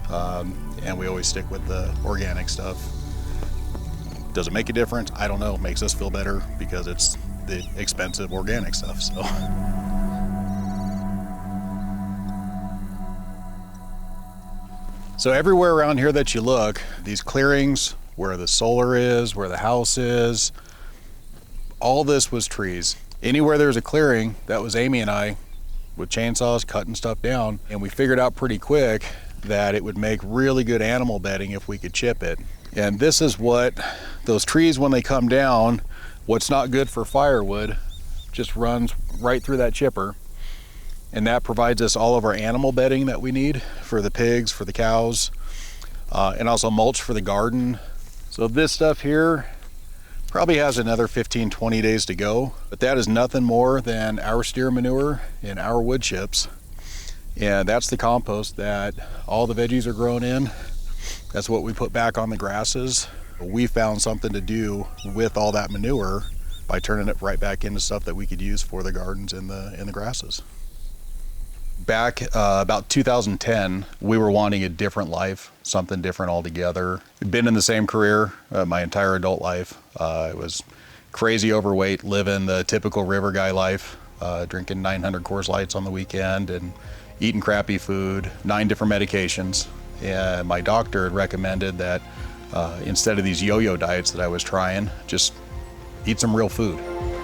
[SPEAKER 12] And we always stick with the organic stuff. Does it make a difference? I don't know. It makes us feel better because it's the expensive organic stuff. So. So everywhere around here that you look, these clearings, where the solar is, where the house is, all this was trees. Anywhere there's a clearing, that was Amy and I with chainsaws cutting stuff down. And we figured out pretty quick that it would make really good animal bedding if we could chip it. And this is what those trees, when they come down, what's not good for firewood just runs right through that chipper. And that provides us all of our animal bedding that we need for the pigs, for the cows, and also mulch for the garden. So this stuff here probably has another 15, 20 days to go, but that is nothing more than our steer manure and our wood chips. And that's the compost that all the veggies are grown in. That's what we put back on the grasses. We found something to do with all that manure by turning it right back into stuff that we could use for the gardens and the grasses. Back about 2010, we were wanting a different life, something different altogether. We'd been in the same career my entire adult life. I was crazy overweight, living the typical river guy life, drinking 900 Coors Lights on the weekend and eating crappy food, 9 different medications. And my doctor had recommended that instead of these yo-yo diets that I was trying, just eat some real food.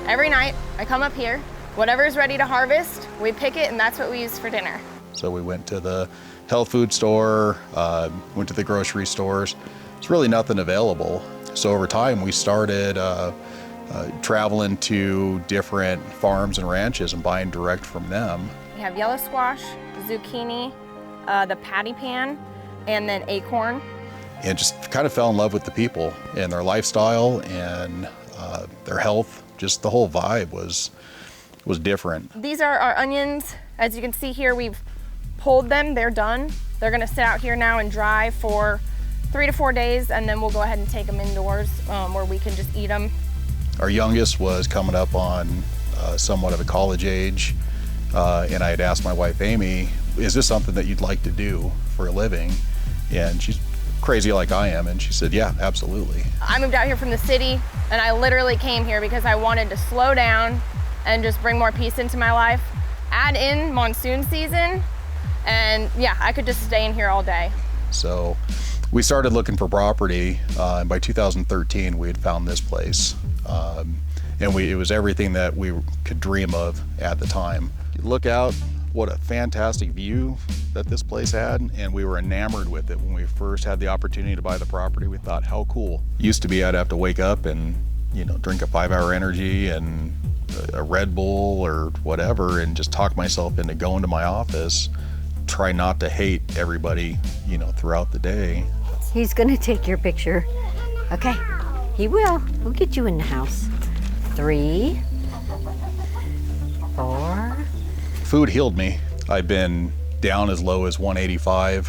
[SPEAKER 20] Every night, I come up here. Whatever's ready to harvest, we pick it, and that's what we use for dinner.
[SPEAKER 12] So we went to the health food store, went to the grocery stores. It's really nothing available. So over time, we started traveling to different farms and ranches and buying direct from them.
[SPEAKER 20] We have yellow squash, zucchini, the patty pan, and then acorn.
[SPEAKER 12] And just kind of fell in love with the people and their lifestyle and their health. Just the whole vibe was different.
[SPEAKER 20] These are our onions. As you can see here, we've pulled them, they're done. They're gonna sit out here now and dry for 3 to 4 days, and then we'll go ahead and take them indoors where we can just eat them.
[SPEAKER 12] Our youngest was coming up on somewhat of a college age, and I had asked my wife, Amy, is this something that you'd like to do for a living? And she's crazy like I am, and she said, yeah, absolutely.
[SPEAKER 20] I moved out here from the city, and I literally came here because I wanted to slow down and just bring more peace into my life. Add in monsoon season, and yeah, I could just stay in here all day.
[SPEAKER 12] So we started looking for property, and by 2013 we had found this place. And it was everything that we could dream of at the time. You look out, what a fantastic view that this place had, and we were enamored with it. When we first had the opportunity to buy the property, we thought, how cool. Used to be I'd have to wake up and drink a 5-hour energy and a Red Bull or whatever and just talk myself into going to my office, try not to hate everybody, throughout the day.
[SPEAKER 21] He's gonna take your picture. Okay, he will. We'll get you in the house. 3, 4.
[SPEAKER 12] Food healed me. I've been down as low as 185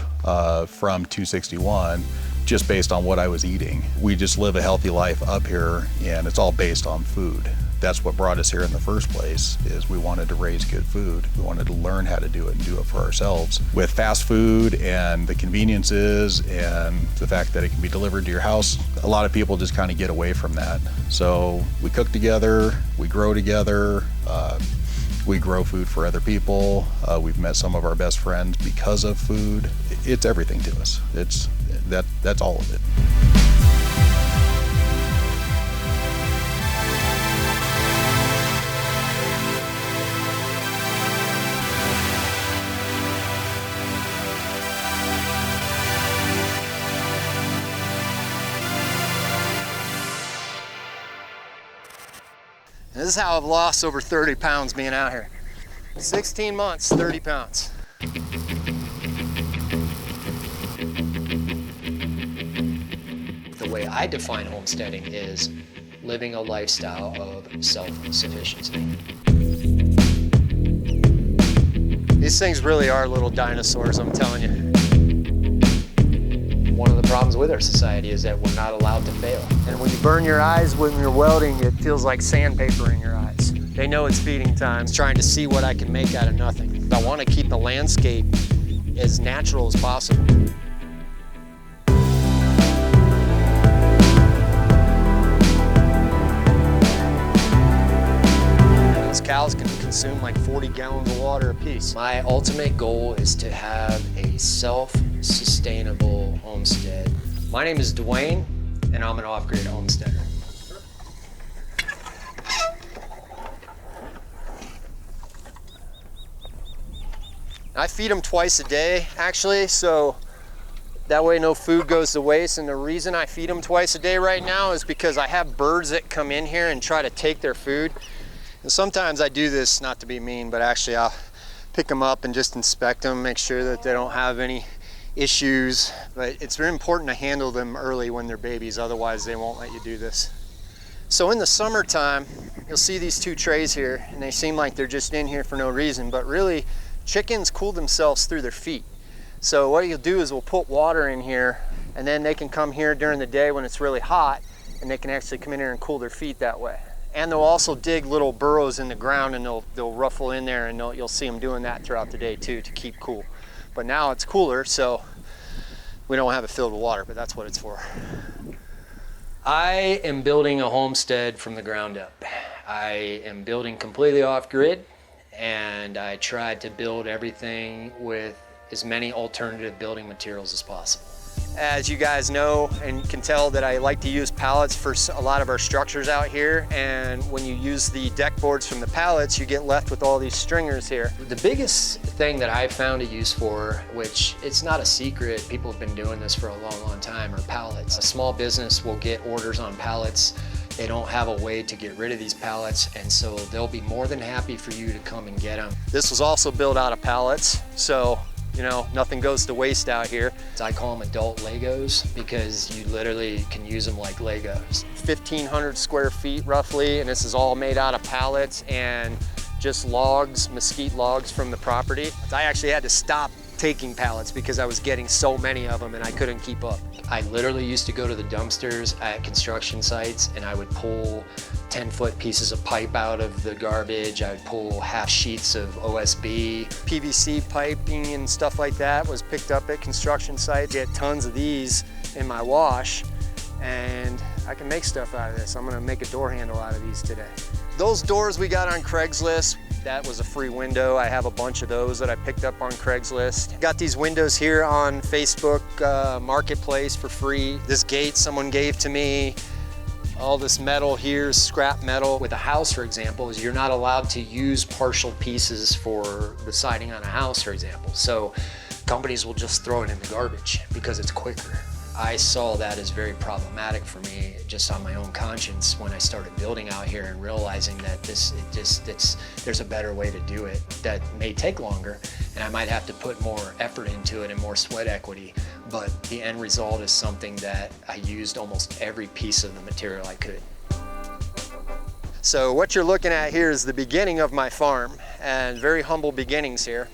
[SPEAKER 12] from 261 just based on what I was eating. We just live a healthy life up here, and it's all based on food. That's what brought us here in the first place, is we wanted to raise good food. We wanted to learn how to do it and do it for ourselves. With fast food and the conveniences and the fact that it can be delivered to your house, a lot of people just kind of get away from that. So we cook together, we grow together, we grow food for other people. We've met some of our best friends because of food. It's everything to us. That's all of it.
[SPEAKER 8] This is how I've lost over 30 pounds being out here. 16 months, 30 pounds.
[SPEAKER 22] The way I define homesteading is living a lifestyle of self-sufficiency.
[SPEAKER 8] These things really are little dinosaurs, I'm telling you.
[SPEAKER 22] One of the problems with our society is that we're not allowed to fail.
[SPEAKER 8] And when you burn your eyes when you're welding, it feels like sandpaper in your eyes. They know it's feeding time. It's trying to see what I can make out of nothing. I want to keep the landscape as natural as possible. Those cows can consume like 40 gallons of water apiece. My ultimate goal is to have a self-sustainable homestead. My name is Dwayne, and I'm an off-grid homesteader. I feed them twice a day, actually, so that way no food goes to waste. And the reason I feed them twice a day right now is because I have birds that come in here and try to take their food. And sometimes I do this, not to be mean, but actually I'll pick them up and just inspect them, make sure that they don't have any issues. But it's very important to handle them early when they're babies, otherwise they won't let you do this. So in the summertime, you'll see these two trays here, and they seem like they're just in here for no reason, but really, chickens cool themselves through their feet. So what you'll do is we'll put water in here, and then they can come here during the day when it's really hot, and they can actually come in here and cool their feet that way. And they'll also dig little burrows in the ground, and they'll ruffle in there, and you'll see them doing that throughout the day too, to keep cool. But now it's cooler, so we don't have it filled with water, but that's what it's for. I am building a homestead from the ground up. I am building completely off-grid, and I tried to build everything with as many alternative building materials as possible. As you guys know and can tell that I like to use pallets for a lot of our structures out here, and when you use the deck boards from the pallets, you get left with all these stringers here. The biggest thing that I've found a use for, which it's not a secret, people have been doing this for a long time, are pallets. A small business will get orders on pallets. They don't have a way to get rid of these pallets, and so they'll be more than happy for you to come and get them. This was also built out of pallets, so you know, nothing goes to waste out here. I call them adult Legos because you literally can use them like Legos. 1,500 square feet roughly, and this is all made out of pallets and just logs, mesquite logs from the property. I actually had to stop taking pallets because I was getting so many of them and I couldn't keep up. I literally used to go to the dumpsters at construction sites and I would pull 10-foot pieces of pipe out of the garbage. I would pull half sheets of OSB. PVC piping and stuff like that was picked up at construction sites. Get tons of these in my wash, and I can make stuff out of this. I'm gonna make a door handle out of these today. Those doors we got on Craigslist, that was a free window. I have a bunch of those that I picked up on Craigslist. Got these windows here on Facebook Marketplace for free. This gate someone gave to me. All this metal here is scrap metal. With a house, for example, is you're not allowed to use partial pieces for the siding on a house, for example. So companies will just throw it in the garbage because it's quicker. I saw that as very problematic for me, just on my own conscience, when I started building out here and realizing that there's a better way to do it that may take longer, and I might have to put more effort into it and more sweat equity, but the end result is something that I used almost every piece of the material I could. So what you're looking at here is the beginning of my farm, and very humble beginnings here.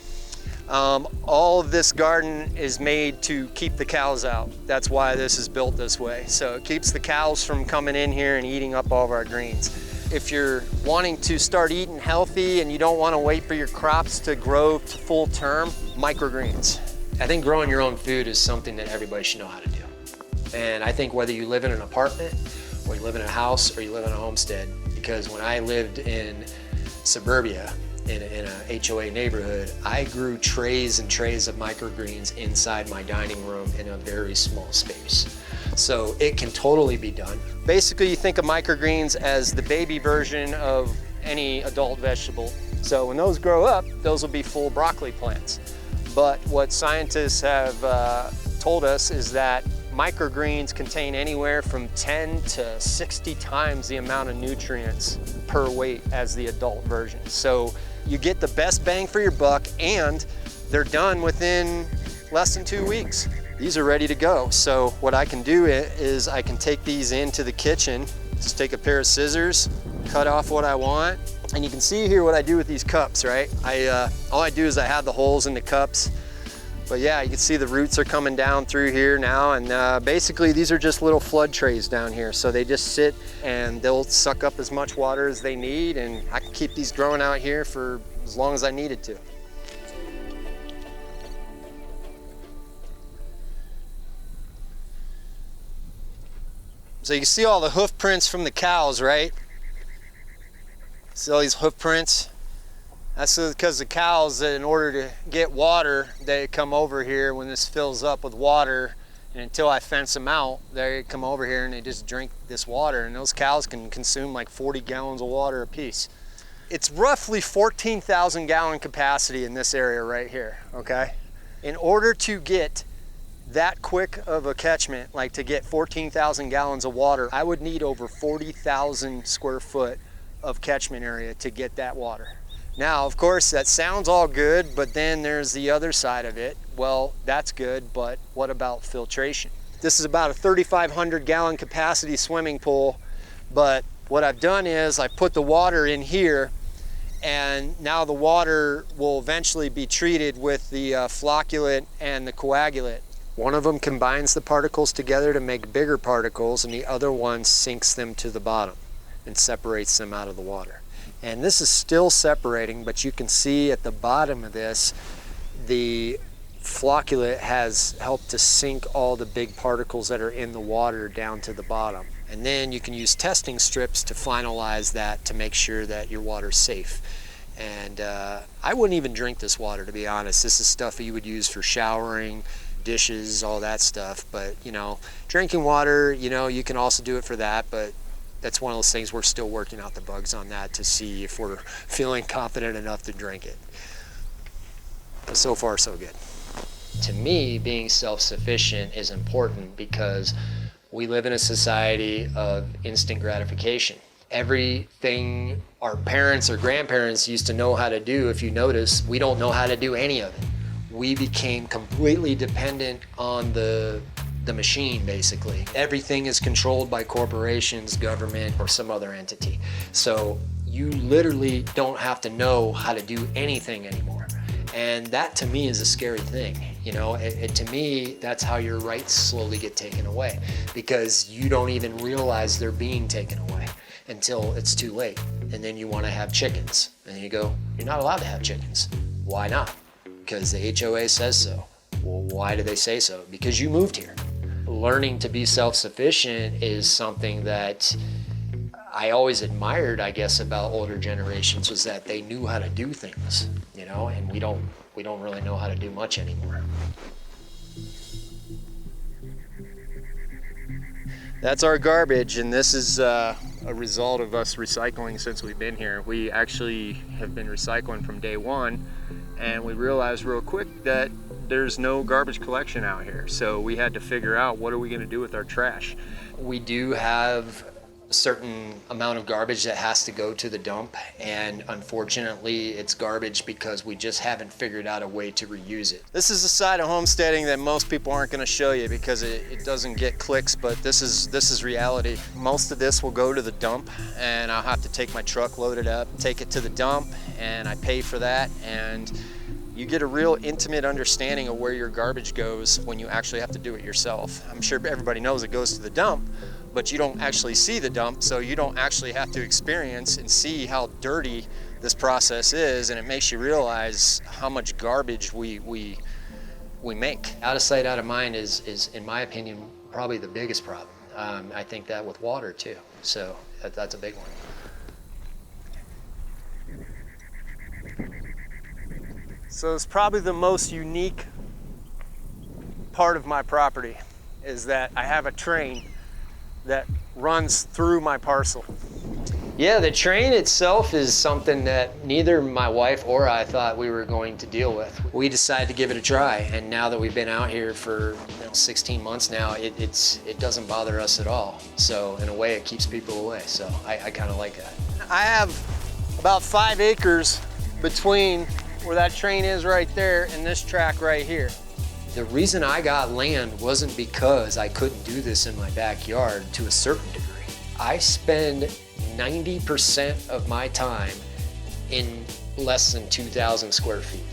[SPEAKER 8] All of this garden is made to keep the cows out. That's why this is built this way. So it keeps the cows from coming in here and eating up all of our greens. If you're wanting to start eating healthy and you don't want to wait for your crops to grow to full term, microgreens. I think growing your own food is something that everybody should know how to do. And I think whether you live in an apartment, or you live in a house, or you live in a homestead, because when I lived in suburbia, in a HOA neighborhood, I grew trays and trays of microgreens inside my dining room in a very small space. So it can totally be done. Basically, you think of microgreens as the baby version of any adult vegetable. So when those grow up, those will be full broccoli plants. But what scientists have told us is that microgreens contain anywhere from 10 to 60 times the amount of nutrients per weight as the adult version. So you get the best bang for your buck, and they're done within less than 2 weeks. These are ready to go. So what I can do is I can take these into the kitchen, just take a pair of scissors, cut off what I want, and you can see here what I do with these cups, right? All I do is I have the holes in the cups. But yeah, you can see the roots are coming down through here now, and basically these are just little flood trays down here. So they just sit and they'll suck up as much water as they need, and I can keep these growing out here for as long as I needed to. So you can see all the hoof prints from the cows, right?
[SPEAKER 13] See all these hoof prints? That's because the cows, in order to get water, they come over here when this fills up with water, and until I fence them out, they come over here and they just drink this water, and those cows can consume like 40 gallons of water apiece. It's roughly 14,000 gallon capacity in this area right here, okay? In order to get that quick of a catchment, like to get 14,000 gallons of water, I would need over 40,000 square foot of catchment area to get that water. Now, of course, that sounds all good, but then there's the other side of it. Well, that's good, but what about filtration? This is about a 3,500 gallon capacity swimming pool, but what I've done is I put the water in here, and now the water will eventually be treated with the flocculant and the coagulant. One of them combines the particles together to make bigger particles, and the other one sinks them to the bottom and separates them out of the water. And this is still separating, but you can see at the bottom of this, the flocculant has helped to sink all the big particles that are in the water down to the bottom. And then you can use testing strips to finalize that to make sure that your water's safe. And I wouldn't even drink this water, to be honest. This is stuff that you would use for showering, dishes, all that stuff. But, you know, drinking water, you know, you can also do it for that, but that's one of those things we're still working out the bugs on that to see if we're feeling confident enough to drink it. But so far, so good.
[SPEAKER 22] To me, being self-sufficient is important because we live in a society of instant gratification. Everything our parents or grandparents used to know how to do, if you notice, we don't know how to do any of it. We became completely dependent on the machine, basically. Everything is controlled by corporations, government, or some other entity. So you literally don't have to know how to do anything anymore. And that to me is a scary thing. You know, to me, that's how your rights slowly get taken away, because you don't even realize they're being taken away until it's too late. And then you want to have chickens. And you go, you're not allowed to have chickens. Why not? Because the HOA says so. Well, why do they say so? Because you moved here. Learning to be self-sufficient is something that I always admired, I guess, about older generations, was that they knew how to do things, you know, and we don't really know how to do much anymore.
[SPEAKER 13] That's our garbage, and this is a result of us recycling since we've been here. We actually have been recycling from day one, and we realized real quick that there's no garbage collection out here. So we had to figure out, what are we gonna do with our trash?
[SPEAKER 22] We do have a certain amount of garbage that has to go to the dump, and unfortunately it's garbage because we just haven't figured out a way to reuse it.
[SPEAKER 13] This is a side of homesteading that most people aren't gonna show you because it doesn't get clicks, but this is reality. Most of this will go to the dump, and I'll have to take my truck, load it up, take it to the dump, and I pay for that, and you get a real intimate understanding of where your garbage goes when you actually have to do it yourself. I'm sure everybody knows it goes to the dump, but you don't actually see the dump, so you don't actually have to experience and see how dirty this process is, and it makes you realize how much garbage we make.
[SPEAKER 22] Out of sight, out of mind is, in my opinion, probably the biggest problem. I think that with water too, so that's a big one.
[SPEAKER 13] So it's probably the most unique part of my property is that I have a train that runs through my parcel.
[SPEAKER 22] Yeah, the train itself is something that neither my wife or I thought we were going to deal with. We decided to give it a try, and now that we've been out here for 16 months now, it doesn't bother us at all. So in a way, it keeps people away. So I kind of like that.
[SPEAKER 13] I have about 5 acres between where that train is right there and this track right here.
[SPEAKER 22] The reason I got land wasn't because I couldn't do this in my backyard to a certain degree. I spend 90% of my time in less than 2,000 square feet.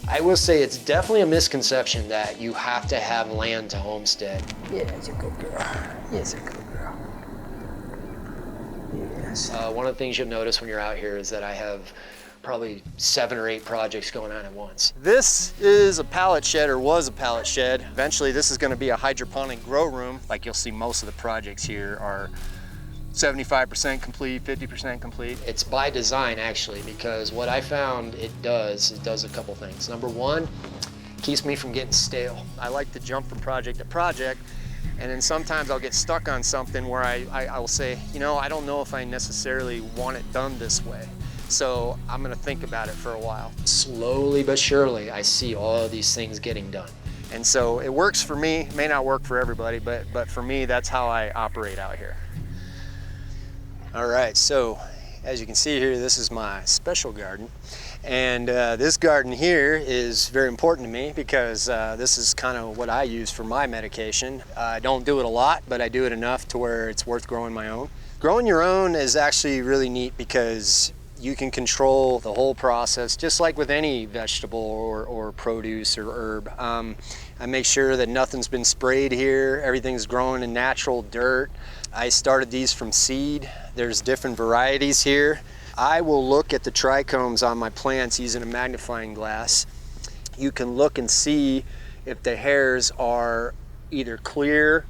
[SPEAKER 22] I will say it's definitely a misconception that you have to have land to homestead. Yes, a good girl. Yes, a good girl. Yes. One of the things you'll notice when you're out here is that I have probably 7 or 8 projects going on at once.
[SPEAKER 13] This is a pallet shed, or was a pallet shed. Eventually this is going to be a hydroponic grow room. Like you'll see, most of the projects here are 75% complete, 50% complete?
[SPEAKER 22] It's by design actually, because what I found it does a couple things. Number one, keeps me from getting stale.
[SPEAKER 13] I like to jump from project to project, and then sometimes I'll get stuck on something where I will say, you know, I don't know if I necessarily want it done this way. So I'm gonna think about it for a while.
[SPEAKER 22] Slowly but surely, I see all of these things getting done.
[SPEAKER 13] And so it works for me, may not work for everybody, but for me, that's how I operate out here. All right, so as you can see here, this is my special garden. And this garden here is very important to me because this is kind of what I use for my medication. I don't do it a lot, but I do it enough to where it's worth growing my own. Growing your own is actually really neat because you can control the whole process, just like with any vegetable or produce or herb. I make sure that nothing's been sprayed here. Everything's growing in natural dirt. I started these from seed. There's different varieties here. I will look at the trichomes on my plants using a magnifying glass. You can look and see if the hairs are either clear,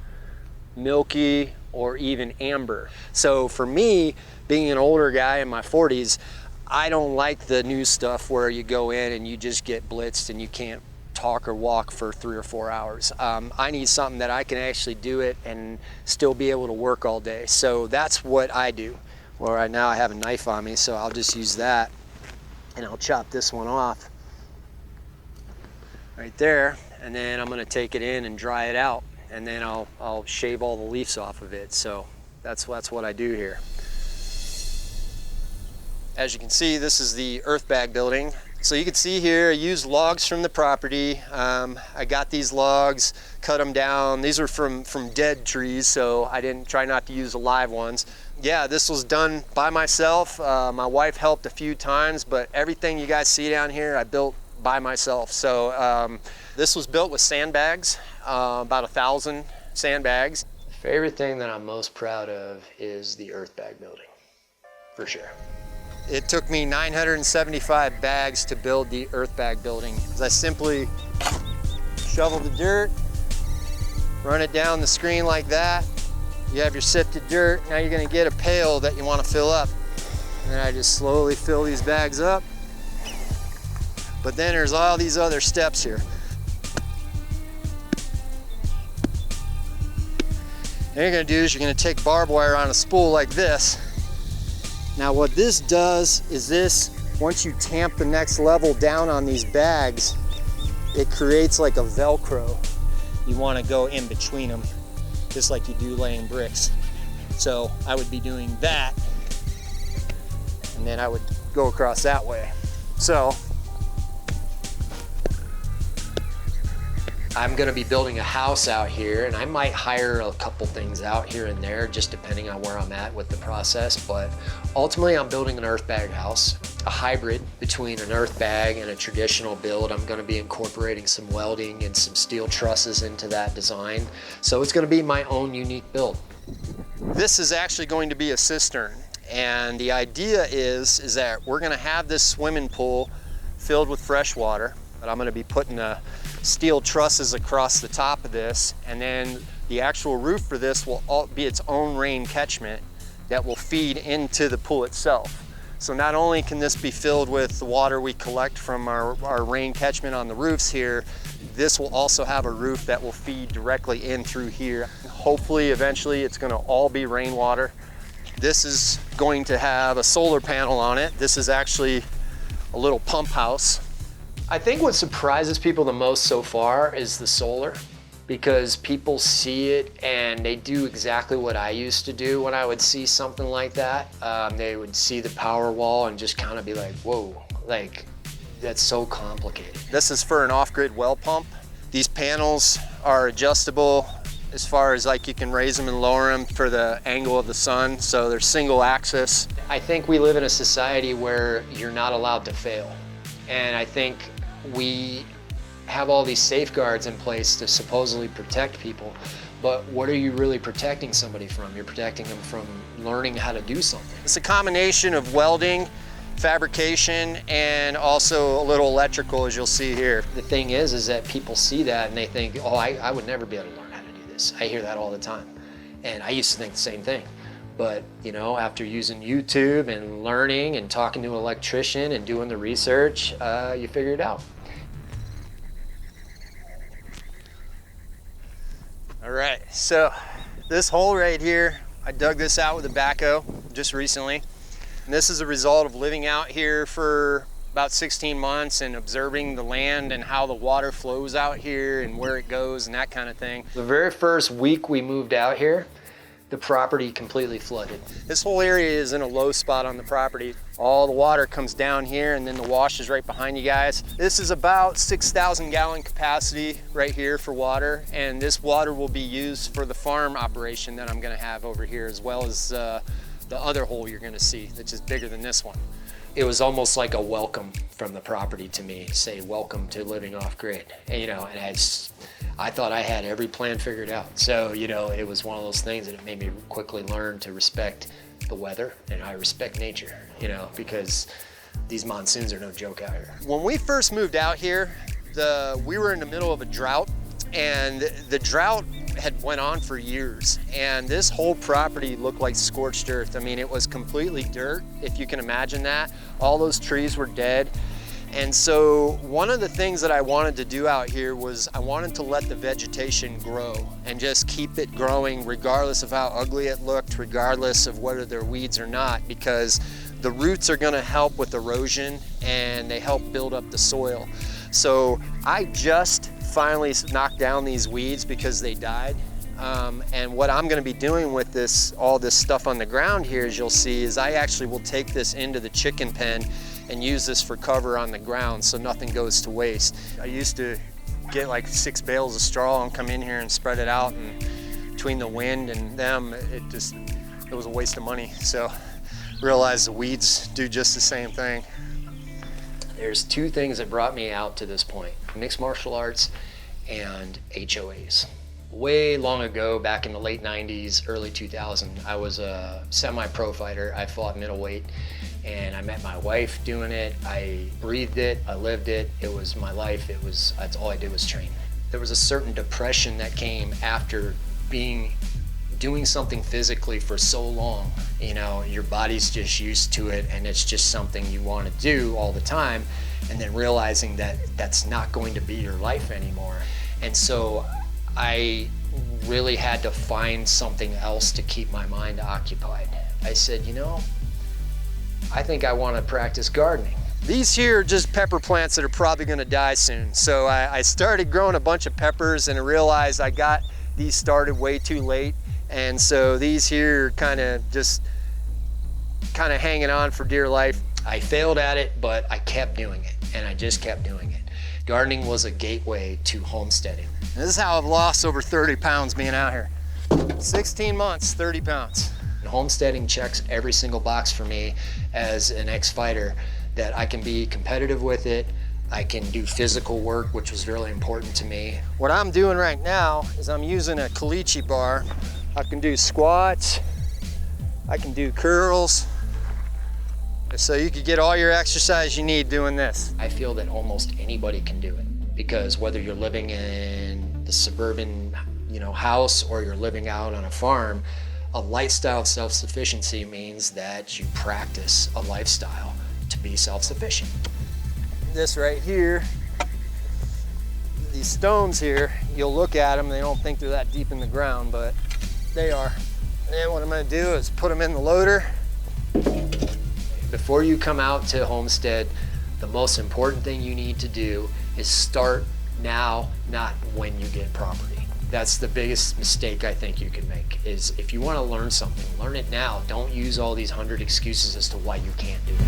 [SPEAKER 13] milky, or even amber. So for me, being an older guy in my 40s, I don't like the new stuff where you go in and you just get blitzed and you can't talk or walk for 3 or 4 hours. I need something that I can actually do it and still be able to work all day. So that's what I do. Well, right now I have a knife on me, so I'll just use that and I'll chop this one off right there, and then I'm gonna take it in and dry it out, and then I'll shave all the leaves off of it. So that's what I do here. As you can see, this is the earth bag building. So you can see here, I used logs from the property. I got these logs, cut them down. These are from dead trees, so I didn't try not to use the live ones. Yeah, this was done by myself. My wife helped a few times, but everything you guys see down here, I built by myself. So this was built with sandbags, about 1,000 sandbags.
[SPEAKER 22] The favorite thing that I'm most proud of is the earth bag building, for sure.
[SPEAKER 13] It took me 975 bags to build the earth bag building. I simply shovel the dirt, run it down the screen like that. You have your sifted dirt. Now you're gonna get a pail that you wanna fill up. And then I just slowly fill these bags up. But then there's all these other steps here. Then you're gonna do is you're gonna take barbed wire on a spool like this. Now what this does is this, once you tamp the next level down on these bags, it creates like a Velcro. You want to go in between them, just like you do laying bricks. So I would be doing that, and then I would go across that way. So
[SPEAKER 22] I'm gonna be building a house out here, and I might hire a couple things out here and there, just depending on where I'm at with the process. But ultimately, I'm building an earth bag house, a hybrid between an earth bag and a traditional build. I'm gonna be incorporating some welding and some steel trusses into that design. So it's gonna be my own unique build.
[SPEAKER 13] This is actually going to be a cistern. And the idea is that we're gonna have this swimming pool filled with fresh water, but I'm gonna be putting steel trusses across the top of this, and then the actual roof for this will be its own rain catchment that will feed into the pool itself. So not only can this be filled with the water we collect from our rain catchment on the roofs here, this will also have a roof that will feed directly in through here. Hopefully, eventually, it's gonna all be rainwater. This is going to have a solar panel on it. This is actually a little pump house.
[SPEAKER 22] I think what surprises people the most so far is the solar, because people see it and they do exactly what I used to do when I would see something like that. They would see the power wall and just kind of be like, whoa, like, that's so complicated.
[SPEAKER 13] This is for an off-grid well pump. These panels are adjustable as far as like you can raise them and lower them for the angle of the sun, so they're single axis.
[SPEAKER 22] I think we live in a society where you're not allowed to fail. And I think we have all these safeguards in place to supposedly protect people, but what are you really protecting somebody from? You're protecting them from learning how to do something.
[SPEAKER 13] It's a combination of welding, fabrication, and also a little electrical, as you'll see here.
[SPEAKER 22] The thing is that people see that and they think, oh, I would never be able to learn how to do this. I hear that all the time. And I used to think the same thing. But, you know, after using YouTube and learning and talking to an electrician and doing the research, you figure it out.
[SPEAKER 13] All right, so this hole right here, I dug this out with a backhoe just recently. And this is a result of living out here for about 16 months and observing the land and how the water flows out here and where it goes and that kind of thing.
[SPEAKER 22] The very first week we moved out here, the property completely flooded.
[SPEAKER 13] This whole area is in a low spot on the property. All the water comes down here and then the wash is right behind you guys. This is about 6,000 gallon capacity right here for water, and this water will be used for the farm operation that I'm gonna have over here, as well as the other hole you're gonna see, which is bigger than this one.
[SPEAKER 22] It was almost like a welcome from the property to me, say welcome to living off grid. And, you know, and I thought I had every plan figured out. So, you know, it was one of those things that it made me quickly learn to respect the weather, and I respect nature, you know, because these monsoons are no joke out here.
[SPEAKER 13] When we first moved out here, we were in the middle of a drought, and the drought had went on for years, and this whole property looked like scorched earth. I mean, it was completely dirt, if you can imagine that. All those trees were dead. And so one of the things that I wanted to do out here was I wanted to let the vegetation grow and just keep it growing regardless of how ugly it looked, regardless of whether they're weeds or not, because the roots are gonna help with erosion and they help build up the soil. So I just finally knocked down these weeds because they died. And what I'm gonna be doing with all this stuff on the ground here, as you'll see, is I actually will take this into the chicken pen and use this for cover on the ground so nothing goes to waste. I used to get like 6 bales of straw and come in here and spread it out, and between the wind and them, it was a waste of money. So realized the weeds do just the same thing.
[SPEAKER 22] There's two things that brought me out to this point: mixed martial arts and HOAs. Way long ago, back in the late 90s, early 2000, I was a semi-pro fighter. I fought middleweight, and I met my wife doing it. I breathed it, I lived it. It was my life. That's all I did was train. There was a certain depression that came after doing something physically for so long. You know, your body's just used to it, and it's just something you want to do all the time, and then realizing that that's not going to be your life anymore. And so I really had to find something else to keep my mind occupied. I said, you know, I think I want to practice gardening.
[SPEAKER 13] These here are just pepper plants that are probably going to die soon. So I started growing a bunch of peppers, and I realized I got these started way too late. And so these here are kind of hanging on for dear life.
[SPEAKER 22] I failed at it, but I kept doing it, and I just kept doing it. Gardening was a gateway to homesteading.
[SPEAKER 13] And this is how I've lost over 30 pounds being out here. 16 months, 30 pounds.
[SPEAKER 22] Homesteading checks every single box for me as an ex-fighter, that I can be competitive with it. I can do physical work, which was really important to me.
[SPEAKER 13] What I'm doing right now is I'm using a caliche bar. I can do squats, I can do curls. So you could get all your exercise you need doing this.
[SPEAKER 22] I feel that almost anybody can do it, because whether you're living in the suburban, house, or you're living out on a farm, a lifestyle of self-sufficiency means that you practice a lifestyle to be self-sufficient.
[SPEAKER 13] This right here, these stones here, you'll look at them, they don't think they're that deep in the ground, but they are. And then what I'm gonna do is put them in the loader.
[SPEAKER 22] Before you come out to homestead, the most important thing you need to do is start now, not when you get property. That's the biggest mistake I think you can make, is if you want to learn something, learn it now. Don't use all these 100 excuses as to why you can't do it.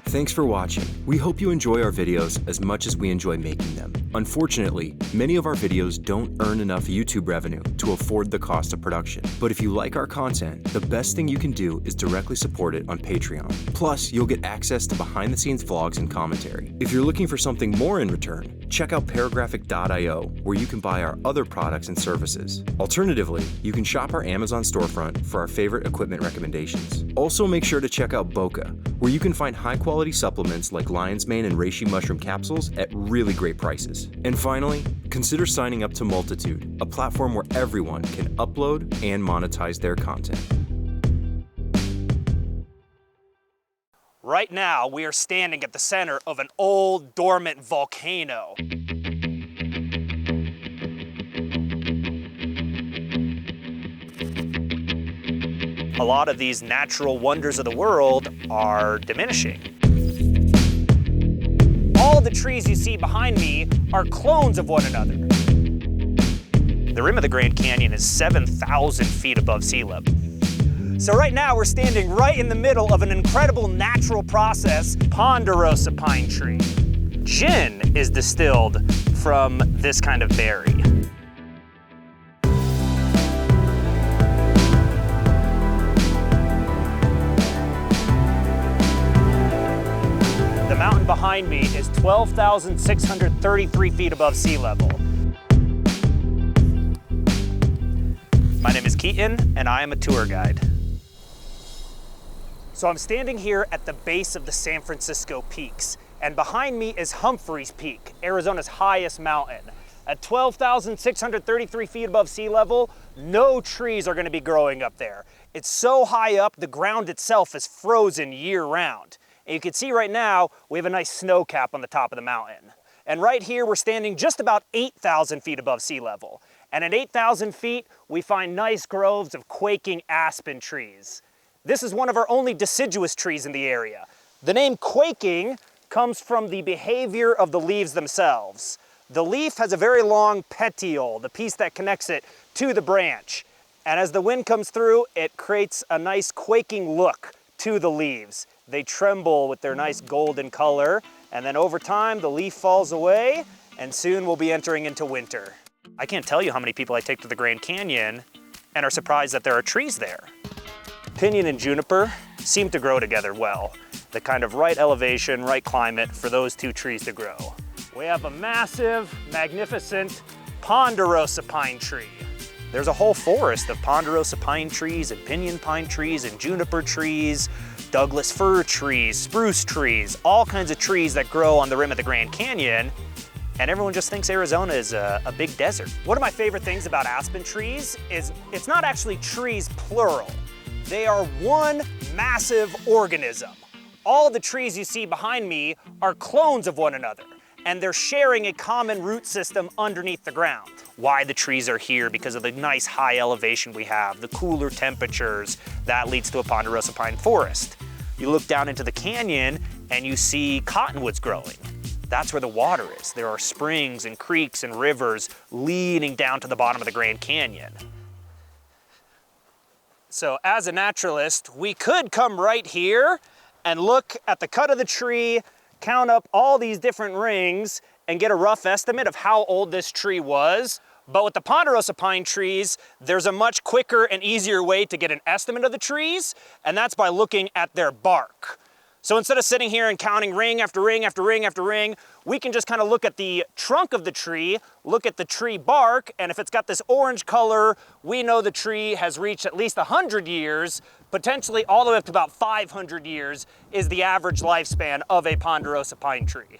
[SPEAKER 4] Thanks for watching. We hope you enjoy our videos as much as we enjoy making them. Unfortunately, many of our videos don't earn enough YouTube revenue to afford the cost of production. But if you like our content, the best thing you can do is directly support it on Patreon. Plus, you'll get access to behind-the-scenes vlogs and commentary. If you're looking for something more in return, check out paragraphic.io, where you can buy our other products and services. Alternatively, you can shop our Amazon storefront for our favorite equipment recommendations. Also, make sure to check out Boca, where you can find high-quality supplements like lion's mane and reishi mushroom capsules at really great prices. And finally, consider signing up to Multitude, a platform where everyone can upload and monetize their content.
[SPEAKER 18] Right now, we are standing at the center of an old, dormant volcano. A lot of these natural wonders of the world are diminishing. All the trees you see behind me are clones of one another. The rim of the Grand Canyon is 7,000 feet above sea level. So right now we're standing right in the middle of an incredible natural process, ponderosa pine tree. Gin is distilled from this kind of berry. The mountain behind me is 12,633 feet above sea level. My name is Keaton, and I am a tour guide. So I'm standing here at the base of the San Francisco Peaks, and behind me is Humphreys Peak, Arizona's highest mountain. At 12,633 feet above sea level, no trees are going to be growing up there. It's so high up, the ground itself is frozen year-round. And you can see right now, we have a nice snow cap on the top of the mountain. And right here, we're standing just about 8,000 feet above sea level. And at 8,000 feet, we find nice groves of quaking aspen trees. This is one of our only deciduous trees in the area. The name quaking comes from the behavior of the leaves themselves. The leaf has a very long petiole, the piece that connects it to the branch. And as the wind comes through, it creates a nice quaking look to the leaves. They tremble with their nice golden color, and then over time, the leaf falls away, and soon we'll be entering into winter. I can't tell you how many people I take to the Grand Canyon and are surprised that there are trees there. Pinyon and juniper seem to grow together well. The kind of right elevation, right climate for those two trees to grow. We have a massive, magnificent ponderosa pine tree. There's a whole forest of ponderosa pine trees and pinyon pine trees and juniper trees, Douglas fir trees, spruce trees, all kinds of trees that grow on the rim of the Grand Canyon. And everyone just thinks Arizona is a big desert. One of my favorite things about aspen trees is it's not actually trees plural. They are one massive organism. All the trees you see behind me are clones of one another, and they're sharing a common root system underneath the ground. Why the trees are here? Because of the nice high elevation we have, the cooler temperatures, that leads to a ponderosa pine forest. You look down into the canyon and you see cottonwoods growing. That's where the water is. There are springs and creeks and rivers leading down to the bottom of the Grand Canyon. So as a naturalist, we could come right here and look at the cut of the tree, count up all these different rings, and get a rough estimate of how old this tree was. But with the ponderosa pine trees, there's a much quicker and easier way to get an estimate of the trees, and that's by looking at their bark. So instead of sitting here and counting ring after ring after ring after ring, we can just kind of look at the trunk of the tree, look at the tree bark, and if it's got this orange color, we know the tree has reached at least 100 years, potentially all the way up to about 500 years is the average lifespan of a ponderosa pine tree.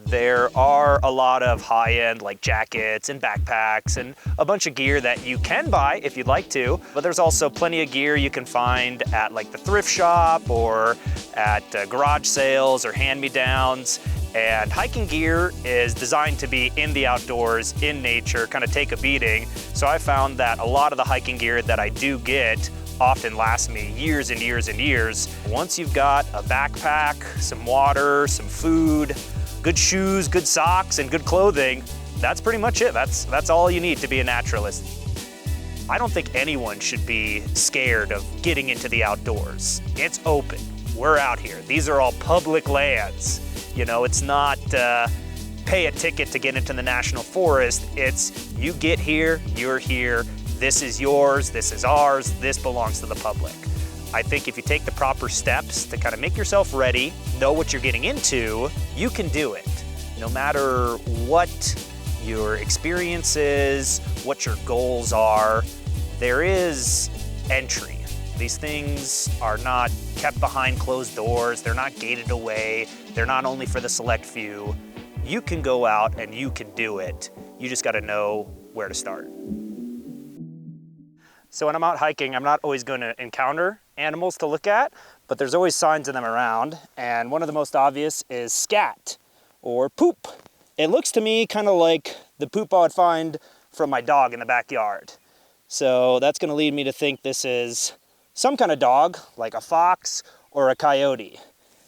[SPEAKER 18] There are a lot of high-end like jackets and backpacks and a bunch of gear that you can buy if you'd like to, but there's also plenty of gear you can find at like the thrift shop or at garage sales or hand-me-downs. And hiking gear is designed to be in the outdoors, in nature, kind of take a beating. So I found that a lot of the hiking gear that I do get often lasts me years and years and years. Once you've got a backpack, some water, some food, good shoes, good socks, and good clothing, that's pretty much it. That's all you need to be a naturalist. I don't think anyone should be scared of getting into the outdoors. It's open. we're out here. These are all public lands. You know, it's not pay a ticket to get into the national forest. It's you get here, you're here, this is yours, this is ours, this belongs to the public. I think if you take the proper steps to kind of make yourself ready, know what you're getting into, you can do it. No matter what your experience is, what your goals are, there is entry. These things are not kept behind closed doors, they're not gated away, they're not only for the select few. You can go out and you can do it. You just gotta know where to start. So when I'm out hiking, I'm not always gonna encounter animals to look at, but there's always signs of them around, and one of the most obvious is scat, or poop. It looks to me kind of like the poop I would find from my dog in the backyard. So that's gonna lead me to think this is some kind of dog, like a fox or a coyote.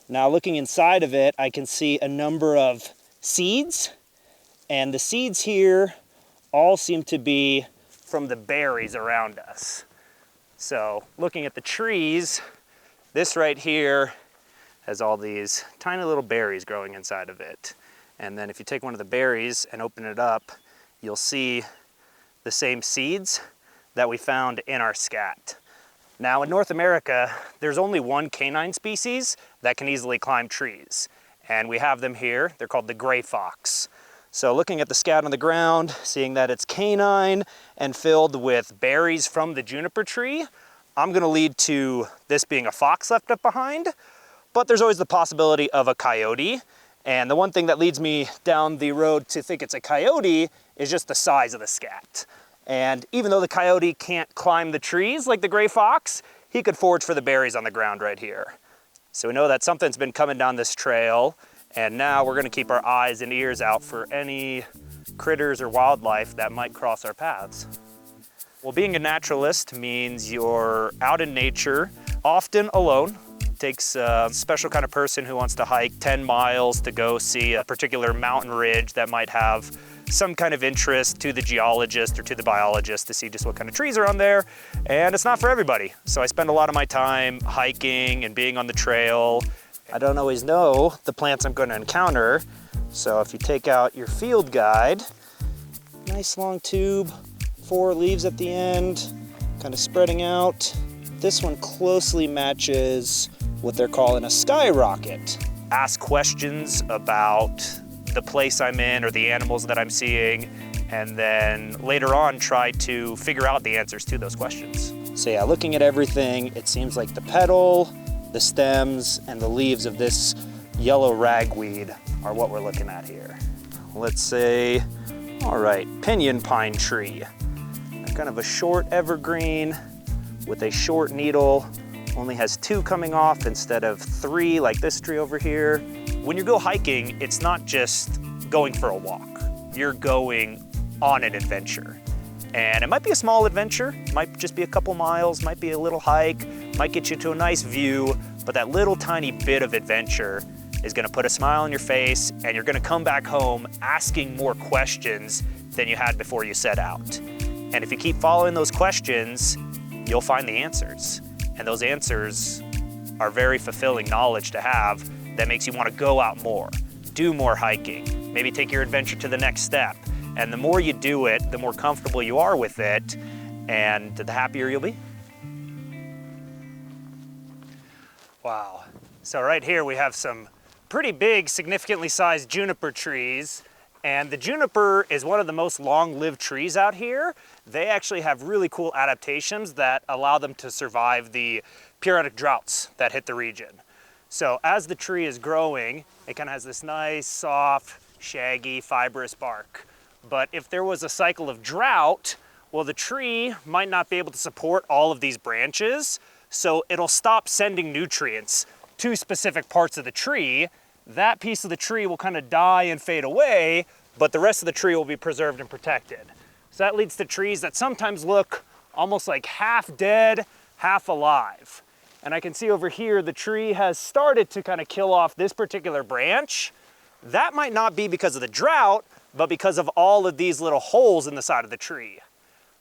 [SPEAKER 18] Now looking inside of it, I can see a number of seeds, and the seeds here all seem to be from the berries around us. So looking at the trees, this right here has all these tiny little berries growing inside of it. And then if you take one of the berries and open it up, you'll see the same seeds that we found in our scat. Now in North America, there's only one canine species that can easily climb trees. And we have them here, they're called the gray fox. So looking at the scat on the ground, seeing that it's canine and filled with berries from the juniper tree, I'm gonna lead to this being a fox left up behind, but there's always the possibility of a coyote. And the one thing that leads me down the road to think it's a coyote is just the size of the scat. And even though the coyote can't climb the trees like the gray fox, he could forage for the berries on the ground right here. So we know that something's been coming down this trail, and now we're gonna keep our eyes and ears out for any critters or wildlife that might cross our paths. Well, being a naturalist means you're out in nature, often alone. It takes a special kind of person who wants to hike 10 miles to go see a particular mountain ridge that might have some kind of interest to the geologist or to the biologist to see just what kind of trees are on there. And it's not for everybody. So I spend a lot of my time hiking and being on the trail. I don't always know the plants I'm going to encounter. So if you take out your field guide, nice long tube, 4 leaves at the end, kind of spreading out. This one closely matches what they're calling a skyrocket. Ask questions about the place I'm in or the animals that I'm seeing, and then later on try to figure out the answers to those questions. So yeah, looking at everything, it seems like the petal, the stems, and the leaves of this yellow ragweed are what we're looking at here. Let's say, all right, pinyon pine tree. Kind of a short evergreen with a short needle, only has 2 coming off instead of 3 like this tree over here. When you go hiking, it's not just going for a walk. You're going on an adventure. And it might be a small adventure, might just be a couple miles, might be a little hike, might get you to a nice view, but that little tiny bit of adventure is gonna put a smile on your face, and you're gonna come back home asking more questions than you had before you set out. And if you keep following those questions, you'll find the answers. And those answers are very fulfilling knowledge to have that makes you want to go out more, do more hiking, maybe take your adventure to the next step. And the more you do it, the more comfortable you are with it, and the happier you'll be. Wow. So right here we have some pretty big, significantly sized juniper trees. And the juniper is one of the most long-lived trees out here. They actually have really cool adaptations that allow them to survive the periodic droughts that hit the region. So as the tree is growing, it kind of has this nice, soft, shaggy, fibrous bark. But if there was a cycle of drought, well, the tree might not be able to support all of these branches, so it'll stop sending nutrients to specific parts of the tree. That piece of the tree will kind of die and fade away, but the rest of the tree will be preserved and protected. So that leads to trees that sometimes look almost like half dead, half alive. And I can see over here, the tree has started to kind of kill off this particular branch. That might not be because of the drought, but because of all of these little holes in the side of the tree.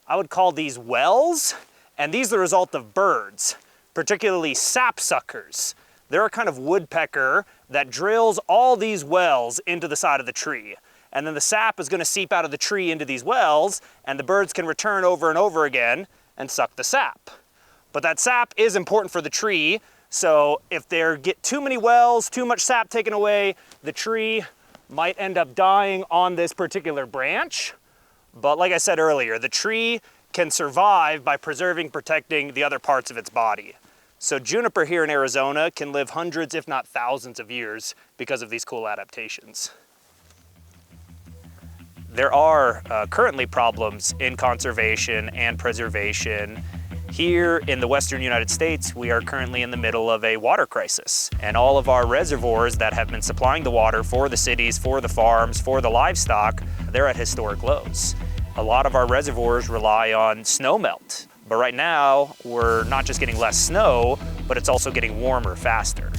[SPEAKER 18] I would call these wells, and these are the result of birds, particularly sapsuckers. They're a kind of woodpecker that drills all these wells into the side of the tree. And then the sap is going to seep out of the tree into these wells, and the birds can return over and over again and suck the sap. But that sap is important for the tree, so if there get too many wells, too much sap taken away, the tree might end up dying on this particular branch. But like I said earlier, the tree can survive by preserving, protecting the other parts of its body. So juniper here in Arizona can live hundreds, if not thousands of years because of these cool adaptations. There are currently problems in conservation and preservation. Here in the Western United States, we are currently in the middle of a water crisis, and all of our reservoirs that have been supplying the water for the cities, for the farms, for the livestock, they're at historic lows. A lot of our reservoirs rely on snow melt, but right now we're not just getting less snow, but it's also getting warmer faster.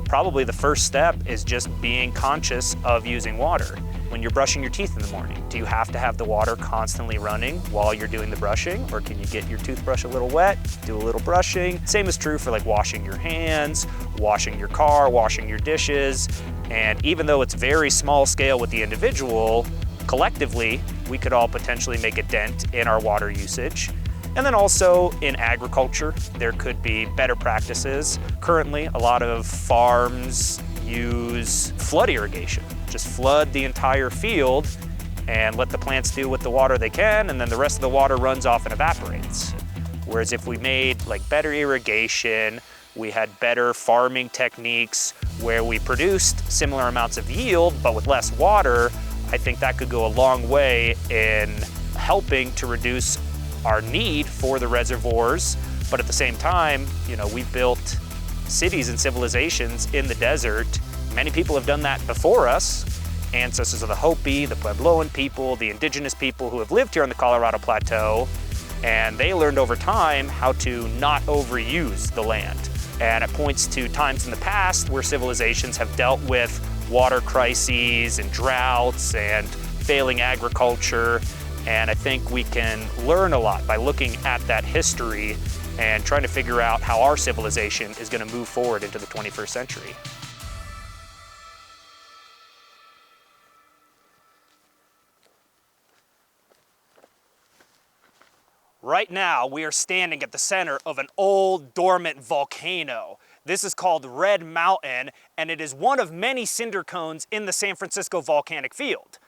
[SPEAKER 18] Probably the first step is just being conscious of using water. When you're brushing your teeth in the morning, do you have to have the water constantly running while you're doing the brushing? Or can you get your toothbrush a little wet, do a little brushing? Same is true for like washing your hands, washing your car, washing your dishes. And even though it's very small scale with the individual, collectively, we could all potentially make a dent in our water usage. And then also in agriculture, there could be better practices. Currently, a lot of farms use flood irrigation. Just flood the entire field and let the plants do with the water they can, and then the rest of the water runs off and evaporates. Whereas if we made like better irrigation, we had better farming techniques where we produced similar amounts of yield but with less water, I think that could go a long way in helping to reduce our need for the reservoirs. But at the same time, you know, we've built cities and civilizations in the desert. Many people have done that before us. Ancestors of the Hopi, the Puebloan people, the indigenous people who have lived here on the Colorado Plateau, and they learned over time how to not overuse the land. And it points to times in the past where civilizations have dealt with water crises and droughts and failing agriculture. And I think we can learn a lot by looking at that history and trying to figure out how our civilization is going to move forward into the 21st century. Right now, we are standing at the center of an old dormant volcano. This is called Red Mountain, and it is one of many cinder cones in the San Francisco volcanic field.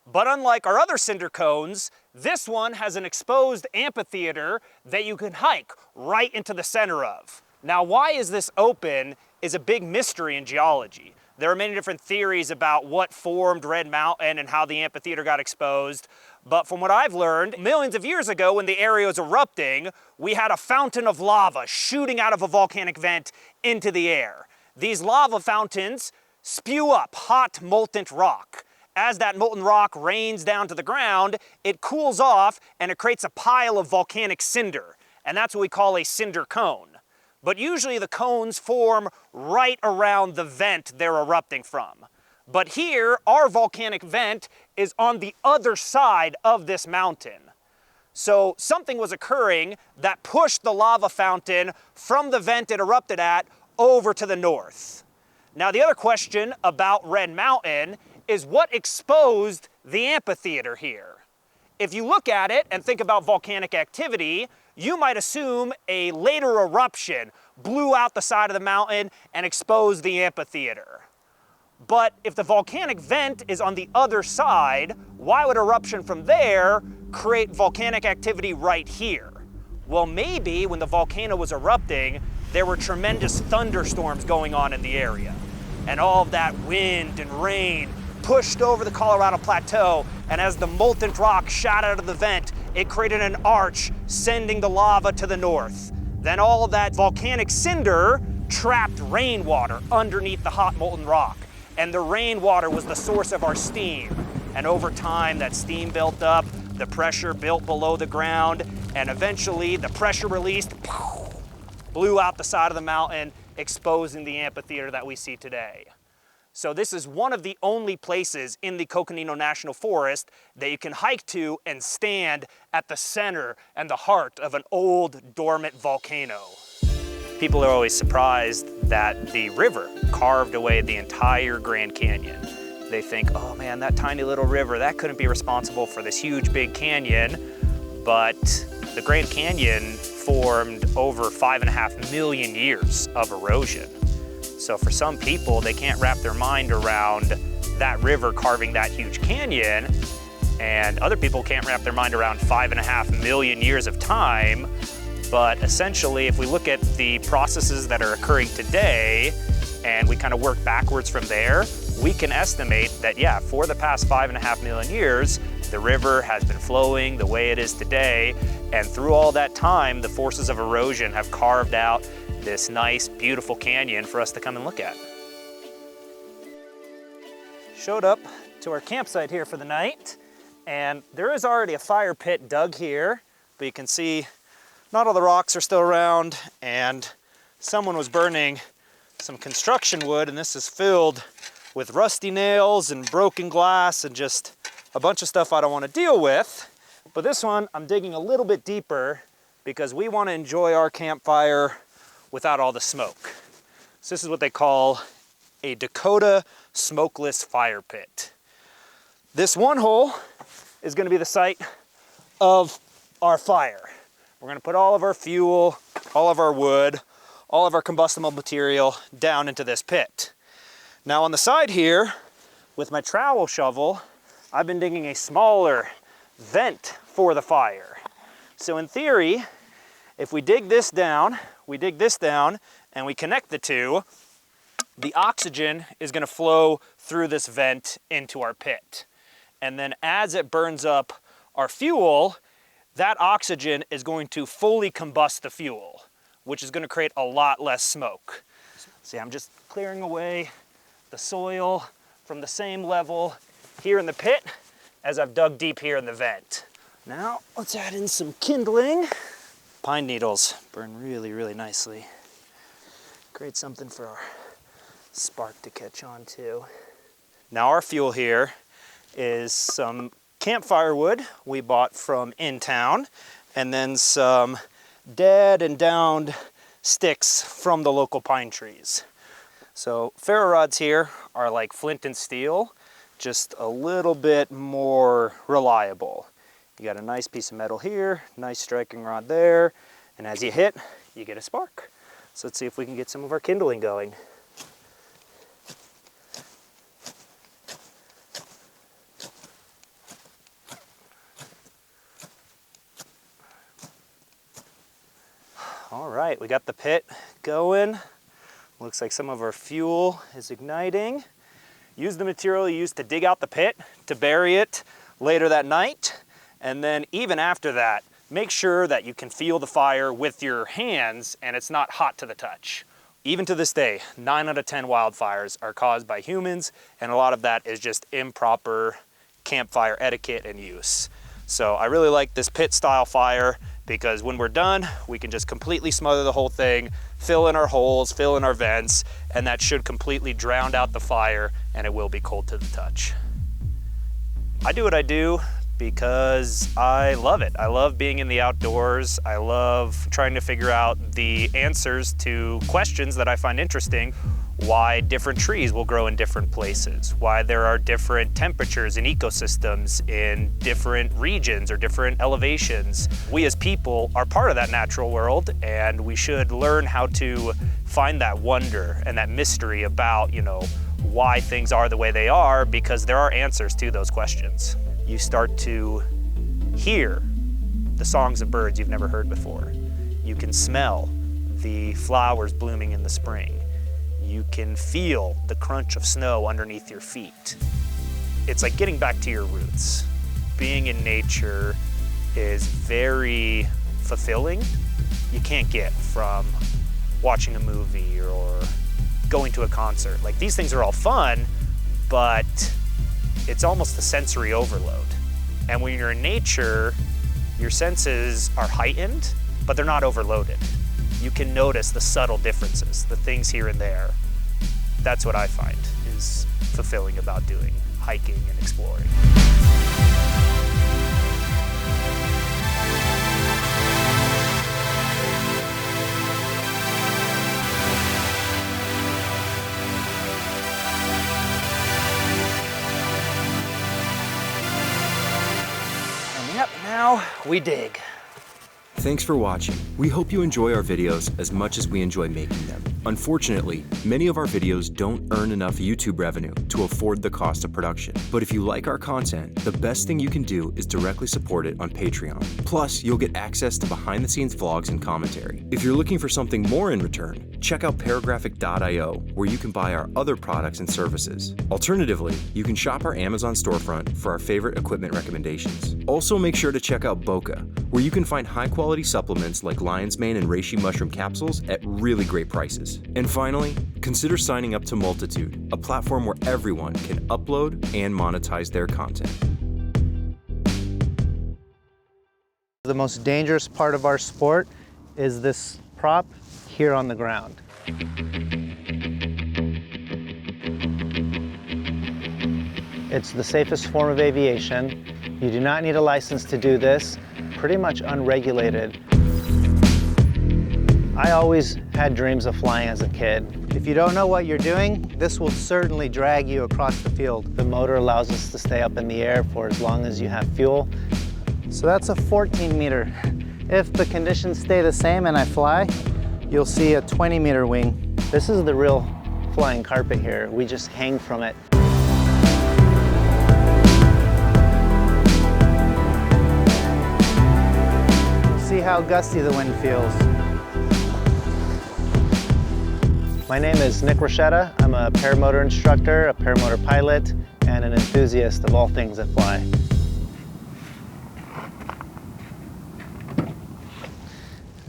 [SPEAKER 18] But unlike our other cinder cones, this one has an exposed amphitheater that you can hike right into the center of. Now, why is this open is a big mystery in geology. There are many different theories about what formed Red Mountain and how the amphitheater got exposed. But from what I've learned, millions of years ago when the area was erupting, we had a fountain of lava shooting out of a volcanic vent into the air. These lava fountains spew up hot molten rock. As that molten rock rains down to the ground, it cools off and it creates a pile of volcanic cinder. And that's what we call a cinder cone. But usually the cones form right around the vent they're erupting from. But here, our volcanic vent is on the other side of this mountain. So something was occurring that pushed the lava fountain from the vent it erupted at over to the north. Now, the other question about Red Mountain is what exposed the amphitheater here. If you look at it and think about volcanic activity, you might assume a later eruption blew out the side of the mountain and exposed the amphitheater. But if the volcanic vent is on the other side, why would eruption from there create volcanic activity right here? Well, maybe when the volcano was erupting, there were tremendous thunderstorms going on in the area. And all of that wind and rain pushed over the Colorado Plateau, and as the molten rock shot out of the vent, it created an arch, sending the lava to the north. Then all of that volcanic cinder trapped rainwater underneath the hot molten rock, and the rainwater was the source of our steam. And over time, that steam built up, the pressure built below the ground, and eventually the pressure released, blew out the side of the mountain, exposing the amphitheater that we see today. So this is one of the only places in the Coconino National Forest that you can hike to and stand at the center and the heart of an old dormant volcano. People are always surprised that the river carved away the entire Grand Canyon. They think, oh man, that tiny little river, that couldn't be responsible for this huge big canyon, but the Grand Canyon formed over 5.5 million years of erosion. So for some people, they can't wrap their mind around that river carving that huge canyon, and other people can't wrap their mind around 5.5 million years of time. But essentially, if we look at the processes that are occurring today, and we kind of work backwards from there, we can estimate that, yeah, for the past 5.5 million years, the river has been flowing the way it is today, and through all that time, the forces of erosion have carved out this nice, beautiful canyon for us to come and look at. Showed up to our campsite here for the night, and there is already a fire pit dug here, but you can see not all the rocks are still around, and someone was burning some construction wood, and this is filled with rusty nails and broken glass and just a bunch of stuff I don't want to deal with. But this one, I'm digging a little bit deeper because we want to enjoy our campfire without all the smoke. So this is what they call a Dakota smokeless fire pit. This one hole is going to be the site of our fire. We're going to put all of our fuel, all of our wood, all of our combustible material down into this pit. Now on the side here, with my trowel shovel, I've been digging a smaller vent for the fire. So in theory, if we dig this down, and we connect the two, the oxygen is going to flow through this vent into our pit. And then as it burns up our fuel, that oxygen is going to fully combust the fuel, which is going to create a lot less smoke. See, I'm just clearing away the soil from the same level here in the pit as I've dug deep here in the vent. Now, let's add in some kindling. Pine needles burn really, really nicely. Create something for our spark to catch on to. Now our fuel here is some campfire wood we bought from in town, and then some dead and downed sticks from the local pine trees. So ferro rods here are like flint and steel, just a little bit more reliable. You got a nice piece of metal here, nice striking rod there, and as you hit, you get a spark. So let's see if we can get some of our kindling going. All right, we got the pit going. Looks like some of our fuel is igniting. Use the material you used to dig out the pit to bury it later that night. And then even after that, make sure that you can feel the fire with your hands and it's not hot to the touch. Even to this day, 9 out of 10 wildfires are caused by humans, and a lot of that is just improper campfire etiquette and use. So I really like this pit style fire because when we're done, we can just completely smother the whole thing, fill in our holes, fill in our vents, and that should completely drown out the fire, and it will be cold to the touch. I do what I do because I love it. I love being in the outdoors. I love trying to figure out the answers to questions that I find interesting. Why different trees will grow in different places, why there are different temperatures and ecosystems in different regions or different elevations. We as people are part of that natural world, and we should learn how to find that wonder and that mystery about, why things are the way they are, because there are answers to those questions. You start to hear the songs of birds you've never heard before. You can smell the flowers blooming in the spring. You can feel the crunch of snow underneath your feet. It's like getting back to your roots. Being in nature is very fulfilling. You can't get from watching a movie or going to a concert. Like, these things are all fun, but it's almost a sensory overload. And when you're in nature, your senses are heightened, but they're not overloaded. You can notice the subtle differences, the things here and there. That's what I find is fulfilling about doing hiking and exploring. now we dig.
[SPEAKER 4] Thanks for watching. We hope you enjoy our videos as much as we enjoy making them. Unfortunately, many of our videos don't earn enough YouTube revenue to afford the cost of production. But if you like our content, the best thing you can do is directly support it on Patreon. Plus, you'll get access to behind-the-scenes vlogs and commentary. If you're looking for something more in return, check out paragraphic.io, where you can buy our other products and services. Alternatively, you can shop our Amazon storefront for our favorite equipment recommendations. Also, make sure to check out Boca, where you can find high-quality supplements like lion's mane and reishi mushroom capsules at really great prices. And finally, consider signing up to Multitude, a platform where everyone can upload and monetize their content.
[SPEAKER 1] The most dangerous part of our sport is this prop here on the ground. It's the safest form of aviation. You do not need a license to do this, pretty much unregulated. I always had dreams of flying as a kid. If you don't know what you're doing, this will certainly drag you across the field. The motor allows us to stay up in the air for as long as you have fuel. So that's a 14-meter. If the conditions stay the same and I fly, you'll see a 20-meter wing. This is the real flying carpet here. We just hang from it. See how gusty the wind feels. My name is Nick Rochetta. I'm a paramotor instructor, a paramotor pilot, and an enthusiast of all things that fly.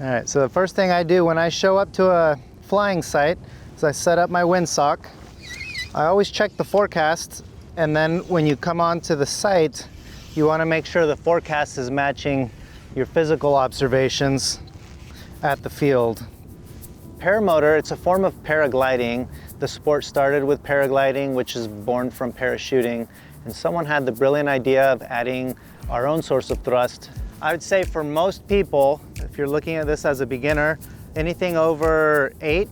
[SPEAKER 1] All right, so the first thing I do when I show up to a flying site is I set up my windsock. I always check the forecast, and then when you come onto the site, you want to make sure the forecast is matching your physical observations at the field. Paramotor, it's a form of paragliding. The sport started with paragliding, which is born from parachuting, and someone had the brilliant idea of adding our own source of thrust. I would say for most people, if you're looking at this as a beginner, anything over 8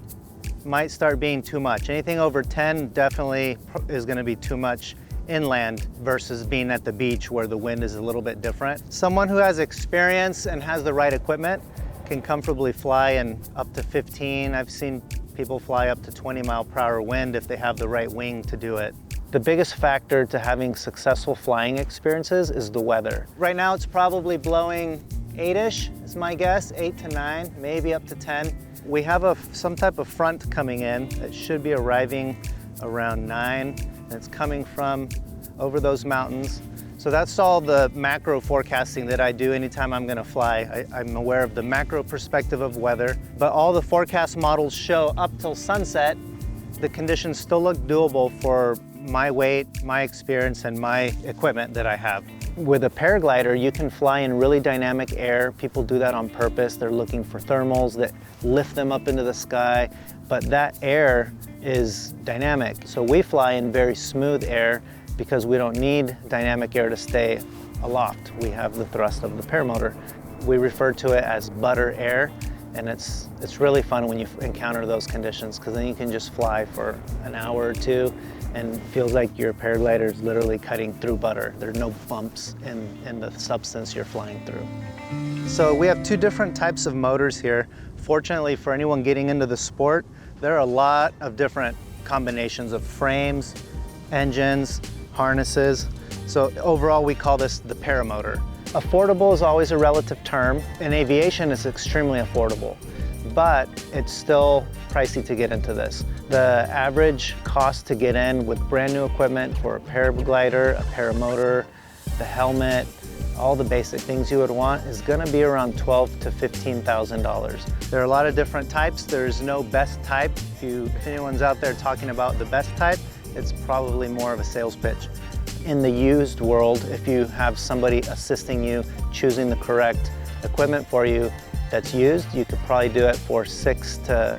[SPEAKER 1] might start being too much. Anything over 10 definitely is going to be too much inland versus being at the beach where the wind is a little bit different. Someone who has experience and has the right equipment can comfortably fly in up to 15. I've seen people fly up to 20-mile-per-hour wind if they have the right wing to do it. The biggest factor to having successful flying experiences is the weather. Right now it's probably blowing 8-ish is my guess, 8 to 9, maybe up to 10. We have some type of front coming in. It should be arriving around 9, and it's coming from over those mountains. So that's all the macro forecasting that I do anytime I'm going to fly. I'm aware of the macro perspective of weather, but all the forecast models show up till sunset, the conditions still look doable for my weight, my experience, and my equipment that I have. With a paraglider, you can fly in really dynamic air. People do that on purpose. They're looking for thermals that lift them up into the sky, but that air is dynamic. So we fly in very smooth air because we don't need dynamic air to stay aloft. We have the thrust of the paramotor. We refer to it as butter air, and it's really fun when you encounter those conditions, because then you can just fly for an hour or two and it feels like your paraglider is literally cutting through butter. There are no bumps in the substance you're flying through. So we have 2 different types of motors here. Fortunately for anyone getting into the sport, there are a lot of different combinations of frames, engines, harnesses. So overall we call this the paramotor. Affordable is always a relative term. In aviation it's extremely affordable, but it's still pricey to get into this. The average cost to get in with brand new equipment for a paraglider, a paramotor, the helmet, all the basic things you would want is going to be around $12,000 to $15,000. There are a lot of different types. There's no best type. If anyone's out there talking about the best type, it's probably more of a sales pitch. In the used world, if you have somebody assisting you, choosing the correct equipment for you that's used, you could probably do it for $6,000 to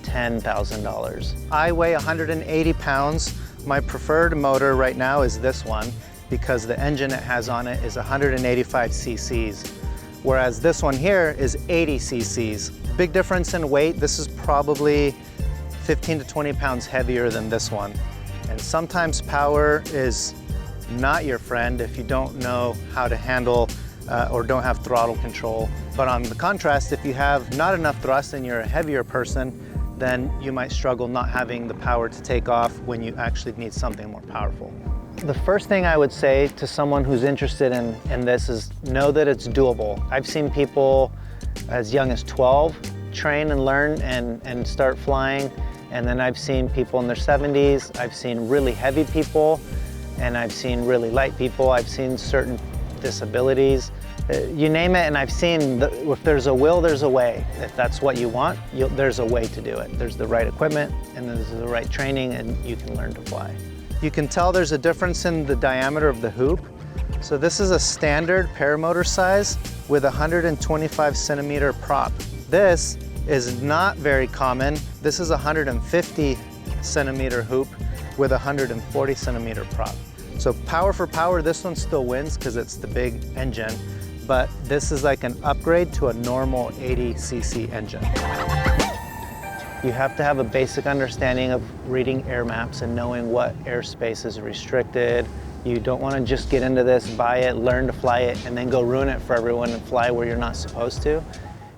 [SPEAKER 1] $10,000. I weigh 180 pounds. My preferred motor right now is this one because the engine it has on it is 185 cc's, whereas this one here is 80 cc's. Big difference in weight. This is probably 15 to 20 pounds heavier than this one. And sometimes power is not your friend if you don't know how to handle or don't have throttle control. But on the contrast, if you have not enough thrust and you're a heavier person, then you might struggle not having the power to take off when you actually need something more powerful. The first thing I would say to someone who's interested in this is know that it's doable. I've seen people as young as 12 train and learn and start flying, and then I've seen people in their 70s, I've seen really heavy people, and I've seen really light people, I've seen certain disabilities, you name it, and I've seen if there's a will, there's a way. If that's what you want, there's a way to do it. There's the right equipment, and there's the right training, and you can learn to fly. You can tell there's a difference in the diameter of the hoop. So this is a standard paramotor size with a 125 centimeter prop. This is not very common. This is a 150 centimeter hoop with a 140 centimeter prop. So power for power, this one still wins because it's the big engine, but this is like an upgrade to a normal 80cc engine. You have to have a basic understanding of reading air maps and knowing what airspace is restricted. You don't want to just get into this, buy it, learn to fly it, and then go ruin it for everyone and fly where you're not supposed to.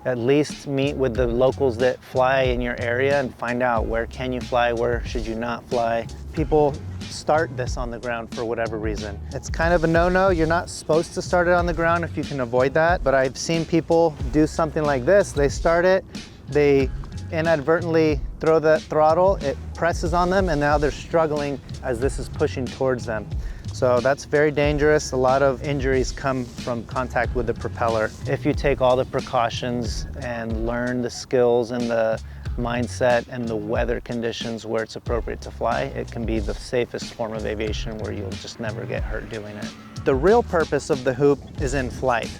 [SPEAKER 1] At least meet with the locals that fly in your area and find out where can you fly, where should you not fly. People start this on the ground for whatever reason. It's kind of a no-no. You're not supposed to start it on the ground if you can avoid that, but I've seen people do something like this. They start it, they inadvertently throw the throttle, it presses on them, and now they're struggling as this is pushing towards them. So that's very dangerous. A lot of injuries come from contact with the propeller. If you take all the precautions and learn the skills and the mindset and the weather conditions where it's appropriate to fly, it can be the safest form of aviation where you'll just never get hurt doing it. The real purpose of the hoop is in flight.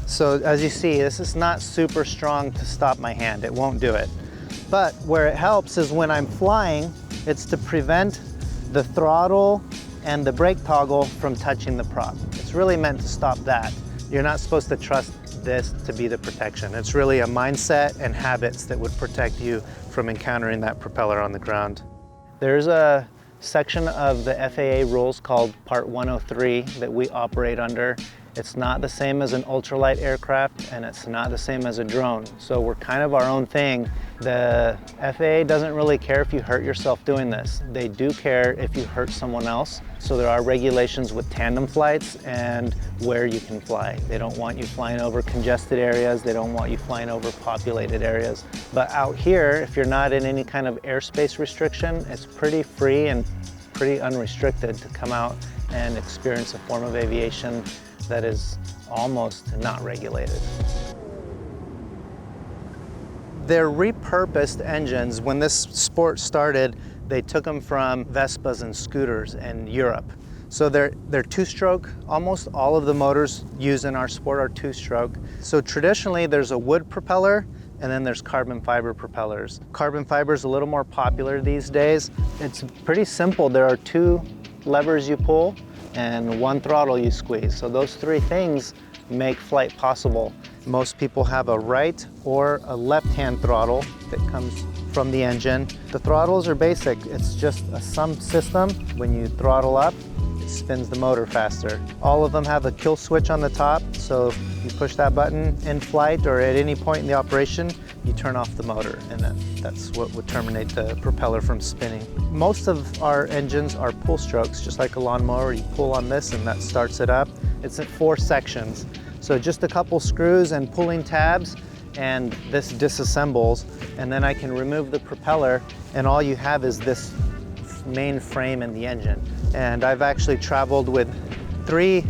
[SPEAKER 1] So as you see, this is not super strong to stop my hand. It won't do it. But where it helps is when I'm flying, it's to prevent the throttle and the brake toggle from touching the prop. It's really meant to stop that. You're not supposed to trust this to be the protection. It's really a mindset and habits that would protect you from encountering that propeller on the ground. There's a section of the FAA rules called Part 103 that we operate under. It's not the same as an ultralight aircraft, and it's not the same as a drone. So we're kind of our own thing. The FAA doesn't really care if you hurt yourself doing this. They do care if you hurt someone else. So there are regulations with tandem flights and where you can fly. They don't want you flying over congested areas. They don't want you flying over populated areas. But out here, if you're not in any kind of airspace restriction, it's pretty free and pretty unrestricted to come out and experience a form of aviation that is almost not regulated. They're repurposed engines. When this sport started, they took them from Vespas and scooters in Europe. So they're two-stroke. Almost all of the motors used in our sport are two-stroke. So traditionally, there's a wood propeller, and then there's carbon fiber propellers. Carbon fiber is a little more popular these days. It's pretty simple. There are two levers you pull and one throttle you squeeze. So those three things make flight possible. Most people have a right or a left-hand throttle that comes from the engine. The throttles are basic. It's just a sump system. When you throttle up, it spins the motor faster. All of them have a kill switch on the top, so you push that button in flight or at any point in the operation, you turn off the motor, and that's what would terminate the propeller from spinning. Most of our engines are pull strokes, just like a lawnmower. You pull on this and that starts it up. It's in 4 sections. So just a couple screws and pulling tabs, and this disassembles, and then I can remove the propeller, and all you have is this main frame in the engine. And I've actually traveled with 3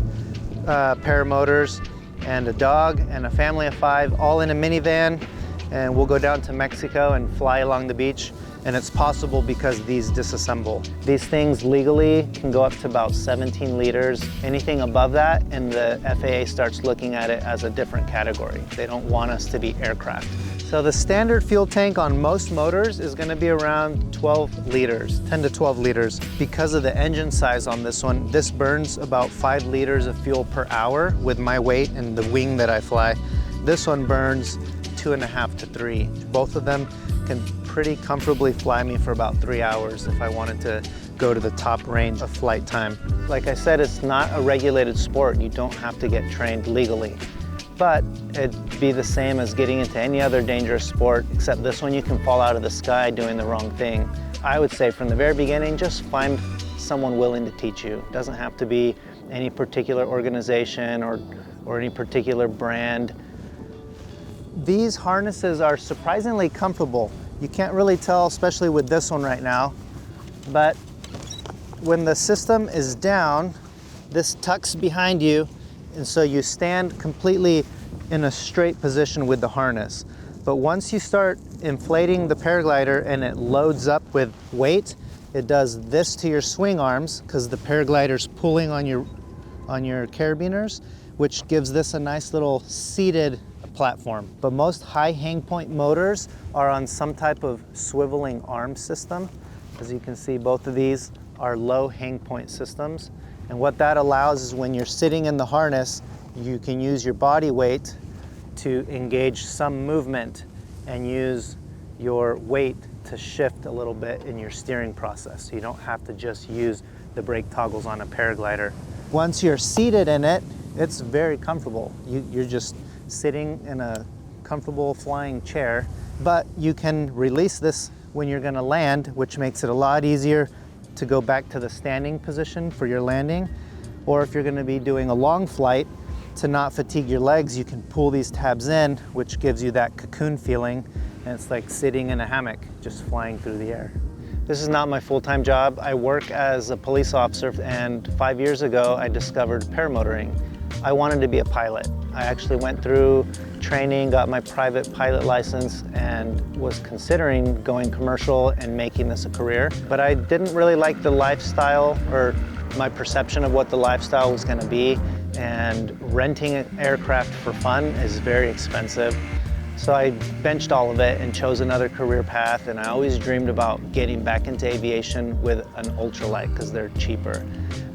[SPEAKER 1] paramotors and a dog and a family of 5, all in a minivan, and we'll go down to Mexico and fly along the beach. And it's possible because these disassemble. These things legally can go up to about 17 liters. Anything above that, and the FAA starts looking at it as a different category. They don't want us to be aircraft. So the standard fuel tank on most motors is going to be around 12 liters, 10 to 12 liters. Because of the engine size on this one, this burns about 5 liters of fuel per hour with my weight and the wing that I fly. This one burns 2.5 to 3. Both of them can pretty comfortably fly me for about 3 hours if I wanted to go to the top range of flight time. Like I said, it's not a regulated sport. You don't have to get trained legally. But it'd be the same as getting into any other dangerous sport, except this one you can fall out of the sky doing the wrong thing. I would say from the very beginning, just find someone willing to teach you. It doesn't have to be any particular organization or any particular brand. These harnesses are surprisingly comfortable. You can't really tell, especially with this one right now, but when the system is down, this tucks behind you, and so you stand completely in a straight position with the harness. But once you start inflating the paraglider and it loads up with weight, it does this to your swing arms because the paraglider's pulling on your carabiners, which gives this a nice little seated platform. But most high hang point motors are on some type of swiveling arm system. As you can see, both of these are low hang point systems. And what that allows is when you're sitting in the harness, you can use your body weight to engage some movement and use your weight to shift a little bit in your steering process. You don't have to just use the brake toggles on a paraglider. Once you're seated in it, it's very comfortable. You're just sitting in a comfortable flying chair, but you can release this when you're gonna land, which makes it a lot easier to go back to the standing position for your landing. Or if you're gonna be doing a long flight, to not fatigue your legs, you can pull these tabs in, which gives you that cocoon feeling, and it's like sitting in a hammock, just flying through the air. This is not my full-time job. I work as a police officer, and 5 years ago, I discovered paramotoring. I wanted to be a pilot. I actually went through training, got my private pilot license, and was considering going commercial and making this a career. But I didn't really like the lifestyle, or my perception of what the lifestyle was gonna be, and renting an aircraft for fun is very expensive. So I benched all of it and chose another career path, and I always dreamed about getting back into aviation with an ultralight because they're cheaper.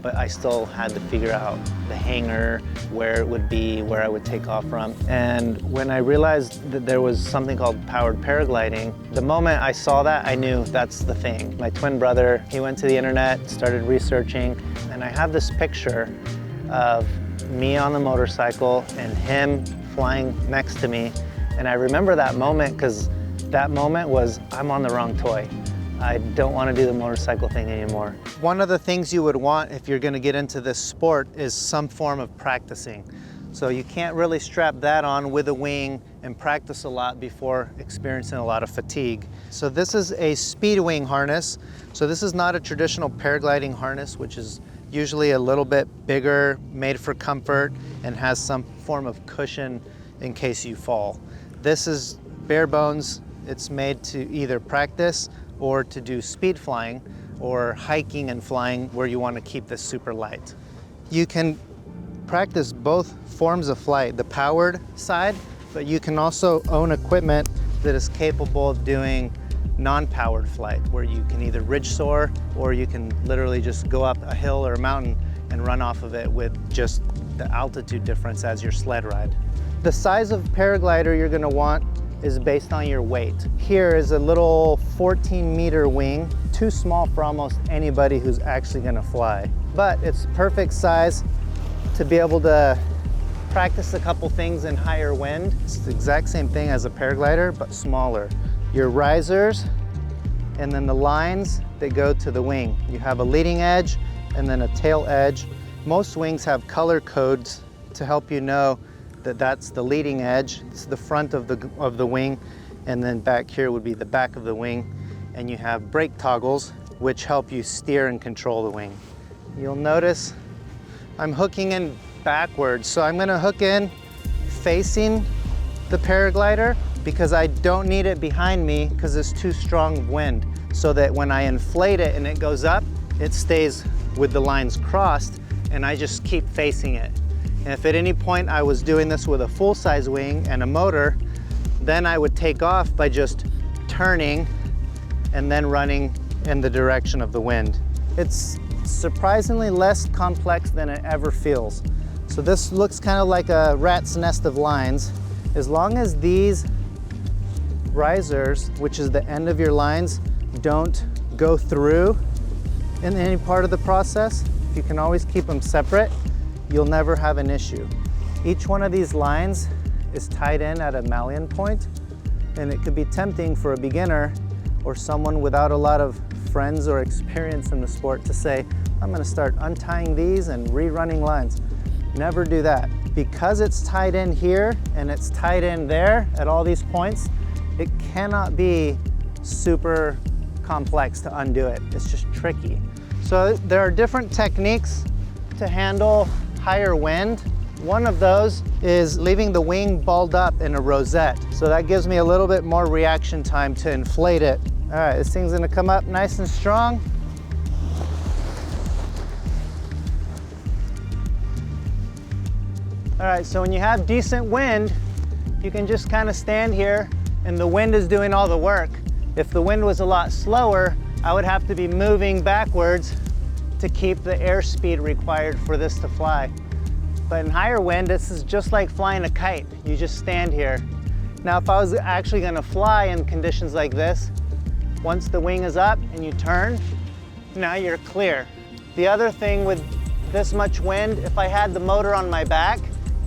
[SPEAKER 1] But I still had to figure out the hangar, where it would be, where I would take off from. And when I realized that there was something called powered paragliding, the moment I saw that, I knew that's the thing. My twin brother, he went to the internet, started researching, and I have this picture of me on the motorcycle and him flying next to me. And I remember that moment because that moment was, I'm on the wrong toy. I don't want to do the motorcycle thing anymore. One of the things you would want if you're going to get into this sport is some form of practicing. So you can't really strap that on with a wing and practice a lot before experiencing a lot of fatigue. So this is a speed wing harness. So this is not a traditional paragliding harness, which is usually a little bit bigger, made for comfort, and has some form of cushion in case you fall. This is bare bones. It's made to either practice or to do speed flying or hiking and flying where you want to keep this super light. You can practice both forms of flight, the powered side, but you can also own equipment that is capable of doing non-powered flight, where you can either ridge soar or you can literally just go up a hill or a mountain and run off of it with just the altitude difference as your sled ride. The size of paraglider you're going to want is based on your weight. Here is a little 14-meter wing, too small for almost anybody who's actually going to fly. But it's perfect size to be able to practice a couple things in higher wind. It's the exact same thing as a paraglider, but smaller. Your risers, and then the lines that go to the wing. You have a leading edge and then a tail edge. Most wings have color codes to help you know that that's the leading edge. It's the front of the wing, and then back here would be the back of the wing. And you have brake toggles, which help you steer and control the wing. You'll notice I'm hooking in backwards. So I'm gonna hook in facing the paraglider because I don't need it behind me because it's too strong of wind. So that when I inflate it and it goes up, it stays with the lines crossed, and I just keep facing it. And if at any point I was doing this with a full-size wing and a motor, then I would take off by just turning and then running in the direction of the wind. It's surprisingly less complex than it ever feels. So this looks kind of like a rat's nest of lines. As long as these risers, which is the end of your lines, don't go through in any part of the process, if you can always keep them separate, you'll never have an issue. Each one of these lines is tied in at a malleon point, and it could be tempting for a beginner or someone without a lot of friends or experience in the sport to say, I'm gonna start untying these and rerunning lines. Never do that. Because it's tied in here and it's tied in there at all these points, it cannot be super complex to undo it. It's just tricky. So there are different techniques to handle higher wind. One of those is leaving the wing balled up in a rosette. So that gives me a little bit more reaction time to inflate it. All right, this thing's gonna come up nice and strong. All right, so when you have decent wind, you can just kind of stand here and the wind is doing all the work. If the wind was a lot slower, I would have to be moving backwards to keep the airspeed required for this to fly. But in higher wind, this is just like flying a kite. You just stand here. Now, if I was actually gonna fly in conditions like this, once the wing is up and you turn, now you're clear. The other thing with this much wind, if I had the motor on my back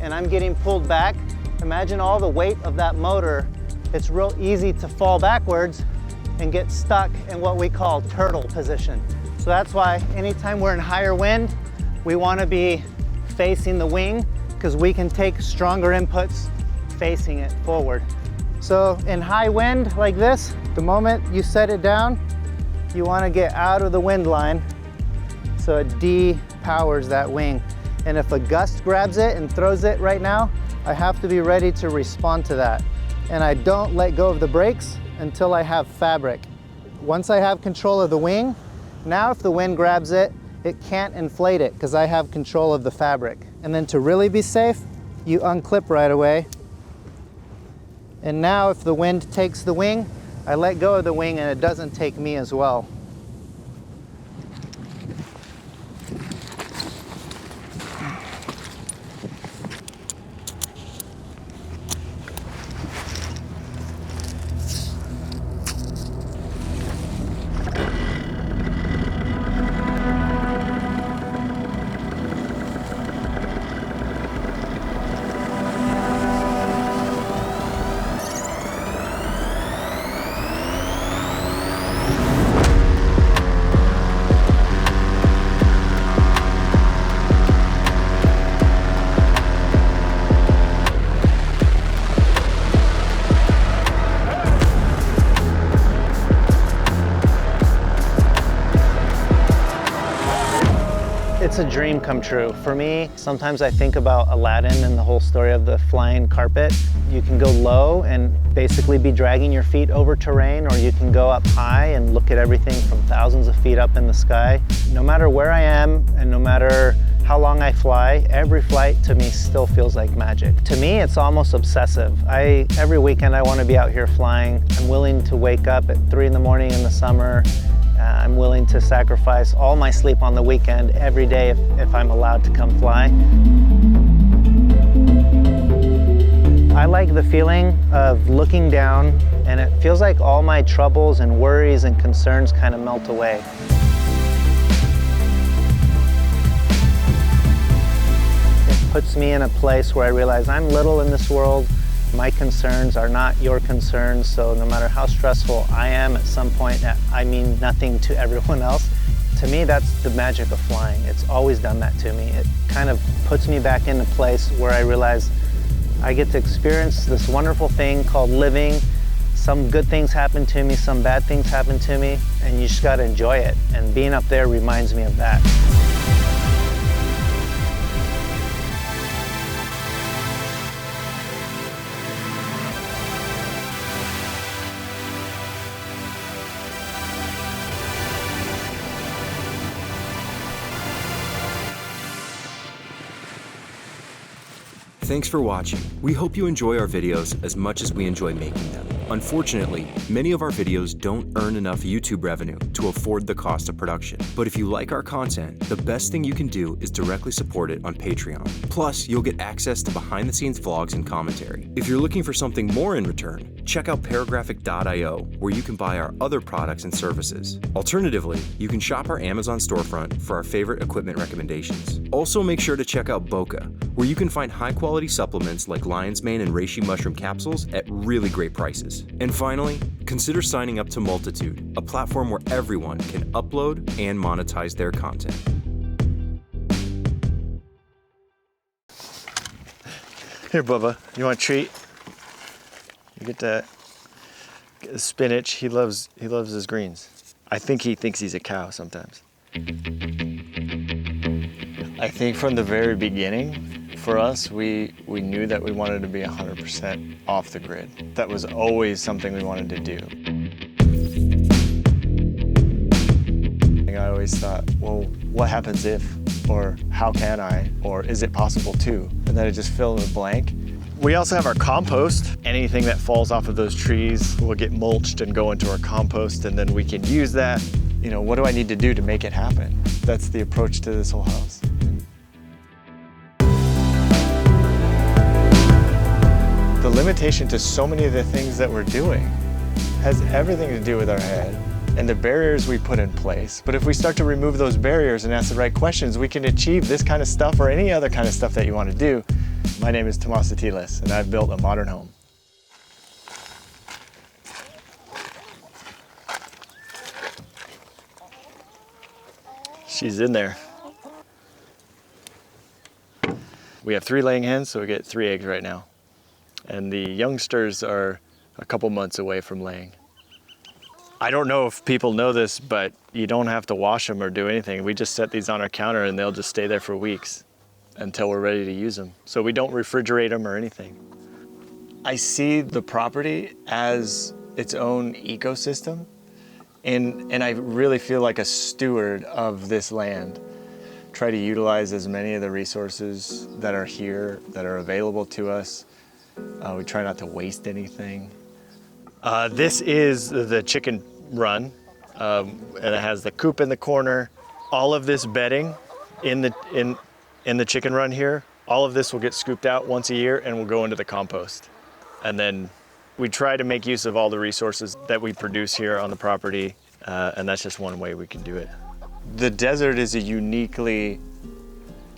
[SPEAKER 1] and I'm getting pulled back, imagine all the weight of that motor. It's real easy to fall backwards and get stuck in what we call turtle position. So that's why anytime we're in higher wind, we want to be facing the wing because we can take stronger inputs facing it forward. So in high wind like this, the moment you set it down, you want to get out of the wind line so it de-powers that wing. And if a gust grabs it and throws it right now, I have to be ready to respond to that. And I don't let go of the brakes until I have fabric. Once I have control of the wing, now if the wind grabs it, it can't inflate it because I have control of the fabric. And then to really be safe, you unclip right away. And now if the wind takes the wing, I let go of the wing and it doesn't take me as well. It's a dream come true. For me, sometimes I think about Aladdin and the whole story of the flying carpet. You can go low and basically be dragging your feet over terrain, or you can go up high and look at everything from thousands of feet up in the sky. No matter where I am and no matter how long I fly, every flight to me still feels like magic. To me, it's almost obsessive. Every weekend I want to be out here flying. I'm willing to wake up at 3 in the morning in the summer. I'm willing to sacrifice all my sleep on the weekend every day if I'm allowed to come fly. I like the feeling of looking down and it feels like all my troubles and worries and concerns kind of melt away. It puts me in a place where I realize I'm little in this world. My concerns are not your concerns, so no matter how stressful I am, at some point I mean nothing to everyone else. To me, that's the magic of flying. It's always done that to me. It kind of puts me back in a place where I realize I get to experience this wonderful thing called living. Some good things happen to me, some bad things happen to me, and you just gotta enjoy it. And being up there reminds me of that.
[SPEAKER 4] Thanks for watching. We hope you enjoy our videos as much as we enjoy making them. Unfortunately, many of our videos don't earn enough YouTube revenue to afford the cost of production. But if you like our content, the best thing you can do is directly support it on Patreon. Plus, you'll get access to behind-the-scenes vlogs and commentary. If you're looking for something more in return, check out paragraphic.io, where you can buy our other products and services. Alternatively, you can shop our Amazon storefront for our favorite equipment recommendations. Also, make sure to check out Boca, where you can find high-quality supplements like lion's mane and reishi mushroom capsules at really great prices. And finally, consider signing up to Multitude, a platform where everyone can upload and monetize their content.
[SPEAKER 1] Here, Bubba, you want a treat? You get the spinach. He loves his greens. I think he thinks he's a cow sometimes. I think from the very beginning, for us, we knew that we wanted to be 100% off the grid. That was always something we wanted to do. I always thought, well, what happens if, or how can I, or is it possible to? And then it just filled in the blank. We also have our compost. Anything that falls off of those trees will get mulched and go into our compost, and then we can use that. You know, what do I need to do to make it happen? That's the approach to this whole house. The limitation to so many of the things that we're doing has everything to do with our head and the barriers we put in place. But if we start to remove those barriers and ask the right questions, we can achieve this kind of stuff or any other kind of stuff that you want to do. My name is Tomas Atiles, and I've built a modern home. She's in there. We have 3 laying hens, so we get 3 eggs right now. And the youngsters are a couple months away from laying. I don't know if people know this, but you don't have to wash them or do anything. We just set these on our counter and they'll just stay there for weeks until we're ready to use them. So we don't refrigerate them or anything. I see the property as its own ecosystem, and I really feel like a steward of this land. Try to utilize as many of the resources that are here, that are available to us. We try not to waste anything. This is the chicken run, and it has the coop in the corner. All of this bedding in the chicken run here, all of this will get scooped out once a year and will go into the compost. And then we try to make use of all the resources that we produce here on the property, and that's just one way we can do it. The desert is a uniquely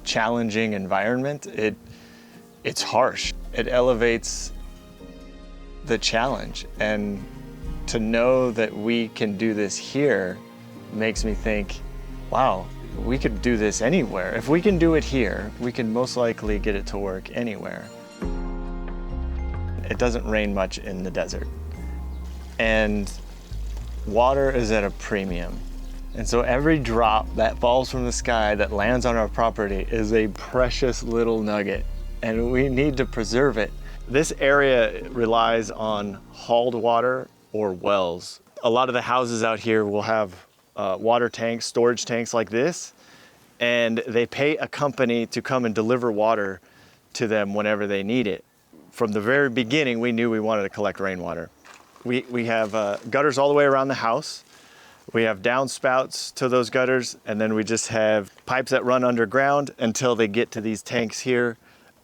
[SPEAKER 1] challenging environment. It's harsh. It elevates the challenge, and to know that we can do this here makes me think, wow, we could do this anywhere. If we can do it here, we can most likely get it to work anywhere. It doesn't rain much in the desert, and water is at a premium. And so every drop that falls from the sky that lands on our property is a precious little nugget, and we need to preserve it. This area relies on hauled water or wells. A lot of the houses out here will have water tanks, storage tanks like this, and they pay a company to come and deliver water to them whenever they need it. From the very beginning, we knew we wanted to collect rainwater. We have gutters all the way around the house. We have downspouts to those gutters, and then we just have pipes that run underground until they get to these tanks here.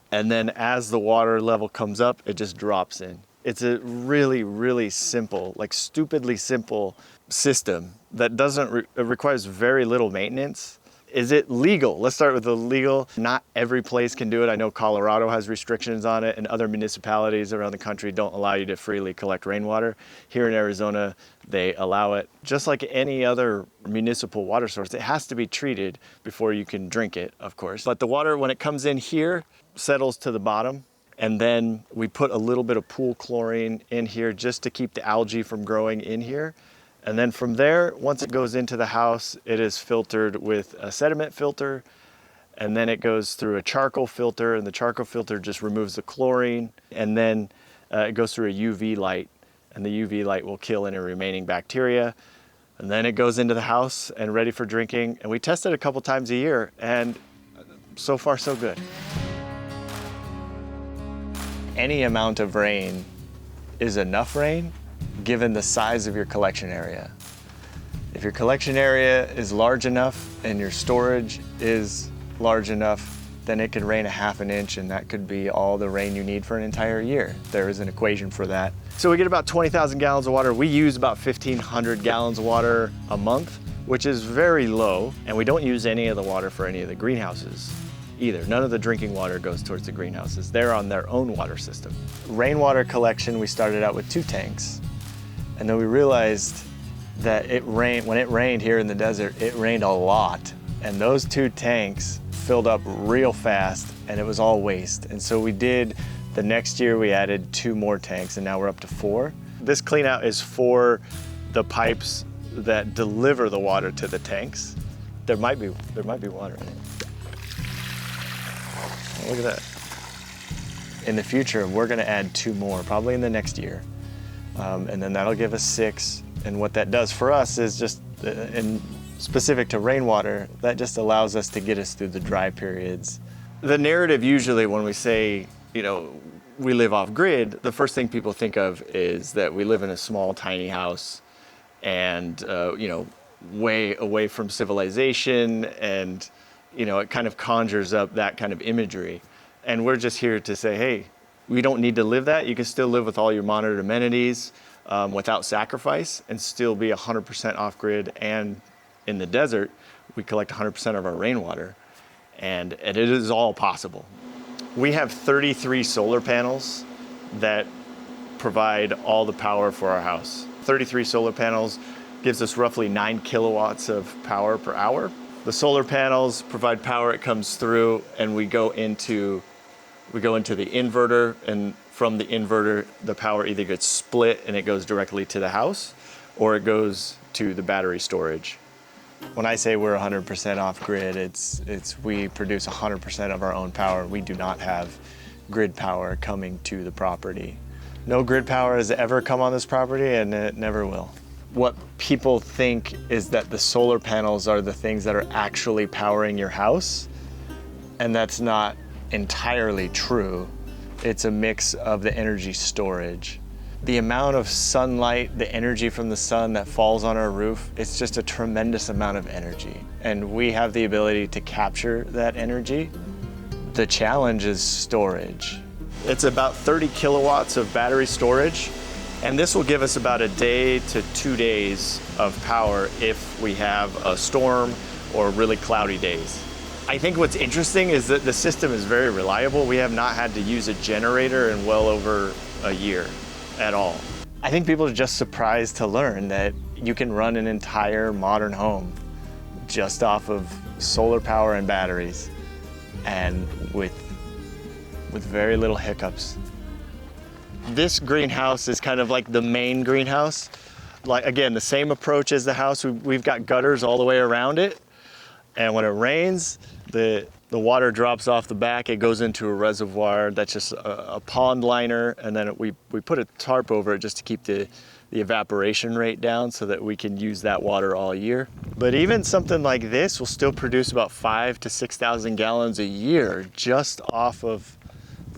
[SPEAKER 1] And then as the water level comes up, it just drops in. It's a really, really simple, like stupidly simple system that doesn't it requires very little maintenance. Is it legal? Let's start with the legal. Not every place can do it. I know Colorado has restrictions on it, and other municipalities around the country don't allow you to freely collect rainwater. Here in Arizona, they allow it. Just like any other municipal water source, it has to be treated before you can drink it, of course. But the water, when it comes in here, settles to the bottom, and then we put a little bit of pool chlorine in here just to keep the algae from growing in here. And then from there, once it goes into the house, it is filtered with a sediment filter, and then it goes through a charcoal filter, and the charcoal filter just removes the chlorine, and then it goes through a UV light, and the UV light will kill any remaining bacteria. And then it goes into the house and ready for drinking. And we test it a couple times a year, and so far so good. Any amount of rain
[SPEAKER 5] is enough rain given the size of your collection area. If your collection area is large enough and your storage is large enough, then it could rain a ½ an inch, and that could be all the rain you need for an entire year. There is an equation for that. So we get about 20,000 gallons of water. We use about 1,500 gallons of water a month, which is very low, and we don't use any of the water for any of the greenhouses either. None of the drinking water goes towards the greenhouses. They're on their own water system. Rainwater collection, we started out with 2 tanks, and then we realized that when it rained here in the desert, it rained a lot. And those 2 tanks filled up real fast, and it was all waste. And so the next year we added 2 more tanks, and now we're up to 4. This clean out is for the pipes that deliver the water to the tanks. There might be water in it. Oh, look at that. In the future, we're gonna add 2 more, probably in the next year. And then that'll give us 6. And what that does for us is just, and specific to rainwater, that just allows us to get us through the dry periods. The narrative usually when we say, we live off grid, the first thing people think of is that we live in a small, tiny house and, way away from civilization, and, it kind of conjures up that kind of imagery. And we're just here to say, hey, we don't need to live that. You can still live with all your monitored amenities without sacrifice and still be 100% off grid. And in the desert, we collect 100% of our rainwater, and it is all possible. We have 33 solar panels that provide all the power for our house. 33 solar panels gives us roughly 9 kilowatts of power per hour. The solar panels provide power, it comes through, and we go into the inverter, and from the inverter, the power either gets split and it goes directly to the house, or it goes to the battery storage. When I say we're 100% off grid, it's we produce 100% of our own power. We do not have grid power coming to the property. No grid power has ever come on this property, and it never will. What people think is that the solar panels are the things that are actually powering your house, and that's not entirely true. It's a mix of the energy storage. The amount of sunlight, the energy from the sun that falls on our roof, it's just a tremendous amount of energy. And we have the ability to capture that energy. The challenge is storage. It's about 30 kilowatts of battery storage, and this will give us about a day to 2 days of power if we have a storm or really cloudy days. I think what's interesting is that the system is very reliable. We have not had to use a generator in well over a year at all. I think people are just surprised to learn that you can run an entire modern home just off of solar power and batteries, and with very little hiccups. This greenhouse is kind of like the main greenhouse. Like, again, the same approach as the house. We've got gutters all the way around it, and when it rains, the water drops off the back, it goes into a reservoir that's just a pond liner, and then we put a tarp over it just to keep the evaporation rate down so that we can use that water all year. But even something like this will still produce about 5,000 to 6,000 gallons a year just off of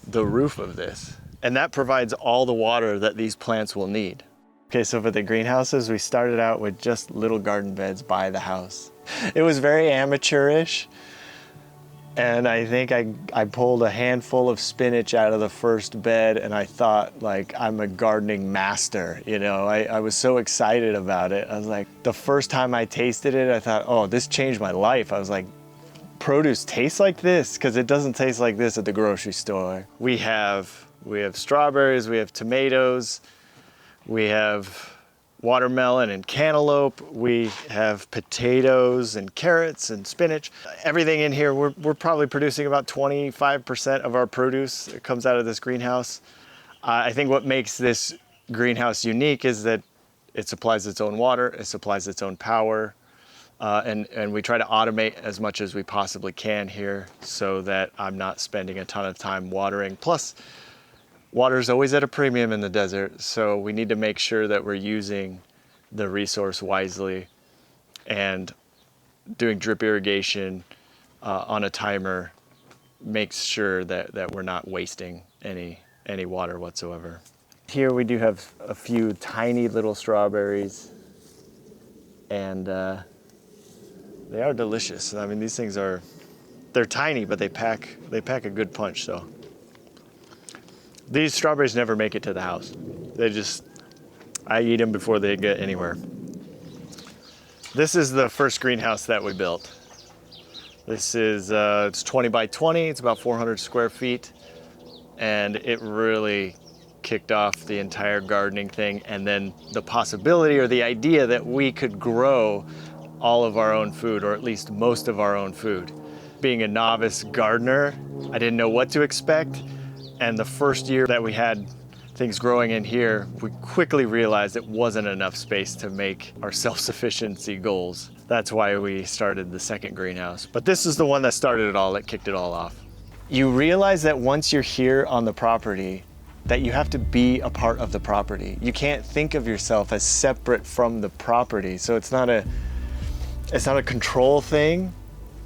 [SPEAKER 5] the roof of this. And that provides all the water that these plants will need. Okay, so for the greenhouses, we started out with just little garden beds by the house. It was very amateurish. And I think I pulled a handful of spinach out of the first bed, and I thought, like, I'm a gardening master, I was so excited about it. I was like, the first time I tasted it, I thought, oh, this changed my life. I was like, produce tastes like this? Because it doesn't taste like this at the grocery store. We have strawberries, we have tomatoes, we have watermelon and cantaloupe, we have potatoes and carrots and spinach. Everything in here, we're probably producing about 25% of our produce that comes out of this greenhouse. I think what makes this greenhouse unique is that it supplies its own water, it supplies its own power, and we try to automate as much as we possibly can here so that I'm not spending a ton of time watering. Plus, water is always at a premium in the desert, so we need to make sure that we're using the resource wisely, and doing drip irrigation on a timer makes sure that we're not wasting any water whatsoever. Here we do have a few tiny little strawberries, and they are delicious. I mean, these things they're tiny, but they pack a good punch. So these strawberries never make it to the house. I eat them before they get anywhere. This is the first greenhouse that we built. This is, it's 20 by 20, it's about 400 square feet, and it really kicked off the entire gardening thing, and then the possibility or the idea that we could grow all of our own food, or at least most of our own food. Being a novice gardener, I didn't know what to expect, and the first year that we had things growing in here, we quickly realized it wasn't enough space to make our self-sufficiency goals. That's why we started the second greenhouse. But this is the one that started it all, that kicked it all off. You realize that once you're here on the property, that you have to be a part of the property. You can't think of yourself as separate from the property. So it's not a control thing.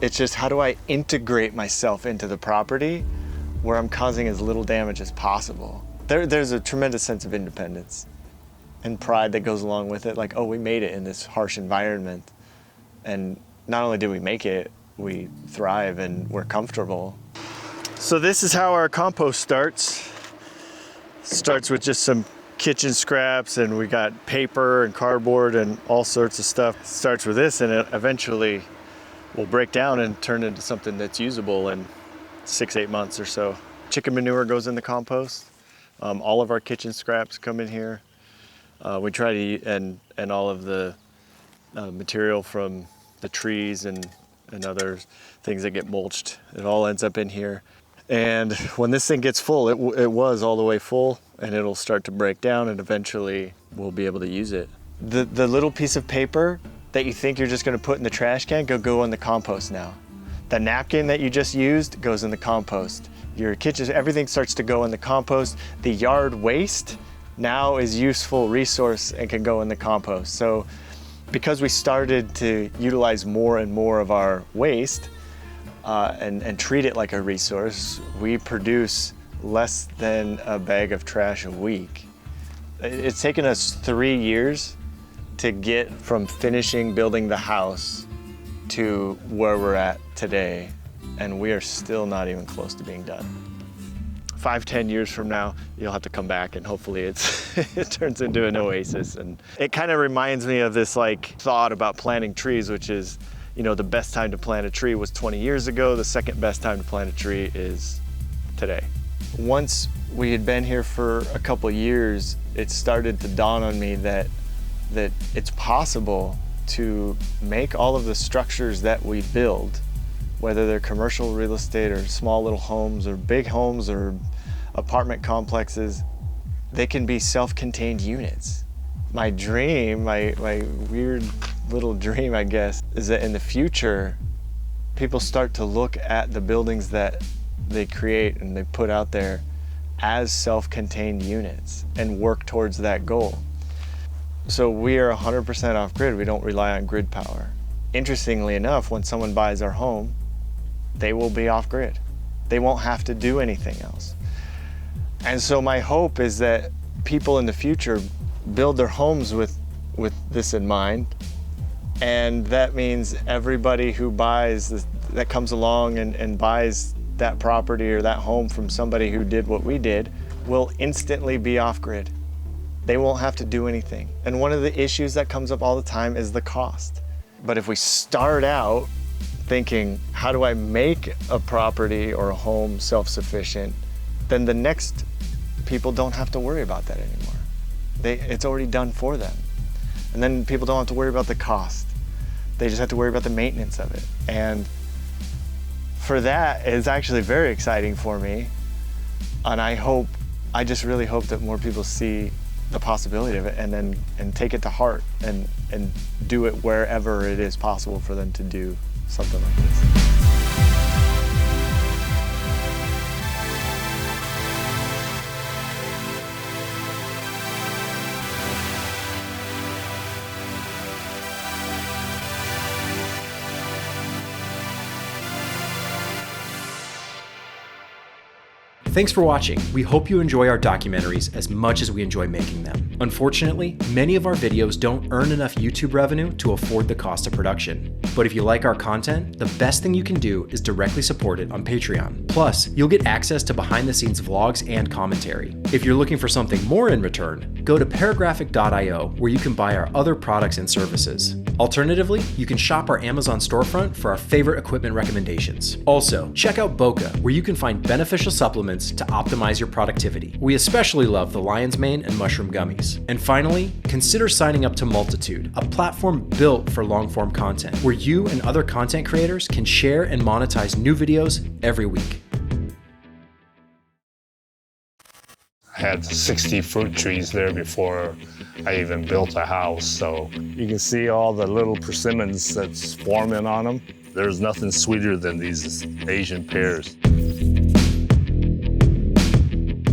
[SPEAKER 5] It's just, how do I integrate myself into the property where I'm causing as little damage as possible? There's a tremendous sense of independence and pride that goes along with it. Like, oh, we made it in this harsh environment. And not only did we make it, we thrive and we're comfortable. So this is how our compost starts. Starts with just some kitchen scraps, and we got paper and cardboard and all sorts of stuff. Starts with this, and it eventually will break down and turn into something that's usable in 6-8 months or so. Chicken manure goes in the compost. All of our kitchen scraps come in here. We try to eat, and all of the material from the trees and other things that get mulched, it all ends up in here. And when this thing gets full, it was all the way full, and it'll start to break down, and eventually we'll be able to use it. The little piece of paper that you think you're just gonna put in the trash can, go in the compost now. The napkin that you just used goes in the compost. Your kitchen, everything starts to go in the compost. The yard waste now is useful resource and can go in the compost. So because we started to utilize more and more of our waste and treat it like a resource, we produce less than a bag of trash a week. It's taken us 3 years to get from finishing building the house to where we're at today, and we are still not even close to being done. 5-10 years from now, you'll have to come back, and hopefully it turns into an oasis. And it kind of reminds me of this thought about planting trees, which is, the best time to plant a tree was 20 years ago. The second best time to plant a tree is today. Once we had been here for a couple years, it started to dawn on me that it's possible to make all of the structures that we build, whether they're commercial real estate or small little homes or big homes or apartment complexes, they can be self-contained units. My dream, my weird little dream, I guess, is that in the future, people start to look at the buildings that they create and they put out there as self-contained units and work towards that goal. So we are 100% off grid. We don't rely on grid power. Interestingly enough, when someone buys our home, they will be off grid. They won't have to do anything else. And so my hope is that people in the future build their homes with this in mind. And that means everybody who buys, that comes along and buys that property or that home from somebody who did what we did, will instantly be off grid. They won't have to do anything. And one of the issues that comes up all the time is the cost. But if we start out thinking, how do I make a property or a home self-sufficient, then the next people don't have to worry about that anymore. It's already done for them. And then people don't have to worry about the cost. They just have to worry about the maintenance of it. And for that, it's actually very exciting for me. And I just really hope that more people see the possibility of it and take it to heart and do it wherever it is possible for them to do something like this.
[SPEAKER 4] Thanks for watching. We hope you enjoy our documentaries as much as we enjoy making them. Unfortunately, many of our videos don't earn enough YouTube revenue to afford the cost of production. But if you like our content, the best thing you can do is directly support it on Patreon. Plus, you'll get access to behind-the-scenes vlogs and commentary. If you're looking for something more in return, go to paragraphic.io where you can buy our other products and services. Alternatively, you can shop our Amazon storefront for our favorite equipment recommendations. Also, check out Boca, where you can find beneficial supplements to optimize your productivity. We especially love the lion's mane and mushroom gummies. And finally, consider signing up to Multitude, a platform built for long-form content, where you and other content creators can share and monetize new videos every week.
[SPEAKER 6] I had 60 fruit trees there before I even built a house, so you can see all the little persimmons that's forming on them. There's nothing sweeter than these Asian pears.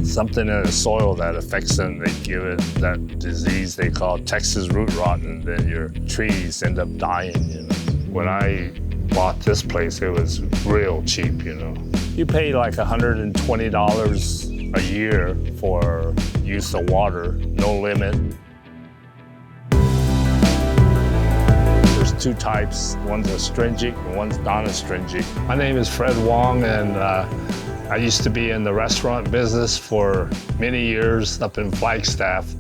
[SPEAKER 6] Something in the soil that affects them, they give it that disease they call Texas root rot, and then your trees end up dying, you know. When I bought this place, it was real cheap, you know. You pay like $120 a year for use of water, no limit. There's two types, one's astringent and one's non-astringent. My name is Fred Wong, and I used to be in the restaurant business for many years up in Flagstaff.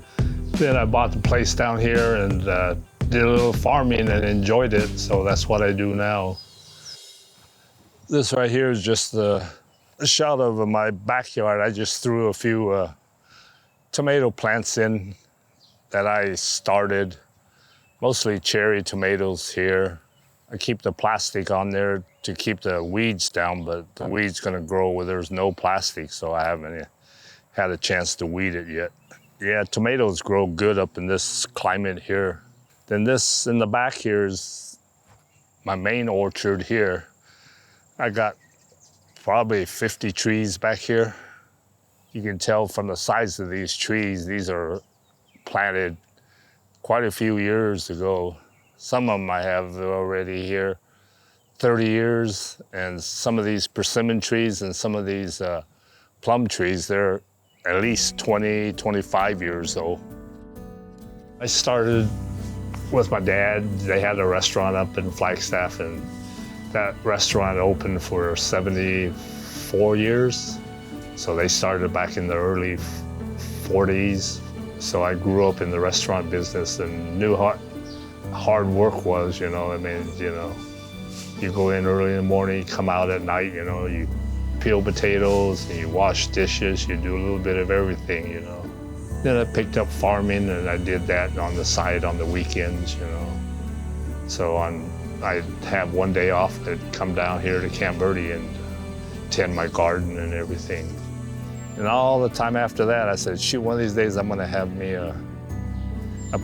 [SPEAKER 6] Then I bought the place down here and did a little farming and enjoyed it, so that's what I do now. This right here is just a shot of my backyard. I just threw a few tomato plants in that I started, mostly cherry tomatoes here. I keep the plastic on there to keep the weeds down, but the weed's gonna grow where there's no plastic, so I haven't had a chance to weed it yet. Yeah, tomatoes grow good up in this climate here. Then this in the back here is my main orchard here. I got probably 50 trees back here. You can tell from the size of these trees, these are planted quite a few years ago. Some of them I have already here 30 years, and some of these persimmon trees and some of these plum trees, they're at least 20, 25 years old. I started with my dad. They had a restaurant up in Flagstaff, and that restaurant opened for 74 years. So they started back in the early 40s. So I grew up in the restaurant business and knew how hard work was, you know. I mean, you know, you go in early in the morning, you come out at night, you know, you peel potatoes and you wash dishes, you do a little bit of everything, you know. Then I picked up farming, and I did that on the side on the weekends, you know. So I'd have one day off, I'd come down here to Camp Verde and tend my garden and everything. And all the time after that, I said, shoot, one of these days I'm gonna have me a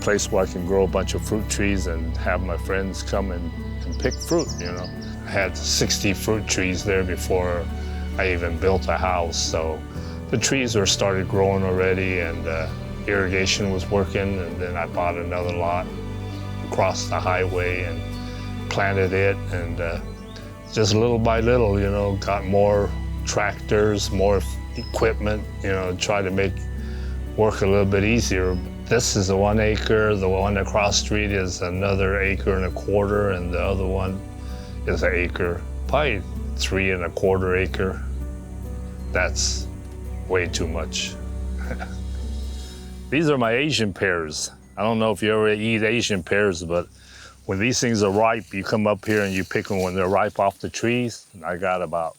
[SPEAKER 6] place where I can grow a bunch of fruit trees and have my friends come and pick fruit, you know. I had 60 fruit trees there before I even built a house, so the trees were started growing already, and irrigation was working, and then I bought another lot across the highway and planted it, and just little by little, you know, got more tractors, more equipment, you know, try to make work a little bit easier. This is a 1 acre, the one across the street is another 1.25 acres, and the other one is 1 acre, probably 3.25 acres. That's way too much. These are my Asian pears. I don't know if you ever eat Asian pears, but when these things are ripe, you come up here and you pick them when they're ripe off the trees. And I got about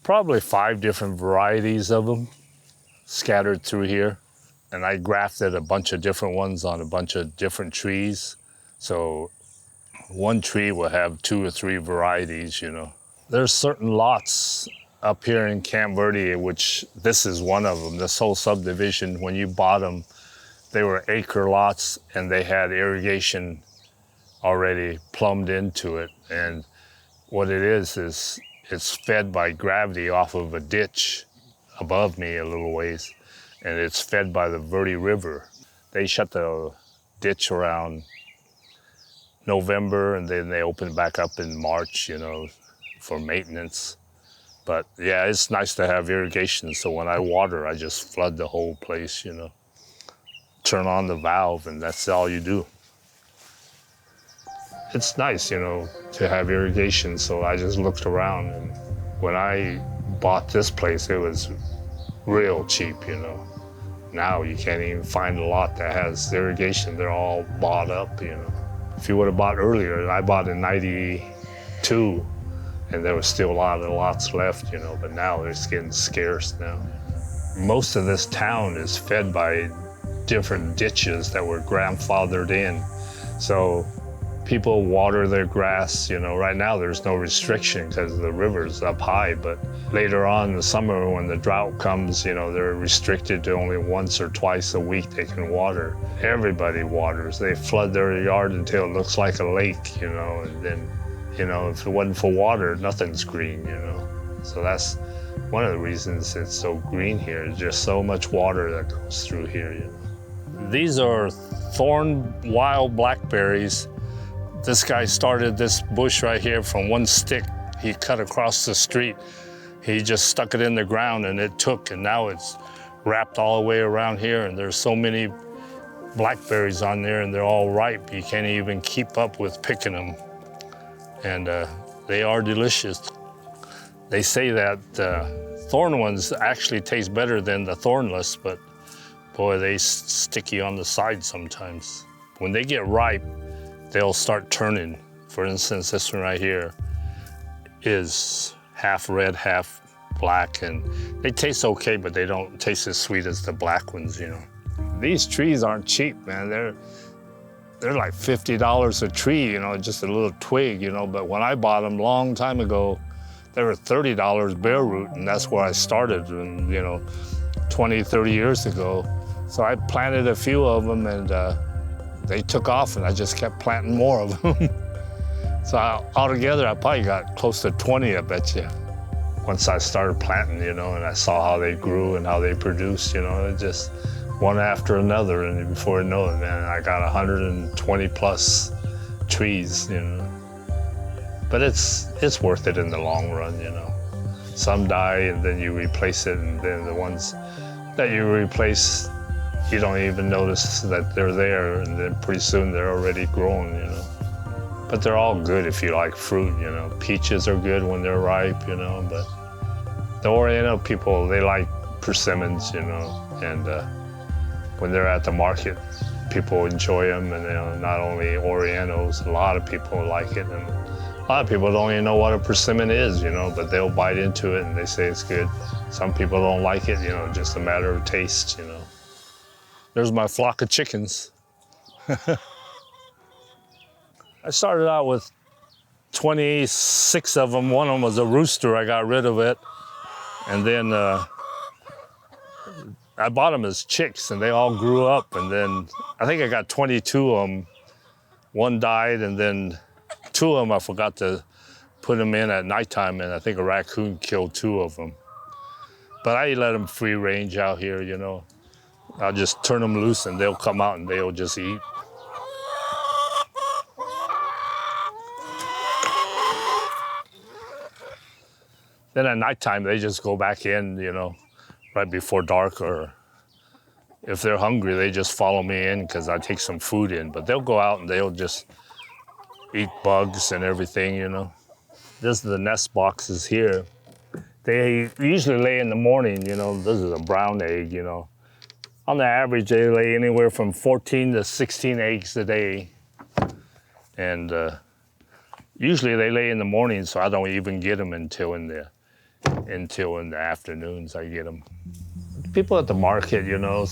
[SPEAKER 6] probably 5 different varieties of them scattered through here. And I grafted a bunch of different ones on a bunch of different trees. So one tree will have 2 or 3 varieties, you know. There's certain lots up here in Camp Verde, which this is one of them. This whole subdivision, when you bought them, they were acre lots, and they had irrigation already plumbed into it. And what it is it's fed by gravity off of a ditch above me a little ways, and it's fed by the Verde River. They shut the ditch around November, and then they open it back up in March, you know, for maintenance. But yeah, it's nice to have irrigation. So when I water, I just flood the whole place, you know. Turn on the valve and that's all you do. It's nice, you know, to have irrigation. So I just looked around, and when I bought this place, it was real cheap, you know. Now you can't even find a lot that has irrigation. They're all bought up, you know. If you would have bought earlier, I bought in '92, and there was still a lot of lots left, you know, but now it's getting scarce now. Most of this town is fed by different ditches that were grandfathered in. So people water their grass, you know. Right now there's no restriction because the river's up high, but later on in the summer when the drought comes, you know, they're restricted to only once or twice a week they can water. Everybody waters. They flood their yard until it looks like a lake, you know, and then, you know, if it wasn't for water, nothing's green, you know. So that's one of the reasons it's so green here. There's just so much water that goes through here, you know. These are thorn wild blackberries. This guy started this bush right here from one stick. He cut across the street. He just stuck it in the ground and it took, and now it's wrapped all the way around here, and there's so many blackberries on there and they're all ripe. You can't even keep up with picking them. And they are delicious. They say that thorn ones actually taste better than the thornless, but boy, they stick you on the side sometimes. When they get ripe, they'll start turning. For instance, this one right here is half red, half black, and they taste okay, but they don't taste as sweet as the black ones, you know. These trees aren't cheap, man. They're like $50 a tree, you know, just a little twig, you know, but when I bought them a long time ago, they were $30 bare root, and that's where I started, and, you know, 20, 30 years ago. So I planted a few of them, and they took off, and I just kept planting more of them. So altogether, I probably got close to 20, I bet you. Once I started planting, you know, and I saw how they grew and how they produced, you know, it just one after another, and before I know it, man, I got 120 plus trees, you know. But it's worth it in the long run, you know. Some die and then you replace it, and then the ones that you replace, you don't even notice that they're there, and then pretty soon they're already grown, you know. But they're all good if you like fruit, you know. Peaches are good when they're ripe, you know, but the Oriental people, they like persimmons, you know, and when they're at the market, people enjoy them, and you know, not only Orientals, a lot of people like it, and a lot of people don't even know what a persimmon is, you know, but they'll bite into it and they say it's good. Some people don't like it, you know, just a matter of taste, you know. There's my flock of chickens. I started out with 26 of them. One of them was a rooster. I got rid of it. And then I bought them as chicks, and they all grew up. And then I think I got 22 of them. One died, and then 2 of them I forgot to put them in at nighttime, and I think a raccoon killed 2 of them. But I let them free range out here, you know. I'll just turn them loose, and they'll come out and they'll just eat. Then at nighttime, they just go back in, you know, right before dark, or if they're hungry, they just follow me in because I take some food in. But they'll go out and they'll just eat bugs and everything, you know. This is the nest boxes here. They usually lay in the morning, you know. This is a brown egg, you know. On the average, they lay anywhere from 14 to 16 eggs a day. And usually they lay in the morning, so I don't even get them until in the afternoons I get them. People at the market, you know,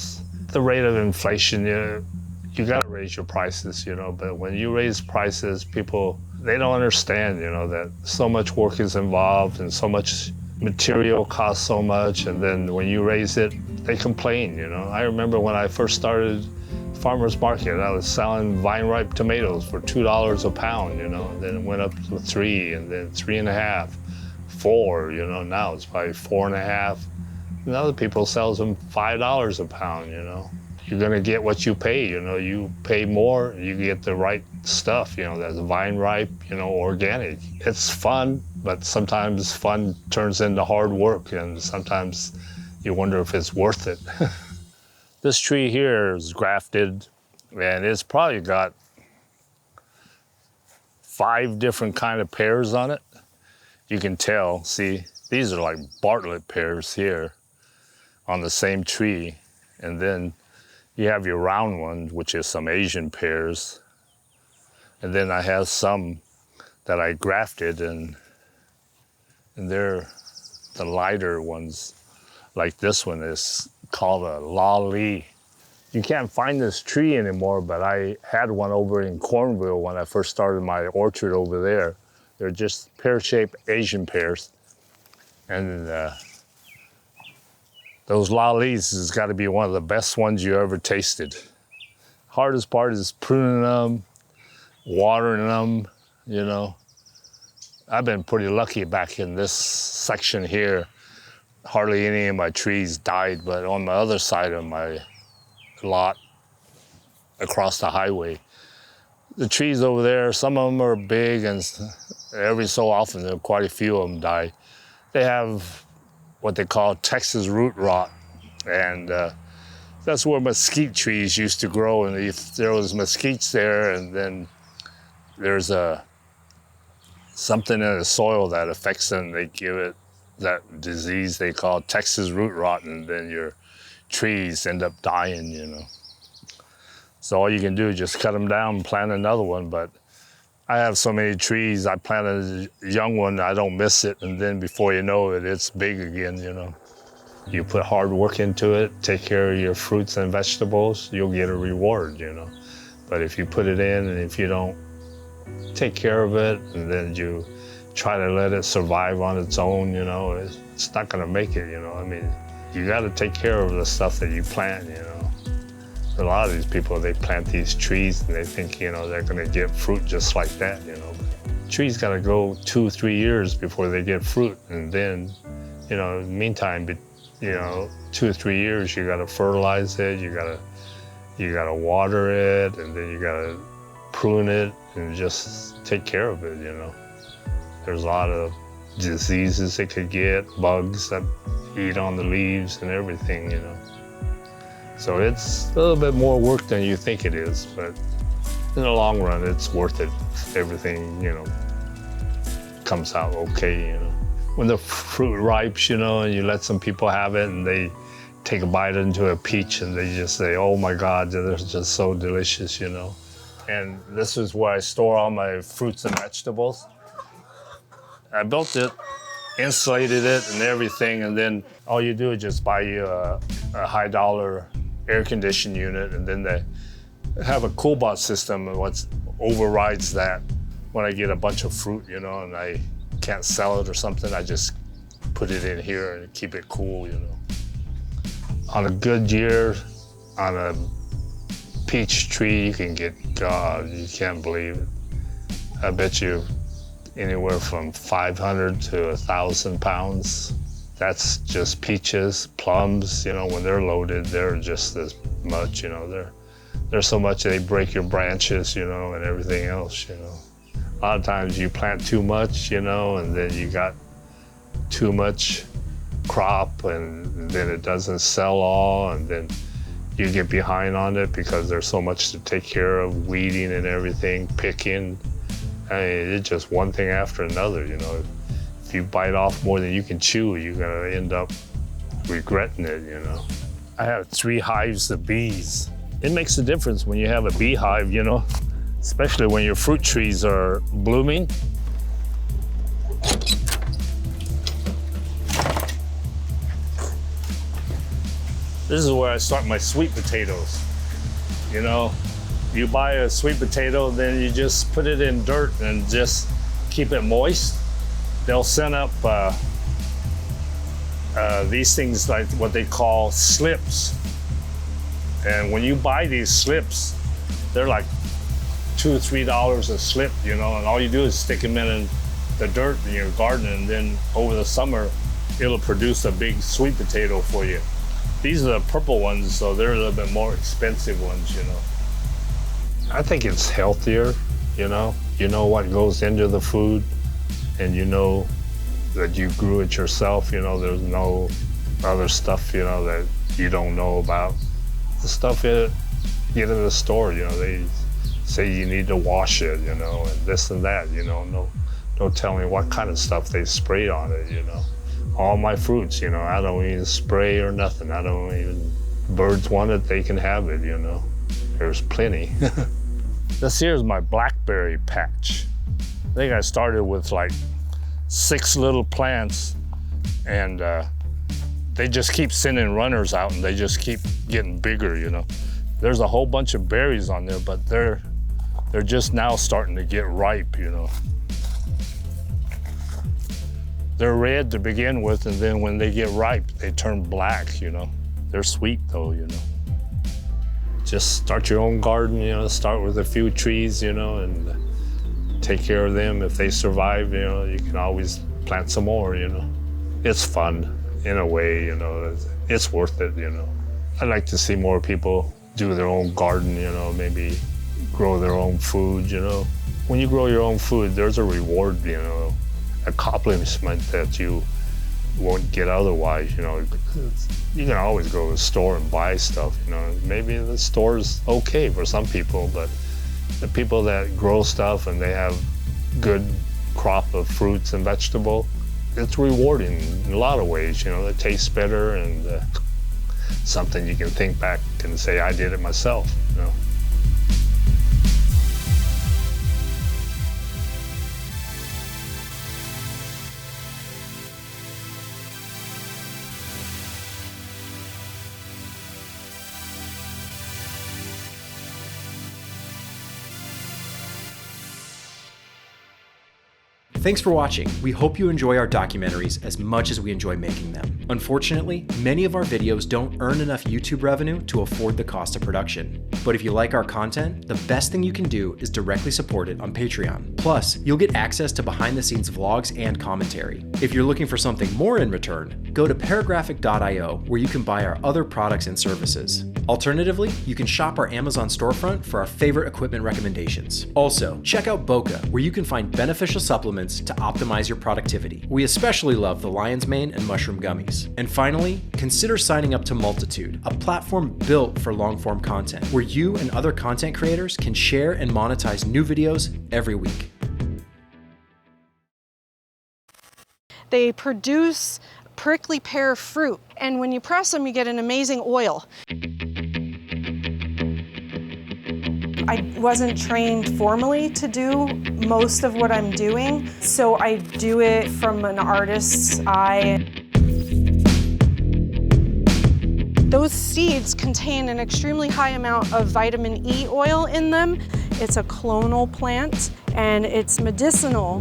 [SPEAKER 6] the rate of inflation, you got to raise your prices, you know, but when you raise prices, people, they don't understand, you know, that so much work is involved and so much material costs so much, and then when you raise it, they complain, you know. I remember when I first started farmer's market, I was selling vine-ripe tomatoes for $2 a pound, you know, and then it went up to 3, and then 3.5, 4, you know, now it's probably 4.5. And other people sells them $5 a pound, you know. you're gonna get what you pay, you know. You pay more, you get the right stuff, you know, that's vine ripe, you know, organic. It's fun, but sometimes fun turns into hard work, and sometimes you wonder if it's worth it. This tree here is grafted, and it's probably got 5 different kind of pears on it. You can tell, see, these are like Bartlett pears here on the same tree. And then you have your round one, which is some Asian pears. And then I have some that I grafted, and they're the lighter ones. Like this one is called a lolly. You can't find this tree anymore, but I had one over in Cornville when I first started my orchard over there. They're just pear-shaped Asian pears. And those lollies has got to be one of the best ones you ever tasted. Hardest part is pruning them, watering them, you know. I've been pretty lucky back in this section here. Hardly any of my trees died, but on the other side of my lot across the highway, the trees over there, some of them are big, and every so often there are quite a few of them die. They have what they call Texas root rot, and that's where mesquite trees used to grow. And if there was mesquites there, and then there's something in the soil that affects them, they give it that disease they call Texas root rot, and then your trees end up dying, you know. So all you can do is just cut them down and plant another one. But I have so many trees, I planted a young one, I don't miss it, and then before you know it, it's big again, you know. You put hard work into it, take care of your fruits and vegetables, you'll get a reward, you know. But if you put it in and if you don't take care of it, and then you try to let it survive on its own, you know, it's not gonna make it, you know. I mean, you gotta take care of the stuff that you plant, you know. A lot of these people, they plant these trees and they think, you know, they're gonna get fruit just like that, you know. But trees gotta go 2-3 years before they get fruit, and then, you know, in the meantime, you know, 2 or 3 years, you gotta fertilize it, you gotta water it, and then you gotta prune it and just take care of it, you know. There's a lot of diseases it could get, bugs that eat on the leaves and everything, you know. So it's a little bit more work than you think it is, but in the long run, it's worth it. Everything, you know, comes out okay, you know. When the fruit ripes, you know, and you let some people have it and they take a bite into a peach and they just say, oh my God, they're just so delicious, you know. And this is where I store all my fruits and vegetables. I built it, insulated it and everything, and then all you do is just buy you a high dollar air conditioning unit, and then they have a cool bot system and what overrides that. When I get a bunch of fruit, you know, and I can't sell it or something, I just put it in here and keep it cool, you know. On a good year, on a peach tree, you can get, God, you can't believe it. I bet you anywhere from 500 to 1,000 pounds. That's just peaches. Plums, you know, when they're loaded, they're just as much, you know. They're so much they break your branches, you know, and everything else, you know. A lot of times you plant too much, you know, and then you got too much crop, and then it doesn't sell all, and then you get behind on it because there's so much to take care of, weeding and everything, picking. I mean, it's just one thing after another, you know. If you bite off more than you can chew, you're gonna end up regretting it, you know. I have 3 hives of bees. It makes a difference when you have a beehive, you know, especially when your fruit trees are blooming. This is where I start my sweet potatoes, you know. You buy a sweet potato, then you just put it in dirt and just keep it moist. They'll send up these things like what they call slips. And when you buy these slips, they're like $2 or $3 a slip, you know, and all you do is stick them in the dirt in your garden, and then over the summer, it'll produce a big sweet potato for you. These are the purple ones, so they're a little bit more expensive ones, you know. I think it's healthier, you know. You know what goes into the food, and you know that you grew it yourself, you know. There's no other stuff, you know, that you don't know about. The stuff you get in the store, you know, they say you need to wash it, you know, and this and that, you know. No telling what kind of stuff they sprayed on it, you know. All my fruits, you know, I don't even spray or nothing. I don't even, birds want it, they can have it, you know. There's plenty. This here's my blackberry patch. I think I started with like 6 little plants, and they just keep sending runners out, and they just keep getting bigger, you know. There's a whole bunch of berries on there, but they're just now starting to get ripe, you know. They're red to begin with, and then when they get ripe, they turn black, you know. They're sweet though, you know. Just start your own garden, you know, start with a few trees, you know, and take care of them. If they survive, you know, you can always plant some more, you know. It's fun in a way, you know, it's worth it, you know. I'd like to see more people do their own garden, you know, maybe grow their own food, you know. When you grow your own food, there's a reward, you know, accomplishment that you won't get otherwise, you know. You can always go to the store and buy stuff, you know. Maybe the store's okay for some people, but the people that grow stuff and they have good crop of fruits and vegetables, it's rewarding in a lot of ways, you know. It tastes better, and something you can think back and say, I did it myself, you know.
[SPEAKER 4] Thanks for watching. We hope you enjoy our documentaries as much as we enjoy making them. Unfortunately, many of our videos don't earn enough YouTube revenue to afford the cost of production. But if you like our content, the best thing you can do is directly support it on Patreon. Plus, you'll get access to behind-the-scenes vlogs and commentary. If you're looking for something more in return, go to paragraphic.io, where you can buy our other products and services. Alternatively, you can shop our Amazon storefront for our favorite equipment recommendations. Also, check out Boca, where you can find beneficial supplements to optimize your productivity. We especially love the lion's mane and mushroom gummies. And finally, consider signing up to Multitude, a platform built for long-form content, where you and other content creators can share and monetize new videos every week.
[SPEAKER 3] They produce prickly pear fruit, and when you press them, you get an amazing oil. I wasn't trained formally to do most of what I'm doing, so I do it from an artist's eye. Those seeds contain an extremely high amount of vitamin E oil in them. It's a clonal plant, and it's medicinal.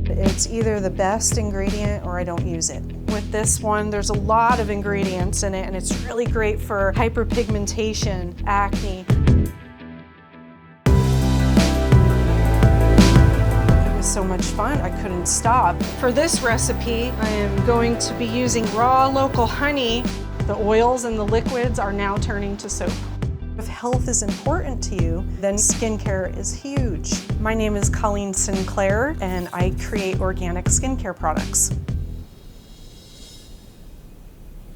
[SPEAKER 3] It's either the best ingredient or I don't use it. With this one, there's a lot of ingredients in it, and it's really great for hyperpigmentation, acne. So much fun, I couldn't stop. For this recipe, I am going to be using raw local honey. The oils and the liquids are now turning to soap. If health is important to you, then skincare is huge. My name is Colleen Sinclair, and I create organic skincare products.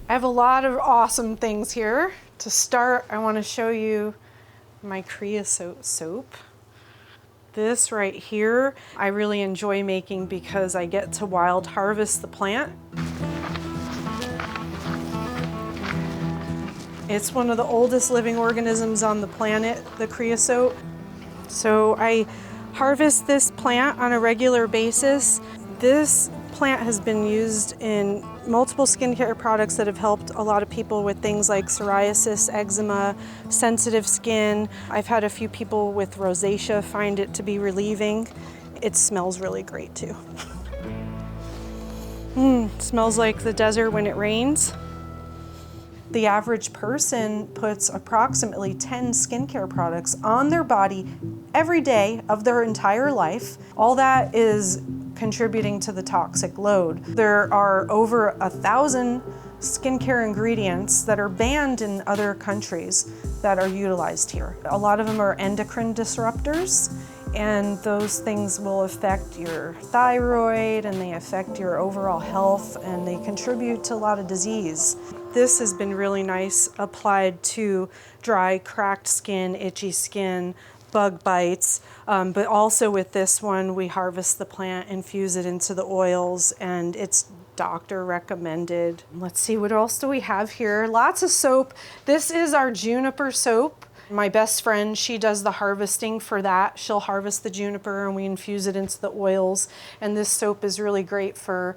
[SPEAKER 3] I have a lot of awesome things here. To start, I want to show you my creosote soap. This right here, I really enjoy making because I get to wild harvest the plant. It's one of the oldest living organisms on the planet, the creosote. So I harvest this plant on a regular basis. This plant has been used in multiple skincare products that have helped a lot of people with things like psoriasis, eczema, sensitive skin. I've had a few people with rosacea find it to be relieving. It smells really great too. Smells like the desert when it rains. The average person puts approximately 10 skincare products on their body every day of their entire life. All that is contributing to the toxic load. There are over 1,000 skincare ingredients that are banned in other countries that are utilized here. A lot of them are endocrine disruptors, and those things will affect your thyroid and they affect your overall health and they contribute to a lot of disease. This has been really nice applied to dry, cracked skin, itchy skin, bug bites, but also with this one, we harvest the plant, infuse it into the oils, and it's doctor recommended. Let's see, what else do we have here? Lots of soap. This is our juniper soap. My best friend, she does the harvesting for that. She'll harvest the juniper and we infuse it into the oils. And this soap is really great for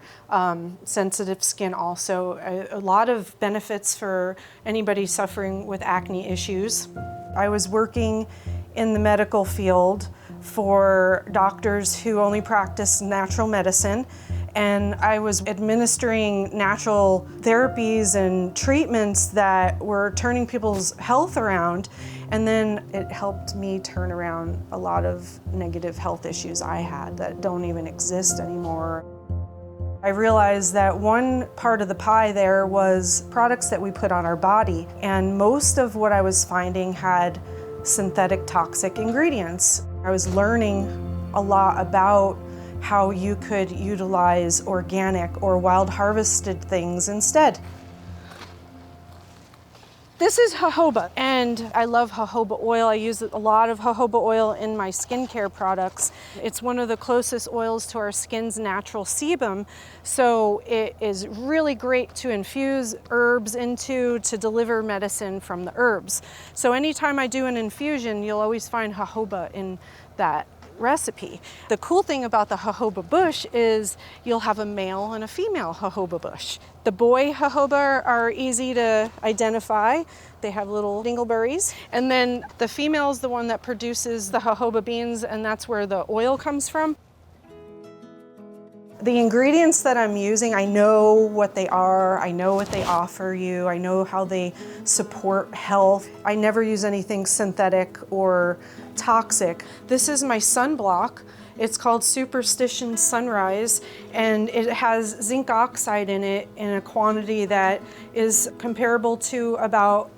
[SPEAKER 3] sensitive skin also. A lot of benefits for anybody suffering with acne issues. I was working in the medical field for doctors who only practice natural medicine, and I was administering natural therapies and treatments that were turning people's health around, and then it helped me turn around a lot of negative health issues I had that don't even exist anymore. I realized that one part of the pie there was products that we put on our body, and most of what I was finding had synthetic toxic ingredients. I was learning a lot about how you could utilize organic or wild harvested things instead. This is jojoba, and I love jojoba oil. I use a lot of jojoba oil in my skincare products. It's one of the closest oils to our skin's natural sebum, so it is really great to infuse herbs into to deliver medicine from the herbs. So anytime I do an infusion, you'll always find jojoba in that recipe. The cool thing about the jojoba bush is you'll have a male and a female jojoba bush. The boy jojoba are easy to identify. They have little dingleberries. And then the female is the one that produces the jojoba beans, and that's where the oil comes from. The ingredients that I'm using, I know what they are, I know what they offer you, I know how they support health. I never use anything synthetic or toxic. This is my sunblock. It's called Superstition Sunrise, and it has zinc oxide in it in a quantity that is comparable to about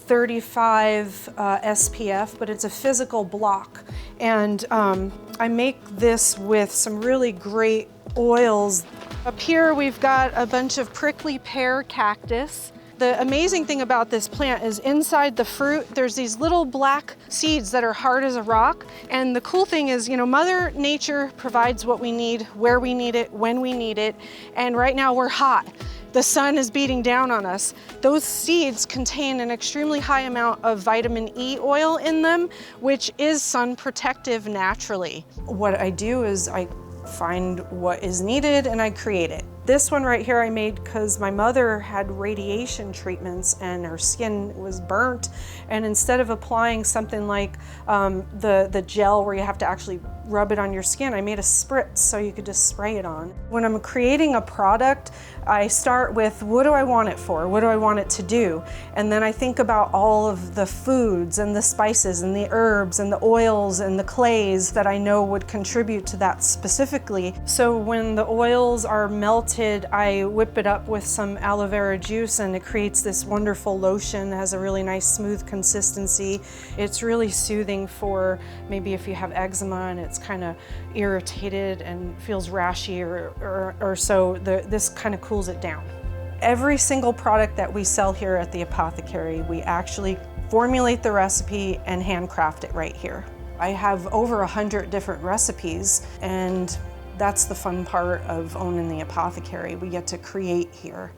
[SPEAKER 3] 35 SPF, but it's a physical block. And I make this with some really great oils. Up here we've got a bunch of prickly pear cactus. The amazing thing about this plant is inside the fruit, there's these little black seeds that are hard as a rock. And the cool thing is, you know, Mother Nature provides what we need, where we need it, when we need it. And right now we're hot. The sun is beating down on us. Those seeds contain an extremely high amount of vitamin E oil in them, which is sun protective naturally. What I do is I find what is needed and I create it. This one right here I made because my mother had radiation treatments and her skin was burnt, and instead of applying something like the gel where you have to actually rub it on your skin, I made a spritz so you could just spray it on. When I'm creating a product, I start with what do I want it for? What do I want it to do? And then I think about all of the foods and the spices and the herbs and the oils and the clays that I know would contribute to that specifically. So when the oils are melted, I whip it up with some aloe vera juice and it creates this wonderful lotion. It has a really nice smooth consistency. It's really soothing for maybe if you have eczema and it's kind of irritated and feels rashy or so, this kind of cools it down. Every single product that we sell here at the apothecary, we actually formulate the recipe and handcraft it right here. I have over 100 different recipes, and that's the fun part of owning the apothecary. We get to create here.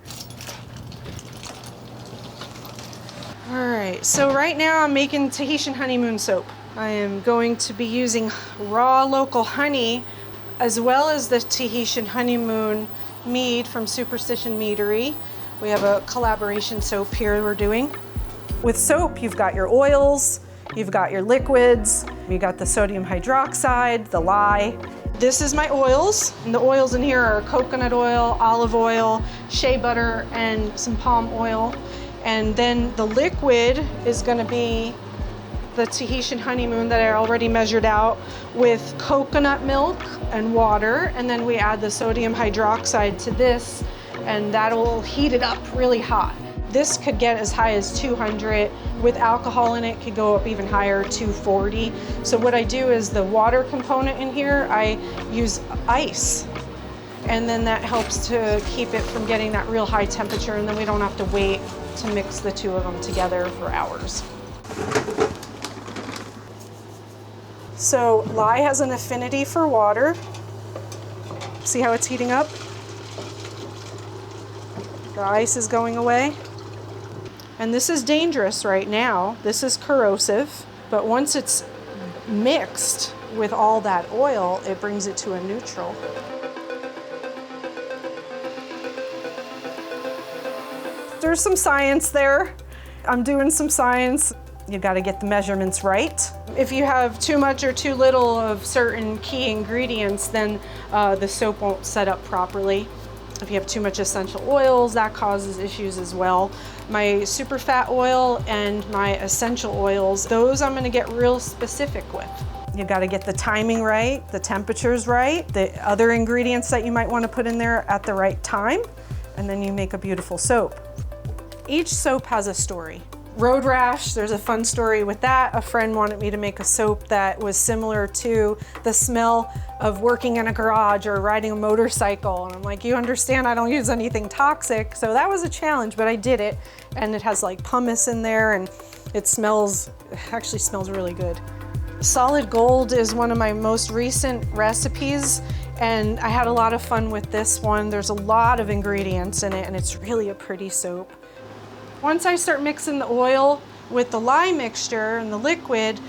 [SPEAKER 3] All right, so right now I'm making Tahitian honeymoon soap. I am going to be using raw local honey as well as the Tahitian honeymoon mead from Superstition Meadery. We have a collaboration soap here we're doing. With soap, you've got your oils, you've got your liquids, you've got the sodium hydroxide, the lye. This is my oils, and the oils in here are coconut oil, olive oil, shea butter, and some palm oil. And then the liquid is gonna be the Tahitian honeymoon that I already measured out with coconut milk and water, and then we add the sodium hydroxide to this, and that'll heat it up really hot. This could get as high as 200. With alcohol in it, could go up even higher, 240. So what I do is the water component in here, I use ice. And then that helps to keep it from getting that real high temperature, and then we don't have to wait to mix the two of them together for hours. So lye has an affinity for water. See how it's heating up? The ice is going away. And this is dangerous right now. This is corrosive, but once it's mixed with all that oil, it brings it to a neutral. There's some science there. I'm doing some science. You gotta get the measurements right. If you have too much or too little of certain key ingredients, then the soap won't set up properly. If you have too much essential oils, that causes issues as well. My super fat oil and my essential oils, those I'm gonna get real specific with. You gotta get the timing right, the temperatures right, the other ingredients that you might wanna put in there at the right time, and then you make a beautiful soap. Each soap has a story. Road rash, there's a fun story with that. A friend wanted me to make a soap that was similar to the smell of working in a garage or riding a motorcycle. And I'm like, you understand I don't use anything toxic. So that was a challenge, but I did it. And it has like pumice in there, and it actually smells really good. Solid gold is one of my most recent recipes, and I had a lot of fun with this one. There's a lot of ingredients in it, and it's really a pretty soap. Once I start mixing the oil with the lye mixture and the liquid,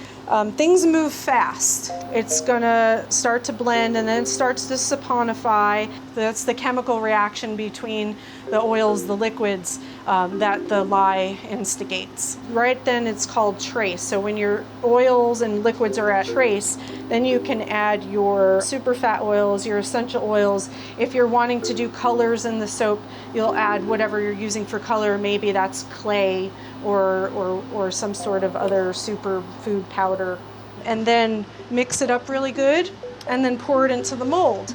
[SPEAKER 3] things move fast. It's gonna start to blend, and then it starts to saponify. That's the chemical reaction between the oils, the liquids, that the lye instigates. Right then it's called trace. So when your oils and liquids are at trace, then you can add your super fat oils, your essential oils. If you're wanting to do colors in the soap, you'll add whatever you're using for color. Maybe that's clay or some sort of other super food powder. And then mix it up really good, and then pour it into the mold.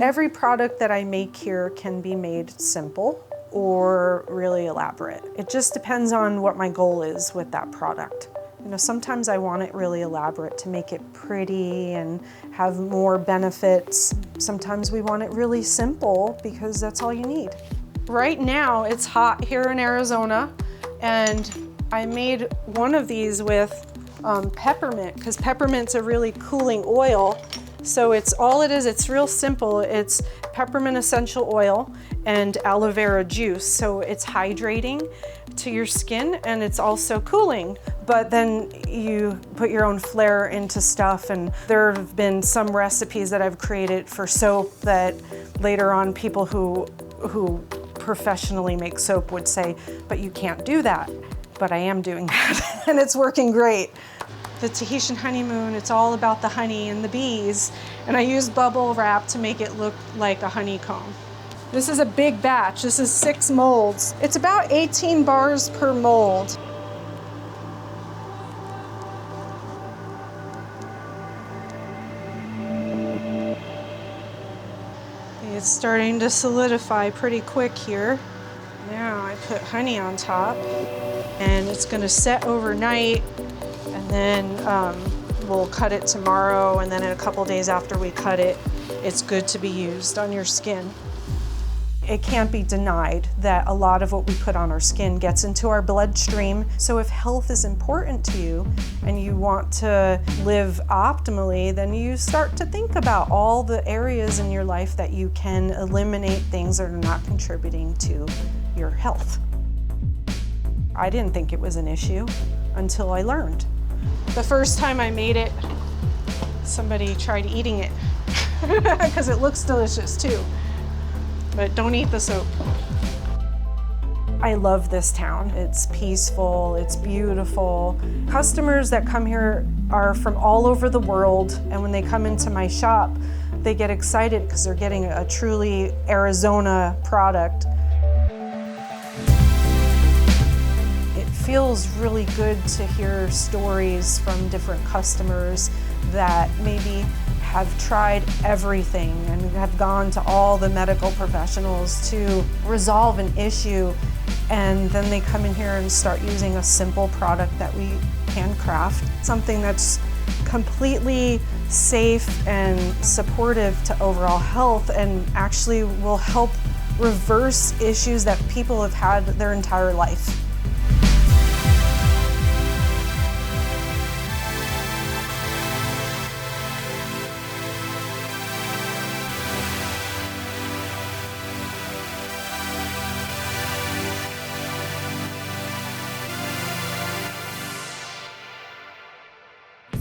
[SPEAKER 3] Every product that I make here can be made simple or really elaborate. It just depends on what my goal is with that product. You know, sometimes I want it really elaborate to make it pretty and have more benefits. Sometimes we want it really simple because that's all you need. Right now it's hot here in Arizona, and I made one of these with peppermint, because peppermint's a really cooling oil. So it's real simple. It's peppermint essential oil and aloe vera juice. So it's hydrating to your skin, and it's also cooling. But then you put your own flair into stuff, and there have been some recipes that I've created for soap that later on people who professionally make soap would say, but you can't do that. But I am doing that, and it's working great. The Tahitian honeymoon, it's all about the honey and the bees, and I use bubble wrap to make it look like a honeycomb. This is a big batch. This is 6 molds. It's about 18 bars per mold. It's starting to solidify pretty quick here. Now I put honey on top, and it's gonna set overnight, and then we'll cut it tomorrow, and then in a couple days after we cut it, it's good to be used on your skin. It can't be denied that a lot of what we put on our skin gets into our bloodstream. So if health is important to you and you want to live optimally, then you start to think about all the areas in your life that you can eliminate things that are not contributing to your health. I didn't think it was an issue until I learned. The first time I made it, somebody tried eating it because it looks delicious too. But don't eat the soap. I love this town. It's peaceful, it's beautiful. Customers that come here are from all over the world, and when they come into my shop, they get excited because they're getting a truly Arizona product. It feels really good to hear stories from different customers that maybe have tried everything and have gone to all the medical professionals to resolve an issue, and then they come in here and start using a simple product that we handcraft, something that's completely safe and supportive to overall health and actually will help reverse issues that people have had their entire life.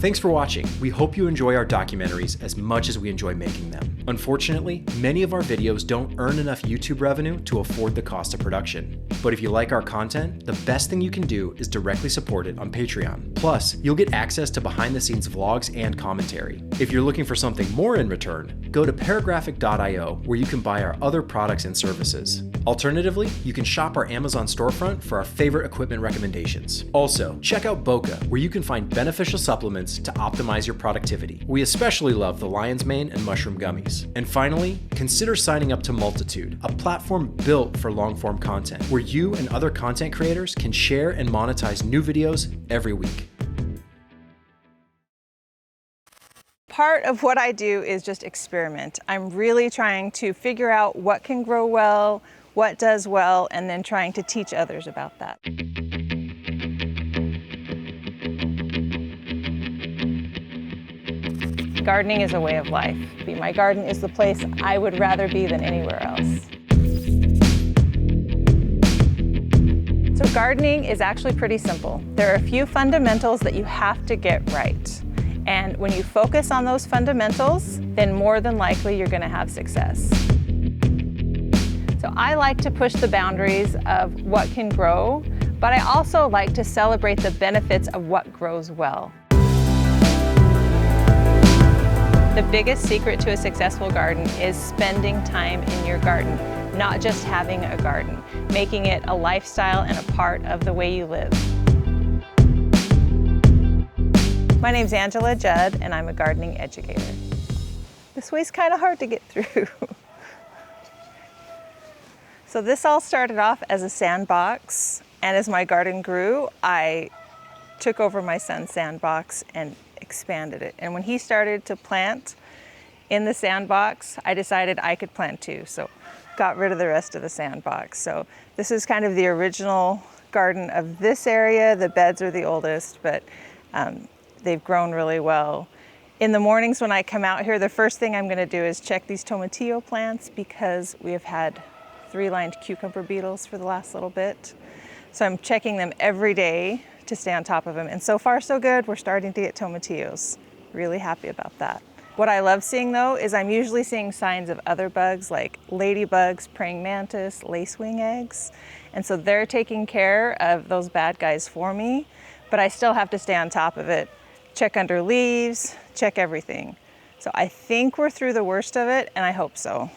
[SPEAKER 10] Thanks for watching. We hope you enjoy our documentaries as much as we enjoy making them. Unfortunately, many of our videos don't earn enough YouTube revenue to afford the cost of production. But if you like our content, the best thing you can do is directly support it on Patreon. Plus, you'll get access to behind-the-scenes vlogs and commentary. If you're looking for something more in return, go to paragraphic.io where you can buy our other products and services. Alternatively, you can shop our Amazon storefront for our favorite equipment recommendations. Also, check out Boca, where you can find beneficial supplements to optimize your productivity. We especially love the lion's mane and mushroom gummies. And finally, consider signing up to Multitude, a platform built for long-form content, where you and other content creators can share and monetize new videos every week.
[SPEAKER 15] Part of what I do is just experiment. I'm really trying to figure out what can grow well, what does well, and then trying to teach others about that. Gardening is a way of life. My garden is the place I would rather be than anywhere else. So gardening is actually pretty simple. There are a few fundamentals that you have to get right. And when you focus on those fundamentals, then more than likely you're going to have success. So I like to push the boundaries of what can grow, but I also like to celebrate the benefits of what grows well. The biggest secret to a successful garden is spending time in your garden, not just having a garden, making it a lifestyle and a part of the way you live. My name's Angela Judd, and I'm a gardening educator. This way's kind of hard to get through. So this all started off as a sandbox, and as my garden grew, I took over my son's sandbox and expanded it. And when he started to plant in the sandbox, I decided I could plant too. So got rid of the rest of the sandbox. So this is kind of the original garden of this area. The beds are the oldest, but they've grown really well. In the mornings when I come out here, the first thing I'm gonna do is check these tomatillo plants because we have had 3-lined cucumber beetles for the last little bit. So I'm checking them every day to stay on top of them. And so far so good, we're starting to get tomatillos. Really happy about that. What I love seeing though is I'm usually seeing signs of other bugs like ladybugs, praying mantis, lacewing eggs. And so they're taking care of those bad guys for me, but I still have to stay on top of it. Check under leaves, check everything. So I think we're through the worst of it, and I hope so.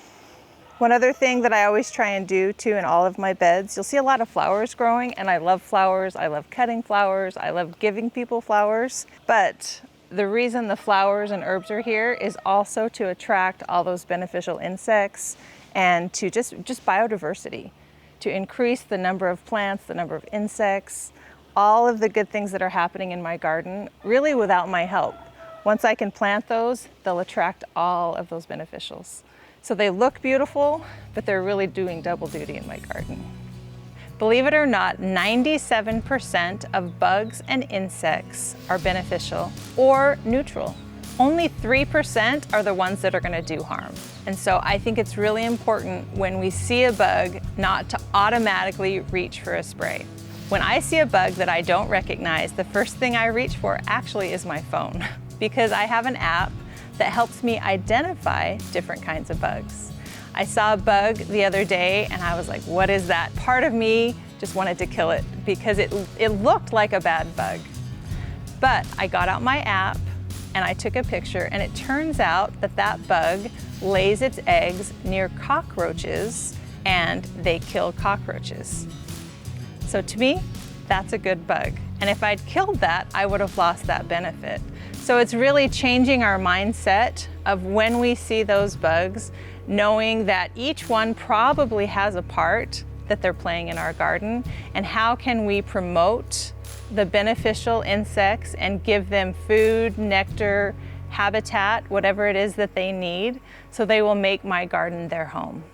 [SPEAKER 15] One other thing that I always try and do too in all of my beds, you'll see a lot of flowers growing, and I love flowers, I love cutting flowers, I love giving people flowers, but the reason the flowers and herbs are here is also to attract all those beneficial insects and to just biodiversity, to increase the number of plants, the number of insects, all of the good things that are happening in my garden, really without my help. Once I can plant those, they'll attract all of those beneficials. So they look beautiful, but they're really doing double duty in my garden. Believe it or not, 97% of bugs and insects are beneficial or neutral. Only 3% are the ones that are gonna do harm. And so I think it's really important when we see a bug not to automatically reach for a spray. When I see a bug that I don't recognize, the first thing I reach for actually is my phone because I have an app that helps me identify different kinds of bugs. I saw a bug the other day and I was like, what is that? Part of me just wanted to kill it because it looked like a bad bug. But I got out my app and I took a picture, and it turns out that that bug lays its eggs near cockroaches and they kill cockroaches. So to me, that's a good bug. And if I'd killed that, I would have lost that benefit. So it's really changing our mindset of when we see those bugs, knowing that each one probably has a part that they're playing in our garden, and how can we promote the beneficial insects and give them food, nectar, habitat, whatever it is that they need, so they will make my garden their home.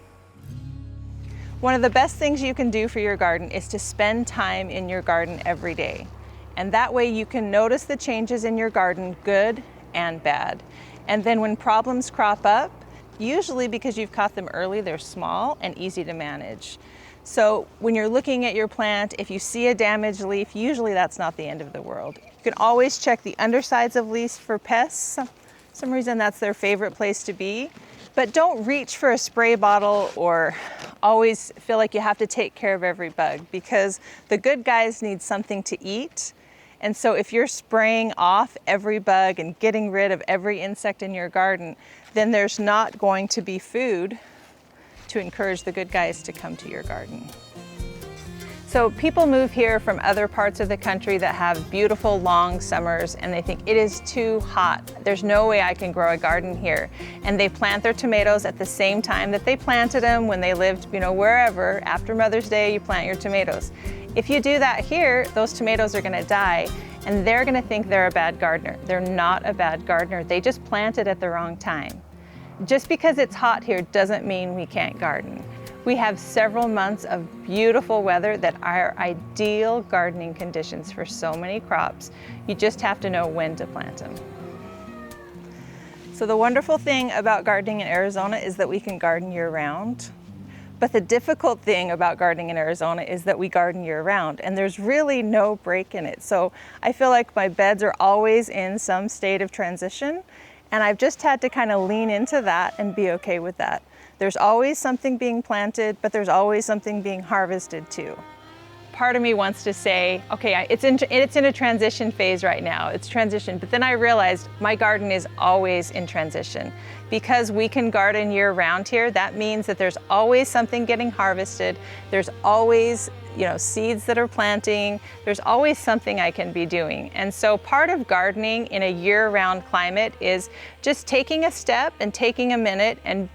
[SPEAKER 15] One of the best things you can do for your garden is to spend time in your garden every day. And that way you can notice the changes in your garden, good and bad. And then when problems crop up, usually because you've caught them early, they're small and easy to manage. So when you're looking at your plant, if you see a damaged leaf, usually that's not the end of the world. You can always check the undersides of leaves for pests. For some reason that's their favorite place to be. But don't reach for a spray bottle or always feel like you have to take care of every bug, because the good guys need something to eat. And so if you're spraying off every bug and getting rid of every insect in your garden, then there's not going to be food to encourage the good guys to come to your garden. So people move here from other parts of the country that have beautiful long summers, and they think it is too hot. There's no way I can grow a garden here. And they plant their tomatoes at the same time that they planted them when they lived, wherever. After Mother's Day, you plant your tomatoes. If you do that here, those tomatoes are gonna die, and they're gonna think they're a bad gardener. They're not a bad gardener. They just planted at the wrong time. Just because it's hot here doesn't mean we can't garden. We have several months of beautiful weather that are ideal gardening conditions for so many crops. You just have to know when to plant them. So the wonderful thing about gardening in Arizona is that we can garden year-round. But the difficult thing about gardening in Arizona is that we garden year-round, and there's really no break in it. So I feel like my beds are always in some state of transition, and I've just had to kind of lean into that and be okay with that. There's always something being planted, but there's always something being harvested too. Part of me wants to say, okay, it's in a transition phase right now, it's transition, but then I realized my garden is always in transition. Because we can garden year round here, that means that there's always something getting harvested, there's always seeds that are planting, there's always something I can be doing. And so part of gardening in a year-round climate is just taking a step and taking a minute and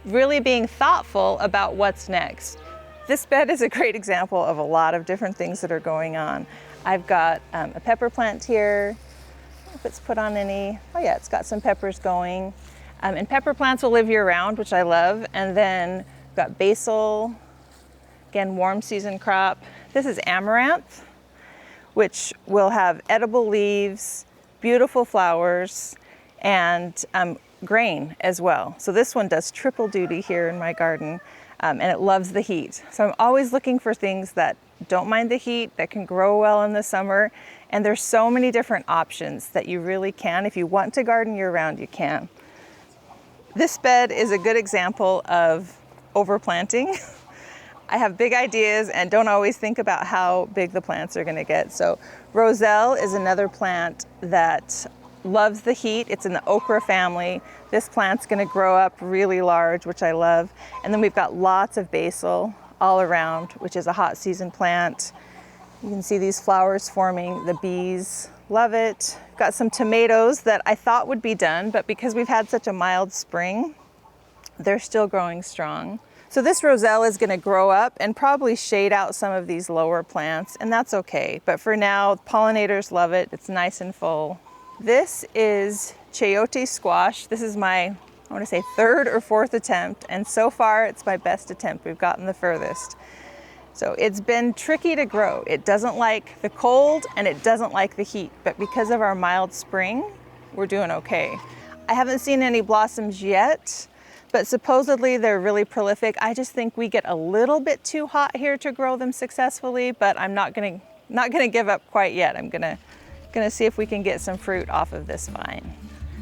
[SPEAKER 15] really being thoughtful about what's next. This bed is a great example of a lot of different things that are going on. I've got a pepper plant here. I don't know if it's put on any, oh yeah, it's got some peppers going. And pepper plants will live year round, which I love. And then I've got basil, again, warm season crop. This is amaranth, which will have edible leaves, beautiful flowers, and grain as well. So this one does triple duty here in my garden, and it loves the heat. So I'm always looking for things that don't mind the heat, that can grow well in the summer, and there's so many different options that you really can. If you want to garden year round, you can. This bed is a good example of overplanting. I have big ideas and don't always think about how big the plants are gonna get. So Roselle is another plant that loves the heat. It's in the okra family. This plant's gonna grow up really large, which I love. And then we've got lots of basil all around, which is a hot season plant. You can see these flowers forming. The bees love it. Got some tomatoes that I thought would be done, but because we've had such a mild spring, they're still growing strong. So this Roselle is gonna grow up and probably shade out some of these lower plants, and that's okay. But for now, pollinators love it. It's nice and full. This is chayote squash. This is my, I want to say, third or fourth attempt, and so far it's my best attempt. We've gotten the furthest. So it's been tricky to grow. It doesn't like the cold and it doesn't like the heat, but because of our mild spring, we're doing okay. I haven't seen any blossoms yet, but supposedly they're really prolific. I just think we get a little bit too hot here to grow them successfully, but I'm not gonna give up quite yet. I'm gonna see if we can get some fruit off of this vine.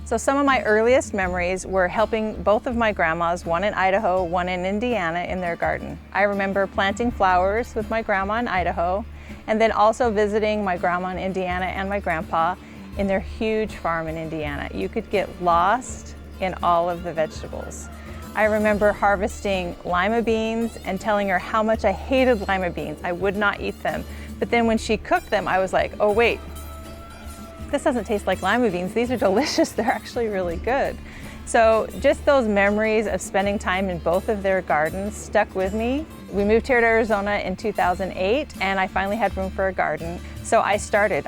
[SPEAKER 15] So some of my earliest memories were helping both of my grandmas, one in Idaho, one in Indiana, in their garden. I remember planting flowers with my grandma in Idaho, and then also visiting my grandma in Indiana and my grandpa in their huge farm in Indiana. You could get lost in all of the vegetables. I remember harvesting lima beans and telling her how much I hated lima beans. I would not eat them. But then when she cooked them, I was like, oh wait, this doesn't taste like lima beans. These are delicious. They're actually really good. So just those memories of spending time in both of their gardens stuck with me. We moved here to Arizona in 2008 and I finally had room for a garden. So I started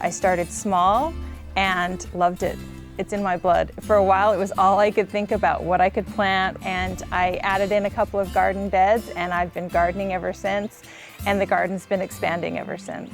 [SPEAKER 15] small and loved it. It's in my blood. For a while, it was all I could think about, what I could plant, and I added in a couple of garden beds and I've been gardening ever since, and the garden's been expanding ever since.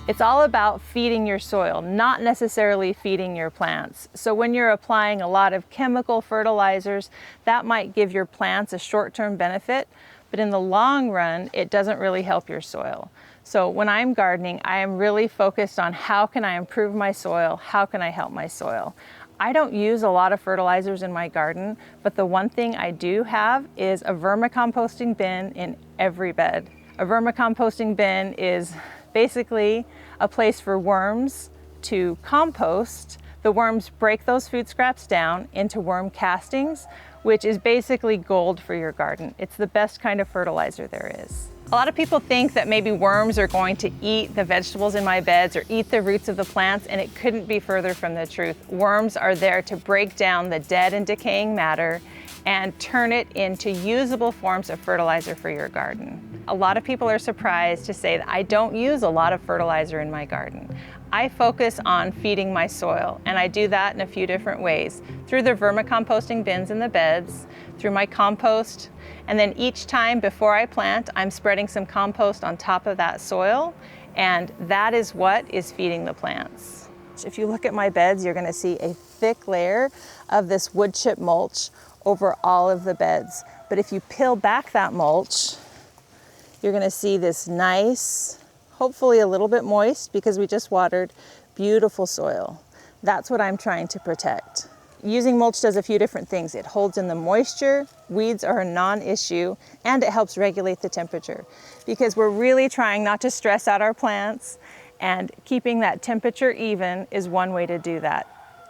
[SPEAKER 15] It's all about feeding your soil, not necessarily feeding your plants. So when you're applying a lot of chemical fertilizers, that might give your plants a short-term benefit, but in the long run, it doesn't really help your soil. So when I'm gardening, I am really focused on how can I improve my soil? How can I help my soil? I don't use a lot of fertilizers in my garden, but the one thing I do have is a vermicomposting bin in every bed. A vermicomposting bin is basically a place for worms to compost. The worms break those food scraps down into worm castings, which is basically gold for your garden. It's the best kind of fertilizer there is. A lot of people think that maybe worms are going to eat the vegetables in my beds or eat the roots of the plants, and it couldn't be further from the truth. Worms are there to break down the dead and decaying matter and turn it into usable forms of fertilizer for your garden. A lot of people are surprised to say that I don't use a lot of fertilizer in my garden. I focus on feeding my soil, and I do that in a few different ways. Through the vermicomposting bins in the beds, through my compost, and then each time before I plant, I'm spreading some compost on top of that soil, and that is what is feeding the plants. If you look at my beds, you're gonna see a thick layer of this wood chip mulch over all of the beds. But if you peel back that mulch, you're gonna see this nice, hopefully a little bit moist because we just watered, beautiful soil. That's what I'm trying to protect. Using mulch does a few different things. It holds in the moisture, weeds are a non-issue, and it helps regulate the temperature because we're really trying not to stress out our plants, and keeping that temperature even is one way to do that.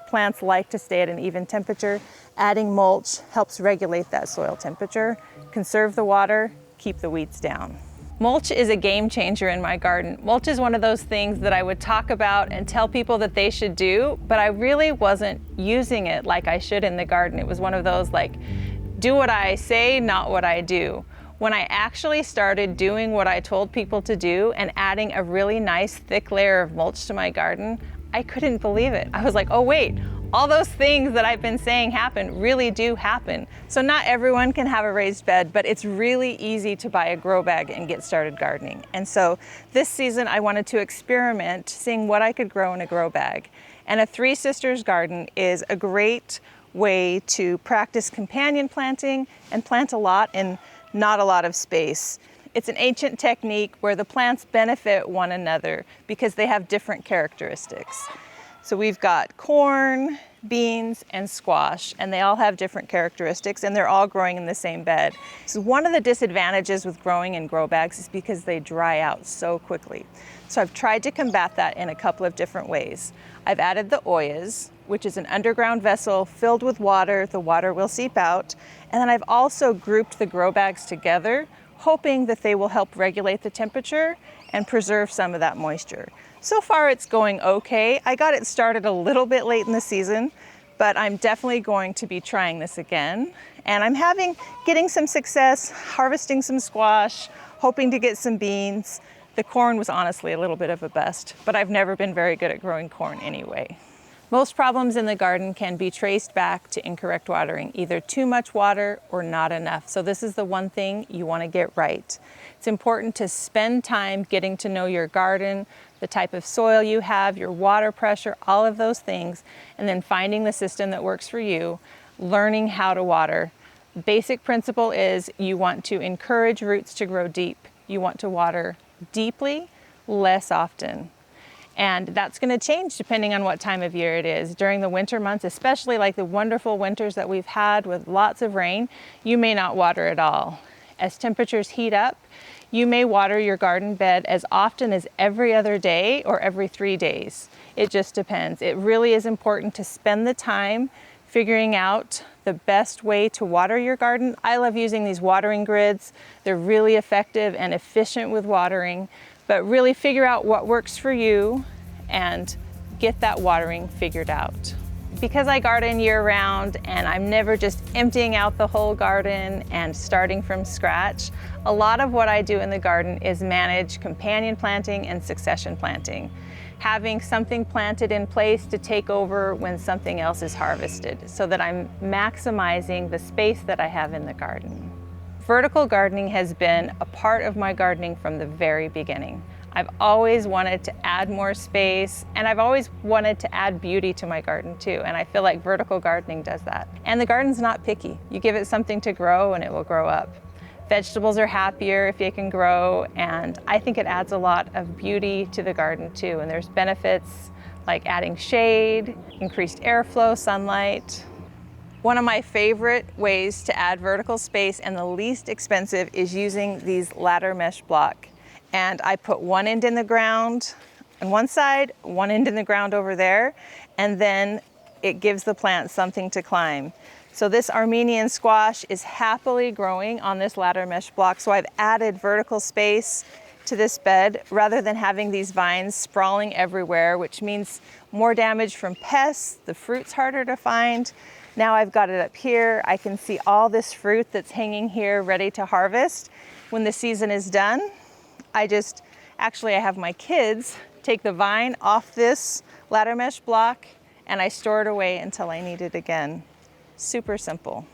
[SPEAKER 15] Plants like to stay at an even temperature. Adding mulch helps regulate that soil temperature, conserve the water, keep the weeds down. Mulch is a game changer in my garden. Mulch is one of those things that I would talk about and tell people that they should do, but I really wasn't using it like I should in the garden. It was one of those like, do what I say, not what I do. When I actually started doing what I told people to do and adding a really nice thick layer of mulch to my garden, I couldn't believe it. I was like, oh wait, all those things that I've been saying happen really do happen. So not everyone can have a raised bed, but it's really easy to buy a grow bag and get started gardening. And so this season I wanted to experiment seeing what I could grow in a grow bag. And a Three Sisters garden is a great way to practice companion planting and plant a lot in not a lot of space. It's an ancient technique where the plants benefit one another because they have different characteristics. So we've got corn, beans, and squash, and they all have different characteristics, and they're all growing in the same bed. So one of the disadvantages with growing in grow bags is because they dry out so quickly. So I've tried to combat that in a couple of different ways. I've added the oyas, which is an underground vessel filled with water. The water will seep out. And then I've also grouped the grow bags together, hoping that they will help regulate the temperature and preserve some of that moisture. So far it's going okay. I got it started a little bit late in the season, but I'm definitely going to be trying this again. And I'm getting some success, harvesting some squash, hoping to get some beans. The corn was honestly a little bit of a bust, but I've never been very good at growing corn anyway. Most problems in the garden can be traced back to incorrect watering, either too much water or not enough. So this is the one thing you want to get right. It's important to spend time getting to know your garden, the type of soil you have, your water pressure, all of those things, and then finding the system that works for you, learning how to water. Basic principle is you want to encourage roots to grow deep. You want to water deeply, less often. And that's going to change depending on what time of year it is. During the winter months, especially like the wonderful winters that we've had with lots of rain, you may not water at all. As temperatures heat up, you may water your garden bed as often as every other day or every 3 days. It just depends. It really is important to spend the time figuring out the best way to water your garden. I love using these watering grids. They're really effective and efficient with watering, but really figure out what works for you and get that watering figured out. Because I garden year-round and I'm never just emptying out the whole garden and starting from scratch, a lot of what I do in the garden is manage companion planting and succession planting, having something planted in place to take over when something else is harvested, so that I'm maximizing the space that I have in the garden. Vertical gardening has been a part of my gardening from the very beginning. I've always wanted to add more space, and I've always wanted to add beauty to my garden too, and I feel like vertical gardening does that. And the garden's not picky. You give it something to grow and it will grow up. Vegetables are happier if they can grow, and I think it adds a lot of beauty to the garden too, and there's benefits like adding shade, increased airflow, sunlight. One of my favorite ways to add vertical space and the least expensive is using these ladder mesh block. And I put one end in the ground on one side, one end in the ground over there, and then it gives the plant something to climb. So this Armenian squash is happily growing on this ladder mesh block. So I've added vertical space to this bed rather than having these vines sprawling everywhere, which means more damage from pests, the fruit's harder to find. Now I've got it up here. I can see all this fruit that's hanging here ready to harvest. When the season is done, I have my kids take the vine off this ladder mesh block and I store it away until I need it again. Super simple.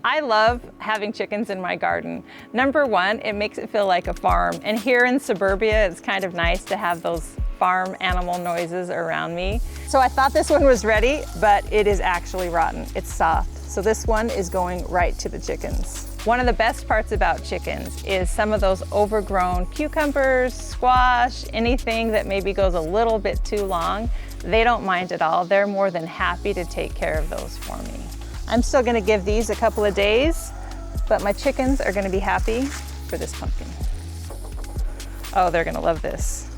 [SPEAKER 15] I love having chickens in my garden. Number one, it makes it feel like a farm. And here in suburbia, it's kind of nice to have those farm animal noises around me. So I thought this one was ready, but it is actually rotten. It's soft. So this one is going right to the chickens. One of the best parts about chickens is some of those overgrown cucumbers, squash, anything that maybe goes a little bit too long, they don't mind at all. They're more than happy to take care of those for me. I'm still gonna give these a couple of days, but my chickens are gonna be happy for this pumpkin. Oh, they're gonna love this.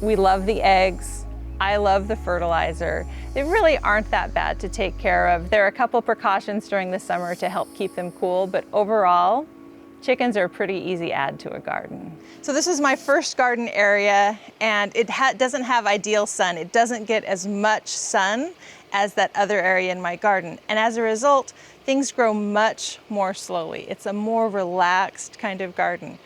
[SPEAKER 15] We love the eggs. I love the fertilizer. They really aren't that bad to take care of. There are a couple precautions during the summer to help keep them cool, but overall, chickens are a pretty easy add to a garden. So this is my first garden area, and it doesn't have ideal sun. It doesn't get as much sun as that other area in my garden. And as a result, things grow much more slowly. It's a more relaxed kind of garden.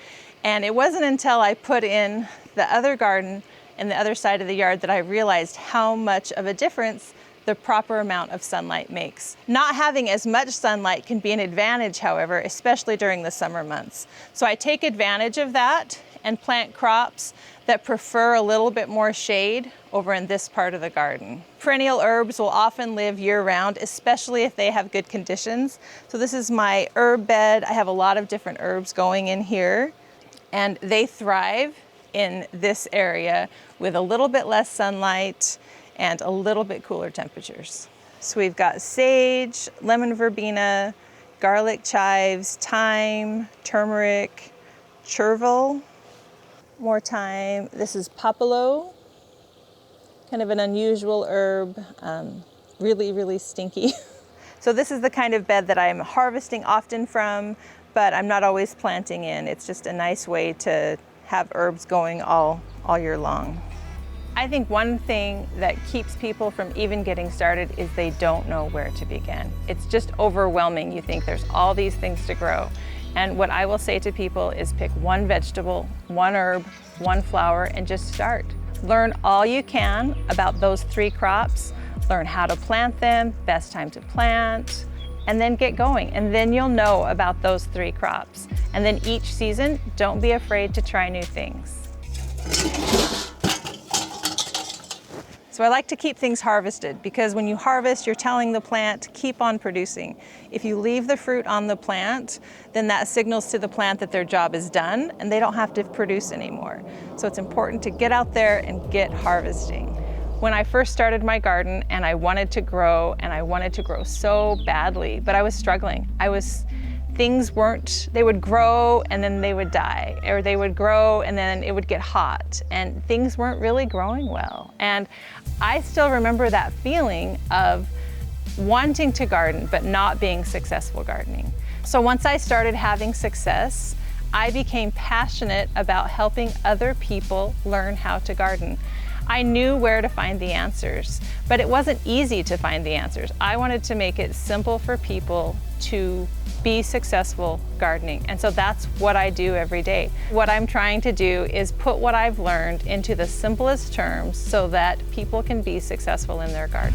[SPEAKER 15] And it wasn't until I put in the other garden and the other side of the yard that I realized how much of a difference the proper amount of sunlight makes. Not having as much sunlight can be an advantage, however, especially during the summer months. So I take advantage of that and plant crops that prefer a little bit more shade over in this part of the garden. Perennial herbs will often live year-round, especially if they have good conditions. So this is my herb bed. I have a lot of different herbs going in here, and they thrive in this area with a little bit less sunlight and a little bit cooler temperatures. So we've got sage, lemon verbena, garlic chives, thyme, turmeric, chervil, more thyme. This is papalo, kind of an unusual herb, really, really stinky. So this is the kind of bed that I'm harvesting often from, but I'm not always planting in. It's just a nice way to have herbs going all year long. I think one thing that keeps people from even getting started is they don't know where to begin. It's just overwhelming. You think there's all these things to grow. And what I will say to people is pick one vegetable, one herb, one flower, and just start. Learn all you can about those 3 crops, learn how to plant them, best time to plant, and then get going. And then you'll know about those 3 crops. And then each season, don't be afraid to try new things. So I like to keep things harvested because when you harvest, you're telling the plant to keep on producing. If you leave the fruit on the plant, then that signals to the plant that their job is done and they don't have to produce anymore. So it's important to get out there and get harvesting. When I first started my garden and I wanted to grow, and I wanted to grow so badly, but I was struggling. They would grow and then they would die, or they would grow and then it would get hot, and things weren't really growing well. And I still remember that feeling of wanting to garden but not being successful gardening. So once I started having success, I became passionate about helping other people learn how to garden. I knew where to find the answers, but it wasn't easy to find the answers. I wanted to make it simple for people to be successful gardening. And so that's what I do every day. What I'm trying to do is put what I've learned into the simplest terms so that people can be successful in their garden.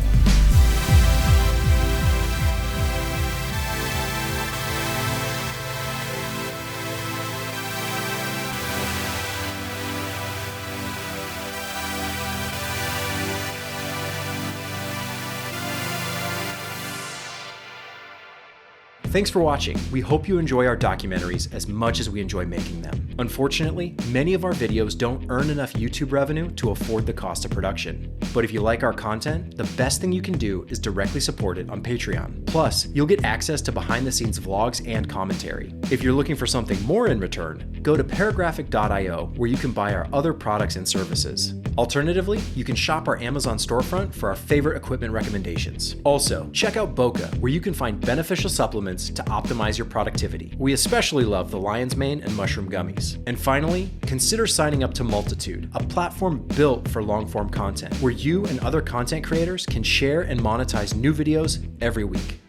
[SPEAKER 10] Thanks for watching. We hope you enjoy our documentaries as much as we enjoy making them. Unfortunately, many of our videos don't earn enough YouTube revenue to afford the cost of production. But if you like our content, the best thing you can do is directly support it on Patreon. Plus, you'll get access to behind-the-scenes vlogs and commentary. If you're looking for something more in return, go to paragraphic.io where you can buy our other products and services. Alternatively, you can shop our Amazon storefront for our favorite equipment recommendations. Also, check out Boca, where you can find beneficial supplements to optimize your productivity. We especially love the lion's mane and mushroom gummies. And finally, consider signing up to Multitude, a platform built for long-form content, where you and other content creators can share and monetize new videos every week.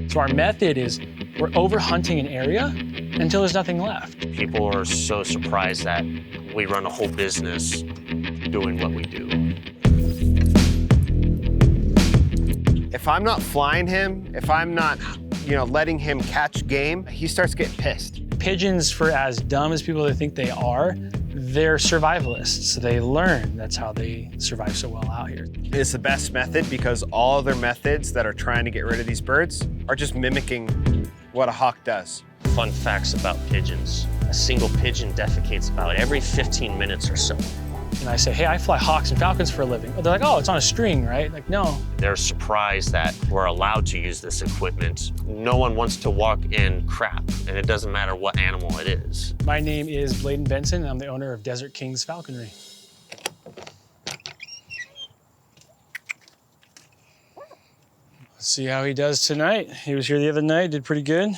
[SPEAKER 7] So our method is we're over hunting an area until there's nothing left.
[SPEAKER 17] People are so surprised that we run a whole business doing what we do.
[SPEAKER 23] If I'm not flying him, if I'm not, letting him catch game, he starts getting pissed.
[SPEAKER 7] Pigeons, for as dumb as people think they are, they're survivalists. They learn. That's how they survive so well out here.
[SPEAKER 23] It's the best method because all other methods that are trying to get rid of these birds are just mimicking what a hawk does.
[SPEAKER 17] Fun facts about pigeons. A single pigeon defecates about every 15 minutes or so.
[SPEAKER 7] And I say, hey, I fly hawks and falcons for a living. They're like, oh, it's on a string, right? Like, no.
[SPEAKER 17] They're surprised that we're allowed to use this equipment. No one wants to walk in crap, and it doesn't matter what animal it is.
[SPEAKER 7] My name is Bladen Benson, and I'm the owner of Desert Kings Falconry. Let's see how he does tonight. He was here the other night, did pretty good.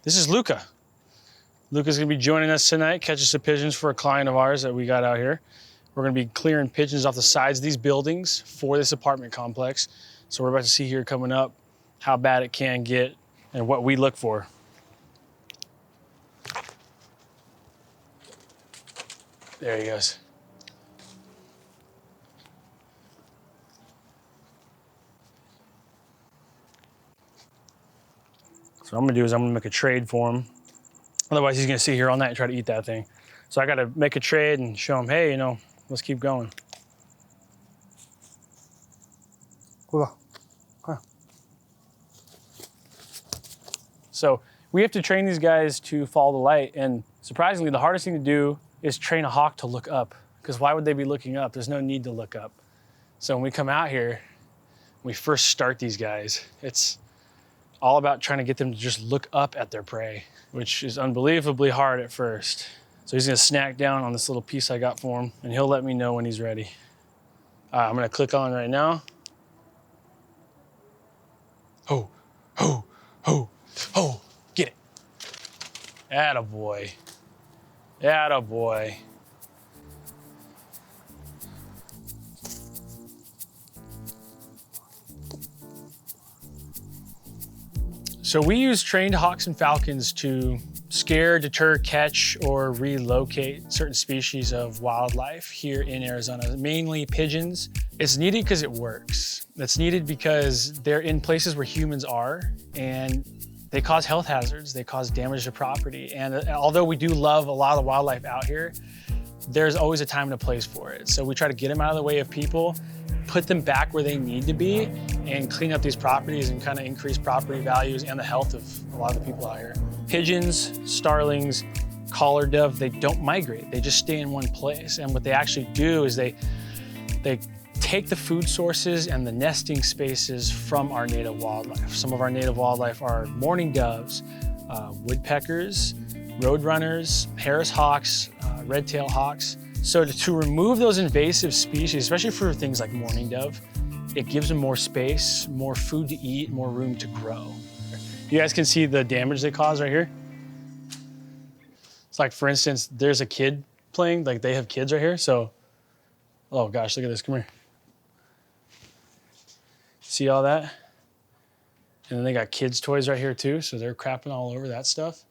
[SPEAKER 7] This is Luca. Luca's gonna be joining us tonight, catching some pigeons for a client of ours that we got out here. We're gonna be clearing pigeons off the sides of these buildings for this apartment complex. So we're about to see here coming up how bad it can get and what we look for. There he goes. So what I'm gonna do is I'm gonna make a trade for him. Otherwise he's gonna sit here all night and try to eat that thing. So I gotta make a trade and show him, hey, let's keep going. So we have to train these guys to follow the light, and surprisingly, the hardest thing to do is train a hawk to look up, because why would they be looking up? There's no need to look up. So when we come out here, we first start these guys, it's all about trying to get them to just look up at their prey, which is unbelievably hard at first. So he's gonna snack down on this little piece I got for him, and he'll let me know when he's ready. All right, I'm gonna click on right now. Ho, ho, ho, ho, get it. Attaboy, attaboy. So we use trained hawks and falcons to scare, deter, catch, or relocate certain species of wildlife here in Arizona, mainly pigeons. It's needed because it works. It's needed because they're in places where humans are, and they cause health hazards, they cause damage to property. And although we do love a lot of wildlife out here, there's always a time and a place for it. So we try to get them out of the way of people, put them back where they need to be, and clean up these properties and kind of increase property values and the health of a lot of the people out here. Pigeons, starlings, collared dove, they don't migrate. They just stay in one place. And what they actually do is they take the food sources and the nesting spaces from our native wildlife. Some of our native wildlife are mourning doves, woodpeckers, roadrunners, Harris hawks, red-tailed hawks. So to remove those invasive species, especially for things like mourning dove, it gives them more space, more food to eat, more room to grow. You guys can see the damage they cause right here. It's like, for instance, there's a kid playing, like they have kids right here. So, oh gosh, look at this, come here. See all that? And then they got kids' toys right here too. So they're crapping all over that stuff.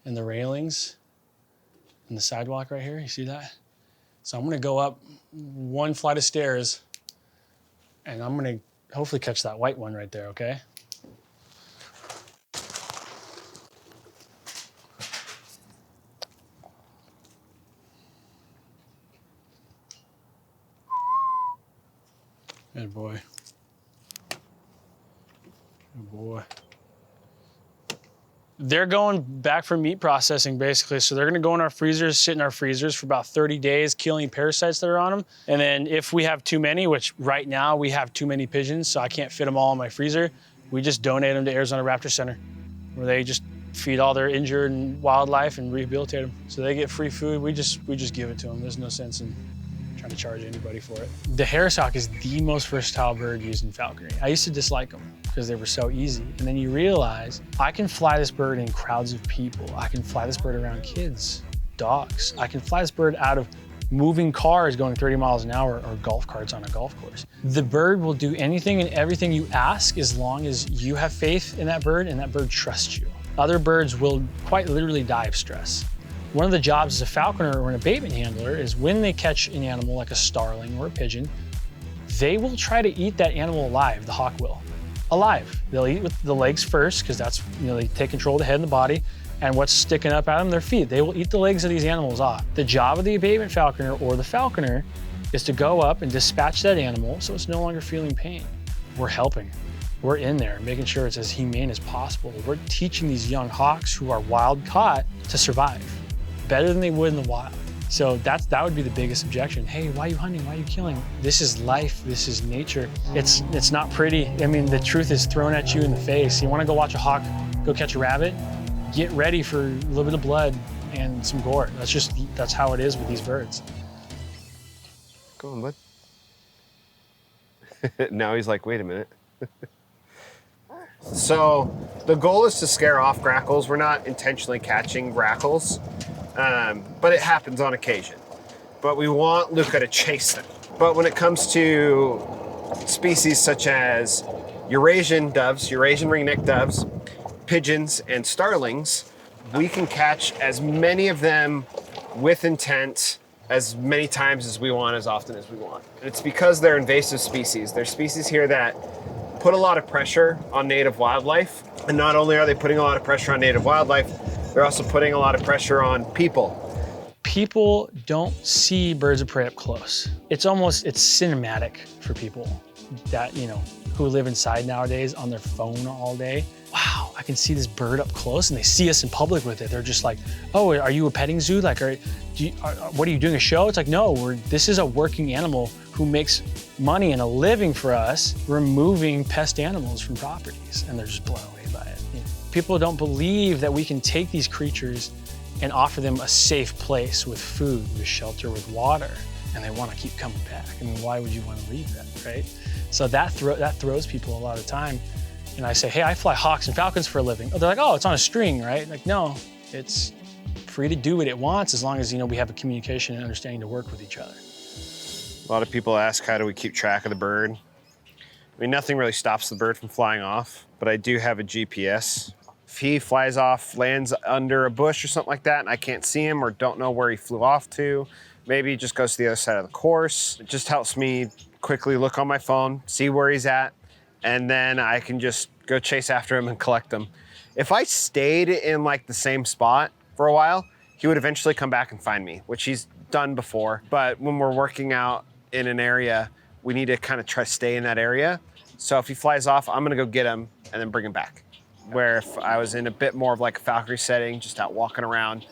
[SPEAKER 7] And the railings and the sidewalk right here, you see that? So I'm gonna go up one flight of stairs and I'm gonna hopefully catch that white one right there, okay? Good boy. Good boy. They're going back for meat processing, basically. So they're gonna go in our freezers, sit in our freezers for about 30 days, killing parasites that are on them. And then if we have too many, which right now we have too many pigeons, so I can't fit them all in my freezer, we just donate them to Arizona Raptor Center, where they just feed all their injured wildlife and rehabilitate them. So they get free food, we just give it to them. There's no sense in trying to charge anybody for it. The Harris hawk is the most versatile bird used in falconry. I used to dislike them because they were so easy. And then you realize I can fly this bird in crowds of people. I can fly this bird around kids, dogs. I can fly this bird out of moving cars going 30 miles an hour or golf carts on a golf course. The bird will do anything and everything you ask as long as you have faith in that bird and that bird trusts you. Other birds will quite literally die of stress. One of the jobs as a falconer or an abatement handler is when they catch an animal like a starling or a pigeon, they will try to eat that animal alive, the hawk will. Alive. They'll eat with the legs first because that's, they take control of the head and the body, and what's sticking up at them, their feet. They will eat the legs of these animals off. The job of the abatement falconer or the falconer is to go up and dispatch that animal so it's no longer feeling pain. We're helping. We're in there making sure it's as humane as possible. We're teaching these young hawks who are wild caught to survive better than they would in the wild. So that would be the biggest objection. Hey, why are you hunting? Why are you killing? This is life, this is nature. It's not pretty. I mean, the truth is thrown at you in the face. You wanna go watch a hawk go catch a rabbit? Get ready for a little bit of blood and some gore. That's how it is with these birds.
[SPEAKER 23] Go on, bud. Now he's like, wait a minute. So the goal is to scare off grackles. We're not intentionally catching grackles. But it happens on occasion. But we want Luca to chase them. But when it comes to species such as Eurasian doves, Eurasian ringneck doves, pigeons, and starlings, we can catch as many of them with intent as many times as we want, as often as we want. And it's because they're invasive species. They're species here that put a lot of pressure on native wildlife. And not only are they putting a lot of pressure on native wildlife, they're also putting a lot of pressure on people.
[SPEAKER 7] People don't see birds of prey up close. It's cinematic for people that, who live inside nowadays on their phone all day. Wow, I can see this bird up close, and they see us in public with it. They're just like, oh, are you a petting zoo? Like, what are you doing, a show? It's like, no, this is a working animal who makes money and a living for us removing pest animals from properties, and they're just blown away by it. People don't believe that we can take these creatures and offer them a safe place with food, with shelter, with water, and they want to keep coming back. I mean, why would you want to leave that, right? So that throws people a lot of time. And I say, hey, I fly hawks and falcons for a living. Oh, they're like, oh, it's on a string, right? Like, no, it's free to do what it wants as long as, we have a communication and understanding to work with each other.
[SPEAKER 23] A lot of people ask, how do we keep track of the bird? I mean, nothing really stops the bird from flying off, but I do have a GPS. If he flies off, lands under a bush or something like that, and I can't see him or don't know where he flew off to, maybe he just goes to the other side of the course. It just helps me quickly look on my phone, see where he's at, and then I can just go chase after him and collect him. If I stayed in the same spot for a while, he would eventually come back and find me, which he's done before. But when we're working out in an area, we need to kind of try to stay in that area. So if he flies off, I'm gonna go get him and then bring him back. Where if I was in a bit more of a falconry setting, just out walking around,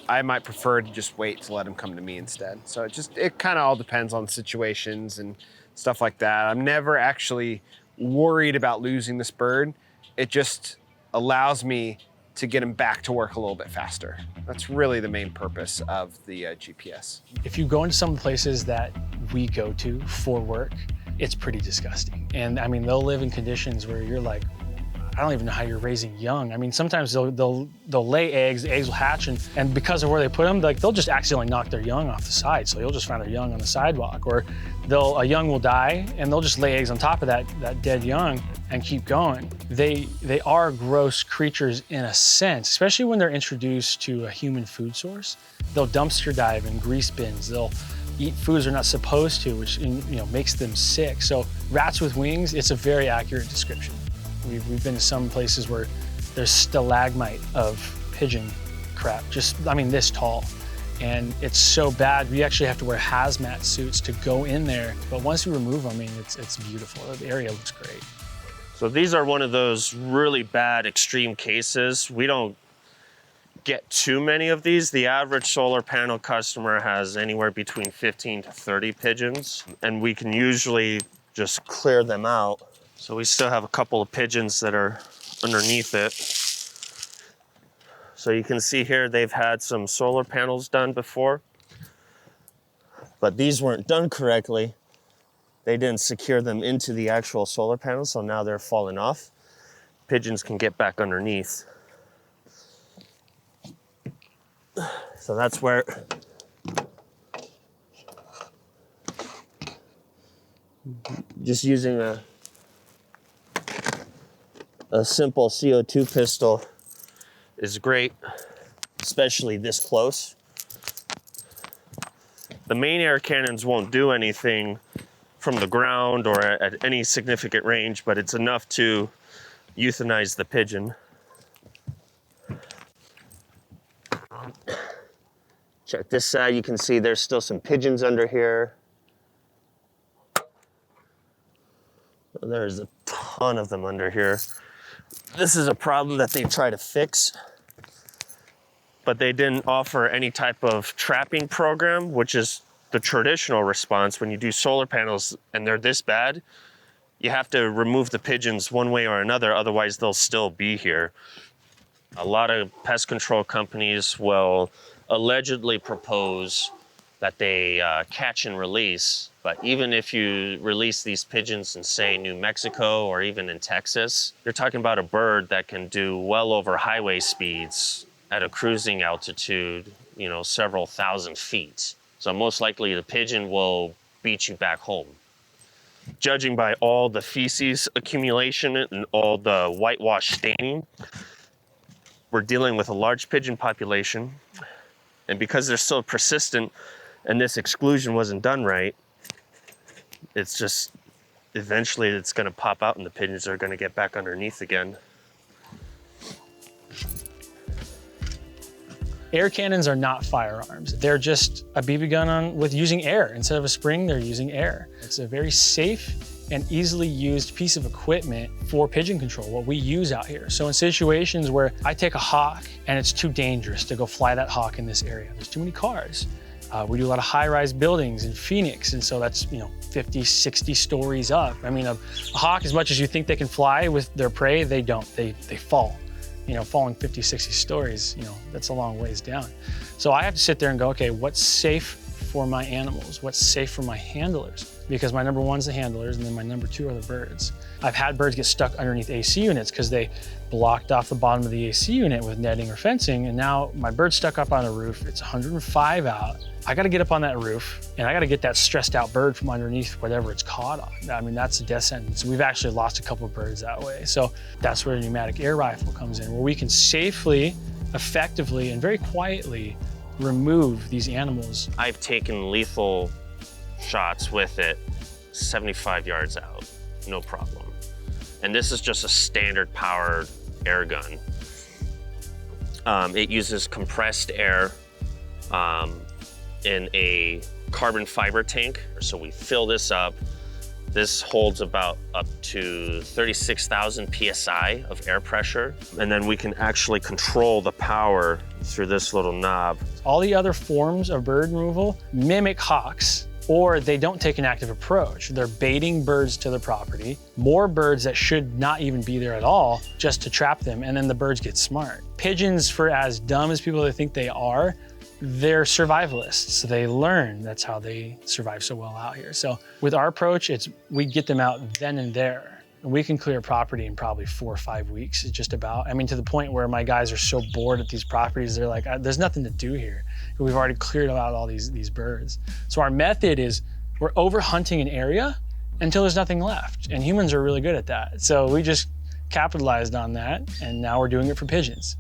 [SPEAKER 23] I might prefer to just wait to let him come to me instead. So it kind of all depends on situations and stuff like that. I'm never actually worried about losing this bird. It just allows me to get him back to work a little bit faster. That's really the main purpose of the GPS.
[SPEAKER 7] If you go into some places that we go to for work, it's pretty disgusting. And I mean, they'll live in conditions where you're like, I don't even know how you're raising young. I mean, sometimes they'll lay eggs, the eggs will hatch, and because of where they put them, like they'll just accidentally knock their young off the side. So you'll just find their young on the sidewalk, or a young will die and they'll just lay eggs on top of that dead young and keep going. They are gross creatures in a sense, especially when they're introduced to a human food source. They'll dumpster dive in grease bins. They'll eat foods they're not supposed to, which makes them sick. So rats with wings, it's a very accurate description. We've been to some places where there's stalagmite of pigeon crap, this tall. And it's so bad, we actually have to wear hazmat suits to go in there. But once we remove them, it's beautiful. The area looks great.
[SPEAKER 17] So these are one of those really bad extreme cases. We don't get too many of these. The average solar panel customer has anywhere between 15 to 30 pigeons, and we can usually just clear them out. So we still have a couple of pigeons that are underneath it. So you can see here they've had some solar panels done before, but these weren't done correctly. They didn't secure them into the actual solar panels, so now they're falling off. Pigeons can get back underneath. So that's where just using a simple CO2 pistol is great, especially this close. The main air cannons won't do anything from the ground or at any significant range, but it's enough to euthanize the pigeon. Check this side, you can see there's still some pigeons under here. There's a ton of them under here. This is a problem that they try to fix, but they didn't offer any type of trapping program, which is the traditional response. When you do solar panels and they're this bad, you have to remove the pigeons one way or another, otherwise they'll still be here. A lot of pest control companies will allegedly propose that they catch and release, but even if you release these pigeons in, say, New Mexico or even in Texas, you're talking about a bird that can do well over highway speeds at a cruising altitude, several thousand feet. So most likely the pigeon will beat you back home. Judging by all the feces accumulation and all the whitewash staining, we're dealing with a large pigeon population. And because they're so persistent and this exclusion wasn't done right, it's just, eventually it's gonna pop out and the pigeons are gonna get back underneath again.
[SPEAKER 7] Air cannons are not firearms. They're just a BB gun with using air. Instead of a spring, they're using air. It's a very safe and easily used piece of equipment for pigeon control, what we use out here. So in situations where I take a hawk and it's too dangerous to go fly that hawk in this area, there's too many cars. We do a lot of high-rise buildings in Phoenix, and so that's 50, 60 stories up. I mean, a hawk, as much as you think they can fly with their prey, they don't. They fall. Falling 50, 60 stories, that's a long ways down. So I have to sit there and go, okay, what's safe for my animals? What's safe for my handlers? Because my number one's the handlers, and then my number two are the birds. I've had birds get stuck underneath AC units because they blocked off the bottom of the AC unit with netting or fencing, and now my bird's stuck up on a roof. It's 105 out. I gotta get up on that roof, and I gotta get that stressed out bird from underneath whatever it's caught on. I mean, that's a death sentence. We've actually lost a couple of birds that way. So that's where a pneumatic air rifle comes in, where we can safely, effectively, and very quietly remove these animals.
[SPEAKER 17] I've taken lethal shots with it 75 yards out, no problem. And this is just a standard powered air gun. It uses compressed air in a carbon fiber tank. So we fill this up. This holds about up to 36,000 PSI of air pressure. And then we can actually control the power through this little knob.
[SPEAKER 7] All the other forms of bird removal mimic hawks, or they don't take an active approach. They're baiting birds to the property, more birds that should not even be there at all, just to trap them, and then the birds get smart. Pigeons, for as dumb as people think they are, they're survivalists, so they learn. That's how they survive so well out here. So with our approach, we get them out then and there. And we can clear a property in probably 4 or 5 weeks, just about. I mean, to the point where my guys are so bored at these properties, they're like, there's nothing to do here. We've already cleared out all these birds. So our method is we're over hunting an area until there's nothing left. And humans are really good at that. So we just capitalized on that, and now we're doing it for pigeons.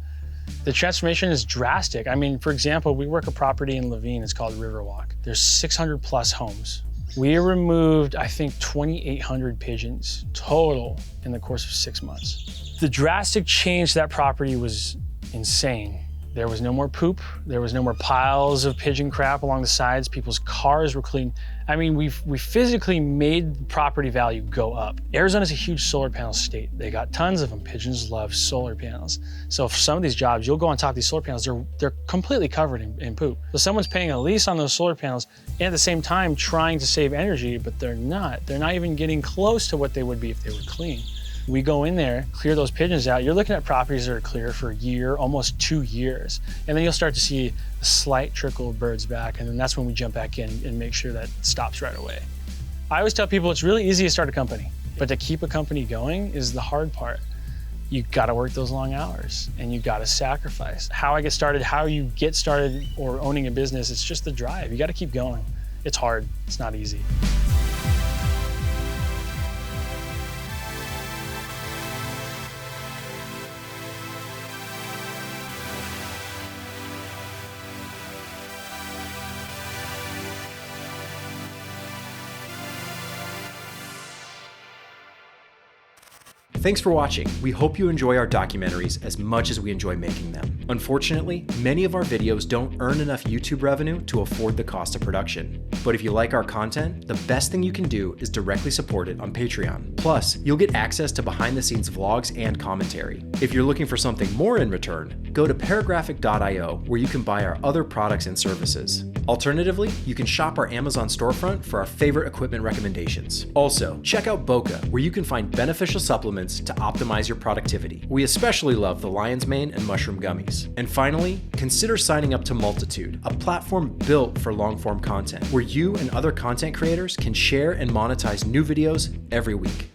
[SPEAKER 7] The transformation is drastic. I mean, for example, we work a property in Levine, it's called Riverwalk. There's 600 plus homes. We removed, I think, 2,800 pigeons total in the course of 6 months. The drastic change to that property was insane. There was no more poop. There was no more piles of pigeon crap along the sides. People's cars were clean. I mean, we physically made the property value go up. Arizona's a huge solar panel state. They got tons of them. Pigeons love solar panels. So for some of these jobs, you'll go on top of these solar panels, they're completely covered in poop. So someone's paying a lease on those solar panels and at the same time trying to save energy, but they're not. They're not even getting close to what they would be if they were clean. We go in there, clear those pigeons out. You're looking at properties that are clear for a year, almost 2 years. And then you'll start to see a slight trickle of birds back. And then that's when we jump back in and make sure that stops right away. I always tell people it's really easy to start a company, but to keep a company going is the hard part. You gotta work those long hours and you gotta sacrifice. How I get started, how you get started or owning a business, it's just the drive. You gotta keep going. It's hard, it's not easy.
[SPEAKER 10] Thanks for watching. We hope you enjoy our documentaries as much as we enjoy making them. Unfortunately, many of our videos don't earn enough YouTube revenue to afford the cost of production. But if you like our content, the best thing you can do is directly support it on Patreon. Plus, you'll get access to behind-the-scenes vlogs and commentary. If you're looking for something more in return, go to paragraphic.io where you can buy our other products and services. Alternatively, you can shop our Amazon storefront for our favorite equipment recommendations. Also, check out Boca, where you can find beneficial supplements to optimize your productivity. We especially love the lion's mane and mushroom gummies. And finally, consider signing up to Multitude, a platform built for long-form content, where you and other content creators can share and monetize new videos every week.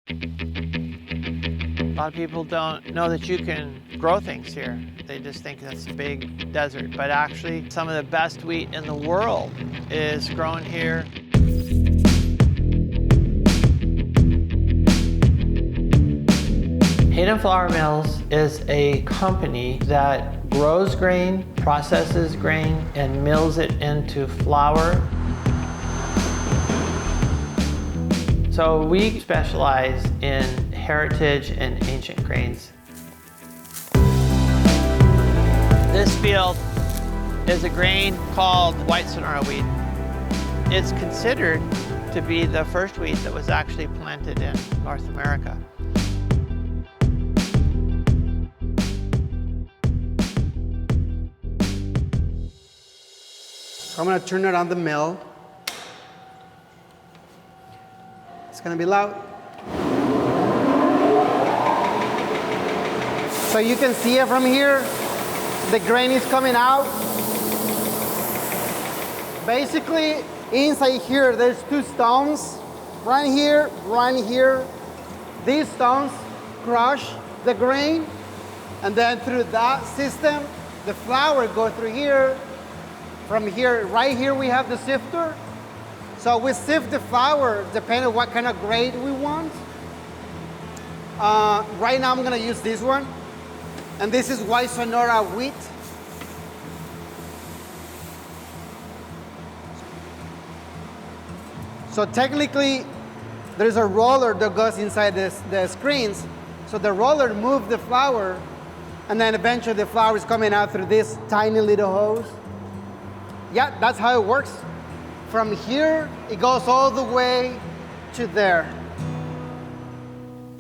[SPEAKER 2] A lot of people don't know that you can grow things here. They just think that's a big desert, but actually some of the best wheat in the world is grown here. Hayden Flour Mills is a company that grows grain, processes grain, and mills it into flour. So we specialize in heritage and ancient grains. This field is a grain called white Sonora wheat. It's considered to be the first wheat that was actually planted in North America.
[SPEAKER 16] I'm going to turn it on the mill. It's going to be loud. So you can see it from here. The grain is coming out. Basically, inside here, there's two stones. Right here, right here. These stones crush the grain. And then through that system, the flour goes through here. From here, right here, we have the sifter. So we sift the flour depending on what kind of grade we want. Right now, I'm gonna use this one. And this is white Sonora wheat. So technically, there's a roller that goes inside the screens. So the roller moves the flour, and then eventually the flour is coming out through this tiny little hose. Yeah, that's how it works. From here, it goes all the way to there.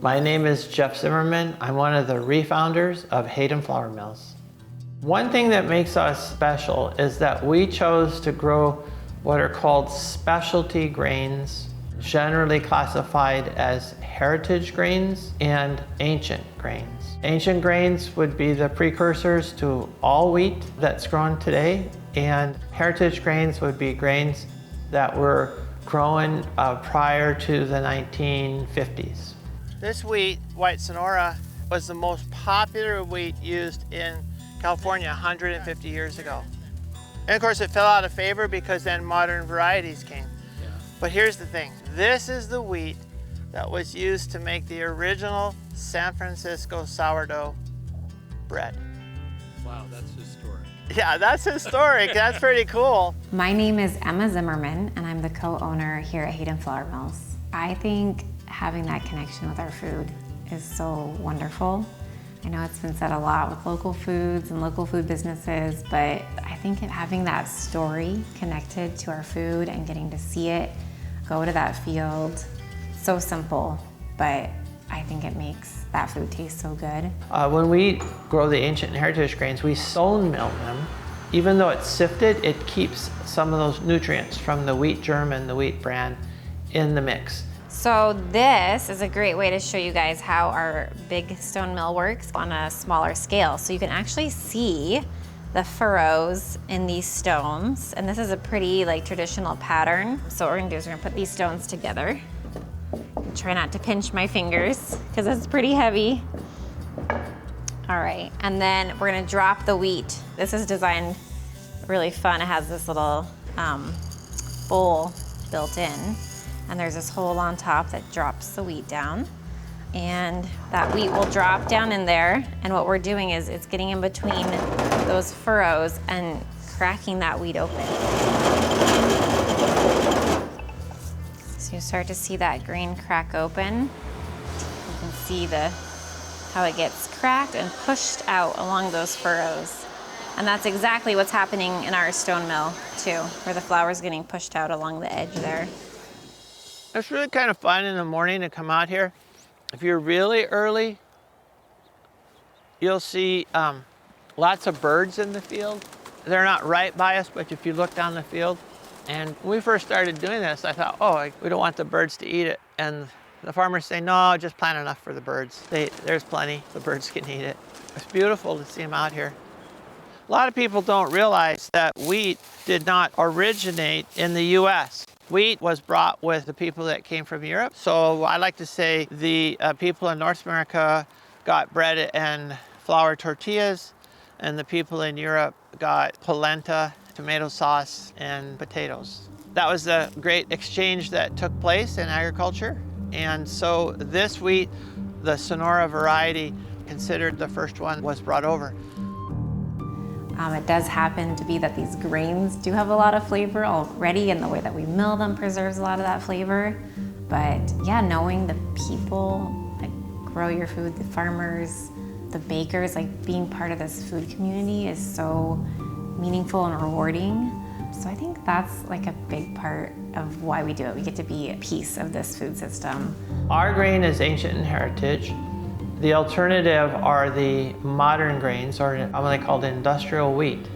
[SPEAKER 2] My name is Jeff Zimmerman. I'm one of the refounders of Hayden Flour Mills. One thing that makes us special is that we chose to grow what are called specialty grains, generally classified as heritage grains and ancient grains. Ancient grains would be the precursors to all wheat that's grown today, and heritage grains would be grains that were growing prior to the 1950s. This wheat, white Sonora, was the most popular wheat used in California 150 years ago. And of course it fell out of favor because then modern varieties came. But here's the thing, this is the wheat that was used to make the original San Francisco sourdough bread.
[SPEAKER 11] Wow, that's historic.
[SPEAKER 2] Yeah, that's historic. That's pretty cool.
[SPEAKER 14] My name is Emma Zimmerman, and I'm the co-owner here at Hayden Flour Mills. I think having that connection with our food is so wonderful. I know it's been said a lot with local foods and local food businesses, but I think having that story connected to our food and getting to see it, go to that field, so simple, but I think it makes that food taste so good.
[SPEAKER 2] When we grow the ancient and heritage grains, we stone mill them. Even though it's sifted, it keeps some of those nutrients from the wheat germ and the wheat bran in the mix.
[SPEAKER 14] So this is a great way to show you guys how our big stone mill works on a smaller scale. So you can actually see the furrows in these stones. And this is a pretty traditional pattern. So what we're gonna do is we're gonna put these stones together. Try not to pinch my fingers because it's pretty heavy. All right, and then we're gonna drop the wheat. This is designed really fun. It has this little bowl built in, and there's this hole on top that drops the wheat down. And that wheat will drop down in there, and what we're doing is it's getting in between those furrows and cracking that wheat open. So you start to see that grain crack open. You can see how it gets cracked and pushed out along those furrows. And that's exactly what's happening in our stone mill too, where the flour is getting pushed out along the edge there.
[SPEAKER 2] It's really kind of fun in the morning to come out here. If you're really early, you'll see lots of birds in the field. They're not right by us, but if you look down the field, and when we first started doing this, I thought, oh, we don't want the birds to eat it. And the farmers say, no, just plant enough for the birds. There's plenty, the birds can eat it. It's beautiful to see them out here. A lot of people don't realize that wheat did not originate in the US. Wheat was brought with the people that came from Europe. So I like to say the people in North America got bread and flour tortillas, and the people in Europe got polenta, tomato sauce, and potatoes. That was the great exchange that took place in agriculture. And so this wheat, the Sonora variety, considered the first one, was brought over.
[SPEAKER 14] It does happen to be that these grains do have a lot of flavor already, and the way that we mill them preserves a lot of that flavor. But yeah, knowing the people that grow your food, the farmers, the bakers, being part of this food community is so meaningful and rewarding. So I think that's a big part of why we do it. We get to be a piece of this food system.
[SPEAKER 2] Our grain is ancient and heritage. The alternative are the modern grains, or what they call industrial wheat,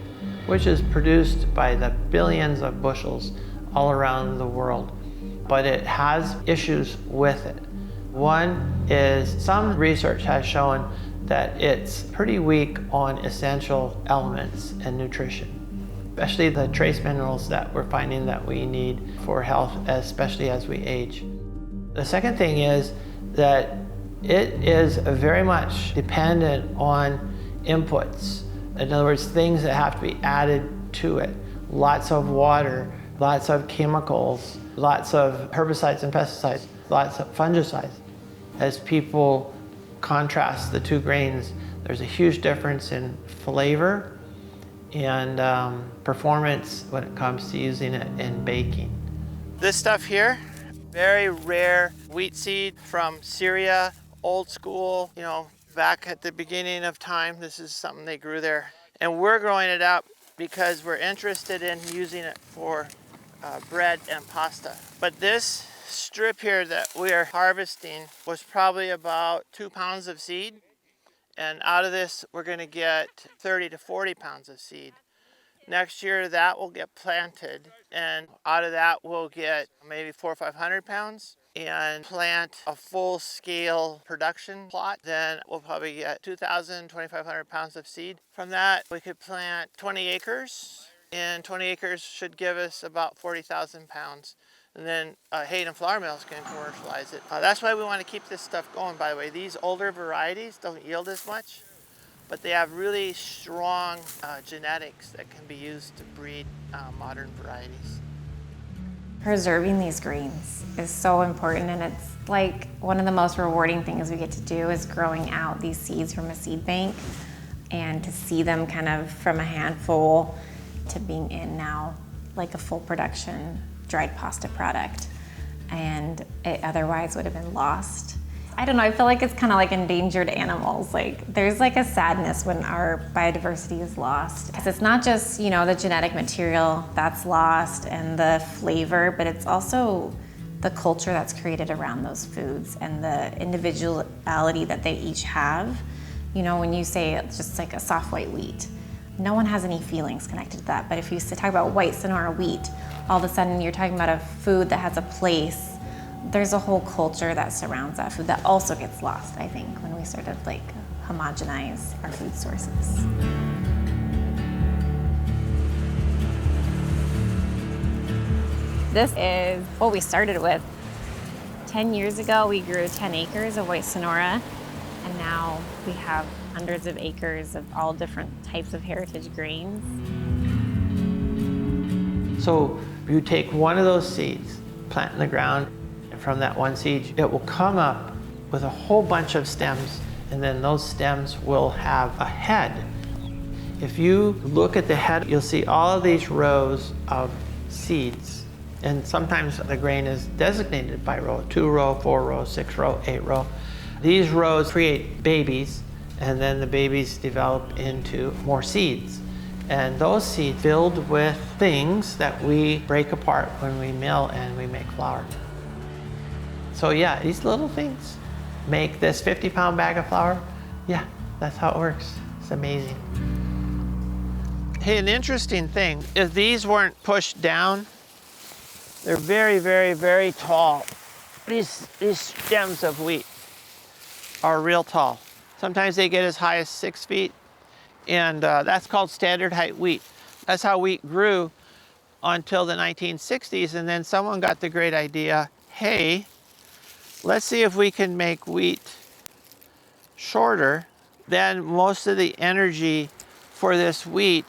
[SPEAKER 2] which is produced by the billions of bushels all around the world. But it has issues with it. One is some research has shown that it's pretty weak on essential elements and nutrition, especially the trace minerals that we're finding that we need for health, especially as we age. The second thing is that it is very much dependent on inputs. In other words, things that have to be added to it. Lots of water, lots of chemicals, lots of herbicides and pesticides, lots of fungicides. As people contrast the two grains, there's a huge difference in flavor and performance when it comes to using it in baking. This stuff here, very rare wheat seed from Syria, old school, back at the beginning of time. This is something they grew there. And we're growing it up because we're interested in using it for bread and pasta. But this strip here that we are harvesting was probably about 2 pounds of seed. And out of this, we're gonna get 30 to 40 pounds of seed. Next year, that will get planted. And out of that, we'll get maybe 400 or 500 pounds and plant a full-scale production plot. Then we'll probably get 2,000, 2,500 pounds of seed. From that, we could plant 20 acres. And 20 acres should give us about 40,000 pounds. and then Hayden Flour Mills can commercialize it. That's why we want to keep this stuff going, by the way. These older varieties don't yield as much, but they have really strong genetics that can be used to breed modern varieties.
[SPEAKER 14] Preserving these greens is so important, and it's like one of the most rewarding things we get to do is growing out these seeds from a seed bank, and to see them kind of from a handful to being in now like a full production dried pasta product, and it otherwise would have been lost. I don't know, I feel like it's kind of like endangered animals. Like there's like a sadness when our biodiversity is lost. Because it's not just, you know, the genetic material that's lost and the flavor, but it's also the culture that's created around those foods and the individuality that they each have. You know, when you say it's just like a soft white wheat, no one has any feelings connected to that. But if you talk about white Sonora wheat, all of a sudden you're talking about a food that has a place. There's a whole culture that surrounds that food that also gets lost, I think, when we sort of like homogenize our food sources. This is what we started with. 10 years ago, we grew 10 acres of white Sonora, and now we have hundreds of acres of all different types of heritage grains.
[SPEAKER 2] So you take one of those seeds, plant in the ground, and from that one seed, it will come up with a whole bunch of stems, and then those stems will have a head. If you look at the head, you'll see all of these rows of seeds, and sometimes the grain is designated by row, 2 row, 4 row, 6 row, 8 row. These rows create babies, and then the babies develop into more seeds. And those seeds filled with things that we break apart when we mill and we make flour. So yeah, these little things make this 50-pound bag of flour. Yeah, that's how it works. It's amazing. Hey, an interesting thing, if these weren't pushed down, they're very, very, very tall. These stems of wheat are real tall. Sometimes they get as high as 6 feet, and that's called standard height wheat. That's how wheat grew until the 1960s, and then someone got the great idea, hey, let's see if we can make wheat shorter. Then most of the energy for this wheat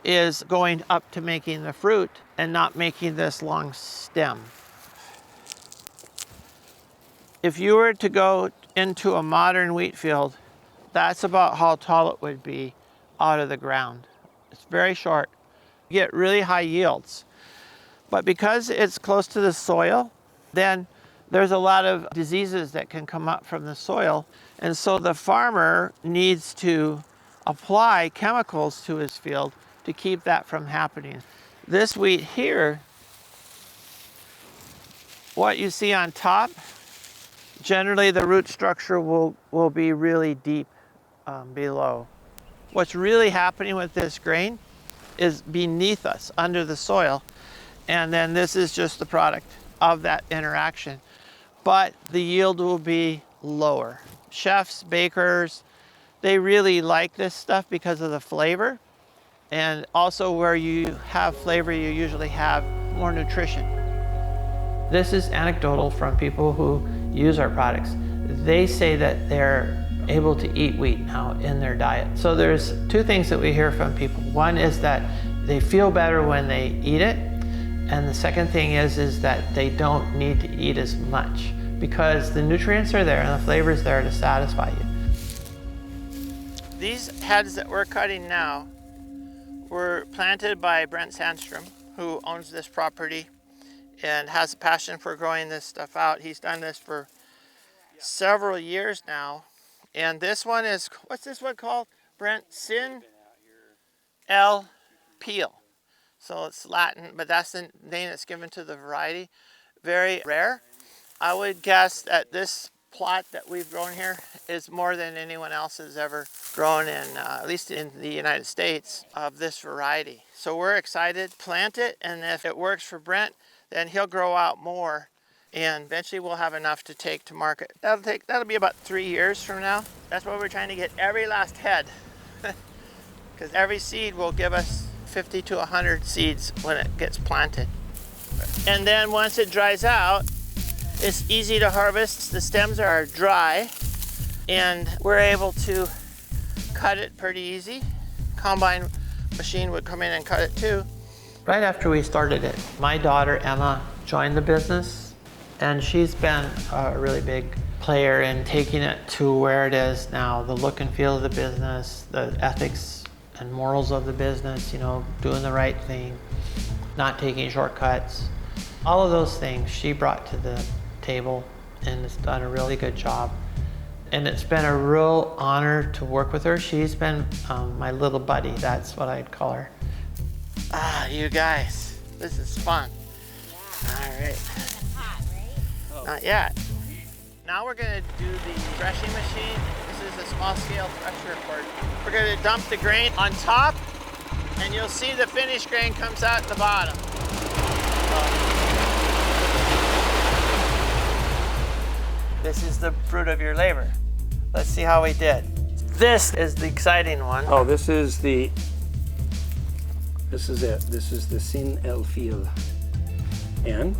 [SPEAKER 2] is going up to making the fruit and not making this long stem. If you were to go into a modern wheat field, that's about how tall it would be out of the ground. It's very short. You get really high yields. But because it's close to the soil, then there's a lot of diseases that can come up from the soil. And so the farmer needs to apply chemicals to his field to keep that from happening. This wheat here, what you see on top, generally the root structure will be really deep below. What's really happening with this grain is beneath us, under the soil, and then this is just the product of that interaction. But the yield will be lower. Chefs, bakers, they really like this stuff because of the flavor, and also where you have flavor, you usually have more nutrition. This is anecdotal from people who use our products. They say that they're able to eat wheat now in their diet. So there's 2 things that we hear from people. One is that they feel better when they eat it, and the second thing is that they don't need to eat as much because the nutrients are there and the flavor is there to satisfy you. These heads that we're cutting now were planted by Brent Sandstrom, who owns this property and has a passion for growing this stuff out. He's done this for several years now. And this one is, what's this one called, Brent? Sin El Peel. So it's Latin, but that's the name that's given to the variety. Very rare. I would guess that this plot that we've grown here is more than anyone else has ever grown in, at least in the United States, of this variety. So we're excited, plant it, and if it works for Brent, then he'll grow out more, and eventually we'll have enough to take to market. That'll be about 3 years from now. That's why we're trying to get every last head, because every seed will give us 50 to 100 seeds when it gets planted. And then once it dries out, it's easy to harvest. The stems are dry, and we're able to cut it pretty easy. Combine machine would come in and cut it too. Right after we started it, my daughter Emma joined the business, and she's been a really big player in taking it to where it is now, the look and feel of the business, the ethics and morals of the business, you know, doing the right thing, not taking shortcuts. All of those things she brought to the table and has done a really good job. And it's been a real honor to work with her. She's been my little buddy, that's what I'd call her. Ah, you guys, this is fun. All right. Not yet. Now we're gonna do the threshing machine. This is a small scale thresher report. We're gonna dump the grain on top, and you'll see the finished grain comes out the bottom. This is the fruit of your labor. Let's see how we did. This is the exciting one.
[SPEAKER 9] Oh, this is it. This is the Sin El Fil. And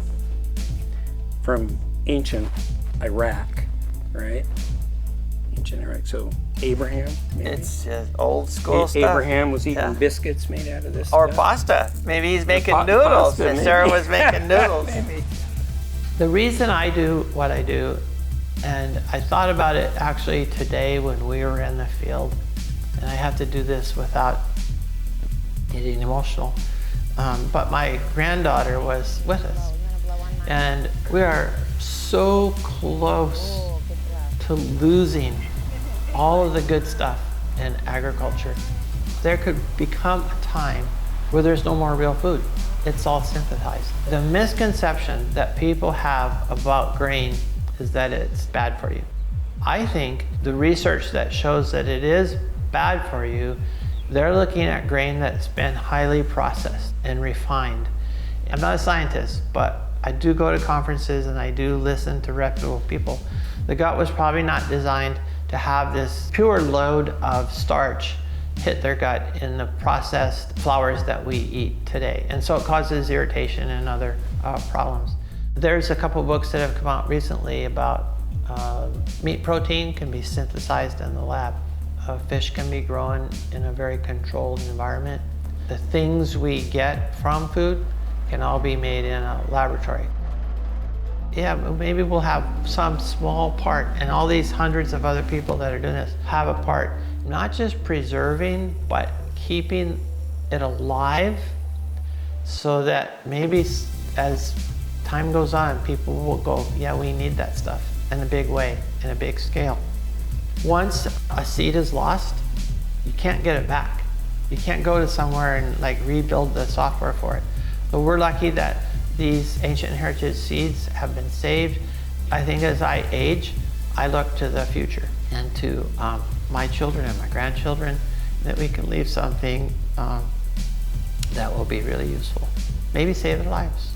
[SPEAKER 9] from ancient Iraq, right? Ancient Iraq. So Abraham. Maybe?
[SPEAKER 2] It's just old school stuff.
[SPEAKER 9] Abraham was eating biscuits made out of this
[SPEAKER 2] Or
[SPEAKER 9] stuff.
[SPEAKER 2] pasta. Maybe he's making noodles.
[SPEAKER 9] Pasta,
[SPEAKER 2] And Sarah was making noodles.
[SPEAKER 9] Maybe.
[SPEAKER 2] The reason I do what I do, and I thought about it actually today when we were in the field, and I have to do this without getting emotional, but my granddaughter was with us, and we are so close to losing all of the good stuff in agriculture. There could become a time where there's no more real food. It's all synthesized. The misconception that people have about grain is that it's bad for you. I think the research that shows that it is bad for you, they're looking at grain that's been highly processed and refined. I'm not a scientist, but I do go to conferences and I do listen to reputable people. The gut was probably not designed to have this pure load of starch hit their gut in the processed flours that we eat today. And so it causes irritation and other problems. There's a couple books that have come out recently about meat protein can be synthesized in the lab. Fish can be grown in a very controlled environment. The things we get from food can all be made in a laboratory. Yeah, maybe we'll have some small part, and all these hundreds of other people that are doing this have a part, not just preserving, but keeping it alive so that maybe as time goes on, people will go, yeah, we need that stuff in a big way, in a big scale. Once a seed is lost, you can't get it back. You can't go to somewhere and like rebuild the software for it. But we're lucky that these ancient heritage seeds have been saved. I think as I age, I look to the future and to my children and my grandchildren, that we can leave something that will be really useful. Maybe save their lives.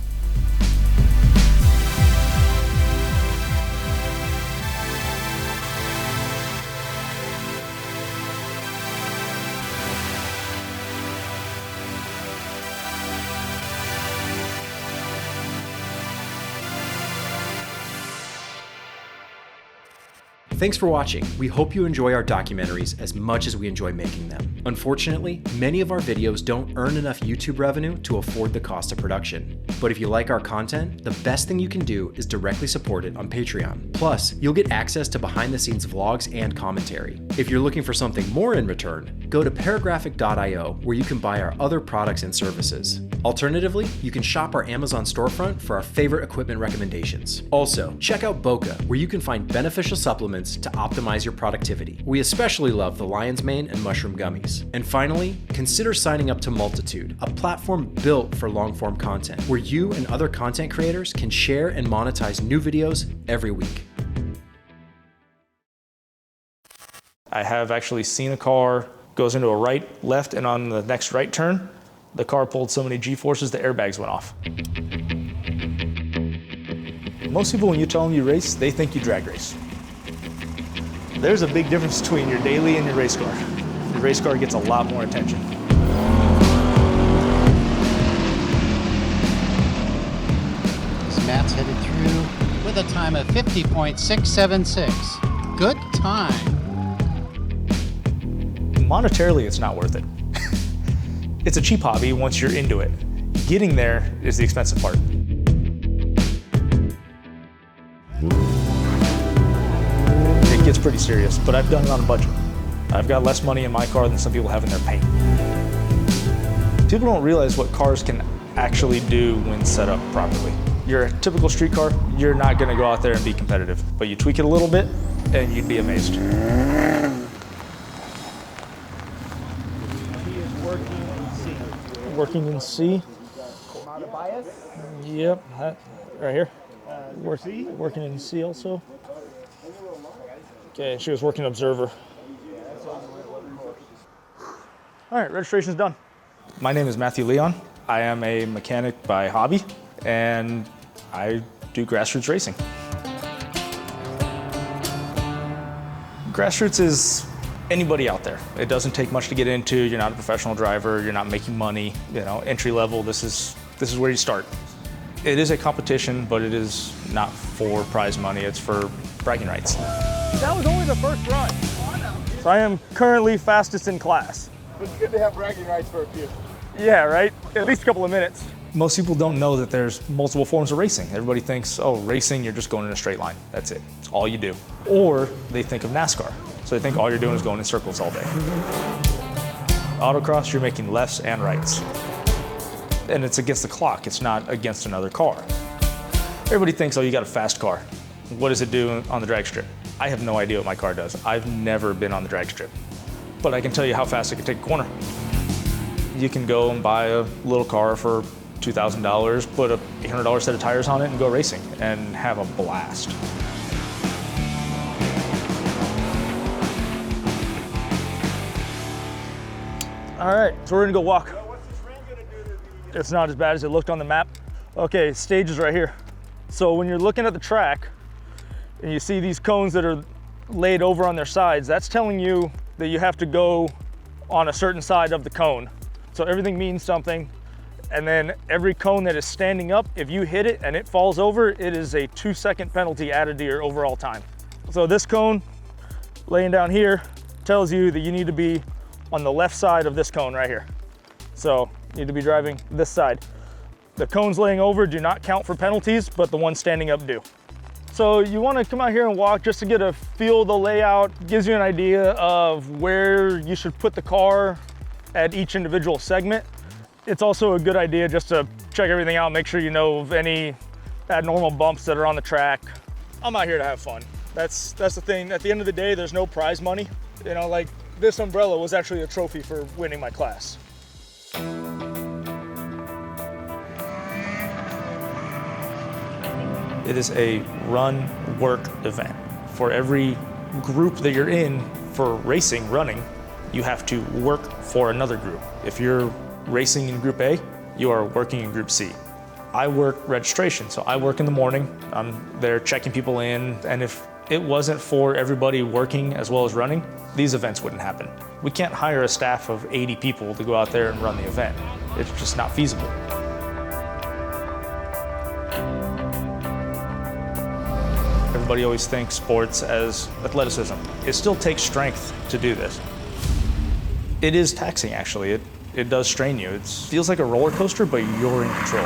[SPEAKER 10] Thanks for watching. We hope you enjoy our documentaries as much as we enjoy making them. Unfortunately, many of our videos don't earn enough YouTube revenue to afford the cost of production. But if you like our content, the best thing you can do is directly support it on Patreon. Plus, you'll get access to behind-the-scenes vlogs and commentary. If you're looking for something more in return, go to paragraphic.io where you can buy our other products and services. Alternatively, you can shop our Amazon storefront for our favorite equipment recommendations. Also, check out Boca, where you can find beneficial supplements to optimize your productivity. We especially love the lion's mane and mushroom gummies. And finally, consider signing up to Multitude, a platform built for long-form content, where you and other content creators can share and monetize new videos every week.
[SPEAKER 19] I have actually seen a car goes into a right, left, and on the next right turn, the car pulled so many G-forces, the airbags went off. Most people, when you tell them you race, they think you drag race. There's a big difference between your daily and your race car. Your race car gets a lot more attention.
[SPEAKER 12] Matt's headed through with a time of 50.676. Good time.
[SPEAKER 19] Monetarily, it's not worth it. It's a cheap hobby once you're into it. Getting there is the expensive part. It gets pretty serious, but I've done it on a budget. I've got less money in my car than some people have in their paint. People don't realize what cars can actually do when set up properly. Your typical street car, you're not gonna go out there and be competitive, but you tweak it a little bit and you'd be amazed. Working in C. Yep, right here. Working in C also. Okay, she was working observer. All right, registration's done. My name is Matthew Leon. I am a mechanic by hobby, and I do grassroots racing. Grassroots is anybody out there. It doesn't take much to get into. You're not a professional driver. You're not making money. You know, entry level. This is where you start. It is a competition, but it is not for prize money. It's for bragging rights.
[SPEAKER 18] That was only the first run. So I am currently fastest in class.
[SPEAKER 20] It's good to have bragging rights for a few.
[SPEAKER 18] Yeah, right? At least a couple of minutes.
[SPEAKER 19] Most people don't know that there's multiple forms of racing. Everybody thinks, oh, racing, you're just going in a straight line. That's it. It's all you do. Or they think of NASCAR. So they think all you're doing is going in circles all day. Autocross, you're making lefts and rights. And it's against the clock. It's not against another car. Everybody thinks, oh, you got a fast car. What does it do on the drag strip? I have no idea what my car does. I've never been on the drag strip. But I can tell you how fast it can take a corner. You can go and buy a little car for $2,000, put a $800 set of tires on it and go racing and have a blast.
[SPEAKER 18] All right, so we're gonna go walk. It's not as bad as it looked on the map. Okay, stage is right here. So when you're looking at the track and you see these cones that are laid over on their sides, that's telling you that you have to go on a certain side of the cone. So everything means something. And then every cone that is standing up, if you hit it and it falls over, it is a 2-second penalty added to your overall time. So this cone laying down here tells you that you need to be on the left side of this cone right here. So you need to be driving this side. The cones laying over do not count for penalties, but the ones standing up do. So you want to come out here and walk just to get a feel of the layout. Gives you an idea of where you should put the car at each individual segment. It's also a good idea just to check everything out, make sure you know of any abnormal bumps that are on the track. I'm out here to have fun. That's the thing. At the end of the day, there's no prize money. You know, like this umbrella was actually a trophy for winning my class.
[SPEAKER 19] It is a run work event. For every group that you're in for racing, running, you have to work for another group. If you're racing in Group A, you are working in Group C. I work registration, so I work in the morning. I'm there checking people in, and if it wasn't for everybody working as well as running, these events wouldn't happen. We can't hire a staff of 80 people to go out there and run the event. It's just not feasible. Everybody always thinks sports as athleticism. It still takes strength to do this. It is taxing, actually. It does strain you. It feels like a roller coaster, but you're in control.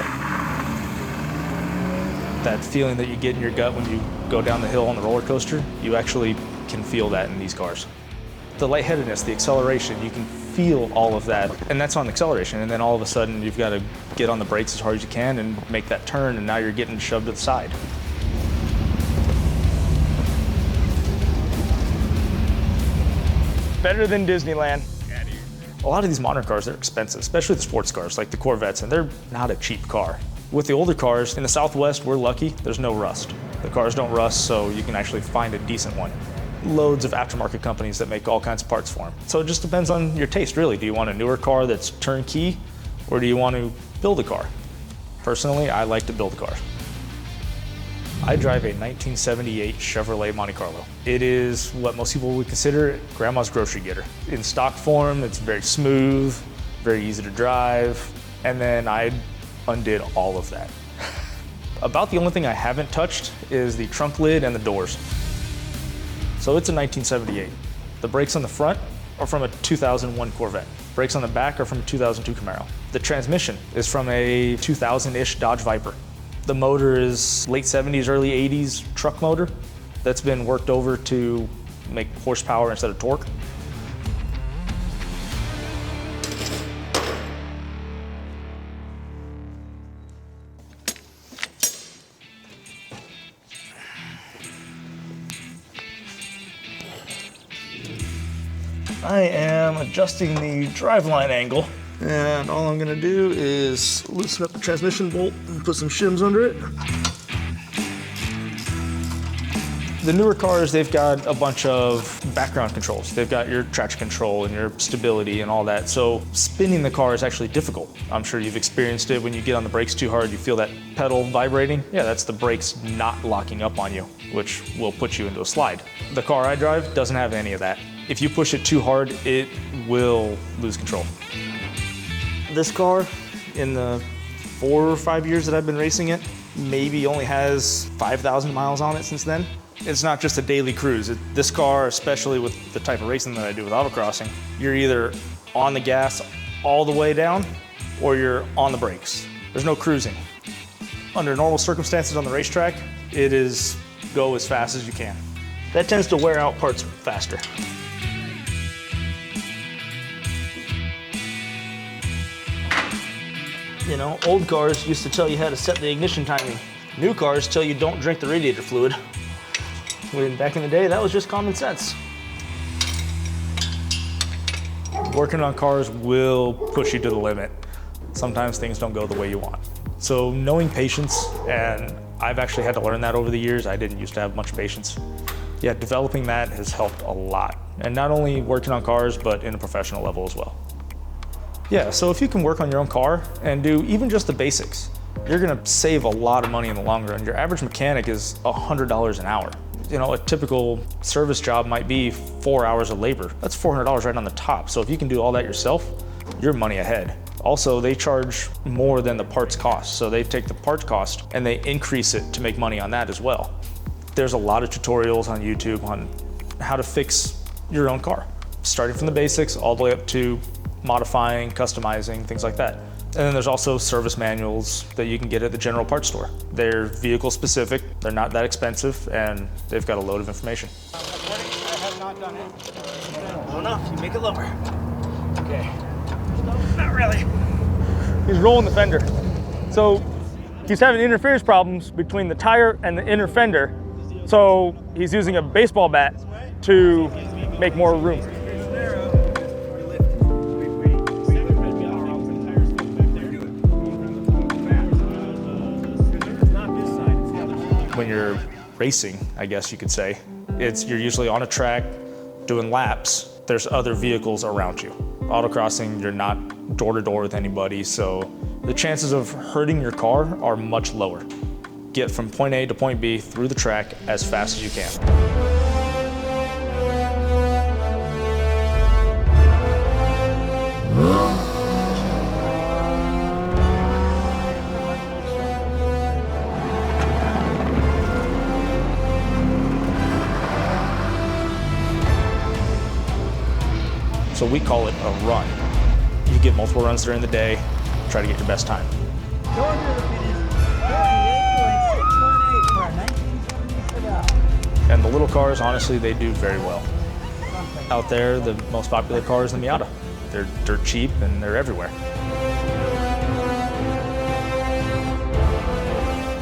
[SPEAKER 19] That feeling that you get in your gut when you go down the hill on the roller coaster, you actually can feel that in these cars. The lightheadedness, the acceleration, you can feel all of that, and that's on acceleration, and then all of a sudden you've got to get on the brakes as hard as you can and make that turn, and now you're getting shoved to the side.
[SPEAKER 18] Better than Disneyland.
[SPEAKER 19] A lot of these modern cars, they're expensive, especially the sports cars like the Corvettes, and they're not a cheap car. With the older cars, in the Southwest, we're lucky, there's no rust. The cars don't rust, so you can actually find a decent one. Loads of aftermarket companies that make all kinds of parts for them. So it just depends on your taste, really. Do you want a newer car that's turnkey, or do you want to build a car? Personally, I like to build a car. I drive a 1978 Chevrolet Monte Carlo. It is what most people would consider grandma's grocery getter. In stock form, it's very smooth, very easy to drive, and then I undid all of that. About the only thing I haven't touched is the trunk lid and the doors. So it's a 1978. The brakes on the front are from a 2001 Corvette. Brakes on the back are from a 2002 Camaro. The transmission is from a 2000-ish Dodge Viper. The motor is late 70s, early 80s truck motor that's been worked over to make horsepower instead of torque. I am adjusting the driveline angle, and all I'm gonna do is loosen up the transmission bolt and put some shims under it. The newer cars, they've got a bunch of background controls. They've got your traction control and your stability and all that, so spinning the car is actually difficult. I'm sure you've experienced it. When you get on the brakes too hard, you feel that pedal vibrating. Yeah, that's the brakes not locking up on you, which will put you into a slide. The car I drive doesn't have any of that. If you push it too hard, it will lose control. This car, in the 4 or 5 years that I've been racing it, maybe only has 5,000 miles on it since then. It's not just a daily cruise. This car, especially with the type of racing that I do with autocrossing, you're either on the gas all the way down or you're on the brakes. There's no cruising. Under normal circumstances on the racetrack, it is go as fast as you can. That tends to wear out parts faster. You know, old cars used to tell you how to set the ignition timing. New cars tell you don't drink the radiator fluid. When back in the day, that was just common sense. Working on cars will push you to the limit. Sometimes things don't go the way you want. So knowing patience, and I've actually had to learn that over the years. I didn't used to have much patience. Yeah, developing that has helped a lot. And not only working on cars, but in a professional level as well. Yeah, so if you can work on your own car and do even just the basics, you're gonna save a lot of money in the long run. Your average mechanic is $100 an hour. You know, a typical service job might be 4 hours of labor. That's $400 right on the top. So if you can do all that yourself, you're money ahead. Also, they charge more than the parts cost. So they take the parts cost and they increase it to make money on that as well. There's a lot of tutorials on YouTube on how to fix your own car, starting from the basics all the way up to modifying, customizing, things like that. And then there's also service manuals that you can get at the general parts store. They're vehicle specific, they're not that expensive, and they've got a load of information.
[SPEAKER 8] I have not done it. Low enough, you make it lower. Okay. No, not really.
[SPEAKER 19] He's rolling the fender. So he's having interference problems between the tire and the inner fender. So he's using a baseball bat to make more room. When you're racing, I guess you could say, you're usually on a track doing laps. There's other vehicles around you. Autocrossing, you're not door to door with anybody, so the chances of hurting your car are much lower. Get from point A to point B through the track as fast as you can. So we call it a run. You get multiple runs during the day, try to get your best time. And the little cars, honestly, they do very well. Out there, the most popular car is the Miata. They're dirt cheap and they're everywhere.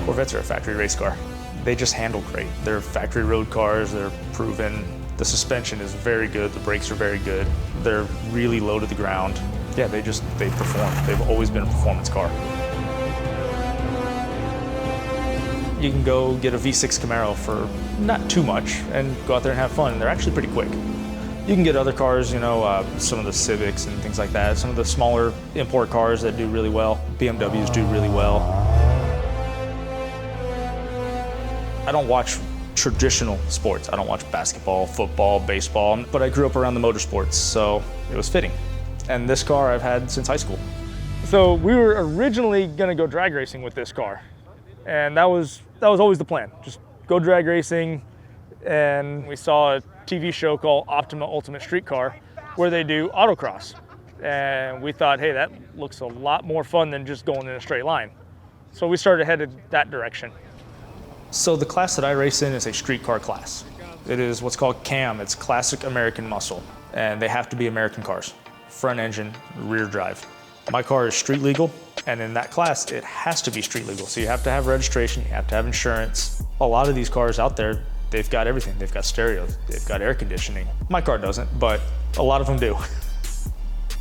[SPEAKER 19] Corvettes are a factory race car. They just handle great. They're factory road cars, they're proven. The suspension is very good, the brakes are very good. They're really low to the ground. Yeah, they perform. They've always been a performance car. You can go get a V6 Camaro for not too much and go out there and have fun. They're actually pretty quick. You can get other cars, you know, some of the Civics and things like that, some of the smaller import cars that do really well. BMWs do really well. I don't watch traditional sports. I don't watch basketball, football, baseball, but I grew up around the motorsports, so it was fitting. And this car I've had since high school. So we were originally gonna go drag racing with this car. And that was always the plan. Just go drag racing. And we saw a TV show called Optima Ultimate Streetcar where they do autocross. And we thought, hey, that looks a lot more fun than just going in a straight line. So we started headed that direction. So the class that I race in is a streetcar class. It is what's called CAM. It's Classic American Muscle. And they have to be American cars. Front engine, rear drive. My car is street legal, and in that class, it has to be street legal. So you have to have registration, you have to have insurance. A lot of these cars out there, they've got everything. They've got stereo, they've got air conditioning. My car doesn't, but a lot of them do.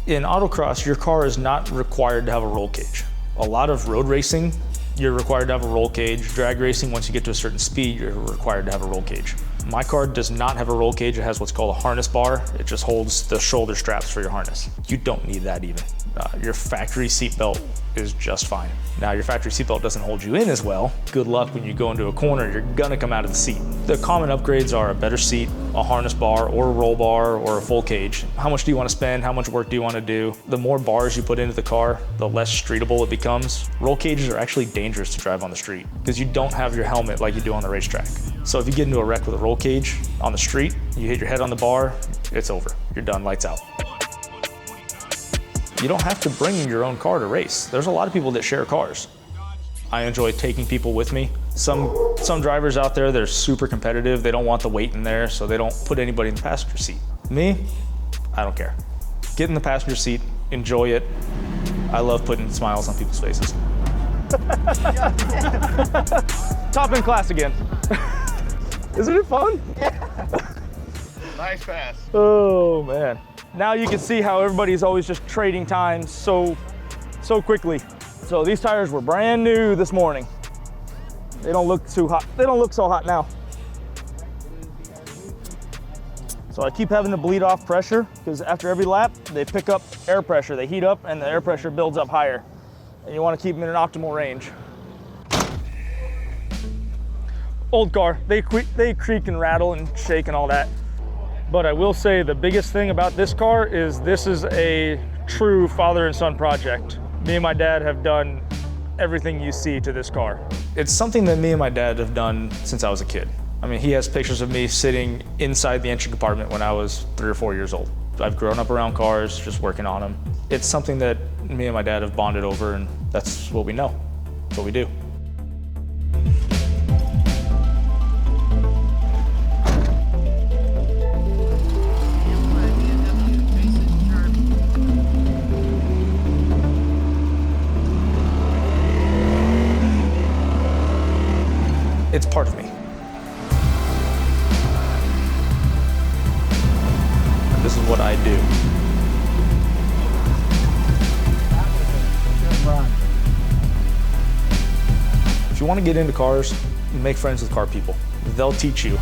[SPEAKER 19] In autocross, your car is not required to have a roll cage. A lot of road racing, you're required to have a roll cage. Drag racing, once you get to a certain speed, you're required to have a roll cage. My car does not have a roll cage. It has what's called a harness bar. It just holds the shoulder straps for your harness. You don't need that even. Your factory seatbelt is just fine. Now, your factory seatbelt doesn't hold you in as well. Good luck when you go into a corner, you're gonna come out of the seat. The common upgrades are a better seat, a harness bar, or a roll bar, or a full cage. How much do you wanna spend? How much work do you wanna do? The more bars you put into the car, the less streetable it becomes. Roll cages are actually dangerous to drive on the street because you don't have your helmet like you do on the racetrack. So if you get into a wreck with a roll cage on the street, you hit your head on the bar, it's over. You're done, lights out. You don't have to bring your own car to race. There's a lot of people that share cars. I enjoy taking people with me. Some drivers out there, they're super competitive. They don't want the weight in there, so they don't put anybody in the passenger seat. Me, I don't care. Get in the passenger seat, enjoy it. I love putting smiles on people's faces. Top in class again. Isn't it fun?
[SPEAKER 23] Nice pass.
[SPEAKER 19] Oh man. Now you can see how everybody's always just trading time so quickly. So these tires were brand new this morning. They don't look too hot. They don't look so hot now. So I keep having to bleed off pressure because after every lap, they pick up air pressure. They heat up and the air pressure builds up higher. And you want to keep them in an optimal range. Old car, they creak and rattle and shake and all that. But I will say the biggest thing about this car is this is a true father and son project. Me and my dad have done everything you see to this car. It's something that me and my dad have done since I was a kid. I mean, he has pictures of me sitting inside the engine compartment when I was 3 or 4 years old. I've grown up around cars, just working on them. It's something that me and my dad have bonded over, and that's what we know. That's what we do. It's part of me. This is what I do. If you want to get into cars, make friends with car people. They'll teach you.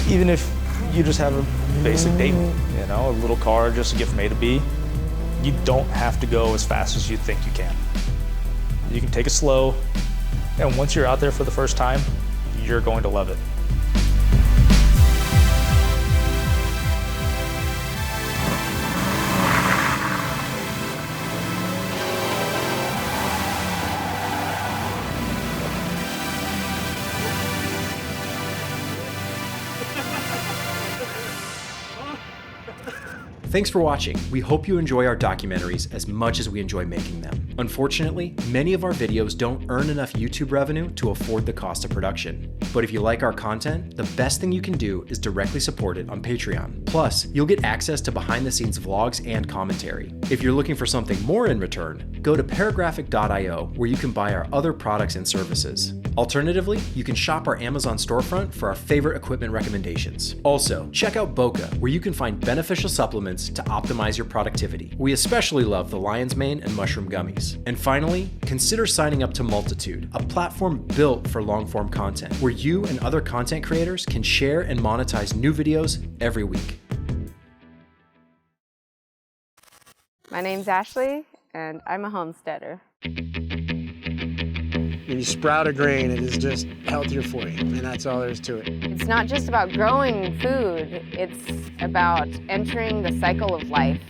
[SPEAKER 19] Even if you just have a basic date, you know, a little car just to get from A to B, you don't have to go as fast as you think you can. You can take it slow. And once you're out there for the first time, you're going to love it.
[SPEAKER 10] Thanks for watching. We hope you enjoy our documentaries as much as we enjoy making them. Unfortunately, many of our videos don't earn enough YouTube revenue to afford the cost of production. But if you like our content, the best thing you can do is directly support it on Patreon. Plus, you'll get access to behind-the-scenes vlogs and commentary. If you're looking for something more in return, go to paragraphic.io where you can buy our other products and services. Alternatively, you can shop our Amazon storefront for our favorite equipment recommendations. Also, check out Boca, where you can find beneficial supplements to optimize your productivity. We especially love the lion's mane and mushroom gummies. And finally, consider signing up to Multitude, a platform built for long-form content, where you and other content creators can share and monetize new videos every week.
[SPEAKER 13] My name's Ashley, and I'm a homesteader.
[SPEAKER 8] When you sprout a grain, it is just healthier for you, and that's all there is to it.
[SPEAKER 13] It's not just about growing food, it's about entering the cycle of life.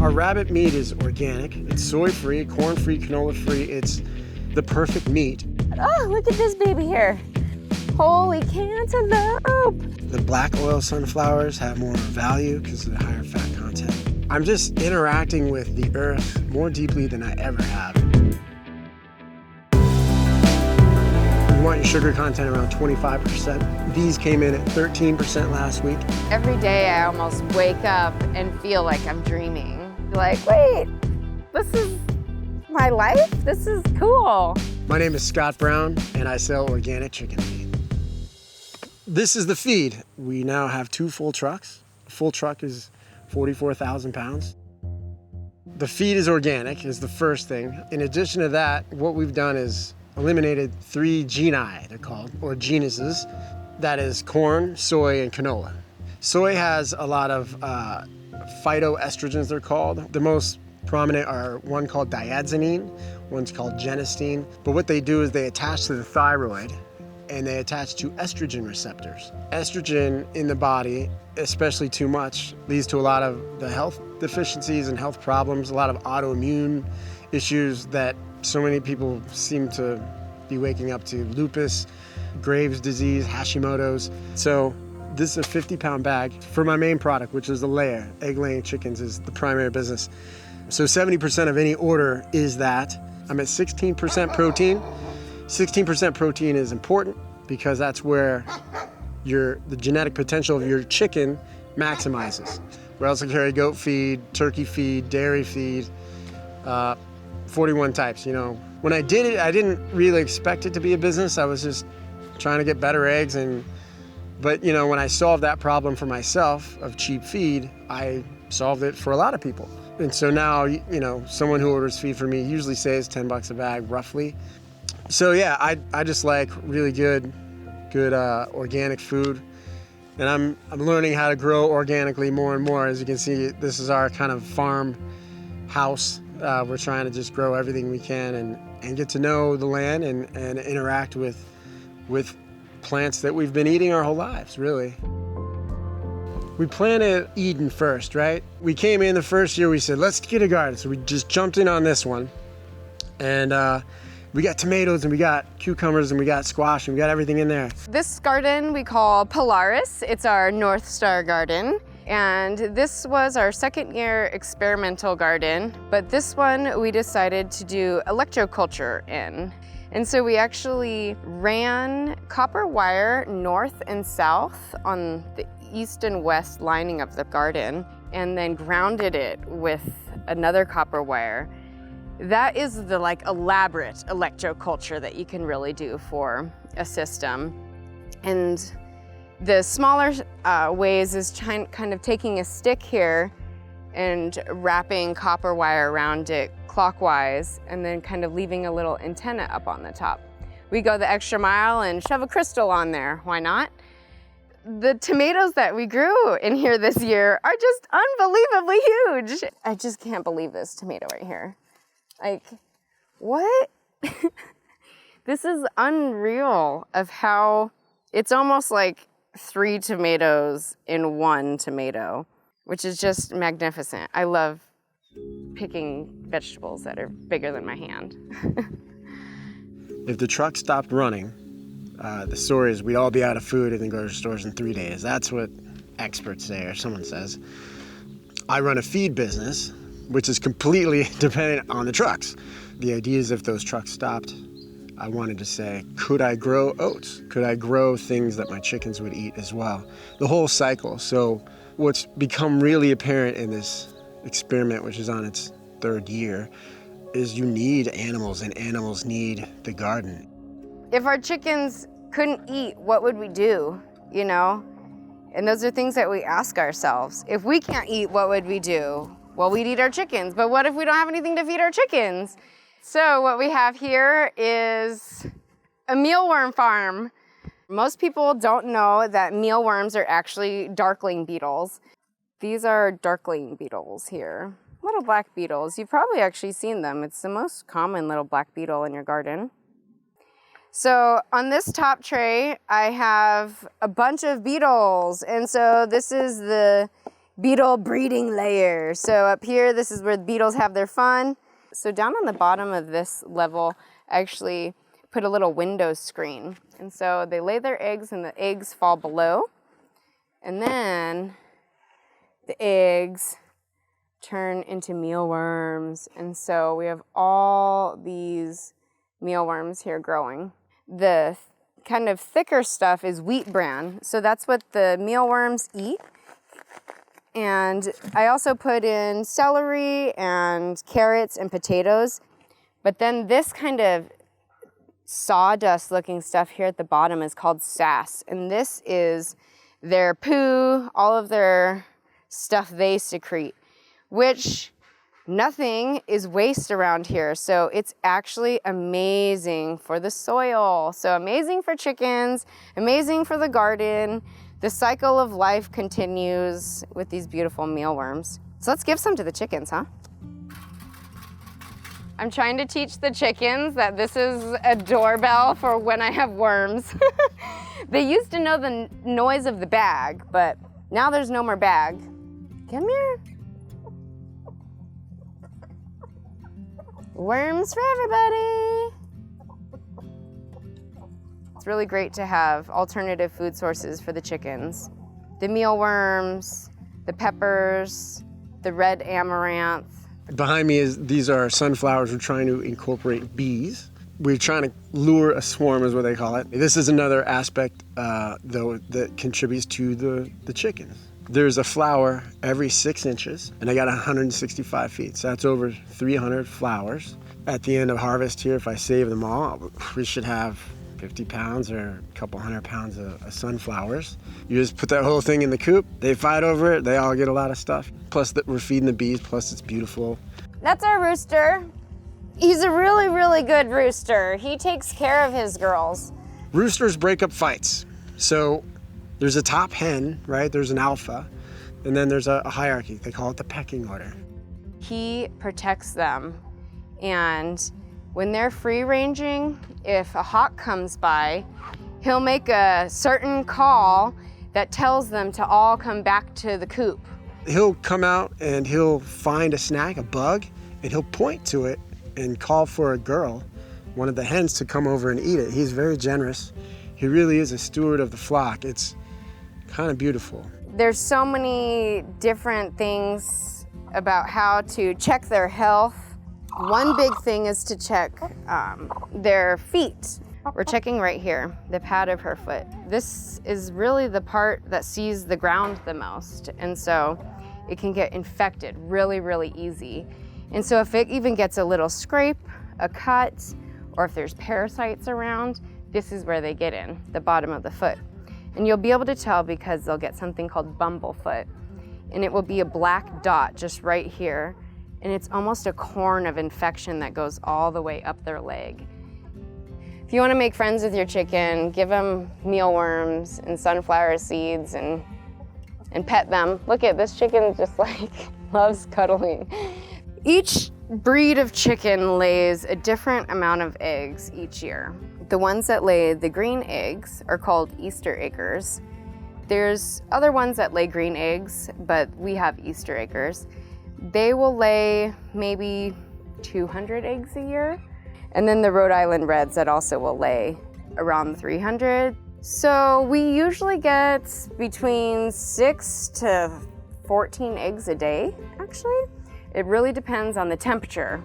[SPEAKER 1] Our rabbit meat is organic. It's soy-free, corn-free, canola-free. It's the perfect meat.
[SPEAKER 13] Oh, look at this baby here. Holy cantaloupe.
[SPEAKER 1] The black oil sunflowers have more value because of the higher fat content. I'm just interacting with the earth more deeply than I ever have. You want your sugar content around 25%. These came in at 13% last week.
[SPEAKER 13] Every day I almost wake up and feel like I'm dreaming. Like, wait, this is my life? This is cool.
[SPEAKER 1] My name is Scott Brown, and I sell organic chicken feed. This is the feed. We now have 2 full trucks. A full truck is 44,000 pounds. The feed is organic, is the first thing. In addition to that, what we've done is eliminated 3 geni, they're called, or genuses. That is corn, soy, and canola. Soy has a lot of phytoestrogens, they're called. The most prominent are one called diazinon, one's called genistein. But what they do is they attach to the thyroid and they attach to estrogen receptors. Estrogen in the body, especially too much, leads to a lot of the health deficiencies and health problems, a lot of autoimmune issues that so many people seem to be waking up to: lupus, Graves' disease, Hashimoto's. So this is a 50-pound bag for my main product, which is the layer. Egg-laying chickens is the primary business. So 70% of any order is that. I'm at 16% protein. 16% protein is important because that's where the genetic potential of your chicken maximizes. We also carry goat feed, turkey feed, dairy feed, 41 types. You know, when I did it, I didn't really expect it to be a business. I was just trying to get better eggs, but you know, when I solved that problem for myself of cheap feed, I solved it for a lot of people. And so now, you know, someone who orders feed for me usually saves $10 a bag, roughly. So yeah, I just like really good organic food, and I'm learning how to grow organically more and more. As you can see, this is our kind of farm house. We're trying to just grow everything we can and get to know the land and interact with plants that we've been eating our whole lives, really. We planted Eden first, right? We came in the first year, we said, let's get a garden. So we just jumped in on this one. And we got tomatoes and we got cucumbers and we got squash and we got everything in there.
[SPEAKER 13] This garden we call Polaris. It's our North Star garden. And this was our 2nd year experimental garden, but this one we decided to do electroculture in. And so we actually ran copper wire north and south on the east and west lining of the garden, and then grounded it with another copper wire. That is the elaborate electroculture that you can really do for a system. And the smaller ways is kind of taking a stick here and wrapping copper wire around it clockwise, and then kind of leaving a little antenna up on the top. We go the extra mile and shove a crystal on there. Why not? The tomatoes that we grew in here this year are just unbelievably huge. I just can't believe this tomato right here. Like, what? This is unreal of how it's almost like 3 tomatoes in 1 tomato, which is just magnificent. I love picking vegetables that are bigger than my hand.
[SPEAKER 1] If the truck stopped running, the story is we'd all be out of food in the grocery stores in 3 days. That's what experts say, or someone says. I run a feed business, which is completely dependent on the trucks. The idea is if those trucks stopped, I wanted to say, could I grow oats? Could I grow things that my chickens would eat as well? The whole cycle. So what's become really apparent in this experiment, which is on its 3rd year, is you need animals and animals need the garden.
[SPEAKER 13] If our chickens couldn't eat, what would we do, you know? And those are things that we ask ourselves. If we can't eat, what would we do? Well, we'd eat our chickens, but what if we don't have anything to feed our chickens? So what we have here is a mealworm farm. Most people don't know that mealworms are actually darkling beetles. These are darkling beetles here. Little black beetles. You've probably actually seen them. It's the most common little black beetle in your garden. So on this top tray, I have a bunch of beetles. And so this is the beetle breeding layer. So up here, this is where the beetles have their fun. So down on the bottom of this level, I actually put a little window screen. And so they lay their eggs and the eggs fall below. And then the eggs turn into mealworms. And so we have all these mealworms here growing. The kind of thicker stuff is wheat bran. So that's what the mealworms eat. And I also put in celery and carrots and potatoes. But then this kind of sawdust looking stuff here at the bottom is called sass. And this is their poo, all of their stuff they secrete, which nothing is waste around here. So it's actually amazing for the soil. So amazing for chickens, amazing for the garden. The cycle of life continues with these beautiful mealworms. So let's give some to the chickens, huh? I'm trying to teach the chickens that this is a doorbell for when I have worms. They used to know the noise of the bag, but now there's no more bag. Come here. Worms for everybody. It's really great to have alternative food sources for the chickens. The mealworms, the peppers, the red amaranth.
[SPEAKER 1] Behind me these are sunflowers. We're trying to incorporate bees. We're trying to lure a swarm is what they call it. This is another aspect though that contributes to the chickens. There's a flower every 6 inches, and I got 165 feet. So that's over 300 flowers. At the end of harvest here, if I save them all, we should have 50 pounds or a couple 100 pounds of sunflowers. You just put that whole thing in the coop, they fight over it, they all get a lot of stuff. Plus we're feeding the bees, plus it's beautiful.
[SPEAKER 13] That's our rooster. He's a really, really good rooster. He takes care of his girls.
[SPEAKER 1] Roosters break up fights. So there's a top hen, right? There's an alpha, and then there's a hierarchy. They call it the pecking order.
[SPEAKER 13] He protects them, and when they're free ranging, if a hawk comes by, he'll make a certain call that tells them to all come back to the coop.
[SPEAKER 1] He'll come out and he'll find a snack, a bug, and he'll point to it and call for a girl, one of the hens, to come over and eat it. He's very generous. He really is a steward of the flock. It's kind of beautiful.
[SPEAKER 13] There's so many different things about how to check their health. One big thing is to check their feet. We're checking right here, the pad of her foot. This is really the part that sees the ground the most, and so it can get infected really, really easy. And so if it even gets a little scrape, a cut, or if there's parasites around, this is where they get in, the bottom of the foot. And you'll be able to tell because they'll get something called bumblefoot, and it will be a black dot just right here, and it's almost a corn of infection that goes all the way up their leg. If you want to make friends with your chicken, give them mealworms and sunflower seeds and pet them. Look at this chicken, just like loves cuddling. Each breed of chicken lays a different amount of eggs each year. The ones that lay the green eggs are called Easter eggers. There's other ones that lay green eggs, but we have Easter eggers. They will lay maybe 200 eggs a year. And then the Rhode Island Reds that also will lay around 300. So we usually get between 6 to 14 eggs a day, actually. It really depends on the temperature.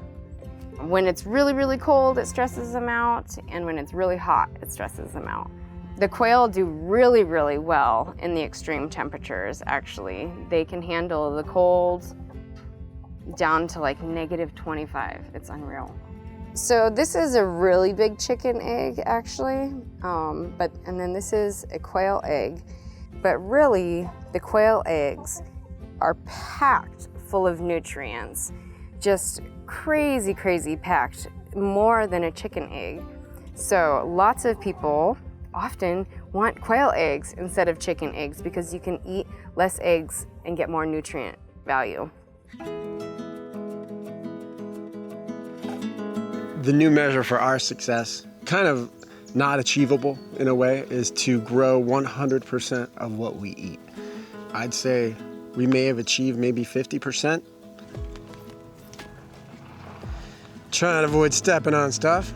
[SPEAKER 13] When it's really, really cold, it stresses them out, and when it's really hot, it stresses them out. The quail do really, really well in the extreme temperatures, actually. They can handle the cold down to like -25. It's unreal. So this is a really big chicken egg, actually, and then this is a quail egg. But really, the quail eggs are packed full of nutrients, just crazy, crazy packed, more than a chicken egg. So lots of people often want quail eggs instead of chicken eggs because you can eat less eggs and get more nutrient value.
[SPEAKER 1] The new measure for our success, kind of not achievable in a way, is to grow 100% of what we eat. I'd say we may have achieved maybe 50%. Trying to avoid stepping on stuff.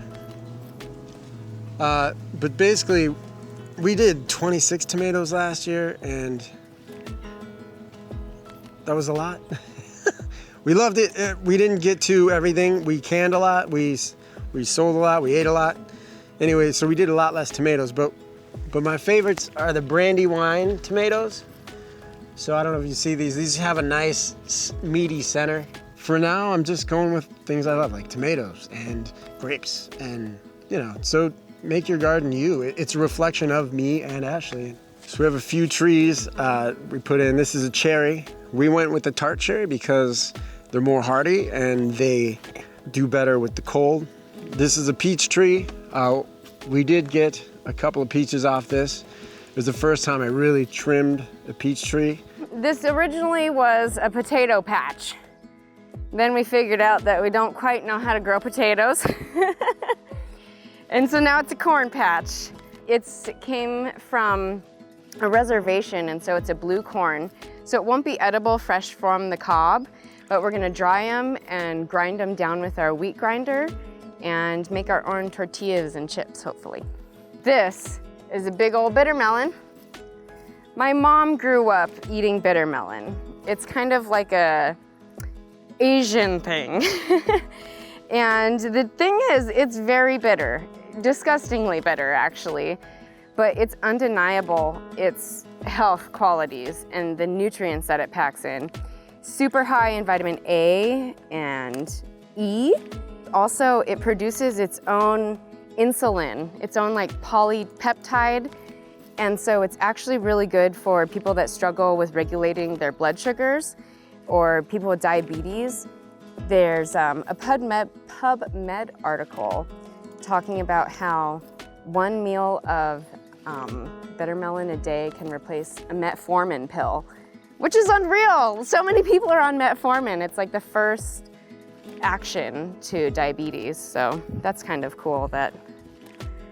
[SPEAKER 1] But basically, we did 26 tomatoes last year, and that was a lot. We loved it. We didn't get to everything. We canned a lot. We sold a lot. We ate a lot. Anyway, so we did a lot less tomatoes. But my favorites are the brandy wine tomatoes. So I don't know if you see these. These have a nice meaty center. For now, I'm just going with things I love, like tomatoes and grapes. And, you know, so make your garden you. It's a reflection of me and Ashley. So we have a few trees we put in. This is a cherry. We went with the tart cherry because they're more hardy and they do better with the cold. This is a peach tree. We did get a couple of peaches off this. It was the first time I really trimmed a peach tree.
[SPEAKER 13] This originally was a potato patch. Then we figured out that we don't quite know how to grow potatoes. And so now it's a corn patch. It came from a reservation, and so it's a blue corn. So it won't be edible fresh from the cob, but we're gonna dry them and grind them down with our wheat grinder and make our own tortillas and chips, hopefully. This is a big old bitter melon. My mom grew up eating bitter melon. It's kind of like a Asian thing. And the thing is, it's very bitter, disgustingly bitter actually, but it's undeniable its health qualities and the nutrients that it packs in. Super high in vitamin A and E. Also, it produces its own insulin, its own like polypeptide. And so it's actually really good for people that struggle with regulating their blood sugars or people with diabetes. There's a PubMed article talking about how one meal of bitter melon a day can replace a metformin pill, which is unreal. So many people are on metformin. It's like the first action to diabetes. So that's kind of cool that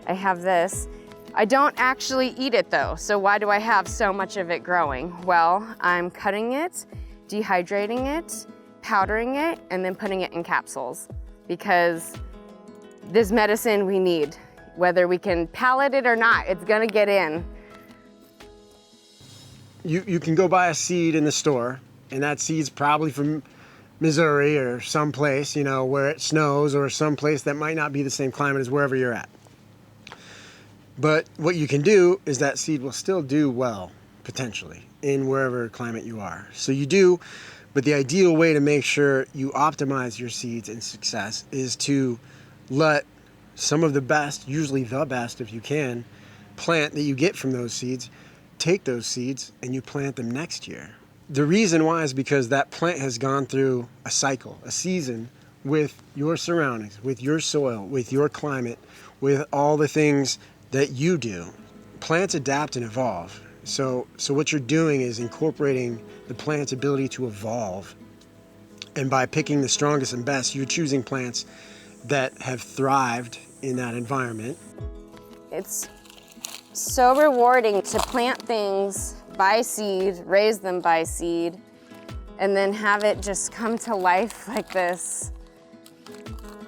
[SPEAKER 13] I have this. I don't actually eat it though, so why do I have so much of it growing? Well, I'm cutting it, dehydrating it, powdering it, and then putting it in capsules because this medicine we need. Whether we can palate it or not, it's gonna get in.
[SPEAKER 1] You can go buy a seed in the store, and that seed's probably from Missouri or someplace, you know, where it snows or someplace that might not be the same climate as wherever you're at. But what you can do is that seed will still do well, potentially, in wherever climate you are. So you do, but the ideal way to make sure you optimize your seeds and success is to let some of the best, usually the best if you can, plant that you get from those seeds, take those seeds and you plant them next year. The reason why is because that plant has gone through a cycle, a season with your surroundings, with your soil, with your climate, with all the things that you do. Plants adapt and evolve. So what you're doing is incorporating the plant's ability to evolve. And by picking the strongest and best, you're choosing plants that have thrived in that environment.
[SPEAKER 13] It's so rewarding to plant things by seed, raise them by seed, and then have it just come to life like this.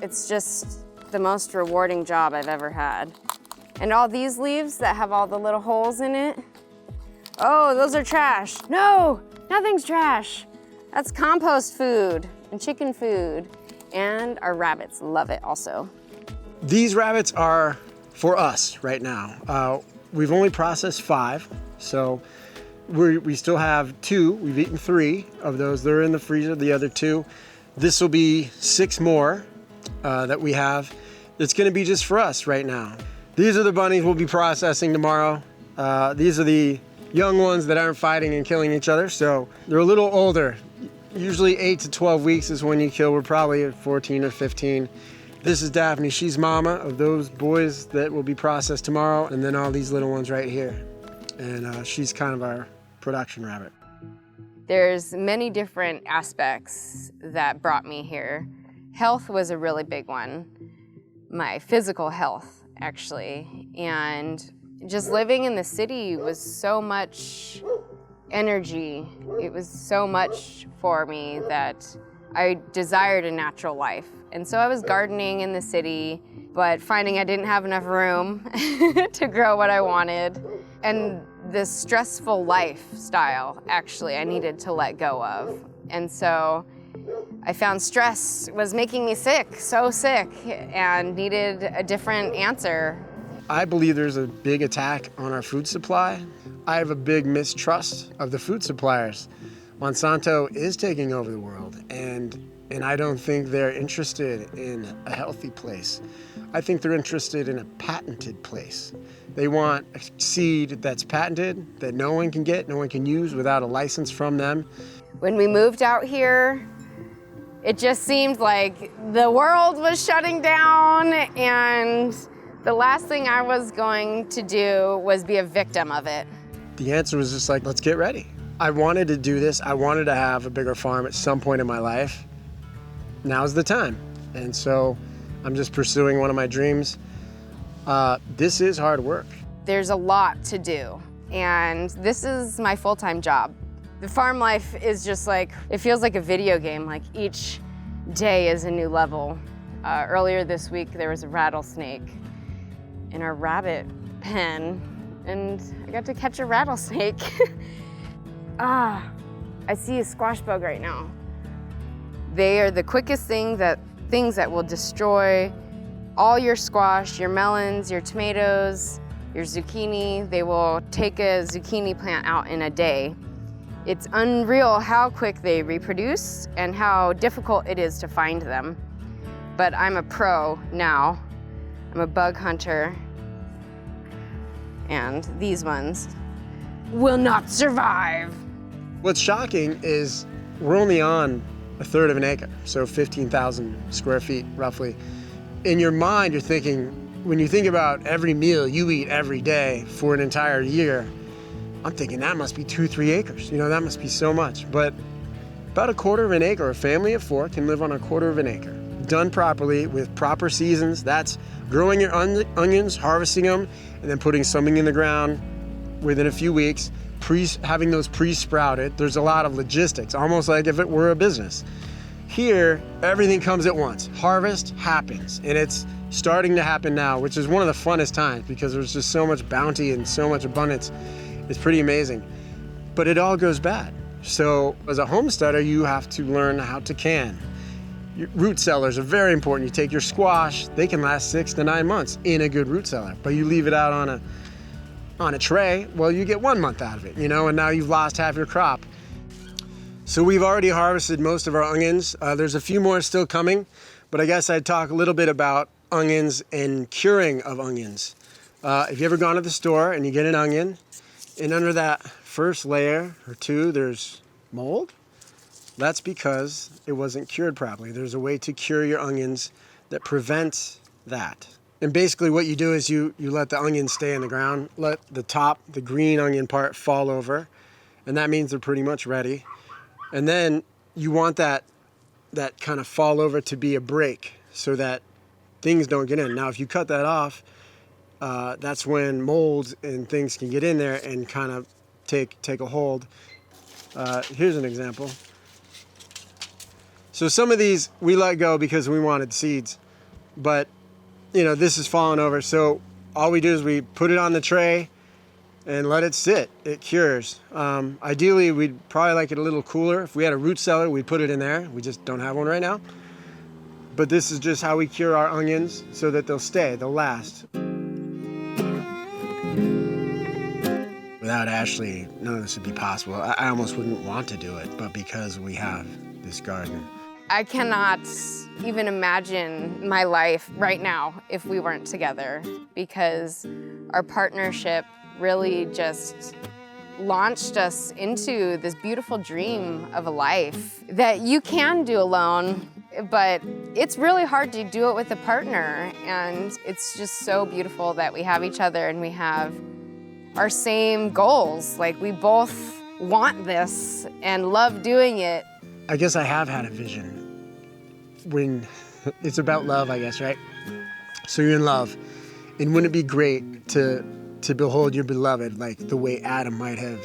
[SPEAKER 13] It's just the most rewarding job I've ever had. And all these leaves that have all the little holes in it, oh, those are trash. No, nothing's trash. That's compost food and chicken food. And our rabbits love it also.
[SPEAKER 1] These rabbits are for us right now. We've only processed 5, so we still have 2. We've eaten 3 of those. They're in the freezer, the other 2. This will be 6 more that we have. It's gonna be just for us right now. These are the bunnies we'll be processing tomorrow. These are the young ones that aren't fighting and killing each other, so they're a little older. Usually 8 to 12 weeks is when you kill. We're probably at 14 or 15. This is Daphne. She's mama of those boys that will be processed tomorrow, and then all these little ones right here. And she's kind of our production rabbit.
[SPEAKER 13] There's many different aspects that brought me here. Health was a really big one. My physical health, actually. And just living in the city was so much energy. It was so much for me that I desired a natural life. And so I was gardening in the city, but finding I didn't have enough room to grow what I wanted. And this stressful lifestyle, actually, I needed to let go of. And so I found stress was making me sick, so sick, and needed a different answer.
[SPEAKER 1] I believe there's a big attack on our food supply. I have a big mistrust of the food suppliers. Monsanto is taking over the world, and I don't think they're interested in a healthy place. I think they're interested in a patented place. They want a seed that's patented, that no one can get, no one can use without a license from them.
[SPEAKER 13] When we moved out here, it just seemed like the world was shutting down, and the last thing I was going to do was be a victim of it.
[SPEAKER 1] The answer was just like, let's get ready. I wanted to do this. I wanted to have a bigger farm at some point in my life. Now's the time. And so I'm just pursuing one of my dreams. This is hard work.
[SPEAKER 13] There's a lot to do, and this is my full-time job. The farm life is just like, it feels like a video game, like each day is a new level. Earlier this week, there was a rattlesnake in our rabbit pen, and I got to catch a rattlesnake. I see a squash bug right now. They are the quickest things that will destroy all your squash, your melons, your tomatoes, your zucchini. They will take a zucchini plant out in a day. It's unreal how quick they reproduce and how difficult it is to find them. But I'm a pro now. I'm a bug hunter. And these ones will not survive.
[SPEAKER 1] What's shocking is we're only on a third of an acre, so 15,000 square feet roughly. In your mind, you're thinking, when you think about every meal you eat every day for an entire year, I'm thinking that must be 2-3 acres. You know, that must be so much. But about a quarter of an acre, a family of 4 can live on a quarter of an acre. Done properly with proper seasons, that's growing your onions, harvesting them, and then putting something in the ground within a few weeks, having those pre-sprouted. There's a lot of logistics, almost like if it were a business. Here, everything comes at once. Harvest happens, and it's starting to happen now, which is one of the funnest times because there's just so much bounty and so much abundance. It's pretty amazing. But it all goes bad. So as a homesteader, you have to learn how to can. Root cellars are very important. You take your squash, they can last 6 to 9 months in a good root cellar, but you leave it out on a tray, well, you get 1 month out of it, you know, and now you've lost half your crop. So we've already harvested most of our onions. There's a few more still coming, but I guess I'd talk a little bit about onions and curing of onions. If you ever gone to the store and you get an onion, and under that first layer or two, there's mold, that's because it wasn't cured properly. There's a way to cure your onions that prevents that. And basically what you do is you let the onions stay in the ground, let the top, the green onion part fall over, and that means they're pretty much ready. And then you want that kind of fall over to be a break so that things don't get in. Now, if you cut that off, that's when molds and things can get in there and kind of take a hold. Here's an example. So some of these we let go because we wanted seeds, but you know, this is falling over. So all we do is we put it on the tray and let it sit. It cures. Ideally, we'd probably like it a little cooler. If we had a root cellar, we'd put it in there. We just don't have one right now. But this is just how we cure our onions so that they'll stay, they'll last. Without Ashley, none of this would be possible. I almost wouldn't want to do it, but because we have this garden.
[SPEAKER 13] I cannot even imagine my life right now if we weren't together, because our partnership really just launched us into this beautiful dream of a life that you can do alone, but it's really hard to do it with a partner. And it's just so beautiful that we have each other and we have our same goals. Like, we both want this and love doing it.
[SPEAKER 1] I guess I have had a vision when it's about love, I guess, right? So you're in love, and wouldn't it be great to behold your beloved like the way Adam might have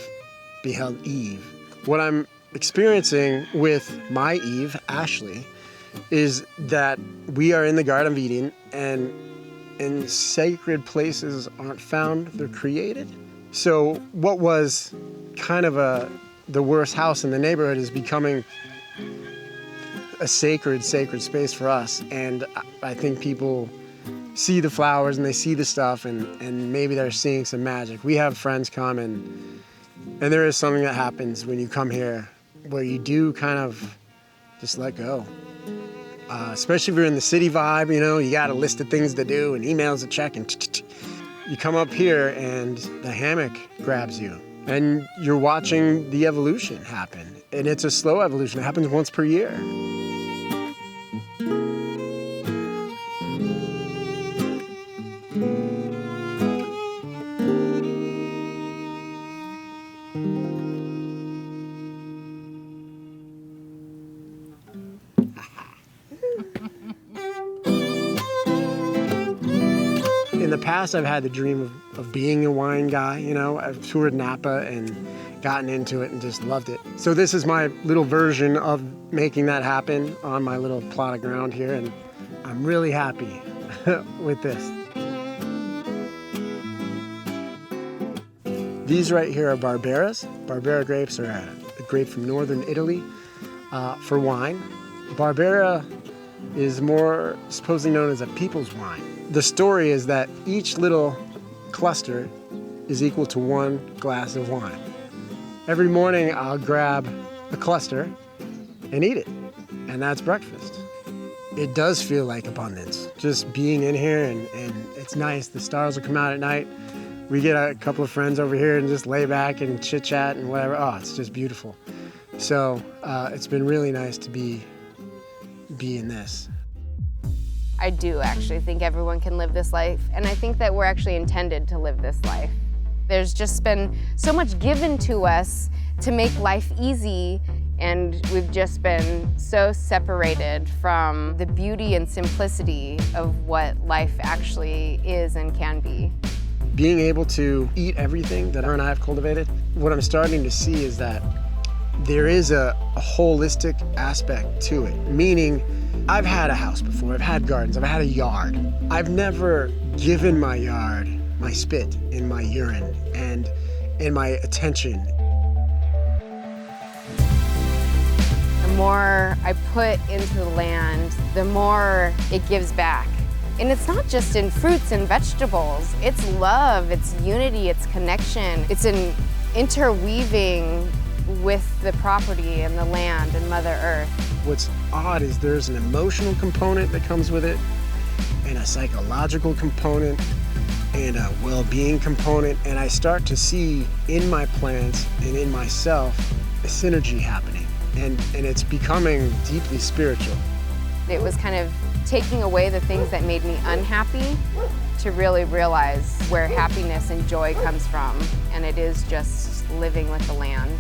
[SPEAKER 1] beheld Eve. What I'm experiencing with my Eve, Ashley, is that we are in the Garden of Eden, and sacred places aren't found, they're created. So what was kind of the worst house in the neighborhood is becoming a sacred space for us. And I think people see the flowers and they see the stuff, and maybe they're seeing some magic. We have friends come, and there is something that happens when you come here where you do kind of just let go. Especially if you're in the city vibe, you know, you got a list of things to do and emails to check, and you come up here and the hammock grabs you, and you're watching the evolution happen. And it's a slow evolution. It happens once per year. In the past, I've had the dream of being a wine guy, you know. I've toured Napa and gotten into it and just loved it. So this is my little version of making that happen on my little plot of ground here, and I'm really happy with this. These right here are Barberas. Barbera grapes are a grape from northern Italy for wine. Barbera is more supposedly known as a people's wine. The story is that each little cluster is equal to one glass of wine. Every morning I'll grab a cluster and eat it, and that's breakfast. It does feel like abundance, just being in here, and it's nice. The stars will come out at night. We get a couple of friends over here and just lay back and chit chat and whatever. Oh, it's just beautiful. So it's been really nice to be in this.
[SPEAKER 13] I do actually think everyone can live this life, and I think that we're actually intended to live this life. There's just been so much given to us to make life easy, and we've just been so separated from the beauty and simplicity of what life actually is and can be.
[SPEAKER 1] Being able to eat everything that her and I have cultivated, what I'm starting to see is that there is a holistic aspect to it, meaning I've had a house before, I've had gardens, I've had a yard. I've never given my yard my spit and my urine and my attention.
[SPEAKER 13] The more I put into the land, the more it gives back. And it's not just in fruits and vegetables. It's love, it's unity, it's connection. It's an interweaving with the property and the land and Mother Earth.
[SPEAKER 1] What's odd is there's an emotional component that comes with it, and a psychological component, and a well-being component, and I start to see in my plants and in myself a synergy happening, and it's becoming deeply spiritual.
[SPEAKER 13] It was kind of taking away the things that made me unhappy to really realize where happiness and joy comes from, and it is just living with the land.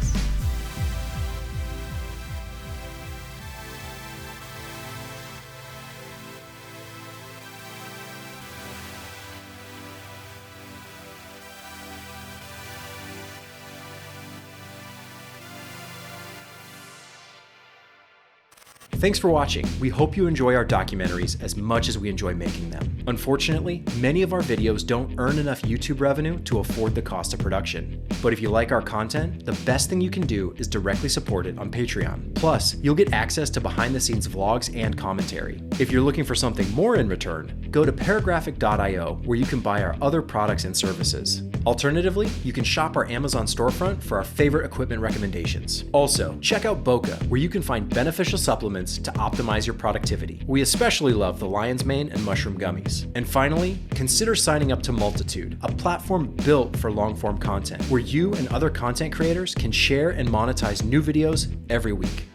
[SPEAKER 10] Thanks for watching. We hope you enjoy our documentaries as much as we enjoy making them. Unfortunately, many of our videos don't earn enough YouTube revenue to afford the cost of production. But if you like our content, the best thing you can do is directly support it on Patreon. Plus, you'll get access to behind-the-scenes vlogs and commentary. If you're looking for something more in return, go to paragraphic.io, where you can buy our other products and services. Alternatively, you can shop our Amazon storefront for our favorite equipment recommendations. Also, check out Boca, where you can find beneficial supplements to optimize your productivity. We especially love the lion's mane and mushroom gummies. And finally, consider signing up to Multitude, a platform built for long-form content, where you and other content creators can share and monetize new videos every week.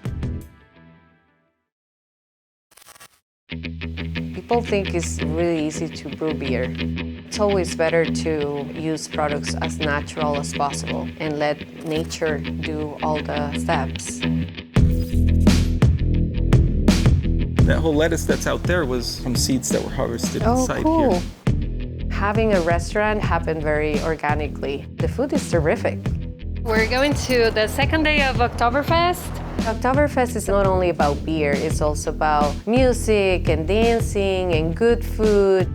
[SPEAKER 5] People think it's really easy to brew beer. It's always better to use products as natural as possible and let nature do all the steps.
[SPEAKER 21] That whole lettuce that's out there was from seeds that were harvested inside
[SPEAKER 5] cool.
[SPEAKER 21] here.
[SPEAKER 5] Having a restaurant happened very organically. The food is terrific.
[SPEAKER 13] We're going to the second day of Oktoberfest.
[SPEAKER 5] Oktoberfest is not only about beer, it's also about music and dancing and good food.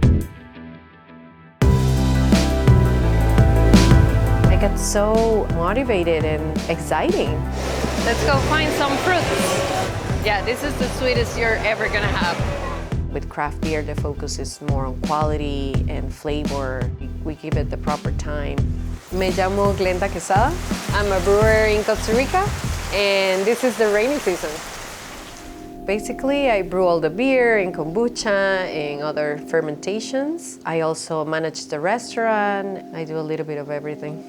[SPEAKER 5] I get so motivated and exciting.
[SPEAKER 13] Let's go find some fruits. Yeah, this is the sweetest you're ever gonna have.
[SPEAKER 5] With craft beer, the focus is more on quality and flavor. We give it the proper time. Me llamo Glenda Quesada. I'm a brewer in Costa Rica, and this is the rainy season. Basically, I brew all the beer in kombucha and other fermentations. I also manage the restaurant. I do a little bit of everything.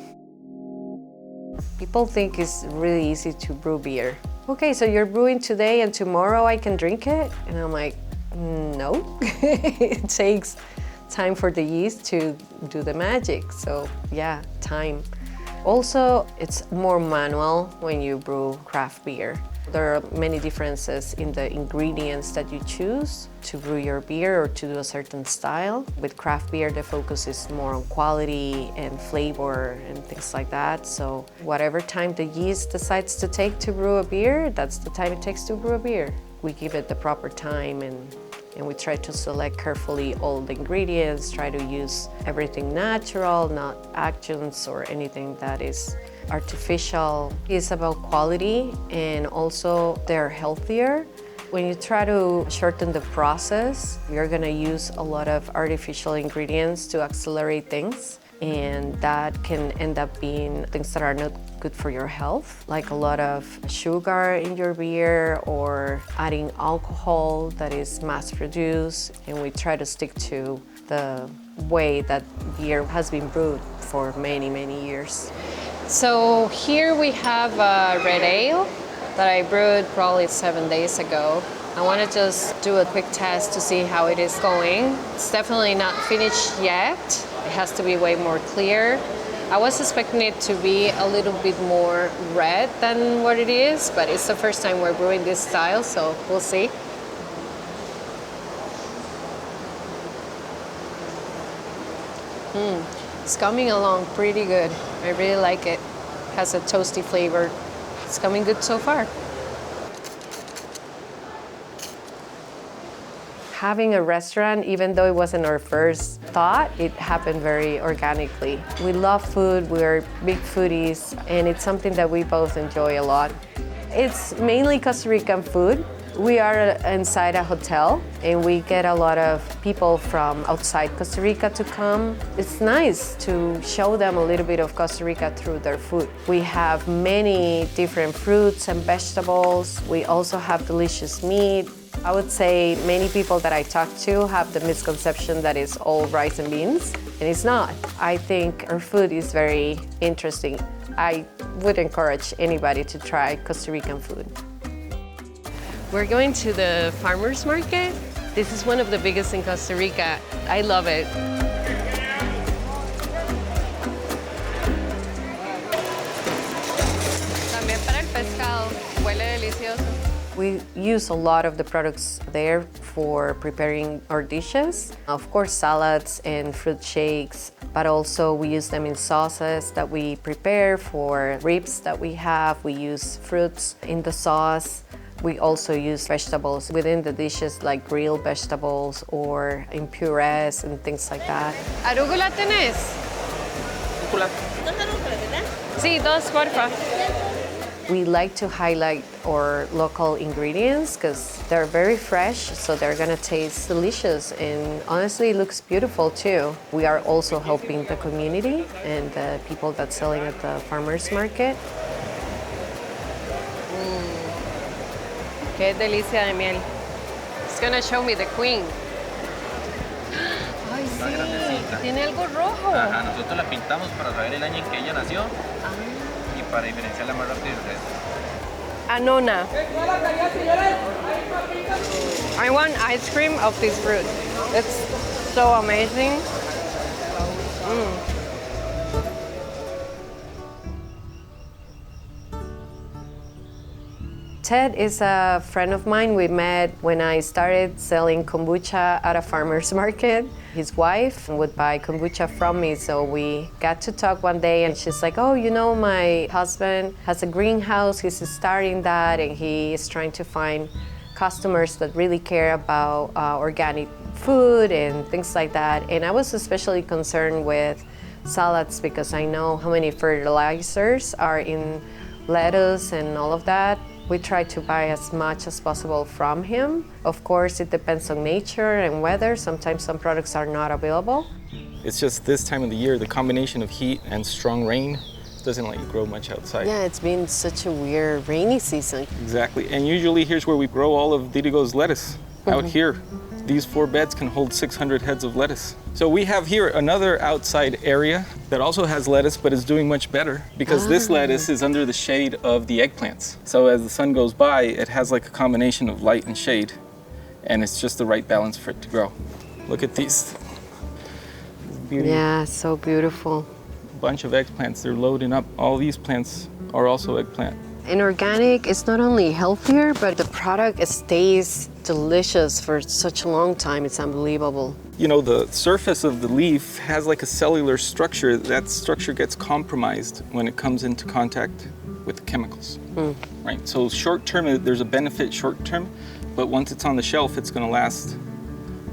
[SPEAKER 5] People think it's really easy to brew beer. Okay, so you're brewing today and tomorrow I can drink it? And I'm like, no. It takes time for the yeast to do the magic. So yeah, time. Also, it's more manual when you brew craft beer. There are many differences in the ingredients that you choose to brew your beer or to do a certain style. With craft beer, the focus is more on quality and flavor and things like that. So whatever time the yeast decides to take to brew a beer, that's the time it takes to brew a beer. We give it the proper time and we try to select carefully all the ingredients, try to use everything natural, not adjuncts or anything that is artificial. It's about quality and also they're healthier. When you try to shorten the process, you're gonna use a lot of artificial ingredients to accelerate things, and that can end up being things that are not good for your health, like a lot of sugar in your beer or adding alcohol that is mass-produced, and we try to stick to the way that beer has been brewed for many, many years.
[SPEAKER 13] So here we have a red ale that I brewed probably 7 days ago. I want to just do a quick test to see how it is going. It's definitely not finished yet. It has to be way more clear. I was expecting it to be a little bit more red than what it is, but it's the first time we're brewing this style, so we'll see. It's coming along pretty good. I really like it. It has a toasty flavor. It's coming good so far.
[SPEAKER 5] Having a restaurant, even though it wasn't our first thought, it happened very organically. We love food, we're big foodies, and it's something that we both enjoy a lot. It's mainly Costa Rican food. We are inside a hotel, and we get a lot of people from outside Costa Rica to come. It's nice to show them a little bit of Costa Rica through their food. We have many different fruits and vegetables. We also have delicious meat. I would say many people that I talk to have the misconception that it's all rice and beans, and it's not. I think our food is very interesting. I would encourage anybody to try Costa Rican food.
[SPEAKER 13] We're going to the farmers market. This is one of the biggest in Costa Rica. I love it. También para el pescado. Huele delicioso.
[SPEAKER 5] We use a lot of the products there for preparing our dishes. Of course, salads and fruit shakes, but also we use them in sauces that we prepare for ribs that we have. We use fruits in the sauce. We also use vegetables within the dishes, like grilled vegetables or in purees and things like that.
[SPEAKER 13] ¿Arúgula tenés? Sí, dos, porfa.
[SPEAKER 5] We like to highlight our local ingredients because they're very fresh, so they're gonna taste delicious, and honestly it looks beautiful too. We are also helping the community and the people that's selling at the farmers market.
[SPEAKER 13] Qué delicia de miel. It's gonna show me the queen. Ay, sí, tiene algo rojo.
[SPEAKER 4] Ajá, nosotros la pintamos para saber el año en que ella nació y para diferenciarla más rápido del resto.
[SPEAKER 13] Anona. I want ice cream of this fruit. It's so amazing.
[SPEAKER 5] Ted is a friend of mine. We met when I started selling kombucha at a farmer's market. His wife would buy kombucha from me, so we got to talk one day and she's like, oh, you know, my husband has a greenhouse, he's starting that, and he is trying to find customers that really care about organic food and things like that. And I was especially concerned with salads because I know how many fertilizers are in lettuce and all of that. We try to buy as much as possible from him. Of course, it depends on nature and weather. Sometimes some products are not available.
[SPEAKER 21] It's just this time of the year, the combination of heat and strong rain doesn't let you grow much outside.
[SPEAKER 5] Yeah, it's been such a weird rainy season.
[SPEAKER 21] Exactly, and usually here's where we grow all of Didigo's lettuce, out here. These 4 beds can hold 600 heads of lettuce. So we have here another outside area that also has lettuce, but is doing much better because this lettuce is under the shade of the eggplants. So as the sun goes by, it has like a combination of light and shade, and it's just the right balance for it to grow. Look at these.
[SPEAKER 5] Yeah, so beautiful.
[SPEAKER 21] Bunch of eggplants, they're loading up. All these plants are also eggplant.
[SPEAKER 5] And organic is not only healthier, but the product stays delicious for such a long time. It's unbelievable.
[SPEAKER 21] You know, the surface of the leaf has like a cellular structure. That structure gets compromised when it comes into contact with the chemicals, right? So short term, there's a benefit short term, but once it's on the shelf, it's gonna last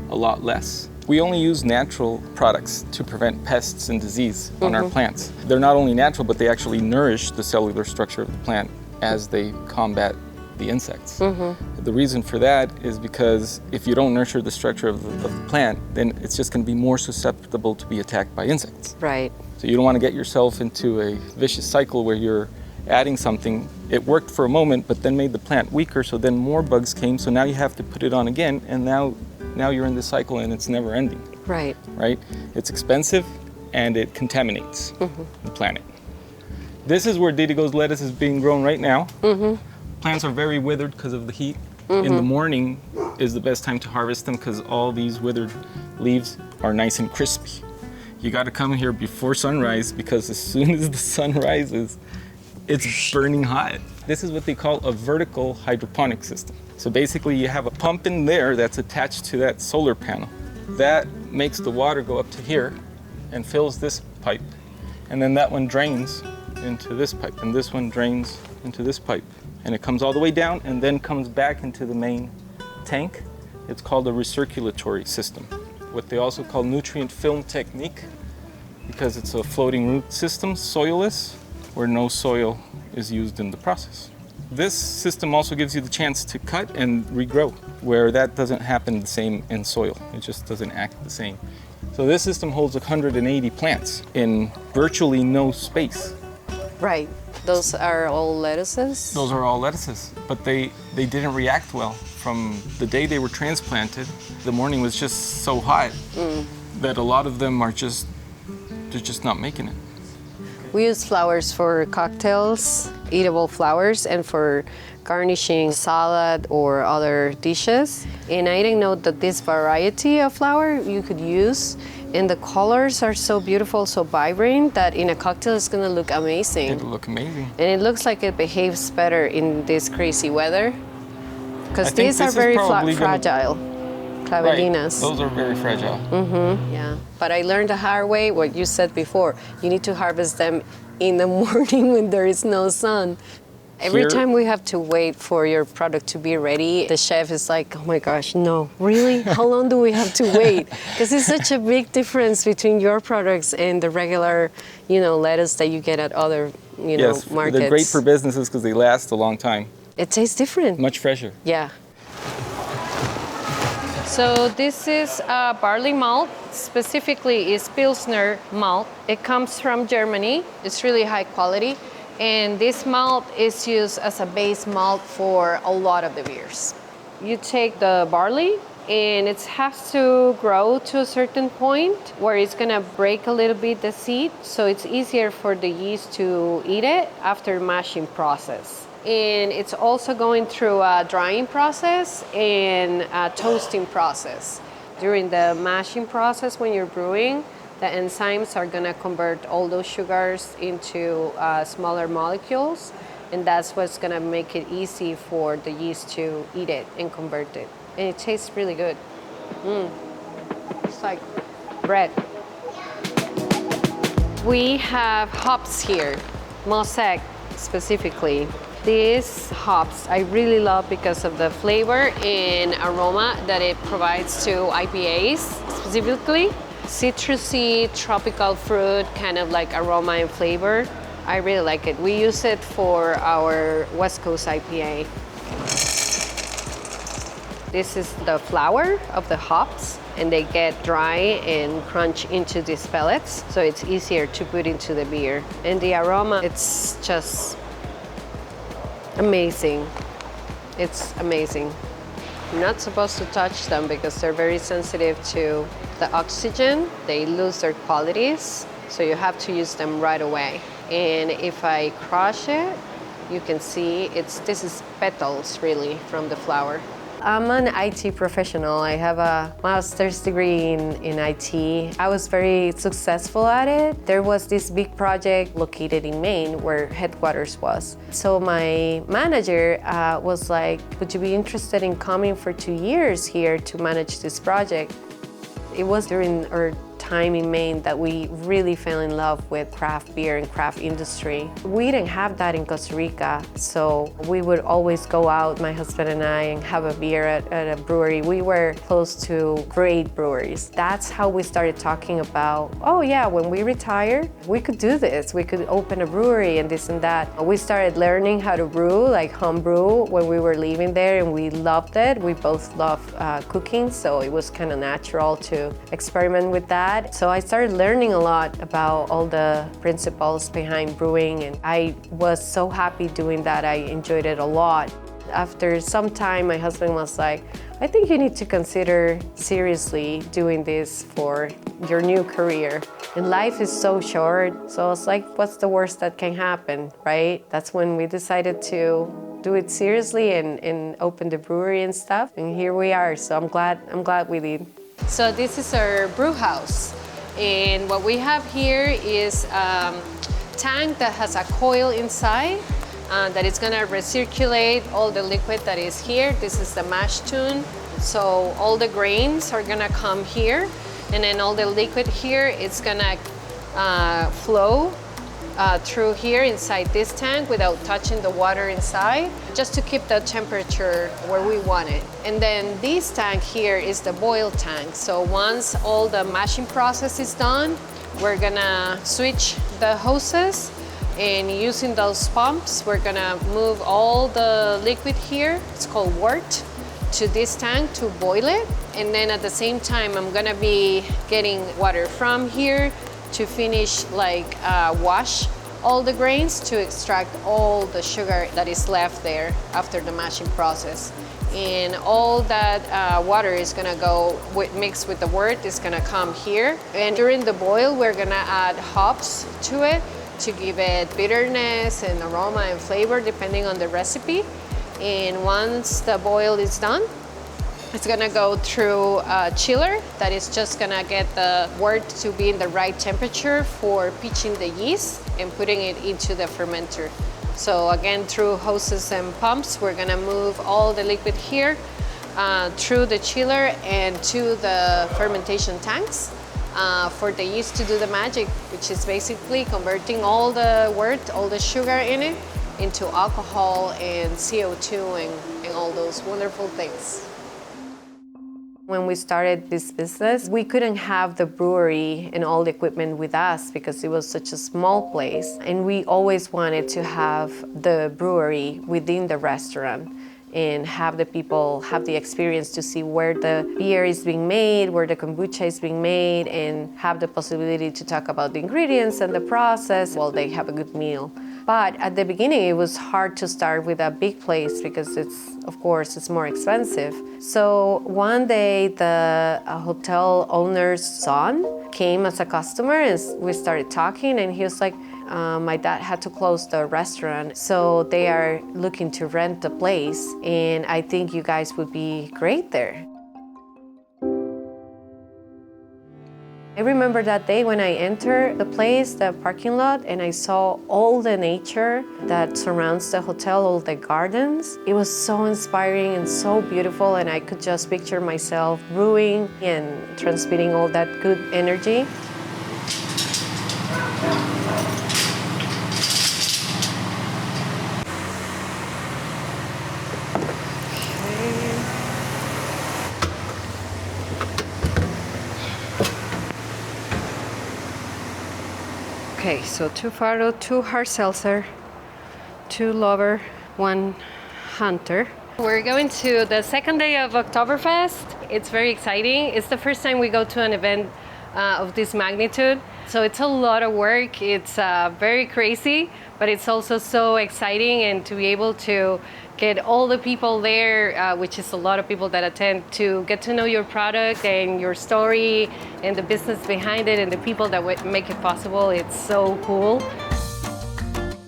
[SPEAKER 21] a lot less. We only use natural products to prevent pests and disease on our plants. They're not only natural, but they actually nourish the cellular structure of the plant as they combat the insects. The reason for that is because if you don't nurture the structure of the plant, then it's just going to be more susceptible to be attacked by insects.
[SPEAKER 5] Right.
[SPEAKER 21] So you don't want to get yourself into a vicious cycle where you're adding something. It worked for a moment, but then made the plant weaker, so then more bugs came, so now you have to put it on again, and now you're in this cycle and it's never ending.
[SPEAKER 5] Right.
[SPEAKER 21] Right? It's expensive and it contaminates the planet. This is where Didigo's lettuce is being grown right now. Plants are very withered because of the heat. In the morning is the best time to harvest them because all these withered leaves are nice and crispy. You got to come here before sunrise because as soon as the sun rises, it's burning hot. This is what they call a vertical hydroponic system. So basically you have a pump in there that's attached to that solar panel. That makes the water go up to here and fills this pipe. And then that one drains into this pipe, and this one drains into this pipe. And it comes all the way down and then comes back into the main tank. It's called a recirculatory system. What they also call nutrient film technique, because it's a floating root system, soilless, where no soil is used in the process. This system also gives you the chance to cut and regrow, where that doesn't happen the same in soil. It just doesn't act the same. So this system holds 180 plants in virtually no space.
[SPEAKER 5] Right. Those are all lettuces?
[SPEAKER 21] Those are all lettuces, but they didn't react well. From the day they were transplanted, the morning was just so hot that a lot of them are just not making it.
[SPEAKER 5] We use flowers for cocktails, eatable flowers, and for garnishing salad or other dishes. And I didn't know that this variety of flower you could use, and the colors are so beautiful, so vibrant, that in a cocktail it's gonna look amazing.
[SPEAKER 21] It'll look amazing.
[SPEAKER 5] And it looks like it behaves better in this crazy weather, because these are very fragile. Clavelinas.
[SPEAKER 21] Right. Those are very fragile.
[SPEAKER 5] Yeah, but I learned the hard way what you said before. You need to harvest them in the morning when there is no sun. Every time we have to wait for your product to be ready, the chef is like, oh my gosh, no, really? How long do we have to wait? Because it's such a big difference between your products and the regular, lettuce that you get at other,
[SPEAKER 21] yes,
[SPEAKER 5] markets.
[SPEAKER 21] They're great for businesses because they last a long time.
[SPEAKER 5] It tastes different.
[SPEAKER 21] Much fresher.
[SPEAKER 5] Yeah. So this is barley malt, specifically is Pilsner malt. It comes from Germany. It's really high quality. And this malt is used as a base malt for a lot of the beers. You take the barley and it has to grow to a certain point where it's gonna break a little bit the seed, so it's easier for the yeast to eat it after mashing process. And it's also going through a drying process and a toasting process. During the mashing process, when you're brewing, the enzymes are gonna convert all those sugars into smaller molecules, And that's what's gonna make it easy for the yeast to eat it and convert it. And it tastes really good. It's like bread. We have hops here, Mosaic specifically. These hops I really love because of the flavor and aroma that it provides to IPAs specifically. Citrusy, tropical fruit, kind of like aroma and flavor. I really like it. We use it for our West Coast IPA. This is the flour of the hops, and they get dry and crunch into these pellets, so it's easier to put into the beer. And the aroma, it's just amazing. It's amazing. You're not supposed to touch them because they're very sensitive to the oxygen. They lose their qualities, so you have to use them right away. And if I crush it, you can see this is petals really from the flour. I'm an IT professional. I have a master's degree in IT. I was very successful at it. There was this big project located in Maine where headquarters was. So my manager was like, would you be interested in coming for 2 years here to manage this project? It was during our time in Maine that we really fell in love with craft beer and craft industry. We didn't have that in Costa Rica, so we would always go out, my husband and I, and have a beer at a brewery. We were close to great breweries. That's how we started talking about, oh yeah, when we retire, we could do this. We could open a brewery and this and that. We started learning how to brew, like home brew, when we were living there, and we loved it. We both love cooking, so it was kind of natural to experiment with that. So I started learning a lot about all the principles behind brewing, and I was so happy doing that. I enjoyed it a lot. After some time, my husband was like, I think you need to consider seriously doing this for your new career. And life is so short, so I was like, what's the worst that can happen, right? That's when we decided to do it seriously and open the brewery and stuff. And here we are, so I'm glad we did. So this is our brew house, and what we have here is a tank that has a coil inside that is gonna recirculate all the liquid that is here. This is the mash tun, so all the grains are gonna come here, and then all the liquid here is gonna flow through here inside this tank without touching the water inside, just to keep the temperature where we want it. And then this tank here is the boil tank. So once all the mashing process is done, we're gonna switch the hoses, and using those pumps, we're gonna move all the liquid here, it's called wort, to this tank to boil it. And then at the same time, I'm gonna be getting water from here to finish wash all the grains to extract all the sugar that is left there after the mashing process. And all that water is gonna go mixed with the wort, is gonna come here. And during the boil, we're gonna add hops to it to give it bitterness and aroma and flavor depending on the recipe. And once the boil is done, it's gonna go through a chiller that is just gonna get the wort to be in the right temperature for pitching the yeast and putting it into the fermenter. So again, through hoses and pumps, we're gonna move all the liquid here through the chiller and to the fermentation tanks for the yeast to do the magic, which is basically converting all the wort, all the sugar in it, into alcohol and CO2 and all those wonderful things. When we started this business, we couldn't have the brewery and all the equipment with us because it was such a small place. And we always wanted to have the brewery within the restaurant and have the people have the experience to see where the beer is being made, where the kombucha is being made, and have the possibility to talk about the ingredients and the process while they have a good meal. But at the beginning, it was hard to start with a big place because of course, it's more expensive. So one day, the hotel owner's son came as a customer and we started talking, and he was like, my dad had to close the restaurant, so they are looking to rent the place, and I think you guys would be great there. I remember that day when I entered the place, the parking lot, and I saw all the nature that surrounds the hotel, all the gardens. It was so inspiring and so beautiful, and I could just picture myself brewing and transmitting all that good energy. Okay, so 2 Faro, 2 hard seltzer, 2 lover, 1 hunter. We're going to the second day of Oktoberfest. It's very exciting. It's the first time we go to an event of this magnitude. So it's a lot of work. It's very crazy, but it's also so exciting, and to be able to get all the people there, which is a lot of people that attend, to get to know your product and your story and the business behind it and the people that make it possible. It's so cool.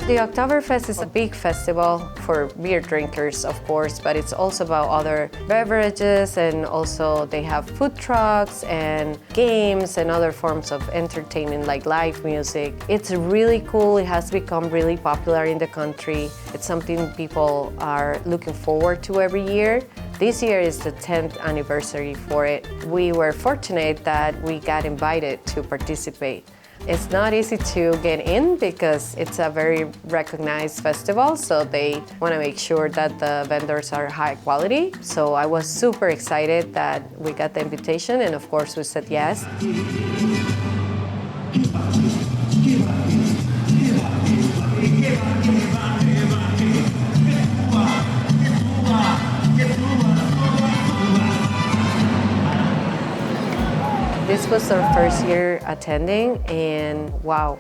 [SPEAKER 5] The Oktoberfest is a big festival for beer drinkers, of course, but it's also about other beverages, and also they have food trucks and games and other forms of entertainment like live music. It's really cool. It has become really popular in the country. It's something people are looking forward to every year. This year is the 10th anniversary for it. We were fortunate that we got invited to participate. It's not easy to get in because it's a very recognized festival, so they want to make sure that the vendors are high quality. So I was super excited that we got the invitation, and of course we said yes. This was our first year attending, and wow,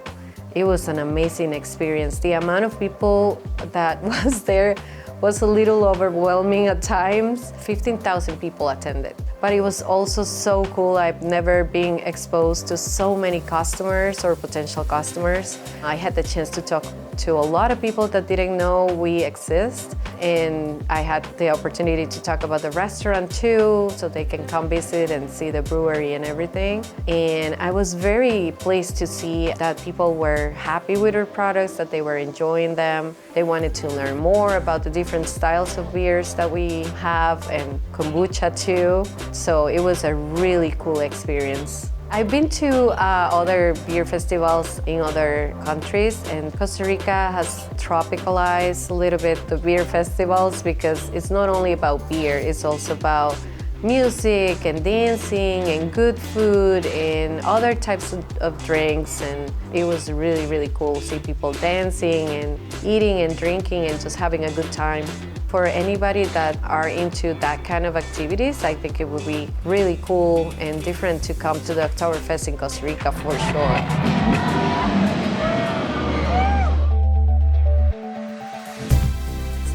[SPEAKER 5] it was an amazing experience. The amount of people that was there was a little overwhelming at times. 15,000 people attended. But it was also so cool. I've never been exposed to so many customers or potential customers. I had the chance to talk to a lot of people that didn't know we exist. And I had the opportunity to talk about the restaurant too, so they can come visit and see the brewery and everything. And I was very pleased to see that people were happy with our products, that they were enjoying them. They wanted to learn more about the different styles of beers that we have, and kombucha too. So it was a really cool experience. I've been to other beer festivals in other countries, and Costa Rica has tropicalized a little bit the beer festivals, because it's not only about beer, it's also about music and dancing and good food and other types of drinks. And it was really, really cool to see people dancing and eating and drinking and just having a good time. For anybody that are into that kind of activities, I think it would be really cool and different to come to the Oktoberfest in Costa Rica for sure.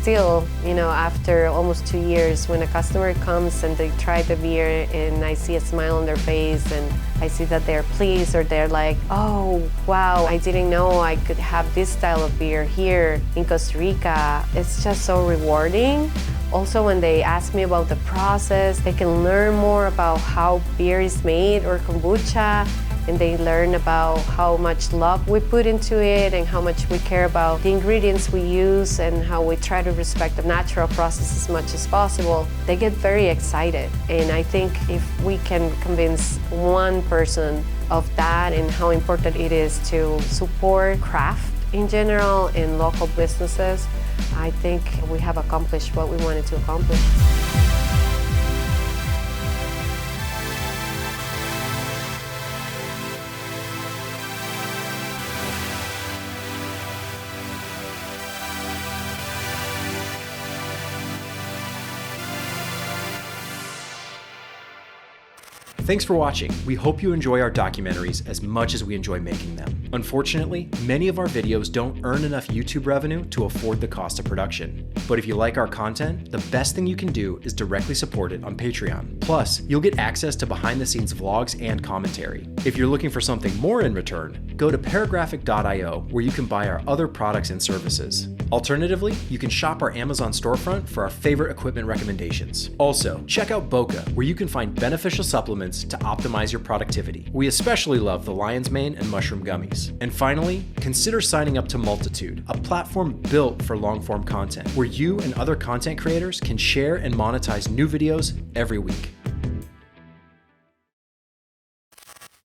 [SPEAKER 5] Still, you know, after almost 2 years, when a customer comes and they try the beer and I see a smile on their face and I see that they're pleased, or they're like, oh, wow, I didn't know I could have this style of beer here in Costa Rica. It's just so rewarding. Also, when they ask me about the process, they can learn more about how beer is made, or kombucha, and they learn about how much love we put into it and how much we care about the ingredients we use and how we try to respect the natural process as much as possible. They get very excited, and I think if we can convince one person of that and how important it is to support craft in general and local businesses, I think we have accomplished what we wanted to accomplish.
[SPEAKER 10] Thanks for watching. We hope you enjoy our documentaries as much as we enjoy making them. Unfortunately, many of our videos don't earn enough YouTube revenue to afford the cost of production. But if you like our content, the best thing you can do is directly support it on Patreon. Plus, you'll get access to behind-the-scenes vlogs and commentary. If you're looking for something more in return, go to paragraphic.io, where you can buy our other products and services. Alternatively, you can shop our Amazon storefront for our favorite equipment recommendations. Also, check out Boca, where you can find beneficial supplements to optimize your productivity. We especially love the lion's mane and mushroom gummies. And finally, consider signing up to Multitude, a platform built for long-form content, where you and other content creators can share and monetize new videos every week.